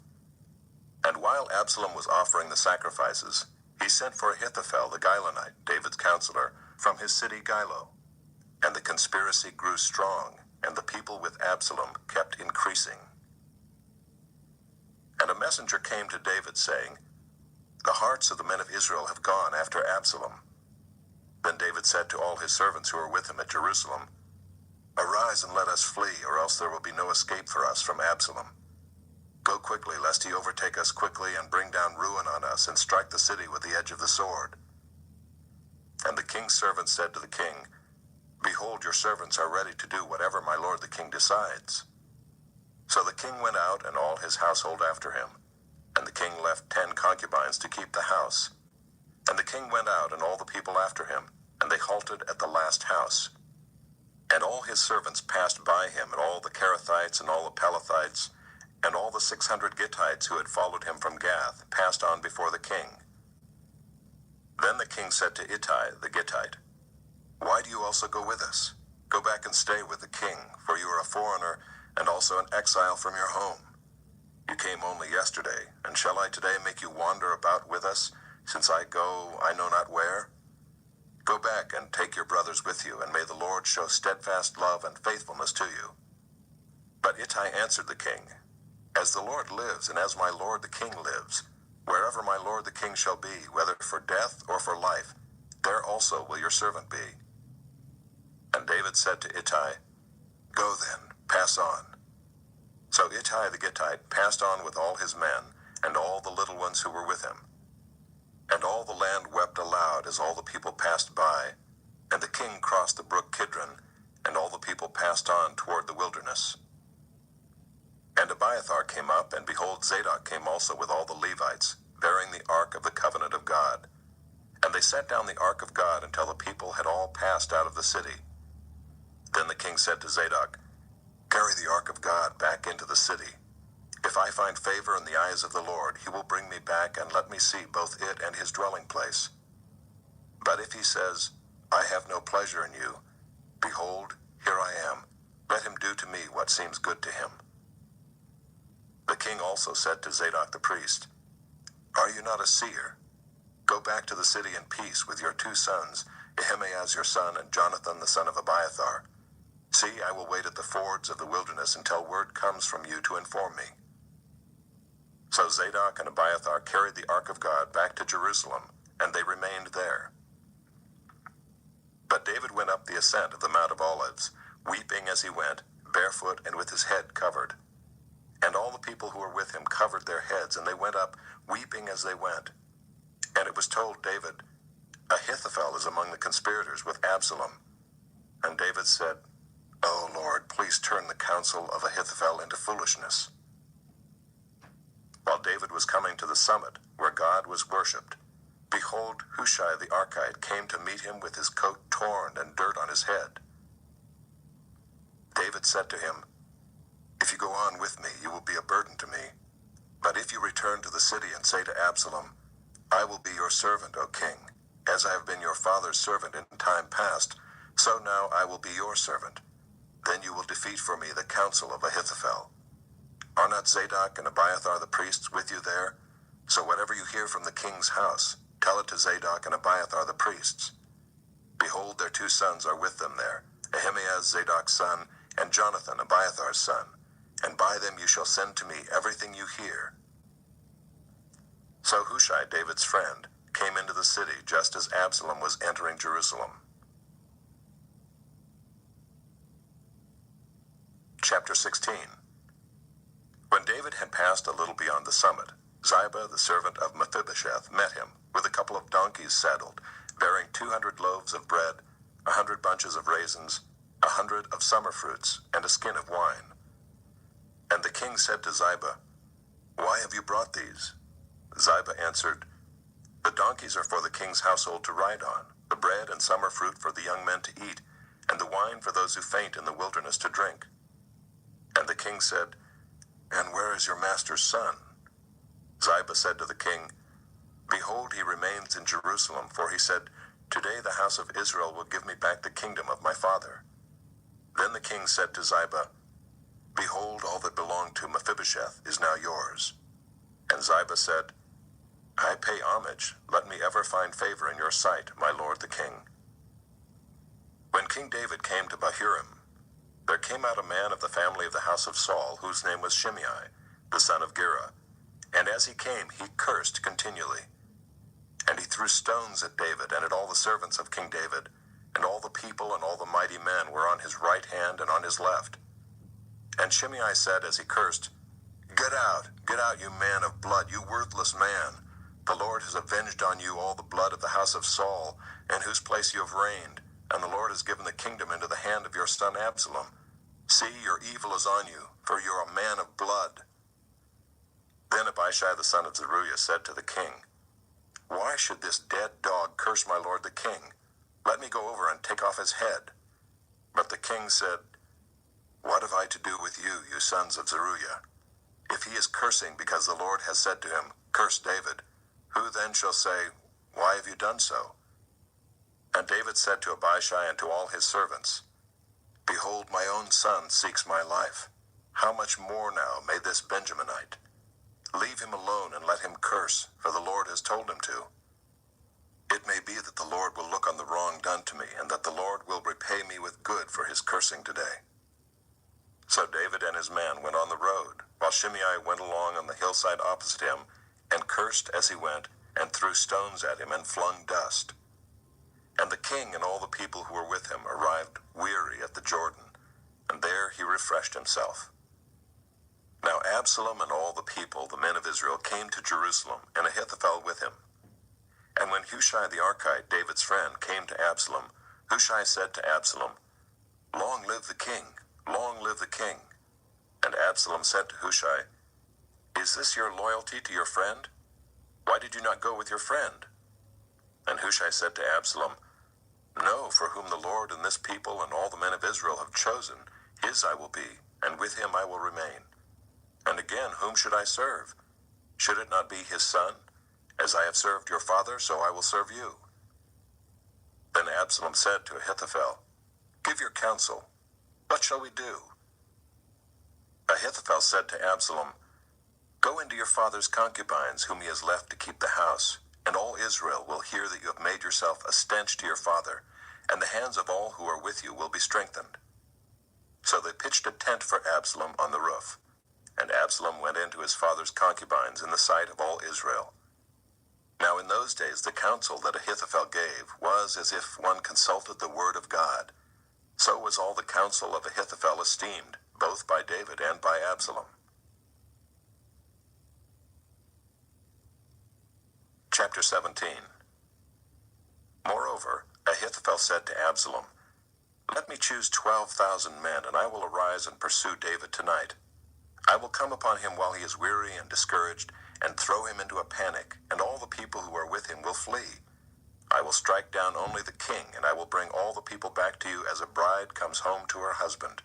And while Absalom was offering the sacrifices, he sent for Ahithophel the Gilonite, David's counselor, from his city Gilo. And the conspiracy grew strong, and the people with Absalom kept increasing. And a messenger came to David, saying, "The hearts of the men of Israel have gone after Absalom." Then David said to all his servants who were with him at Jerusalem, "Arise and let us flee, or else there will be no escape for us from Absalom. Go quickly, lest he overtake us quickly and bring down ruin on us and strike the city with the edge of the sword." And the king's servants said to the king, "Behold, your servants are ready to do whatever my lord the king decides." So the king went out and all his household after him, and the king left 10 concubines to keep the house. And the king went out and all the people after him, and they halted at the last house. And all his servants passed by him, and all the Kerethites and all the Pelethites, and all the 600 Gittites who had followed him from Gath passed on before the king. Then the king said to Ittai the Gittite, "Why do you also go with us? Go back and stay with the king, for you are a foreigner and also an exile from your home. You came only yesterday, and shall I today make you wander about with us, since I go I know not where? Go back and take your brothers with you, and may the Lord show steadfast love and faithfulness to you." But Ittai answered the king, "As the Lord lives, and as my lord the king lives, wherever my lord the king shall be, whether for death or for life, there also will your servant be." And David said to Ittai, "Go then, pass on." So Ittai the Gittite passed on with all his men, and all the little ones who were with him. And all the land wept aloud as all the people passed by, and the king crossed the brook Kidron, and all the people passed on toward the wilderness. And Abiathar came up, and behold, Zadok came also with all the Levites, bearing the ark of the covenant of God. And they set down the ark of God until the people had all passed out of the city. Then the king said to Zadok, "Carry the ark of God back into the city. If I find favor in the eyes of the Lord, he will bring me back and let me see both it and his dwelling place. But if he says, I have no pleasure in you, behold, here I am. Let him do to me what seems good to him." The king also said to Zadok the priest, "Are you not a seer? Go back to the city in peace with your 2 sons, Ahimaaz your son and Jonathan the son of Abiathar. See, I will wait at the fords of the wilderness until word comes from you to inform me." So Zadok and Abiathar carried the ark of God back to Jerusalem, and they remained there. But David went up the ascent of the Mount of Olives, weeping as he went, barefoot and with his head covered. And all the people who were with him covered their heads, and they went up, weeping as they went. And it was told David, "Ahithophel is among the conspirators with Absalom." And David said, "O Lord, please turn the counsel of Ahithophel into foolishness." While David was coming to the summit, where God was worshipped, behold, Hushai the Archite came to meet him with his coat torn and dirt on his head. David said to him, "If you go on with me, you will be a burden to me. But if you return to the city and say to Absalom, 'I will be your servant, O king, as I have been your father's servant in time past, so now I will be your servant,' then you will defeat for me the counsel of Ahithophel. Are not Zadok and Abiathar the priests with you there? So whatever you hear from the king's house, tell it to Zadok and Abiathar the priests. Behold, their 2 sons are with them there, Ahimaaz Zadok's son, and Jonathan Abiathar's son, and by them you shall send to me everything you hear." So Hushai, David's friend, came into the city just as Absalom was entering Jerusalem. Chapter 16. When David had passed a little beyond the summit, Ziba, the servant of Mephibosheth, met him, with a couple of donkeys saddled, bearing 200 loaves of bread, 100 bunches of raisins, 100 of summer fruits, and a skin of wine. And the king said to Ziba, "Why have you brought these?" Ziba answered, "The donkeys are for the king's household to ride on, the bread and summer fruit for the young men to eat, and the wine for those who faint in the wilderness to drink." And the king said, "And where is your master's son?" Ziba said to the king, "Behold, he remains in Jerusalem, for he said, 'Today the house of Israel will give me back the kingdom of my father.'" Then the king said to Ziba, "Behold, all that belonged to Mephibosheth is now yours." And Ziba said, "I pay homage. Let me ever find favor in your sight, my lord the king." When King David came to Bahurim, there came out a man of the family of the house of Saul, whose name was Shimei, the son of Gera. And as he came, he cursed continually. And he threw stones at David and at all the servants of King David, and all the people and all the mighty men were on his right hand and on his left. And Shimei said as he cursed, get out, you man of blood, you worthless man. The Lord has avenged on you all the blood of the house of Saul, in whose place you have reigned, and the Lord has given the kingdom into the hand of your son Absalom. See, your evil is on you, for you are a man of blood." Then Abishai the son of Zeruiah said to the king, "Why should this dead dog curse my lord the king? Let me go over and take off his head." But the king said, "What have I to do with you, you sons of Zeruiah? If he is cursing because the Lord has said to him, 'Curse David,' who then shall say, 'Why have you done so?'" And David said to Abishai and to all his servants, "Behold, my own son seeks my life. How much more now may this Benjaminite? Leave him alone and let him curse, for the Lord has told him to. It may be that the Lord will look on the wrong done to me, and that the Lord will repay me with good for his cursing today." So David and his men went on the road, while Shimei went along on the hillside opposite him, and cursed as he went, and threw stones at him, and flung dust. And the king and all the people who were with him arrived weary at the Jordan, and there he refreshed himself. Now Absalom and all the people, the men of Israel, came to Jerusalem, and Ahithophel with him. And when Hushai the Archite, David's friend, came to Absalom, Hushai said to Absalom, "Long live the king! Long live the king!" And Absalom said to Hushai, "Is this your loyalty to your friend? Why did you not go with your friend?" And Hushai said to Absalom, "No, for whom the Lord and this people and all the men of Israel have chosen, his I will be, and with him I will remain. And again, whom should I serve? Should it not be his son? As I have served your father, so I will serve you." Then Absalom said to Ahithophel, "Give your counsel. What shall we do?" Ahithophel said to Absalom, "Go into your father's concubines, whom he has left to keep the house, and all Israel will hear that you have made yourself a stench to your father, and the hands of all who are with you will be strengthened." So they pitched a tent for Absalom on the roof, and Absalom went into his father's concubines in the sight of all Israel. Now in those days the counsel that Ahithophel gave was as if one consulted the word of God. So was all the counsel of Ahithophel esteemed, both by David and by Absalom. Chapter 17. Moreover, Ahithophel said to Absalom, "Let me choose 12,000 men, and I will arise and pursue David tonight. I will come upon him while he is weary and discouraged, and throw him into a panic, and all the people who are with him will flee. I will strike down only the king, and I will bring all the people back to you as a bride comes home to her husband.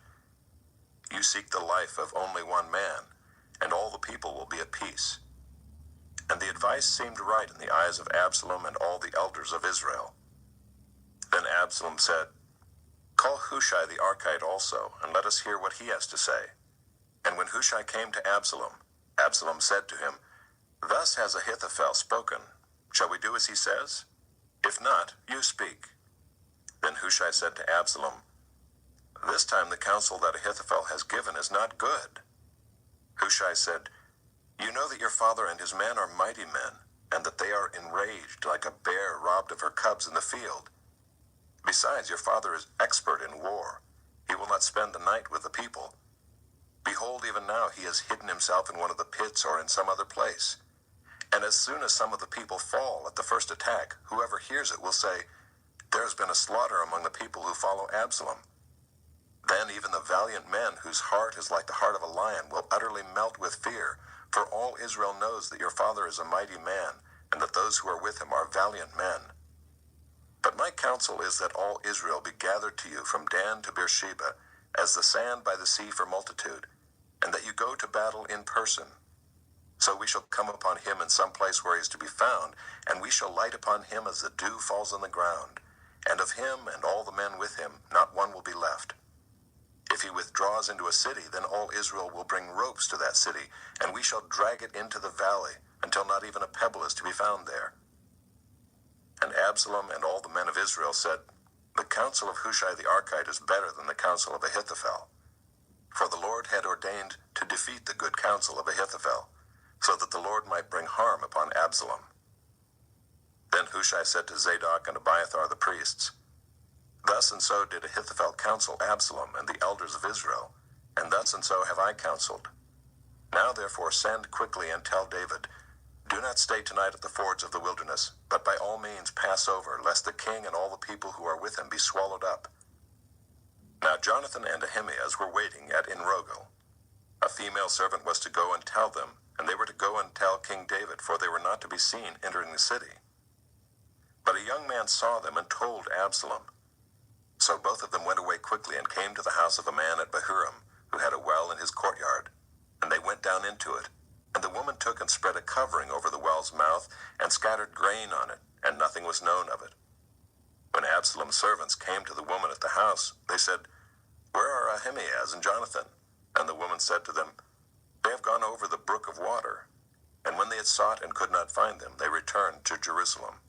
You seek the life of only one man, and all the people will be at peace." And the advice seemed right in the eyes of Absalom and all the elders of Israel. Then Absalom said, "Call Hushai the Archite also, and let us hear what he has to say." And when Hushai came to Absalom, Absalom said to him, "Thus has Ahithophel spoken. Shall we do as he says? If not, you speak." Then Hushai said to Absalom, "This time the counsel that Ahithophel has given is not good." Hushai said, "You know that your father and his men are mighty men, and that they are enraged like a bear robbed of her cubs in the field. Besides, your father is expert in war. He will not spend the night with the people. Behold, even now he has hidden himself in one of the pits or in some other place. And as soon as some of the people fall at the first attack, whoever hears it will say, 'There has been a slaughter among the people who follow Absalom.' Then even the valiant men whose heart is like the heart of a lion will utterly melt with fear, for all Israel knows that your father is a mighty man, and that those who are with him are valiant men. But my counsel is that all Israel be gathered to you from Dan to Beersheba, as the sand by the sea for multitude, and that you go to battle in person. So we shall come upon him in some place where he is to be found, and we shall light upon him as the dew falls on the ground, and of him and all the men with him not one will be left. If he withdraws into a city, then all Israel will bring ropes to that city, and we shall drag it into the valley, until not even a pebble is to be found there." And Absalom and all the men of Israel said, "The counsel of Hushai the Archite is better than the counsel of Ahithophel." For the Lord had ordained to defeat the good counsel of Ahithophel, so that the Lord might bring harm upon Absalom. Then Hushai said to Zadok and Abiathar the priests, "Thus and so did Ahithophel counsel Absalom and the elders of Israel, and thus and so have I counseled. Now therefore send quickly and tell David, 'Do not stay tonight at the fords of the wilderness, but by all means pass over, lest the king and all the people who are with him be swallowed up.'" Now Jonathan and Ahimaaz were waiting at Enrogel. A female servant was to go and tell them, and they were to go and tell King David, for they were not to be seen entering the city. But a young man saw them and told Absalom. So both of them went away quickly and came to the house of a man at Bahurim, who had a well in his courtyard, and they went down into it. And the woman took and spread a covering over the well's mouth, and scattered grain on it, and nothing was known of it. When Absalom's servants came to the woman at the house, they said, "Where are Ahimaaz and Jonathan?" And the woman said to them, "They have gone over the brook of water." And when they had sought and could not find them, they returned to Jerusalem.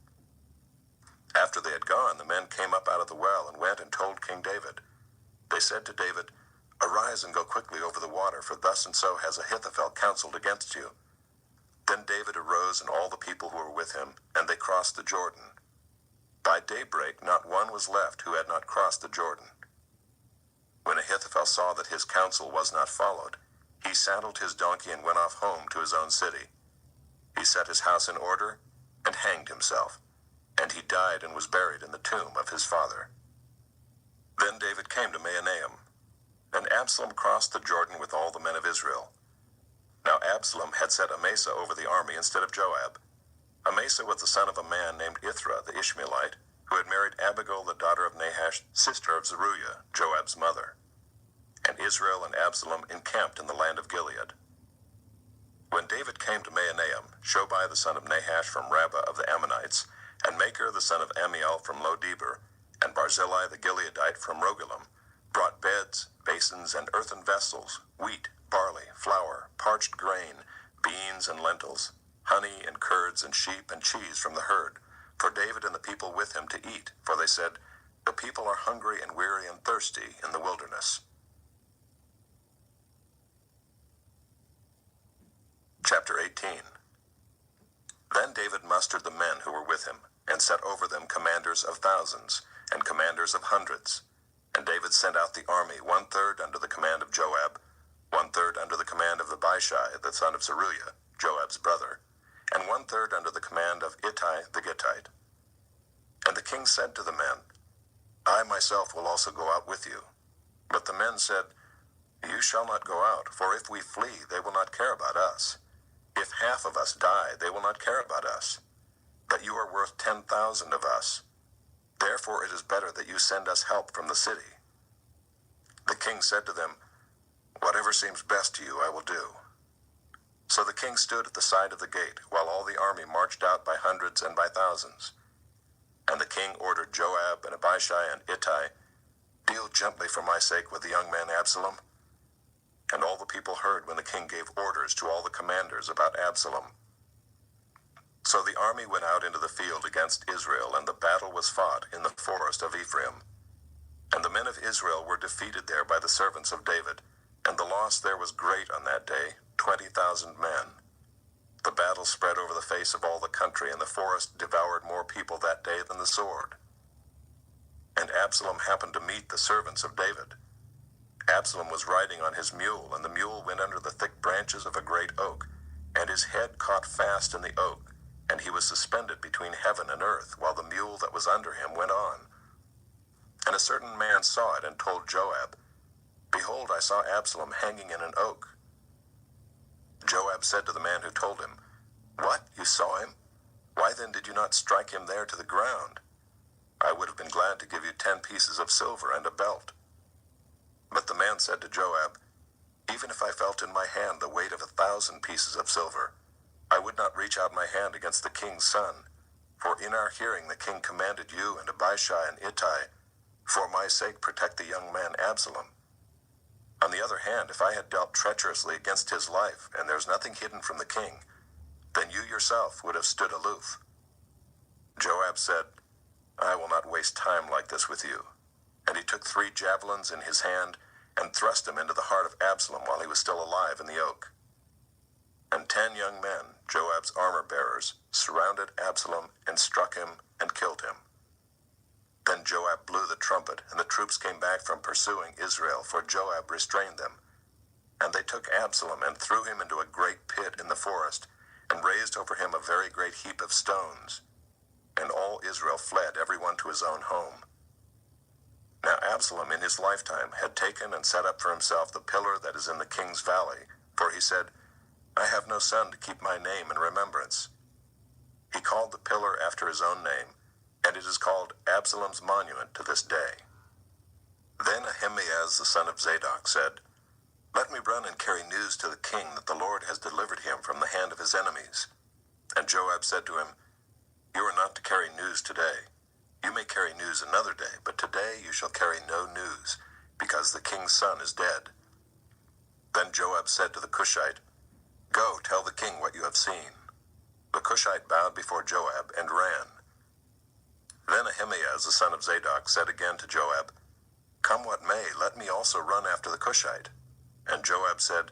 After they had gone, the men came up out of the well and went and told King David. They said to David, "Arise and go quickly over the water, for thus and so has Ahithophel counseled against you." Then David arose and all the people who were with him, and they crossed the Jordan. By daybreak not one was left who had not crossed the Jordan. When Ahithophel saw that his counsel was not followed, he saddled his donkey and went off home to his own city. He set his house in order and hanged himself, and he died and was buried in the tomb of his father. Then David came to Mahanaim, and Absalom crossed the Jordan with all the men of Israel. Now Absalom had set Amasa over the army instead of Joab. Amasa was the son of a man named Ithra the Ishmaelite, who had married Abigail the daughter of Nahash, sister of Zeruiah, Joab's mother. And Israel and Absalom encamped in the land of Gilead. When David came to Mahanaim, Shobai the son of Nahash from Rabbah of the Ammonites, and Machir the son of Ammiel from Lo-debar, and Barzillai the Gileadite from Rogelim, brought beds, basins, and earthen vessels, wheat, barley, flour, parched grain, beans, and lentils. honey and curds and sheep and cheese from the herd, for David and the people with him to eat, for they said, "The people are hungry and weary and thirsty in the wilderness." Chapter 18. Then David mustered the men who were with him, and set over them commanders of thousands, and commanders of hundreds. And David sent out the army, 1/3 under the command of Joab, 1/3 under the command of Abishai, the son of Zeruiah, Joab's brother, and 1/3 under the command of Ittai the Gittite. And the king said to the men, "I myself will also go out with you." But the men said, "You shall not go out, for if we flee, they will not care about us. If half of us die, they will not care about us. But you are worth 10,000 of us. Therefore it is better that you send us help from the city." The king said to them, "Whatever seems best to you, I will do." So the king stood at the side of the gate, while all the army marched out by hundreds and by thousands. And the king ordered Joab and Abishai and Ittai, "Deal gently for my sake with the young man Absalom." And all the people heard when the king gave orders to all the commanders about Absalom. So the army went out into the field against Israel, and the battle was fought in the forest of Ephraim. And the men of Israel were defeated there by the servants of David, and the loss there was great on that day, 20,000 men. The battle spread over the face of all the country, and the forest devoured more people that day than the sword. And Absalom happened to meet the servants of David. Absalom was riding on his mule, and the mule went under the thick branches of a great oak, and his head caught fast in the oak, and he was suspended between heaven and earth, while the mule that was under him went on. And a certain man saw it and told Joab, "Behold, I saw Absalom hanging in an oak." Joab said to the man who told him, "What, you saw him? Why then did you not strike him there to the ground? I would have been glad to give you 10 pieces of silver and a belt." But the man said to Joab, "Even if I felt in my hand the weight of 1,000 pieces of silver, I would not reach out my hand against the king's son. For in our hearing the king commanded you and Abishai and Ittai, 'For my sake protect the young man Absalom.' On the other hand, if I had dealt treacherously against his life, and there is nothing hidden from the king, then you yourself would have stood aloof." Joab said, "I will not waste time like this with you." And he took 3 javelins in his hand, and thrust them into the heart of Absalom while he was still alive in the oak. And 10 young men, Joab's armor-bearers, surrounded Absalom and struck him and killed him. Then Joab blew the trumpet, and the troops came back from pursuing Israel, for Joab restrained them. And they took Absalom and threw him into a great pit in the forest, and raised over him a very great heap of stones. And all Israel fled, every one to his own home. Now Absalom in his lifetime had taken and set up for himself the pillar that is in the king's valley, for he said, "I have no son to keep my name in remembrance." He called the pillar after his own name, and it is called Absalom's monument to this day. Then Ahimaaz the son of Zadok said, "Let me run and carry news to the king that the Lord has delivered him from the hand of his enemies." And Joab said to him, "You are not to carry news today. You may carry news another day, but today you shall carry no news, because the king's son is dead." Then Joab said to the Cushite, "Go, tell the king what you have seen." The Cushite bowed before Joab and ran. Then Ahimaaz the son of Zadok said again to Joab, "Come what may, let me also run after the Cushite." And Joab said,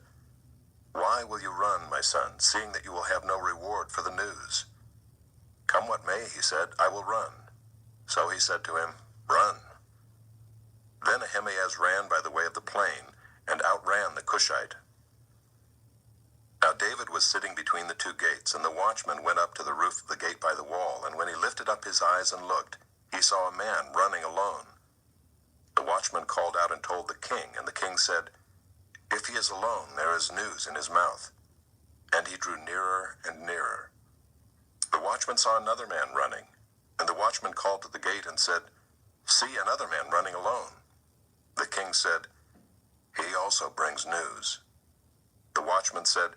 "Why will you run, my son, seeing that you will have no reward for the news?" "Come what may," he said, "I will run." So he said to him, "Run." Then Ahimaaz ran by the way of the plain, and outran the Cushite. Now David was sitting between the 2 gates, and the watchman went up to the roof of the gate by the wall, and when he lifted up his eyes and looked, he saw a man running alone. The watchman called out and told the king, and the king said, "If he is alone, there is news in his mouth." And he drew nearer and nearer. The watchman saw another man running, and the watchman called to the gate and said, "See, another man running alone." The king said, "He also brings news." The watchman said,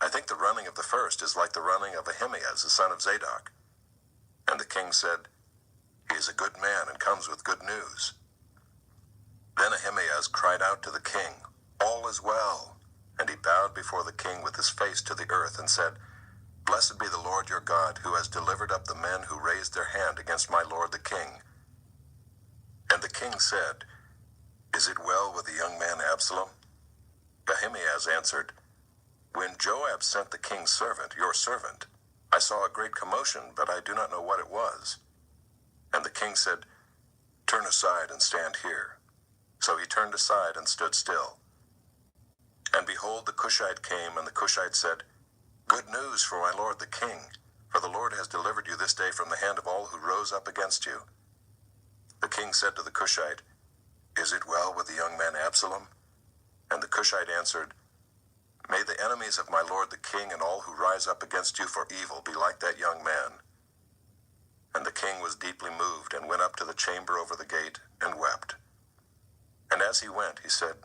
"I think the running of the first is like the running of Ahimaaz the son of Zadok." And the king said, "He is a good man and comes with good news." Then Ahimaaz cried out to the king, "All is well." And he bowed before the king with his face to the earth and said, Blessed be the Lord your God, who has delivered up the men who raised their hand against my lord the king. And the king said, Is it well with the young man Absalom? Ahimaaz answered, When Joab sent the king's servant, your servant, I saw a great commotion, but I do not know what it was. And the king said, Turn aside and stand here. So he turned aside and stood still. And behold, the Cushite came, and the Cushite said, Good news for my lord the king, for the Lord has delivered you this day from the hand of all who rose up against you. The king said to the Cushite, Is it well with the young man Absalom? And the Cushite answered, May the enemies of my lord the king and all who rise up against you for evil be like that young man. And the king was deeply moved, and went up to the chamber over the gate, and wept. And as he went, he said,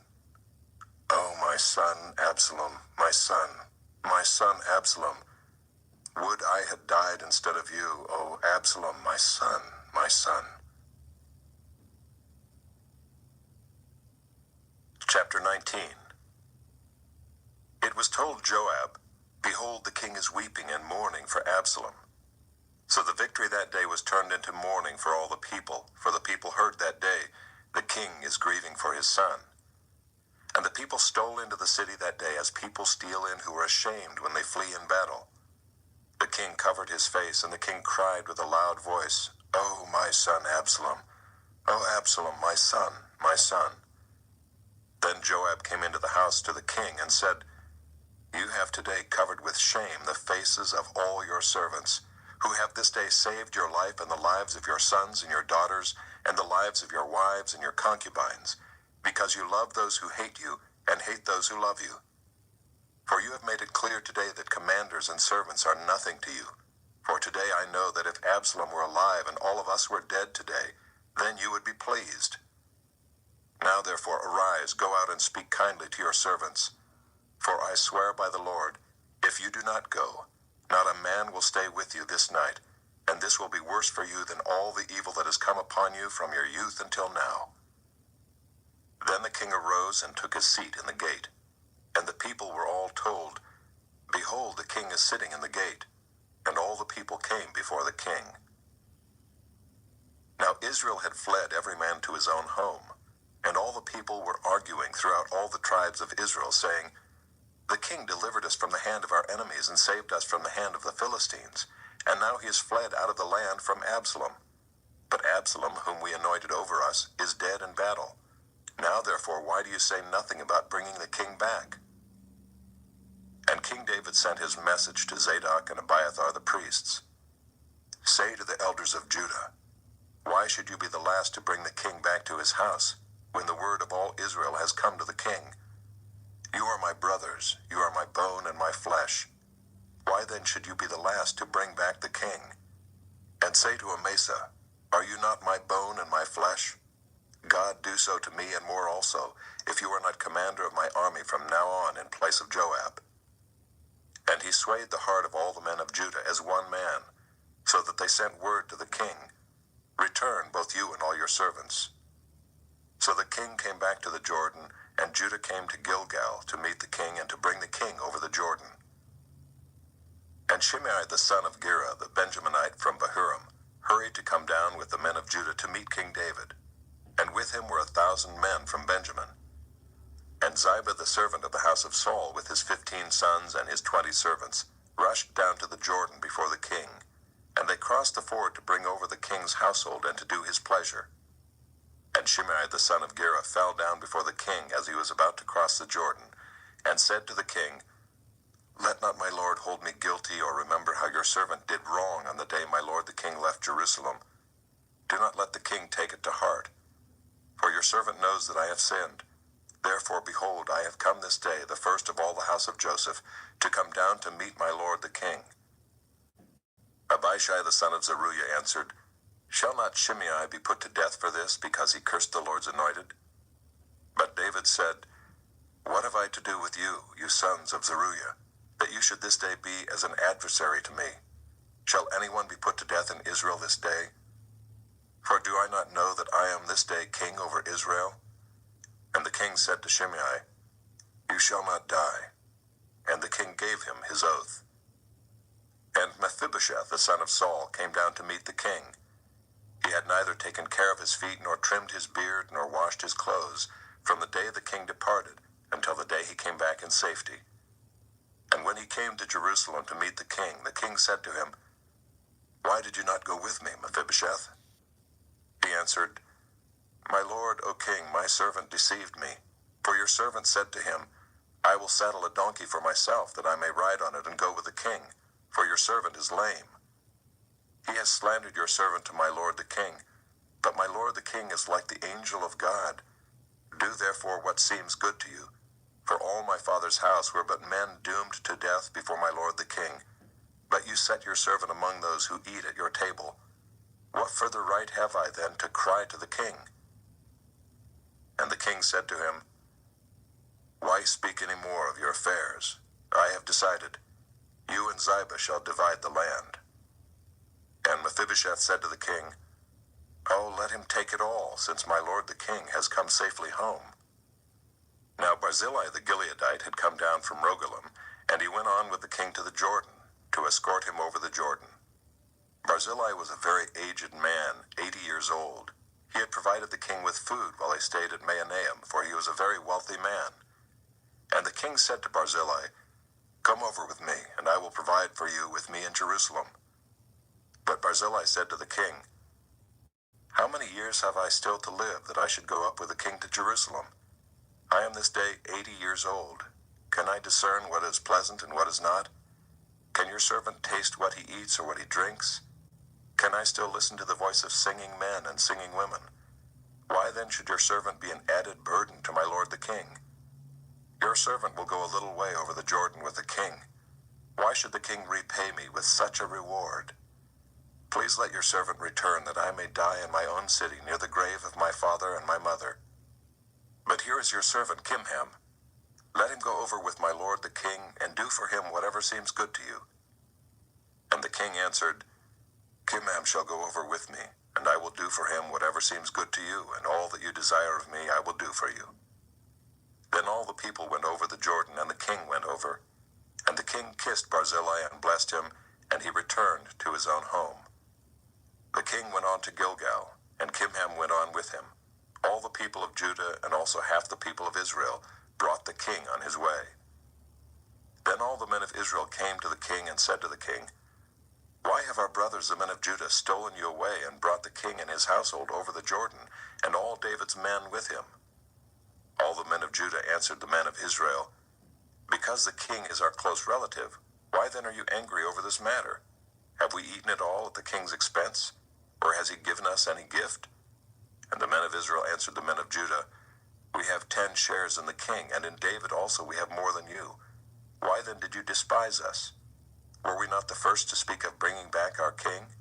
O my son Absalom, my son Absalom, would I had died instead of you, O Absalom, my son, my son. Chapter 19. It was told Joab, Behold, the king is weeping and mourning for Absalom. So the victory that day was turned into mourning for all the people, for the people heard that day, The king is grieving for his son. And the people stole into the city that day as people steal in who are ashamed when they flee in battle. The king covered his face, and the king cried with a loud voice, O my son Absalom, O Absalom, my son, my son. Then Joab came into the house to the king and said, You have today covered with shame the faces of all your servants, who have this day saved your life and the lives of your sons and your daughters, and the lives of your wives and your concubines, because you love those who hate you and hate those who love you. For you have made it clear today that commanders and servants are nothing to you. For today I know that if Absalom were alive and all of us were dead today, then you would be pleased. Now therefore arise, go out and speak kindly to your servants. For I swear by the Lord, if you do not go, not a man will stay with you this night, and this will be worse for you than all the evil that has come upon you from your youth until now. Then the king arose and took his seat in the gate, and the people were all told, Behold, the king is sitting in the gate. And all the people came before the king. Now Israel had fled every man to his own home, and all the people were arguing throughout all the tribes of Israel, saying, The king delivered us from the hand of our enemies and saved us from the hand of the Philistines, and now he has fled out of the land from Absalom. But Absalom, whom we anointed over us, is dead in battle. Now therefore why do you say nothing about bringing the king back? And King David sent his message to Zadok and Abiathar the priests. Say to the elders of Judah, Why should you be the last to bring the king back to his house, when the word of all Israel has come to the king? You are my brothers, you are my bone and my flesh. Why then should you be the last to bring back the king? And say to Amasa, Are you not my bone and my flesh? God do so to me and more also, if you are not commander of my army from now on in place of Joab. And he swayed the heart of all the men of Judah as one man, so that they sent word to the king, Return, both you and all your servants. So the king came back to the Jordan, and Judah came to Gilgal to meet the king and to bring the king over the Jordan. And Shimei the son of Gera, the Benjaminite from Bahurim, hurried to come down with the men of Judah to meet King David. And with him were 1,000 men from Benjamin. And Ziba the servant of the house of Saul, with his 15 sons and his 20 servants, rushed down to the Jordan before the king. And they crossed the ford to bring over the king's household and to do his pleasure. And Shimei the son of Gera fell down before the king as he was about to cross the Jordan, and said to the king, Let not my lord hold me guilty, or remember how your servant did wrong on the day my lord the king left Jerusalem. Do not let the king take it to heart. For your servant knows that I have sinned. Therefore, behold, I have come this day, the first of all the house of Joseph, to come down to meet my lord the king. Abishai the son of Zeruiah answered, Shall not Shimei be put to death for this, because he cursed the Lord's anointed? But David said, What have I to do with you, you sons of Zeruiah, that you should this day be as an adversary to me? Shall anyone be put to death in Israel this day? For do I not know that I am this day king over Israel? And the king said to Shimei, You shall not die. And the king gave him his oath. And Mephibosheth, the son of Saul, came down to meet the king. He had neither taken care of his feet, nor trimmed his beard, nor washed his clothes, from the day the king departed until the day he came back in safety. And when he came to Jerusalem to meet the king said to him, "Why did you not go with me, Mephibosheth?" He answered, "My lord, O king, my servant deceived me. For your servant said to him, I will saddle a donkey for myself, that I may ride on it and go with the king, for your servant is lame. He has slandered your servant to my lord the king, but my lord the king is like the angel of God. Do therefore what seems good to you. For all my father's house were but men doomed to death before my lord the king. But you set your servant among those who eat at your table. What further right have I then to cry to the king?" And the king said to him, "Why speak any more of your affairs? I have decided. You and Ziba shall divide the land." And Mephibosheth said to the king, "Oh, let him take it all, since my lord the king has come safely home." Now Barzillai the Gileadite had come down from Rogelim, and he went on with the king to the Jordan, to escort him over the Jordan. Barzillai was a very aged man, 80 years old. He had provided the king with food while he stayed at Mahanaim, for he was a very wealthy man. And the king said to Barzillai, "Come over with me, and I will provide for you with me in Jerusalem." But Barzillai said to the king, "How many years have I still to live, that I should go up with the king to Jerusalem? I am this day 80 years old. Can I discern what is pleasant and what is not? Can your servant taste what he eats or what he drinks? Can I still listen to the voice of singing men and singing women? Why then should your servant be an added burden to my lord the king? Your servant will go a little way over the Jordan with the king. Why should the king repay me with such a reward? Please let your servant return, that I may die in my own city, near the grave of my father and my mother. But here is your servant Kimham. Let him go over with my lord the king, and do for him whatever seems good to you." And the king answered, "Kimham shall go over with me, and I will do for him whatever seems good to you, and all that you desire of me I will do for you." Then all the people went over the Jordan, and the king went over. And the king kissed Barzillai and blessed him, and he returned to his own home. The king went on to Gilgal, and Kimham went on with him. All the people of Judah and also half the people of Israel brought the king on his way. Then all the men of Israel came to the king and said to the king, "Why have our brothers the men of Judah stolen you away and brought the king and his household over the Jordan, and all David's men with him?" All the men of Judah answered the men of Israel, "Because the king is our close relative, why then are you angry over this matter? Have we eaten it all at the king's expense? Or has he given us any gift?" And the men of Israel answered the men of Judah, "We have 10 shares in the king, and in David also we have more than you. Why then did you despise us? Were we not the first to speak of bringing back our king?"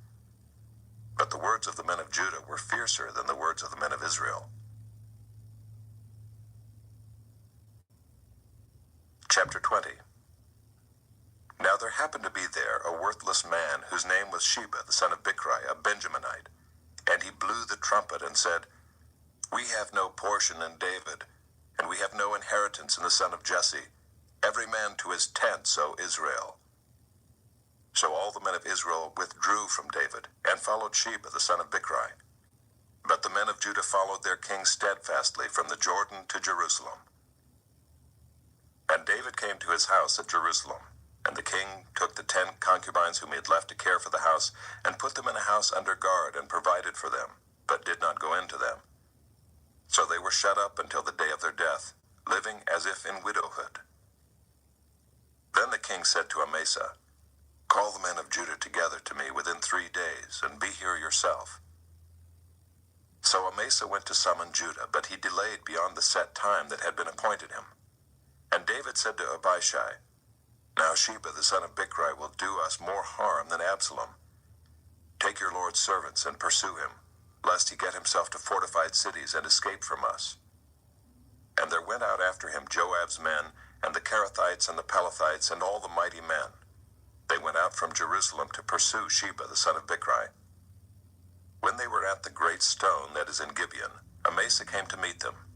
But the words of the men of Judah were fiercer than the words of the men of Israel. Chapter 20. Now there happened to be there a worthless man, whose name was Sheba, the son of Bichri, a Benjaminite. And he blew the trumpet and said, "We have no portion in David, and we have no inheritance in the son of Jesse. Every man to his tent, O Israel." So all the men of Israel withdrew from David, and followed Sheba, the son of Bichri. But the men of Judah followed their king steadfastly from the Jordan to Jerusalem. And David came to his house at Jerusalem. And the king took the 10 concubines whom he had left to care for the house, and put them in a house under guard, and provided for them, but did not go into them. So they were shut up until the day of their death, living as if in widowhood. Then the king said to Amasa, "Call the men of Judah together to me within 3 days, and be here yourself." So Amasa went to summon Judah, but he delayed beyond the set time that had been appointed him. And David said to Abishai, "Now Sheba the son of Bichri will do us more harm than Absalom. Take your lord's servants and pursue him, lest he get himself to fortified cities and escape from us." And there went out after him Joab's men, and the Kerethites and the Pelethites, and all the mighty men. They went out from Jerusalem to pursue Sheba the son of Bichri. When they were at the great stone that is in Gibeon, Amasa came to meet them.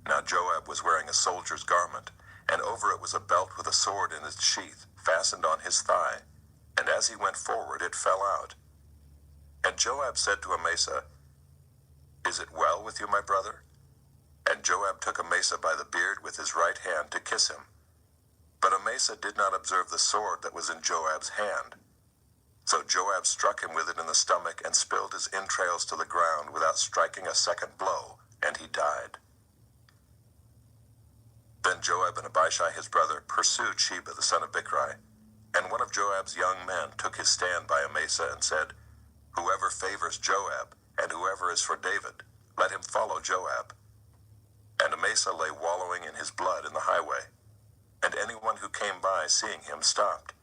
Now Joab was wearing a soldier's garment, and over it was a belt with a sword in its sheath, fastened on his thigh. and as he went forward it fell out. And Joab said to Amasa, "Is it well with you, my brother?" And Joab took Amasa by the beard with his right hand to kiss him. But Amasa did not observe the sword that was in Joab's hand. So Joab struck him with it in the stomach and spilled his entrails to the ground without striking a second blow, and he died. Then Joab and Abishai his brother pursued Sheba the son of Bichri, and one of Joab's young men took his stand by Amasa and said, "Whoever favors Joab, and whoever is for David, let him follow Joab." And Amasa lay wallowing in his blood in the highway, and anyone who came by seeing him stopped.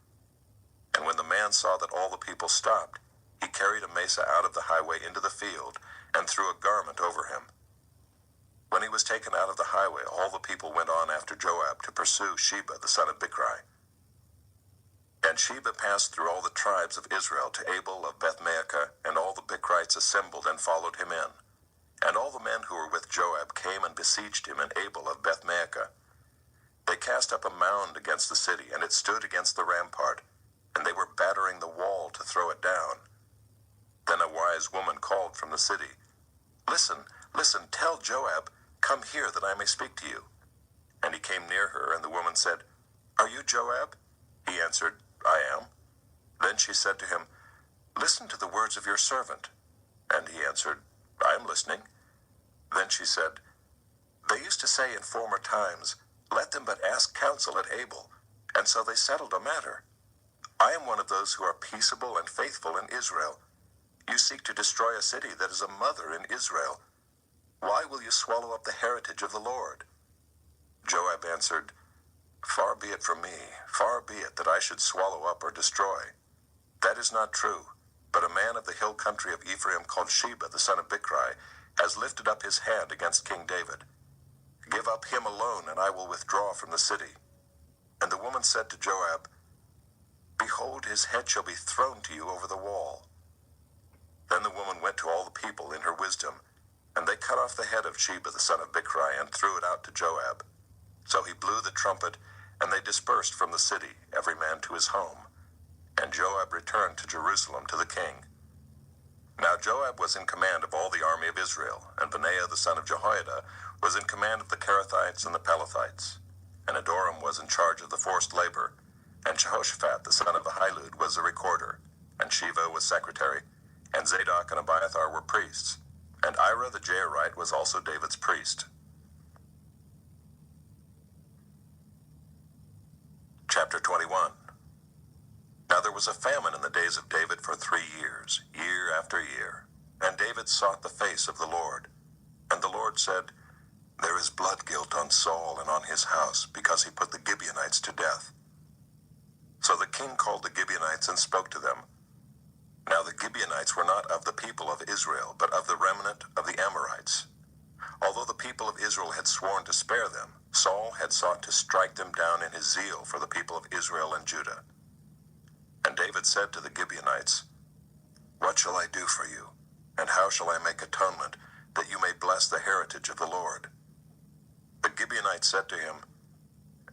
And when the man saw that all the people stopped, he carried Amasa out of the highway into the field, and threw a garment over him. When he was taken out of the highway, all the people went on after Joab to pursue Sheba the son of Bichri. And Sheba passed through all the tribes of Israel to Abel of Beth-maachah, and all the Bichrites assembled and followed him in. And all the men who were with Joab came and besieged him in Abel of Beth-maachah. They cast up a mound against the city, and it stood against the rampart, and they were battering the wall to throw it down. Then a wise woman called from the city, "Listen, listen, tell Joab, 'Come here that I may speak to you.' And he came near her, and the woman said, 'Are you Joab?' He answered, 'I am.' Then she said to him, 'Listen to the words of your servant.' And he answered, 'I am listening.' Then she said, 'They used to say in former times, Let them but ask counsel at Abel, and so they settled a matter. I am one of those who are peaceable and faithful in Israel. You seek to destroy a city that is a mother in Israel. Why will you swallow up the heritage of the Lord?' Joab answered, 'Far be it from me, far be it that I should swallow up or destroy. That is not true, but a man of the hill country of Ephraim called Sheba the son of Bichri has lifted up his hand against King David. Give up him alone, and I will withdraw from the city.' And the woman said to Joab, 'Behold, his head shall be thrown to you over the wall.' Then the woman went to all the people in her wisdom, and they cut off the head of Sheba the son of Bichri and threw it out to Joab. So he blew the trumpet, and they dispersed from the city, every man to his home. And Joab returned to Jerusalem to the king. Now Joab was in command of all the army of Israel, and Benaiah the son of Jehoiada was in command of the Kerethites and the Pelethites, and Adoram was in charge of the forced labor, and Jehoshaphat the son of Ahilud was the recorder, and Sheva was secretary, and Zadok and Abiathar were priests, and Ira the Jairite was also David's priest. Chapter 21. Now there was a famine in the days of David for 3 years, year after year, and David sought the face of the Lord. And the Lord said, 'There is blood guilt on Saul and on his house, because he put the Gibeonites to death.' So the king called the Gibeonites and spoke to them. Now the Gibeonites were not of the people of Israel, but of the remnant of the Amorites. Although the people of Israel had sworn to spare them, Saul had sought to strike them down in his zeal for the people of Israel and Judah. And David said to the Gibeonites, 'What shall I do for you, and how shall I make atonement, that you may bless the heritage of the Lord?' The Gibeonites said to him,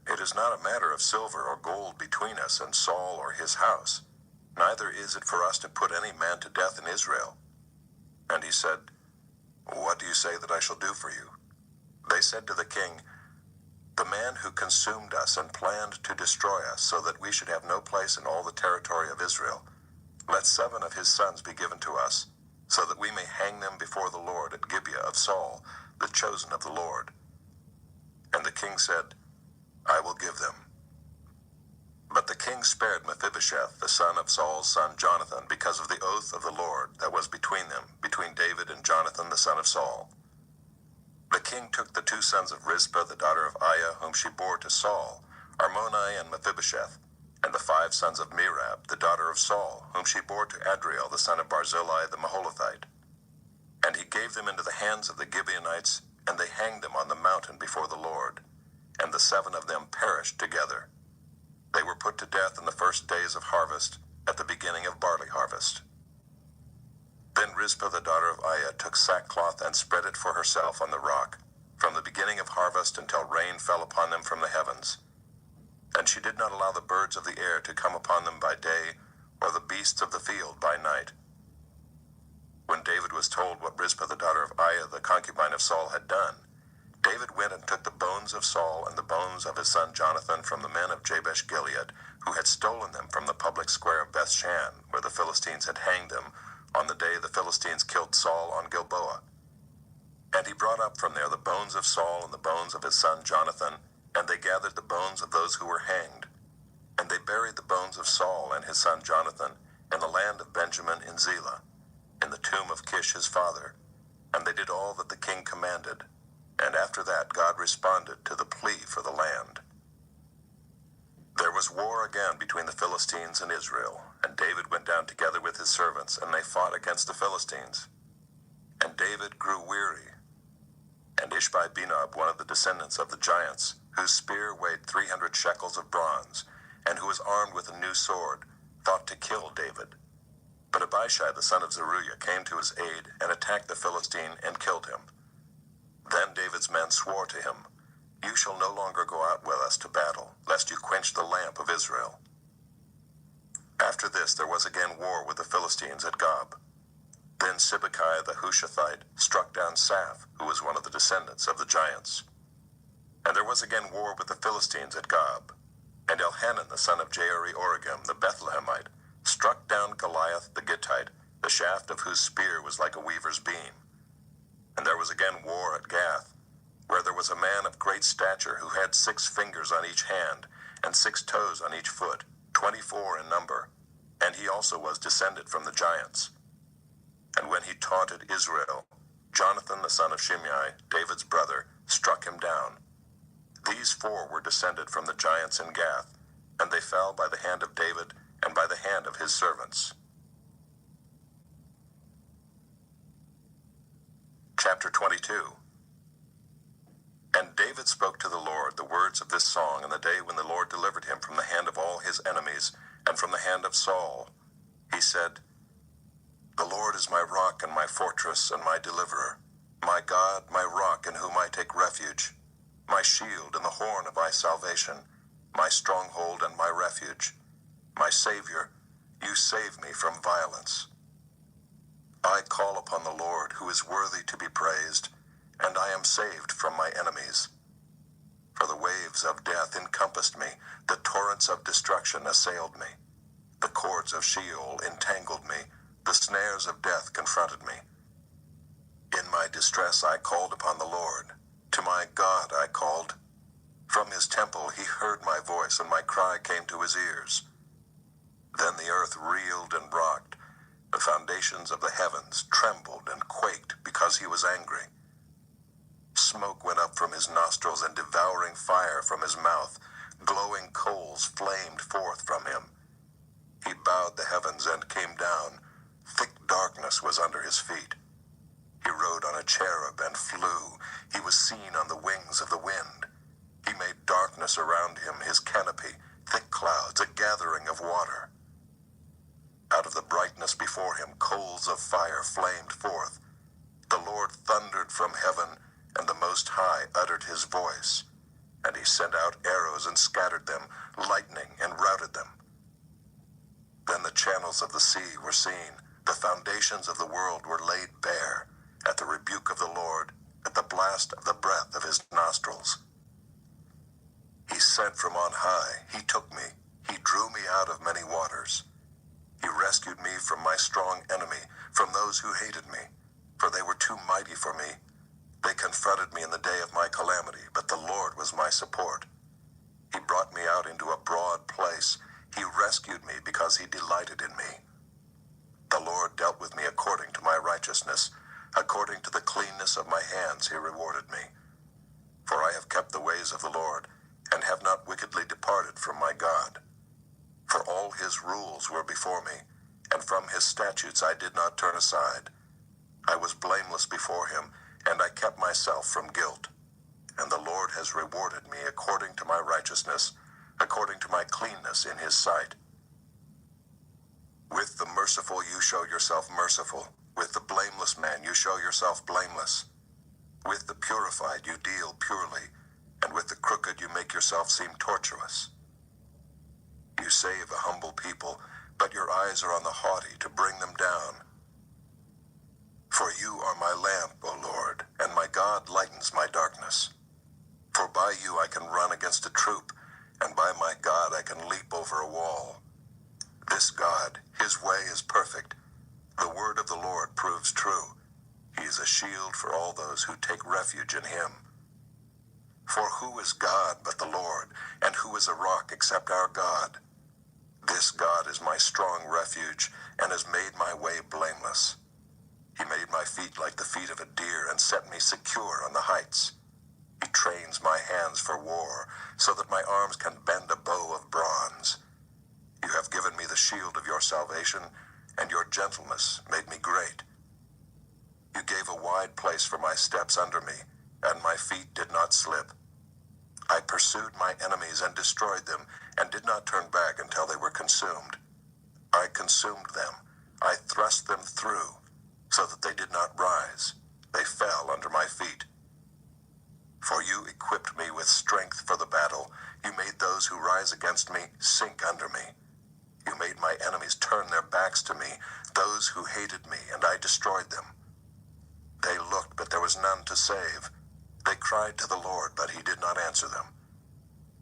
'It is not a matter of silver or gold between us and Saul or his house, neither is it for us to put any man to death in Israel.' And he said, 'What do you say that I shall do for you?' They said to the king, 'The man who consumed us and planned to destroy us so that we should have no place in all the territory of Israel, let 7 of his sons be given to us, so that we may hang them before the Lord at Gibeah of Saul, the chosen of the Lord.' And the king said, 'I will give them.' But the king spared Mephibosheth, the son of Saul's son Jonathan, because of the oath of the Lord that was between them, between David and Jonathan the son of Saul. The king took the 2 sons of Rizpah, the daughter of Aiah, whom she bore to Saul, Armoni and Mephibosheth, and the 5 sons of Merab, the daughter of Saul, whom she bore to Adriel, the son of Barzillai the Maholathite. And he gave them into the hands of the Gibeonites, and they hanged them on the mountain before the Lord, and the 7 of them perished together. They were put to death in the first days of harvest, at the beginning of barley harvest. Then Rizpah the daughter of Aiah took sackcloth and spread it for herself on the rock, from the beginning of harvest until rain fell upon them from the heavens. And she did not allow the birds of the air to come upon them by day, or the beasts of the field by night. When David was told what Rizpah the daughter of Aiah, the concubine of Saul, had done, David went and took the bones of Saul and the bones of his son Jonathan from the men of Jabesh Gilead, who had stolen them from the public square of Bethshan, where the Philistines had hanged them on the day the Philistines killed Saul on Gilboa. And he brought up from there the bones of Saul and the bones of his son Jonathan, and they gathered the bones of those who were hanged. And they buried the bones of Saul and his son Jonathan in the land of Benjamin in Zelah, in the tomb of Kish his father. And they did all that the king commanded. And after that God responded to the plea for the land. There was war again between the Philistines and Israel, and David went down together with his servants, and they fought against the Philistines. And David grew weary. And Ishbi-Benob, one of the descendants of the giants, whose spear weighed 300 shekels of bronze, and who was armed with a new sword, thought to kill David. But Abishai the son of Zeruiah came to his aid and attacked the Philistine and killed him. Then David's men swore to him, "You shall no longer go out with us to battle, lest you quench the lamp of Israel." After this there was again war with the Philistines at Gob. Then Sibbecai the Hushathite struck down Saph, who was one of the descendants of the giants. And there was again war with the Philistines at Gob. And Elhanan the son of Jaare-Oregim the Bethlehemite struck down Goliath the Gittite, the shaft of whose spear was like a weaver's beam. And there was again war at Gath, where there was a man of great stature who had 6 fingers on each hand, and 6 toes on each foot, 24 in number, and he also was descended from the giants. And when he taunted Israel, Jonathan the son of Shimei, David's brother, struck him down. These 4 were descended from the giants in Gath, and they fell by the hand of David and by the hand of his servants. Chapter 22. And David spoke to the Lord the words of this song in the day when the Lord delivered him from the hand of all his enemies and from the hand of Saul. He said, "The Lord is my rock and my fortress and my deliverer, my God, my rock in whom I take refuge, my shield and the horn of my salvation, my stronghold and my refuge, my Savior, you save me from violence. I call upon the Lord, who is worthy to be praised, and I am saved from my enemies. For the waves of death encompassed me, the torrents of destruction assailed me. The cords of Sheol entangled me, the snares of death confronted me. In my distress I called upon the Lord. To my God I called. From his temple he heard my voice, and my cry came to his ears. Then the earth reeled and rocked. The foundations of the heavens trembled and quaked because he was angry. Smoke went up from his nostrils and devouring fire from his mouth. Glowing coals flamed forth from him. He bowed the heavens and came down. Thick darkness was under his feet. He rode on a cherub and flew. He was seen on the wings of the wind. He made darkness around him, his canopy, thick clouds, a gathering of water. Out of the brightness before him, coals of fire flamed forth. The Lord thundered from heaven, and the Most High uttered his voice. And he sent out arrows and scattered them, lightning and routed them. Then the channels of the sea were seen. The foundations of the world were laid bare, at the rebuke of the Lord, at the blast of the breath of his nostrils. He sent from on high, he took me, he drew me out of many waters. He rescued me from my strong enemy, from those who hated me, for they were too mighty for me. They confronted me in the day of my calamity, but the Lord was my support. He brought me out into a broad place. He rescued me because he delighted in me. The Lord dealt with me according to my righteousness. According to the cleanness of my hands he rewarded me. For I have kept the ways of the Lord, and have not wickedly departed from my God. For all his rules were before me, and from his statutes I did not turn aside. I was blameless before him, and I kept myself from guilt. And the Lord has rewarded me according to my righteousness, according to my cleanness in his sight. With the merciful you show yourself merciful. With the blameless man you show yourself blameless. With the purified you deal purely, and with the crooked you make yourself seem tortuous. You save a humble people, but your eyes are on the haughty to bring them down. For you are my lamp, O Lord, and my God lightens my darkness. For by you I can run against a troop, and by my God I can leap over a wall. This God, his way is perfect. The word of the Lord proves true. He is a shield for all those who take refuge in him. For who is God but the Lord, and who is a rock except our God? This God is my strong refuge, and has made my way blameless. He made my feet like the feet of a deer, and set me secure on the heights. He trains my hands for war, so that my arms can bend a bow of bronze. You have given me the shield of your salvation, and your gentleness made me great. You gave a wide place for my steps under me, and my feet did not slip. I pursued my enemies and destroyed them, and did not turn back until they were consumed. I consumed them. I thrust them through, so that they did not rise. They fell under my feet. For you equipped me with strength for the battle. You made those who rise against me sink under me. You made my enemies turn their backs to me, those who hated me, and I destroyed them. They looked, but there was none to save. They cried to the Lord, but he did not answer them.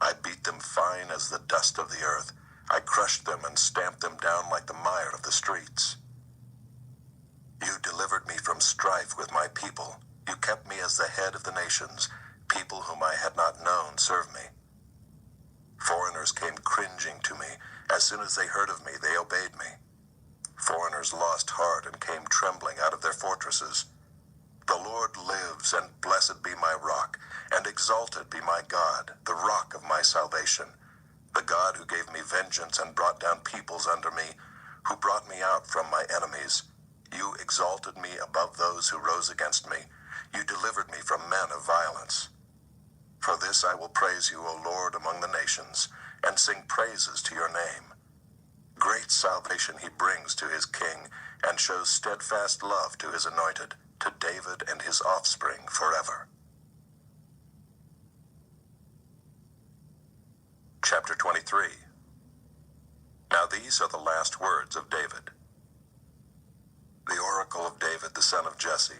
I beat them fine as the dust of the earth. I crushed them and stamped them down like the mire of the streets. You delivered me from strife with my people. You kept me as the head of the nations. People whom I had not known served me. Foreigners came cringing to me. As soon as they heard of me, they obeyed me. Foreigners lost heart and came trembling out of their fortresses. The Lord lives, and blessed be my rock, and exalted be my God, the rock of my salvation, the God who gave me vengeance and brought down peoples under me, who brought me out from my enemies. You exalted me above those who rose against me. You delivered me from men of violence. For this I will praise you, O Lord, among the nations, and sing praises to your name. Great salvation he brings to his king, and shows steadfast love to his anointed, to David and his offspring forever. Chapter 23. Now these are the last words of David. The oracle of David the son of Jesse,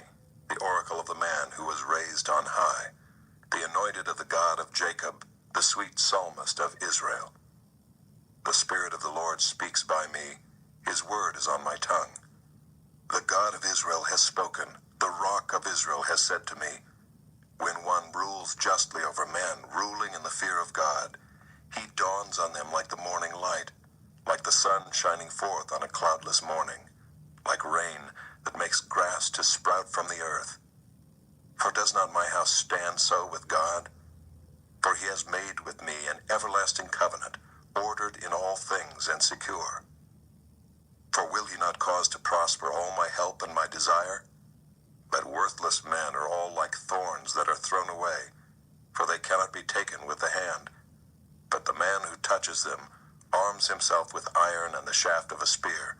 the oracle of the man who was raised on high, the anointed of the God of Jacob, the sweet psalmist of Israel. The Spirit of the Lord speaks by me, his word is on my tongue. The God of Israel has spoken, the rock of Israel has said to me, when one rules justly over men, ruling in the fear of God, he dawns on them like the morning light, like the sun shining forth on a cloudless morning, like rain that makes grass to sprout from the earth. For does not my house stand so with God? For he has made with me an everlasting covenant, ordered in all things and secure. For will he not cause to prosper all my help and my desire? But worthless men are all like thorns that are thrown away, for they cannot be taken with the hand. But the man who touches them arms himself with iron and the shaft of a spear,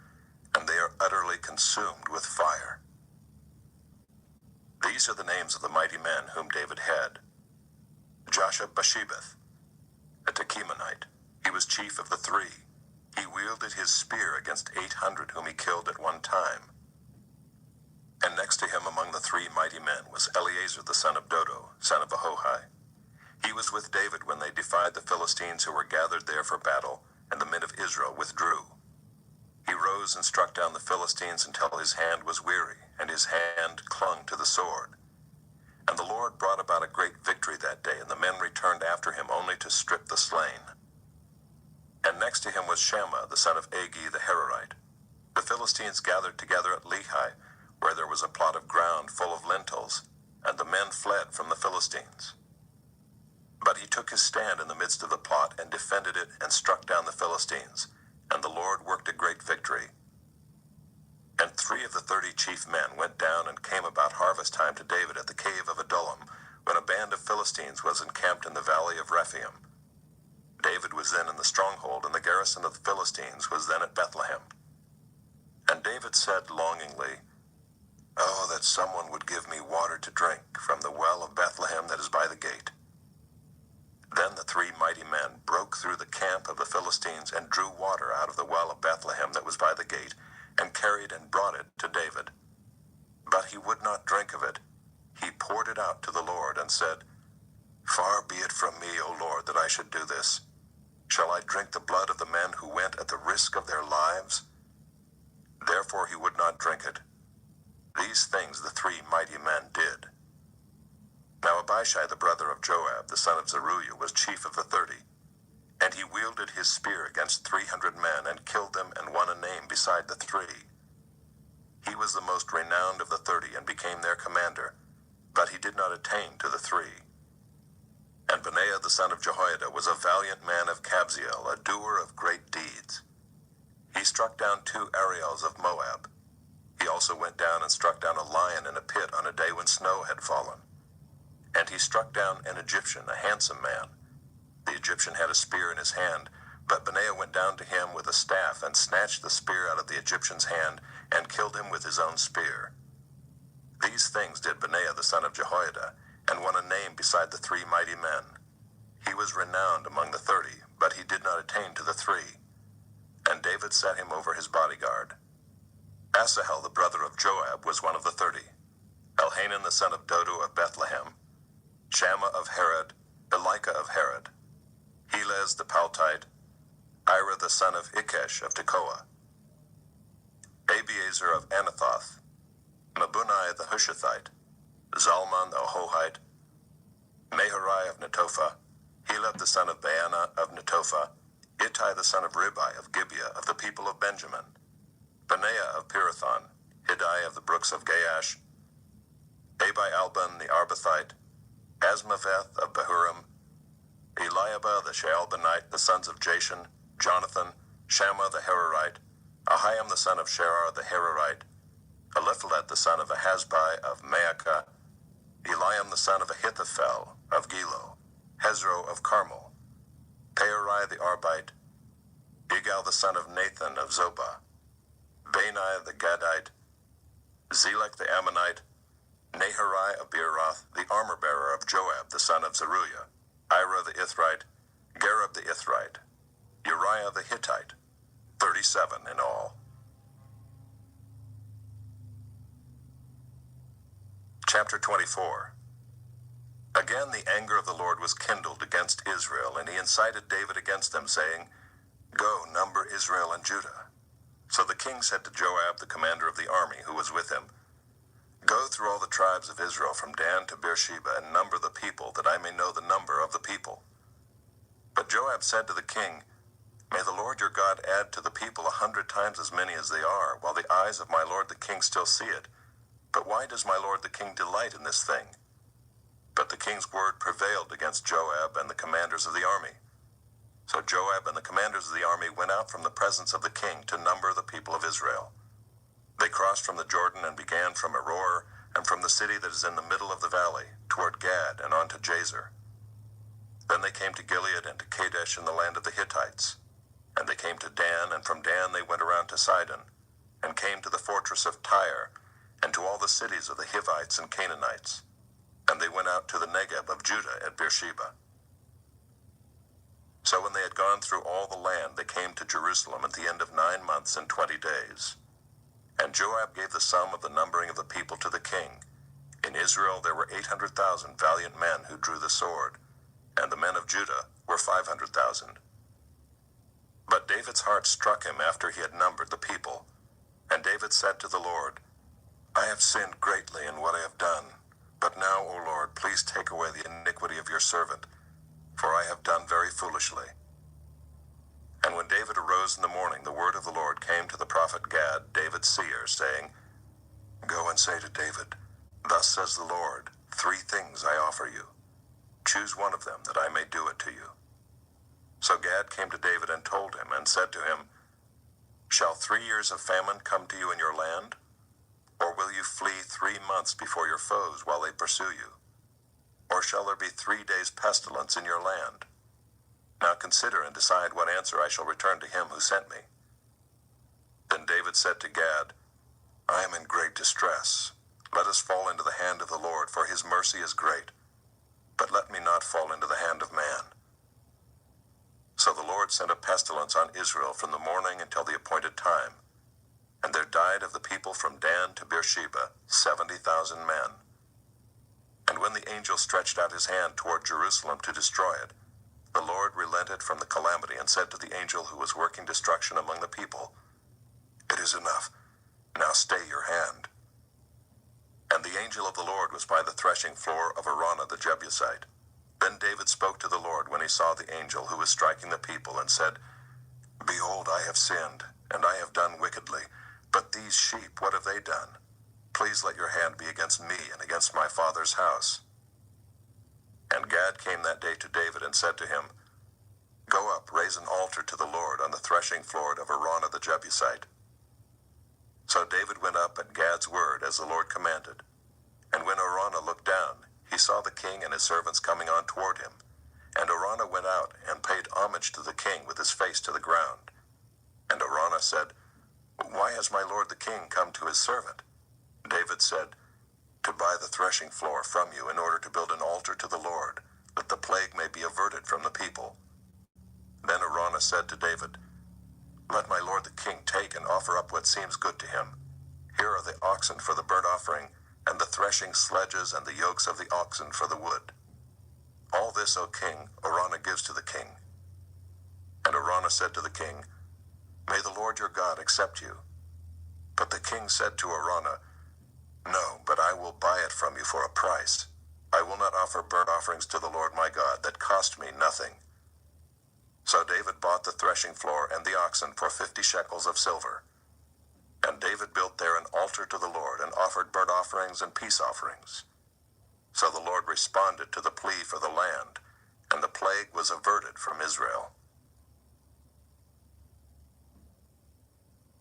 and they are utterly consumed with fire. These are the names of the mighty men whom David had. Joshab-Bashebeth, a Tekemonite. He was chief of the 3. He wielded his spear against 800 whom he killed at one time. And next to him among the 3 mighty men was Eleazar the son of Dodo, son of Ahohai. He was with David when they defied the Philistines who were gathered there for battle, and the men of Israel withdrew. He rose and struck down the Philistines until his hand was weary, and his hand clung to the sword. And the Lord brought about a great victory that day, and the men returned after him only to strip the slain. And next to him was Shammah the son of Agi the Hararite. The Philistines gathered together at Lehi, where there was a plot of ground full of lentils, and the men fled from the Philistines. But he took his stand in the midst of the plot and defended it and struck down the Philistines, and the Lord worked a great victory. And 3 of the 30 chief men went down and came about harvest time to David at the cave of Adullam, when a band of Philistines was encamped in the valley of Rephaim. David was then in the stronghold, and the garrison of the Philistines was then at Bethlehem. And David said longingly, "Oh, that someone would give me water to drink from the well of Bethlehem that is by the gate." Then the 3 mighty men broke through the camp of the Philistines and drew water out of the well of Bethlehem poured it out to the Lord and said, "Far be it from me, O Lord, that I should do this. Shall I drink the blood of the men who went at the risk of their lives?" Therefore he would not drink it. These things the three mighty men did. Now Abishai the brother of Joab, the son of Zeruiah, was chief of the 30. And he wielded his spear against 300 men, and killed them, and won a name beside the three. He was the most renowned of the 30, and became their commander, but he did not attain to the three. And Benaiah the son of Jehoiada was a valiant man of Kabzeel, a doer of great deeds. He struck down 2 Ariels of Moab. He also went down and struck down a lion in a pit on a day when snow had fallen. And he struck down an Egyptian, a handsome man. The Egyptian had a spear in his hand, but Benaiah went down to him with a staff and snatched the spear out of the Egyptian's hand and killed him with his own spear. These things did Benaiah the son of Jehoiada, and won a name beside the 3 mighty men. He was renowned among the 30, but he did not attain to the 3. And David set him over his bodyguard. Asahel the brother of Joab was one of the 30. Elhanan the son of Dodo of Bethlehem, Shammah of Herod, Elika of Herod, Helez the Paltite, Ira the son of Ikesh of Tekoa, Abiezer of Anathoth, Mabunai the Hushathite, Zalman the Ahohite, Meharai of Netophah, Heleb the son of Baanah of Netophah, Ittai the son of Ribai of Gibeah of the people of Benjamin, Benaiah of Pirathon, Hiddai of the brooks of Gaash, Abi Alban the Arbathite, Asmaveth of Bahurim, Eliabah the Shaalbanite, the sons of Jashan, Jonathan, Shammah the Hararite, Ahiam the son of Sherar the Hararite, Eliphalet the son of Ahasbai of Maacah, Eliam the son of Ahithophel of Gilo, Hezro of Carmel, Peorai the Arbite, Igal the son of Nathan of Zobah, Bani the Gadite, Zelek the Ammonite, Naharai of Beeroth, the armor-bearer of Joab the son of Zeruiah, Ira the Ithrite, Gareb the Ithrite, Uriah the Hittite, 37 in all. Chapter 24. Again the anger of the Lord was kindled against Israel, and he incited David against them, saying, "Go, number Israel and Judah." So the king said to Joab, the commander of the army, who was with him, "Go through all the tribes of Israel from Dan to Beersheba, and number the people, that I may know the number of the people." But Joab said to the king, "May the Lord your God add to the people 100 times as many as they are, while the eyes of my lord the king still see it. But why does my lord the king delight in this thing?" But the king's word prevailed against Joab and the commanders of the army. So Joab and the commanders of the army went out from the presence of the king to number the people of Israel. They crossed from the Jordan and began from Aroer, and from the city that is in the middle of the valley, toward Gad and on to Jazer. Then they came to Gilead and to Kadesh in the land of the Hittites. And they came to Dan, and from Dan they went around to Sidon, and came to the fortress of Tyre, and to all the cities of the Hivites and Canaanites. And they went out to the Negeb of Judah at Beersheba. So when they had gone through all the land, they came to Jerusalem at the end of 9 months and 20 days. And Joab gave the sum of the numbering of the people to the king. In Israel there were 800,000 valiant men who drew the sword, and the men of Judah were 500,000. But David's heart struck him after he had numbered the people. And David said to the Lord, "I have sinned greatly in what I have done. But now, O Lord, please take away the iniquity of your servant, for I have done very foolishly." And when David arose in the morning, the word of the Lord came to the prophet Gad, David's seer, saying, "Go and say to David, Thus says the Lord, 3 things I offer you. Choose one of them, that I may do it to you." So Gad came to David and told him, and said to him, "Shall 3 years of famine come to you in your land? Or will you flee 3 months before your foes while they pursue you? Or shall there be 3 days pestilence in your land? Now consider and decide what answer I shall return to him who sent me." Then David said to Gad, "I am in great distress. Let us fall into the hand of the Lord, for his mercy is great. But let me not fall into the hand of man." So the Lord sent a pestilence on Israel from the morning until the appointed time. And there died of the people from Dan to Beersheba 70,000 men. angel stretched out his hand toward Jerusalem to destroy it, the Lord relented from the calamity and said to the angel who was working destruction among the people, "It is enough. Now stay your hand." And the angel of the Lord was by the threshing floor of Araunah the Jebusite. Then David spoke to the Lord when he saw the angel who was striking the people, and said, "Behold, I have sinned, and I have done wickedly. But these sheep, what have they done? Please let your hand be against me and against my father's house." And Gad came that day to David and said to him, "Go up, raise an altar to the Lord on the threshing floor of Araunah the Jebusite." So David went up at Gad's word as the Lord commanded. And when Araunah looked down, he saw the king and his servants coming on toward him. And Araunah went out and paid homage to the king with his face to the ground. And Araunah said, "Why has my lord the king come to his servant?" David said, "To buy the threshing floor from you in order to build an altar to the Lord, that the plague may be averted from the people." Then Araunah said to David, "Let my lord the king take and offer up what seems good to him. Here are the oxen for the burnt offering, and the threshing sledges and the yokes of the oxen for the wood. All this, O king, Araunah gives to the king." And Araunah said to the king, "May the Lord your God accept you." But the king said to Araunah, "No, but I will buy it from you for a price. I will not offer burnt offerings to the Lord my God that cost me nothing." So David bought the threshing floor and the oxen for 50 shekels of silver. And David built there an altar to the Lord and offered burnt offerings and peace offerings. So the Lord responded to the plea for the land, and the plague was averted from Israel.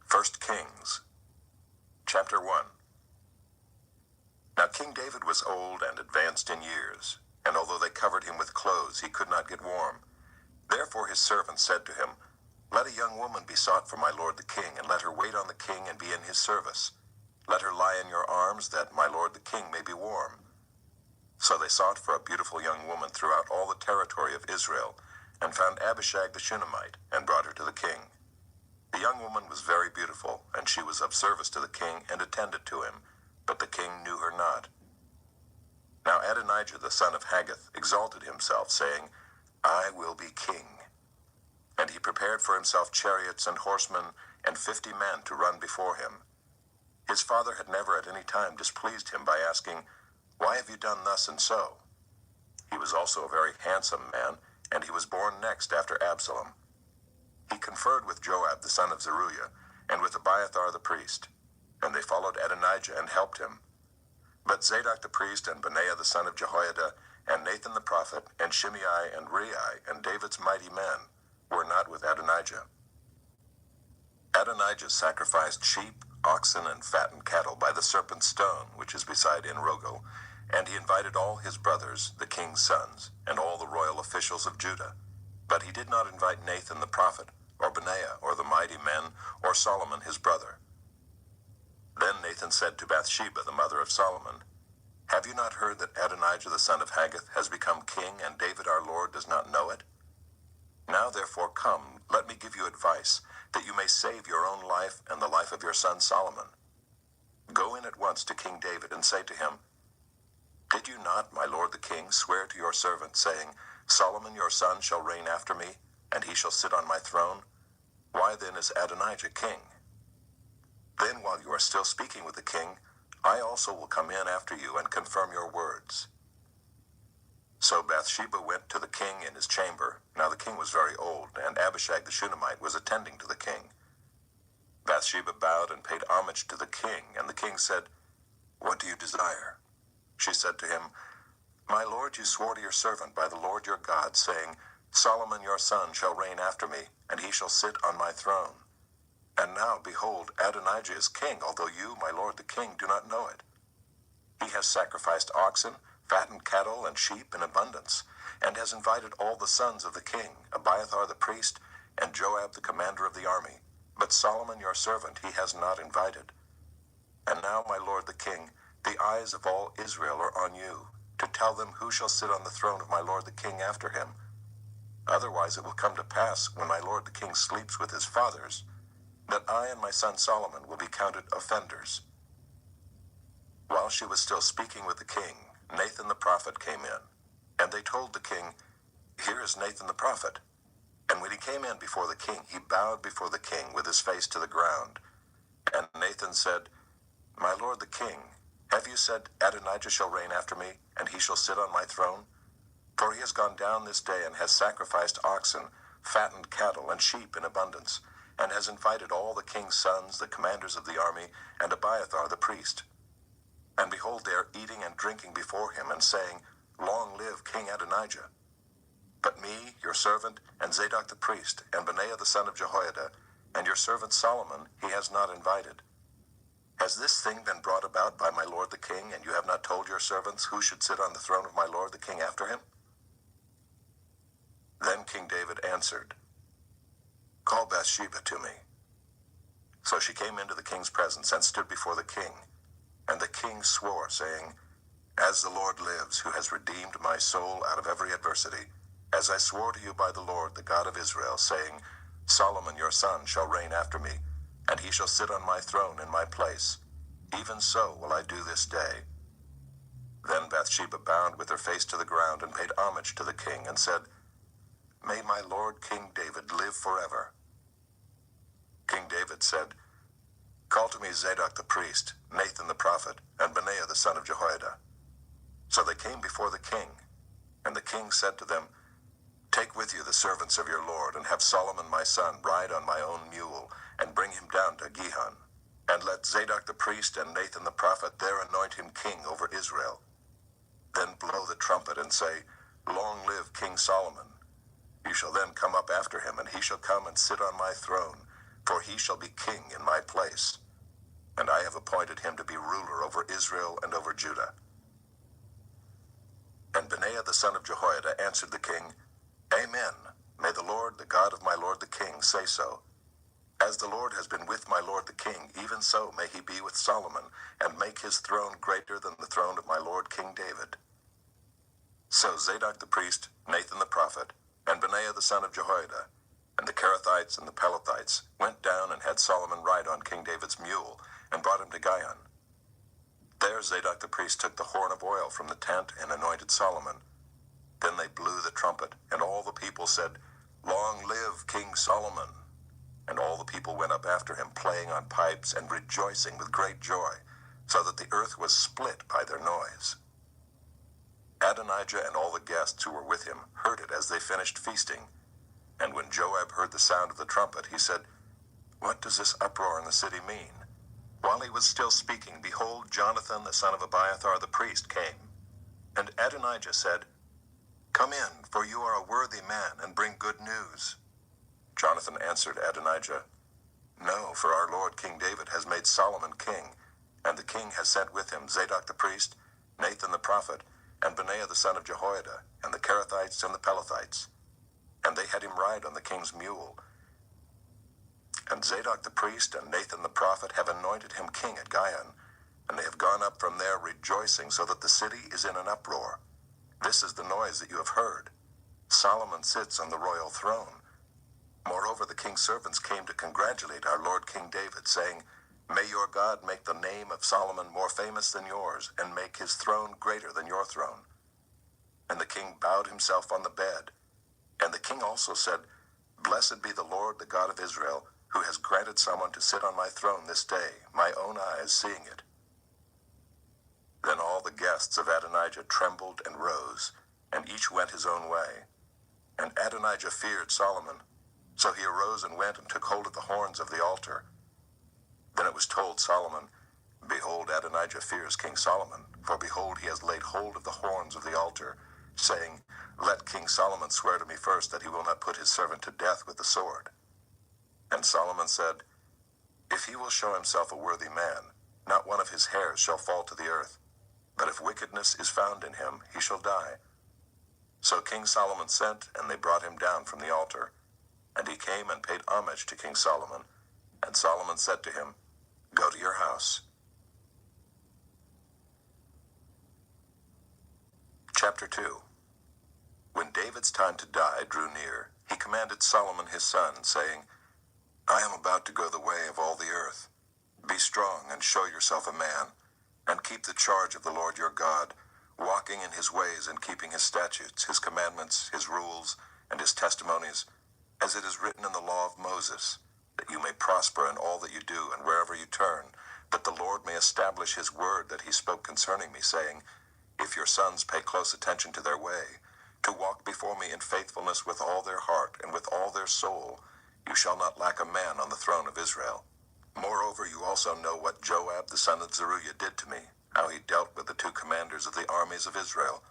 1 Kings, chapter 1. Now King David was old and advanced in years, and although they covered him with clothes, he could not get warm. Therefore his servants said to him, "Let a young woman be sought for my lord the king, and let her wait on the king and be in his service. Let her lie in your arms, that my lord the king may be warm." So they sought for a beautiful young woman throughout all the territory of Israel, and found Abishag the Shunammite, and brought her to the king. The young woman was very beautiful, and she was of service to the king and attended to him, but the king knew her not. Now Adonijah the son of Haggith exalted himself, saying, "I will be king." And he prepared for himself chariots and horsemen and 50 men to run before him. His father had never at any time displeased him by asking, "Why have you done thus and so?" He was also a very handsome man, and he was born next after Absalom. He conferred with Joab the son of Zeruiah, and with Abiathar the priest, and they followed Adonijah and helped him. But Zadok the priest, and Benaiah the son of Jehoiada, and Nathan the prophet, and Shimei and Rei, and David's mighty men, were not with Adonijah. Adonijah sacrificed sheep, oxen, and fattened cattle by the serpent's stone, which is beside En-Rogel, and he invited all his brothers, the king's sons, and all the royal officials of Judah. But he did not invite Nathan the prophet, or Benaiah, or the mighty men, or Solomon his brother. Then Nathan said to Bathsheba, the mother of Solomon, "Have you not heard that Adonijah the son of Haggith has become king, and David our Lord does not know it? Now therefore come, let me give you advice, that you may save your own life and the life of your son Solomon. Go in at once to King David and say to him, 'Did you not, my lord the king, swear to your servant, saying, Solomon your son shall reign after me, and he shall sit on my throne? Why then is Adonijah king? Then while you are still speaking with the king, I also will come in after you and confirm your words.' So Bathsheba went to the king in his chamber. Now the king was very old, and Abishag the Shunammite was attending to the king. Bathsheba bowed and paid homage to the king, and the king said, 'What do you desire?' She said to him, 'My lord, you swore to your servant by the Lord your God, saying, Solomon your son shall reign after me, and he shall sit on my throne. And now, behold, Adonijah is king, although you, my lord the king, do not know it. He has sacrificed oxen, fattened cattle, and sheep in abundance, and has invited all the sons of the king, Abiathar the priest, and Joab the commander of the army. But Solomon your servant he has not invited. And now, my lord the king, the eyes of all Israel are on you, to tell them who shall sit on the throne of my lord the king after him. Otherwise it will come to pass, when my lord the king sleeps with his fathers, that I and my son Solomon will be counted offenders.' While she was still speaking with the king, Nathan the prophet came in, and they told the king, "Here is Nathan the prophet." And when he came in before the king, he bowed before the king with his face to the ground. And Nathan said, "My lord the king, have you said, Adonijah shall reign after me, and he shall sit on my throne? For he has gone down this day and has sacrificed oxen, fattened cattle, and sheep in abundance, and has invited all the king's sons, the commanders of the army, and Abiathar the priest. And behold, they are eating and drinking before him, and saying, Long live King Adonijah. But me, your servant, and Zadok the priest, and Benaiah the son of Jehoiada, and your servant Solomon, he has not invited. Has this thing been brought about by my lord the king, and you have not told your servants who should sit on the throne of my lord the king after him?" Then King David answered, "Call Bathsheba to me." So she came into the king's presence and stood before the king. And the king swore, saying, "As the Lord lives, who has redeemed my soul out of every adversity, as I swore to you by the Lord, the God of Israel, saying, Solomon your son shall reign after me, and he shall sit on my throne in my place. Even so will I do this day." Then Bathsheba bowed with her face to the ground and paid homage to the king, and said, "May my lord King David live forever." King David said, "Call to me Zadok the priest, Nathan the prophet, and Benaiah the son of Jehoiada." So they came before the king, and the king said to them, "Take with you the servants of your lord, and have Solomon my son ride on my own mule, and bring him down to Gihon. And let Zadok the priest and Nathan the prophet there anoint him king over Israel. Then blow the trumpet and say, Long live King Solomon. You shall then come up after him, and he shall come and sit on my throne, for he shall be king in my place. And I have appointed him to be ruler over Israel and over Judah." And Benaiah the son of Jehoiada answered the king, "Amen. May the Lord, the God of my lord the king, say so. As the Lord has been with my lord the king, even so may he be with Solomon, and make his throne greater than the throne of my lord King David." So Zadok the priest, Nathan the prophet, and Benaiah the son of Jehoiada, and the Kerethites and the Pelethites went down and had Solomon ride on King David's mule, and brought him to Gihon. There Zadok the priest took the horn of oil from the tent and anointed Solomon. Then they blew the trumpet, and all the people said, "Long live King Solomon." And all the people went up after him, playing on pipes and rejoicing with great joy, so that the earth was split by their noise. Adonijah and all the guests who were with him heard it as they finished feasting. And when Joab heard the sound of the trumpet, he said, "What does this uproar in the city mean?" While he was still speaking, behold, Jonathan the son of Abiathar the priest came. And Adonijah said, "Come in, for you are a worthy man, and bring good news." Jonathan answered Adonijah, "No, for our lord King David has made Solomon king, and the king has sent with him Zadok the priest, Nathan the prophet, and Benaiah the son of Jehoiada, and the Kerethites and the Pelethites. And they had him ride on the king's mule. And Zadok the priest and Nathan the prophet have anointed him king at Gihon, and they have gone up from there rejoicing, so that the city is in an uproar. This is the noise that you have heard. Solomon sits on the royal throne. Moreover, the king's servants came to congratulate our lord King David, saying, May your God make the name of Solomon more famous than yours, and make his throne greater than your throne." And the king bowed himself on the bed. And the king also said, "Blessed be the Lord, the God of Israel, who has granted someone to sit on my throne this day, my own eyes seeing it." Then all the guests of Adonijah trembled and rose, and each went his own way. And Adonijah feared Solomon. So he arose and went and took hold of the horns of the altar. Then it was told Solomon, "Behold, Adonijah fears King Solomon, for behold, he has laid hold of the horns of the altar, saying, Let King Solomon swear to me first that he will not put his servant to death with the sword." And Solomon said, "If he will show himself a worthy man, not one of his hairs shall fall to the earth. But if wickedness is found in him, he shall die." So King Solomon sent, and they brought him down from the altar. And he came and paid homage to King Solomon. And Solomon said to him, "Go to your house." Chapter 2. When David's time to die drew near, he commanded Solomon his son, saying, "I am about to go the way of all the earth. Be strong and show yourself a man, and keep the charge of the Lord your God. Walk his ways and keeping his statutes, his commandments, his rules, and his testimonies, as it is written in the law of Moses, that you may prosper in all that you do and wherever you turn, that the Lord may establish his word that he spoke concerning me, saying, if your sons pay close attention to their way, to walk before me in faithfulness with all their heart and with all their soul, you shall not lack a man on the throne of Israel. Moreover, you also know what Joab the son of Zeruiah did to me, how he dealt with the two commanders of the armies of Israel,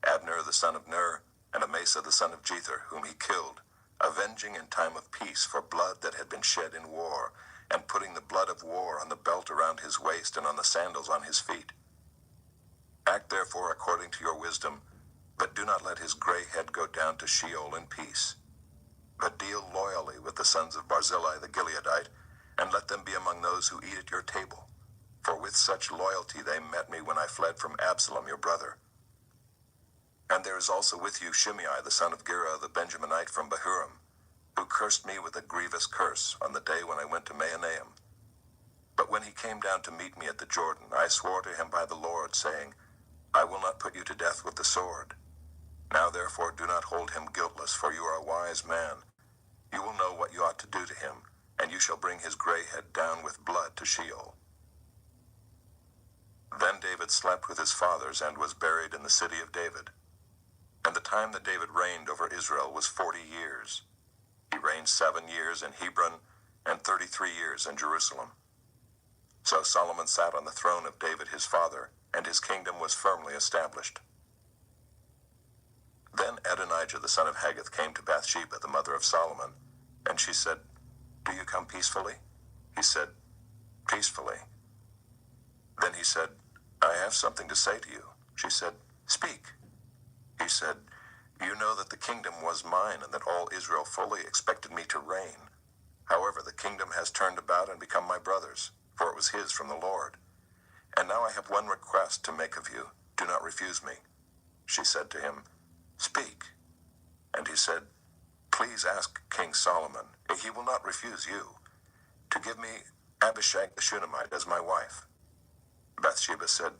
Abner the son of Ner, and Amasa the son of Jether, whom he killed, avenging in time of peace for blood that had been shed in war, and putting the blood of war on the belt around his waist and on the sandals on his feet. Act therefore according to your wisdom, but do not let his gray head go down to Sheol in peace. But deal loyally with the sons of Barzillai the Gileadite, and let them be among those who eat at your table. For with such loyalty they met me when I fled from Absalom your brother. And there is also with you Shimei the son of Gera the Benjaminite from Bahurim, who cursed me with a grievous curse on the day when I went to Mahanaim. But when he came down to meet me at the Jordan, I swore to him by the Lord, saying, I will not put you to death with the sword. Now therefore do not hold him guiltless, for you are a wise man. You will know what you ought to do to him, and you shall bring his gray head down with blood to Sheol. Then David slept with his fathers and was buried in the city of David. And the time that David reigned over Israel was 40 years. He reigned 7 years in Hebron and 33 years in Jerusalem. So Solomon sat on the throne of David his father, and his kingdom was firmly established. Then Adonijah the son of Haggith came to Bathsheba, the mother of Solomon, and she said, Do you come peacefully? He said, Peacefully. Then he said, I have something to say to you. She said, Speak. He said, You know that the kingdom was mine, and that all Israel fully expected me to reign. However, the kingdom has turned about and become my brother's, for it was his from the Lord. And now I have one request to make of you. Do not refuse me. She said to him, Speak. And he said, Please ask King Solomon, he will not refuse you, to give me Abishag the Shunammite as my wife. Bathsheba said,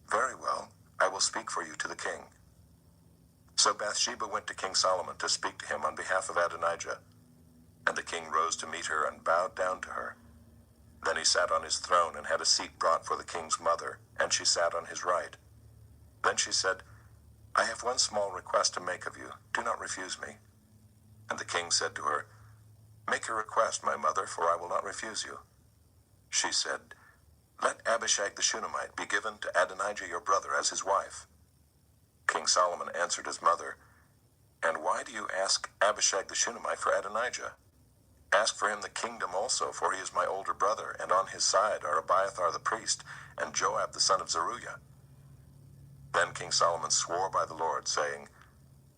Very well, I will speak for you to the king. So Bathsheba went to King Solomon to speak to him on behalf of Adonijah. And the king rose to meet her and bowed down to her. Then he sat on his throne and had a seat brought for the king's mother, and she sat on his right. Then she said, I have one small request to make of you. Do not refuse me. And the king said to her, Make your request, my mother, for I will not refuse you. She said, Let Abishag the Shunammite be given to Adonijah your brother as his wife. King Solomon answered his mother, And why do you ask Abishag the Shunammite for Adonijah? Ask for him the kingdom also, for he is my older brother, and on his side are Abiathar the priest, and Joab the son of Zeruiah. Then King Solomon swore by the Lord, saying,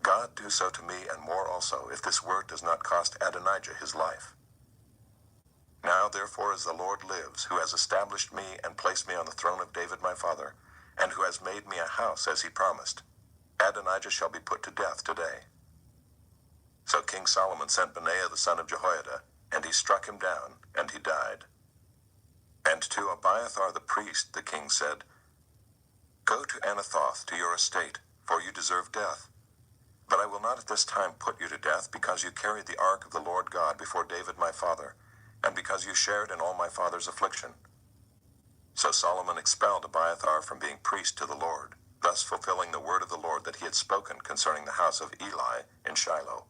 God do so to me and more also, if this word does not cost Adonijah his life. Now therefore as the Lord lives, who has established me and placed me on the throne of David my father, and who has made me a house as he promised, Adonijah shall be put to death today. So King Solomon sent Benaiah the son of Jehoiada, and he struck him down, and he died. And to Abiathar the priest the king said, Go to Anathoth to your estate, for you deserve death. But I will not at this time put you to death, because you carried the ark of the Lord God before David my father, and because you shared in all my father's affliction. So Solomon expelled Abiathar from being priest to the Lord, thus fulfilling the word of the Lord that he had spoken concerning the house of Eli in Shiloh.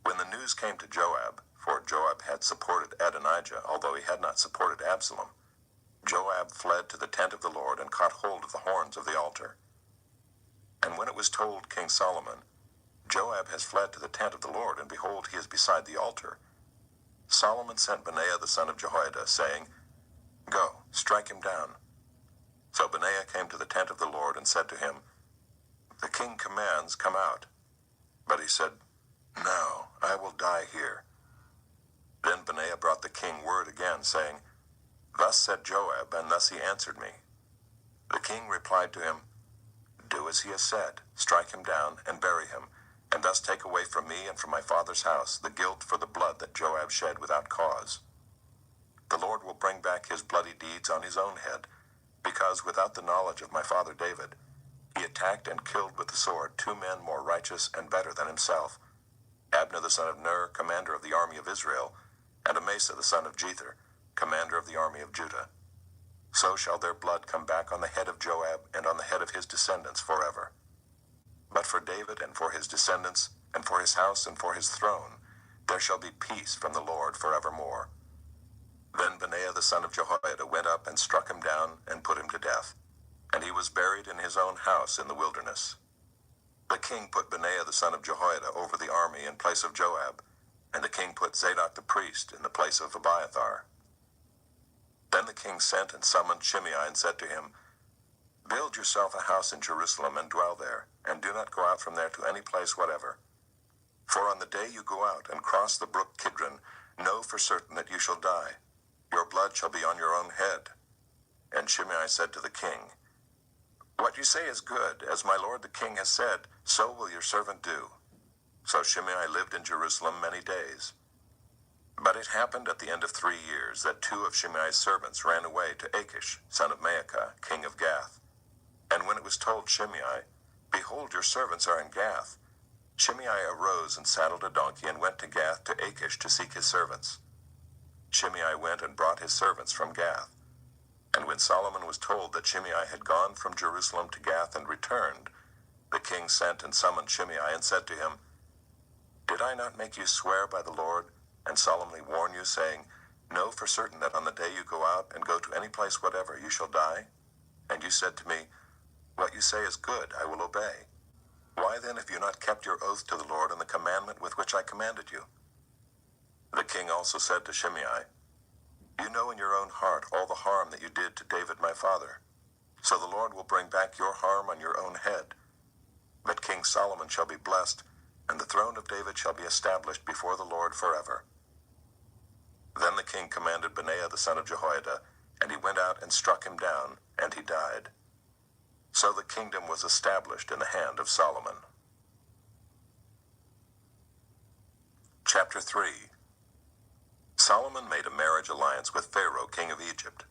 When the news came to Joab, for Joab had supported Adonijah, although he had not supported Absalom, Joab fled to the tent of the Lord and caught hold of the horns of the altar. And when it was told King Solomon, Joab has fled to the tent of the Lord, and behold, he is beside the altar, Solomon sent Benaiah the son of Jehoiada, saying, Go, strike him down. So Benaiah came to the tent of the Lord and said to him, The king commands, come out. But he said, No, I will die here. Then Benaiah brought the king word again, saying, Thus said Joab, and thus he answered me. The king replied to him, Do as he has said, strike him down, and bury him, and thus take away from me and from my father's house the guilt for the blood that Joab shed without cause. The Lord will bring back his bloody deeds on his own head, because without the knowledge of my father David, he attacked and killed with the sword 2 men more righteous and better than himself, Abner the son of Ner, commander of the army of Israel, and Amasa the son of Jether, commander of the army of Judah. So shall their blood come back on the head of Joab and on the head of his descendants forever. But for David and for his descendants, and for his house and for his throne, there shall be peace from the Lord forevermore. Then Benaiah the son of Jehoiada went up and struck him down and put him to death, and he was buried in his own house in the wilderness. The king put Benaiah the son of Jehoiada over the army in place of Joab, and the king put Zadok the priest in the place of Abiathar. Then the king sent and summoned Shimei and said to him, Build yourself a house in Jerusalem and dwell there, and do not go out from there to any place whatever. For on the day you go out and cross the brook Kidron, know for certain that you shall die. Your blood shall be on your own head. And Shimei said to the king, What you say is good, as my lord the king has said, so will your servant do. So Shimei lived in Jerusalem many days. But it happened at the end of 3 years that 2 of Shimei's servants ran away to Achish, son of Maacah, king of Gath. And when it was told Shimei, Behold, your servants are in Gath, Shimei arose and saddled a donkey and went to Gath to Achish to seek his servants. Shimei went and brought his servants from Gath. And when Solomon was told that Shimei had gone from Jerusalem to Gath and returned, the king sent and summoned Shimei and said to him, Did I not make you swear by the Lord, and solemnly warn you, saying, Know for certain that on the day you go out and go to any place whatever, you shall die? And you said to me, What you say is good, I will obey. Why then have you not kept your oath to the Lord and the commandment with which I commanded you? The king also said to Shimei, You know in your own heart all the harm that you did to David my father. So the Lord will bring back your harm on your own head. But King Solomon shall be blessed, and the throne of David shall be established before the Lord forever. Then the king commanded Benaiah the son of Jehoiada, and he went out and struck him down, and he died. So the kingdom was established in the hand of Solomon. Chapter 3. Solomon made a marriage alliance with Pharaoh, king of Egypt.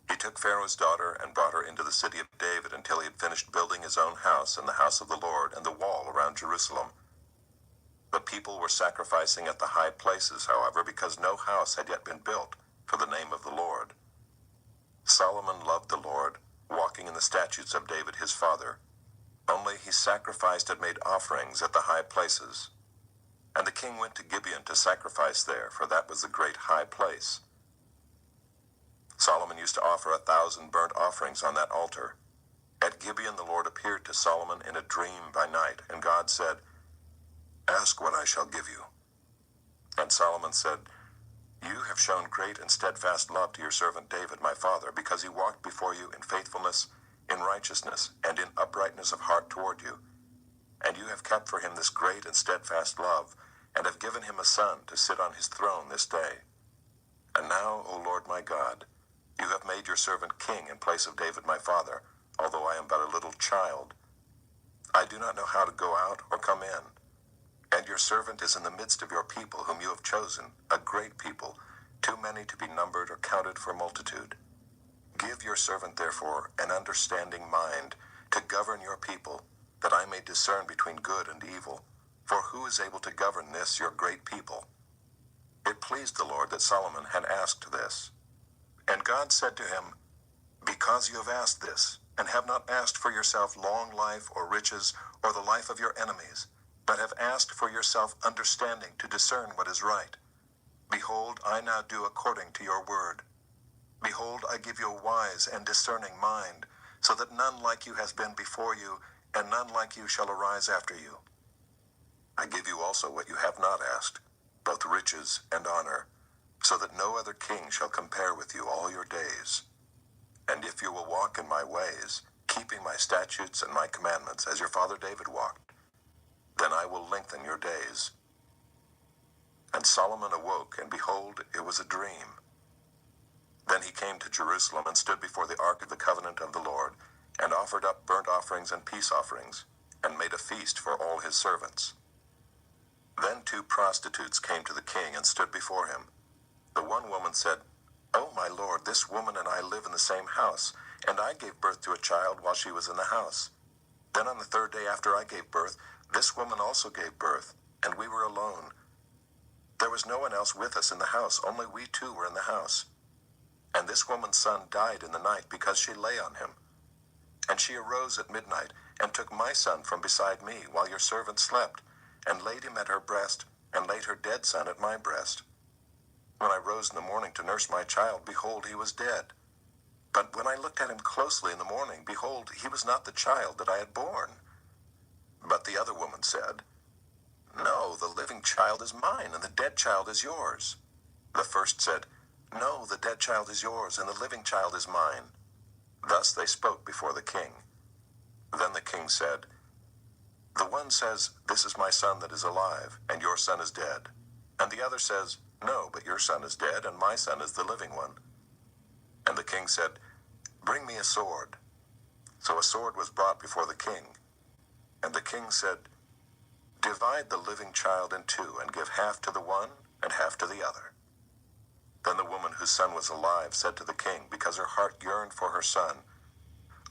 He took Pharaoh's daughter and brought her into the city of David until he had finished building his own house and the house of the Lord and the wall around Jerusalem. The people were sacrificing at the high places, however, because no house had yet been built for the name of the Lord. Solomon loved the Lord, walking in the statutes of David his father. Only he sacrificed and made offerings at the high places. And the king went to Gibeon to sacrifice there, for that was the great high place. Solomon used to offer 1,000 burnt offerings on that altar. At Gibeon the Lord appeared to Solomon in a dream by night, and God said, Ask what I shall give you. And Solomon said, You have shown great and steadfast love to your servant David my father, because he walked before you in faithfulness, in righteousness, and in uprightness of heart toward you. And you have kept for him this great and steadfast love, and have given him a son to sit on his throne this day. And now, O Lord my God, you have made your servant king in place of David my father, although I am but a little child. I do not know how to go out or come in. And your servant is in the midst of your people whom you have chosen, a great people, too many to be numbered or counted for multitude. Give your servant, therefore, an understanding mind to govern your people, that I may discern between good and evil. For who is able to govern this, your great people? It pleased the Lord that Solomon had asked this. And God said to him, Because you have asked this, and have not asked for yourself long life or riches or the life of your enemies, but have asked for yourself understanding to discern what is right. Behold, I now do according to your word. Behold, I give you a wise and discerning mind, so that none like you has been before you, and none like you shall arise after you. I give you also what you have not asked, both riches and honor, so that no other king shall compare with you all your days. And if you will walk in my ways, keeping my statutes and my commandments, as your father David walked, then I will lengthen your days. And Solomon awoke, and behold, it was a dream. Then he came to Jerusalem and stood before the ark of the covenant of the Lord, and offered up burnt offerings and peace offerings, and made a feast for all his servants. Then 2 prostitutes came to the king and stood before him. The one woman said, O my lord, this woman and I live in the same house, and I gave birth to a child while she was in the house. Then on the third day after I gave birth, this woman also gave birth, and we were alone. There was no one else with us in the house, only we two were in the house. And this woman's son died in the night because she lay on him. And she arose at midnight and took my son from beside me while your servant slept, and laid him at her breast, and laid her dead son at my breast. When I rose in the morning to nurse my child, behold, he was dead. But when I looked at him closely in the morning, behold, he was not the child that I had borne. But the other woman said, No, the living child is mine, and the dead child is yours. The first said, No, the dead child is yours, and the living child is mine. Thus they spoke before the king. Then the king said, The one says, This is my son that is alive, and your son is dead. And the other says, No, but your son is dead, and my son is the living one. And the king said, Bring me a sword. So a sword was brought before the king. And the king said, Divide the living child in two, and give half to the one and half to the other. Then the woman whose son was alive said to the king, because her heart yearned for her son,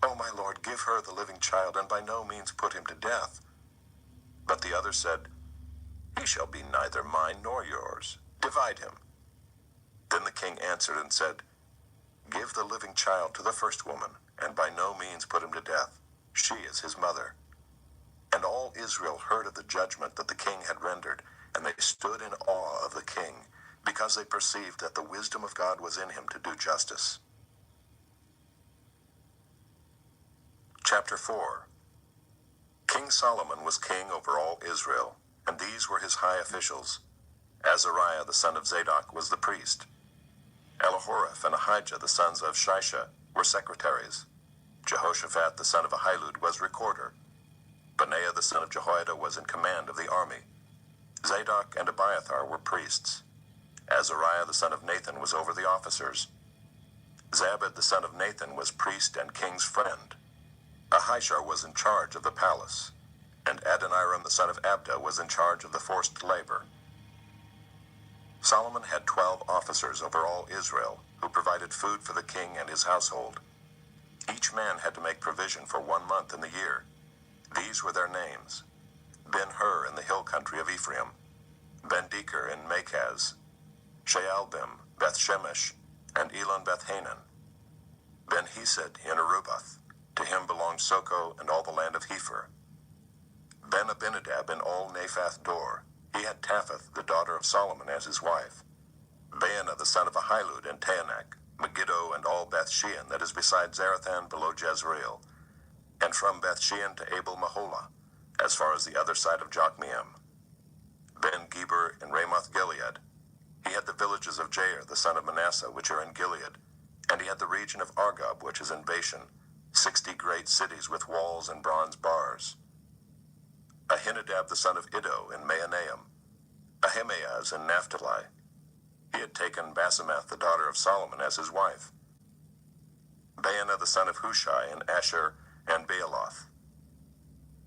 O my lord, give her the living child, and by no means put him to death. But the other said, He shall be neither mine nor yours. Divide him. Then the king answered and said, Give the living child to the first woman, and by no means put him to death. She is his mother. And all Israel heard of the judgment that the king had rendered, and they stood in awe of the king, because they perceived that the wisdom of God was in him to do justice. Chapter 4. King Solomon was king over all Israel, and these were his high officials. Azariah the son of Zadok was the priest. Elihoreph and Ahijah the sons of Shisha were secretaries. Jehoshaphat the son of Ahilud was recorder. Benaiah the son of Jehoiada was in command of the army. Zadok and Abiathar were priests. Azariah the son of Nathan was over the officers. Zabad the son of Nathan was priest and king's friend. Ahishar was in charge of the palace, and Adoniram the son of Abda was in charge of the forced labor. Solomon had 12 officers over all Israel, who provided food for the king and his household. Each man had to make provision for 1 month in the year. These were their names: Ben-Hur in the hill country of Ephraim, Ben-Deker in Makaz, Shaalbim, Beth-Shemesh, and Elon Beth-Hanan, Ben-Hesed in Arubath. To him belonged Soko and all the land of Hepher. Ben-Abinadab in all Naphath Dor. He had Taphath, the daughter of Solomon, as his wife. Baanah the son of Ahilud in Taanach, Megiddo and all Beth-Shean that is beside Zarethan below Jezreel, and from Beth-Shean to Abel-Maholah, as far as the other side of Jokmeam. Ben-Geber in Ramoth-Gilead. He had the villages of Jair the son of Manasseh, which are in Gilead, and he had the region of Argob, which is in Bashan, 60 great cities with walls and bronze bars. Ahinadab the son of Iddo in Mahanaim, Ahimaaz in Naphtali. He had taken Basemath the daughter of Solomon as his wife. Baanah the son of Hushai in Asher and Baaloth.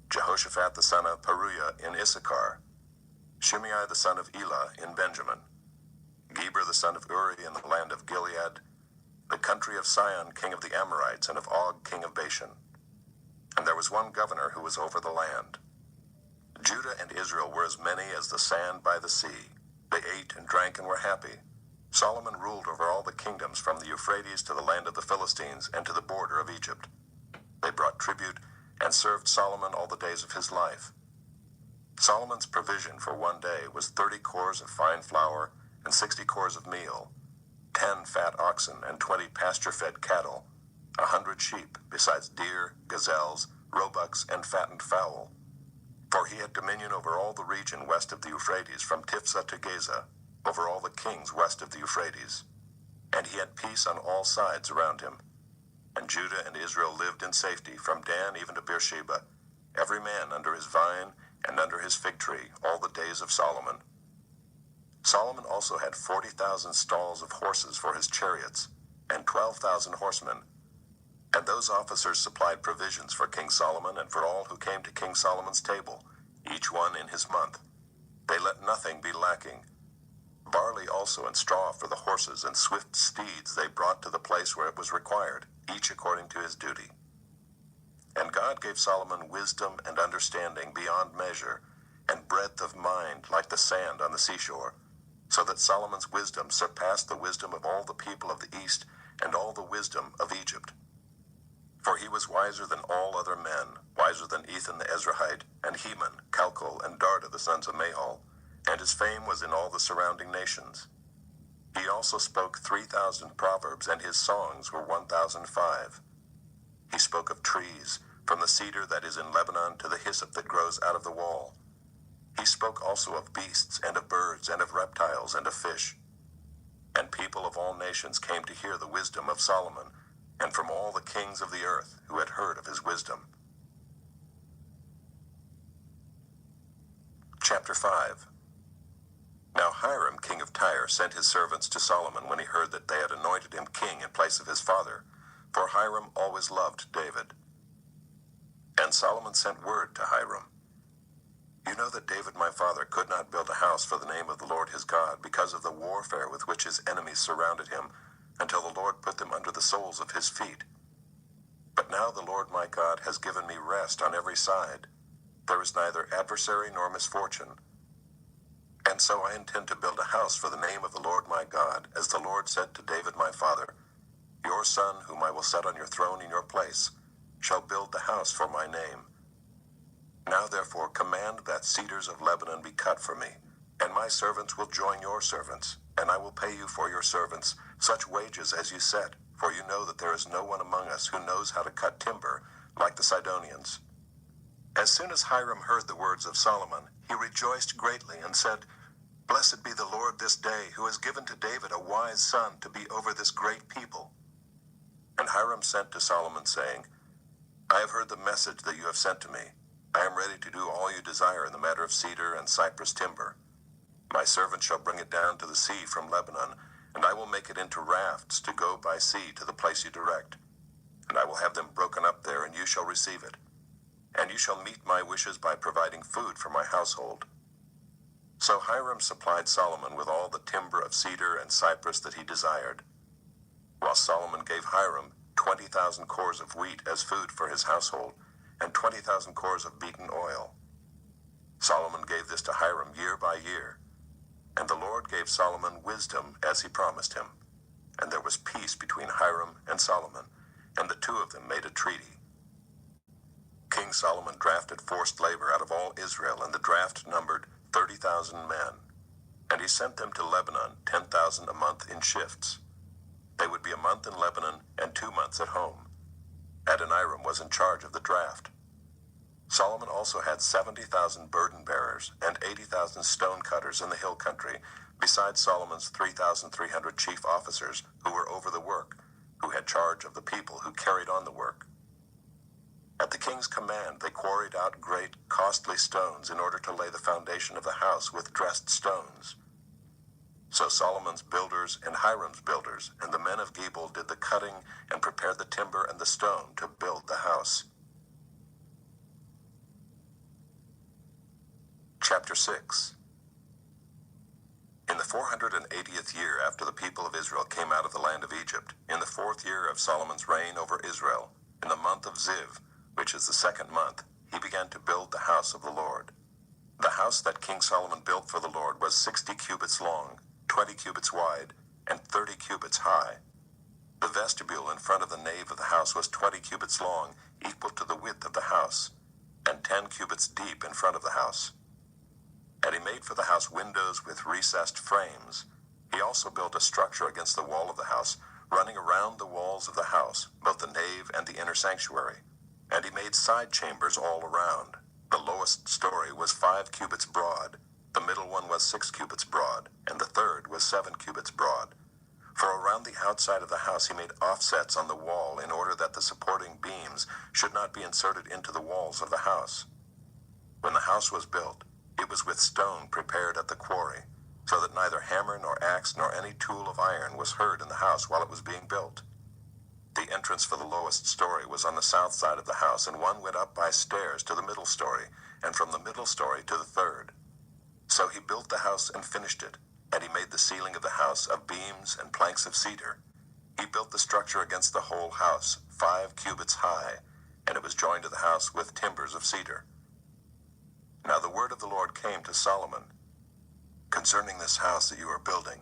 Jehoshaphat the son of Paruiah in Issachar. Shimei the son of Elah in Benjamin. Geber the son of Uri in the land of Gilead, the country of Sihon king of the Amorites and of Og king of Bashan. And there was one governor who was over the land. Judah and Israel were as many as the sand by the sea. They ate and drank and were happy. Solomon ruled over all the kingdoms from the Euphrates to the land of the Philistines and to the border of Egypt. They brought tribute and served Solomon all the days of his life. Solomon's provision for 1 day was 30 cores of fine flour and 60 cores of meal, 10 fat oxen and 20 pasture-fed cattle, 100 sheep, besides deer, gazelles, roebucks, and fattened fowl. For he had dominion over all the region west of the Euphrates, from Tiphsah to Gaza, over all the kings west of the Euphrates. And he had peace on all sides around him. And Judah and Israel lived in safety, from Dan even to Beersheba, every man under his vine and under his fig tree, all the days of Solomon. Solomon also had 40,000 stalls of horses for his chariots, and 12,000 horsemen. And those officers supplied provisions for King Solomon and for all who came to King Solomon's table, each one in his month. They let nothing be lacking. Barley also and straw for the horses and swift steeds they brought to the place where it was required, each according to his duty. And God gave Solomon wisdom and understanding beyond measure, and breadth of mind like the sand on the seashore, so that Solomon's wisdom surpassed the wisdom of all the people of the east and all the wisdom of Egypt. For he was wiser than all other men, wiser than Ethan the Ezrahite, and Heman, Calcol, and Darda the sons of Mahol, and his fame was in all the surrounding nations. He also spoke 3,000 proverbs, and his songs were 1,005. He spoke of trees, from the cedar that is in Lebanon to the hyssop that grows out of the wall. He spoke also of beasts, and of birds, and of reptiles, and of fish. And people of all nations came to hear the wisdom of Solomon, and from all the kings of the earth who had heard of his wisdom. Chapter 5. Now Hiram, king of Tyre, sent his servants to Solomon when he heard that they had anointed him king in place of his father, for Hiram always loved David. And Solomon sent word to Hiram, "You know that David my father could not build a house for the name of the Lord his God because of the warfare with which his enemies surrounded him, until the Lord put them under the soles of his feet. But now the Lord my God has given me rest on every side. There is neither adversary nor misfortune. And so I intend to build a house for the name of the Lord my God, as the Lord said to David my father, Your son, whom I will set on your throne in your place, shall build the house for my name. Now therefore command that cedars of Lebanon be cut for me, and my servants will join your servants, and I will pay you for your servants such wages as you set, for you know that there is no one among us who knows how to cut timber, like the Sidonians." As soon as Hiram heard the words of Solomon, he rejoiced greatly and said, "Blessed be the Lord this day, who has given to David a wise son to be over this great people." And Hiram sent to Solomon, saying, "I have heard the message that you have sent to me. I am ready to do all you desire in the matter of cedar and cypress timber. My servant shall bring it down to the sea from Lebanon, and I will make it into rafts to go by sea to the place you direct. And I will have them broken up there, and you shall receive it. And you shall meet my wishes by providing food for my household." So Hiram supplied Solomon with all the timber of cedar and cypress that he desired, while Solomon gave Hiram 20,000 cores of wheat as food for his household, and 20,000 cores of beaten oil. Solomon gave this to Hiram year by year. And the Lord gave Solomon wisdom as he promised him. And there was peace between Hiram and Solomon, and the two of them made a treaty. King Solomon drafted forced labor out of all Israel, and the draft numbered 30,000 men. And he sent them to Lebanon, 10,000 a month in shifts. They would be a month in Lebanon and 2 months at home. Adoniram was in charge of the draft. Solomon also had 70,000 burden bearers and 80,000 stone cutters in the hill country, besides Solomon's 3,300 chief officers who were over the work, who had charge of the people who carried on the work. At the king's command, they quarried out great, costly stones in order to lay the foundation of the house with dressed stones. So Solomon's builders and Hiram's builders and the men of Gebal did the cutting and prepared the timber and the stone to build the house. Chapter 6. In the 480th year after the people of Israel came out of the land of Egypt, in the 4th year of Solomon's reign over Israel, in the month of Ziv, which is the 2nd month, he began to build the house of the Lord. The house that King Solomon built for the Lord was 60 cubits long, 20 cubits wide, and 30 cubits high. The vestibule in front of the nave of the house was 20 cubits long, equal to the width of the house, and 10 cubits deep in front of the house. And he made for the house windows with recessed frames. He also built a structure against the wall of the house, running around the walls of the house, both the nave and the inner sanctuary. And he made side chambers all around. The lowest story was 5 cubits broad, the middle one was 6 cubits broad, and the third was 7 cubits broad. For around the outside of the house he made offsets on the wall in order that the supporting beams should not be inserted into the walls of the house. When the house was built, it was with stone prepared at the quarry, so that neither hammer nor axe nor any tool of iron was heard in the house while it was being built. The entrance for the lowest story was on the south side of the house, and one went up by stairs to the middle story, and from the middle story to the third. So he built the house and finished it, and he made the ceiling of the house of beams and planks of cedar. He built the structure against the whole house, 5 cubits high, and it was joined to the house with timbers of cedar. Now the word of the Lord came to Solomon, concerning this house that you are building,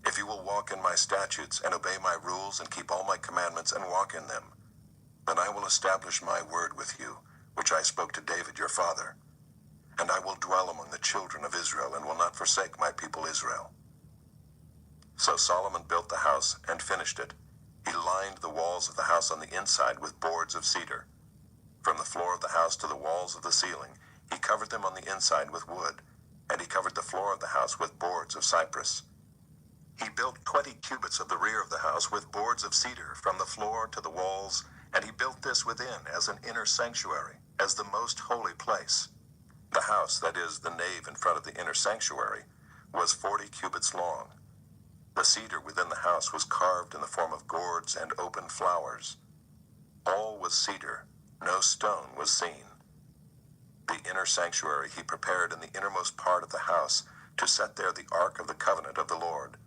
if you will walk in my statutes and obey my rules and keep all my commandments and walk in them, then I will establish my word with you, which I spoke to David your father, and I will dwell among the children of Israel and will not forsake my people Israel. So Solomon built the house and finished it. He lined the walls of the house on the inside with boards of cedar. From the floor of the house to the walls of the ceiling, he covered them on the inside with wood, and he covered the floor of the house with boards of cypress. He built 20 cubits of the rear of the house with boards of cedar from the floor to the walls, and he built this within as an inner sanctuary, as the most holy place. The house, that is, the nave in front of the inner sanctuary, was 40 cubits long. The cedar within the house was carved in the form of gourds and open flowers. All was cedar, no stone was seen. The inner sanctuary he prepared in the innermost part of the house to set there the ark of the covenant of the Lord.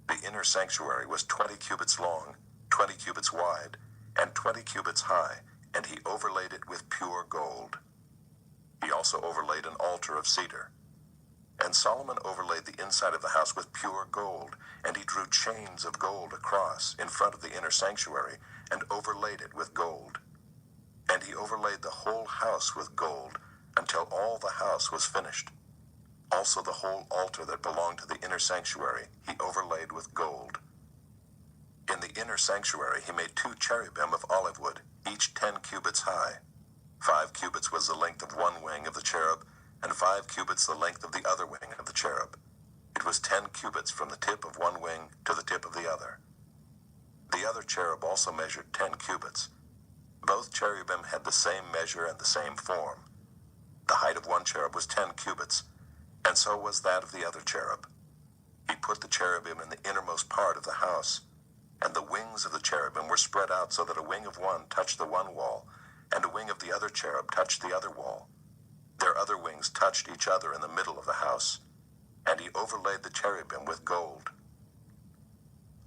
The inner sanctuary was 20 cubits long, 20 cubits wide, and 20 cubits high, and he overlaid it with pure gold. He also overlaid an altar of cedar. And Solomon overlaid the inside of the house with pure gold, and he drew chains of gold across in front of the inner sanctuary, and overlaid it with gold. And he overlaid the whole house with gold, until all the house was finished. Also the whole altar that belonged to the inner sanctuary he overlaid with gold. In the inner sanctuary he made 2 cherubim of olive wood, each 10 cubits high. 5 cubits was the length of one wing of the cherub, and 5 cubits the length of the other wing of the cherub. It was 10 cubits from the tip of one wing to the tip of the other. The other cherub also measured 10 cubits. Both cherubim had the same measure and the same form. The height of one cherub was 10 cubits, and so was that of the other cherub. He put the cherubim in the innermost part of the house, and the wings of the cherubim were spread out so that a wing of one touched the one wall, and a wing of the other cherub touched the other wall. Their other wings touched each other in the middle of the house, and he overlaid the cherubim with gold.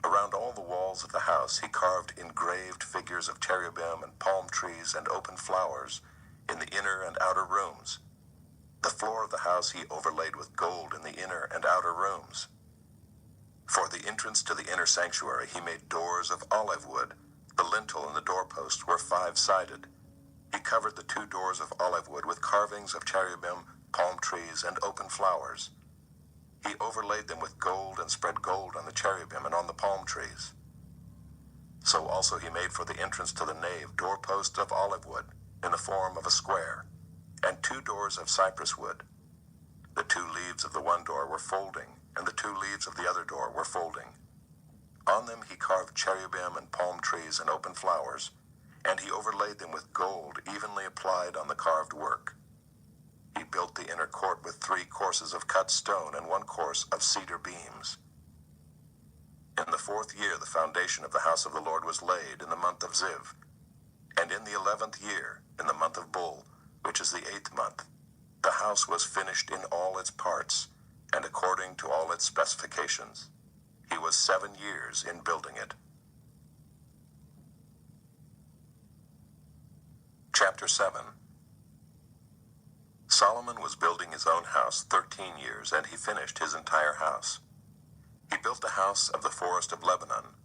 Around all the walls of the house he carved engraved figures of cherubim and palm trees and open flowers in the inner and outer rooms. The floor of the house he overlaid with gold in the inner and outer rooms. For the entrance to the inner sanctuary he made doors of olive wood. The lintel and the doorposts were 5-sided. He covered the 2 doors of olive wood with carvings of cherubim, palm trees, and open flowers. He overlaid them with gold and spread gold on the cherubim and on the palm trees. So also he made for the entrance to the nave doorposts of olive wood in the form of a square, and 2 doors of cypress wood. The 2 leaves of the one door were folding, and the 2 leaves of the other door were folding. On them he carved cherubim and palm trees and open flowers, and he overlaid them with gold evenly applied on the carved work. He built the inner court with 3 courses of cut stone and 1 course of cedar beams. In the 4th year the foundation of the house of the Lord was laid in the month of Ziv, and in the 11th year, in the month of Bul, which is the 8th month, the house was finished in all its parts, and according to all its specifications. He was 7 years in building it. Chapter 7. Solomon was building his own house 13 years, and he finished his entire house. He built the house of the forest of Lebanon.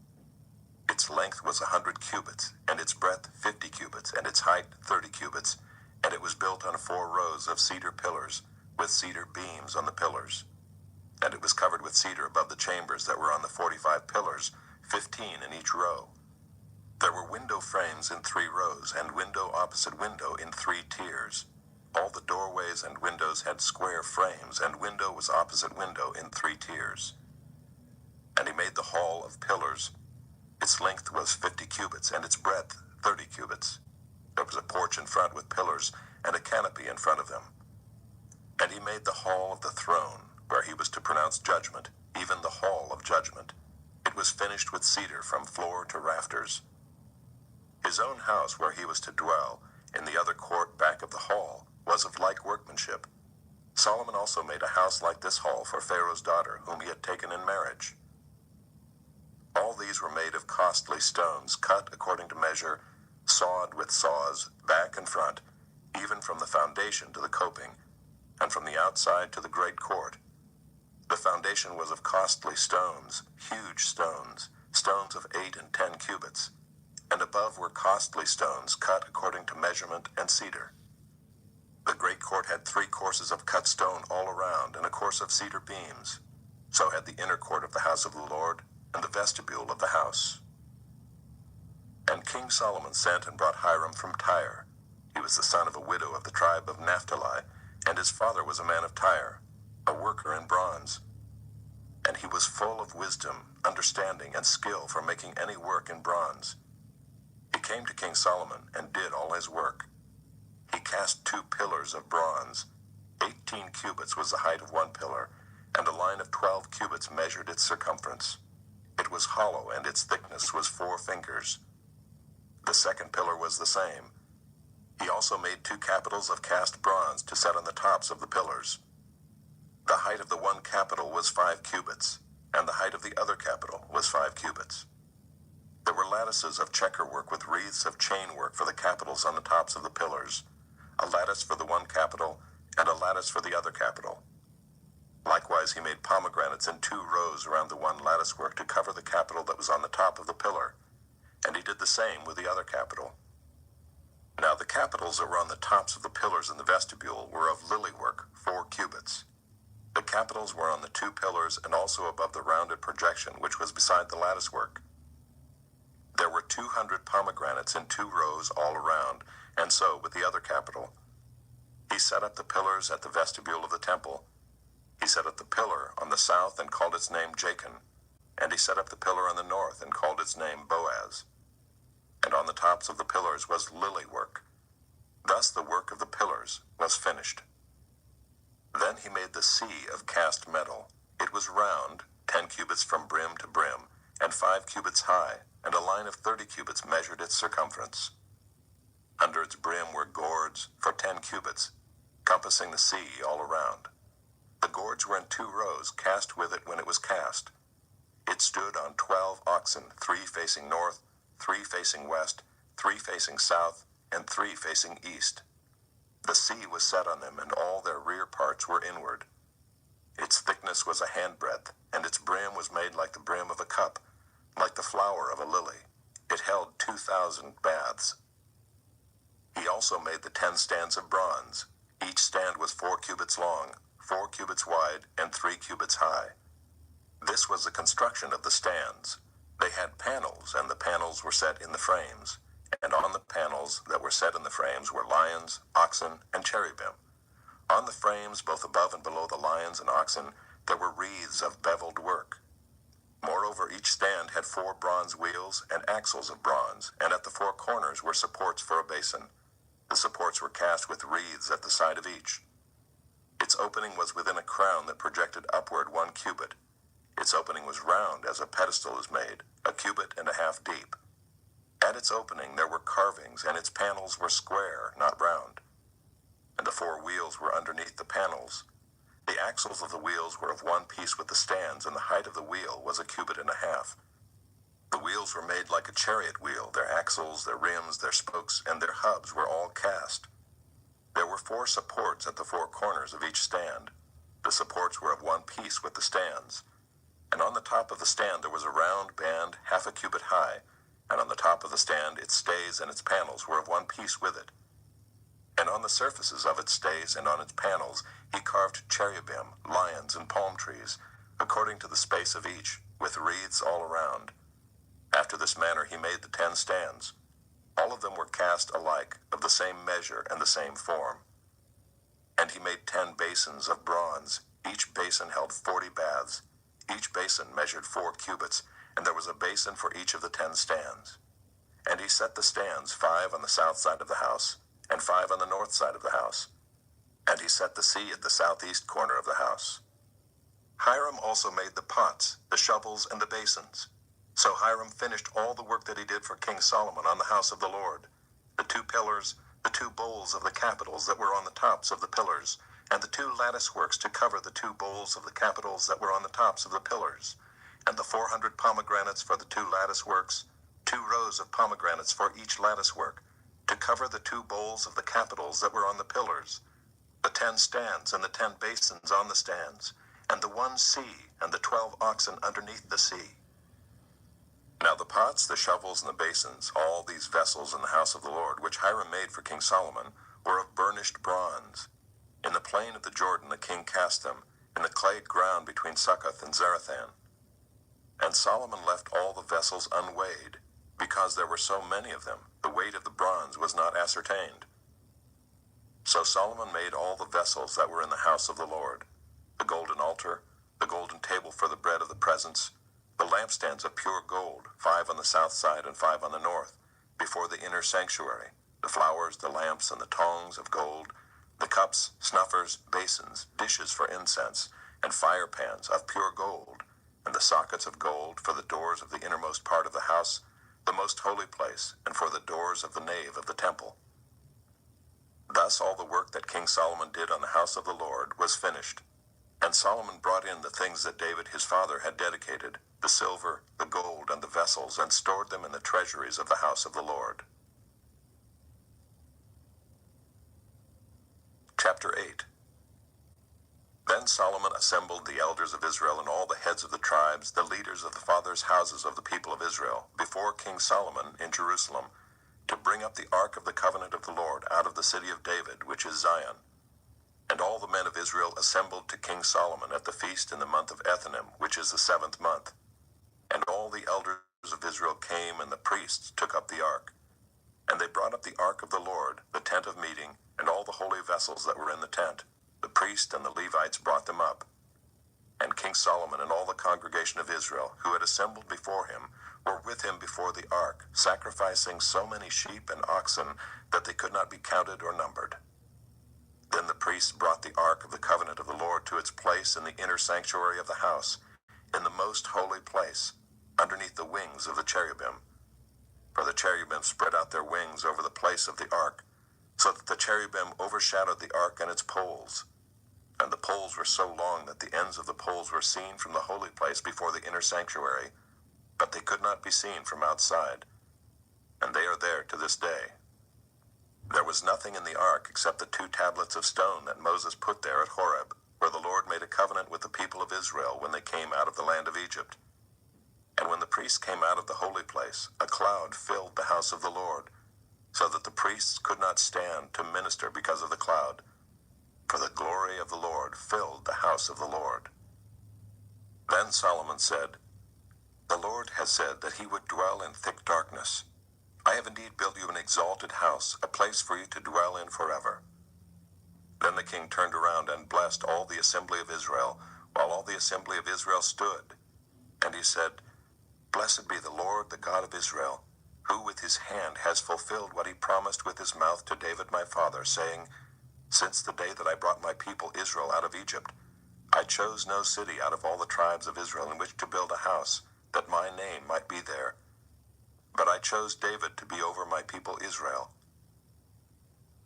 Its length was 100 cubits, and its breadth 50 cubits, and its height 30 cubits, and it was built on 4 rows of cedar pillars, with cedar beams on the pillars. And it was covered with cedar above the chambers that were on the 45 pillars, 15 in each row. There were window frames in 3 rows, and window opposite window in 3 tiers. All the doorways and windows had square frames, and window was opposite window in 3 tiers. And he made the hall of pillars. Its length was 50 cubits, and its breadth 30 cubits. There was a porch in front with pillars, and a canopy in front of them. And he made the hall of the throne, where he was to pronounce judgment, even the hall of judgment. It was finished with cedar from floor to rafters. His own house, where he was to dwell, in the other court back of the hall, was of like workmanship. Solomon also made a house like this hall for Pharaoh's daughter, whom he had taken in marriage. All these were made of costly stones, cut according to measure, sawed with saws, back and front, even from the foundation to the coping, and from the outside to the great court. The foundation was of costly stones, huge stones, stones of 8 and 10 cubits, and above were costly stones cut according to measurement and cedar. The great court had 3 courses of cut stone all around, and a course of cedar beams. So had the inner court of the house of the Lord, and the vestibule of the house. And King Solomon sent and brought Hiram from Tyre. He was the son of a widow of the tribe of Naphtali, and his father was a man of Tyre, a worker in bronze. And he was full of wisdom, understanding, and skill for making any work in bronze. He came to King Solomon and did all his work. He cast 2 pillars of bronze. 18 cubits was the height of one pillar, and a line of 12 cubits measured its circumference. It was hollow, and its thickness was 4 fingers. The second pillar was the same. He also made 2 capitals of cast bronze to set on the tops of the pillars. The height of the one capital was 5 cubits, and the height of the other capital was 5 cubits. There were lattices of checker work with wreaths of chain work for the capitals on the tops of the pillars, a lattice for the one capital, and a lattice for the other capital. Likewise he made pomegranates in 2 rows around the one lattice work to cover the capital that was on the top of the pillar, and he did the same with the other capital. Now the capitals that were on the tops of the pillars in the vestibule were of lily work, 4 cubits. The capitals were on the 2 pillars and also above the rounded projection which was beside the lattice work. There were 200 pomegranates in 2 rows all around, and so with the other capital. He set up the pillars at the vestibule of the temple. He set up the pillar on the south and called its name Jachin, and he set up the pillar on the north and called its name Boaz. And on the tops of the pillars was lily work. Thus the work of the pillars was finished. Then he made the sea of cast metal. It was round, 10 cubits from brim to brim, and 5 cubits high, and a line of 30 cubits measured its circumference. Under its brim were gourds for 10 cubits, compassing the sea all around. The gourds were in 2 rows, cast with it when it was cast. It stood on 12 oxen, 3 facing north, 3 facing west, 3 facing south, and 3 facing east. The sea was set on them, and all their rear parts were inward. Its thickness was a handbreadth, and its brim was made like the brim of a cup, like the flower of a lily. It held 2,000 baths. He also made the 10 stands of bronze. Each stand was 4 cubits long, 4 cubits wide, and 3 cubits high. This was the construction of the stands. They had panels, and the panels were set in the frames, and on the panels that were set in the frames were lions, oxen, and cherubim. On the frames, both above and below the lions and oxen, there were wreaths of beveled work. Moreover, each stand had 4 bronze wheels and axles of bronze, and at the 4 corners were supports for a basin. The supports were cast with wreaths at the side of each. Its opening was within a crown that projected upward 1 cubit. Its opening was round as a pedestal is made, 1.5 cubits deep. At its opening there were carvings, and its panels were square, not round. And the 4 wheels were underneath the panels. The axles of the wheels were of one piece with the stands, and the height of the wheel was 1.5 cubits. The wheels were made like a chariot wheel. Their axles, their rims, their spokes, and their hubs were all cast. There were 4 supports at the 4 corners of each stand. The supports were of one piece with the stands. And on the top of the stand there was a round band 1/2 cubit high, and on the top of the stand its stays and its panels were of one piece with it. And on the surfaces of its stays and on its panels he carved cherubim, lions, and palm trees, according to the space of each, with wreaths all around. After this manner he made the 10 stands. All of them were cast alike, of the same measure and the same form. And he made 10 basins of bronze. Each basin held 40 baths. Each basin measured 4 cubits, and there was a basin for each of the 10 stands. And he set the stands, 5 on the south side of the house, and 5 on the north side of the house. And he set the sea at the southeast corner of the house. Hiram also made the pots, the shovels, and the basins. So Hiram finished all the work that he did for King Solomon on the house of the Lord, the 2 pillars, the 2 bowls of the capitals that were on the tops of the pillars, and the 2 lattice works to cover the 2 bowls of the capitals that were on the tops of the pillars, and the 400 pomegranates for the 2 lattice works, 2 rows of pomegranates for each latticework, to cover the 2 bowls of the capitals that were on the pillars, the 10 stands and the 10 basins on the stands, and the 1 sea and the 12 oxen underneath the sea. Now the pots, the shovels, and the basins, all these vessels in the house of the Lord, which Hiram made for King Solomon, were of burnished bronze. In the plain of the Jordan the king cast them, in the clayed ground between Succoth and Zarethan. And Solomon left all the vessels unweighed, because there were so many of them, the weight of the bronze was not ascertained. So Solomon made all the vessels that were in the house of the Lord, the golden altar, the golden table for the bread of the presence, the lampstands of pure gold, 5 on the south side and 5 on the north, before the inner sanctuary, the flowers, the lamps, and the tongs of gold, the cups, snuffers, basins, dishes for incense, and fire pans of pure gold, and the sockets of gold for the doors of the innermost part of the house, the most holy place, and for the doors of the nave of the temple. Thus all the work that King Solomon did on the house of the Lord was finished. And Solomon brought in the things that David his father had dedicated, the silver, the gold, and the vessels, and stored them in the treasuries of the house of the Lord. Chapter 8. Then Solomon assembled the elders of Israel and all the heads of the tribes, the leaders of the fathers' houses of the people of Israel, before King Solomon in Jerusalem, to bring up the ark of the covenant of the Lord out of the city of David, which is Zion. And all the men of Israel assembled to King Solomon at the feast in the month of Ethanim, which is the 7th month. And all the elders of Israel came, and the priests took up the ark. And they brought up the ark of the Lord, the tent of meeting, and all the holy vessels that were in the tent. The priest and the Levites brought them up. And King Solomon and all the congregation of Israel, who had assembled before him, were with him before the ark, sacrificing so many sheep and oxen that they could not be counted or numbered. Then the priests brought the ark of the covenant of the Lord to its place in the inner sanctuary of the house, in the most holy place, underneath the wings of the cherubim. For the cherubim spread out their wings over the place of the ark, so that the cherubim overshadowed the ark and its poles. And the poles were so long that the ends of the poles were seen from the holy place before the inner sanctuary, but they could not be seen from outside. And they are there to this day. There was nothing in the ark except the 2 tablets of stone that Moses put there at Horeb, where the Lord made a covenant with the people of Israel when they came out of the land of Egypt. And when the priests came out of the holy place, a cloud filled the house of the Lord, so that the priests could not stand to minister because of the cloud. For the glory of the Lord filled the house of the Lord. Then Solomon said, "The Lord has said that he would dwell in thick darkness. I have indeed built you an exalted house, a place for you to dwell in forever." Then the king turned around and blessed all the assembly of Israel, while all the assembly of Israel stood. And he said, "Blessed be the Lord, the God of Israel, who with his hand has fulfilled what he promised with his mouth to David my father, saying, Since the day that I brought my people Israel out of Egypt, I chose no city out of all the tribes of Israel in which to build a house, that my name might be there. But I chose David to be over my people Israel.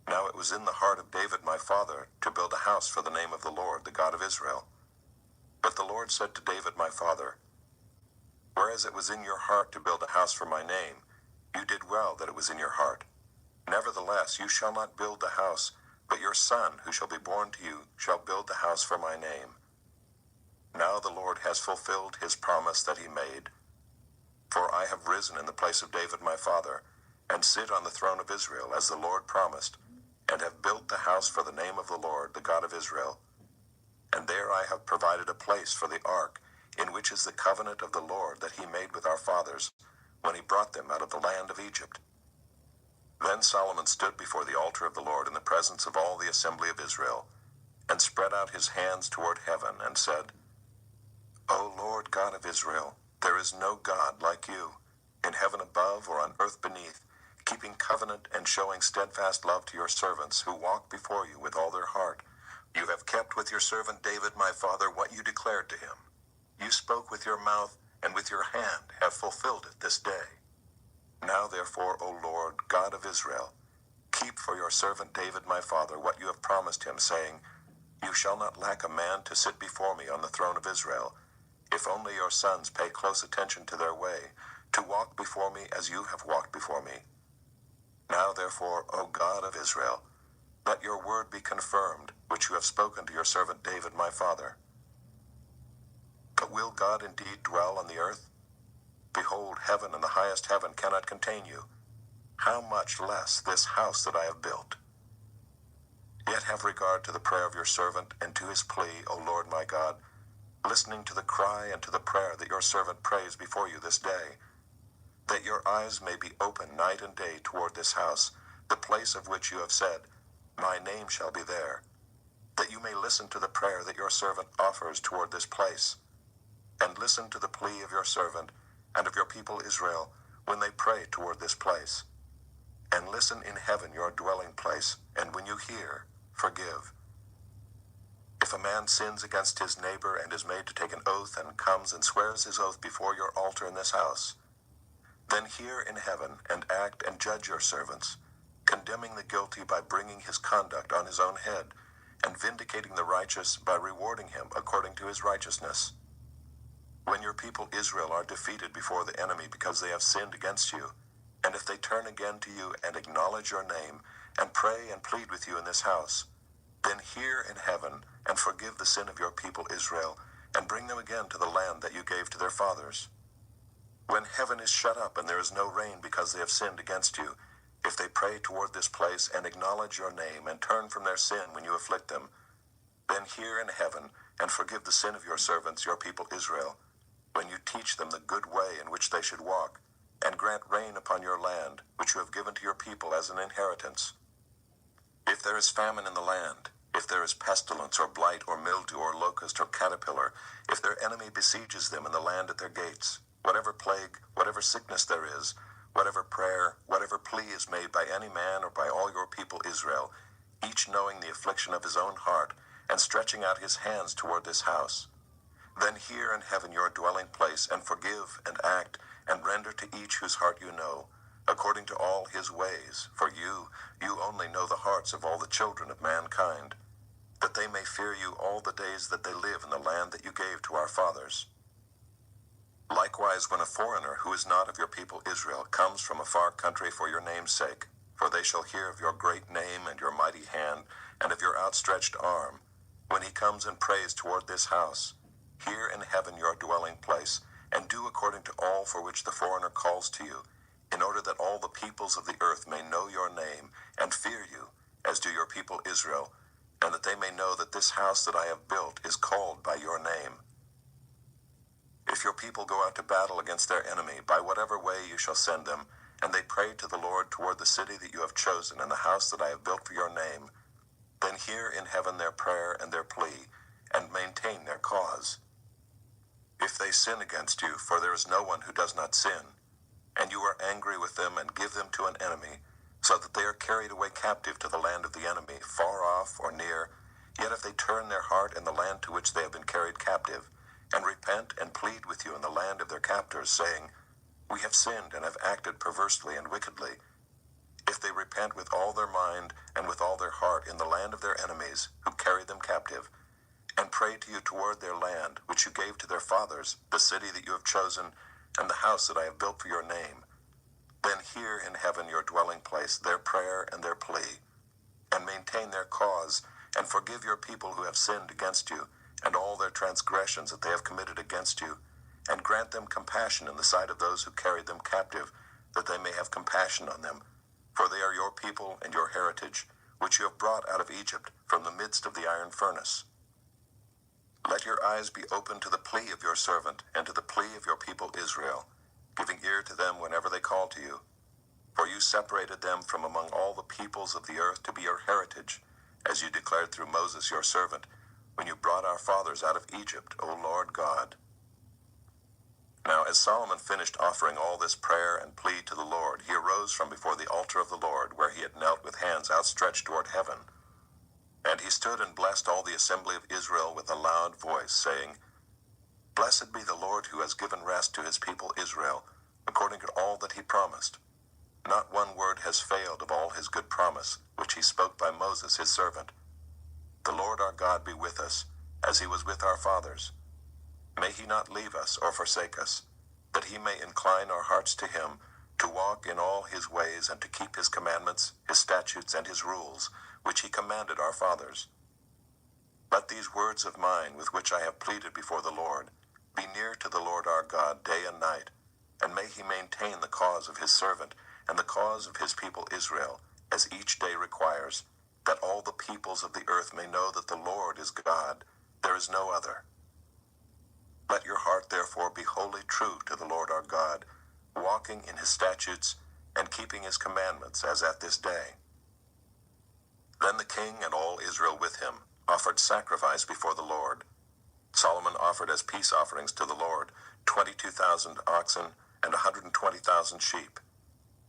Now it was in the heart of David my father to build a house for the name of the Lord, the God of Israel. But the Lord said to David my father, Whereas it was in your heart to build a house for my name, you did well that it was in your heart. Nevertheless, you shall not build the house, but your son, who shall be born to you, shall build the house for my name. Now the Lord has fulfilled his promise that he made. For I have risen in the place of David my father, and sit on the throne of Israel, as the Lord promised, and have built the house for the name of the Lord, the God of Israel. And there I have provided a place for the ark, in which is the covenant of the Lord that he made with our fathers, when he brought them out of the land of Egypt. Then Solomon stood before the altar of the Lord in the presence of all the assembly of Israel, and spread out his hands toward heaven, and said, O Lord God of Israel, there is no God like you, in heaven above or on earth beneath, keeping covenant and showing steadfast love to your servants who walk before you with all their heart. You have kept with your servant David my father what you declared to him. You spoke with your mouth, and with your hand have fulfilled it this day. Now therefore, O Lord, God of Israel, keep for your servant David my father what you have promised him, saying, You shall not lack a man to sit before me on the throne of Israel, if only your sons pay close attention to their way, to walk before me as you have walked before me. Now therefore, O God of Israel, let your word be confirmed, which you have spoken to your servant David my father. But will God indeed dwell on the earth? Behold, heaven and the highest heaven cannot contain you. How much less this house that I have built? Yet have regard to the prayer of your servant and to his plea, O Lord my God, listening to the cry and to the prayer that your servant prays before you this day, that your eyes may be open night and day toward this house, the place of which you have said, my name shall be there, that you may listen to the prayer that your servant offers toward this place, and listen to the plea of your servant and of your people Israel when they pray toward this place. And listen in heaven your dwelling place, and when you hear, forgive. If a man sins against his neighbor and is made to take an oath and comes and swears his oath before your altar in this house, then hear in heaven and act and judge your servants, condemning the guilty by bringing his conduct on his own head, and vindicating the righteous by rewarding him according to his righteousness. When your people Israel are defeated before the enemy because they have sinned against you, and if they turn again to you and acknowledge your name, and pray and plead with you in this house, then hear in heaven and forgive the sin of your people Israel, and bring them again to the land that you gave to their fathers. When heaven is shut up and there is no rain because they have sinned against you, if they pray toward this place and acknowledge your name and turn from their sin when you afflict them, then hear in heaven and forgive the sin of your servants, your people Israel, when you teach them the good way in which they should walk, and grant rain upon your land, which you have given to your people as an inheritance. If there is famine in the land, if there is pestilence or blight or mildew or locust or caterpillar, if their enemy besieges them in the land at their gates, whatever plague, whatever sickness there is, whatever prayer, whatever plea is made by any man or by all your people Israel, each knowing the affliction of his own heart, and stretching out his hands toward this house, then hear in heaven your dwelling place, and forgive and act, and render to each whose heart you know, according to all his ways, for you only know the hearts of all the children of mankind, that they may fear you all the days that they live in the land that you gave to our fathers. Likewise, when a foreigner who is not of your people Israel comes from a far country for your name's sake, for they shall hear of your great name and your mighty hand, and of your outstretched arm, when he comes and prays toward this house, hear in heaven your dwelling place, and do according to all for which the foreigner calls to you, in order that all the peoples of the earth may know your name, and fear you, as do your people Israel, and that they may know that this house that I have built is called by your name. If your people go out to battle against their enemy, by whatever way you shall send them, and they pray to the Lord toward the city that you have chosen and the house that I have built for your name, then hear in heaven their prayer and their plea, and maintain their cause. If they sin against you, for there is no one who does not sin, and you are angry with them and give them to an enemy, so that they are carried away captive to the land of the enemy, far off or near, yet if they turn their heart in the land to which they have been carried captive, and repent and plead with you in the land of their captors, saying, we have sinned and have acted perversely and wickedly, if they repent with all their mind and with all their heart in the land of their enemies, who carried them captive, and pray to you toward their land, which you gave to their fathers, the city that you have chosen, and the house that I have built for your name, then hear in heaven your dwelling place, their prayer and their plea, and maintain their cause, and forgive your people who have sinned against you, and all their transgressions that they have committed against you, and grant them compassion in the sight of those who carried them captive, that they may have compassion on them, for they are your people and your heritage, which you have brought out of Egypt from the midst of the iron furnace. Let your eyes be open to the plea of your servant and to the plea of your people Israel, giving ear to them whenever they call to you. For you separated them from among all the peoples of the earth to be your heritage, as you declared through Moses your servant, when you brought our fathers out of Egypt, O Lord God. Now as Solomon finished offering all this prayer and plea to the Lord, he arose from before the altar of the Lord, where he had knelt with hands outstretched toward heaven. And he stood and blessed all the assembly of Israel with a loud voice, saying, Blessed be the Lord who has given rest to his people Israel, according to all that he promised. Not one word has failed of all his good promise, which he spoke by Moses his servant. The Lord our God be with us, as he was with our fathers. May he not leave us or forsake us, that he may incline our hearts to him, to walk in all his ways and to keep his commandments, his statutes, and his rules, which he commanded our fathers. Let these words of mine, with which I have pleaded before the Lord, be near to the Lord our God day and night, and may he maintain the cause of his servant and the cause of his people Israel, as each day requires, that all the peoples of the earth may know that the Lord is God, there is no other. Let your heart therefore be wholly true to the Lord our God, walking in his statutes and keeping his commandments as at this day. Then the king and all Israel with him offered sacrifice before the Lord. Solomon offered as peace offerings to the Lord 22,000 oxen and 120,000 sheep.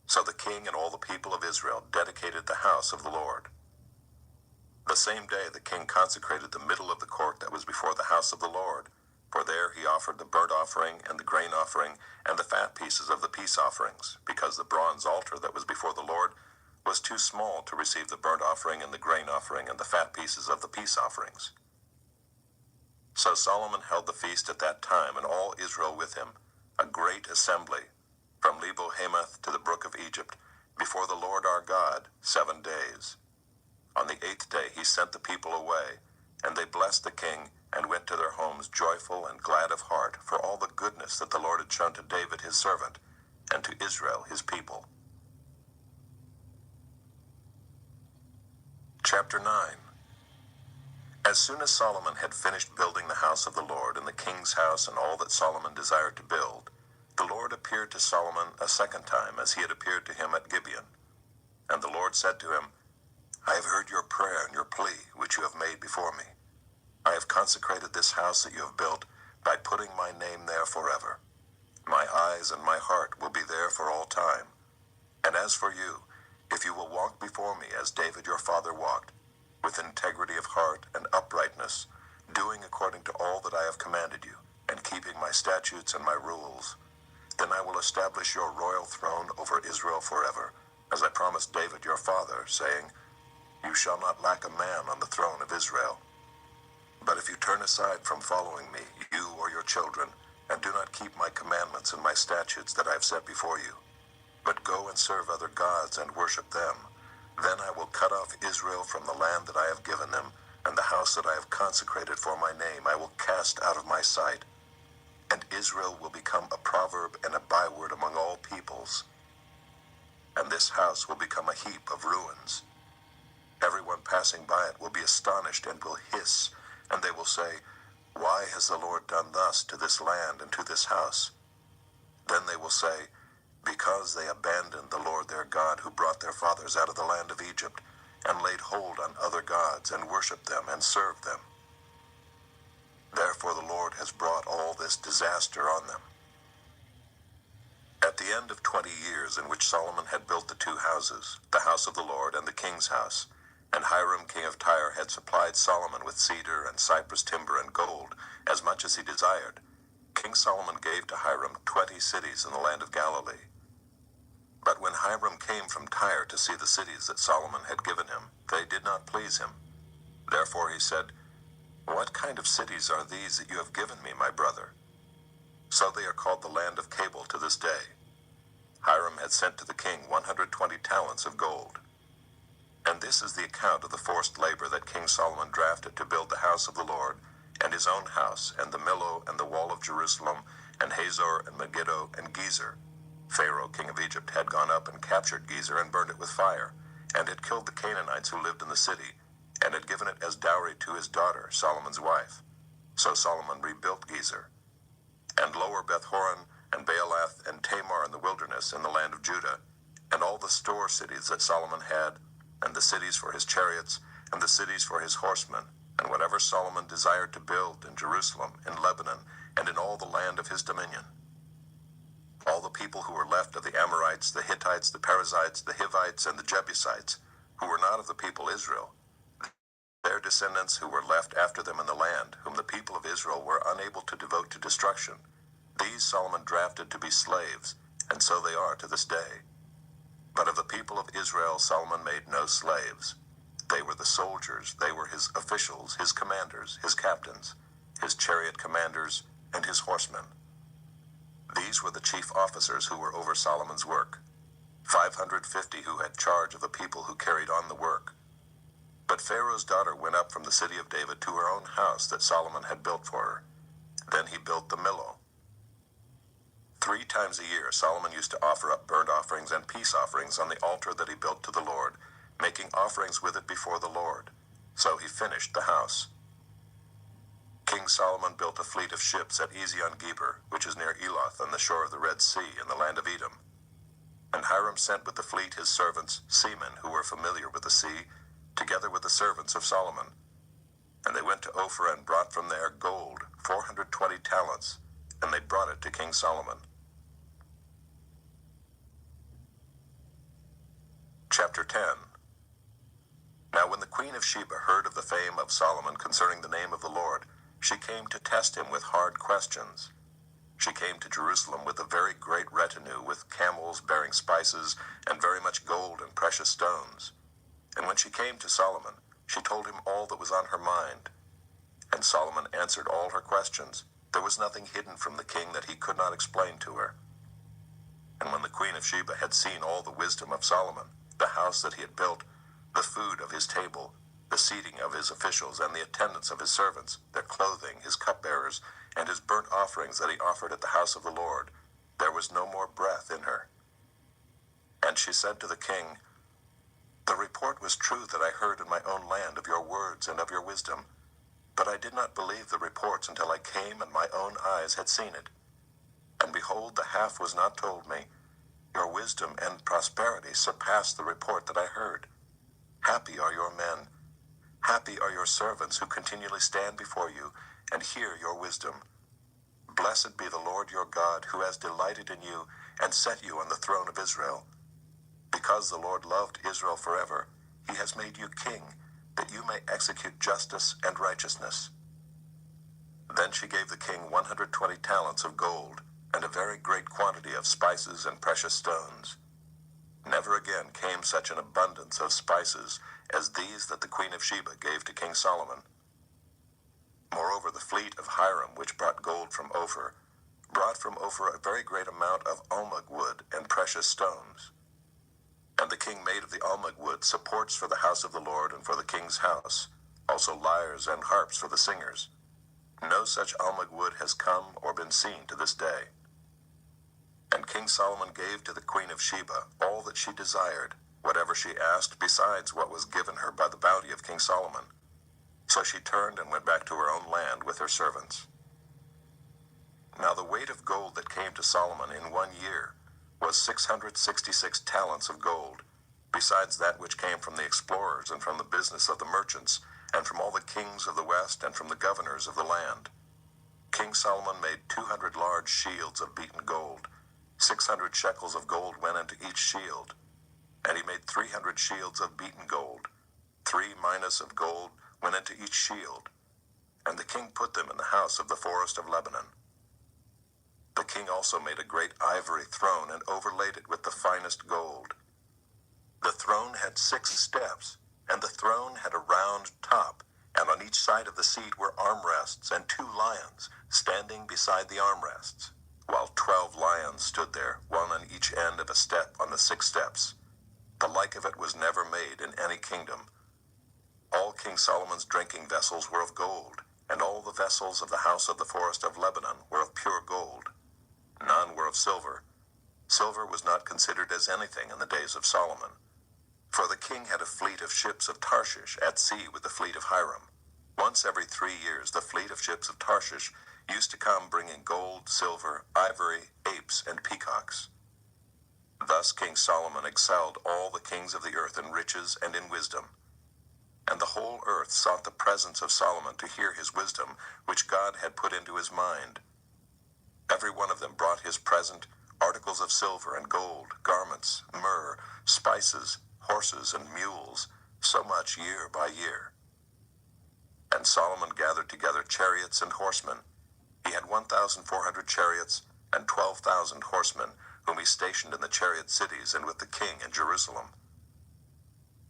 So the king and all the people of Israel dedicated the house of the Lord. The same day the king consecrated the middle of the court that was before the house of the Lord, for there he offered the burnt offering and the grain offering and the fat pieces of the peace offerings, because the bronze altar that was before the Lord was too small to receive the burnt offering and the grain offering and the fat pieces of the peace offerings. So Solomon held the feast at that time, and all Israel with him, a great assembly, from Lebo Hamath to the brook of Egypt, before the Lord our God, 7 days. On the 8th day he sent the people away, and they blessed the king, and went to their homes joyful and glad of heart for all the goodness that the Lord had shown to David his servant, and to Israel his people. Chapter 9. As soon as Solomon had finished building the house of the Lord and the king's house and all that Solomon desired to build, the Lord appeared to Solomon a second time, as he had appeared to him at Gibeon. And the Lord said to him, I have heard your prayer and your plea, which you have made before me. I have consecrated this house that you have built by putting my name there forever. My eyes and my heart will be there for all time. And as for you, if you will walk before me as David your father walked, with integrity of heart and uprightness, doing according to all that I have commanded you, and keeping my statutes and my rules, then I will establish your royal throne over Israel forever, as I promised David your father, saying, You shall not lack a man on the throne of Israel. But if you turn aside from following me, you or your children, and do not keep my commandments and my statutes that I have set before you, but go and serve other gods and worship them, then I will cut off Israel from the land that I have given them, and the house that I have consecrated for my name I will cast out of my sight. And Israel will become a proverb and a byword among all peoples. And this house will become a heap of ruins. Everyone passing by it will be astonished and will hiss, and they will say, Why has the Lord done thus to this land and to this house? Then they will say, Because they abandoned the Lord their God, who brought their fathers out of the land of Egypt, and laid hold on other gods, and worshipped them, and served them. Therefore the Lord has brought all this disaster on them. At the end of 20 years, in which Solomon had built the 2 houses, the house of the Lord and the king's house, and Hiram king of Tyre had supplied Solomon with cedar and cypress timber and gold, as much as he desired, King Solomon gave to Hiram 20 cities in the land of Galilee. But when Hiram came from Tyre to see the cities that Solomon had given him, they did not please him. Therefore he said, What kind of cities are these that you have given me, my brother? So they are called the land of Cabul to this day. Hiram had sent to the king 120 talents of gold. And this is the account of the forced labor that King Solomon drafted to build the house of the Lord, and his own house, and the Millo, and the wall of Jerusalem, and Hazor, and Megiddo, and Gezer. Pharaoh, king of Egypt, had gone up and captured Gezer and burned it with fire, and had killed the Canaanites who lived in the city, and had given it as dowry to his daughter, Solomon's wife. So Solomon rebuilt Gezer. And Lower Beth-horon, and Baalath, and Tamar in the wilderness in the land of Judah, and all the store cities that Solomon had, and the cities for his chariots, and the cities for his horsemen, and whatever Solomon desired to build in Jerusalem, in Lebanon, and in all the land of his dominion. All the people who were left of the Amorites, the Hittites, the Perizzites, the Hivites, and the Jebusites, who were not of the people Israel, their descendants who were left after them in the land, whom the people of Israel were unable to devote to destruction, these Solomon drafted to be slaves, and so they are to this day. But of the people of Israel Solomon made no slaves. They were the soldiers, they were his officials, his commanders, his captains, his chariot commanders, and his horsemen. These were the chief officers who were over Solomon's work, 550 who had charge of the people who carried on the work. But Pharaoh's daughter went up from the city of David to her own house that Solomon had built for her. Then he built the Millo. 3 times a year Solomon used to offer up burnt offerings and peace offerings on the altar that he built to the Lord, making offerings with it before the Lord. So he finished the house. King Solomon built a fleet of ships at Ezion-Geber, which is near Eloth on the shore of the Red Sea in the land of Edom. And Hiram sent with the fleet his servants, seamen who were familiar with the sea, together with the servants of Solomon. And they went to Ophir and brought from there gold, 420 talents, and they brought it to King Solomon. Chapter 10. Now when the queen of Sheba heard of the fame of Solomon concerning the name of the Lord, she came to test him with hard questions. She came to Jerusalem with a very great retinue, with camels bearing spices, and very much gold and precious stones. And when she came to Solomon, she told him all that was on her mind. And Solomon answered all her questions. There was nothing hidden from the king that he could not explain to her. And when the queen of Sheba had seen all the wisdom of Solomon, the house that he had built, the food of his table, the seating of his officials, and the attendance of his servants, their clothing, his cupbearers, and his burnt offerings that he offered at the house of the Lord, there was no more breath in her. And she said to the king, "The report was true that I heard in my own land of your words and of your wisdom, but I did not believe the reports until I came and my own eyes had seen it. And behold, the half was not told me. Your wisdom and prosperity surpass the report that I heard. Happy are your men. Happy are your servants who continually stand before you and hear your wisdom. Blessed be the Lord your God, who has delighted in you and set you on the throne of Israel. Because the Lord loved Israel forever, he has made you king, that you may execute justice and righteousness." Then she gave the king 120 talents of gold, and a very great quantity of spices and precious stones. Never again came such an abundance of spices as these that the queen of Sheba gave to King Solomon. Moreover, the fleet of Hiram, which brought gold from Ophir, brought from Ophir a very great amount of almug wood and precious stones. And the king made of the almug wood supports for the house of the Lord and for the king's house, also lyres and harps for the singers. No such almug wood has come or been seen to this day. And King Solomon gave to the queen of Sheba all that she desired, whatever she asked, besides what was given her by the bounty of King Solomon. So she turned and went back to her own land with her servants. Now the weight of gold that came to Solomon in 1 year was 666 talents of gold, besides that which came from the explorers and from the business of the merchants, and from all the kings of the west and from the governors of the land. King Solomon made 200 large shields of beaten gold. 600 shekels of gold went into each shield. And he made 300 shields of beaten gold. 3 minas of gold went into each shield. And the king put them in the house of the forest of Lebanon. The king also made a great ivory throne and overlaid it with the finest gold. The throne had 6 steps, and the throne had a round top, and on each side of the seat were armrests and 2 lions standing beside the armrests, while 12 lions stood there, one on each end of a step on the 6 steps. The like of it was never made in any kingdom. All King Solomon's drinking vessels were of gold, and all the vessels of the house of the forest of Lebanon were of pure gold. None were of silver. Silver was not considered as anything in the days of Solomon. For the king had a fleet of ships of Tarshish at sea with the fleet of Hiram. Once every 3 years the fleet of ships of Tarshish used to come bringing gold, silver, ivory, apes, and peacocks. Thus King Solomon excelled all the kings of the earth in riches and in wisdom. And the whole earth sought the presence of Solomon to hear his wisdom, which God had put into his mind. Every one of them brought his present, articles of silver and gold, garments, myrrh, spices, horses, and mules, so much year by year. And Solomon gathered together chariots and horsemen. He had 1,400 chariots and 12,000 horsemen, whom he stationed in the chariot cities and with the king in Jerusalem.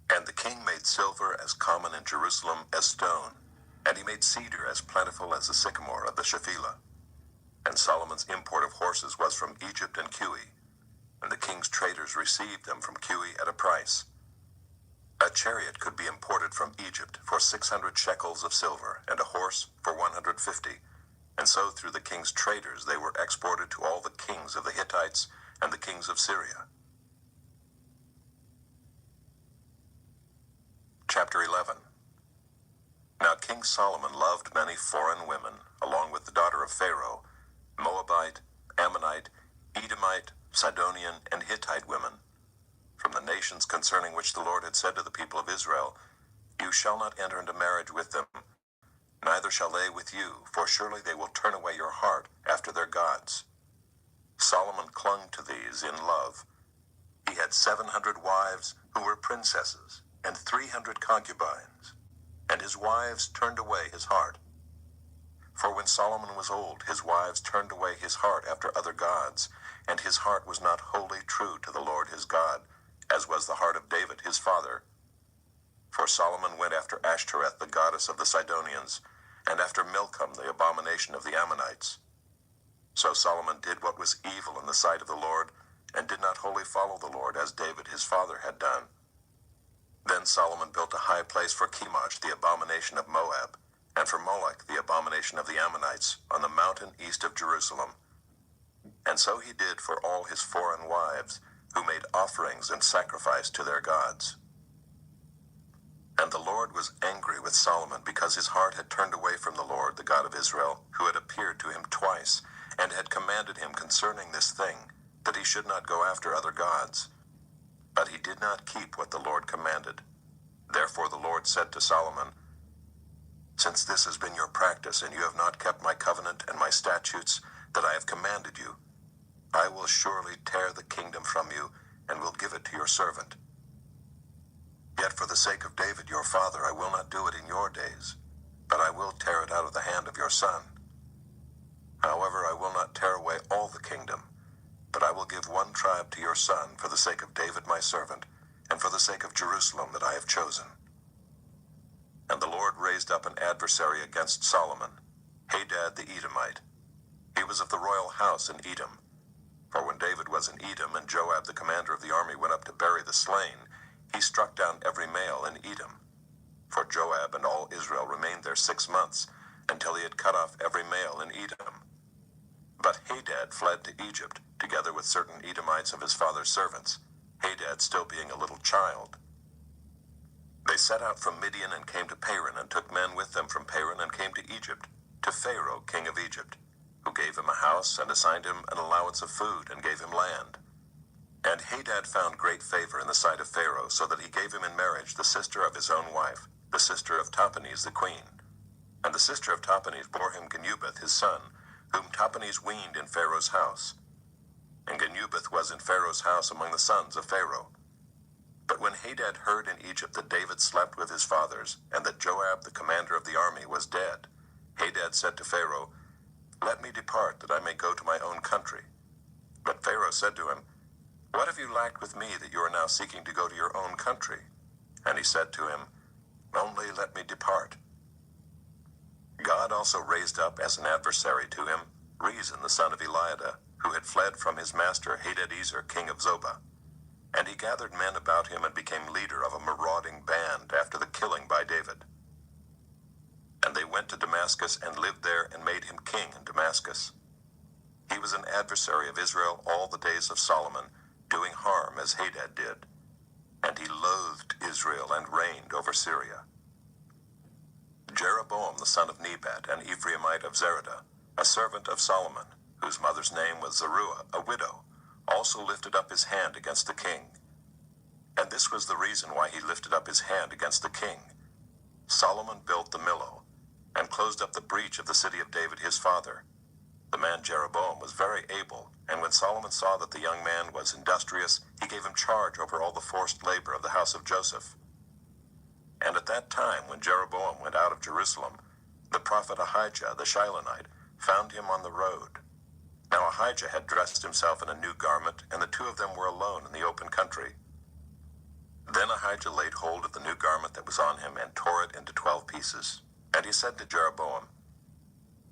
And the king made silver as common in Jerusalem as stone, and he made cedar as plentiful as the sycamore of the Shephelah. and Solomon's import of horses was from Egypt and Cui, and the king's traders received them from Cui at a price. A chariot could be imported from Egypt for 600 shekels of silver, and a horse for 150, and so through the king's traders they were exported to all the kings of the Hittites and the kings of Syria. Chapter 11. Now King Solomon loved many foreign women, along with the daughter of Pharaoh, Moabite, Ammonite, Edomite, Sidonian, and Hittite women, from the nations concerning which the Lord had said to the people of Israel, "You shall not enter into marriage with them, neither shall they with you, for surely they will turn away your heart after their gods." Solomon clung to these in love. He had 700 wives who were princesses, and 300 concubines, and his wives turned away his heart. For when Solomon was old, his wives turned away his heart after other gods, and his heart was not wholly true to the Lord his God, as was the heart of David his father. For Solomon went after Ashtoreth, the goddess of the Sidonians, and after Milcom, the abomination of the Ammonites. So Solomon did what was evil in the sight of the Lord, and did not wholly follow the Lord, as David his father had done. Then Solomon built a high place for Chemosh, the abomination of Moab, and for Moloch, the abomination of the Ammonites, on the mountain east of Jerusalem. And so he did for all his foreign wives, who made offerings and sacrifice to their gods. And the Lord was angry with Solomon, because his heart had turned away from the Lord, the God of Israel, who had appeared to him twice, and had commanded him concerning this thing, that he should not go after other gods. But he did not keep what the Lord commanded. Therefore the Lord said to Solomon, "Since this has been your practice, and you have not kept my covenant and my statutes that I have commanded you, I will surely tear the kingdom from you, and will give it to your servant. Yet for the sake of David your father I will not do it in your days, but I will tear it out of the hand of your son. However, I will not tear away all the kingdom, but I will give one tribe to your son for the sake of David my servant, and for the sake of Jerusalem that I have chosen." And the Lord raised up an adversary against Solomon, Hadad the Edomite. He was of the royal house in Edom. For when David was in Edom, and Joab the commander of the army went up to bury the slain, he struck down every male in Edom. For Joab and all Israel remained there 6 months, until he had cut off every male in Edom. But Hadad fled to Egypt, together with certain Edomites of his father's servants, Hadad still being a little child. They set out from Midian and came to Paran, and took men with them from Paran, and came to Egypt, to Pharaoh king of Egypt, who gave him a house, and assigned him an allowance of food, and gave him land. And Hadad found great favor in the sight of Pharaoh, so that he gave him in marriage the sister of his own wife, the sister of Tahpenes the queen. And the sister of Tahpenes bore him Genubath his son, whom Tahpenes weaned in Pharaoh's house. And Genubath was in Pharaoh's house among the sons of Pharaoh. But when Hadad heard in Egypt that David slept with his fathers, and that Joab the commander of the army was dead, Hadad said to Pharaoh, "Let me depart, that I may go to my own country." But Pharaoh said to him, "What have you lacked with me, that you are now seeking to go to your own country?" And he said to him, "Only let me depart." God also raised up as an adversary to him Rezin the son of Eliada, who had fled from his master Hadadezer king of Zobah. And he gathered men about him and became leader of a marauding band after the killing by David. And they went to Damascus and lived there, and made him king in Damascus. He was an adversary of Israel all the days of Solomon, doing harm as Hadad did. And he loathed Israel and reigned over Syria. Jeroboam the son of Nebat, an Ephraimite of Zeradah, a servant of Solomon, whose mother's name was Zeruiah, a widow, also lifted up his hand against the king. And this was the reason why he lifted up his hand against the king. Solomon built the Millo, and closed up the breach of the city of David his father. The man Jeroboam was very able, and when Solomon saw that the young man was industrious, he gave him charge over all the forced labor of the house of Joseph. And at that time, when Jeroboam went out of Jerusalem, the prophet Ahijah the Shilonite found him on the road. Now Ahijah had dressed himself in a new garment, and the two of them were alone in the open country. Then Ahijah laid hold of the new garment that was on him, and tore it into 12 pieces. And he said to Jeroboam,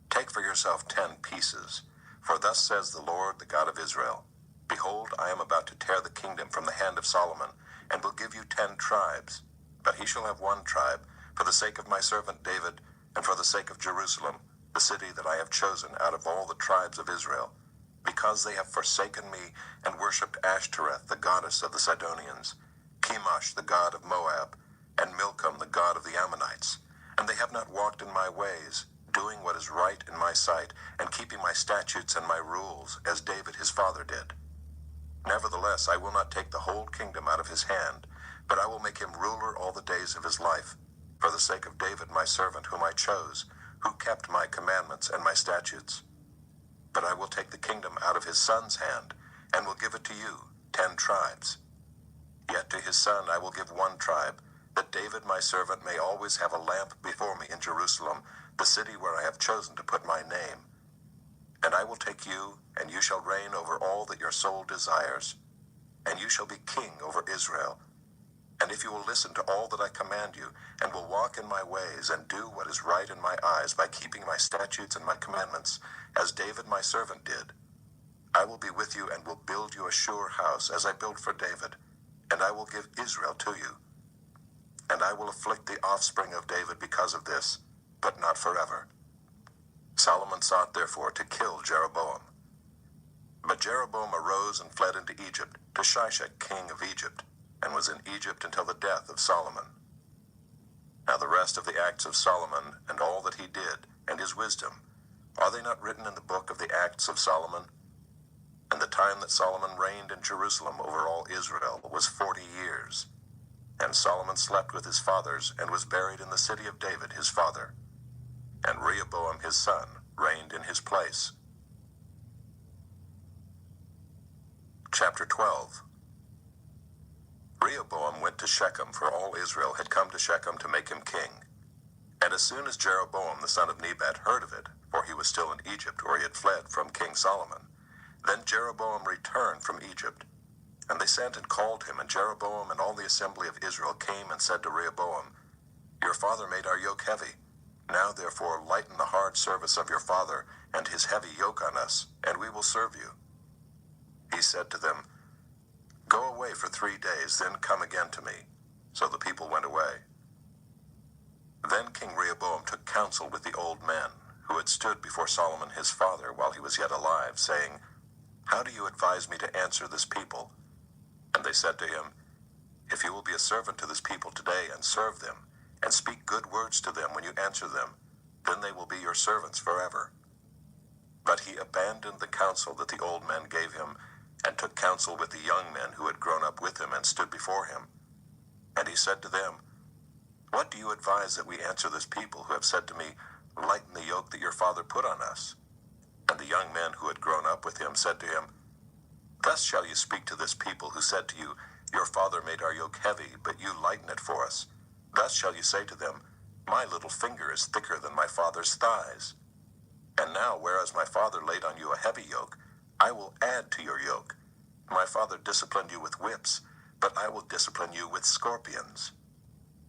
"Take for yourself 10 pieces, For thus says the Lord, the God of Israel, Behold, I am about to tear the kingdom from the hand of Solomon, and will give you 10 tribes. But he shall have 1 tribe, for the sake of my servant David, and for the sake of Jerusalem, the city that I have chosen out of all the tribes of Israel, because they have forsaken me and worshipped Ashtoreth, the goddess of the Sidonians, Chemosh, the god of Moab, and Milcom, the god of the Ammonites. And they have not walked in my ways, doing what is right in my sight, and keeping my statutes and my rules, as David his father did. Nevertheless, I will not take the whole kingdom out of his hand, but I will make him ruler all the days of his life, for the sake of David my servant whom I chose, who kept my commandments and my statutes. But I will take the kingdom out of his son's hand, and will give it to you, 10 tribes. Yet to his son I will give 1 tribe, that David my servant may always have a lamp before me in Jerusalem, the city where I have chosen to put my name. And I will take you, and you shall reign over all that your soul desires, and you shall be king over Israel. And if you will listen to all that I command you, and will walk in my ways, and do what is right in my eyes by keeping my statutes and my commandments, as David my servant did, I will be with you and will build you a sure house, as I built for David, and I will give Israel to you. And I will afflict the offspring of David because of this, but not forever. Solomon sought therefore to kill Jeroboam. But Jeroboam arose and fled into Egypt, to Shishak king of Egypt, and was in Egypt until the death of Solomon. Now the rest of the acts of Solomon, and all that he did, and his wisdom, are they not written in the book of the acts of Solomon? And the time that Solomon reigned in Jerusalem over all Israel was 40 years. And Solomon slept with his fathers, and was buried in the city of David his father. And Rehoboam his son reigned in his place. Chapter 12. Rehoboam went to Shechem, for all Israel had come to Shechem to make him king. And as soon as Jeroboam the son of Nebat heard of it, for he was still in Egypt, where he had fled from King Solomon, then Jeroboam returned from Egypt. And they sent and called him, and Jeroboam and all the assembly of Israel came and said to Rehoboam, Your father made our yoke heavy. Now therefore lighten the hard service of your father, and his heavy yoke on us, and we will serve you. He said to them, Go away for 3 days, then come again to me. So the people went away. Then King Rehoboam took counsel with the old men, who had stood before Solomon his father while he was yet alive, saying, How do you advise me to answer this people? And they said to him, If you will be a servant to this people today and serve them, and speak good words to them when you answer them, then they will be your servants forever. But he abandoned the counsel that the old men gave him, and took counsel with the young men who had grown up with him and stood before him. And he said to them, What do you advise that we answer this people who have said to me, Lighten the yoke that your father put on us? And the young men who had grown up with him said to him, Thus shall you speak to this people who said to you, Your father made our yoke heavy, but you lighten it for us. Thus shall you say to them, My little finger is thicker than my father's thighs. And now, whereas my father laid on you a heavy yoke, I will add to your yoke. My father disciplined you with whips, but I will discipline you with scorpions.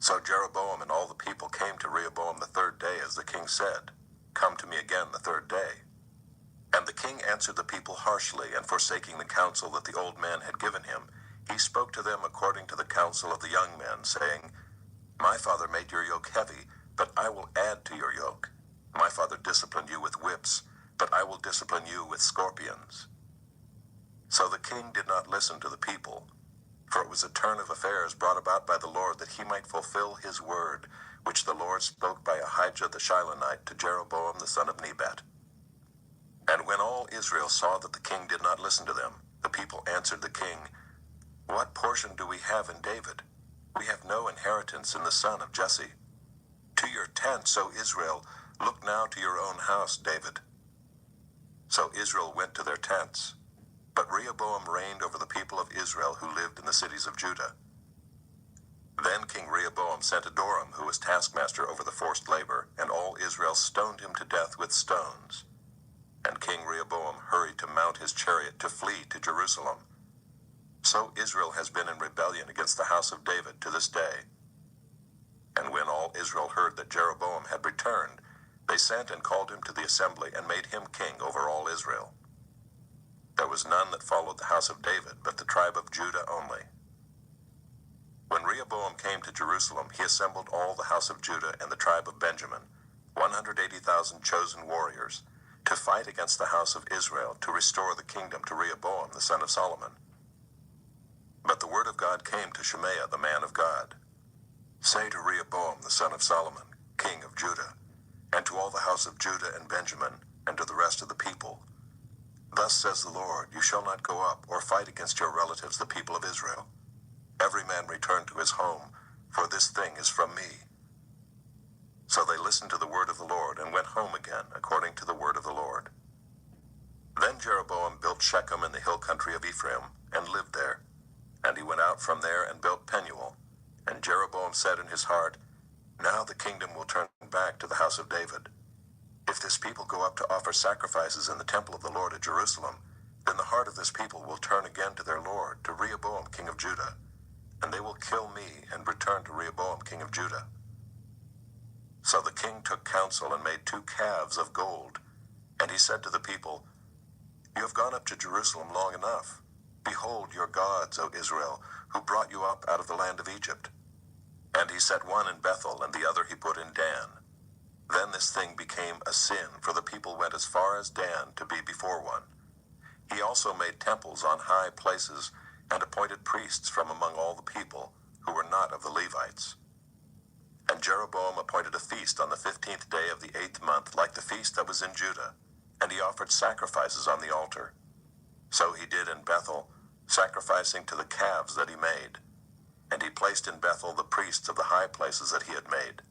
So Jeroboam and all the people came to Rehoboam the 3rd day, as the king said, Come to me again the 3rd day. And the king answered the people harshly, and forsaking the counsel that the old man had given him, he spoke to them according to the counsel of the young men, saying, My father made your yoke heavy, but I will add to your yoke. My father disciplined you with whips, but I will discipline you with scorpions. So the king did not listen to the people, for it was a turn of affairs brought about by the Lord, that he might fulfill his word, which the Lord spoke by Ahijah the Shilonite to Jeroboam the son of Nebat. And when all Israel saw that the king did not listen to them, the people answered the king, What portion do we have in David? We have no inheritance in the son of Jesse. To your tents, O Israel, look now to your own house, David. So Israel went to their tents. But Rehoboam reigned over the people of Israel who lived in the cities of Judah. Then King Rehoboam sent Adoram, who was taskmaster over the forced labor, and all Israel stoned him to death with stones. And King Rehoboam hurried to mount his chariot to flee to Jerusalem. So Israel has been in rebellion against the house of David to this day. And when all Israel heard that Jeroboam had returned, they sent and called him to the assembly, and made him king over all Israel. There was none that followed the house of David, but the tribe of Judah only. When Rehoboam came to Jerusalem, he assembled all the house of Judah and the tribe of Benjamin, 180,000 chosen warriors, to fight against the house of Israel, to restore the kingdom to Rehoboam the son of Solomon. But the word of God came to Shemaiah the man of God. Say to Rehoboam the son of Solomon, king of Judah, and to all the house of Judah and Benjamin, and to the rest of the people, Thus says the Lord, you shall not go up or fight against your relatives, the people of Israel. Every man return to his home, for this thing is from me. So they listened to the word of the Lord and went home again, according to the word of the Lord. Then Jeroboam built Shechem in the hill country of Ephraim, and lived there. And he went out from there and built Penuel. And Jeroboam said in his heart, Now the kingdom will turn back to the house of David. If this people go up to offer sacrifices in the temple of the Lord at Jerusalem, then the heart of this people will turn again to their Lord, to Rehoboam king of Judah, and they will kill me and return to Rehoboam king of Judah. So the king took counsel and made 2 calves of gold, and he said to the people, You have gone up to Jerusalem long enough. Behold your gods, O Israel, who brought you up out of the land of Egypt. And he set one in Bethel, and the other he put in Dan. Then this thing became a sin, for the people went as far as Dan to be before one. He also made temples on high places, and appointed priests from among all the people, who were not of the Levites. And Jeroboam appointed a feast on the 15th day of the 8th month, like the feast that was in Judah, and he offered sacrifices on the altar. So he did in Bethel, sacrificing to the calves that he made. And he placed in Bethel the priests of the high places that he had made.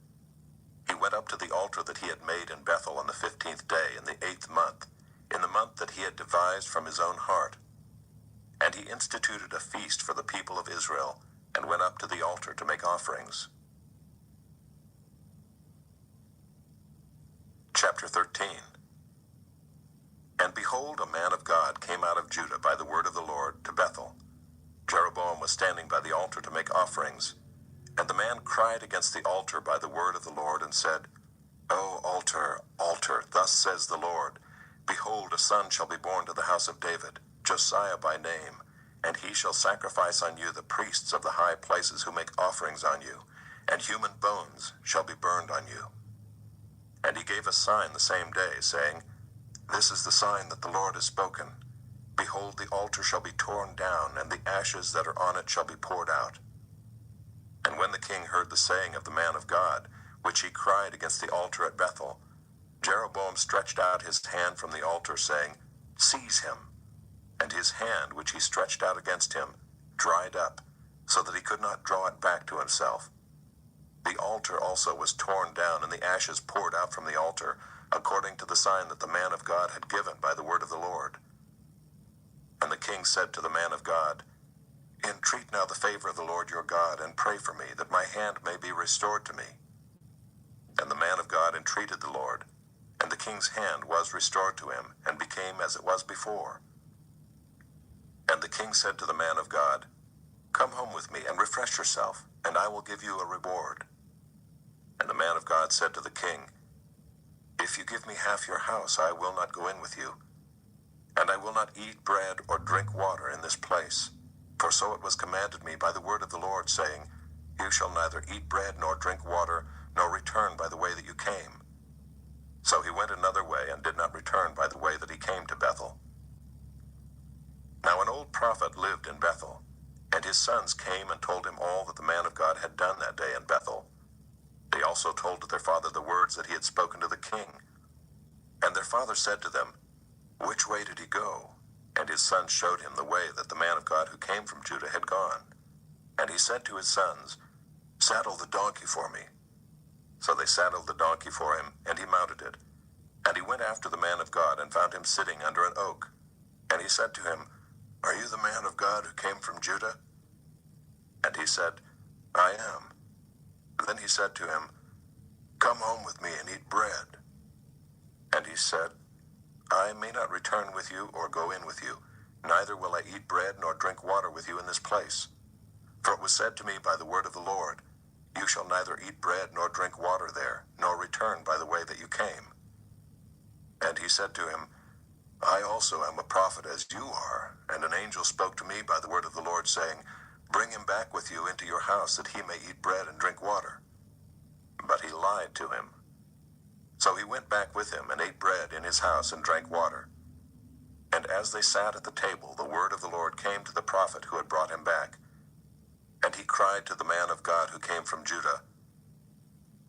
He went up to the altar that he had made in Bethel on the 15th day in the 8th month, in the month that he had devised from his own heart. And he instituted a feast for the people of Israel, and went up to the altar to make offerings. Chapter 13. And behold, a man of God came out of Judah by the word of the Lord to Bethel. Jeroboam was standing by the altar to make offerings. And the man cried against the altar by the word of the Lord, and said, O altar, altar, thus says the Lord, Behold, a son shall be born to the house of David, Josiah by name, and he shall sacrifice on you the priests of the high places who make offerings on you, and human bones shall be burned on you. And he gave a sign the same day, saying, This is the sign that the Lord has spoken. Behold, the altar shall be torn down, and the ashes that are on it shall be poured out. And when the king heard the saying of the man of God, which he cried against the altar at Bethel, Jeroboam stretched out his hand from the altar, saying, Seize him. And his hand, which he stretched out against him, dried up, so that he could not draw it back to himself. The altar also was torn down, and the ashes poured out from the altar, according to the sign that the man of God had given by the word of the Lord. And the king said to the man of God, Entreat now the favor of the Lord your God, and pray for me, that my hand may be restored to me. And the man of God entreated the Lord, and the king's hand was restored to him, and became as it was before. And the king said to the man of God, Come home with me, and refresh yourself, and I will give you a reward. And the man of God said to the king, If you give me half your house, I will not go in with you, and I will not eat bread or drink water in this place. For so it was commanded me by the word of the Lord, saying, You shall neither eat bread nor drink water, nor return by the way that you came. So he went another way, and did not return by the way that he came to Bethel. Now an old prophet lived in Bethel, and his sons came and told him all that the man of God had done that day in Bethel. They also told to their father the words that he had spoken to the king. And their father said to them, Which way did he go? And his sons showed him the way that the man of God who came from Judah had gone. And he said to his sons, Saddle the donkey for me. So they saddled the donkey for him, and he mounted it. And he went after the man of God, and found him sitting under an oak. And he said to him, Are you the man of God who came from Judah? And he said, I am. Then he said to him, Come home with me and eat bread. And he said, I may not return with you or go in with you, neither will I eat bread nor drink water with you in this place. For it was said to me by the word of the Lord, You shall neither eat bread nor drink water there, nor return by the way that you came. And he said to him, I also am a prophet as you are, and an angel spoke to me by the word of the Lord, saying, Bring him back with you into your house, that he may eat bread and drink water. But he lied to him. So he went back with him, and ate bread in his house, and drank water. And as they sat at the table, the word of the Lord came to the prophet who had brought him back. And he cried to the man of God who came from Judah,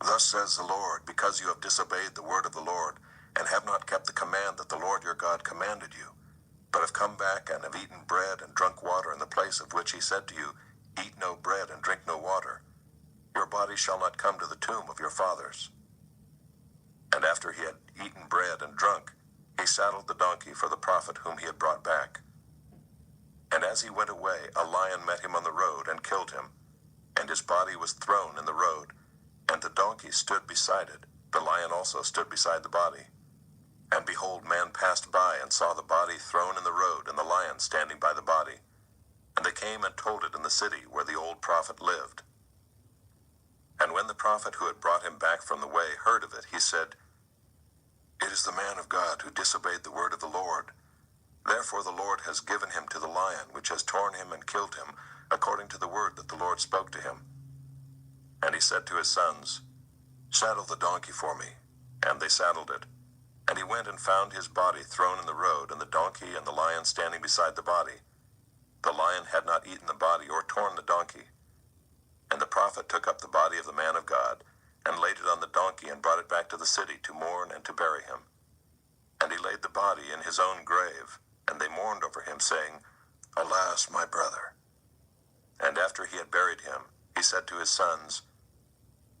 Thus says the Lord, because you have disobeyed the word of the Lord, and have not kept the command that the Lord your God commanded you, but have come back and have eaten bread and drunk water in the place of which he said to you, Eat no bread and drink no water. Your body shall not come to the tomb of your fathers. And after he had eaten bread and drunk, he saddled the donkey for the prophet whom he had brought back. And as he went away, a lion met him on the road and killed him, and his body was thrown in the road, and the donkey stood beside it. The lion also stood beside the body. And behold, man passed by and saw the body thrown in the road, and the lion standing by the body. And they came and told it in the city where the old prophet lived. And when the prophet who had brought him back from the way heard of it, he said, It is the man of God who disobeyed the word of the Lord. Therefore the Lord has given him to the lion, which has torn him and killed him, according to the word that the Lord spoke to him. And he said to his sons, Saddle the donkey for me. And they saddled it. And he went and found his body thrown in the road, and the donkey and the lion standing beside the body. The lion had not eaten the body or torn the donkey. And the prophet took up the body of the man of God, and laid it on the donkey, and brought it back to the city to mourn and to bury him. And he laid the body in his own grave, and they mourned over him, saying, Alas, my brother. And after he had buried him, he said to his sons,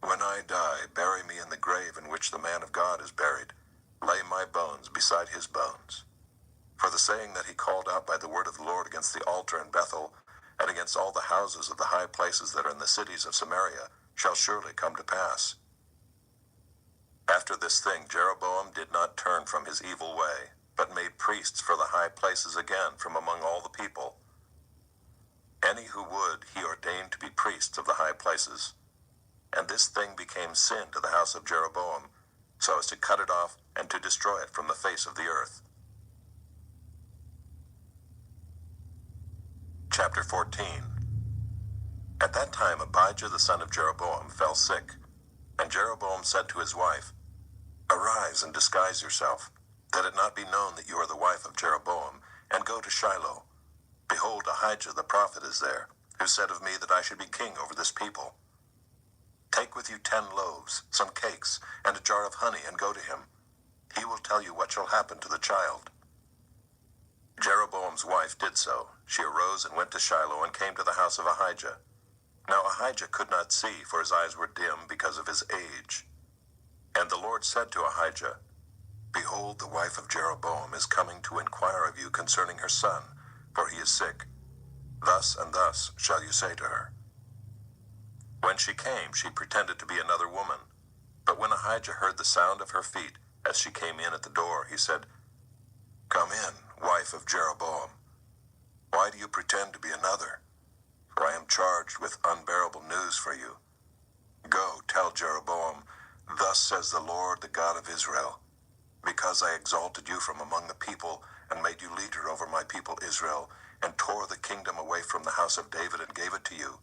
When I die, bury me in the grave in which the man of God is buried. Lay my bones beside his bones. For the saying that he called out by the word of the Lord against the altar in Bethel, and against all the houses of the high places that are in the cities of Samaria, shall surely come to pass. After this thing, Jeroboam did not turn from his evil way, but made priests for the high places again from among all the people. Any who would he ordained to be priests of the high places. And this thing became sin to the house of Jeroboam, so as to cut it off and to destroy it from the face of the earth. Chapter 14. At that time Abijah the son of Jeroboam fell sick, and Jeroboam said to his wife, Arise and disguise yourself, that it not be known that you are the wife of Jeroboam, and go to Shiloh. Behold, Ahijah the prophet is there, who said of me that I should be king over this people. Take with you 10 loaves, some cakes, and a jar of honey, and go to him. He will tell you what shall happen to the child. Jeroboam's wife did so. She arose and went to Shiloh, and came to the house of Ahijah. Now Ahijah could not see, for his eyes were dim because of his age. And the Lord said to Ahijah, Behold, the wife of Jeroboam is coming to inquire of you concerning her son, for he is sick. Thus and thus shall you say to her. When she came, she pretended to be another woman. But when Ahijah heard the sound of her feet, as she came in at the door, he said, Come in, wife of Jeroboam. Why do you pretend to be another? For I am charged with unbearable news for you. Go, tell Jeroboam, Thus says the Lord, the God of Israel, because I exalted you from among the people, and made you leader over my people Israel, and tore the kingdom away from the house of David and gave it to you.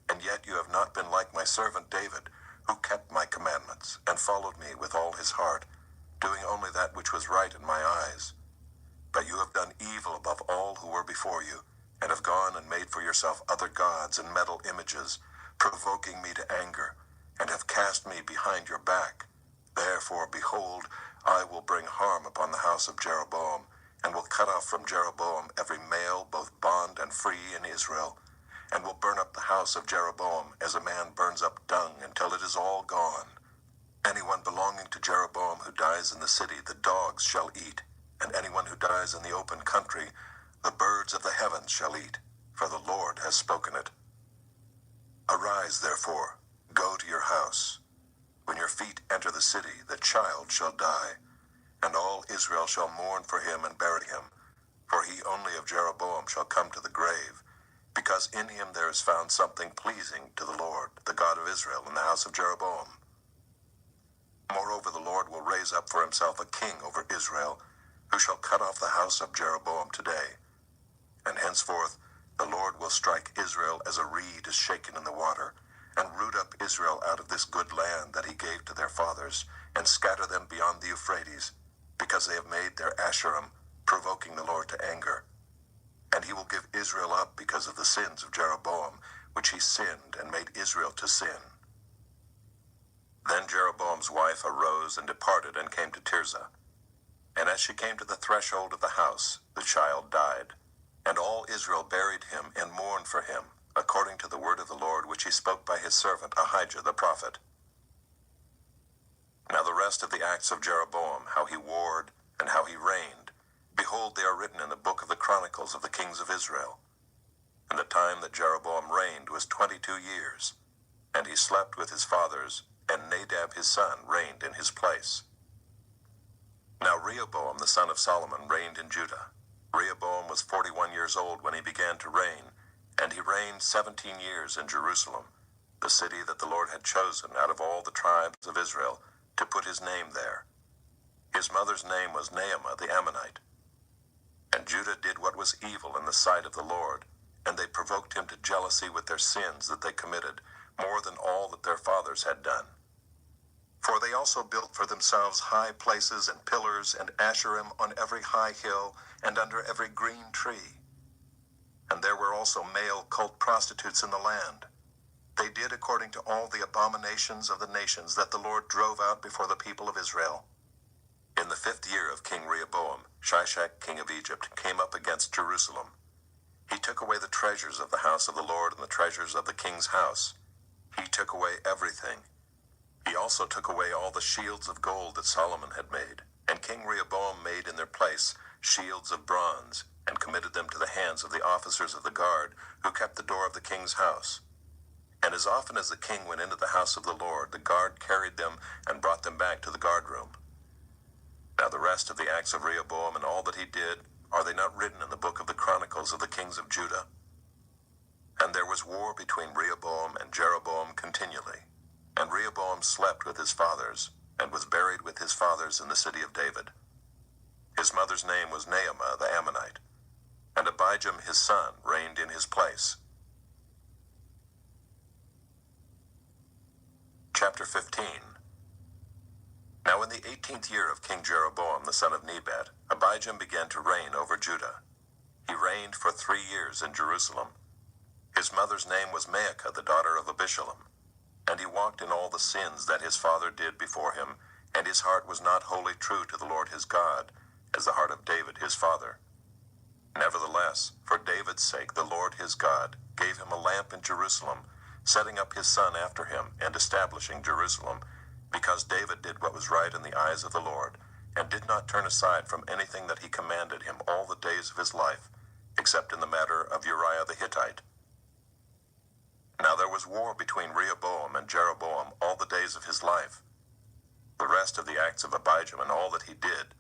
And yet you have not been like my servant David, who kept my commandments, and followed me with all his heart, doing only that which was right in my eyes. But you have done evil above all who were before you, and have gone and made for yourself other gods and metal images, provoking me to anger, and have cast me behind your back. Therefore, behold, I will bring harm upon the house of Jeroboam, and will cut off from Jeroboam every male, both bond and free, in Israel, and will burn up the house of Jeroboam as a man burns up dung until it is all gone. Anyone belonging to Jeroboam who dies in the city, the dogs shall eat, and anyone who dies in the open country, the birds of the heavens shall eat, for the Lord has spoken it. Arise, therefore, go to your house. When your feet enter the city, the child shall die, and all Israel shall mourn for him and bury him, for he only of Jeroboam shall come to the grave, because in him there is found something pleasing to the Lord, the God of Israel, in the house of Jeroboam. Moreover, the Lord will raise up for himself a king over Israel, who shall cut off the house of Jeroboam today. And henceforth the Lord will strike Israel as a reed is shaken in the water, and root up Israel out of this good land that he gave to their fathers, and scatter them beyond the Euphrates, because they have made their Asherim, provoking the Lord to anger. And he will give Israel up because of the sins of Jeroboam, which he sinned and made Israel to sin. Then Jeroboam's wife arose and departed and came to Tirzah. And as she came to the threshold of the house, the child died. And all Israel buried him and mourned for him, according to the word of the Lord which he spoke by his servant Ahijah the prophet. Now the rest of the acts of Jeroboam, how he warred, and how he reigned, behold, they are written in the book of the Chronicles of the kings of Israel. And the time that Jeroboam reigned was 22 years, and he slept with his fathers, and Nadab his son reigned in his place. Now Rehoboam the son of Solomon reigned in Judah. Rehoboam was 41 years old when he began to reign, and he reigned 17 years in Jerusalem, the city that the Lord had chosen out of all the tribes of Israel, to put his name there. His mother's name was Naamah the Ammonite. And Judah did what was evil in the sight of the Lord, and they provoked him to jealousy with their sins that they committed, more than all that their fathers had done. For they also built for themselves high places and pillars and Asherim on every high hill and under every green tree. And there were also male cult prostitutes in the land. They did according to all the abominations of the nations that the Lord drove out before the people of Israel. In the 5th year of King Rehoboam, Shishak king of Egypt came up against Jerusalem. He took away the treasures of the house of the Lord and the treasures of the king's house. He took away everything. He also took away all the shields of gold that Solomon had made, and King Rehoboam made in their place shields of bronze, and committed them to the hands of the officers of the guard, who kept the door of the king's house. And as often as the king went into the house of the Lord, the guard carried them and brought them back to the guardroom. Now the rest of the acts of Rehoboam and all that he did, are they not written in the book of the Chronicles of the kings of Judah? And there was war between Rehoboam and Jeroboam continually. And Rehoboam slept with his fathers, and was buried with his fathers in the city of David. His mother's name was Naamah the Ammonite, and Abijam his son reigned in his place. Chapter 15. Now in the 18th year of King Jeroboam the son of Nebat, Abijam began to reign over Judah. He reigned for 3 years in Jerusalem. His mother's name was Maacah the daughter of Abishalom. And he walked in all the sins that his father did before him, and his heart was not wholly true to the Lord his God, as the heart of David his father. Nevertheless, for David's sake the Lord his God gave him a lamp in Jerusalem, setting up his son after him, and establishing Jerusalem, because David did what was right in the eyes of the Lord, and did not turn aside from anything that he commanded him all the days of his life, except in the matter of Uriah the Hittite. Now there was war between Rehoboam and Jeroboam all the days of his life. The rest of the acts of Abijam and all that he did,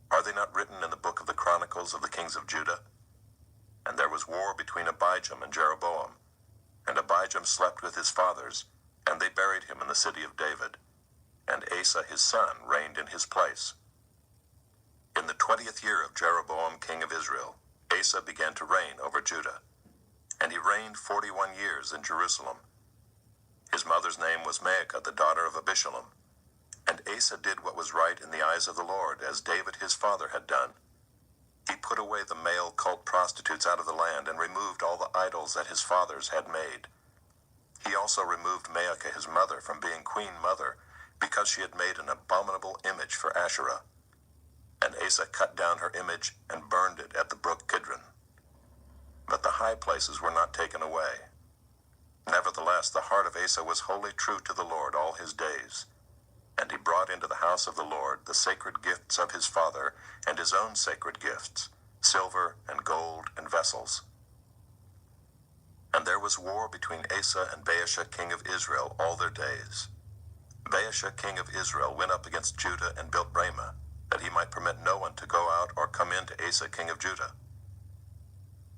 are they not written in the book of the Chronicles of the kings of Judah? And there was war between Abijam and Jeroboam. And Abijam slept with his fathers, and they buried him in the city of David. And Asa his son reigned in his place. In the 20th year of Jeroboam king of Israel, Asa began to reign over Judah. And he reigned 41 years in Jerusalem. His mother's name was Maacah the daughter of Abishalom. And Asa did what was right in the eyes of the Lord, as David his father had done. He put away the male cult prostitutes out of the land, and removed all the idols that his fathers had made. He also removed Maacah his mother from being queen mother, because she had made an abominable image for Asherah. And Asa cut down her image and burned it at the brook Kidron. But the high places were not taken away. Nevertheless, the heart of Asa was wholly true to the Lord all his days. And he brought into the house of the Lord the sacred gifts of his father, and his own sacred gifts, silver and gold and vessels. And there was war between Asa and Baasha king of Israel all their days. Baasha king of Israel went up against Judah and built Ramah, that he might permit no one to go out or come in to Asa king of Judah.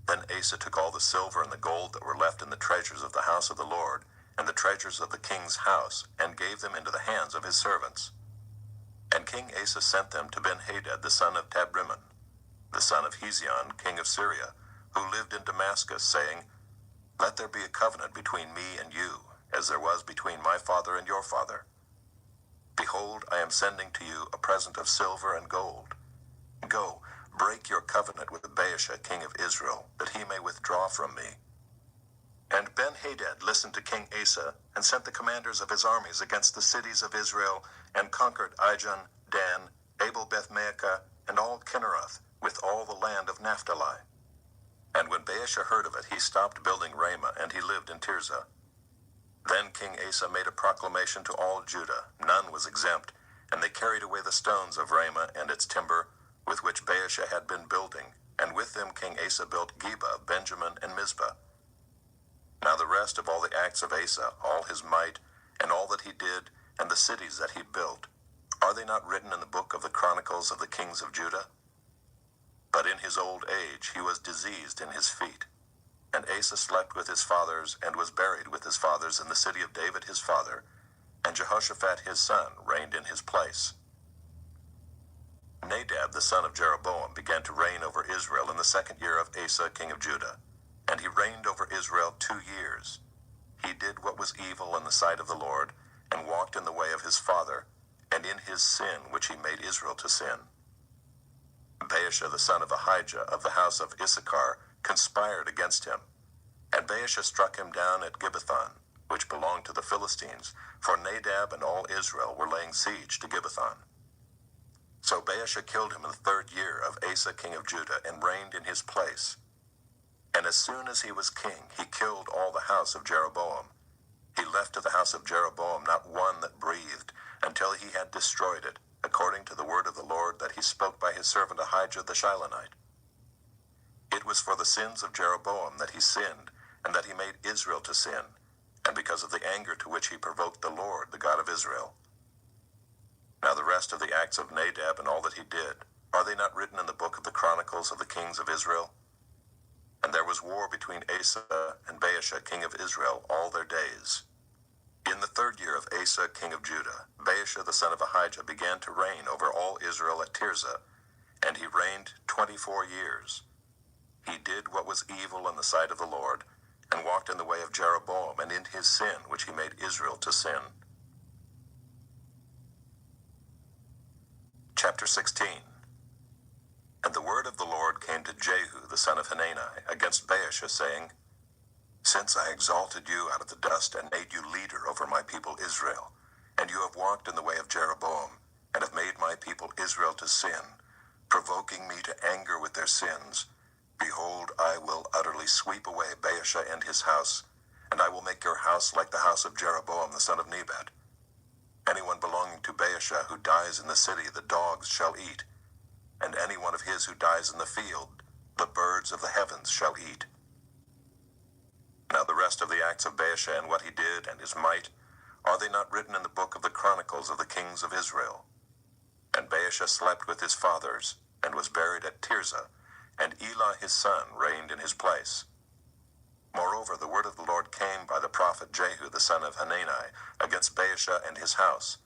Then Asa took all the silver and the gold that were left in the treasures of the house of the Lord, and the treasures of the king's house, and gave them into the hands of his servants. And King Asa sent them to Ben-Hadad the son of Tabrimmon, the son of Hezion, king of Syria, who lived in Damascus, saying, Let there be a covenant between me and you, as there was between my father and your father. Behold, I am sending to you a present of silver and gold. Go, break your covenant with Baasha, king of Israel, that he may withdraw from me. And Ben-Hadad listened to King Asa, and sent the commanders of his armies against the cities of Israel, and conquered Ijon, Dan, Abel-Beth-Maacah, and all Kinneroth, with all the land of Naphtali. And when Baasha heard of it, he stopped building Ramah, and he lived in Tirzah. Then King Asa made a proclamation to all Judah, none was exempt, and they carried away the stones of Ramah and its timber, with which Baasha had been building, and with them King Asa built Geba, Benjamin, and Mizpah. Now the rest of all the acts of Asa, all his might, and all that he did, and the cities that he built, are they not written in the book of the Chronicles of the kings of Judah? But in his old age he was diseased in his feet. And Asa slept with his fathers, and was buried with his fathers in the city of David his father, and Jehoshaphat his son reigned in his place. Nadab the son of Jeroboam began to reign over Israel in the 2nd year of Asa king of Judah, and he reigned over Israel 2 years. He did what was evil in the sight of the Lord, and walked in the way of his father, and in his sin which he made Israel to sin. Baasha the son of Ahijah of the house of Issachar conspired against him, and Baasha struck him down at Gibbethon, which belonged to the Philistines, for Nadab and all Israel were laying siege to Gibbethon. So Baasha killed him in the 3rd year of Asa king of Judah, and reigned in his place. And as soon as he was king, he killed all the house of Jeroboam. He left to the house of Jeroboam not one that breathed, until he had destroyed it, according to the word of the Lord that he spoke by his servant Ahijah the Shilonite. It was for the sins of Jeroboam that he sinned, and that he made Israel to sin, and because of the anger to which he provoked the Lord, the God of Israel. Now the rest of the acts of Nadab and all that he did, are they not written in the book of the Chronicles of the kings of Israel? And there was war between Asa and Baasha king of Israel all their days. In the 3rd year of Asa king of Judah, Baasha the son of Ahijah began to reign over all Israel at Tirzah, and he reigned 24 years. He did what was evil in the sight of the Lord, and walked in the way of Jeroboam, and in his sin which he made Israel to sin. Chapter 16. And the word of the Lord came to Jehu the son of Hanani against Baasha, saying, Since I exalted you out of the dust, and made you leader over my people Israel, and you have walked in the way of Jeroboam, and have made my people Israel to sin, provoking me to anger with their sins, behold, I will utterly sweep away Baasha and his house, and I will make your house like the house of Jeroboam the son of Nebat. Anyone belonging to Baasha who dies in the city, the dogs shall eat, and anyone of his who dies in the field, the birds of the heavens shall eat. Now the rest of the acts of Baasha, and what he did, and his might, are they not written in the book of the Chronicles of the kings of Israel? And Baasha slept with his fathers, and was buried at Tirzah, and Elah his son reigned in his place. Moreover, the word of the Lord came by the prophet Jehu the son of Hanani against Baasha and his house,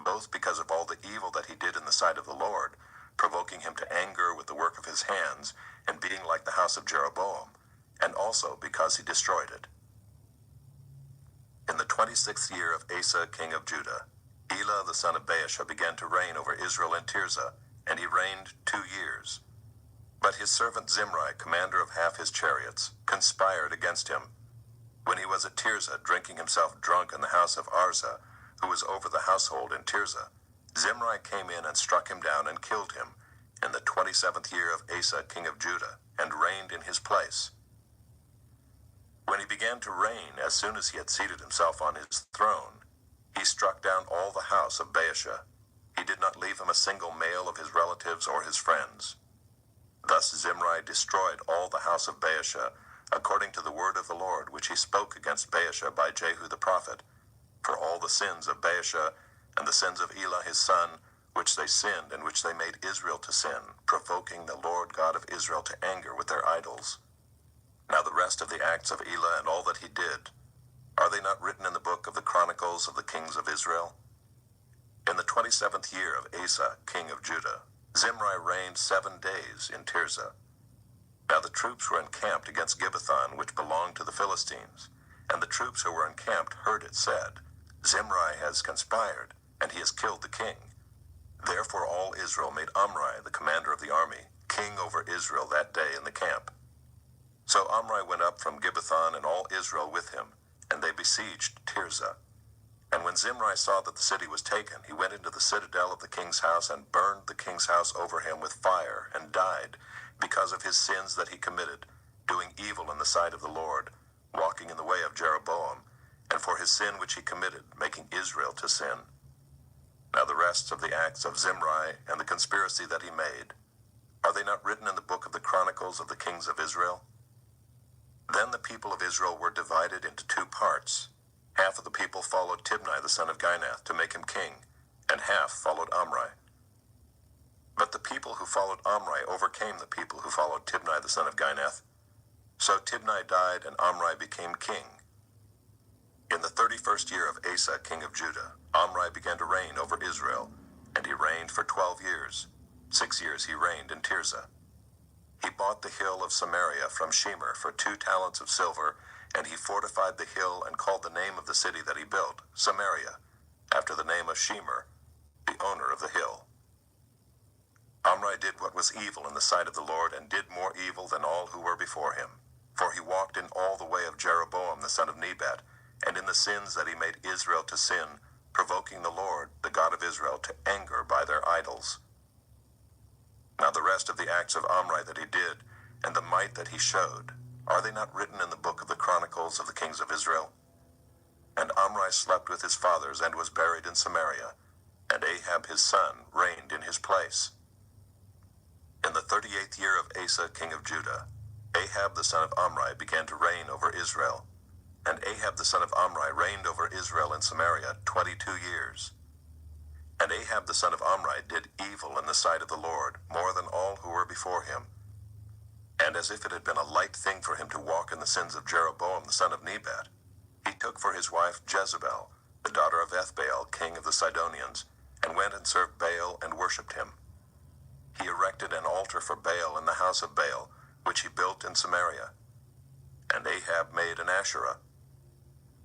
both because of all the evil that he did in the sight of the Lord, provoking him to anger with the work of his hands, and being like the house of Jeroboam, and also because he destroyed it. In the 26th year of Asa king of Judah, Elah the son of Baasha began to reign over Israel in Tirzah, and he reigned 2 years. But his servant Zimri, commander of half his chariots, conspired against him. When he was at Tirzah, drinking himself drunk in the house of Arza, who was over the household in Tirzah, Zimri came in and struck him down and killed him in the 27th year of Asa king of Judah, and reigned in his place. When he began to reign, as soon as he had seated himself on his throne, he struck down all the house of Baasha. He did not leave him a single male of his relatives or his friends. Thus Zimri destroyed all the house of Baasha, according to the word of the Lord which he spoke against Baasha by Jehu the prophet, for all the sins of Baasha and the sins of Elah his son, which they sinned and which they made Israel to sin, provoking the Lord God of Israel to anger with their idols. Now the rest of the acts of Elah and all that he did, are they not written in the book of the Chronicles of the kings of Israel? In the 27th year of Asa, king of Judah, Zimri reigned 7 days in Tirzah. Now the troops were encamped against Gibbethon, which belonged to the Philistines. And the troops who were encamped heard it said, Zimri has conspired, and he has killed the king. Therefore all Israel made Omri, the commander of the army, king over Israel that day in the camp. So Omri went up from Gibbethon and all Israel with him, and they besieged Tirzah. And when Zimri saw that the city was taken, he went into the citadel of the king's house and burned the king's house over him with fire, and died, because of his sins that he committed, doing evil in the sight of the Lord, walking in the way of Jeroboam, and for his sin which he committed, making Israel to sin. Now the rest of the acts of Zimri and the conspiracy that he made, are they not written in the book of the Chronicles of the kings of Israel? Then the people of Israel were divided into 2 parts. Half of the people followed Tibni the son of Ginath to make him king, and half followed Omri. But the people who followed Omri overcame the people who followed Tibni the son of Ginath. So Tibni died, and Omri became king. In the 31st year of Asa, king of Judah, Omri began to reign over Israel, and he reigned for 12 years. 6 years he reigned in Tirzah. He bought the hill of Samaria from Shemer for 2 talents of silver, and he fortified the hill and called the name of the city that he built, Samaria, after the name of Shemer, the owner of the hill. Omri did what was evil in the sight of the Lord, and did more evil than all who were before him. For he walked in all the way of Jeroboam the son of Nebat, and in the sins that he made Israel to sin, provoking the Lord, the God of Israel, to anger by their idols. Now the rest of the acts of Omri that he did, and the might that he showed, are they not written in the book of the Chronicles of the kings of Israel? And Omri slept with his fathers, and was buried in Samaria, and Ahab his son reigned in his place. In the 38th year of Asa king of Judah, Ahab the son of Omri began to reign over Israel. And Ahab the son of Omri reigned over Israel in Samaria 22 years. And Ahab the son of Omri did evil in the sight of the Lord, more than all who were before him. And as if it had been a light thing for him to walk in the sins of Jeroboam the son of Nebat, he took for his wife Jezebel, the daughter of Ethbaal, king of the Sidonians, and went and served Baal and worshipped him. He erected an altar for Baal in the house of Baal, which he built in Samaria. And Ahab made an Asherah.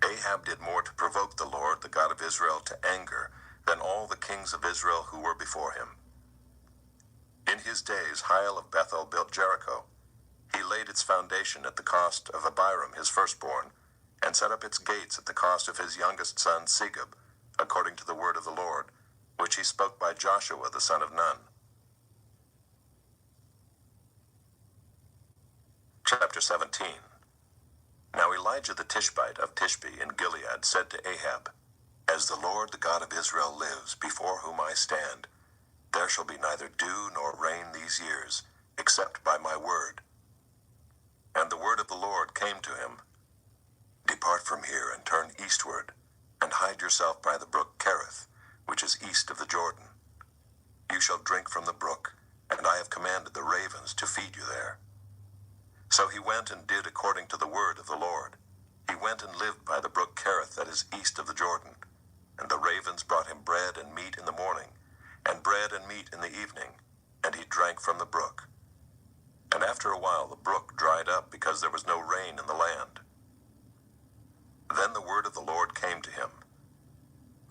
Ahab did more to provoke the Lord, the God of Israel, to anger than all the kings of Israel who were before him. In his days Hiel of Bethel built Jericho. He laid its foundation at the cost of Abiram his firstborn, and set up its gates at the cost of his youngest son Segub, according to the word of the Lord, which he spoke by Joshua the son of Nun. Chapter 17. Now Elijah the Tishbite of Tishbe in Gilead said to Ahab, As the Lord the God of Israel lives, before whom I stand, there shall be neither dew nor rain these years, except by my word. And the word of the Lord came to him, Depart from here and turn eastward, and hide yourself by the brook Kerith, which is east of the Jordan. You shall drink from the brook, and I have commanded the ravens to feed you there. So he went and did according to the word of the Lord. He went and lived by the brook Kerith that is east of the Jordan. And the ravens brought him bread and meat in the morning, and bread and meat in the evening, and he drank from the brook. And after a while the brook dried up, because there was no rain in the land. Then the word of the Lord came to him,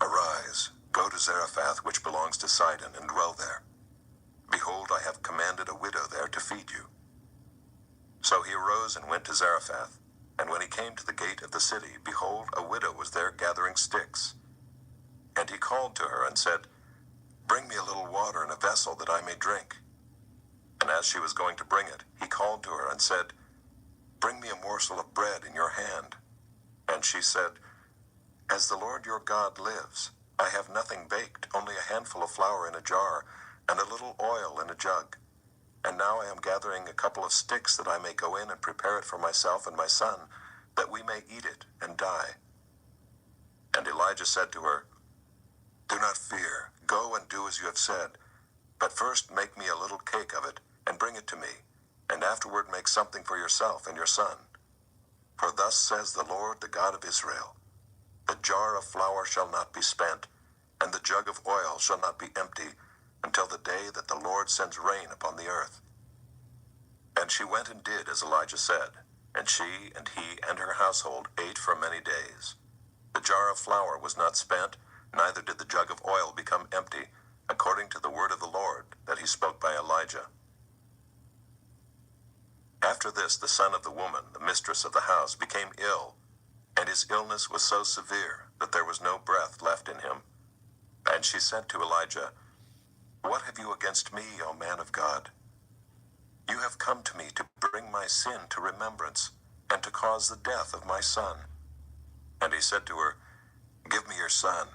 Arise, go to Zarephath, which belongs to Sidon, and dwell there. Behold, I have commanded a widow there to feed you. So he arose and went to Zarephath, and when he came to the gate of the city, behold, a widow was there gathering sticks. And he called to her and said, Bring me a little water in a vessel that I may drink. And as she was going to bring it, he called to her and said, Bring me a morsel of bread in your hand. And she said, As the Lord your God lives, I have nothing baked, only a handful of flour in a jar, and a little oil in a jug. And now I am gathering a couple of sticks that I may go in and prepare it for myself and my son, that we may eat it and die. And Elijah said to her, Do not fear, go and do as you have said, but first make me a little cake of it, and bring it to me, and afterward make something for yourself and your son. For thus says the Lord, the God of Israel, The jar of flour shall not be spent, and the jug of oil shall not be empty until the day that the Lord sends rain upon the earth." And she went and did as Elijah said, and she and he and her household ate for many days. The jar of flour was not spent, neither did the jug of oil become empty, according to the word of the Lord that he spoke by Elijah. After this, the son of the woman, the mistress of the house, became ill, and his illness was so severe that there was no breath left in him. And she said to Elijah, "What have you against me, O man of God? You have come to me to bring my sin to remembrance, and to cause the death of my son." And he said to her, "Give me your son."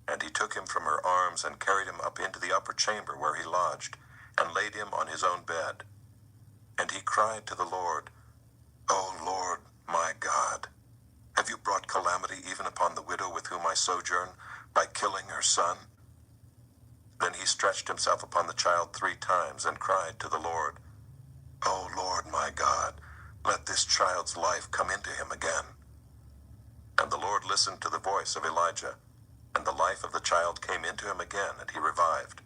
And he took him from her arms and carried him up into the upper chamber where he lodged, and laid him on his own bed. And he cried to the Lord, "O Lord, my God, have you brought calamity even upon the widow with whom I sojourn, by killing her son?" Then he stretched himself upon the child 3 times and cried to the Lord, "O Lord, my God, let this child's life come into him again." And the Lord listened to the voice of Elijah, and the life of the child came into him again, and he revived.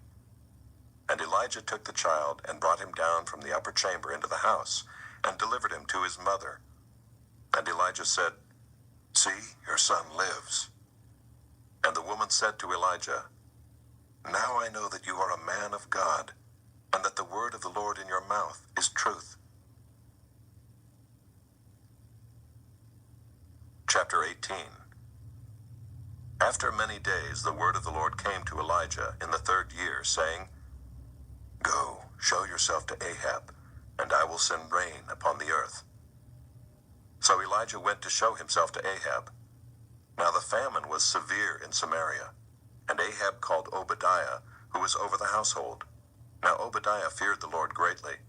And Elijah took the child and brought him down from the upper chamber into the house, and delivered him to his mother. And Elijah said, "See, your son lives." And the woman said to Elijah, "Now I know that you are a man of God, and that the word of the Lord in your mouth is truth." Chapter 18. After many days the word of the Lord came to Elijah in the 3rd year, saying, "Go, show yourself to Ahab, and I will send rain upon the earth." So Elijah went to show himself to Ahab. Now the famine was severe in Samaria, and Ahab called Obadiah, who was over the household. Now Obadiah feared the Lord greatly.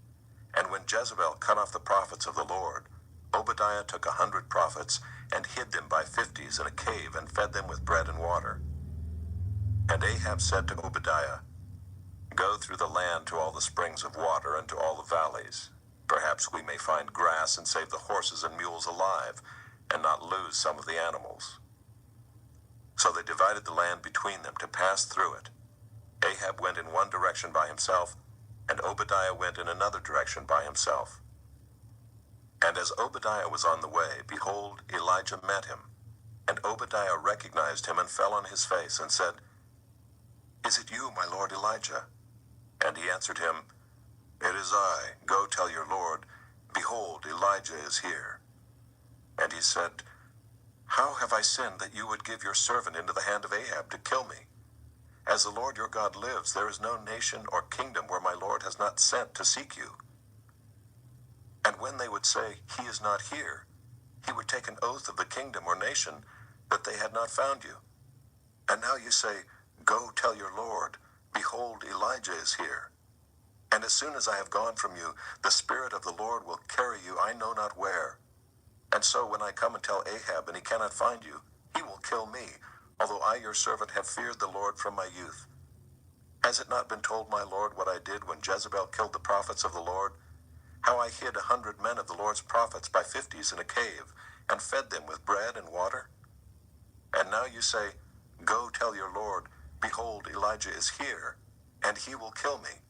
And when Jezebel cut off the prophets of the Lord, Obadiah took 100 prophets, and hid them by 50s in a cave, and fed them with bread and water. And Ahab said to Obadiah, "Go through the land to all the springs of water, and to all the valleys. Perhaps we may find grass, and save the horses and mules alive, and not lose some of the animals." So they divided the land between them to pass through it. Ahab went in one direction by himself, and Obadiah went in another direction by himself. And as Obadiah was on the way, behold, Elijah met him. And Obadiah recognized him and fell on his face and said, "Is it you, my lord Elijah?" And he answered him, "It is I. Go tell your lord, behold, Elijah is here." And he said, "How have I sinned that you would give your servant into the hand of Ahab to kill me? As the Lord your God lives, there is no nation or kingdom where my lord has not sent to seek you." And when they would say, "He is not here," he would take an oath of the kingdom or nation that they had not found you. And now you say, "Go tell your lord, behold, Elijah is here." And as soon as I have gone from you, the Spirit of the Lord will carry you I know not where. And so when I come and tell Ahab, and he cannot find you, he will kill me, although I your servant have feared the Lord from my youth. Has it not been told my lord what I did when Jezebel killed the prophets of the Lord? How I hid 100 men of the Lord's prophets by 50s in a cave, and fed them with bread and water? And now you say, "Go tell your lord, behold, Elijah is here, and he will kill me."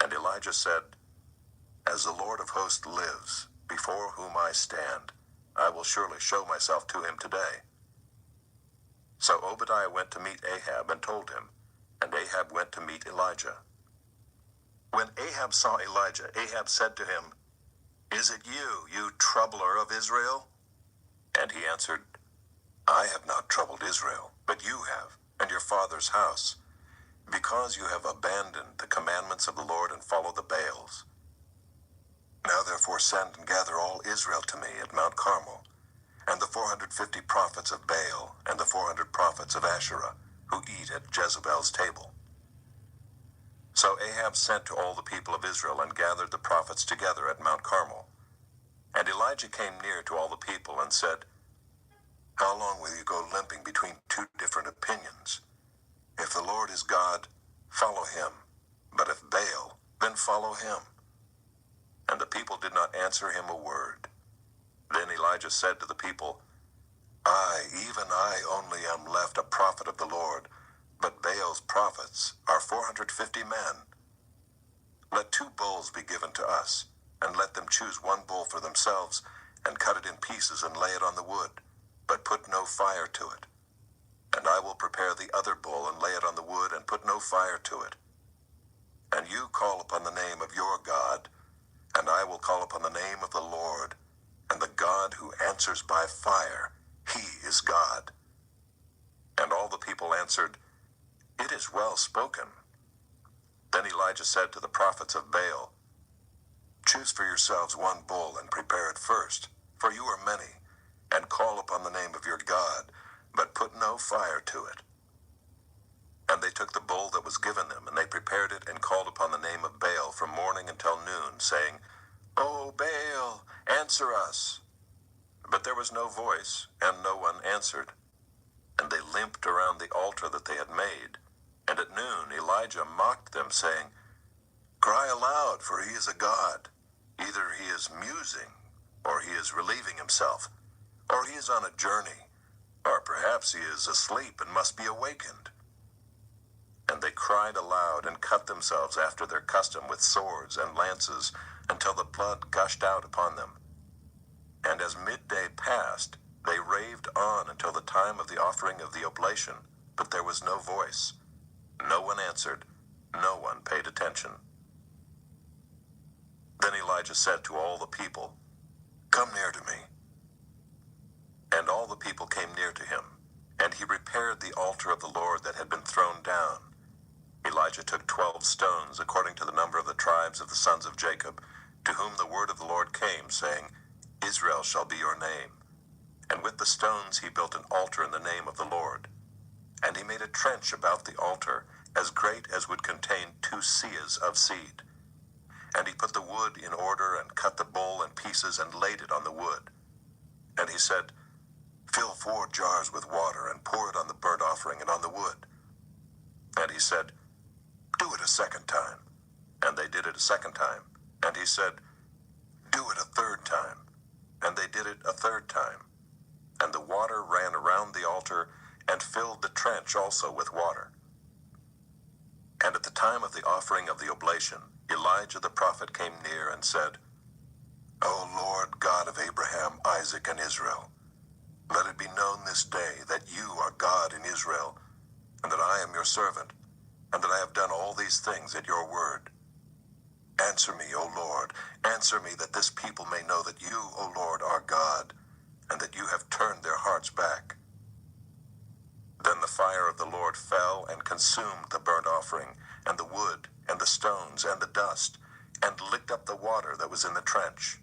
And Elijah said, "As the Lord of hosts lives, before whom I stand, I will surely show myself to him today." So Obadiah went to meet Ahab and told him, and Ahab went to meet Elijah. When Ahab saw Elijah, Ahab said to him, "Is it you, you troubler of Israel?" And he answered, "I have not troubled Israel, but you have, and your father's house, because you have abandoned the commandments of the Lord and followed the Baals. Now therefore send and gather all Israel to me at Mount Carmel, and the 450 prophets of Baal, and the 400 prophets of Asherah, who eat at Jezebel's table." So Ahab sent to all the people of Israel and gathered the prophets together at Mount Carmel. And Elijah came near to all the people and said, "How long will you go limping between 2 different opinions? If the Lord is God, follow him. But if Baal, then follow him." And the people did not answer him a word. Then Elijah said to the people, Even I only am left a prophet of the Lord, but Baal's prophets are 450 men. Let 2 bulls be given to us, and let them choose 1 bull for themselves, and cut it in pieces and lay it on the wood, but put no fire to it. And I will prepare the other bull and lay it on the wood, and put no fire to it. And you call upon the name of your God, and I will call upon the name of the Lord, and the God who answers by fire, he is God. And all the people answered, It is well spoken. Then Elijah said to the prophets of Baal, Choose for yourselves 1 bull and prepare it first, for you are many, and call upon the name of your God, but put no fire to it. And they took the bull that was given them, and they prepared it and called upon the name of Baal from morning until noon, saying, O Baal, answer us. But there was no voice, and no one answered. And they limped around the altar that they had made. And at noon Elijah mocked them, saying, Cry aloud, for he is a god. Either he is musing, or he is relieving himself, or he is on a journey, or perhaps he is asleep and must be awakened. And they cried aloud and cut themselves after their custom with swords and lances, until the blood gushed out upon them. And as midday passed, they raved on until the time of the offering of the oblation, but there was no voice. No one answered, no one paid attention. Then Elijah said to all the people, Come near to me. And all the people came near to him, and he repaired the altar of the Lord that had been thrown down. Elijah took 12 stones, according to the number of the tribes of the sons of Jacob, to whom the word of the Lord came, saying, Israel shall be your name. And with the stones he built an altar in the name of the Lord. And he made a trench about the altar, as great as would contain 2 seahs of seed. And he put the wood in order, and cut the bull in pieces, and laid it on the wood. And he said, Fill 4 jars with water, and pour it on the burnt offering and on the wood. And he said, Do it a second time. And they did it a second time. And he said, Do it a third time. And they did it a third time. And the water ran around the altar, and filled the trench also with water. And at the time of the offering of the oblation, Elijah the prophet came near and said, O Lord God of Abraham, Isaac, and Israel, let it be known this day that you are God in Israel, and that I am your servant, and that I have done all these things at your word. Answer me, O Lord, answer me, that this people may know that you, O Lord, are God, and that you have turned their hearts back. Then the fire of the Lord fell and consumed the burnt offering, and the wood, and the stones, and the dust, and licked up the water that was in the trench.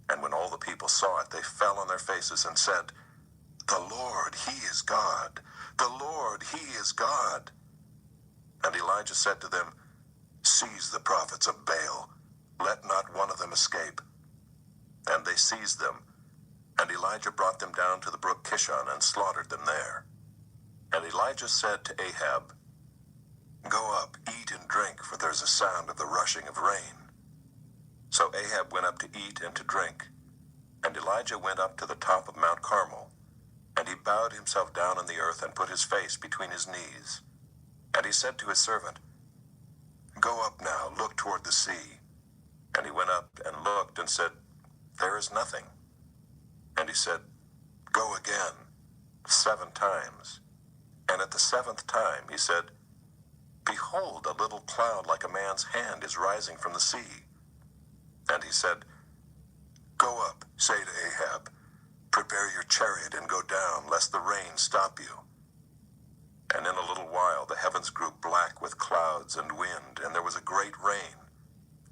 And when all the people saw it, they fell on their faces and said, The Lord, he is God. The Lord, he is God. And Elijah said to them, Seize the prophets of Baal. Let not one of them escape. And they seized them. And Elijah brought them down to the brook Kishon and slaughtered them there. And Elijah said to Ahab, Go up, eat and drink, for there is a sound of the rushing of rain. So Ahab went up to eat and to drink. And Elijah went up to the top of Mount Carmel. And he bowed himself down on the earth and put his face between his knees. And he said to his servant, Go up now, look toward the sea. And he went up and looked and said, There is nothing. And he said, Go again, 7 times. And at the 7th time he said, Behold, a little cloud like a man's hand is rising from the sea. And he said, Go up, say to Ahab, Prepare your chariot and go down, lest the rain stop you. And in a little while the heavens grew black with clouds and wind, and there was a great rain.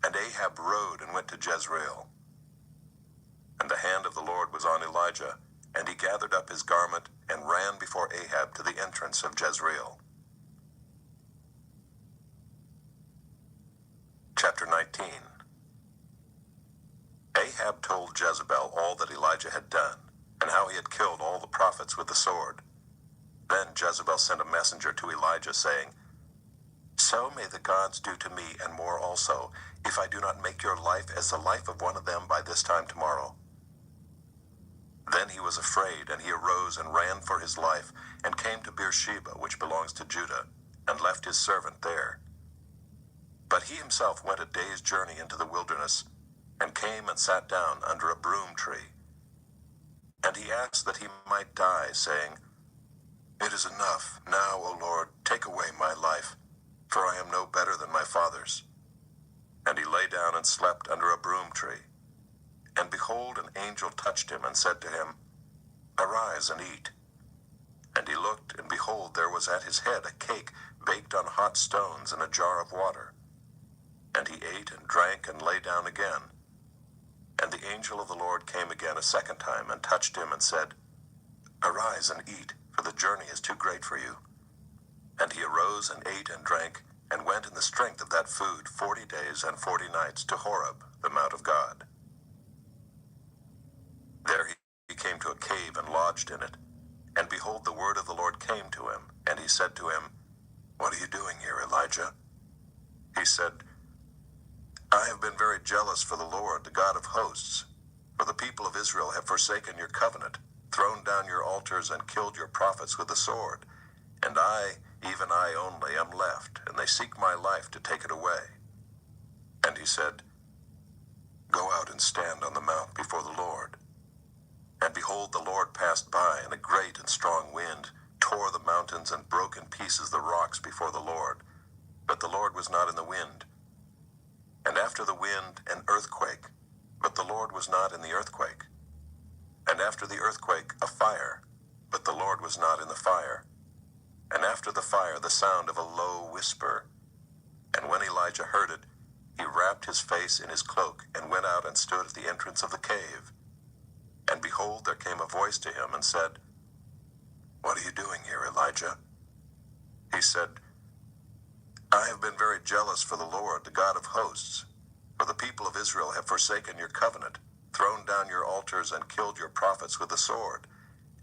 And Ahab rode and went to Jezreel. And the hand of the Lord was on Elijah, and he gathered up his garment and ran before Ahab to the entrance of Jezreel. Chapter 19. Ahab told Jezebel all that Elijah had done, and how he had killed all the prophets with the sword. Then Jezebel sent a messenger to Elijah, saying, So may the gods do to me and more also, if I do not make your life as the life of one of them by this time tomorrow. Then he was afraid, and he arose and ran for his life, and came to Beersheba, which belongs to Judah, and left his servant there. But he himself went a day's journey into the wilderness, and came and sat down under a broom tree. And he asked that he might die, saying, "It is enough. Now, O Lord, take away my life, for I am no better than my fathers." And he lay down and slept under a broom tree. And behold, an angel touched him and said to him, "Arise and eat." And he looked, and behold, there was at his head a cake baked on hot stones and a jar of water. And he ate and drank and lay down again. And the angel of the Lord came again a second time and touched him and said, "Arise and eat, for the journey is too great for you." And he arose and ate and drank, and went in the strength of that food 40 days and 40 nights to Horeb, the mount of God. There he came to a cave and lodged in it. And behold, the word of the Lord came to him, and he said to him, "What are you doing here, Elijah?" He said, "I have been very jealous for the Lord, the God of hosts. For the people of Israel have forsaken your covenant, thrown down your altars, and killed your prophets with the sword. And I, even I only, am left, and they seek my life to take it away." And he said, "Go out and stand on the mount before the Lord." And behold, the Lord passed by, and a great and strong wind tore the mountains and broke in pieces the rocks before the Lord. But the Lord was not in the wind. And after the wind, an earthquake, but the Lord was not in the earthquake. And after the earthquake, a fire, but the Lord was not in the fire. And after the fire, the sound of a low whisper. And when Elijah heard it, he wrapped his face in his cloak, and went out and stood at the entrance of the cave. And behold, there came a voice to him and said, "What are you doing here, Elijah?" He said, "I have been very jealous for the Lord, the God of hosts. For the people of Israel have forsaken your covenant, thrown down your altars, and killed your prophets with the sword.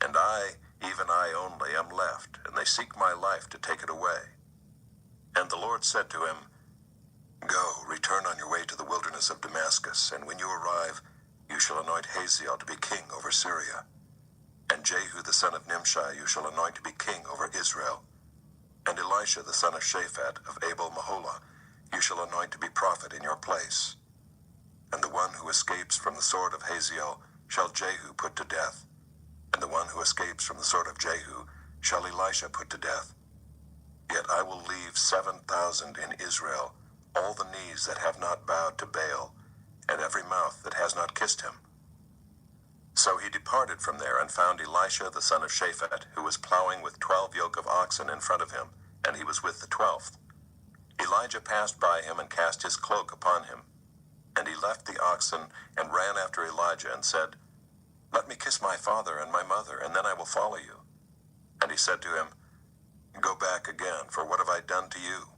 And I, even I only, am left, and they seek my life to take it away." And the Lord said to him, "Go, return on your way to the wilderness of Damascus, and when you arrive, you shall anoint Hazael to be king over Syria. And Jehu the son of Nimshi you shall anoint to be king over Israel. And Elisha the son of Shaphat of Abel-Meholah you shall anoint to be prophet in your place. And the one who escapes from the sword of Hazael shall Jehu put to death. And the one who escapes from the sword of Jehu shall Elisha put to death. Yet I will leave 7,000 in Israel, all the knees that have not bowed to Baal, and every mouth that has not kissed him." So he departed from there and found Elisha the son of Shaphat, who was plowing with 12 yoke of oxen in front of him, and he was with the 12th. Elijah passed by him and cast his cloak upon him. And he left the oxen and ran after Elijah and said, "Let me kiss my father and my mother, and then I will follow you." And he said to him, "Go back again, for what have I done to you?"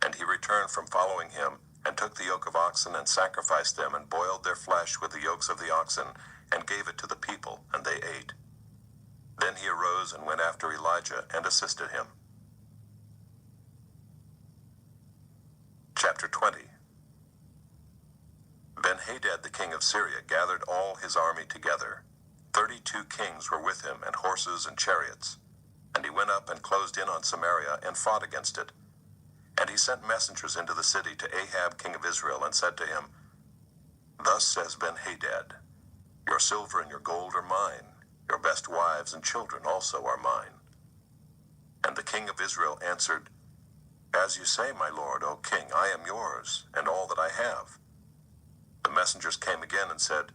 And he returned from following him, and took the yoke of oxen and sacrificed them, and boiled their flesh with the yokes of the oxen, and gave it to the people, and they ate. Then he arose and went after Elijah and assisted him. Chapter 20. Ben-Hadad the king of Syria gathered all his army together. 32 kings were with him, and horses and chariots. And he went up and closed in on Samaria, and fought against it. And he sent messengers into the city to Ahab king of Israel, and said to him, "Thus says Ben-Hadad, your silver and your gold are mine, your best wives and children also are mine." And the king of Israel answered, "As you say, my lord, O king, I am yours, and all that I have." The messengers came again and said,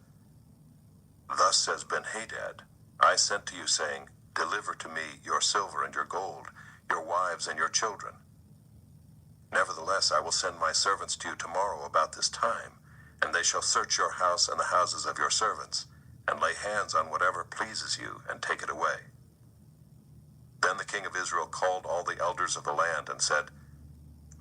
"Thus says Ben-Hadad, I sent to you, saying, Deliver to me your silver and your gold, your wives and your children. Nevertheless, I will send my servants to you tomorrow about this time, and they shall search your house and the houses of your servants, and lay hands on whatever pleases you, and take it away." Then the king of Israel called all the elders of the land, and said,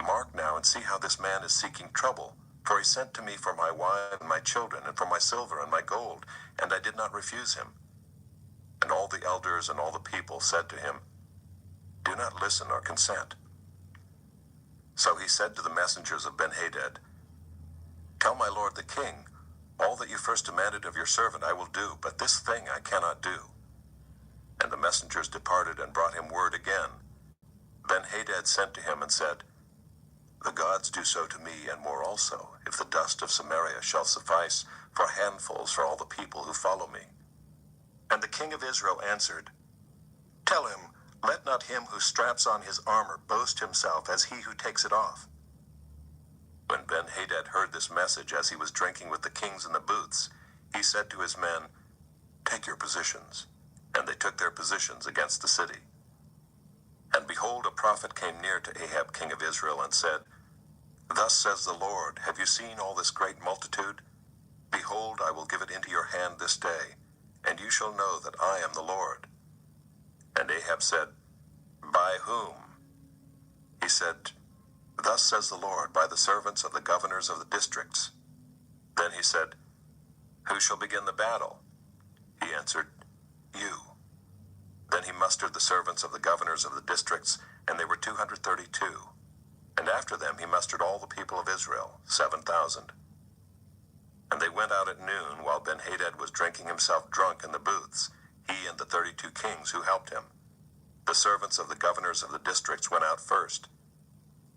"Mark now and see how this man is seeking trouble, for he sent to me for my wife and my children, and for my silver and my gold, and I did not refuse him." And all the elders and all the people said to him, "Do not listen or consent." So he said to the messengers of Ben-Hadad, "Tell my lord the king, All that you first demanded of your servant I will do, but this thing I cannot do. And the messengers departed and brought him word again. Ben-Hadad sent to him and said, The gods do so to me and more also, if the dust of Samaria shall suffice for handfuls for all the people who follow me. And the king of Israel answered, Tell him, let not him who straps on his armor boast himself as he who takes it off. When Ben-Hadad heard this message as he was drinking with the kings in the booths, he said to his men, Take your positions. And they took their positions against the city. And behold, a prophet came near to Ahab king of Israel and said, Thus says the Lord, have you seen all this great multitude? Behold, I will give it into your hand this day, and you shall know that I am the Lord. And Ahab said, By whom? He said, Thus says the Lord, by the servants of the governors of the districts. Then he said, Who shall begin the battle? He answered, You. Then he mustered the servants of the governors of the districts, and they were 232. And after them he mustered all the people of Israel, 7,000. And they went out at noon, while Ben-Hadad was drinking himself drunk in the booths, he and the 32 kings who helped him. The servants of the governors of the districts went out first.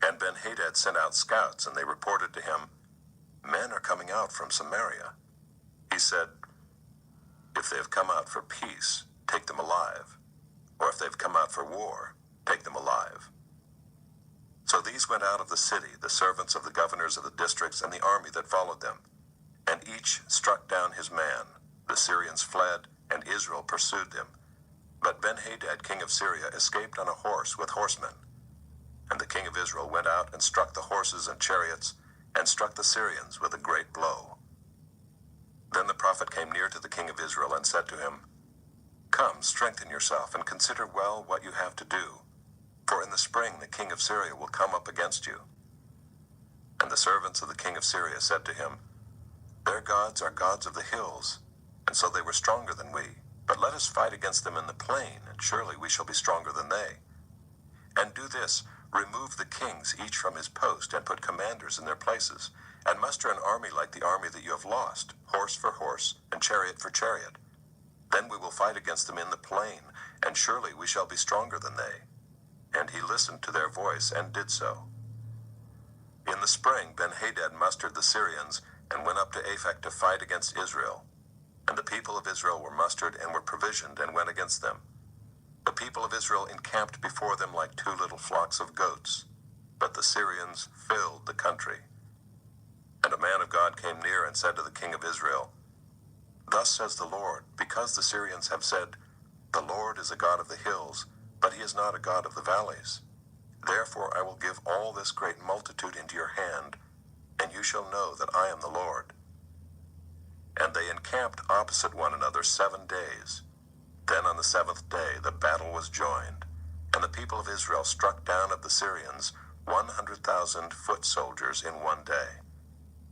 And Ben-Hadad sent out scouts, and they reported to him, Men are coming out from Samaria. He said, If they have come out for peace, take them alive. Or if they've come out for war, take them alive. So these went out of the city, the servants of the governors of the districts and the army that followed them. And each struck down his man. The Syrians fled, and Israel pursued them. But Ben-Hadad, king of Syria, escaped on a horse with horsemen. And the king of Israel went out and struck the horses and chariots, and struck the Syrians with a great blow. Then the prophet came near to the king of Israel and said to him, Come, strengthen yourself, and consider well what you have to do. For in the spring the king of Syria will come up against you. And the servants of the king of Syria said to him, Their gods are gods of the hills, and so they were stronger than we. But let us fight against them in the plain, and surely we shall be stronger than they. And do this, remove the kings each from his post, and put commanders in their places, and muster an army like the army that you have lost, horse for horse, and chariot for chariot. Then we will fight against them in the plain, and surely we shall be stronger than they. And he listened to their voice, and did so. In the spring Ben-Hadad mustered the Syrians, and went up to Aphek to fight against Israel. And the people of Israel were mustered, and were provisioned, and went against them. The people of Israel encamped before them like two little flocks of goats, but the Syrians filled the country. And a man of God came near and said to the king of Israel, Thus says the Lord, because the Syrians have said, The Lord is a God of the hills, but he is not a God of the valleys. Therefore I will give all this great multitude into your hand, and you shall know that I am the Lord. And they encamped opposite one another 7 days. Then on the 7th day the battle was joined, and the people of Israel struck down of the Syrians 100,000 foot soldiers in one day.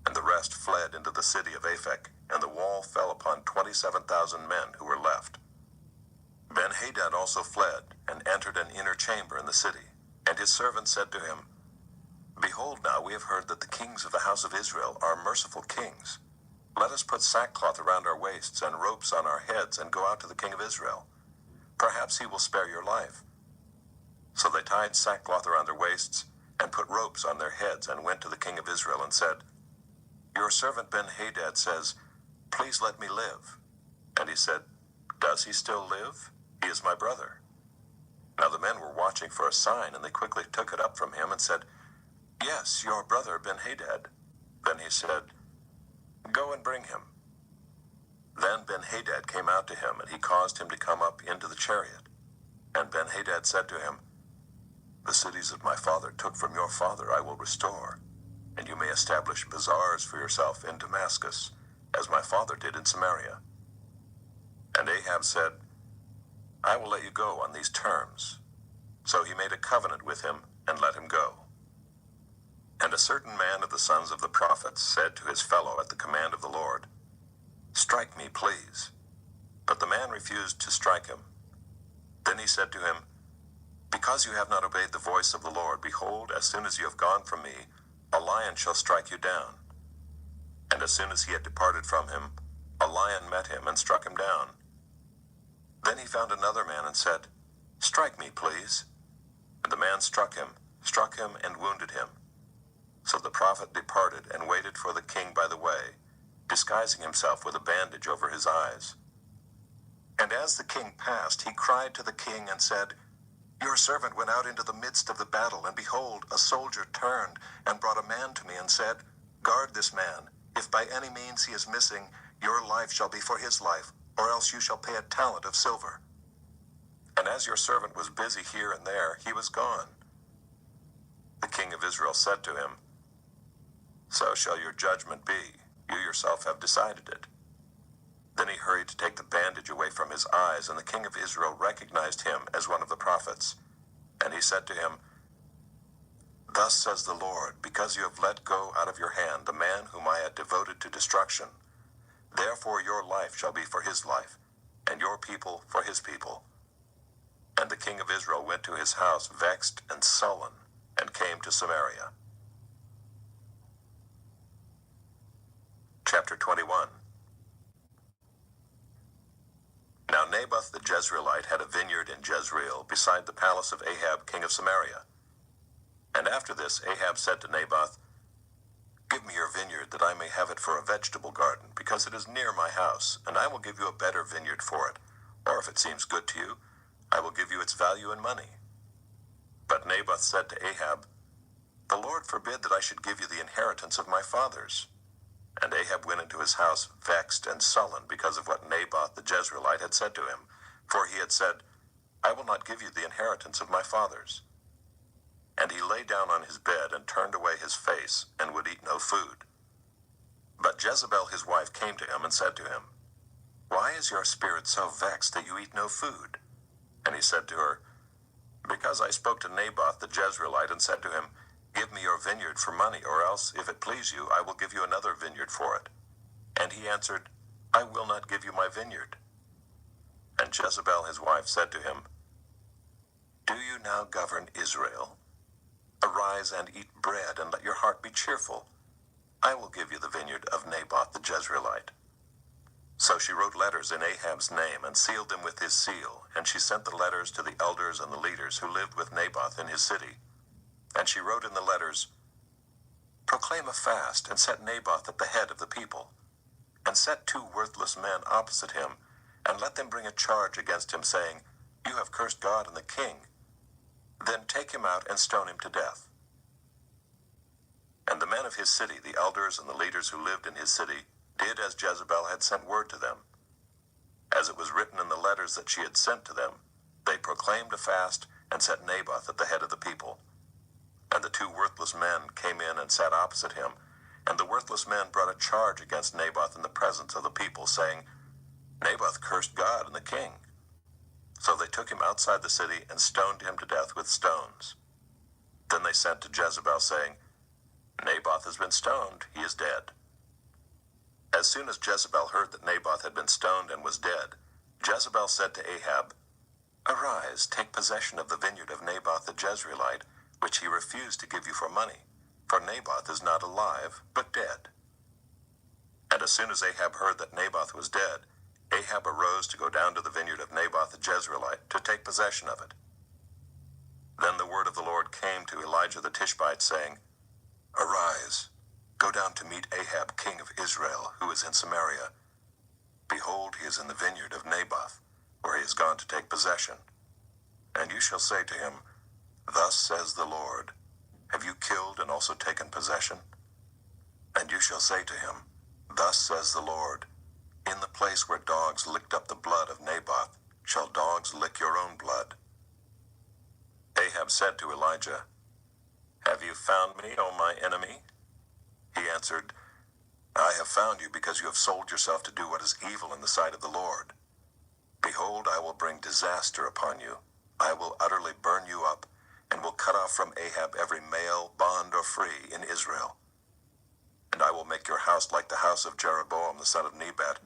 And the rest fled into the city of Aphek, and the wall fell upon 27,000 men who were left. Ben-Hadad also fled, and entered an inner chamber in the city. And his servants said to him, Behold, now we have heard that the kings of the house of Israel are merciful kings. Let us put sackcloth around our waists and ropes on our heads, and go out to the king of Israel. Perhaps he will spare your life. So they tied sackcloth around their waists, and put ropes on their heads, and went to the king of Israel and said, Your servant Ben-Hadad says, Please let me live. And he said, Does he still live? He is my brother. Now the men were watching for a sign, and they quickly took it up from him and said, Yes, your brother Ben-Hadad. Then he said, Go and bring him. Then Ben-Hadad came out to him, and he caused him to come up into the chariot. And Ben-Hadad said to him, The cities that my father took from your father I will restore, and you may establish bazaars for yourself in Damascus, as my father did in Samaria. And Ahab said, I will let you go on these terms. So he made a covenant with him, and let him go. And a certain man of the sons of the prophets said to his fellow at the command of the Lord, Strike me, please. But the man refused to strike him. Then he said to him, Because you have not obeyed the voice of the Lord, behold, as soon as you have gone from me, a lion shall strike you down. And as soon as he had departed from him, a lion met him and struck him down. Then he found another man and said, "Strike me, please." And the man struck him and wounded him. So the prophet departed and waited for the king by the way, disguising himself with a bandage over his eyes. And as the king passed, he cried to the king and said, "Your servant went out into the midst of the battle, and behold, a soldier turned and brought a man to me and said, 'Guard this man. If by any means he is missing, your life shall be for his life, or else you shall pay a talent of silver.' And as your servant was busy here and there, he was gone." The king of Israel said to him, "So shall your judgment be. You yourself have decided it." Then he hurried to take the bandage away from his eyes, and the king of Israel recognized him as one of the prophets. And he said to him, "Thus says the Lord, because you have let go out of your hand the man whom I had devoted to destruction, therefore your life shall be for his life, and your people for his people." And the king of Israel went to his house vexed and sullen, and came to Samaria. Chapter 21. Now Naboth the Jezreelite had a vineyard in Jezreel, beside the palace of Ahab king of Samaria. And after this Ahab said to Naboth, "Give me your vineyard, that I may have it for a vegetable garden, because it is near my house, and I will give you a better vineyard for it. Or if it seems good to you, I will give you its value in money." But Naboth said to Ahab, "The Lord forbid that I should give you the inheritance of my fathers." And Ahab went into his house vexed and sullen because of what Naboth the Jezreelite had said to him. For he had said, "I will not give you the inheritance of my fathers." And he lay down on his bed and turned away his face, and would eat no food. But Jezebel his wife came to him and said to him, "Why is your spirit so vexed that you eat no food?" And he said to her, "Because I spoke to Naboth the Jezreelite and said to him, 'Give me your vineyard for money, or else, if it please you, I will give you another vineyard for it.' And he answered, 'I will not give you my vineyard.' And Jezebel his wife said to him, 'Do you now govern Israel? Arise and eat bread, and let your heart be cheerful. I will give you the vineyard of Naboth the Jezreelite.' So she wrote letters in Ahab's name, and sealed them with his seal, and she sent the letters to the elders and the leaders who lived with Naboth in his city. And she wrote in the letters, 'Proclaim a fast, and set Naboth at the head of the people, and set 2 worthless men opposite him, and let them bring a charge against him, saying, "You have cursed God and the king." Then take him out and stone him to death.' And the men of his city, the elders and the leaders who lived in his city, did as Jezebel had sent word to them. As it was written in the letters that she had sent to them, they proclaimed a fast and set Naboth at the head of the people. And the 2 worthless men came in and sat opposite him, and the worthless men brought a charge against Naboth in the presence of the people, saying, 'Naboth cursed God and the king.' So they took him outside the city and stoned him to death with stones. Then they sent to Jezebel, saying, 'Naboth has been stoned, he is dead.' As soon as Jezebel heard that Naboth had been stoned and was dead, Jezebel said to Ahab, 'Arise, take possession of the vineyard of Naboth the Jezreelite, which he refused to give you for money, for Naboth is not alive, but dead.' And as soon as Ahab heard that Naboth was dead, Ahab arose to go down to the vineyard of Naboth the Jezreelite to take possession of it. Then the word of the Lord came to Elijah the Tishbite, saying, 'Arise, go down to meet Ahab king of Israel, who is in Samaria. Behold, he is in the vineyard of Naboth, where he has gone to take possession. And you shall say to him, Thus says the Lord, Have you killed and also taken possession? And you shall say to him, Thus says the Lord, In the place where dogs licked up the blood of Naboth, shall dogs lick your own blood.' Ahab said to Elijah, Have you found me, O my enemy? He answered, I have found you because you have sold yourself to do what is evil in the sight of the Lord. Behold, I will bring disaster upon you. I will utterly burn you up, and will cut off from Ahab every male, bond or free, in Israel. And I will make your house like the house of Jeroboam the son of Nebat,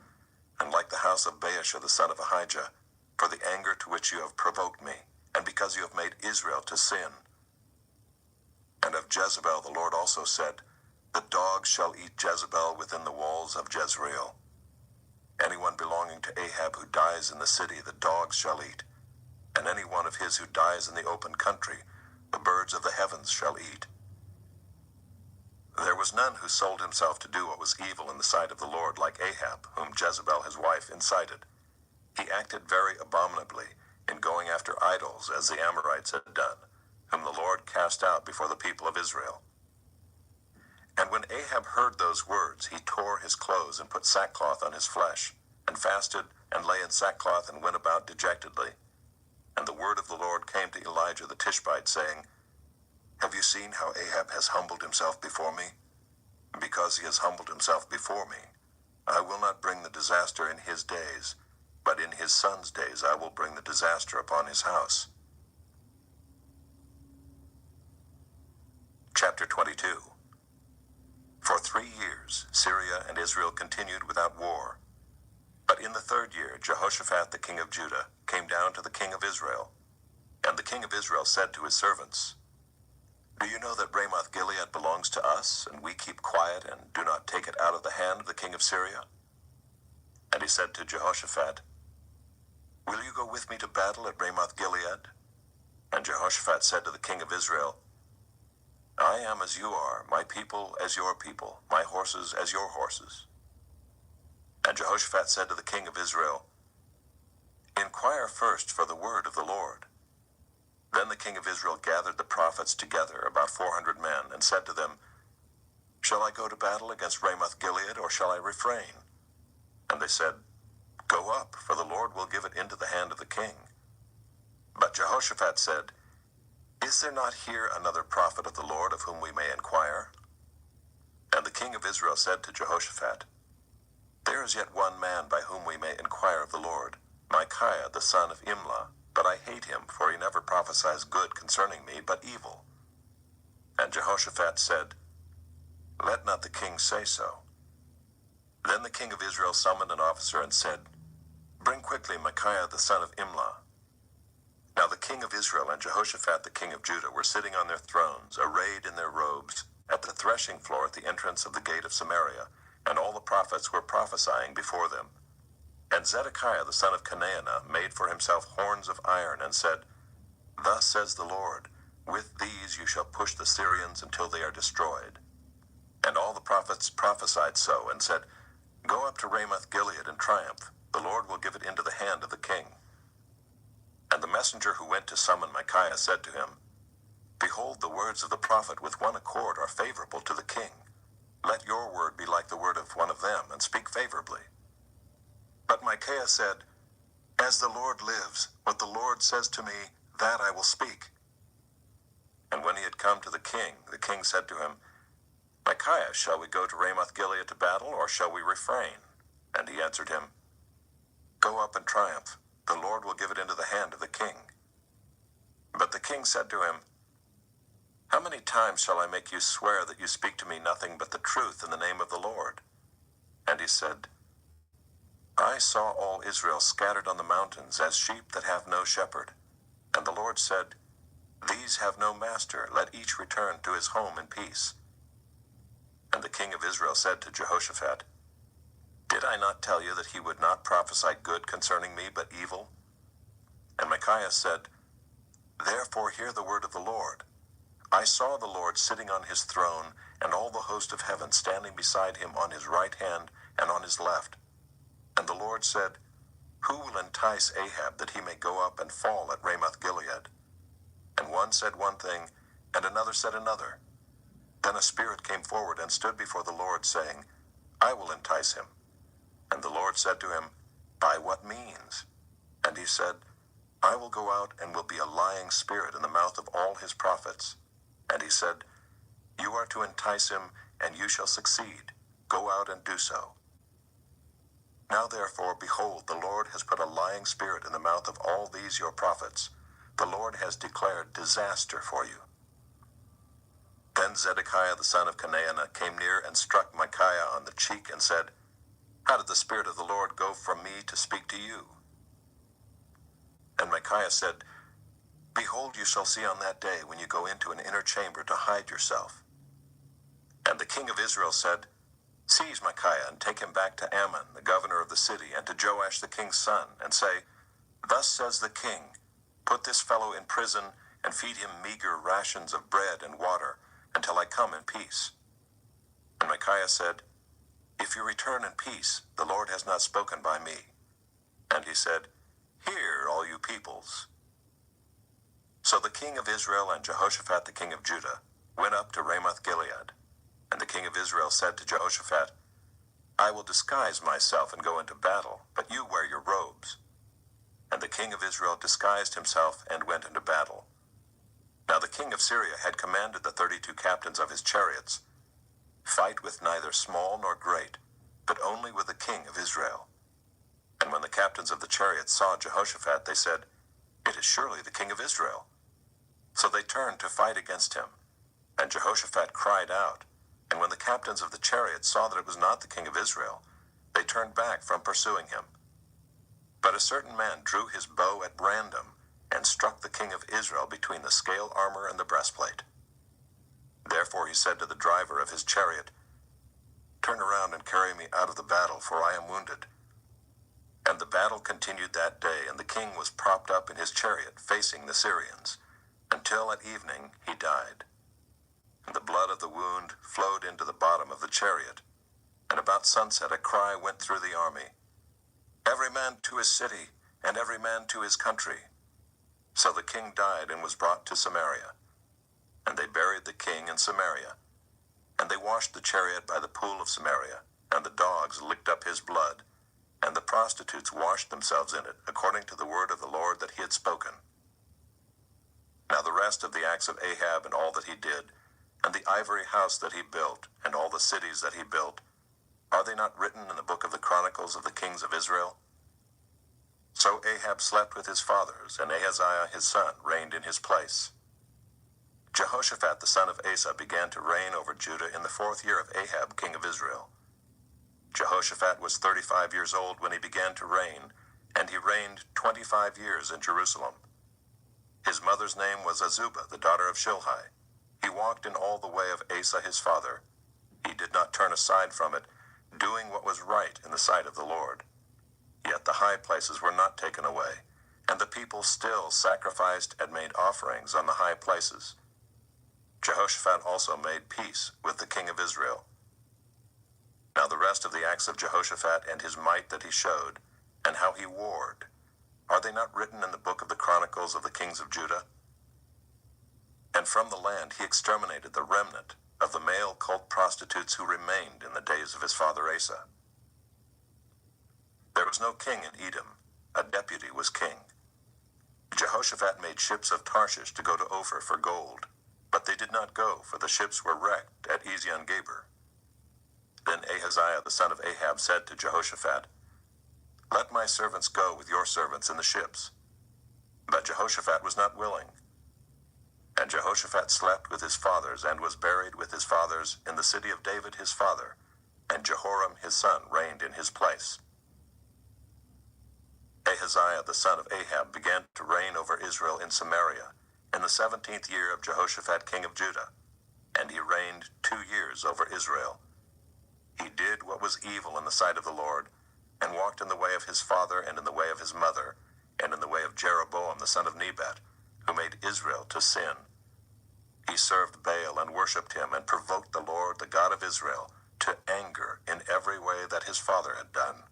and like the house of Baasha the son of Ahijah, for the anger to which you have provoked me, and because you have made Israel to sin. And of Jezebel the Lord also said, The dogs shall eat Jezebel within the walls of Jezreel. Anyone belonging to Ahab who dies in the city, the dogs shall eat. And any one of his who dies in the open country, the birds of the heavens shall eat. There was none who sold himself to do what was evil in the sight of the Lord like Ahab, whom Jezebel his wife incited. He acted very abominably in going after idols, as the Amorites had done, whom the Lord cast out before the people of Israel. And when Ahab heard those words, he tore his clothes and put sackcloth on his flesh, and fasted, and lay in sackcloth, and went about dejectedly. And the word of the Lord came to Elijah the Tishbite, saying, Have you seen how Ahab has humbled himself before me? Because he has humbled himself before me, I will not bring the disaster in his days, but in his son's days I will bring the disaster upon his house. Chapter 22. For 3 years Syria and Israel continued without war. But in the 3rd year Jehoshaphat the king of Judah came down to the king of Israel. And the king of Israel said to his servants, Do you know that Ramoth Gilead belongs to us, and we keep quiet and do not take it out of the hand of the king of Syria? And he said to Jehoshaphat, Will you go with me to battle at Ramoth Gilead? And Jehoshaphat said to the king of Israel, I am as you are, my people as your people, my horses as your horses. And Jehoshaphat said to the king of Israel, Inquire first for the word of the Lord. Then the king of Israel gathered the prophets together, about 400 men, and said to them, Shall I go to battle against Ramoth Gilead, or shall I refrain? And they said, Go up, for the Lord will give it into the hand of the king. But Jehoshaphat said, Is there not here another prophet of the Lord of whom we may inquire? And the king of Israel said to Jehoshaphat, There is yet one man by whom we may inquire of the Lord, Micaiah the son of Imlah, but I hate him, for he never prophesies good concerning me, but evil. And Jehoshaphat said, Let not the king say so. Then the king of Israel summoned an officer and said, Bring quickly Micaiah the son of Imlah. Now the king of Israel and Jehoshaphat the king of Judah were sitting on their thrones, arrayed in their robes, at the threshing floor at the entrance of the gate of Samaria, and all the prophets were prophesying before them. And Zedekiah the son of Chenaanah made for himself horns of iron, and said, Thus says the Lord, With these you shall push the Syrians until they are destroyed. And all the prophets prophesied so, and said, Go up to Ramoth Gilead and triumph. The Lord will give it into the hand of the king. And the messenger who went to summon Micaiah said to him, Behold, the words of the prophet with one accord are favorable to the king. Let your word be like the word of one of them, and speak favorably. But Micaiah said, As the Lord lives, what the Lord says to me, that I will speak. And when he had come to the king said to him, Micaiah, shall we go to Ramoth Gilead to battle, or shall we refrain? And he answered him, Go up and triumph. The Lord will give it into the hand of the king. But the king said to him, How many times shall I make you swear that you speak to me nothing but the truth in the name of the Lord? And he said, I saw all Israel scattered on the mountains as sheep that have no shepherd. And the Lord said, These have no master, let each return to his home in peace. And the king of Israel said to Jehoshaphat, Did I not tell you that he would not prophesy good concerning me, but evil? And Micaiah said, Therefore hear the word of the Lord. I saw the Lord sitting on his throne, and all the host of heaven standing beside him on his right hand and on his left. And the Lord said, Who will entice Ahab that he may go up and fall at Ramoth Gilead? And one said one thing, and another said another. Then a spirit came forward and stood before the Lord, saying, I will entice him. And the Lord said to him, By what means? And he said, I will go out and will be a lying spirit in the mouth of all his prophets. And he said, You are to entice him, and you shall succeed. Go out and do so. Now therefore, behold, the Lord has put a lying spirit in the mouth of all these your prophets. The Lord has declared disaster for you. Then Zedekiah the son of Chenaanah came near and struck Micaiah on the cheek and said, How did the Spirit of the Lord go from me to speak to you? And Micaiah said, Behold, you shall see on that day when you go into an inner chamber to hide yourself. And And the king of Israel said, Seize Micaiah and take him back to Ammon, the governor of the city, and to Joash the king's son, and say, Thus says the king, Put this fellow in prison and feed him meager rations of bread and water until I come in peace. And Micaiah said, If you return in peace, the Lord has not spoken by me. And he said, Hear, all you peoples. So the king of Israel and Jehoshaphat the king of Judah went up to Ramoth Gilead. And the king of Israel said to Jehoshaphat, I will disguise myself and go into battle, but you wear your robes. And the king of Israel disguised himself and went into battle. Now the king of Syria had commanded the 32 captains of his chariots, Fight with neither small nor great, but only with the king of Israel. And when the captains of the chariots saw Jehoshaphat, they said, It is surely the king of Israel. So they turned to fight against him. And Jehoshaphat cried out. And when the captains of the chariots saw that it was not the king of Israel, they turned back from pursuing him. But a certain man drew his bow at random and struck the king of Israel between the scale armor and the breastplate. Therefore he said to the driver of his chariot, Turn around and carry me out of the battle, for I am wounded. And the battle continued that day, and the king was propped up in his chariot, facing the Syrians, until at evening he died. And the blood of the wound flowed into the bottom of the chariot. And about sunset a cry went through the army, Every man to his city, and every man to his country. So the king died and was brought to Samaria. And they buried the king in Samaria. And they washed the chariot by the pool of Samaria, and the dogs licked up his blood, and the prostitutes washed themselves in it, according to the word of the Lord that he had spoken. Now the rest of the acts of Ahab and all that he did, and the ivory house that he built, and all the cities that he built, are they not written in the book of the Chronicles of the kings of Israel? So Ahab slept with his fathers, and Ahaziah his son reigned in his place. Jehoshaphat the son of Asa began to reign over Judah in the 4th year of Ahab king of Israel. Jehoshaphat was 35 years old when he began to reign, and he reigned 25 years in Jerusalem. His mother's name was Azubah, the daughter of Shilhi. He walked in all the way of Asa his father. He did not turn aside from it, doing what was right in the sight of the Lord. Yet the high places were not taken away, and the people still sacrificed and made offerings on the high places. Jehoshaphat also made peace with the king of Israel. Now the rest of the acts of Jehoshaphat and his might that he showed, and how he warred, are they not written in the book of the Chronicles of the kings of Judah? And from the land he exterminated the remnant of the male cult prostitutes who remained in the days of his father Asa. There was no king in Edom, a deputy was king. Jehoshaphat made ships of Tarshish to go to Ophir for gold, but they did not go, for the ships were wrecked at Ezion-Geber. Then Ahaziah the son of Ahab said to Jehoshaphat, Let my servants go with your servants in the ships. But Jehoshaphat was not willing. And Jehoshaphat slept with his fathers and was buried with his fathers in the city of David his father, and Jehoram his son reigned in his place. Ahaziah the son of Ahab began to reign over Israel in Samaria in the 17th year of Jehoshaphat king of Judah, and he reigned 2 years over Israel. He did what was evil in the sight of the Lord, and walked in the way of his father and in the way of his mother, and in the way of Jeroboam the son of Nebat, who made Israel to sin. He served Baal and worshipped him, and provoked the Lord, the God of Israel, to anger in every way that his father had done.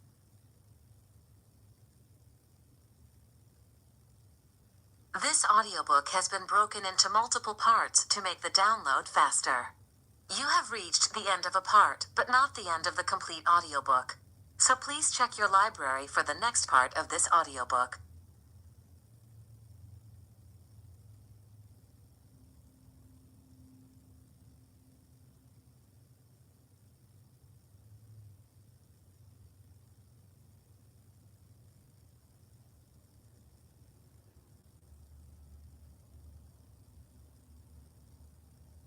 This audiobook has been broken into multiple parts to make the download faster. You have reached the end of a part, but not the end of the complete audiobook. So please check your library for the next part of this audiobook.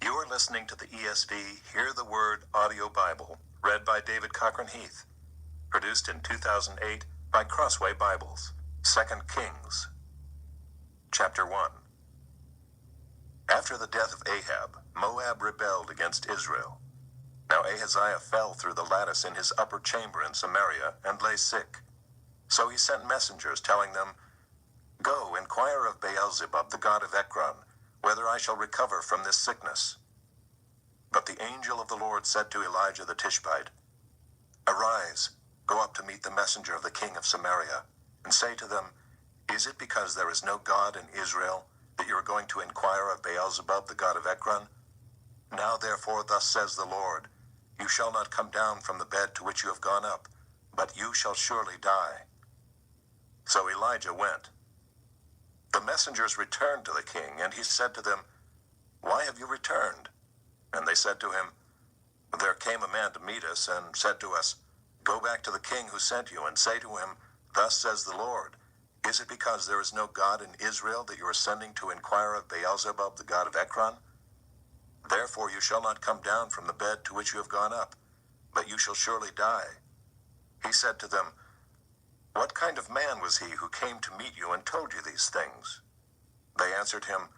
You are listening to the ESV Hear the Word audio Bible, read by David Cochran Heath, produced in 2008 by Crossway Bibles. 2 Kings, Chapter 1. After the death of Ahab, Moab rebelled against Israel. Now Ahaziah fell through the lattice in his upper chamber in Samaria, and lay sick. So he sent messengers, telling them, Go, inquire of Beelzebub, the god of Ekron, whether I shall recover from this sickness. But the angel of the Lord said to Elijah the Tishbite, Arise, go up to meet the messenger of the king of Samaria, and say to them, Is it because there is no God in Israel that you are going to inquire of Beelzebub, the god of Ekron? Now therefore thus says the Lord, You shall not come down from the bed to which you have gone up, but you shall surely die. So Elijah went. The messengers returned to the king, and he said to them, Why have you returned? And they said to him, There came a man to meet us, and said to us, Go back to the king who sent you, and say to him, Thus says the Lord, Is it because there is no God in Israel that you are sending to inquire of Beelzebub, the god of Ekron? Therefore you shall not come down from the bed to which you have gone up, but you shall surely die. He said to them, What kind of man was he who came to meet you and told you these things? They answered him,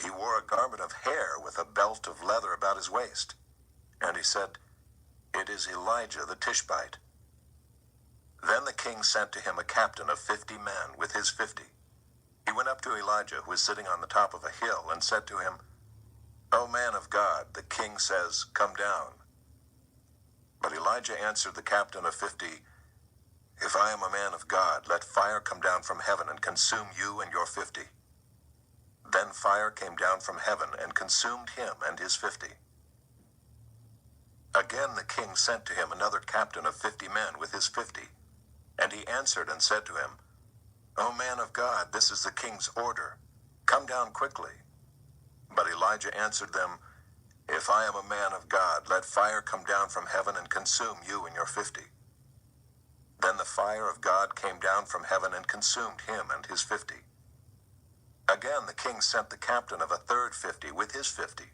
He wore a garment of hair with a belt of leather about his waist. And he said, It is Elijah the Tishbite. Then the king sent to him a captain of 50 men with his 50. He went up to Elijah, who was sitting on the top of a hill, and said to him, O man of God, the king says, Come down. But Elijah answered the captain of 50, If I am a man of God, let fire come down from heaven and consume you and your 50. Then fire came down from heaven and consumed him and his 50. Again the king sent to him another captain of 50 men with his 50. And he answered and said to him, O man of God, this is the king's order. Come down quickly. But Elijah answered them, If I am a man of God, let fire come down from heaven and consume you and your 50. Then the fire of God came down from heaven and consumed him and his 50. Again the king sent the captain of a third 50 with his 50.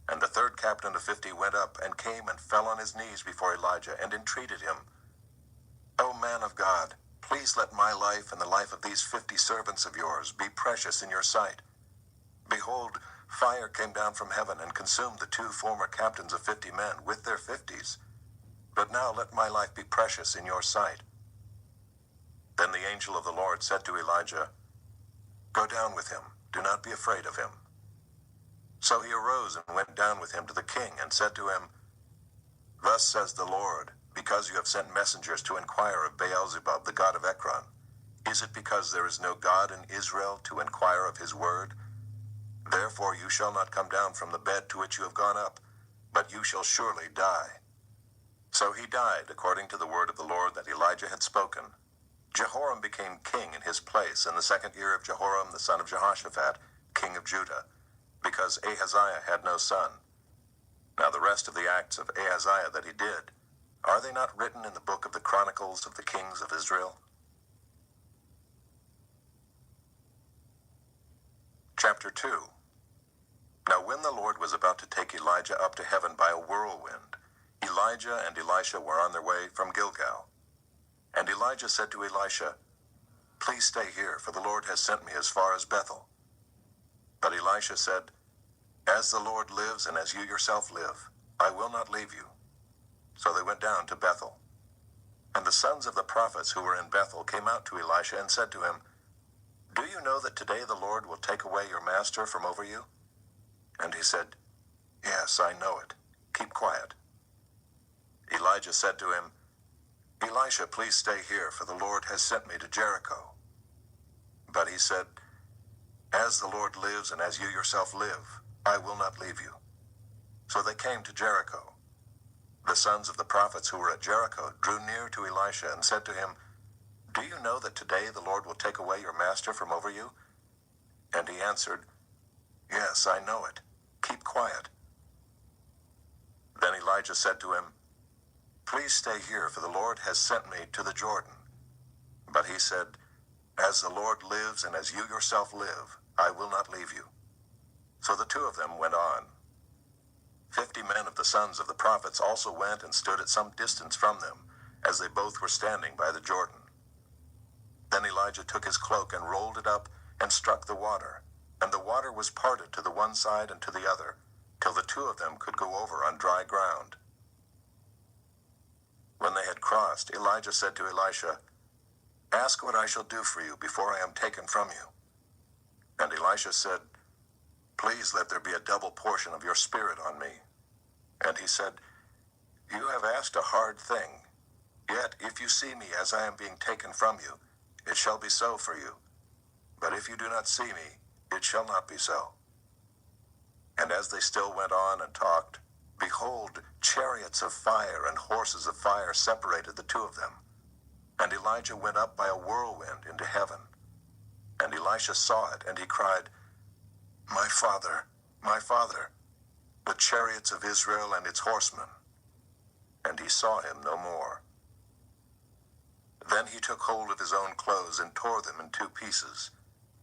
And the third captain of 50 went up and came and fell on his knees before Elijah and entreated him, O man of God, please let my life and the life of these 50 servants of yours be precious in your sight. Behold, fire came down from heaven and consumed the 2 former captains of 50 men with their 50s. But now let my life be precious in your sight. Then the angel of the Lord said to Elijah, Go down with him, do not be afraid of him. So he arose and went down with him to the king and said to him, Thus says the Lord, because you have sent messengers to inquire of Beelzebub, the god of Ekron, is it because there is no God in Israel to inquire of his word? Therefore you shall not come down from the bed to which you have gone up, but you shall surely die. So he died according to the word of the Lord that Elijah had spoken. Jehoram became king in his place in the 2nd year of Jehoram the son of Jehoshaphat, king of Judah, because Ahaziah had no son. Now the rest of the acts of Ahaziah that he did, are they not written in the book of the Chronicles of the kings of Israel? Chapter 2. Now when the Lord was about to take Elijah up to heaven by a whirlwind, Elijah and Elisha were on their way from Gilgal. And Elijah said to Elisha, Please stay here, for the Lord has sent me as far as Bethel. But Elisha said, As the Lord lives and as you yourself live, I will not leave you. So they went down to Bethel. And the sons of the prophets who were in Bethel came out to Elisha and said to him, Do you know that today the Lord will take away your master from over you? And he said, Yes, I know it. Keep quiet. Elijah said to him, Elisha, please stay here, for the Lord has sent me to Jericho. But he said, As the Lord lives and as you yourself live, I will not leave you. So they came to Jericho. The sons of the prophets who were at Jericho drew near to Elisha and said to him, Do you know that today the Lord will take away your master from over you? And he answered, Yes, I know it. Keep quiet. Then Elijah said to him, Please stay here, for the Lord has sent me to the Jordan. But he said, As the Lord lives and as you yourself live, I will not leave you. So the 2 of them went on. 50 men of the sons of the prophets also went and stood at some distance from them, as they both were standing by the Jordan. Then Elijah took his cloak and rolled it up and struck the water, and the water was parted to the one side and to the other, till the 2 of them could go over on dry ground. When they had crossed, Elijah said to Elisha, "Ask what I shall do for you before I am taken from you." And Elisha said, "Please let there be a double portion of your spirit on me." And he said, "You have asked a hard thing. Yet if you see me as I am being taken from you, it shall be so for you. But if you do not see me, it shall not be so." And as they still went on and talked, behold, chariots of fire and horses of fire separated the two of them. And Elijah went up by a whirlwind into heaven. And Elisha saw it, and he cried, my father, the chariots of Israel and its horsemen." And he saw him no more. Then he took hold of his own clothes and tore them in two pieces.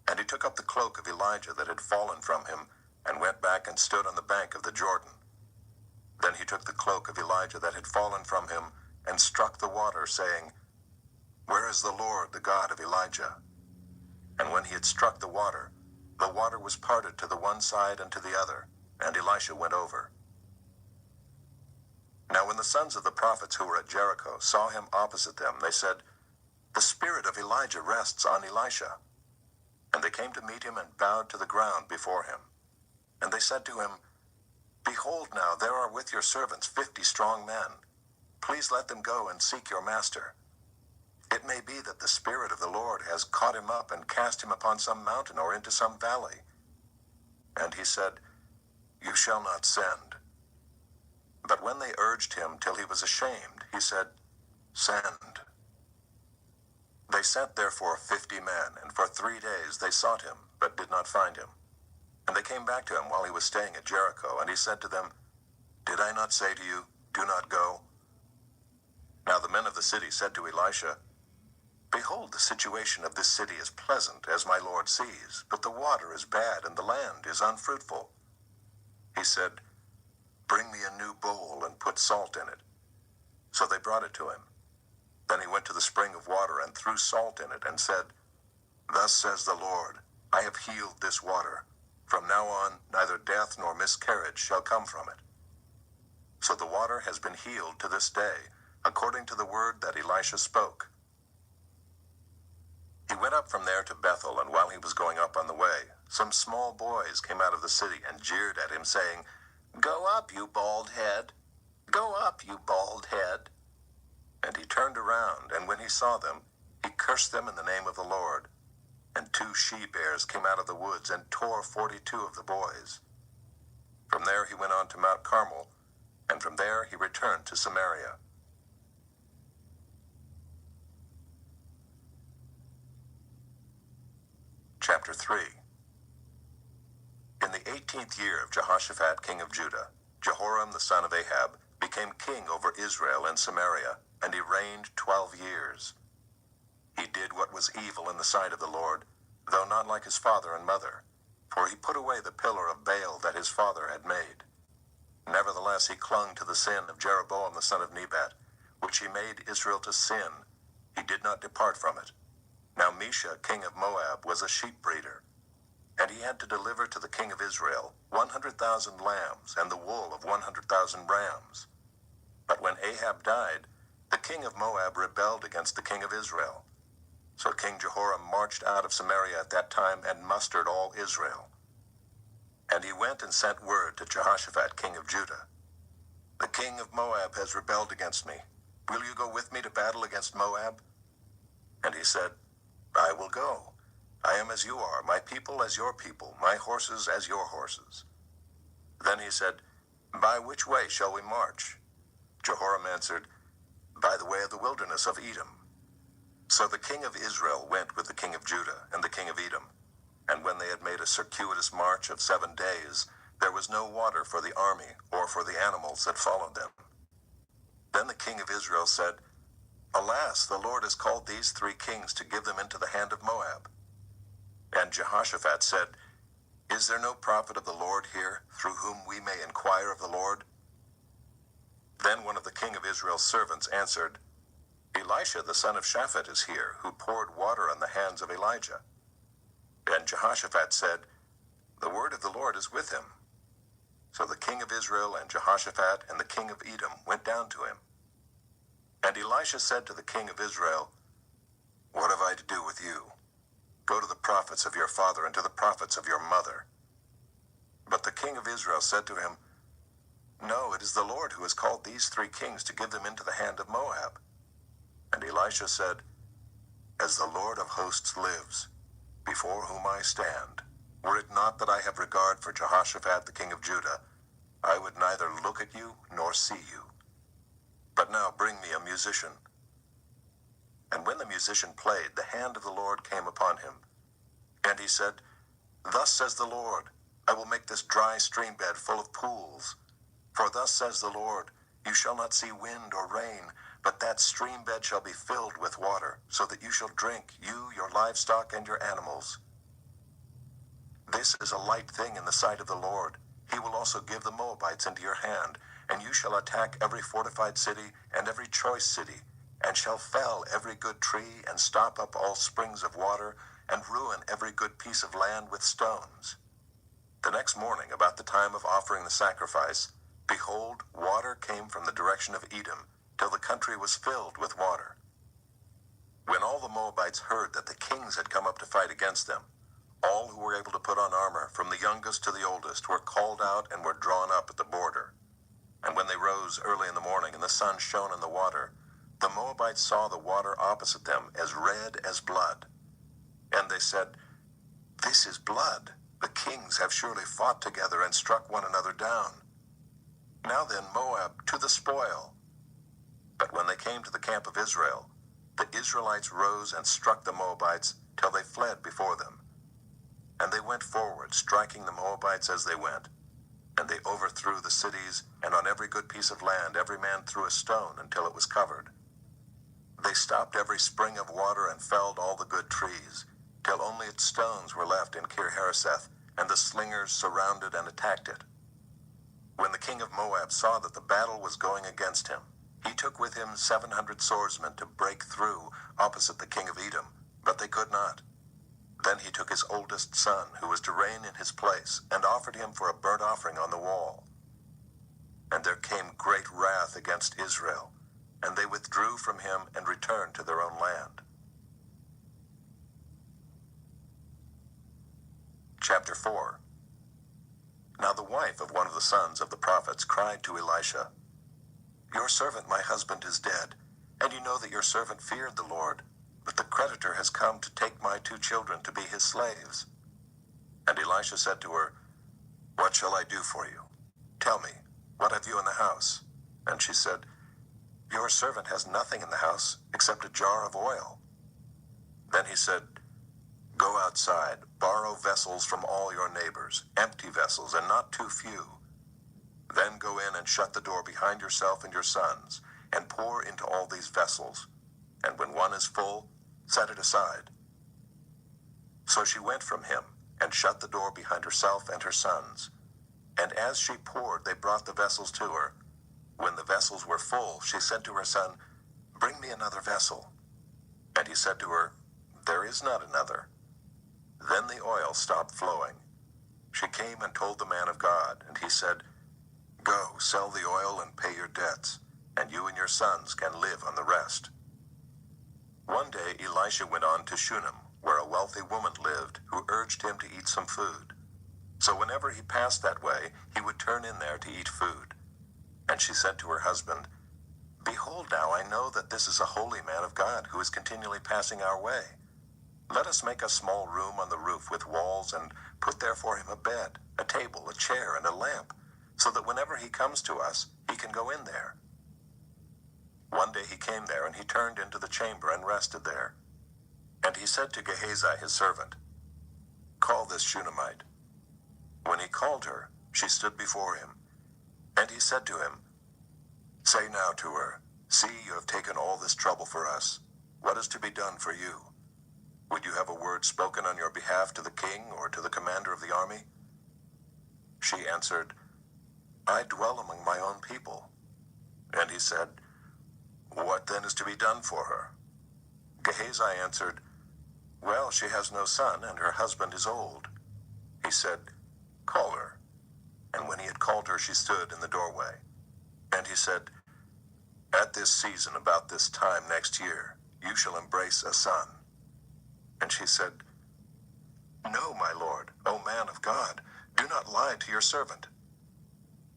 And he took up the cloak of Elijah that had fallen from him, and went back and stood on the bank of the Jordan. Then he took the cloak of Elijah that had fallen from him, and struck the water, saying, "Where is the Lord, the God of Elijah?" And when he had struck the water was parted to the one side and to the other, and Elisha went over. Now when the sons of the prophets who were at Jericho saw him opposite them, they said, "The spirit of Elijah rests on Elisha." And they came to meet him and bowed to the ground before him. And they said to him, "Behold now, there are with your servants 50 strong men. Please let them go and seek your master. It may be that the Spirit of the Lord has caught him up and cast him upon some mountain or into some valley." And he said, "You shall not send." But when they urged him till he was ashamed, he said, "Send." They sent therefore 50 men, and for 3 days they sought him, but did not find him. And they came back to him while he was staying at Jericho, and he said to them, "Did I not say to you, do not go?" Now the men of the city said to Elisha, "Behold, the situation of this city is pleasant, as my lord sees, but the water is bad, and the land is unfruitful." He said, "Bring me a new bowl, and put salt in it." So they brought it to him. Then he went to the spring of water, and threw salt in it, and said, "Thus says the Lord, I have healed this water. From now on, neither death nor miscarriage shall come from it." So the water has been healed to this day, according to the word that Elisha spoke. He went up from there to Bethel, and while he was going up on the way, some small boys came out of the city and jeered at him, saying, "Go up, you bald head! Go up, you bald head!" And he turned around, and when he saw them, he cursed them in the name of the Lord. And 2 she-bears came out of the woods and tore 42 of the boys. From there he went on to Mount Carmel, and from there he returned to Samaria. Chapter 3. In the 18th year of Jehoshaphat king of Judah, Jehoram the son of Ahab became king over Israel and Samaria, and he reigned 12 years. He did what was evil in the sight of the Lord, though not like his father and mother, for he put away the pillar of Baal that his father had made. Nevertheless he clung to the sin of Jeroboam the son of Nebat, which he made Israel to sin. He did not depart from it. Now Mesha, king of Moab, was a sheep breeder, and he had to deliver to the king of Israel 100,000 lambs and the wool of 100,000 rams. But when Ahab died, the king of Moab rebelled against the king of Israel. So King Jehoram marched out of Samaria at that time and mustered all Israel. And he went and sent word to Jehoshaphat king of Judah, "The king of Moab has rebelled against me. Will you go with me to battle against Moab?" And he said, "I will go. I am as you are, my people as your people, my horses as your horses." Then he said, "By which way shall we march?" Jehoram answered, "By the way of the wilderness of Edom." So the king of Israel went with the king of Judah and the king of Edom. And when they had made a circuitous march of 7 days, there was no water for the army or for the animals that followed them. Then the king of Israel said, "Alas, the Lord has called these 3 kings to give them into the hand of Moab." And Jehoshaphat said, "Is there no prophet of the Lord here, through whom we may inquire of the Lord?" Then one of the king of Israel's servants answered, "Elisha the son of Shaphat is here, who poured water on the hands of Elijah." And Jehoshaphat said, "The word of the Lord is with him." So the king of Israel and Jehoshaphat and the king of Edom went down to him. And Elisha said to the king of Israel, "What have I to do with you? Go to the prophets of your father and to the prophets of your mother." But the king of Israel said to him, "No, it is the Lord who has called these 3 kings to give them into the hand of Moab." And Elisha said, "As the Lord of hosts lives, before whom I stand, were it not that I have regard for Jehoshaphat the king of Judah, I would neither look at you nor see you. But now bring me a musician." And when the musician played, the hand of the Lord came upon him. And he said, "Thus says the Lord, I will make this dry stream bed full of pools. For thus says the Lord, you shall not see wind or rain, but that stream bed shall be filled with water, so that you shall drink, you, your livestock, and your animals. This is a light thing in the sight of the Lord. He will also give the Moabites into your hand, and you shall attack every fortified city and every choice city, and shall fell every good tree, and stop up all springs of water, and ruin every good piece of land with stones." The next morning, about the time of offering the sacrifice, behold, water came from the direction of Edom, till the country was filled with water. When all the Moabites heard that the kings had come up to fight against them, all who were able to put on armor, from the youngest to the oldest, were called out and were drawn up at the border. And when they rose early in the morning and the sun shone on the water, the Moabites saw the water opposite them as red as blood. And they said, "This is blood. The kings have surely fought together and struck one another down. Now then, Moab, to the spoil." But when they came to the camp of Israel, the Israelites rose and struck the Moabites till they fled before them. And they went forward, striking the Moabites as they went. And they overthrew the cities, and on every good piece of land every man threw a stone until it was covered. They stopped every spring of water and felled all the good trees, till only its stones were left in Kir-Hareseth, and the slingers surrounded and attacked it. When the king of Moab saw that the battle was going against him, he took with him 700 swordsmen to break through opposite the king of Edom, but they could not. Then he took his oldest son, who was to reign in his place, and offered him for a burnt offering on the wall. And there came great wrath against Israel, and they withdrew from him and returned to their own land. Chapter 4. Now the wife of one of the sons of the prophets cried to Elisha, "Your servant, my husband, is dead, and you know that your servant feared the Lord, but the creditor has come to take my 2 children to be his slaves." And Elisha said to her, "What shall I do for you? Tell me, what have you in the house?" And she said, "Your servant has nothing in the house except a jar of oil." Then he said, "Go outside, borrow vessels from all your neighbors, empty vessels, and not too few. Then go in and shut the door behind yourself and your sons, and pour into all these vessels. And when one is full, set it aside." So she went from him, and shut the door behind herself and her sons. And as she poured, they brought the vessels to her. When the vessels were full, she said to her son, "Bring me another vessel." And he said to her, "There is not another." Then the oil stopped flowing. She came and told the man of God, and he said, "Go, sell the oil and pay your debts, and you and your sons can live on the rest." One day Elisha went on to Shunem, where a wealthy woman lived, who urged him to eat some food. So whenever he passed that way, he would turn in there to eat food. And she said to her husband, "Behold now, I know that this is a holy man of God who is continually passing our way. Let us make a small room on the roof with walls, and put there for him a bed, a table, a chair, and a lamp, so that whenever he comes to us, he can go in there." One day he came there, and he turned into the chamber and rested there. And he said to Gehazi his servant, "Call this Shunammite." When he called her, she stood before him. And he said to him, "Say now to her, see, you have taken all this trouble for us. What is to be done for you? Would you have a word spoken on your behalf to the king or to the commander of the army?" She answered, "I dwell among my own people." And he said, "What then is to be done for her?" Gehazi answered, "Well, she has no son, and her husband is old." He said, "Call her." And when he had called her, she stood in the doorway. And he said, At this season, about this time next year, you shall embrace a son. And she said, No, my lord, O man of God, do not lie to your servant.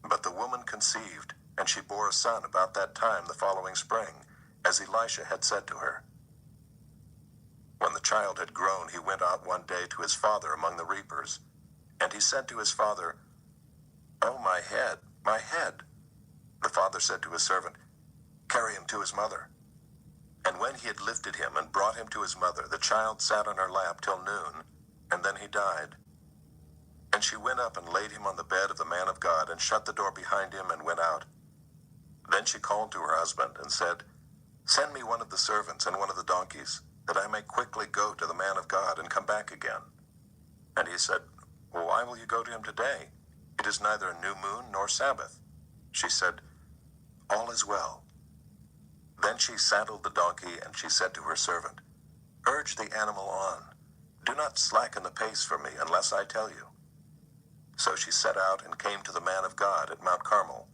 But the woman conceived, and she bore a son about that time the following spring, as Elisha had said to her. When the child had grown, he went out one day to his father among the reapers. And he said to his father, Oh, my head, my head. The father said to his servant, Carry him to his mother. And when he had lifted him and brought him to his mother, the child sat on her lap till noon, and then he died. And she went up and laid him on the bed of the man of God, and shut the door behind him, and went out. Then she called to her husband, and said, Send me one of the servants and one of the donkeys, that I may quickly go to the man of God, and come back again. And he said, Well, why will you go to him today? It is neither a new moon nor Sabbath. She said, All is well. Then she saddled the donkey, and she said to her servant, Urge the animal on. Do not slacken the pace for me, unless I tell you. So she set out and came to the man of God at Mount Carmel.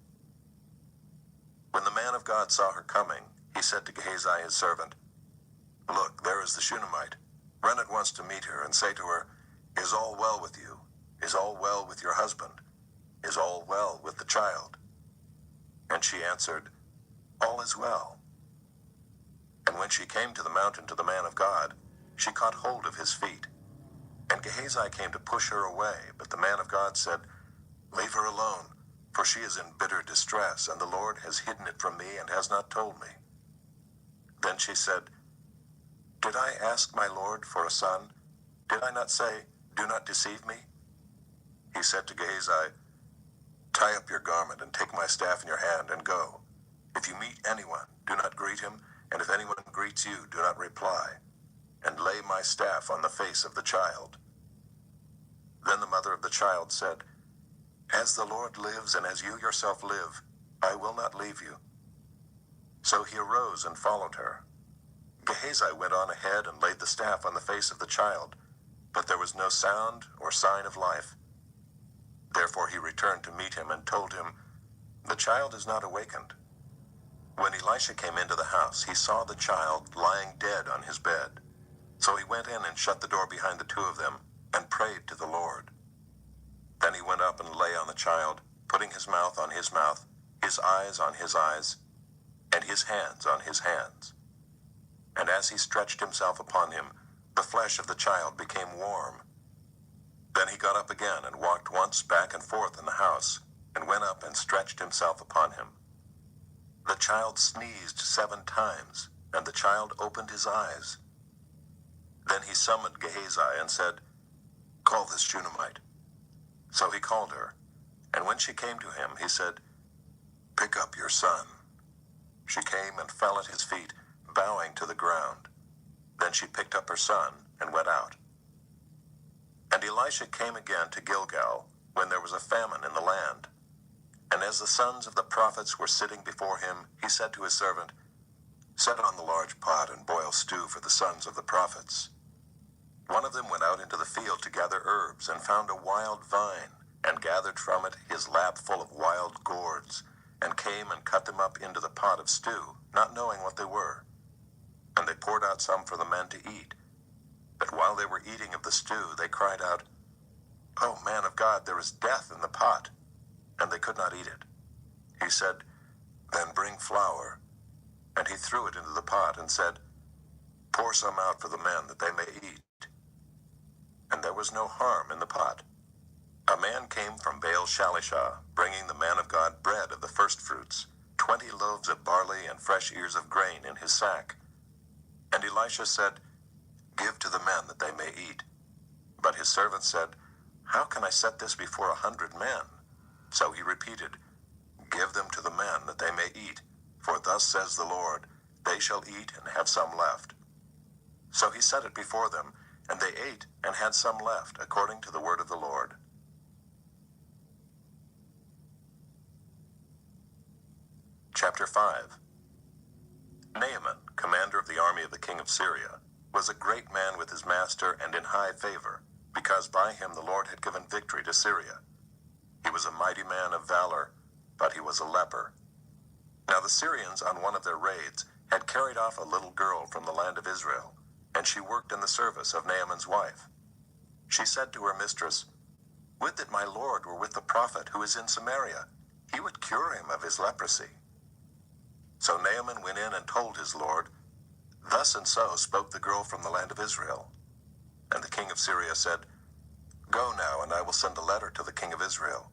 When the man of God saw her coming, he said to Gehazi his servant, Look, there is the Shunammite. Run at once to meet her, and say to her, Is all well with you? Is all well with your husband? Is all well with the child? And she answered, All is well. And when she came to the mountain to the man of God, she caught hold of his feet. And Gehazi came to push her away, but the man of God said, Leave her alone, for she is in bitter distress, and the Lord has hidden it from me and has not told me. Then she said, Did I ask my Lord for a son? Did I not say, Do not deceive me? He said to Gehazi, Tie up your garment and take my staff in your hand and go. If you meet anyone, do not greet him, and if anyone greets you, do not reply. And lay my staff on the face of the child. Then the mother of the child said, As the Lord lives and as you yourself live, I will not leave you. So he arose and followed her. Gehazi went on ahead and laid the staff on the face of the child, but there was no sound or sign of life. Therefore he returned to meet him and told him, The child is not awakened. When Elisha came into the house, he saw the child lying dead on his bed. So he went in and shut the door behind the two of them, and prayed to the Lord. Then he went up and lay on the child, putting his mouth on his mouth, his eyes on his eyes, and his hands on his hands. And as he stretched himself upon him, the flesh of the child became warm. Then he got up again and walked once back and forth in the house, and went up and stretched himself upon him. The child sneezed 7 times, and the child opened his eyes. Then he summoned Gehazi and said, Call this Shunammite. So he called her, and when she came to him, he said, Pick up your son. She came and fell at his feet, bowing to the ground. Then she picked up her son and went out. And Elisha came again to Gilgal, when there was a famine in the land. And as the sons of the prophets were sitting before him, he said to his servant, Set on the large pot and boil stew for the sons of the prophets. One of them went out into the field to gather herbs, and found a wild vine, and gathered from it his lap full of wild gourds, and came and cut them up into the pot of stew, not knowing what they were. And they poured out some for the men to eat. But while they were eating of the stew, they cried out, Oh, man of God, there is death in the pot. And they could not eat it. He said, Then bring flour. And he threw it into the pot and said, Pour some out for the men that they may eat. And there was no harm in the pot. A man came from Baal Shalishah, bringing the man of God bread of the firstfruits, 20 loaves of barley and fresh ears of grain in his sack. And Elisha said, Give to the men that they may eat. But his servant said, How can I set this before 100 men? So he repeated, Give them to the men that they may eat, for thus says the Lord, They shall eat and have some left. So he set it before them, and they ate and had some left, according to the word of the Lord. Chapter 5. Naaman, commander of the army of the king of Syria, was a great man with his master and in high favor, because by him the Lord had given victory to Syria. He was a mighty man of valor, but he was a leper. Now the Syrians, on one of their raids, had carried off a little girl from the land of Israel, and she worked in the service of Naaman's wife. She said to her mistress, "Would that my lord were with the prophet who is in Samaria. He would cure him of his leprosy." So Naaman went in and told his lord, "Thus and so spoke the girl from the land of Israel." And the king of Syria said, "Go now, and I will send a letter to the king of Israel."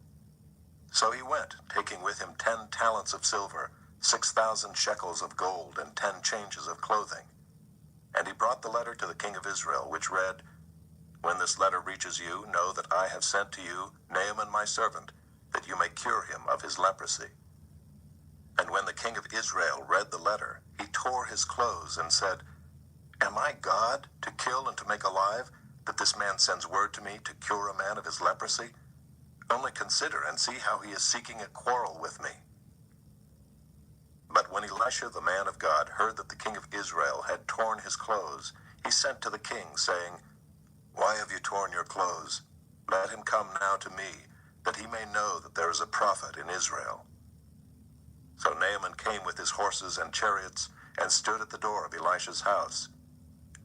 So he went, taking with him 10 talents of silver, 6,000 shekels of gold, and 10 changes of clothing. And he brought the letter to the king of Israel, which read, "When this letter reaches you, know that I have sent to you Naaman my servant, that you may cure him of his leprosy." And when the king of Israel read the letter, he tore his clothes and said, "Am I God, to kill and to make alive, that this man sends word to me to cure a man of his leprosy? Only consider and see how he is seeking a quarrel with me." But when Elisha the man of God heard that the king of Israel had torn his clothes, he sent to the king, saying, "Why have you torn your clothes? Let him come now to me, that he may know that there is a prophet in Israel." So Naaman came with his horses and chariots, and stood at the door of Elisha's house.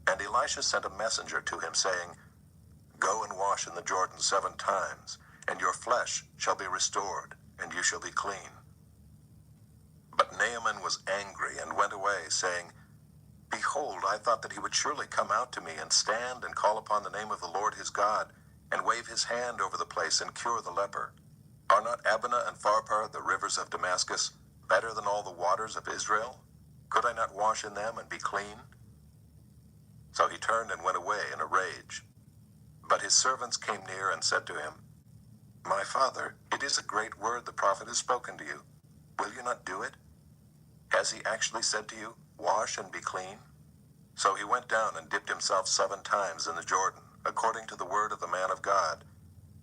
And Elisha sent a messenger to him, saying, "Go and wash in the Jordan 7 times, and your flesh shall be restored, and you shall be clean." But Naaman was angry and went away, saying, "Behold, I thought that he would surely come out to me and stand and call upon the name of the Lord his God, and wave his hand over the place and cure the leper. Are not Abana and Pharpar, the rivers of Damascus, better than all the waters of Israel? Could I not wash in them and be clean?" So he turned and went away in a rage. But his servants came near and said to him, "My father, it is a great word the prophet has spoken to you. Will you not do it? Has he actually said to you, 'Wash and be clean'?" So he went down and dipped himself 7 times in the Jordan, according to the word of the man of God,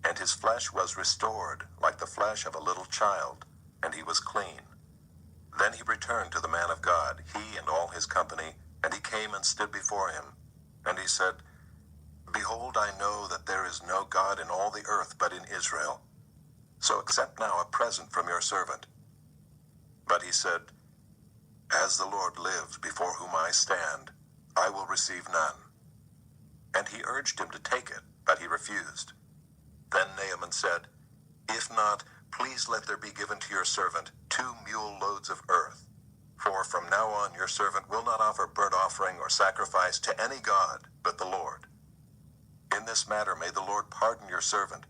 and his flesh was restored, like the flesh of a little child, and he was clean. Then he returned to the man of God, he and all his company, and he came and stood before him. And he said, "Behold, I know that there is no God in all the earth but in Israel. So accept now a present from your servant." But he said, "As the Lord lives before whom I stand, I will receive none." And he urged him to take it, but he refused. Then Naaman said, "If not, please let there be given to your servant 2 mule loads of earth. For from now on your servant will not offer burnt offering or sacrifice to any god but the Lord. In this matter may the Lord pardon your servant,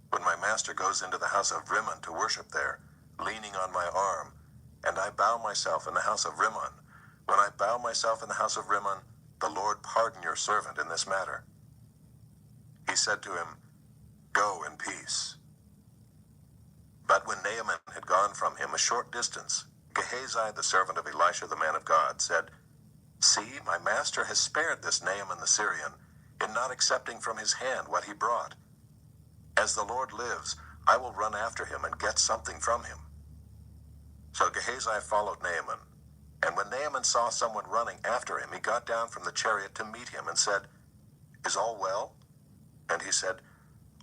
when my master goes into the house of Rimmon to worship there, leaning on my arm, and I bow myself in the house of Rimmon. When I bow myself in the house of Rimmon, the Lord pardon your servant in this matter." He said to him, "Go in peace." But when Naaman had gone from him a short distance, Gehazi, the servant of Elisha the man of God, said, "See, my master has spared this Naaman the Syrian, in not accepting from his hand what he brought. As the Lord lives, I will run after him and get something from him." So Gehazi followed Naaman, and when Naaman saw someone running after him, he got down from the chariot to meet him and said, "Is all well?" And he said,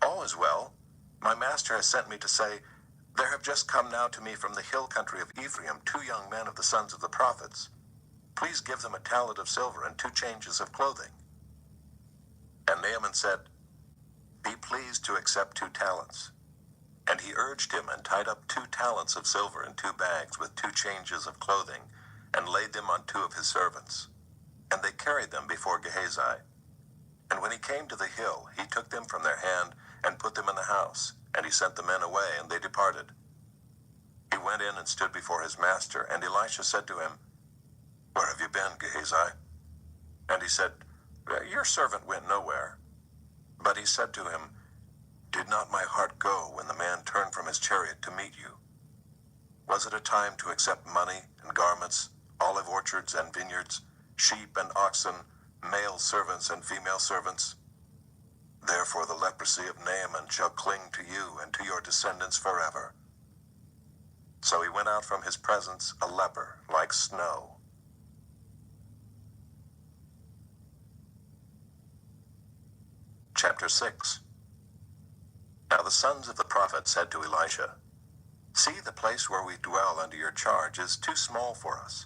"All is well. My master has sent me to say, 'There have just come now to me from the hill country of Ephraim 2 young men of the sons of the prophets. Please give them a talent of silver and 2 changes of clothing.' And Naaman said, 'Be pleased to accept 2 talents. And he urged him and tied up 2 talents of silver in 2 bags with 2 changes of clothing, and laid them on 2 of his servants. And they carried them before Gehazi. And when he came to the hill, he took them from their hand and put them in the house, and he sent the men away, and they departed. He went in and stood before his master, and Elisha said to him, 'Where have you been, Gehazi?' And he said, 'Your servant went nowhere.' But he said to him, 'Did not my heart go when the man turned from his chariot to meet you? Was it a time to accept money and garments, olive orchards and vineyards, sheep and oxen, male servants and female servants? Therefore the leprosy of Naaman shall cling to you and to your descendants forever.' So he went out from his presence a leper like snow." Chapter 6. Now the sons of the prophet said to Elisha, "See, the place where we dwell under your charge is too small for us.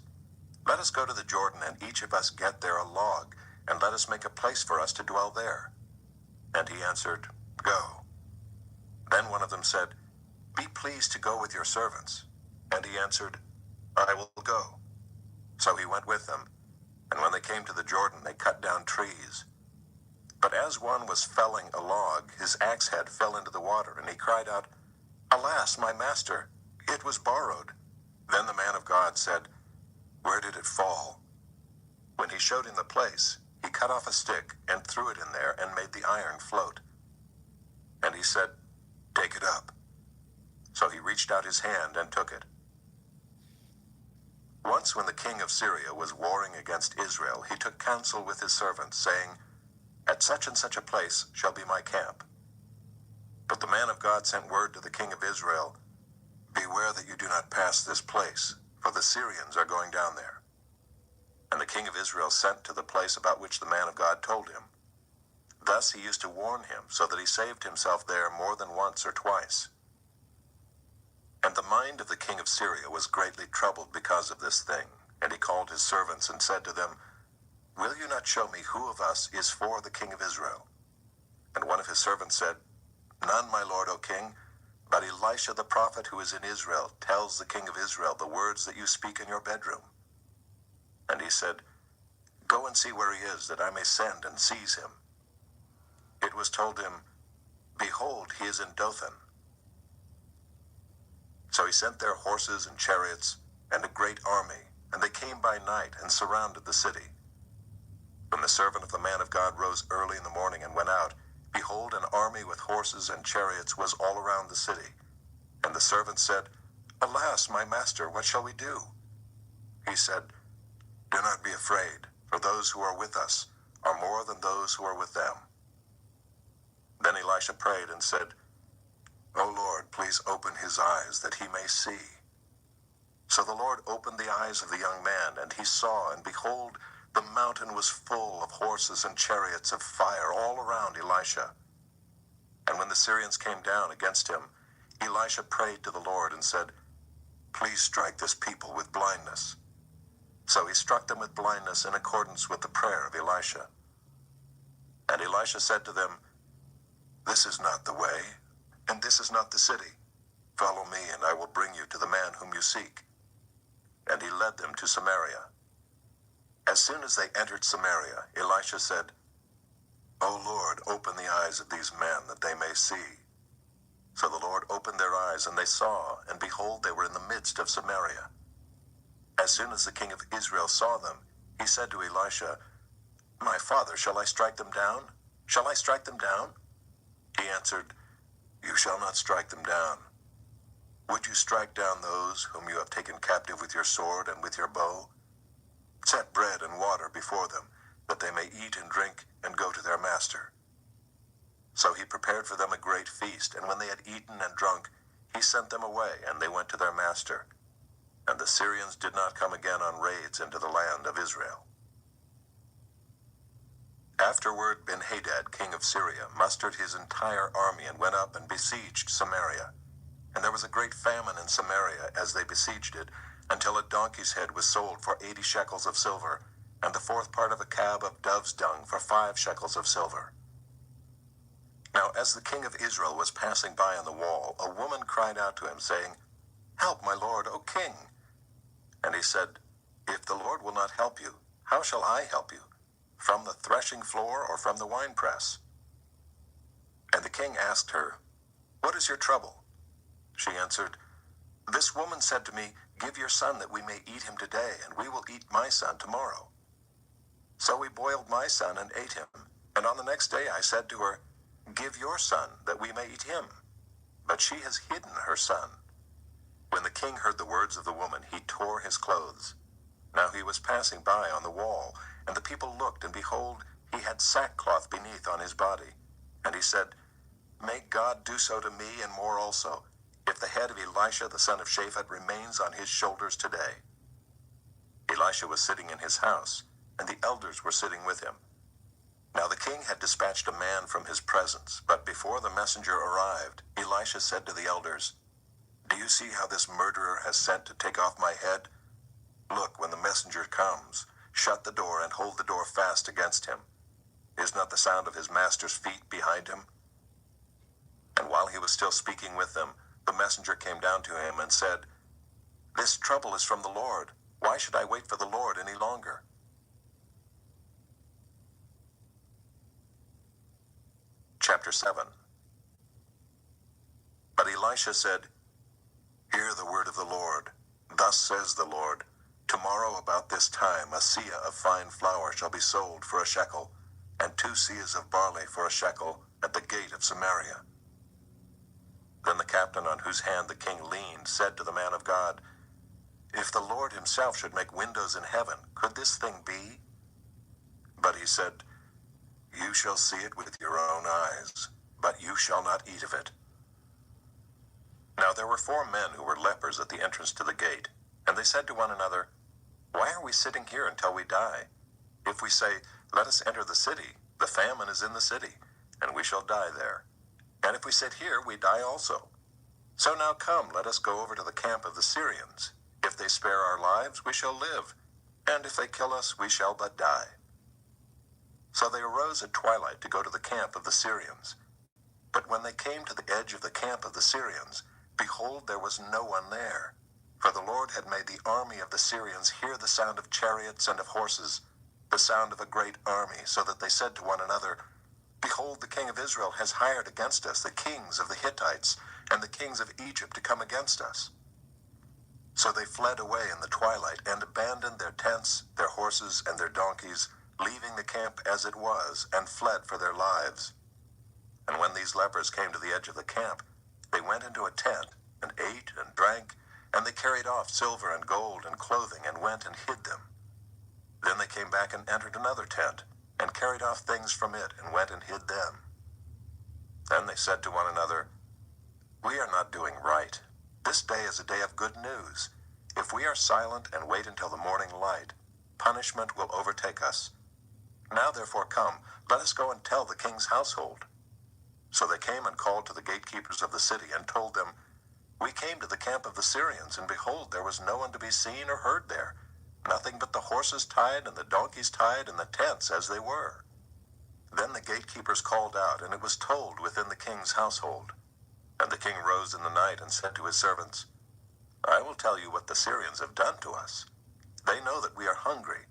Let us go to the Jordan, and each of us get there a log, and let us make a place for us to dwell there." And he answered, "Go." Then one of them said, "Be pleased to go with your servants." And he answered, "I will go." So he went with them, and when they came to the Jordan, they cut down trees. But as one was felling a log, his axe head fell into the water, and he cried out, "Alas, my master, it was borrowed." Then the man of God said, "Where did it fall?" When he showed him the place, he cut off a stick and threw it in there and made the iron float. And he said, "Take it up." So he reached out his hand and took it. Once when the king of Syria was warring against Israel, he took counsel with his servants, saying, "At such and such a place shall be my camp." But the man of God sent word to the king of Israel, "Beware that you do not pass this place, for the Syrians are going down there." And the king of Israel sent to the place about which the man of God told him. Thus he used to warn him, so that he saved himself there more than once or twice. And the mind of the king of Syria was greatly troubled because of this thing, and he called his servants and said to them, "Will you not show me who of us is for the king of Israel?" And one of his servants said, "None, my lord, O king, but Elisha the prophet who is in Israel tells the king of Israel the words that you speak in your bedroom." And he said, "Go and see where he is, that I may send and seize him." It was told him, "Behold, he is in Dothan." So he sent their horses and chariots and a great army, and they came by night and surrounded the city. When the servant of the man of God rose early in the morning and went out, behold, an army with horses and chariots was all around the city. And the servant said, "Alas, my master, what shall we do?" He said, "Do not be afraid, for those who are with us are more than those who are with them." Then Elisha prayed and said, "O Lord, please open his eyes that he may see." So the Lord opened the eyes of the young man, and he saw, and behold, the mountain was full of horses and chariots of fire all around Elisha. And when the Syrians came down against him, Elisha prayed to the Lord and said, "Please strike this people with blindness." So he struck them with blindness in accordance with the prayer of Elisha. And Elisha said to them, "This is not the way, and this is not the city. Follow me, and I will bring you to the man whom you seek." And he led them to Samaria. As soon as they entered Samaria, Elisha said, "O Lord, open the eyes of these men, that they may see." So the Lord opened their eyes, and they saw, and behold, they were in the midst of Samaria. As soon as the king of Israel saw them, he said to Elisha, "My father, shall I strike them down? Shall I strike them down?" He answered, "You shall not strike them down. Would you strike down those whom you have taken captive with your sword and with your bow? Set bread and water before them, that they may eat and drink and go to their master." So he prepared for them a great feast, and when they had eaten and drunk, he sent them away, and they went to their master. And the Syrians did not come again on raids into the land of Israel. Afterward, Ben-Hadad, king of Syria, mustered his entire army and went up and besieged Samaria. And there was a great famine in Samaria as they besieged it, until a donkey's head was sold for 80 shekels of silver, and the fourth part of a cab of dove's dung for 5 shekels of silver. Now as the king of Israel was passing by on the wall, a woman cried out to him, saying, "Help, my lord, O king." And he said, "If the Lord will not help you, how shall I help you? From the threshing floor or from the winepress?" And the king asked her, "What is your trouble?" She answered, "This woman said to me, 'Give your son that we may eat him today, and we will eat my son tomorrow.' So we boiled my son and ate him. And on the next day I said to her, 'Give your son that we may eat him.' But she has hidden her son." When the king heard the words of the woman, he tore his clothes. Now he was passing by on the wall, and the people looked, and behold, he had sackcloth beneath on his body. And he said, "May God do so to me, and more also, if the head of Elisha the son of Shaphat remains on his shoulders today." Elisha was sitting in his house, and the elders were sitting with him. Now the king had dispatched a man from his presence, but before the messenger arrived, Elisha said to the elders, Do you see how this murderer has sent to take off my head? Look, when the messenger comes, shut the door and hold the door fast against him. Is not the sound of his master's feet behind him? And while he was still speaking with them, the messenger came down to him and said, This trouble is from the Lord. Why should I wait for the Lord any longer? Chapter 7. But Elisha said, Hear the word of the Lord. Thus says the Lord, Tomorrow about this time a seah of fine flour shall be sold for a shekel, and 2 seahs of barley for a shekel at the gate of Samaria. Then the captain on whose hand the king leaned said to the man of God, If the Lord himself should make windows in heaven, could this thing be? But he said, You shall see it with your own eyes, but you shall not eat of it. Now there were 4 men who were lepers at the entrance to the gate, and they said to one another, Why are we sitting here until we die? If we say, Let us enter the city, the famine is in the city, and we shall die there. And if we sit here, we die also. So now come, let us go over to the camp of the Syrians. If they spare our lives, we shall live, and if they kill us, we shall but die. So they arose at twilight to go to the camp of the Syrians. But when they came to the edge of the camp of the Syrians, behold, there was no one there. For the Lord had made the army of the Syrians hear the sound of chariots and of horses, the sound of a great army, so that they said to one another, Behold, the king of Israel has hired against us the kings of the Hittites and the kings of Egypt to come against us. So they fled away in the twilight and abandoned their tents, their horses, and their donkeys, leaving the camp as it was, and fled for their lives. And when these lepers came to the edge of the camp, they went into a tent, and ate and drank, and they carried off silver and gold and clothing, and went and hid them. Then they came back and entered another tent, and carried off things from it, and went and hid them. Then they said to one another, We are not doing right. This day is a day of good news. If we are silent and wait until the morning light, punishment will overtake us. Now therefore come, let us go and tell the king's household. So they came and called to the gatekeepers of the city, and told them, We came to the camp of the Syrians, and behold, there was no one to be seen or heard there, nothing but the horses tied and the donkeys tied and the tents as they were. Then the gatekeepers called out, and it was told within the king's household. And the king rose in the night and said to his servants, I will tell you what the Syrians have done to us. They know that we are hungry.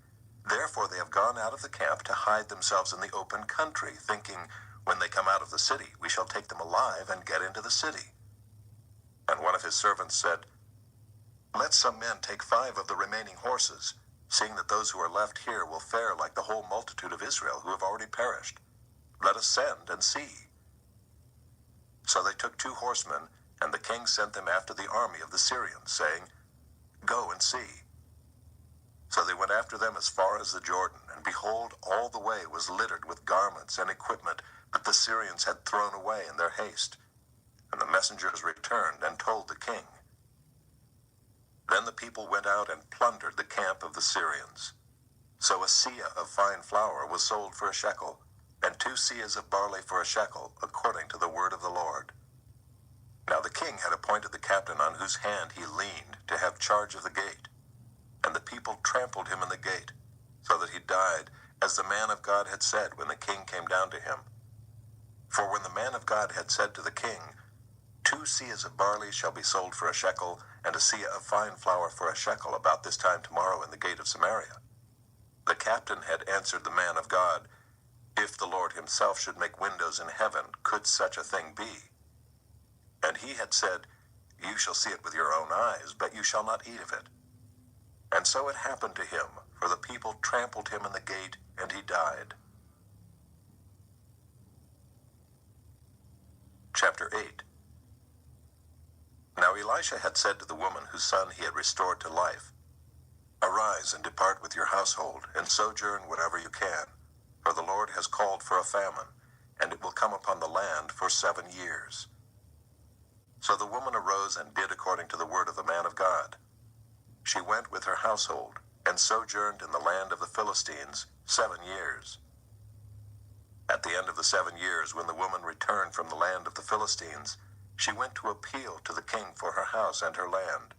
Therefore they have gone out of the camp to hide themselves in the open country, thinking, When they come out of the city, we shall take them alive and get into the city. And one of his servants said, Let some men take 5 of the remaining horses, seeing that those who are left here will fare like the whole multitude of Israel who have already perished. Let us send and see. So they took 2 horsemen, and the king sent them after the army of the Syrians, saying, Go and see. So they went after them as far as the Jordan, and behold, all the way was littered with garments and equipment that the Syrians had thrown away in their haste. And the messengers returned and told the king. Then the people went out and plundered the camp of the Syrians. So a seah of fine flour was sold for a shekel, and 2 seahs of barley for a shekel, according to the word of the Lord. Now the king had appointed the captain on whose hand he leaned to have charge of the gate. And the people trampled him in the gate, so that he died, as the man of God had said when the king came down to him. For when the man of God had said to the king, 2 seahs of barley shall be sold for a shekel, and a seah of fine flour for a shekel about this time tomorrow in the gate of Samaria, the captain had answered the man of God, If the Lord himself should make windows in heaven, could such a thing be? And he had said, You shall see it with your own eyes, but you shall not eat of it. And so it happened to him, for the people trampled him in the gate, and he died. Chapter 8. Now Elisha had said to the woman whose son he had restored to life, Arise and depart with your household, and sojourn wherever you can, for the Lord has called for a famine, and it will come upon the land for 7 years. So the woman arose and did according to the word of the man of God. She went with her household, and sojourned in the land of the Philistines 7 years. At the end of the 7 years, when the woman returned from the land of the Philistines, she went to appeal to the king for her house and her land.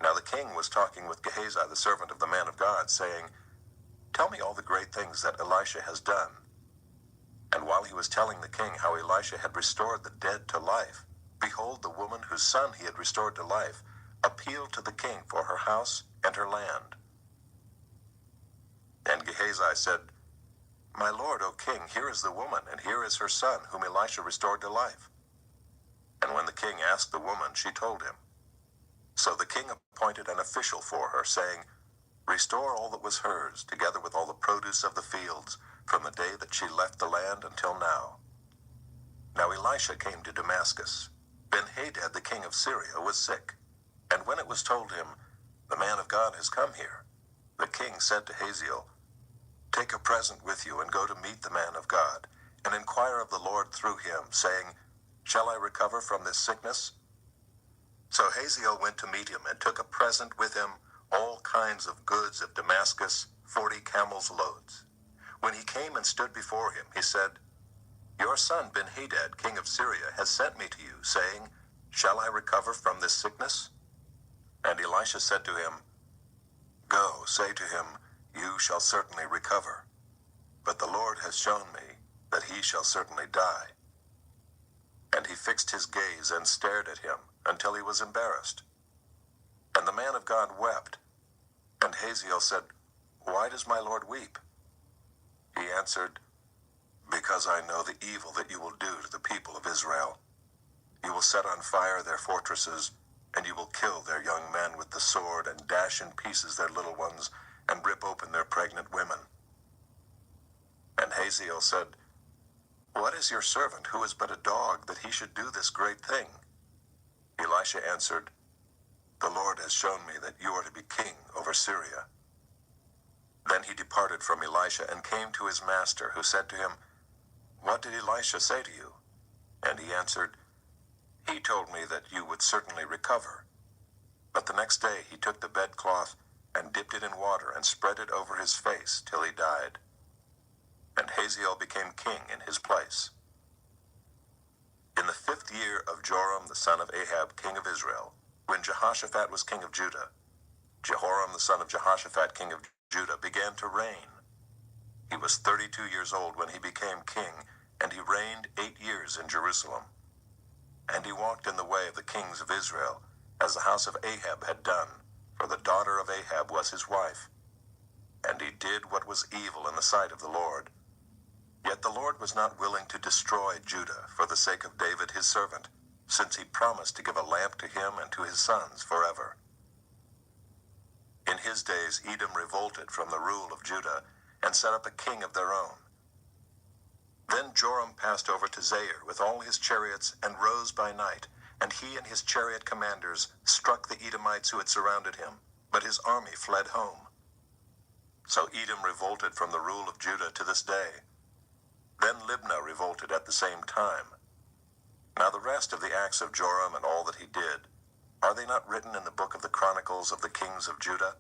Now the king was talking with Gehazi, the servant of the man of God, saying, "Tell me all the great things that Elisha has done." And while he was telling the king how Elisha had restored the dead to life, behold, the woman whose son he had restored to life appealed to the king for her house and her land. And Gehazi said, "My lord, O king, here is the woman, and here is her son, whom Elisha restored to life." And when the king asked the woman, she told him. So the king appointed an official for her, saying, "Restore all that was hers, together with all the produce of the fields, from the day that she left the land until now." Now Elisha came to Damascus. Ben-Hadad, the king of Syria, was sick. And when it was told him, "The man of God has come here," the king said to Hazael, "Take a present with you and go to meet the man of God, and inquire of the Lord through him, saying, 'Shall I recover from this sickness?'" So Hazael went to meet him and took a present with him, all kinds of goods of Damascus, 40 camels' loads. When he came and stood before him, he said, "Your son Ben-Hadad, king of Syria, has sent me to you, saying, 'Shall I recover from this sickness?'" And Elisha said to him, "Go, say to him, 'You shall certainly recover.' But the Lord has shown me that he shall certainly die." And he fixed his gaze and stared at him until he was embarrassed. And the man of God wept. And Hazael said, "Why does my lord weep?" He answered, "Because I know the evil that you will do to the people of Israel. You will set on fire their fortresses, and you will kill their young men with the sword, and dash in pieces their little ones, and rip open their pregnant women." And Hazael said, "What is your servant, who is but a dog, that he should do this great thing?" Elisha answered, "The Lord has shown me that you are to be king over Syria." Then he departed from Elisha and came to his master, who said to him, "What did Elisha say to you?" And he answered, "He told me that you would certainly recover." But the next day he took the bedcloth and dipped it in water and spread it over his face till he died. And Hazael became king in his place. In the 5th year of Joram the son of Ahab, king of Israel, when Jehoshaphat was king of Judah, Jehoram the son of Jehoshaphat, king of Judah, began to reign. He was 32 years old when he became king, and he reigned 8 years in Jerusalem. And he walked in the way of the kings of Israel, as the house of Ahab had done, for the daughter of Ahab was his wife. And he did what was evil in the sight of the Lord. Yet the Lord was not willing to destroy Judah for the sake of David his servant, since he promised to give a lamp to him and to his sons forever. In his days Edom revolted from the rule of Judah, and set up a king of their own. Then Joram passed over to Zair with all his chariots, and rose by night, and he and his chariot commanders struck the Edomites who had surrounded him, but his army fled home. So Edom revolted from the rule of Judah to this day. Then Libnah revolted at the same time. Now the rest of the acts of Joram and all that he did, are they not written in the book of the Chronicles of the kings of Judah?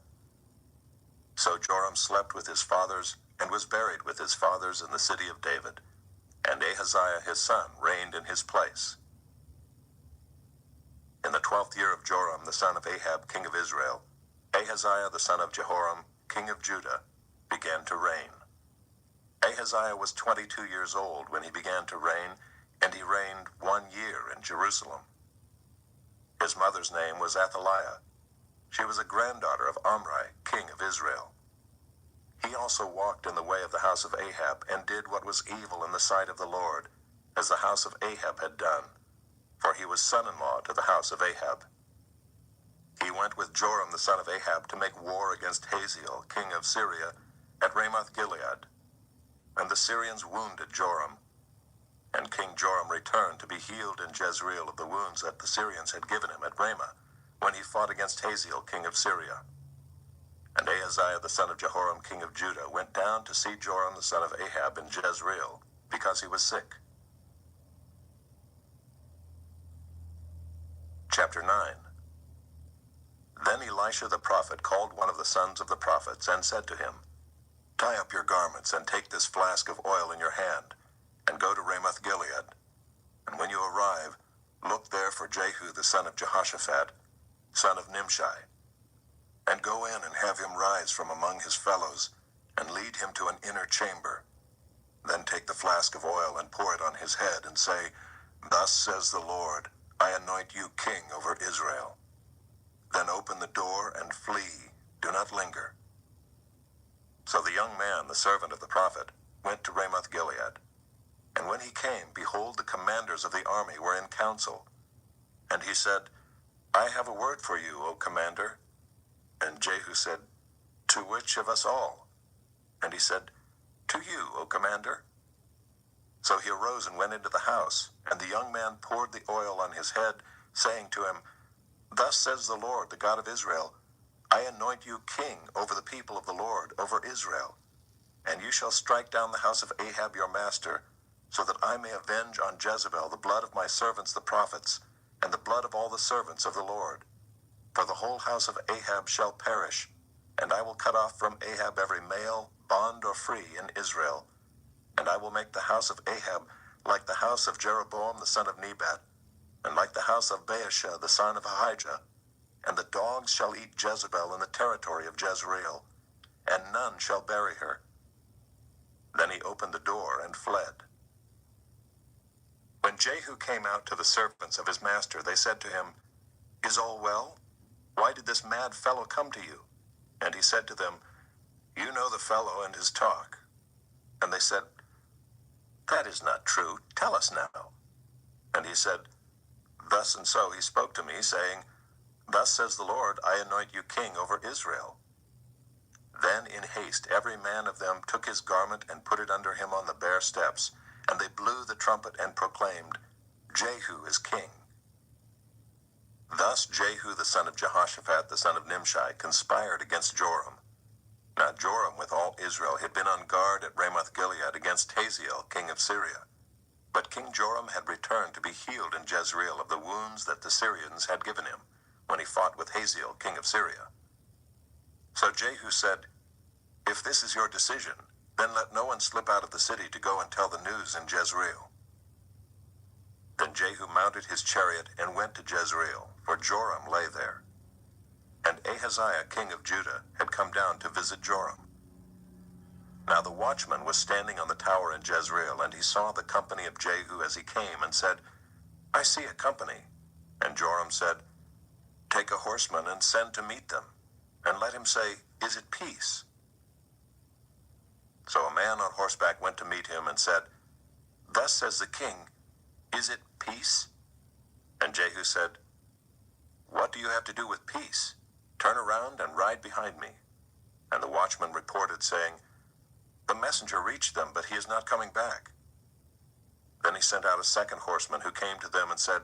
So Joram slept with his fathers, and was buried with his fathers in the city of David. And Ahaziah his son reigned in his place. In the 12th year of Joram the son of Ahab, king of Israel, Ahaziah the son of Jehoram, king of Judah, began to reign. Ahaziah was 22 years old when he began to reign, and he reigned 1 year in Jerusalem. His mother's name was Athaliah. She was a granddaughter of Omri, king of Israel. He also walked in the way of the house of Ahab, and did what was evil in the sight of the Lord, as the house of Ahab had done, for he was son-in-law to the house of Ahab. He went with Joram the son of Ahab to make war against Hazael, king of Syria, at Ramoth-Gilead. And the Syrians wounded Joram. And King Joram returned to be healed in Jezreel of the wounds that the Syrians had given him at Ramah, when he fought against Hazael, king of Syria. And Ahaziah the son of Jehoram, king of Judah, went down to see Joram the son of Ahab in Jezreel, because he was sick. Chapter 9. Then Elisha the prophet called one of the sons of the prophets, and said to him, "Tie up your garments, and take this flask of oil in your hand, and go to Ramoth-Gilead. And when you arrive, Look there for Jehu the son of Jehoshaphat, son of Nimshi, and go in and have him rise from among his fellows, and lead him to an inner chamber. Then take the flask of oil and pour it on his head, and say, Thus says the Lord, I anoint you king over Israel. Then open the door and flee, do not linger. So the young man, the servant of the prophet, went to Ramoth Gilead. And when he came, behold, the commanders of the army were in council. And he said, I have a word for you, O commander. And Jehu said, To which of us all? And he said, To you, O commander. So he arose and went into the house, and the young man poured the oil on his head, saying to him, Thus says the Lord, the God of Israel, I anoint you king over the people of the Lord, over Israel. And you shall strike down the house of Ahab your master, so that I may avenge on Jezebel the blood of my servants the prophets, and the blood of all the servants of the Lord. For the whole house of Ahab shall perish, and I will cut off from Ahab every male, bond or free, in Israel. And I will make the house of Ahab like the house of Jeroboam the son of Nebat, and like the house of Baasha the son of Ahijah. And the dogs shall eat Jezebel in the territory of Jezreel, and none shall bury her. Then he opened the door and fled. When Jehu came out to the servants of his master, they said to him, Is all well? Why did this mad fellow come to you? And he said to them, You know the fellow and his talk. And they said, That is not true. Tell us now. And he said, Thus and so he spoke to me, saying, Thus says the Lord, I anoint you king over Israel. Then in haste every man of them took his garment and put it under him on the bare steps, and they blew the trumpet and proclaimed, Jehu is king. Thus Jehu the son of Jehoshaphat the son of Nimshi conspired against Joram. Now Joram with all Israel had been on guard at Ramoth Gilead against Hazael king of Syria. But King Joram had returned to be healed in Jezreel of the wounds that the Syrians had given him, when he fought with Hazael king of Syria. So Jehu said, If this is your decision, then let no one slip out of the city to go and tell the news in Jezreel. Then Jehu mounted his chariot and went to Jezreel, for Joram lay there. And Ahaziah king of Judah had come down to visit Joram. Now the watchman was standing on the tower in Jezreel, and he saw the company of Jehu as he came, and said, I see a company. And Joram said, Take a horseman and send to meet them, and let him say, Is it peace? So a man on horseback went to meet him and said, Thus says the king, Is it peace? And Jehu said, What do you have to do with peace? Turn around and ride behind me. And the watchman reported, saying, The messenger reached them, but he is not coming back. Then he sent out a second horseman who came to them and said,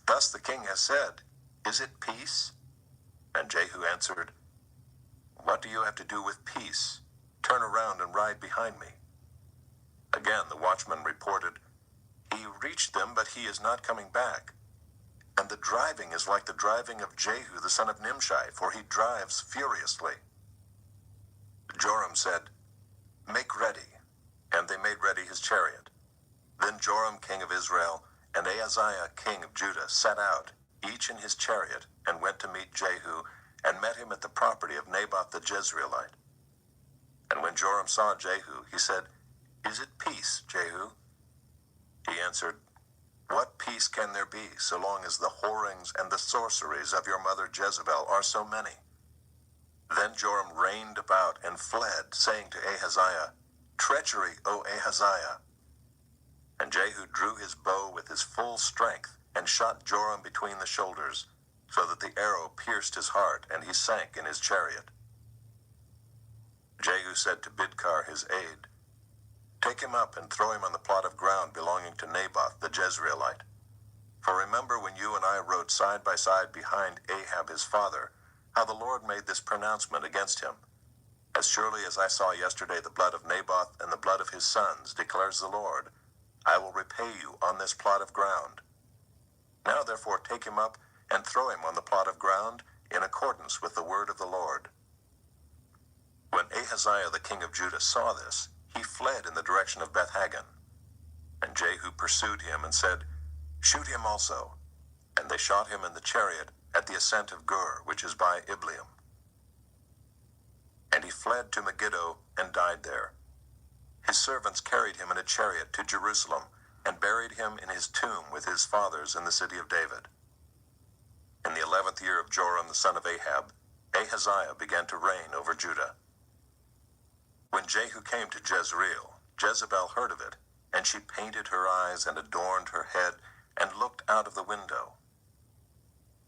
Thus the king has said, Is it peace? And Jehu answered, What do you have to do with peace? Turn around and ride behind me. Again the watchman reported, He reached them, but he is not coming back. And the driving is like the driving of Jehu the son of Nimshi, for he drives furiously. Joram said, Make ready. And they made ready his chariot. Then Joram king of Israel and Ahaziah king of Judah set out, each in his chariot, and went to meet Jehu, and met him at the property of Naboth the Jezreelite. And when Joram saw Jehu, he said, Is it peace, Jehu? He answered, What peace can there be, so long as the whorings and the sorceries of your mother Jezebel are so many? Then Joram reined about and fled, saying to Ahaziah, Treachery, O Ahaziah! And Jehu drew his bow with his full strength, and shot Joram between the shoulders, so that the arrow pierced his heart, and he sank in his chariot. Jehu said to Bidkar his aide, Take him up and throw him on the plot of ground belonging to Naboth the Jezreelite. For remember when you and I rode side by side behind Ahab his father, how the Lord made this pronouncement against him. As surely as I saw yesterday the blood of Naboth and the blood of his sons, declares the Lord, I will repay you on this plot of ground. Now therefore take him up and throw him on the plot of ground in accordance with the word of the Lord. When Ahaziah the king of Judah saw this, he fled in the direction of Beth-Hagan. And Jehu pursued him and said, "Shoot him also." And they shot him in the chariot at the ascent of Gur, which is by Ibleam. And he fled to Megiddo and died there. His servants carried him in a chariot to Jerusalem and buried him in his tomb with his fathers in the city of David. In the 11th year of Joram the son of Ahab, Ahaziah began to reign over Judah. When Jehu came to Jezreel, Jezebel heard of it, and she painted her eyes and adorned her head and looked out of the window.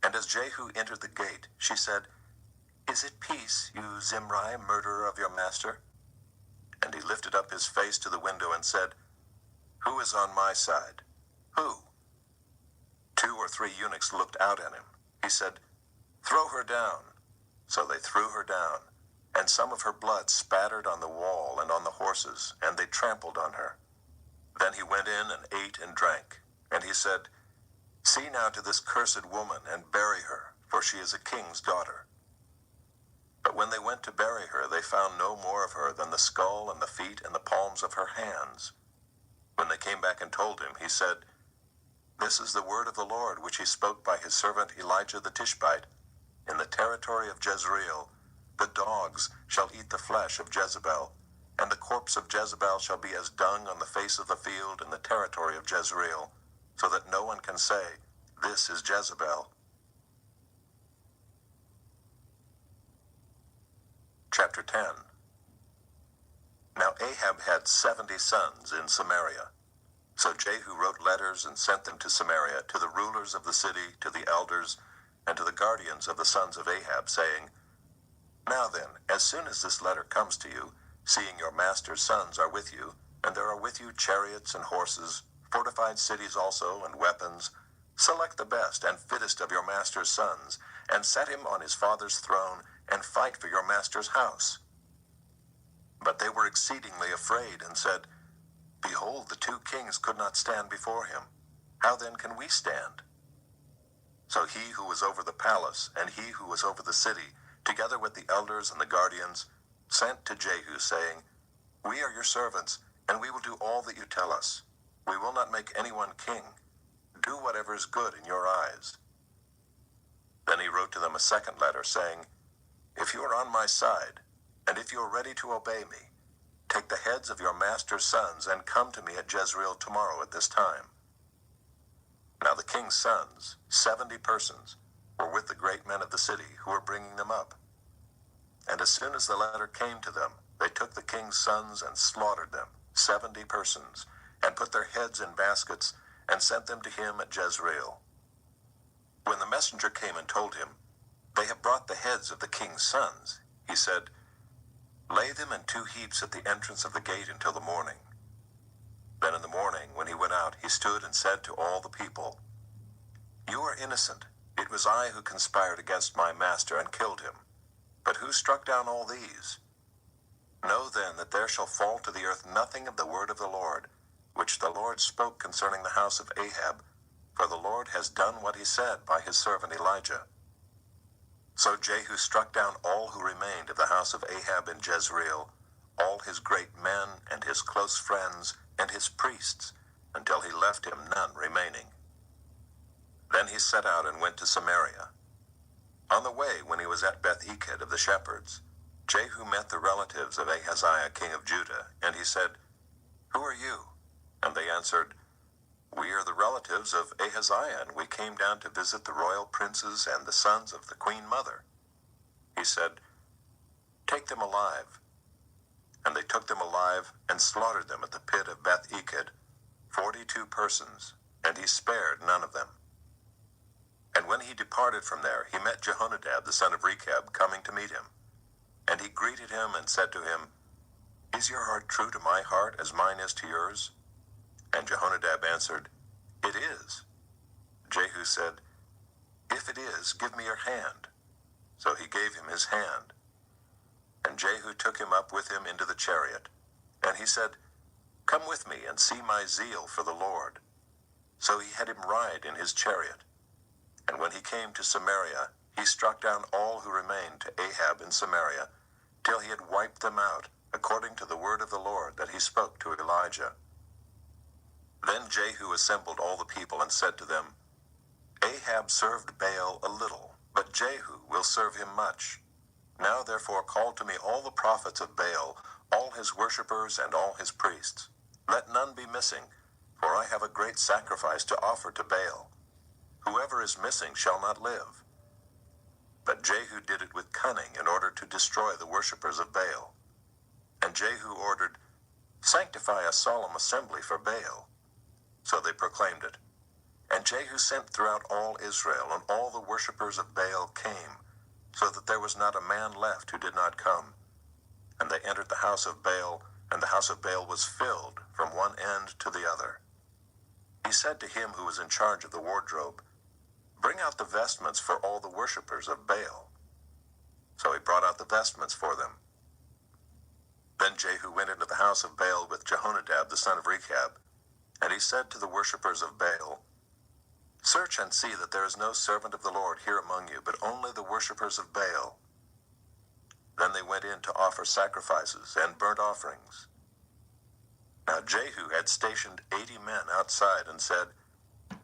And as Jehu entered the gate, she said, "Is it peace, you Zimri, murderer of your master?" And he lifted up his face to the window and said, "Who is on my side? Who?" 2 or 3 eunuchs looked out at him. He said, "Throw her down." So they threw her down, and some of her blood spattered on the wall and on the horses, and they trampled on her. Then he went in and ate and drank, and he said, "See now to this cursed woman, and bury her, for she is a king's daughter." But when they went to bury her, they found no more of her than the skull and the feet and the palms of her hands. When they came back and told him, he said, "This is the word of the Lord, which he spoke by his servant Elijah the Tishbite. In the territory of Jezreel, the dogs shall eat the flesh of Jezebel, and the corpse of Jezebel shall be as dung on the face of the field in the territory of Jezreel, so that no one can say, 'This is Jezebel.'" Chapter 10. Now Ahab had 70 sons in Samaria. So Jehu wrote letters and sent them to Samaria, to the rulers of the city, to the elders, and to the guardians of the sons of Ahab, saying, "Now then, as soon as this letter comes to you, seeing your master's sons are with you, and there are with you chariots and horses, fortified cities also, and weapons, select the best and fittest of your master's sons, and set him on his father's throne, and fight for your master's house." But they were exceedingly afraid, and said, "Behold, the 2 kings could not stand before him. How then can we stand?" So he who was over the palace, and he who was over the city, together with the elders and the guardians, sent to Jehu, saying, "We are your servants, and we will do all that you tell us. We will not make anyone king. Do whatever is good in your eyes." Then he wrote to them a second letter, saying, "If you are on my side, and if you are ready to obey me, take the heads of your master's sons and come to me at Jezreel tomorrow at this time." Now the king's sons, 70 persons, were with the great men of the city who were bringing them up. And as soon as the letter came to them, they took the king's sons and slaughtered them, 70 persons, and put their heads in baskets and sent them to him at Jezreel. When the messenger came and told him, "They have brought the heads of the king's sons," he said, "Lay them in 2 heaps at the entrance of the gate until the morning." Then in the morning, when he went out, he stood and said to all the people, "You are innocent. It was I who conspired against my master and killed him. But who struck down all these? Know then that there shall fall to the earth nothing of the word of the Lord, which the Lord spoke concerning the house of Ahab, for the Lord has done what he said by his servant Elijah." So Jehu struck down all who remained of the house of Ahab in Jezreel, all his great men and his close friends and his priests, until he left him none remaining. Then he set out and went to Samaria. On the way, when he was at Beth-Eked of the shepherds, Jehu met the relatives of Ahaziah king of Judah, and he said, "Who are you?" And they answered, "We are the relatives of Ahaziah, and we came down to visit the royal princes and the sons of the queen mother." He said, "Take them alive." And they took them alive and slaughtered them at the pit of Beth-Eked, 42 persons, and he spared none of them. And when he departed from there, he met Jehonadab the son of Rechab coming to meet him. And he greeted him and said to him, "Is your heart true to my heart as mine is to yours?" And Jehonadab answered, "It is." Jehu said, "If it is, give me your hand." So he gave him his hand. And Jehu took him up with him into the chariot. And he said, "Come with me and see my zeal for the Lord." So he had him ride in his chariot. And when he came to Samaria, he struck down all who remained to Ahab in Samaria, till he had wiped them out, according to the word of the Lord that he spoke to Elijah. Then Jehu assembled all the people and said to them, Ahab served Baal a little, but Jehu will serve him much. Now therefore call to me all the prophets of Baal, all his worshippers and all his priests. Let none be missing, for I have a great sacrifice to offer to Baal. Whoever is missing shall not live. But Jehu did it with cunning in order to destroy the worshippers of Baal. And Jehu ordered, Sanctify a solemn assembly for Baal. So they proclaimed it. And Jehu sent throughout all Israel, and all the worshippers of Baal came, so that there was not a man left who did not come. And they entered the house of Baal, and the house of Baal was filled from one end to the other. He said to him who was in charge of the wardrobe, Bring out the vestments for all the worshippers of Baal. So he brought out the vestments for them. Then Jehu went into the house of Baal with Jehonadab the son of Rechab, and he said to the worshippers of Baal, Search and see that there is no servant of the Lord here among you, but only the worshippers of Baal. Then they went in to offer sacrifices and burnt offerings. Now Jehu had stationed 80 men outside and said,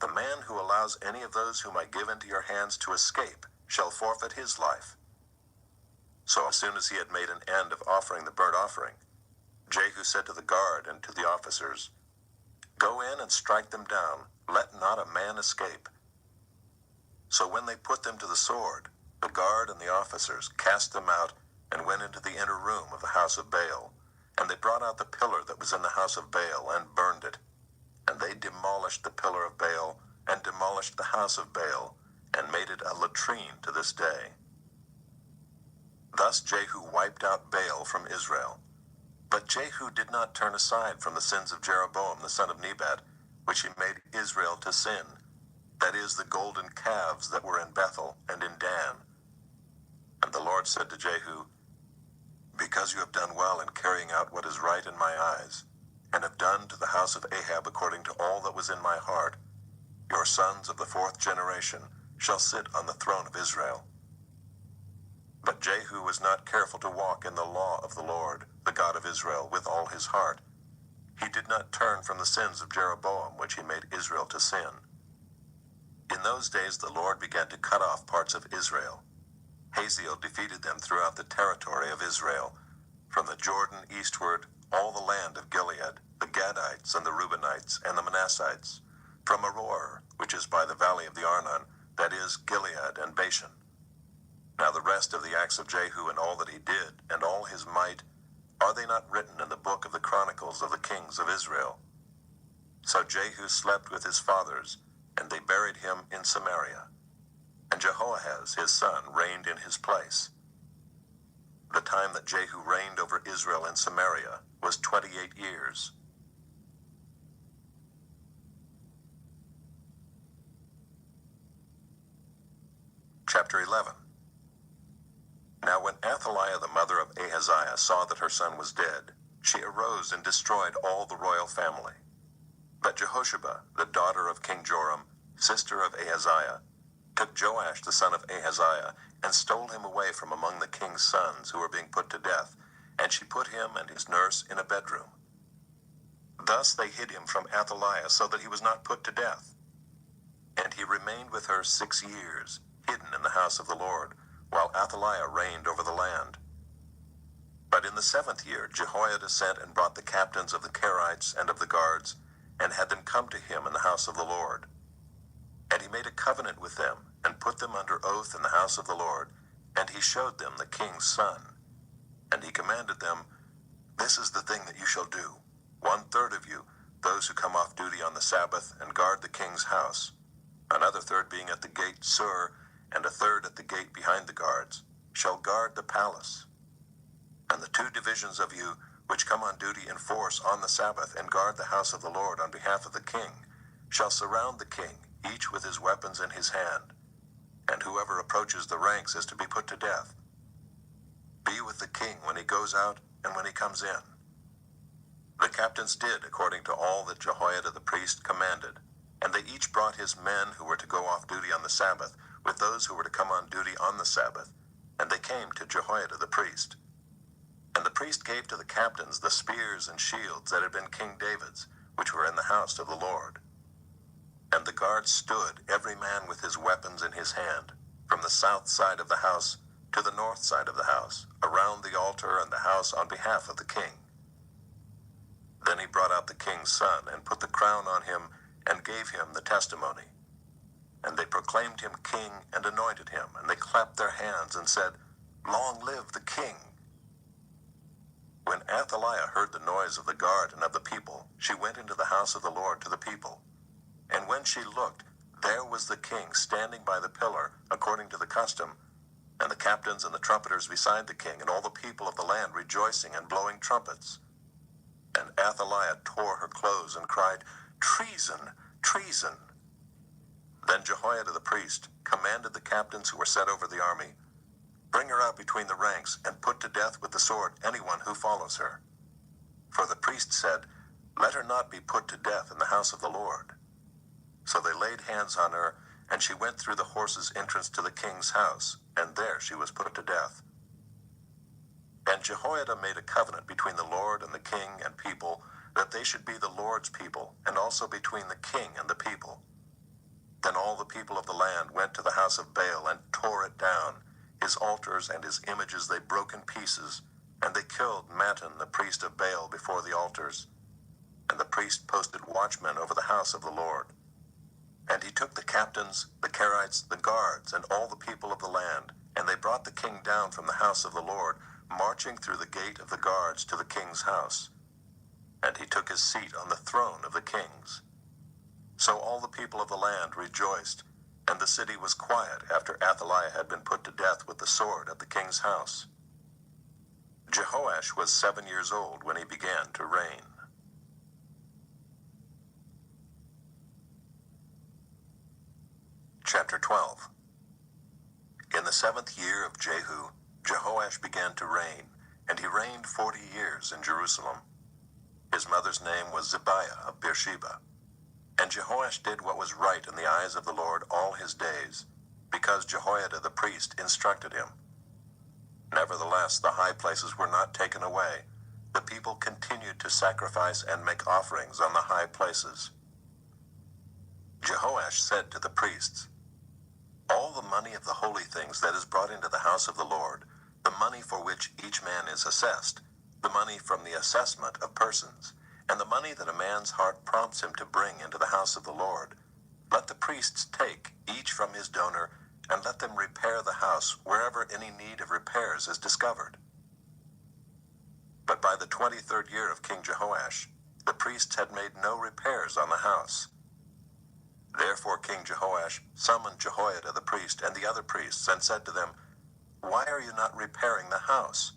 The man who allows any of those whom I give into your hands to escape shall forfeit his life. So as soon as he had made an end of offering the burnt offering, Jehu said to the guard and to the officers, Go in and strike them down, let not a man escape. So when they put them to the sword, the guard and the officers cast them out and went into the inner room of the house of Baal. And they brought out the pillar that was in the house of Baal and burned it. And they demolished the pillar of Baal and demolished the house of Baal and made it a latrine to this day. Thus Jehu wiped out Baal from Israel. But Jehu did not turn aside from the sins of Jeroboam the son of Nebat, which he made Israel to sin, that is, the golden calves that were in Bethel and in Dan. And the Lord said to Jehu, Because you have done well in carrying out what is right in my eyes, and have done to the house of Ahab according to all that was in my heart, your sons of the 4th generation shall sit on the throne of Israel. But Jehu was not careful to walk in the law of the Lord, the God of Israel, with all his heart. He did not turn from the sins of Jeroboam, which he made Israel to sin. In those days the Lord began to cut off parts of Israel. Hazael defeated them throughout the territory of Israel, from the Jordan eastward, all the land of Gilead, the Gadites and the Reubenites and the Manassites, from Aroer, which is by the valley of the Arnon, that is, Gilead and Bashan. Now the rest of the acts of Jehu and all that he did, and all his might, are they not written in the book of the Chronicles of the kings of Israel? So Jehu slept with his fathers, and they buried him in Samaria. And Jehoahaz his son reigned in his place. The time that Jehu reigned over Israel in Samaria was 28 years. Chapter 11. Now when Athaliah the mother of Ahaziah saw that her son was dead, she arose and destroyed all the royal family. But Jehosheba, the daughter of King Joram, sister of Ahaziah, took Joash the son of Ahaziah, and stole him away from among the king's sons who were being put to death, and she put him and his nurse in a bedroom. Thus they hid him from Athaliah, so that he was not put to death. And he remained with her 6 years, hidden in the house of the Lord, while Athaliah reigned over the land. But in the 7th year Jehoiada sent and brought the captains of the Kerites and of the guards, and had them come to him in the house of the Lord. And he made a covenant with them, and put them under oath in the house of the Lord, and he showed them the king's son. And he commanded them, This is the thing that you shall do. 1/3 of you, those who come off duty on the Sabbath, and guard the king's house, another third being at the gate Sur, and a third at the gate behind the guards, shall guard the palace. And the 2 divisions of you, which come on duty in force on the Sabbath, and guard the house of the Lord on behalf of the king, shall surround the king, each with his weapons in his hand. And whoever approaches the ranks is to be put to death. Be with the king when he goes out and when he comes in. The captains did according to all that Jehoiada the priest commanded, and they each brought his men who were to go off duty on the Sabbath, with those who were to come on duty on the Sabbath, and they came to Jehoiada the priest. And the priest gave to the captains the spears and shields that had been King David's, which were in the house of the Lord. And the guards stood, every man with his weapons in his hand, from the south side of the house to the north side of the house, around the altar and the house on behalf of the king. Then he brought out the king's son, and put the crown on him, and gave him the testimony. And they proclaimed him king, and anointed him, and they clapped their hands, and said, "Long live the king!" When Athaliah heard the noise of the guard and of the people, she went into the house of the Lord to the people. And when she looked, there was the king standing by the pillar, according to the custom, and the captains and the trumpeters beside the king, and all the people of the land rejoicing and blowing trumpets. And Athaliah tore her clothes and cried, "Treason! Treason!" Then Jehoiada the priest commanded the captains who were set over the army, "Bring her out between the ranks, and put to death with the sword anyone who follows her." For the priest said, "Let her not be put to death in the house of the Lord." So they laid hands on her, and she went through the horses' entrance to the king's house, and there she was put to death. And Jehoiada made a covenant between the Lord and the king and people, that they should be the Lord's people, and also between the king and the people. Then all the people of the land went to the house of Baal and tore it down. His altars and his images they broke in pieces, and they killed Mattan the priest of Baal before the altars. And the priest posted watchmen over the house of the Lord. And he took the captains, the Kerites, the guards, and all the people of the land, and they brought the king down from the house of the Lord, marching through the gate of the guards to the king's house. And he took his seat on the throne of the kings. So all the people of the land rejoiced, and the city was quiet after Athaliah had been put to death with the sword at the king's house. Jehoash was 7 years old when he began to reign. Chapter 12. In the 7th year of Jehu, Jehoash began to reign, and he reigned 40 years in Jerusalem. His mother's name was Zibiah of Beersheba. And Jehoash did what was right in the eyes of the Lord all his days, because Jehoiada the priest instructed him. Nevertheless, the high places were not taken away. The people continued to sacrifice and make offerings on the high places. Jehoash said to the priests, "All the money of the holy things that is brought into the house of the Lord, the money for which each man is assessed, the money from the assessment of persons, and the money that a man's heart prompts him to bring into the house of the Lord, let the priests take, each from his donor, and let them repair the house wherever any need of repairs is discovered." But by the 23rd year of King Jehoash, the priests had made no repairs on the house. Therefore King Jehoash summoned Jehoiada the priest and the other priests, and said to them, "Why are you not repairing the house?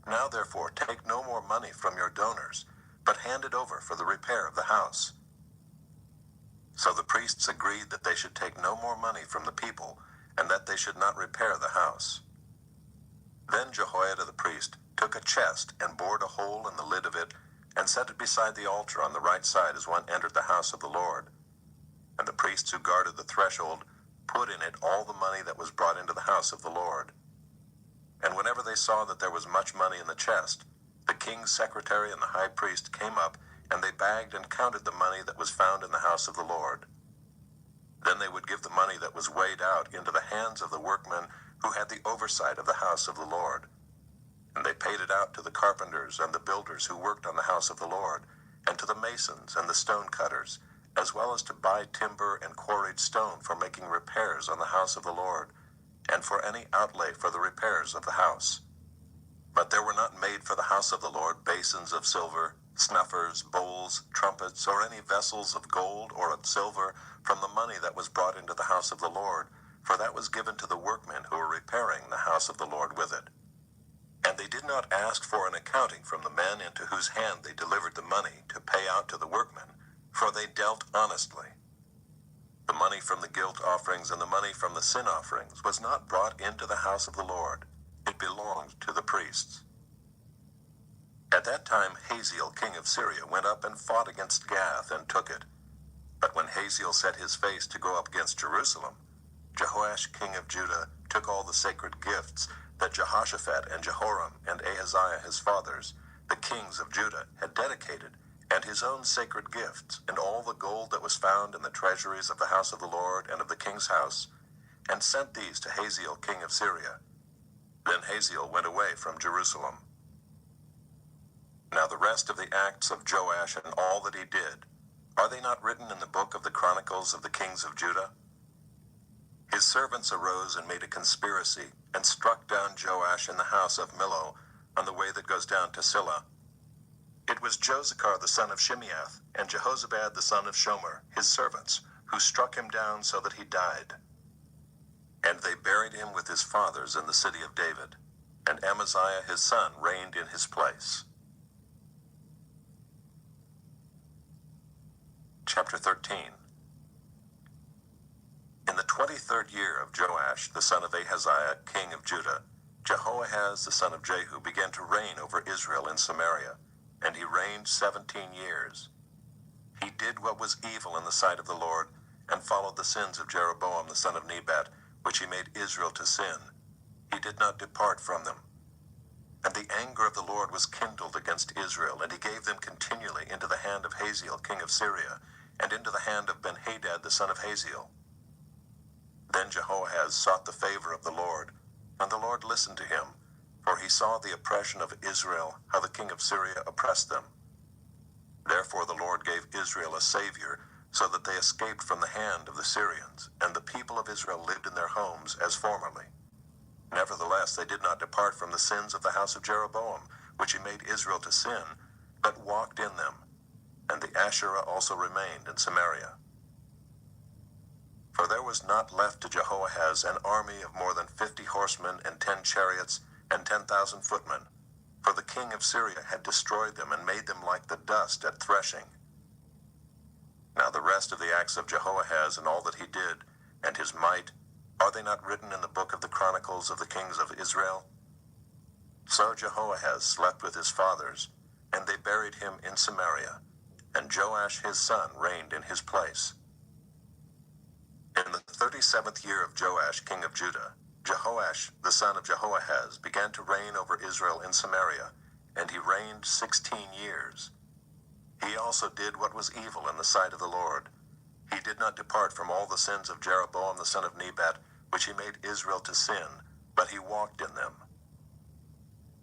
Now therefore take no more money from your donors, but hand it over for the repair of the house." So the priests agreed that they should take no more money from the people, and that they should not repair the house. Then Jehoiada the priest took a chest and bored a hole in the lid of it, and set it beside the altar on the right side as one entered the house of the Lord. And the priests who guarded the threshold put in it all the money that was brought into the house of the Lord. And whenever they saw that there was much money in the chest, the king's secretary and the high priest came up, and they bagged and counted the money that was found in the house of the Lord. Then they would give the money that was weighed out into the hands of the workmen who had the oversight of the house of the Lord. And they paid it out to the carpenters and the builders who worked on the house of the Lord, and to the masons and the stone cutters, as well as to buy timber and quarried stone for making repairs on the house of the Lord, and for any outlay for the repairs of the house. But there were not made for the house of the Lord basins of silver, snuffers, bowls, trumpets, or any vessels of gold or of silver from the money that was brought into the house of the Lord, for that was given to the workmen who were repairing the house of the Lord with it. And they did not ask for an accounting from the men into whose hand they delivered the money to pay out to the workmen, for they dealt honestly. The money from the guilt offerings and the money from the sin offerings was not brought into the house of the Lord. It belonged to the priests. At that time Hazael king of Syria went up and fought against Gath and took it. But when Hazael set his face to go up against Jerusalem, Jehoash king of Judah took all the sacred gifts that Jehoshaphat and Jehoram and Ahaziah his fathers, the kings of Judah, had dedicated, and his own sacred gifts, and all the gold that was found in the treasuries of the house of the Lord and of the king's house, and sent these to Hazael king of Syria. Then Hazael went away from Jerusalem. Now the rest of the acts of Joash and all that he did, are they not written in the book of the Chronicles of the kings of Judah? His servants arose and made a conspiracy, and struck down Joash in the house of Millo, on the way that goes down to Silla. It was Josachar the son of Shimeath, and Jehozabad the son of Shomer, his servants, who struck him down so that he died. And they buried him with his fathers in the city of David, and Amaziah his son reigned in his place. Chapter 13. In the 23rd year of Joash, the son of Ahaziah, king of Judah, Jehoahaz the son of Jehu began to reign over Israel in Samaria, and he reigned 17 years. He did what was evil in the sight of the Lord, and followed the sins of Jeroboam the son of Nebat, which he made Israel to sin. He did not depart from them. And the anger of the Lord was kindled against Israel, and he gave them continually into the hand of Hazael king of Syria, and into the hand of Benhadad the son of Hazael. Then Jehoahaz sought the favor of the Lord, and the Lord listened to him, for he saw the oppression of Israel, how the king of Syria oppressed them. Therefore the Lord gave Israel a savior, so that they escaped from the hand of the Syrians, and the people of Israel lived in their homes as formerly. Nevertheless they did not depart from the sins of the house of Jeroboam, which he made Israel to sin, but walked in them. And the Asherah also remained in Samaria. For there was not left to Jehoahaz an army of more than 50 horsemen and 10 chariots and 10,000 footmen, for the king of Syria had destroyed them and made them like the dust at threshing. Now the rest of the acts of Jehoahaz and all that he did, and his might, are they not written in the book of the Chronicles of the kings of Israel? So Jehoahaz slept with his fathers, and they buried him in Samaria, and Joash his son reigned in his place. In the 37th year of Joash king of Judah, Jehoash the son of Jehoahaz began to reign over Israel in Samaria, and he reigned 16 years. He also did what was evil in the sight of the Lord. He did not depart from all the sins of Jeroboam the son of Nebat, which he made Israel to sin, but he walked in them.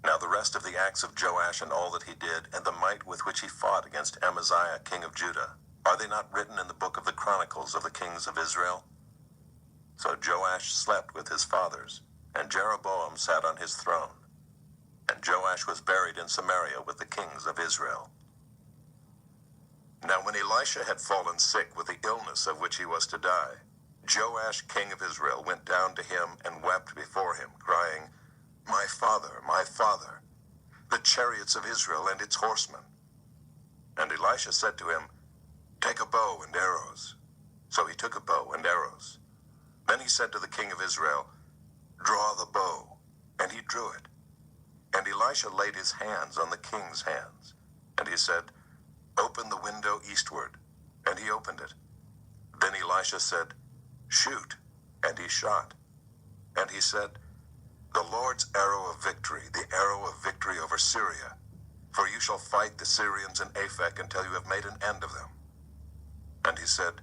Now the rest of the acts of Joash and all that he did, and the might with which he fought against Amaziah king of Judah, are they not written in the book of the Chronicles of the kings of Israel? So Joash slept with his fathers, and Jeroboam sat on his throne. And Joash was buried in Samaria with the kings of Israel. Now when Elisha had fallen sick with the illness of which he was to die, Joash king of Israel went down to him and wept before him, crying, my father, the chariots of Israel and its horsemen. And Elisha said to him, take a bow and arrows. So he took a bow and arrows. Then he said to the king of Israel, draw the bow. And he drew it. And Elisha laid his hands on the king's hands. And he said, open the window eastward. And he opened it. Then Elisha said, shoot. And he shot. And he said, the Lord's arrow of victory, the arrow of victory over Syria. For you shall fight the Syrians in Aphek until you have made an end of them. And he said,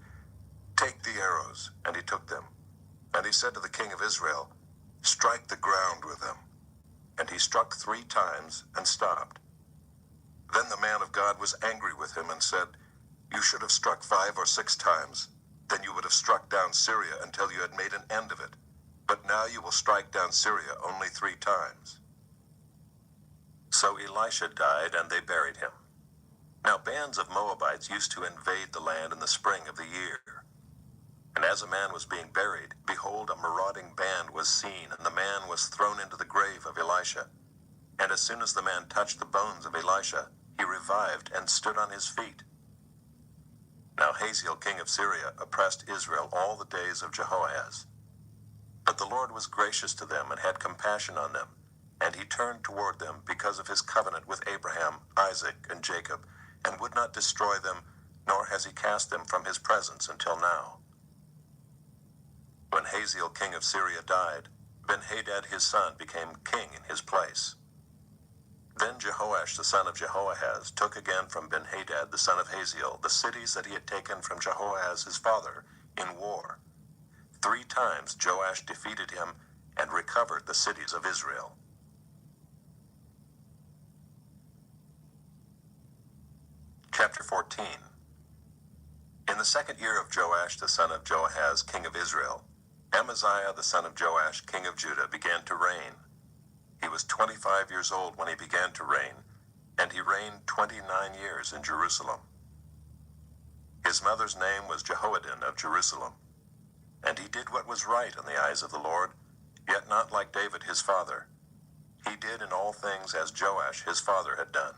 take the arrows. And he took them. And he said to the king of Israel, strike the ground with them. And he struck 3 times and stopped. Then the man of God was angry with him and said, you should have struck 5 or 6 times. Then you would have struck down Syria until you had made an end of it. But now you will strike down Syria only 3 times. So Elisha died, and they buried him. Now bands of Moabites used to invade the land in the spring of the year. And as a man was being buried, behold, a marauding band was seen, and the man was thrown into the grave of Elisha. And as soon as the man touched the bones of Elisha, he revived and stood on his feet. Now Hazael king of Syria oppressed Israel all the days of Jehoahaz. But the Lord was gracious to them and had compassion on them, and he turned toward them because of his covenant with Abraham, Isaac, and Jacob, and would not destroy them, nor has he cast them from his presence until now. When Hazael king of Syria died, Benhadad his son became king in his place. Then Jehoash the son of Jehoahaz took again from Benhadad the son of Haziel the cities that he had taken from Jehoahaz his father in war. 3 times Joash defeated him and recovered the cities of Israel. Chapter 14. In the 2nd year of Joash the son of Joahaz king of Israel, Amaziah the son of Joash king of Judah began to reign. He was 25 years old when he began to reign, and he reigned 29 years in Jerusalem. His mother's name was Jehoaddin of Jerusalem, and he did what was right in the eyes of the Lord, yet not like David his father. He did in all things as Joash his father had done.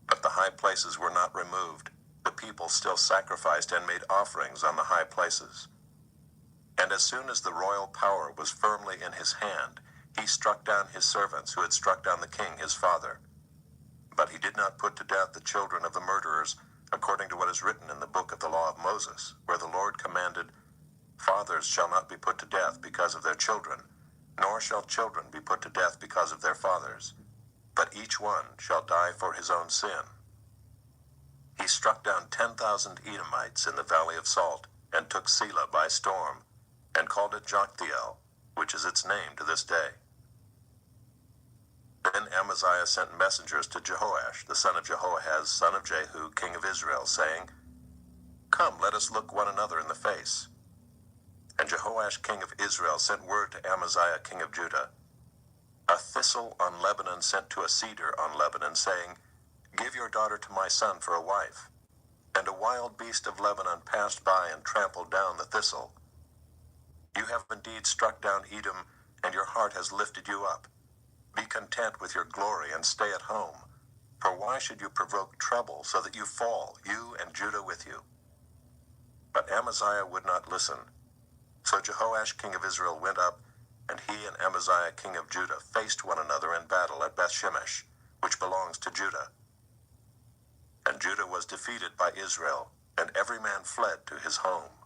But the high places were not removed. The people still sacrificed and made offerings on the high places. And as soon as the royal power was firmly in his hand, he struck down his servants who had struck down the king his father. But he did not put to death the children of the murderers, according to what is written in the book of the law of Moses, where the Lord commanded, "Fathers shall not be put to death because of their children, nor shall children be put to death because of their fathers, but each one shall die for his own sin." He struck down 10,000 Edomites in the valley of Salt, and took Selah by storm, and called it Joktheel, which is its name to this day. Then Amaziah sent messengers to Jehoash, the son of Jehoahaz, son of Jehu, king of Israel, saying, "Come, let us look one another in the face." And Jehoash, king of Israel, sent word to Amaziah, king of Judah, "A thistle on Lebanon sent to a cedar on Lebanon, saying, 'Give your daughter to my son for a wife.' And a wild beast of Lebanon passed by and trampled down the thistle. You have indeed struck down Edom, and your heart has lifted you up. Be content with your glory and stay at home. For why should you provoke trouble so that you fall, you and Judah with you?" But Amaziah would not listen. So Jehoash king of Israel went up, and he and Amaziah king of Judah faced one another in battle at Bethshemesh, which belongs to Judah. And Judah was defeated by Israel, and every man fled to his home.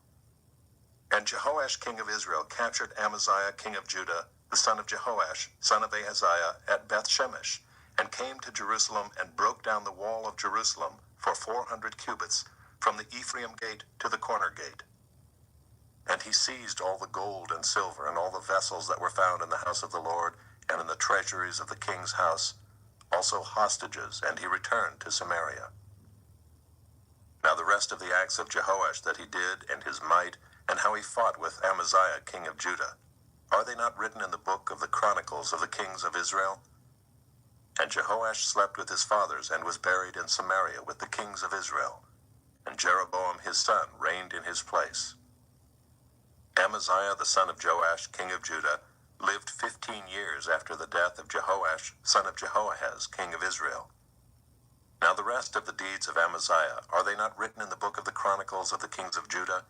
And Jehoash king of Israel captured Amaziah king of Judah, the son of Jehoash, son of Ahaziah, at Bethshemesh, and came to Jerusalem and broke down the wall of Jerusalem for 400 cubits, from the Ephraim gate to the corner gate. And he seized all the gold and silver and all the vessels that were found in the house of the Lord and in the treasuries of the king's house, also hostages, and he returned to Samaria. Now the rest of the acts of Jehoash that he did, and his might, and how he fought with Amaziah king of Judah, are they not written in the book of the Chronicles of the kings of Israel? And Jehoash slept with his fathers and was buried in Samaria with the kings of Israel, and Jeroboam his son reigned in his place. Amaziah the son of Joash king of Judah lived 15 years after the death of Jehoash son of Jehoahaz king of Israel. Now the rest of the deeds of Amaziah, are they not written in the book of the Chronicles of the kings of Judah?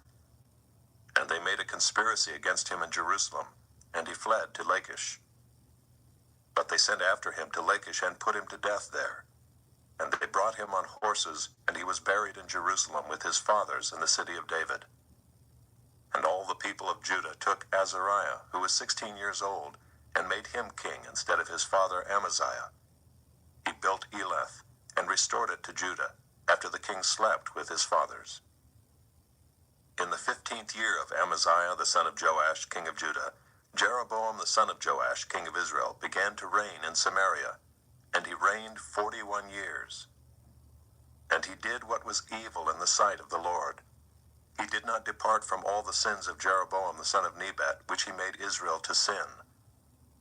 And they made a conspiracy against him in Jerusalem, and he fled to Lachish. But they sent after him to Lachish and put him to death there. And they brought him on horses, and he was buried in Jerusalem with his fathers in the city of David. And all the people of Judah took Azariah, who was 16 years old, and made him king instead of his father Amaziah. He built Elath, and restored it to Judah, after the king slept with his fathers. In the 15th year of Amaziah the son of Joash king of Judah, Jeroboam the son of Joash king of Israel began to reign in Samaria, and he reigned 41 years. And he did what was evil in the sight of the Lord. He did not depart from all the sins of Jeroboam the son of Nebat, which he made Israel to sin.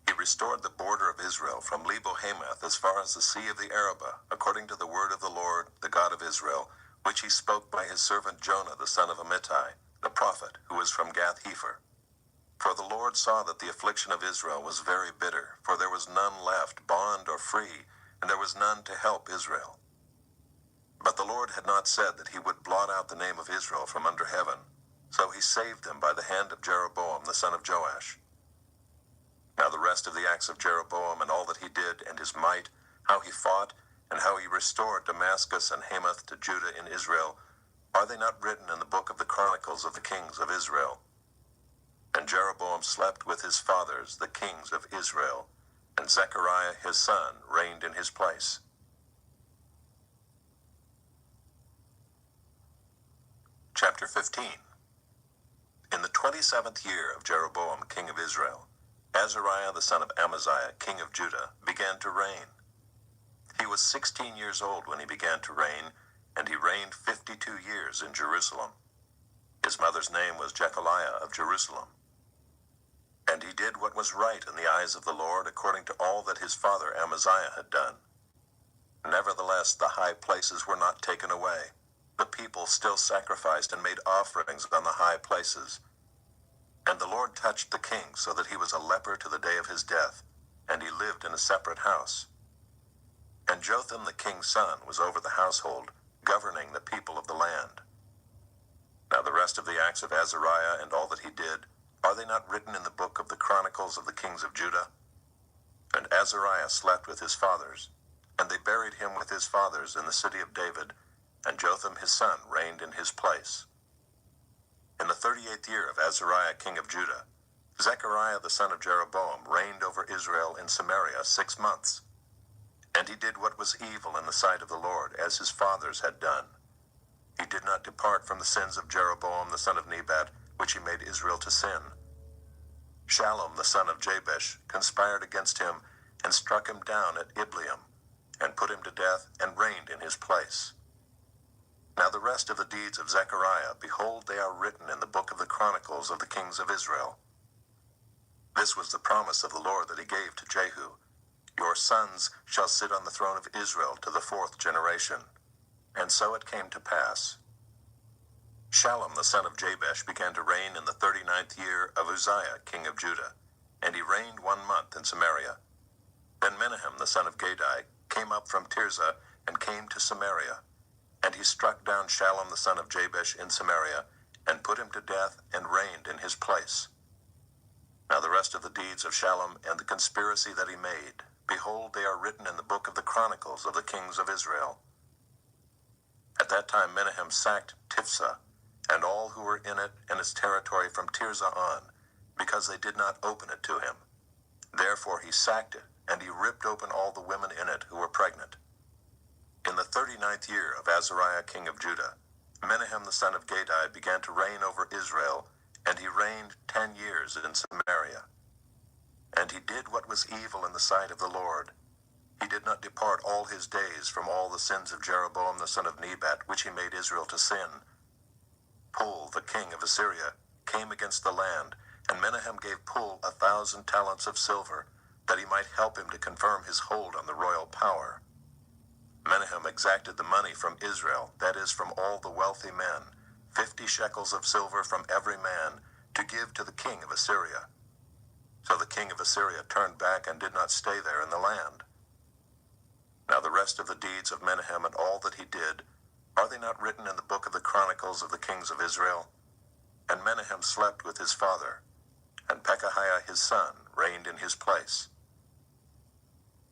He restored the border of Israel from Lebo-Hamath as far as the sea of the Arabah, according to the word of the Lord, the God of Israel, which he spoke by his servant Jonah the son of Amittai, the prophet, who was from Gath-hepher. For the Lord saw that the affliction of Israel was very bitter, for there was none left, bond or free, and there was none to help Israel. But the Lord had not said that he would blot out the name of Israel from under heaven, so he saved them by the hand of Jeroboam the son of Joash. Now the rest of the acts of Jeroboam and all that he did, and his might, how he fought, and how he restored Damascus and Hamath to Judah in Israel, are they not written in the book of the Chronicles of the kings of Israel? And Jeroboam slept with his fathers, the kings of Israel, and Zechariah his son reigned in his place. Chapter 15. In the 27th year of Jeroboam king of Israel, Azariah the son of Amaziah king of Judah began to reign. He was 16 years old when he began to reign, and he reigned 52 years in Jerusalem. His mother's name was Jechaliah of Jerusalem. And he did what was right in the eyes of the Lord according to all that his father Amaziah had done. Nevertheless, the high places were not taken away. The people still sacrificed and made offerings on the high places. And the Lord touched the king so that he was a leper to the day of his death, and he lived in a separate house. And Jotham the king's son was over the household, governing the people of the land. Now the rest of the acts of Azariah and all that he did, are they not written in the book of the Chronicles of the kings of Judah? And Azariah slept with his fathers, and they buried him with his fathers in the city of David, and Jotham his son reigned in his place. In the 38th year of Azariah king of Judah, Zechariah the son of Jeroboam reigned over Israel in Samaria 6 months. And he did what was evil in the sight of the Lord, as his fathers had done. He did not depart from the sins of Jeroboam the son of Nebat, which he made Israel to sin. Shallum the son of Jabesh conspired against him, and struck him down at Ibleam, and put him to death, and reigned in his place. Now the rest of the deeds of Zechariah, behold, they are written in the book of the Chronicles of the kings of Israel. This was the promise of the Lord that he gave to Jehu. Your sons shall sit on the throne of Israel to the 4th generation. And so it came to pass. Shallum the son of Jabesh began to reign in the 39th year of Uzziah king of Judah, and he reigned 1 month in Samaria. Then Menahem the son of Gadai came up from Tirzah, and came to Samaria. And he struck down Shallum the son of Jabesh in Samaria, and put him to death, and reigned in his place. Now the rest of the deeds of Shallum and the conspiracy that he made, behold, they are written in the book of the Chronicles of the kings of Israel. At that time Menahem sacked Tiphsah, and all who were in it and its territory from Tirzah on, because they did not open it to him. Therefore he sacked it, and he ripped open all the women in it who were pregnant. In the 39th year of Azariah king of Judah, Menahem the son of Gadai began to reign over Israel, and he reigned 10 years in Samaria. And he did what was evil in the sight of the Lord. He did not depart all his days from all the sins of Jeroboam the son of Nebat, which he made Israel to sin. Pul, the king of Assyria, came against the land, and Menahem gave Pul 1,000 talents of silver, that he might help him to confirm his hold on the royal power. Menahem exacted the money from Israel, that is, from all the wealthy men, 50 shekels of silver from every man, to give to the king of Assyria. So the king of Assyria turned back and did not stay there in the land. Now the rest of the deeds of Menahem and all that he did, are they not written in the book of the Chronicles of the kings of Israel? And Menahem slept with his father, and Pekahiah his son reigned in his place.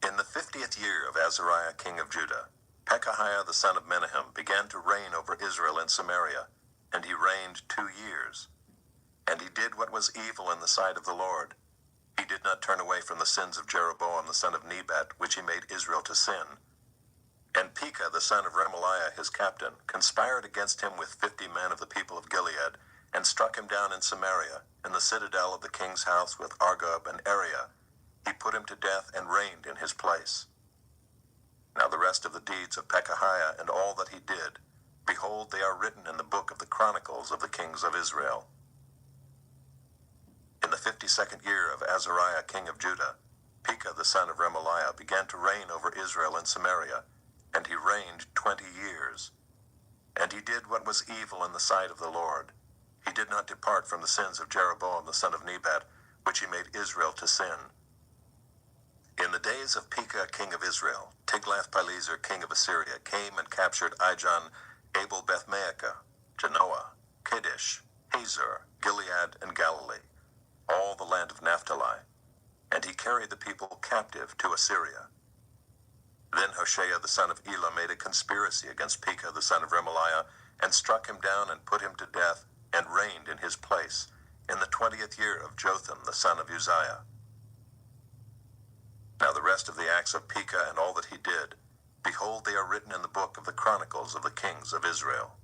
In the 50th year of Azariah king of Judah, Pekahiah the son of Menahem began to reign over Israel in Samaria, and he reigned 2 years. And he did what was evil in the sight of the Lord. He did not turn away from the sins of Jeroboam the son of Nebat, which he made Israel to sin. And Pekah the son of Remaliah his captain conspired against him with 50 men of the people of Gilead, and struck him down in Samaria, in the citadel of the king's house with Argob and Ariah. He put him to death and reigned in his place. Now the rest of the deeds of Pekahiah and all that he did, behold, they are written in the book of the Chronicles of the kings of Israel. In the 52nd year of Azariah king of Judah, Pekah the son of Remaliah began to reign over Israel in Samaria, and he reigned 20 years. And he did what was evil in the sight of the Lord. He did not depart from the sins of Jeroboam the son of Nebat, which he made Israel to sin. In the days of Pekah king of Israel, Tiglath-Pileser king of Assyria came and captured Ijon, Abel-Beth-Maacah, Genoa, Kadesh, Hazor, Gilead, and Galilee, all the land of Naphtali, and he carried the people captive to Assyria. Then Hoshea the son of Elah made a conspiracy against Pekah the son of Remaliah, and struck him down and put him to death, and reigned in his place, in the 20th year of Jotham the son of Uzziah. Now the rest of the acts of Pekah and all that he did, behold, they are written in the book of the Chronicles of the kings of Israel.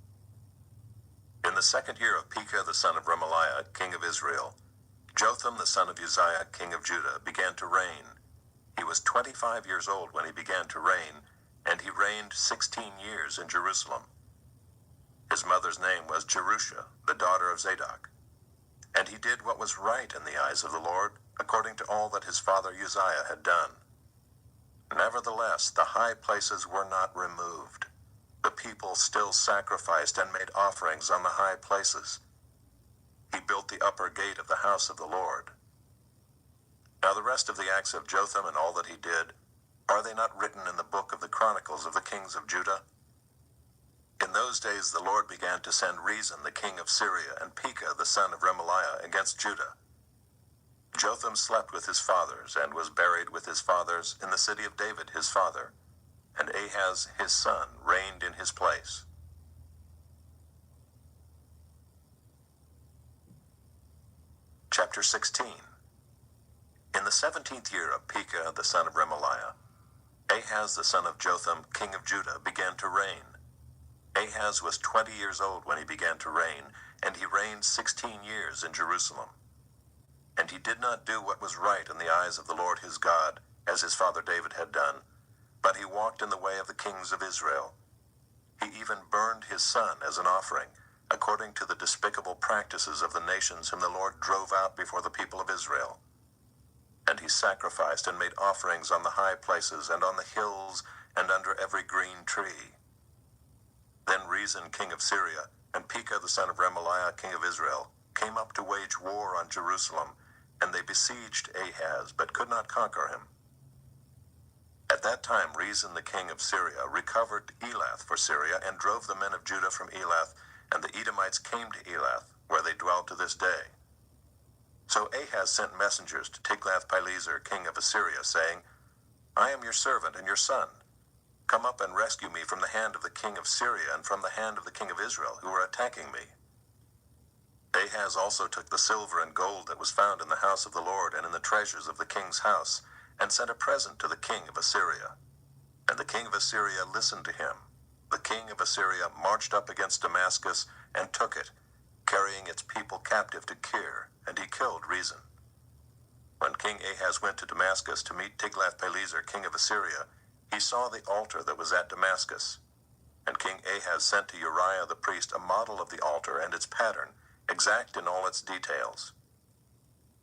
In the 2nd year of Pekah the son of Remaliah, king of Israel, Jotham the son of Uzziah, king of Judah, began to reign. He was 25 years old when he began to reign, and he reigned 16 years in Jerusalem. His mother's name was Jerusha, the daughter of Zadok. And he did what was right in the eyes of the Lord, according to all that his father Uzziah had done. Nevertheless, the high places were not removed. The people still sacrificed and made offerings on the high places. He built the upper gate of the house of the Lord. Now the rest of the acts of Jotham and all that he did, are they not written in the book of the Chronicles of the kings of Judah? In those days the Lord began to send Rezin the king of Syria and Pekah the son of Remaliah against Judah. Jotham slept with his fathers and was buried with his fathers in the city of David his father, and Ahaz his son reigned in his place. Chapter 16. In the 17th year of Pekah the son of Remaliah, Ahaz the son of Jotham king of Judah began to reign. Ahaz was 20 years old when he began to reign, and he reigned 16 years in Jerusalem. And he did not do what was right in the eyes of the Lord his God, as his father David had done, but he walked in the way of the kings of Israel. He even burned his son as an offering, according to the despicable practices of the nations whom the Lord drove out before the people of Israel. And he sacrificed and made offerings on the high places and on the hills and under every green tree. Then Rezin king of Syria and Pekah the son of Remaliah king of Israel came up to wage war on Jerusalem, and they besieged Ahaz, but could not conquer him. At that time Rezin the king of Syria recovered Elath for Syria and drove the men of Judah from Elath, and the Edomites came to Elath, where they dwell to this day. So Ahaz sent messengers to Tiglath-Pileser king of Assyria, saying, I am your servant and your son. Come up and rescue me from the hand of the king of Syria and from the hand of the king of Israel, who are attacking me. Ahaz also took the silver and gold that was found in the house of the Lord and in the treasures of the king's house, and sent a present to the king of Assyria. And the king of Assyria listened to him. The king of Assyria marched up against Damascus and took it, carrying its people captive to Kir, and he killed Rezin. When King Ahaz went to Damascus to meet Tiglath-Pileser king of Assyria, he saw the altar that was at Damascus. And King Ahaz sent to Uriah the priest a model of the altar and its pattern, exact in all its details.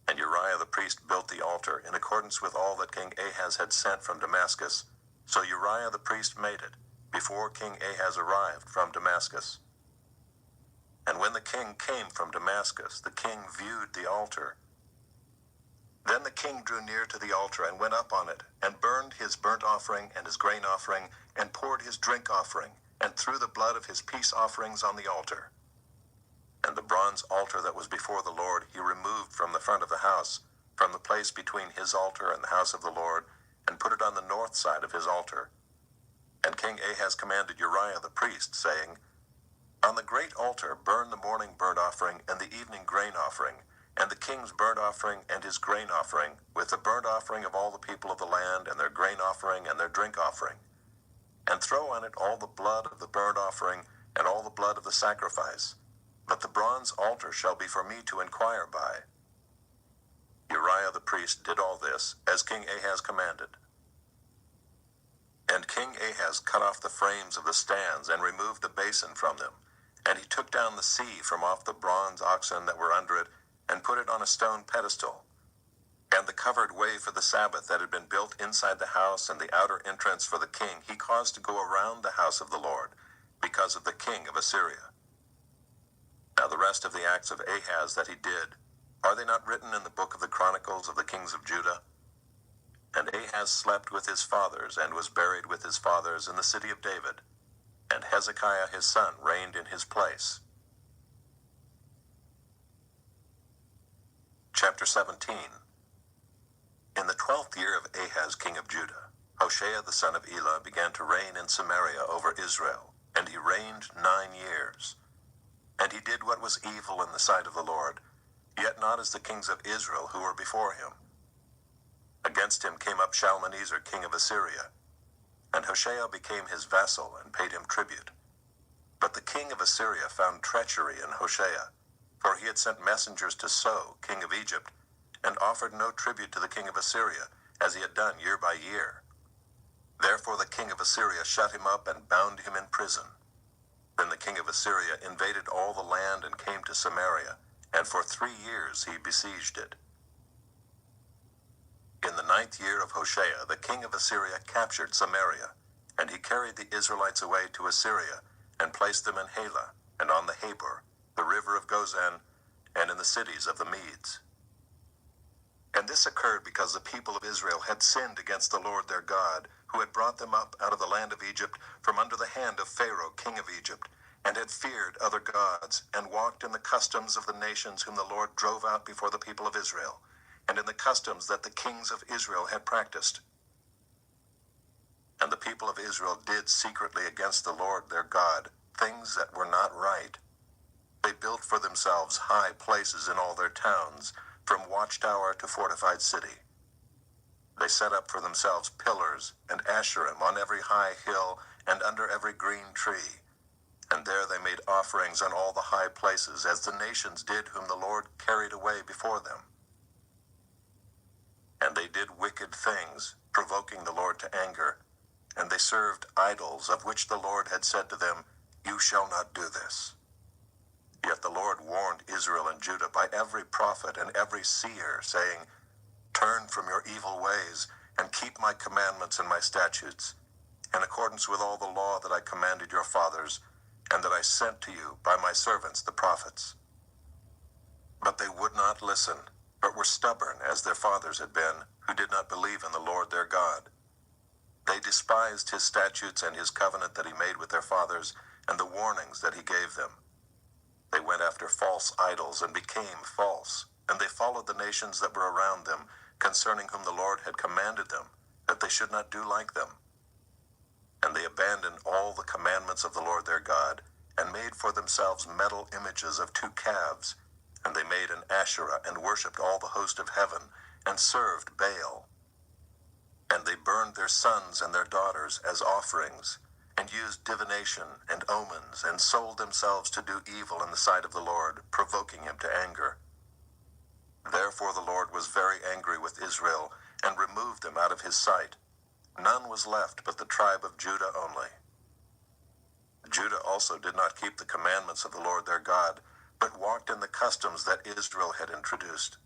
And Uriah the priest built the altar in accordance with all that King Ahaz had sent from Damascus. So Uriah the priest made it, before King Ahaz arrived from Damascus. And when the king came from Damascus, the king viewed the altar. Then the king drew near to the altar and went up on it, and burned his burnt offering and his grain offering, and poured his drink offering, and threw the blood of his peace offerings on the altar. And the bronze altar that was before the Lord he removed from the front of the house, from the place between his altar and the house of the Lord, and put it on the north side of his altar. And King Ahaz commanded Uriah the priest, saying, On the great altar burn the morning burnt offering and the evening grain offering, and the king's burnt offering and his grain offering, with the burnt offering of all the people of the land, and their grain offering and their drink offering. And throw on it all the blood of the burnt offering, and all the blood of the sacrifice. But the bronze altar shall be for me to inquire by. Uriah the priest did all this, as King Ahaz commanded. And King Ahaz cut off the frames of the stands, and removed the basin from them. And he took down the sea from off the bronze oxen that were under it, and put it on a stone pedestal. And the covered way for the Sabbath that had been built inside the house, and the outer entrance for the king, he caused to go around the house of the Lord, because of the king of Assyria. Now the rest of the acts of Ahaz that he did, are they not written in the book of the Chronicles of the kings of Judah? And Ahaz slept with his fathers, and was buried with his fathers in the city of David. And Hezekiah his son reigned in his place. Chapter 17. In the 12th year of Ahaz king of Judah, Hoshea the son of Elah began to reign in Samaria over Israel, and he reigned 9 years. And he did what was evil in the sight of the Lord, yet not as the kings of Israel who were before him. Against him came up Shalmaneser, king of Assyria, and Hoshea became his vassal and paid him tribute. But the king of Assyria found treachery in Hoshea, for he had sent messengers to So, king of Egypt, and offered no tribute to the king of Assyria, as he had done year by year. Therefore the king of Assyria shut him up and bound him in prison. Then the king of Assyria invaded all the land and came to Samaria, and for 3 years he besieged it. In the 9th year of Hoshea, the king of Assyria captured Samaria, and he carried the Israelites away to Assyria, and placed them in Halah, and on the Habor, the river of Gozan, and in the cities of the Medes. And this occurred because the people of Israel had sinned against the Lord their God, who had brought them up out of the land of Egypt from under the hand of Pharaoh, king of Egypt, and had feared other gods, and walked in the customs of the nations whom the Lord drove out before the people of Israel, and in the customs that the kings of Israel had practiced. And the people of Israel did secretly against the Lord their God things that were not right. They built for themselves high places in all their towns, from watchtower to fortified city. They set up for themselves pillars and asherim on every high hill and under every green tree. And there they made offerings on all the high places, as the nations did whom the Lord carried away before them. And they did wicked things, provoking the Lord to anger. And they served idols, of which the Lord had said to them, "You shall not do this." Yet the Lord warned Israel and Judah by every prophet and every seer, saying, "Turn from your evil ways, and keep my commandments and my statutes, in accordance with all the law that I commanded your fathers, and that I sent to you by my servants the prophets." But they would not listen, but were stubborn as their fathers had been, who did not believe in the Lord their God. They despised his statutes and his covenant that he made with their fathers, and the warnings that he gave them. They went after false idols and became false, and they followed the nations that were around them, concerning whom the Lord had commanded them, that they should not do like them. And they abandoned all the commandments of the Lord their God, and made for themselves metal images of 2 calves, and they made an Asherah, and worshipped all the host of heaven, and served Baal. And they burned their sons and their daughters as offerings, and used divination and omens, and sold themselves to do evil in the sight of the Lord, provoking him to anger. Therefore the Lord was very angry with Israel, and removed them out of his sight. None was left but the tribe of Judah only. Judah also did not keep the commandments of the Lord their God, but walked in the customs that Israel had introduced.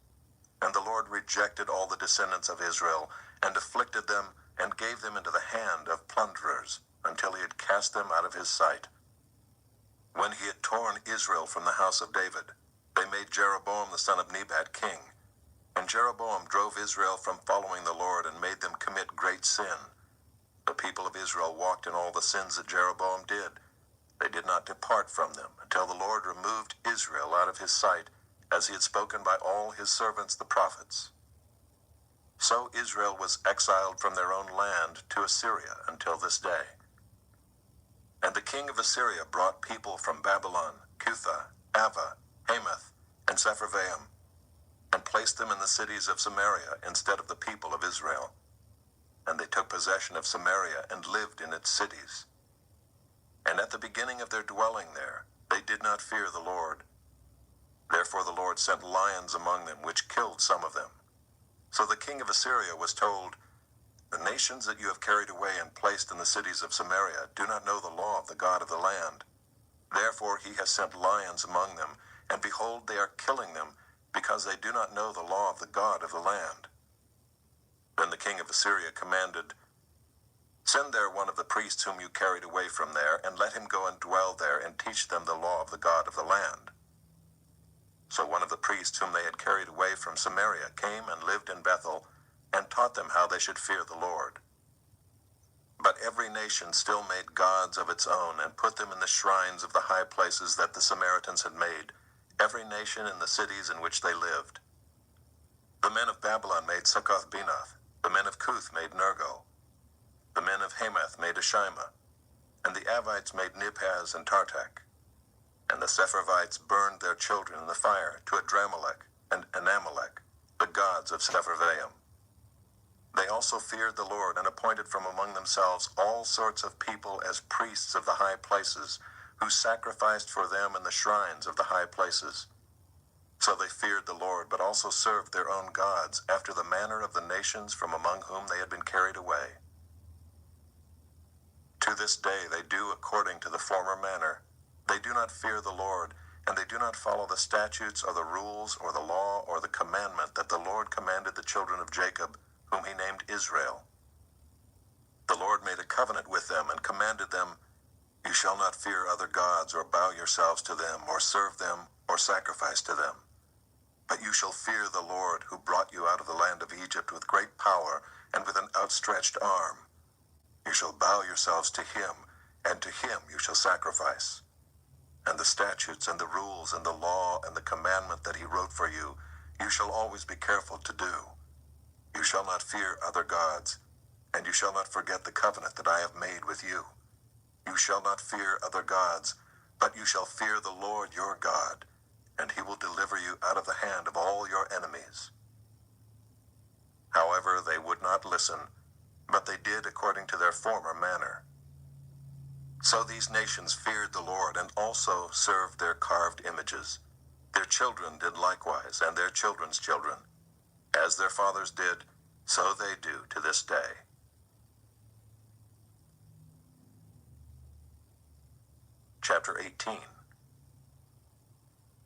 And the Lord rejected all the descendants of Israel, and afflicted them, and gave them into the hand of plunderers, until he had cast them out of his sight. When he had torn Israel from the house of David, they made Jeroboam the son of Nebat king. And Jeroboam drove Israel from following the Lord, and made them commit great sin. The people of Israel walked in all the sins that Jeroboam did. They did not depart from them, until the Lord removed Israel out of his sight, as he had spoken by all his servants the prophets. So Israel was exiled from their own land to Assyria until this day. And the king of Assyria brought people from Babylon, Cutha, Ava, Hamath, and Sepharvaim, and placed them in the cities of Samaria instead of the people of Israel. And they took possession of Samaria and lived in its cities. And at the beginning of their dwelling there, they did not fear the Lord. Therefore the Lord sent lions among them, which killed some of them. So the king of Assyria was told, "The nations that you have carried away and placed in the cities of Samaria do not know the law of the God of the land. Therefore he has sent lions among them, and behold, they are killing them, because they do not know the law of the God of the land." Then the king of Assyria commanded, "Send there one of the priests whom you carried away from there, and let him go and dwell there, and teach them the law of the God of the land." So one of the priests whom they had carried away from Samaria came and lived in Bethel, and taught them how they should fear the Lord. But every nation still made gods of its own, and put them in the shrines of the high places that the Samaritans had made, every nation in the cities in which they lived. The men of Babylon made Succoth-Benoth, the men of Cuth made Nergal, the men of Hamath made Ashima, and the Avites made Nibhaz and Tartak. And the Sepharvites burned their children in the fire to Adramelech and Anamelech, the gods of Sepharvaim. They also feared the Lord and appointed from among themselves all sorts of people as priests of the high places, who sacrificed for them in the shrines of the high places. So they feared the Lord, but also served their own gods, after the manner of the nations from among whom they had been carried away. To this day they do according to the former manner. They do not fear the Lord, and they do not follow the statutes or the rules or the law or the commandment that the Lord commanded the children of Jacob, whom he named Israel. The Lord made a covenant with them and commanded them, "You shall not fear other gods or bow yourselves to them or serve them or sacrifice to them. But you shall fear the Lord, who brought you out of the land of Egypt with great power and with an outstretched arm. You shall bow yourselves to him, and to him you shall sacrifice. And the statutes and the rules and the law and the commandment that he wrote for you, you shall always be careful to do. You shall not fear other gods, and you shall not forget the covenant that I have made with you. You shall not fear other gods, but you shall fear the Lord your God, and he will deliver you out of the hand of all your enemies." However, they would not listen, but they did according to their former manner. So these nations feared the Lord and also served their carved images. Their children did likewise, and their children's children. As their fathers did, so they do to this day. Chapter 18.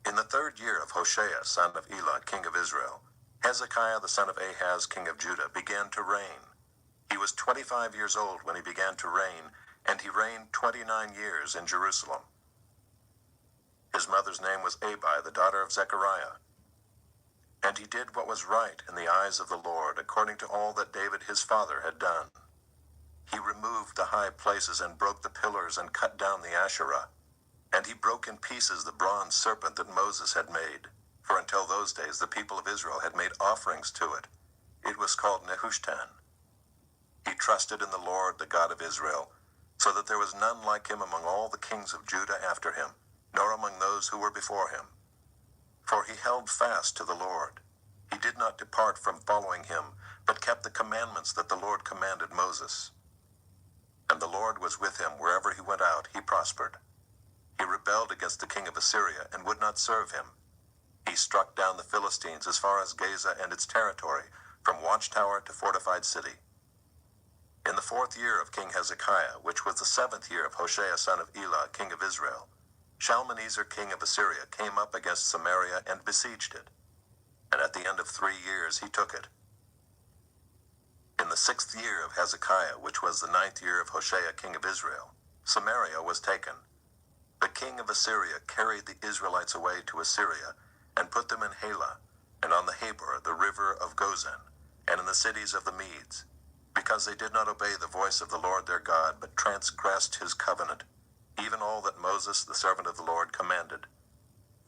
In the 3rd year of Hoshea, son of Elah, king of Israel, Hezekiah the son of Ahaz, king of Judah, began to reign. He was 25 years old when he began to reign, and he reigned 29 years in Jerusalem. His mother's name was Abi, the daughter of Zechariah. And he did what was right in the eyes of the Lord, according to all that David his father had done. He removed the high places and broke the pillars and cut down the Asherah. And he broke in pieces the bronze serpent that Moses had made, for until those days the people of Israel had made offerings to it. It was called Nehushtan. He trusted in the Lord, the God of Israel, so that there was none like him among all the kings of Judah after him, nor among those who were before him. For he held fast to the Lord. He did not depart from following him, but kept the commandments that the Lord commanded Moses. And the Lord was with him wherever he went out, he prospered. He rebelled against the king of Assyria and would not serve him. He struck down the Philistines as far as Gaza and its territory, from watchtower to fortified city. In the 4th year of King Hezekiah, which was the 7th year of Hoshea son of Elah, king of Israel, Shalmaneser king of Assyria came up against Samaria and besieged it. And at the end of 3 years he took it. In the 6th year of Hezekiah, which was the 9th year of Hoshea king of Israel, Samaria was taken. The king of Assyria carried the Israelites away to Assyria, and put them in Halah, and on the Habor, the river of Gozan, and in the cities of the Medes, because they did not obey the voice of the Lord their God, but transgressed his covenant, even all that Moses the servant of the Lord commanded.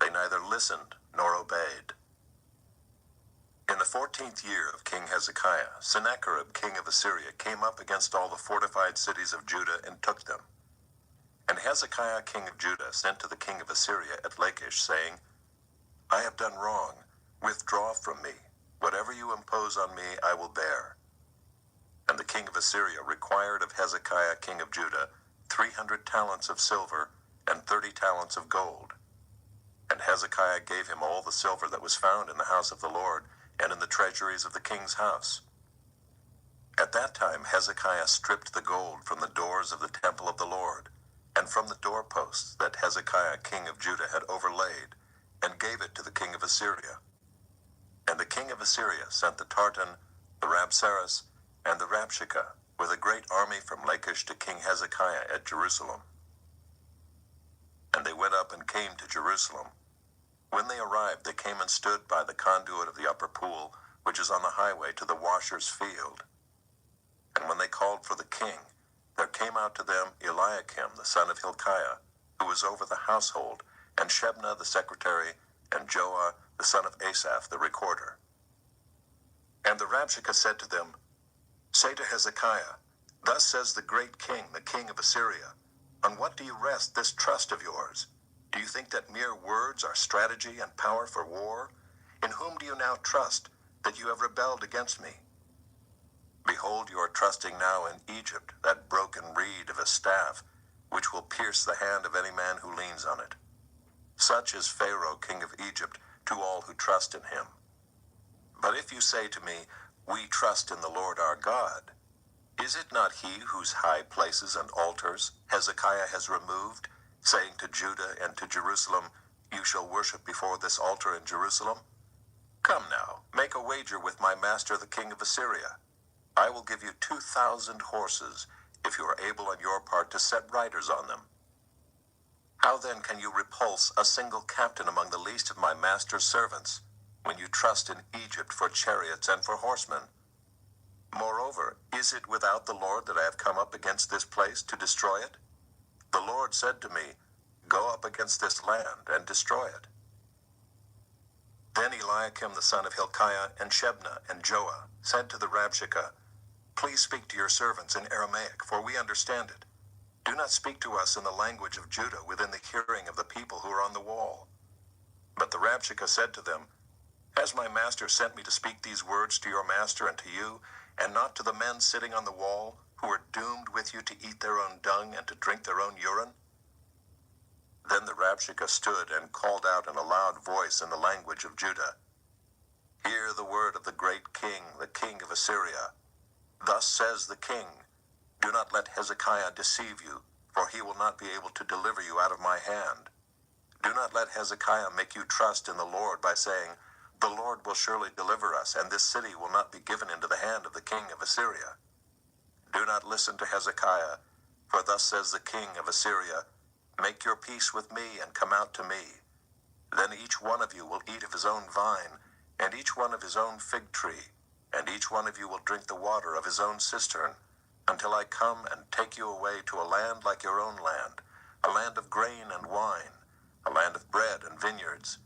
They neither listened nor obeyed. In the 14th year of King Hezekiah, Sennacherib king of Assyria came up against all the fortified cities of Judah and took them. And Hezekiah king of Judah sent to the king of Assyria at Lachish, saying, "I have done wrong. Withdraw from me. Whatever you impose on me, I will bear." And the king of Assyria required of Hezekiah king of Judah 300 talents of silver and 30 talents of gold. And Hezekiah gave him all the silver that was found in the house of the Lord and in the treasuries of the king's house. At that time Hezekiah stripped the gold from the doors of the temple of the Lord, and from the doorposts that Hezekiah king of Judah had overlaid, and gave it to the king of Assyria. And the king of Assyria sent the Tartan, the Rabsaris, and the Rabshakeh with a great army from Lachish to King Hezekiah at Jerusalem. And they went up and came to Jerusalem. When they arrived, they came and stood by the conduit of the upper pool, which is on the highway to the washer's field. And when they called for the king, there came out to them Eliakim the son of Hilkiah, who was over the household, and Shebna the secretary, and Joah the son of Asaph the recorder. And the Rabshakeh said to them, "Say to Hezekiah, Thus says the great king, the king of Assyria, on what do you rest this trust of yours? Do you think that mere words are strategy and power for war? In whom do you now trust, that you have rebelled against me? Behold, you are trusting now in Egypt, that broken reed of a staff, which will pierce the hand of any man who leans on it. Such is Pharaoh, king of Egypt, to all who trust in him. But if you say to me, we trust in the Lord our God, is it not he whose high places and altars Hezekiah has removed, saying to Judah and to Jerusalem, you shall worship before this altar in Jerusalem? Come now, make a wager with my master the king of Assyria. I will give you 2,000 horses, if you are able on your part to set riders on them. How then can you repulse a single captain among the least of my master's servants, when you trust in Egypt for chariots and for horsemen? Moreover, is it without the Lord that I have come up against this place to destroy it? The Lord said to me, go up against this land and destroy it. Then Eliakim the son of Hilkiah and Shebna and Joah said to the Rabshakeh, please speak to your servants in Aramaic, for we understand it. Do not speak to us in the language of Judah within the hearing of the people who are on the wall. But the Rabshakeh said to them, has my master sent me to speak these words to your master and to you, and not to the men sitting on the wall, who are doomed with you to eat their own dung and to drink their own urine? Then the Rabshakeh stood and called out in a loud voice in the language of Judah, hear the word of the great king, the king of Assyria. Thus says the king, do not let Hezekiah deceive you, for he will not be able to deliver you out of my hand. Do not let Hezekiah make you trust in the Lord by saying, the Lord will surely deliver us, and this city will not be given into the hand of the king of Assyria. Do not listen to Hezekiah, for thus says the king of Assyria, make your peace with me and come out to me. Then each one of you will eat of his own vine, and each one of his own fig tree, and each one of you will drink the water of his own cistern, until I come and take you away to a land like your own land, a land of grain and wine, a land of bread and vineyards,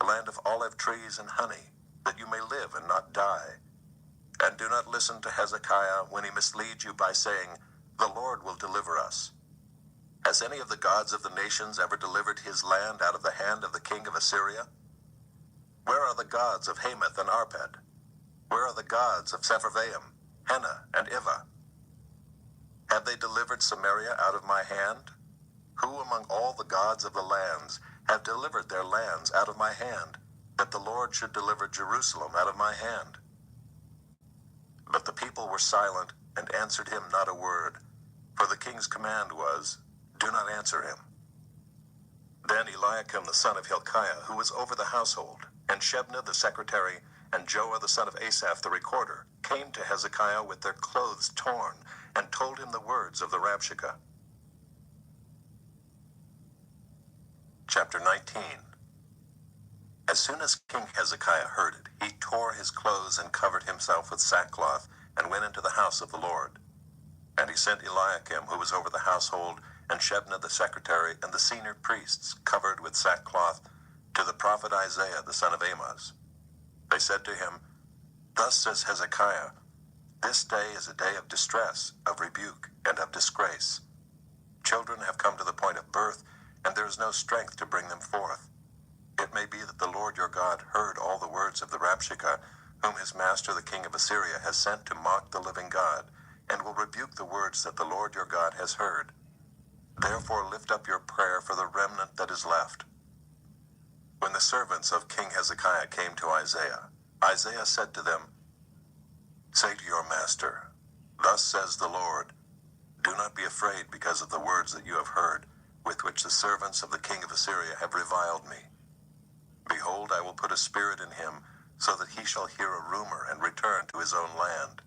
a land of olive trees and honey, that you may live and not die. And do not listen to Hezekiah when he misleads you by saying, the Lord will deliver us. Has any of the gods of the nations ever delivered his land out of the hand of the king of Assyria? Where are the gods of Hamath and Arpad? Where are the gods of Sepharvaim, Hena, and Ivah? Have they delivered Samaria out of my hand? Who among all the gods of the lands have delivered their lands out of my hand, that the Lord should deliver Jerusalem out of my hand? But the people were silent and answered him not a word, for the king's command was, do not answer him. Then Eliakim the son of Hilkiah, who was over the household, and Shebna the secretary, and Joah the son of Asaph the recorder, came to Hezekiah with their clothes torn, and told him the words of the Rabshakeh. Chapter 19. As soon as King Hezekiah heard it, he tore his clothes and covered himself with sackcloth, and went into the house of the Lord. And he sent Eliakim, who was over the household, and Shebna the secretary, and the senior priests, covered with sackcloth, to the prophet Isaiah the son of Amoz. They said to him, thus says Hezekiah, this day is a day of distress, of rebuke, and of disgrace. Children have come to the point of birth, and there is no strength to bring them forth. It may be that the Lord your God heard all the words of the Rabshakeh, whom his master the king of Assyria has sent to mock the living God, and will rebuke the words that the Lord your God has heard. Therefore lift up your prayer for the remnant that is left. When the servants of King Hezekiah came to Isaiah, Isaiah said to them, say to your master, thus says the Lord, do not be afraid because of the words that you have heard, with which the servants of the king of Assyria have reviled me. Behold, I will put a spirit in him, so that he shall hear a rumor and return to his own land,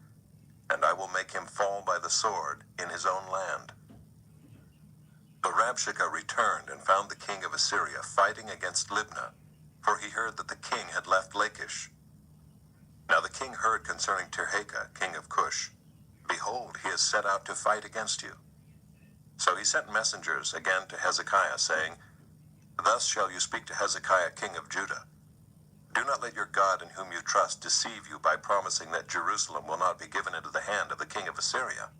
and I will make him fall by the sword in his own land. The Rabshakeh returned and found the king of Assyria fighting against Libnah, for he heard that the king had left Lachish. Now the king heard concerning Tirhakah, king of Cush, behold, he has set out to fight against you. So he sent messengers again to Hezekiah, saying, thus shall you speak to Hezekiah, king of Judah. Do not let your God in whom you trust deceive you by promising that Jerusalem will not be given into the hand of the king of Assyria.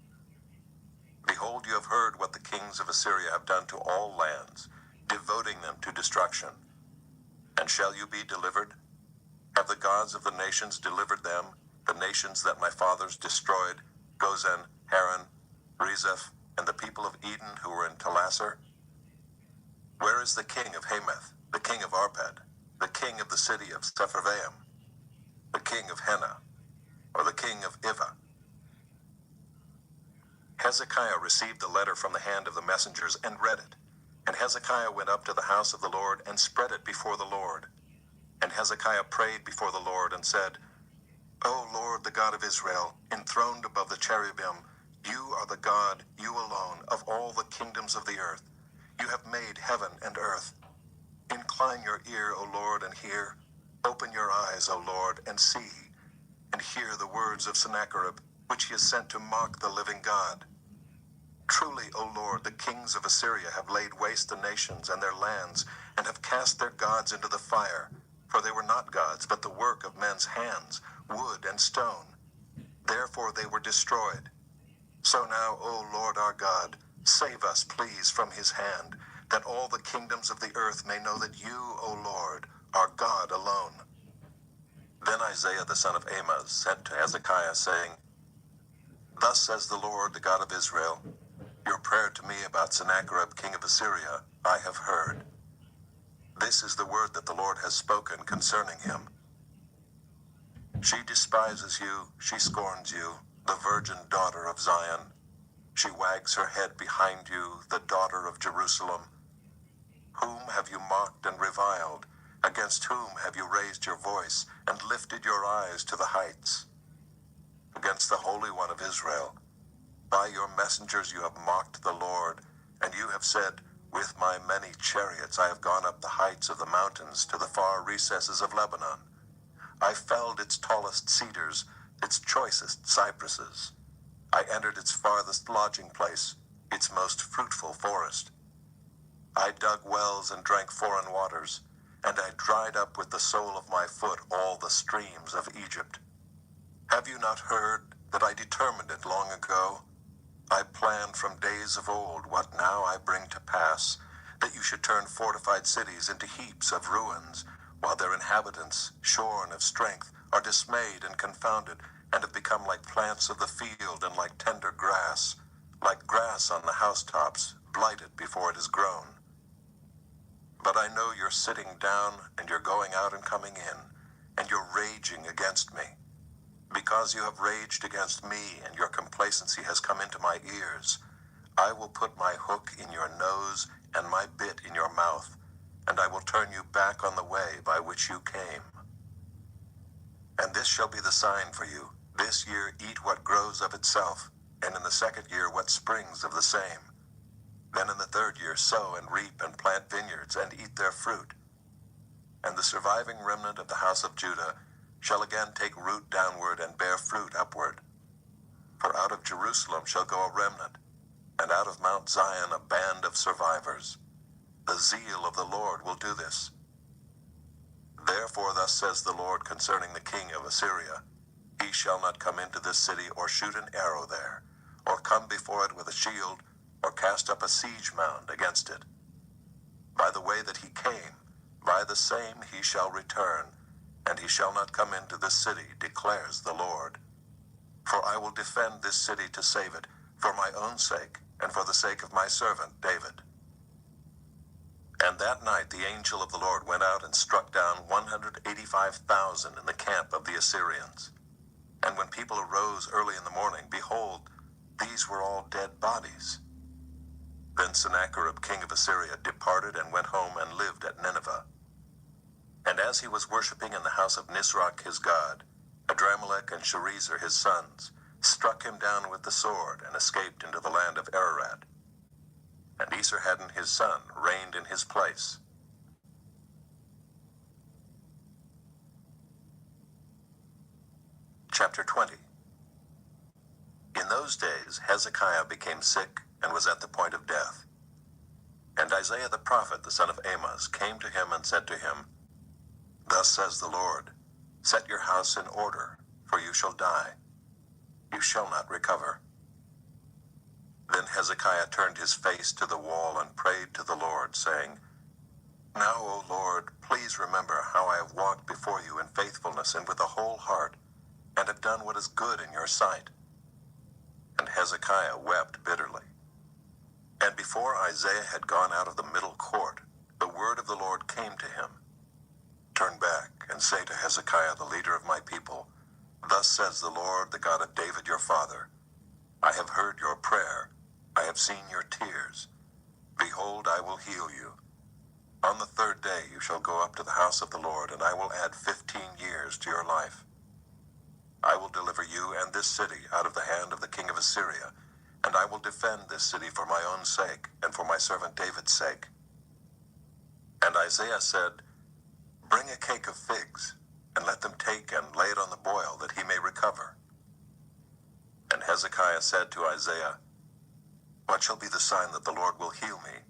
Behold, you have heard what the kings of Assyria have done to all lands, devoting them to destruction. And shall you be delivered? Have the gods of the nations delivered them? the nations that my fathers destroyed, Gozan, Haran, Rezeph, and the people of Eden who were in Talasar? Where is the king of Hamath, the king of Arpad, the king of the city of Sepharvaim, the king of Hena, or the king of Ivah? Hezekiah received the letter from the hand of the messengers and read it. And Hezekiah went up to the house of the Lord and spread it before the Lord. And Hezekiah prayed before the Lord and said, O Lord, the God of Israel, enthroned above the cherubim, you are the God, you alone, of all the kingdoms of the earth. You have made heaven and earth. Incline your ear, O Lord, and hear. Open your eyes, O Lord, and see, and hear the words of Sennacherib, which he has sent to mock the living God. Truly, O Lord, the kings of Assyria have laid waste the nations and their lands, and have cast their gods into the fire. For they were not gods, but the work of men's hands, wood and stone. Therefore they were destroyed. So now, O Lord our God, save us, please, from his hand, that all the kingdoms of the earth may know that you, O Lord, are God alone. Then Isaiah the son of Amoz sent to Hezekiah, saying, Thus says the Lord, the God of Israel, your prayer to me about Sennacherib, king of Assyria, I have heard. This is the word that the Lord has spoken concerning him. She despises you, she scorns you, the virgin daughter of Zion. She wags her head behind you, the daughter of Jerusalem. Whom have you mocked and reviled? Against whom have you raised your voice and lifted your eyes to the heights? Against the Holy One of Israel. By your messengers you have mocked the Lord, and you have said, With my many chariots I have gone up the heights of the mountains to the far recesses of Lebanon. I felled its tallest cedars, its choicest cypresses. I entered its farthest lodging place, its most fruitful forest. I dug wells and drank foreign waters, and I dried up with the sole of my foot all the streams of Egypt. Have you not heard that I determined it long ago? I planned from days of old what now I bring to pass, that you should turn fortified cities into heaps of ruins, while their inhabitants, shorn of strength, are dismayed and confounded, and have become like plants of the field and like tender grass, like grass on the housetops, blighted before it is grown. But I know you're sitting down, and you're going out and coming in, and you're raging against me. Because you have raged against me, and your complacency has come into my ears, I will put my hook in your nose and my bit in your mouth, and I will turn you back on the way by which you came. And this shall be the sign for you. This year eat what grows of itself, and in the second year what springs of the same. Then in the third year sow and reap and plant vineyards and eat their fruit. And the surviving remnant of the house of Judah shall again take root downward and bear fruit upward. For out of Jerusalem shall go a remnant, and out of Mount Zion a band of survivors. The zeal of the Lord will do this. Therefore thus says the Lord concerning the king of Assyria, He shall not come into this city or shoot an arrow there, or come before it with a shield, or cast up a siege mound against it. By the way that he came, by the same he shall return, and he shall not come into this city, declares the Lord. For I will defend this city to save it, for my own sake, and for the sake of my servant David. And that night the angel of the Lord went out and struck down 185,000 in the camp of the Assyrians. And when people arose early in the morning, behold, these were all dead bodies. Then Sennacherib, king of Assyria, departed and went home and lived at Nineveh. And as he was worshipping in the house of Nisroch his god, Adramelech and Sharezer his sons struck him down with the sword and escaped into the land of Ararat. And Esarhaddon his son reigned in his place. Chapter 20. In those days Hezekiah became sick and was at the point of death. And Isaiah the prophet, the son of Amoz, came to him and said to him, Thus says the Lord, Set your house in order, for you shall die. You shall not recover. Then Hezekiah turned his face to the wall and prayed to the Lord, saying, Now, O Lord, please remember how I have walked before you in faithfulness and with a whole heart, and have done what is good in your sight." And Hezekiah wept bitterly. And before Isaiah had gone out of the middle court, the word of the Lord came to him. "Turn back and say to Hezekiah, the leader of my people, 'Thus says the Lord, the God of David your father, I have heard your prayer, I have seen your tears. Behold, I will heal you. On the third day you shall go up to the house of the Lord, and I will add 15 years to your life. I will deliver you and this city out of the hand of the king of Assyria, and I will defend this city for my own sake and for my servant David's sake." And Isaiah said, "Bring a cake of figs, and let them take and lay it on the boil, that he may recover." And Hezekiah said to Isaiah, "What shall be the sign that the Lord will heal me,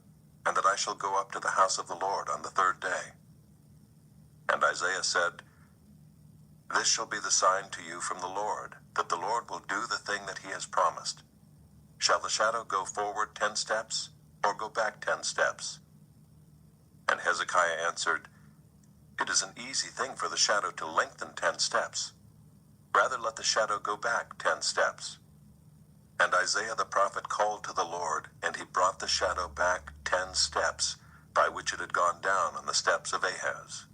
and that I shall go up to the house of the Lord on the third day?" And Isaiah said, "This shall be the sign to you from the Lord, that the Lord will do the thing that he has promised. Shall the shadow go forward 10 steps, or go back 10 steps?" And Hezekiah answered, "It is an easy thing for the shadow to lengthen 10 steps. Rather let the shadow go back 10 steps." And Isaiah the prophet called to the Lord, and he brought the shadow back 10 steps, by which it had gone down on the steps of Ahaz.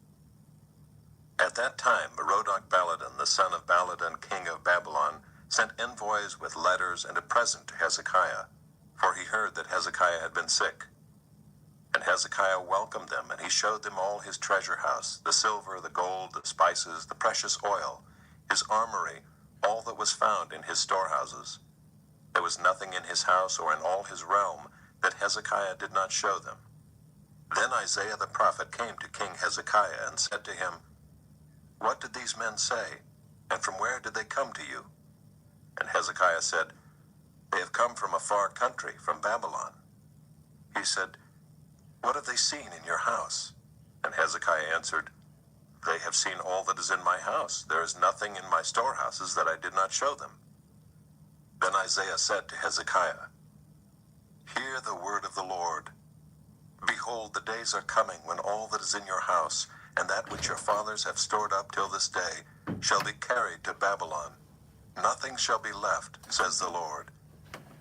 At that time Merodach-Baladan, the son of Baladan, king of Babylon, sent envoys with letters and a present to Hezekiah, for he heard that Hezekiah had been sick. And Hezekiah welcomed them, and he showed them all his treasure house, the silver, the gold, the spices, the precious oil, his armory, all that was found in his storehouses. There was nothing in his house or in all his realm that Hezekiah did not show them. Then Isaiah the prophet came to King Hezekiah and said to him, "What did these men say, and from where did they come to you?" And Hezekiah said, "They have come from a far country, from Babylon." He said, "What have they seen in your house?" And Hezekiah answered, "They have seen all that is in my house. There is nothing in my storehouses that I did not show them." Then Isaiah said to Hezekiah, "Hear the word of the Lord. Behold, the days are coming when all that is in your house, and that which your fathers have stored up till this day, shall be carried to Babylon. Nothing shall be left, says the Lord.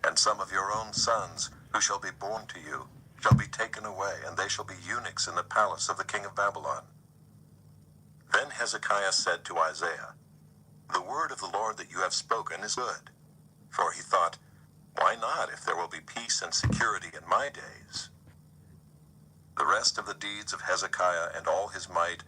And some of your own sons, who shall be born to you, shall be taken away, and they shall be eunuchs in the palace of the king of Babylon." Then Hezekiah said to Isaiah, "The word of the Lord that you have spoken is good." For he thought, "Why not, if there will be peace and security in my days?" The rest of the deeds of Hezekiah and all his might,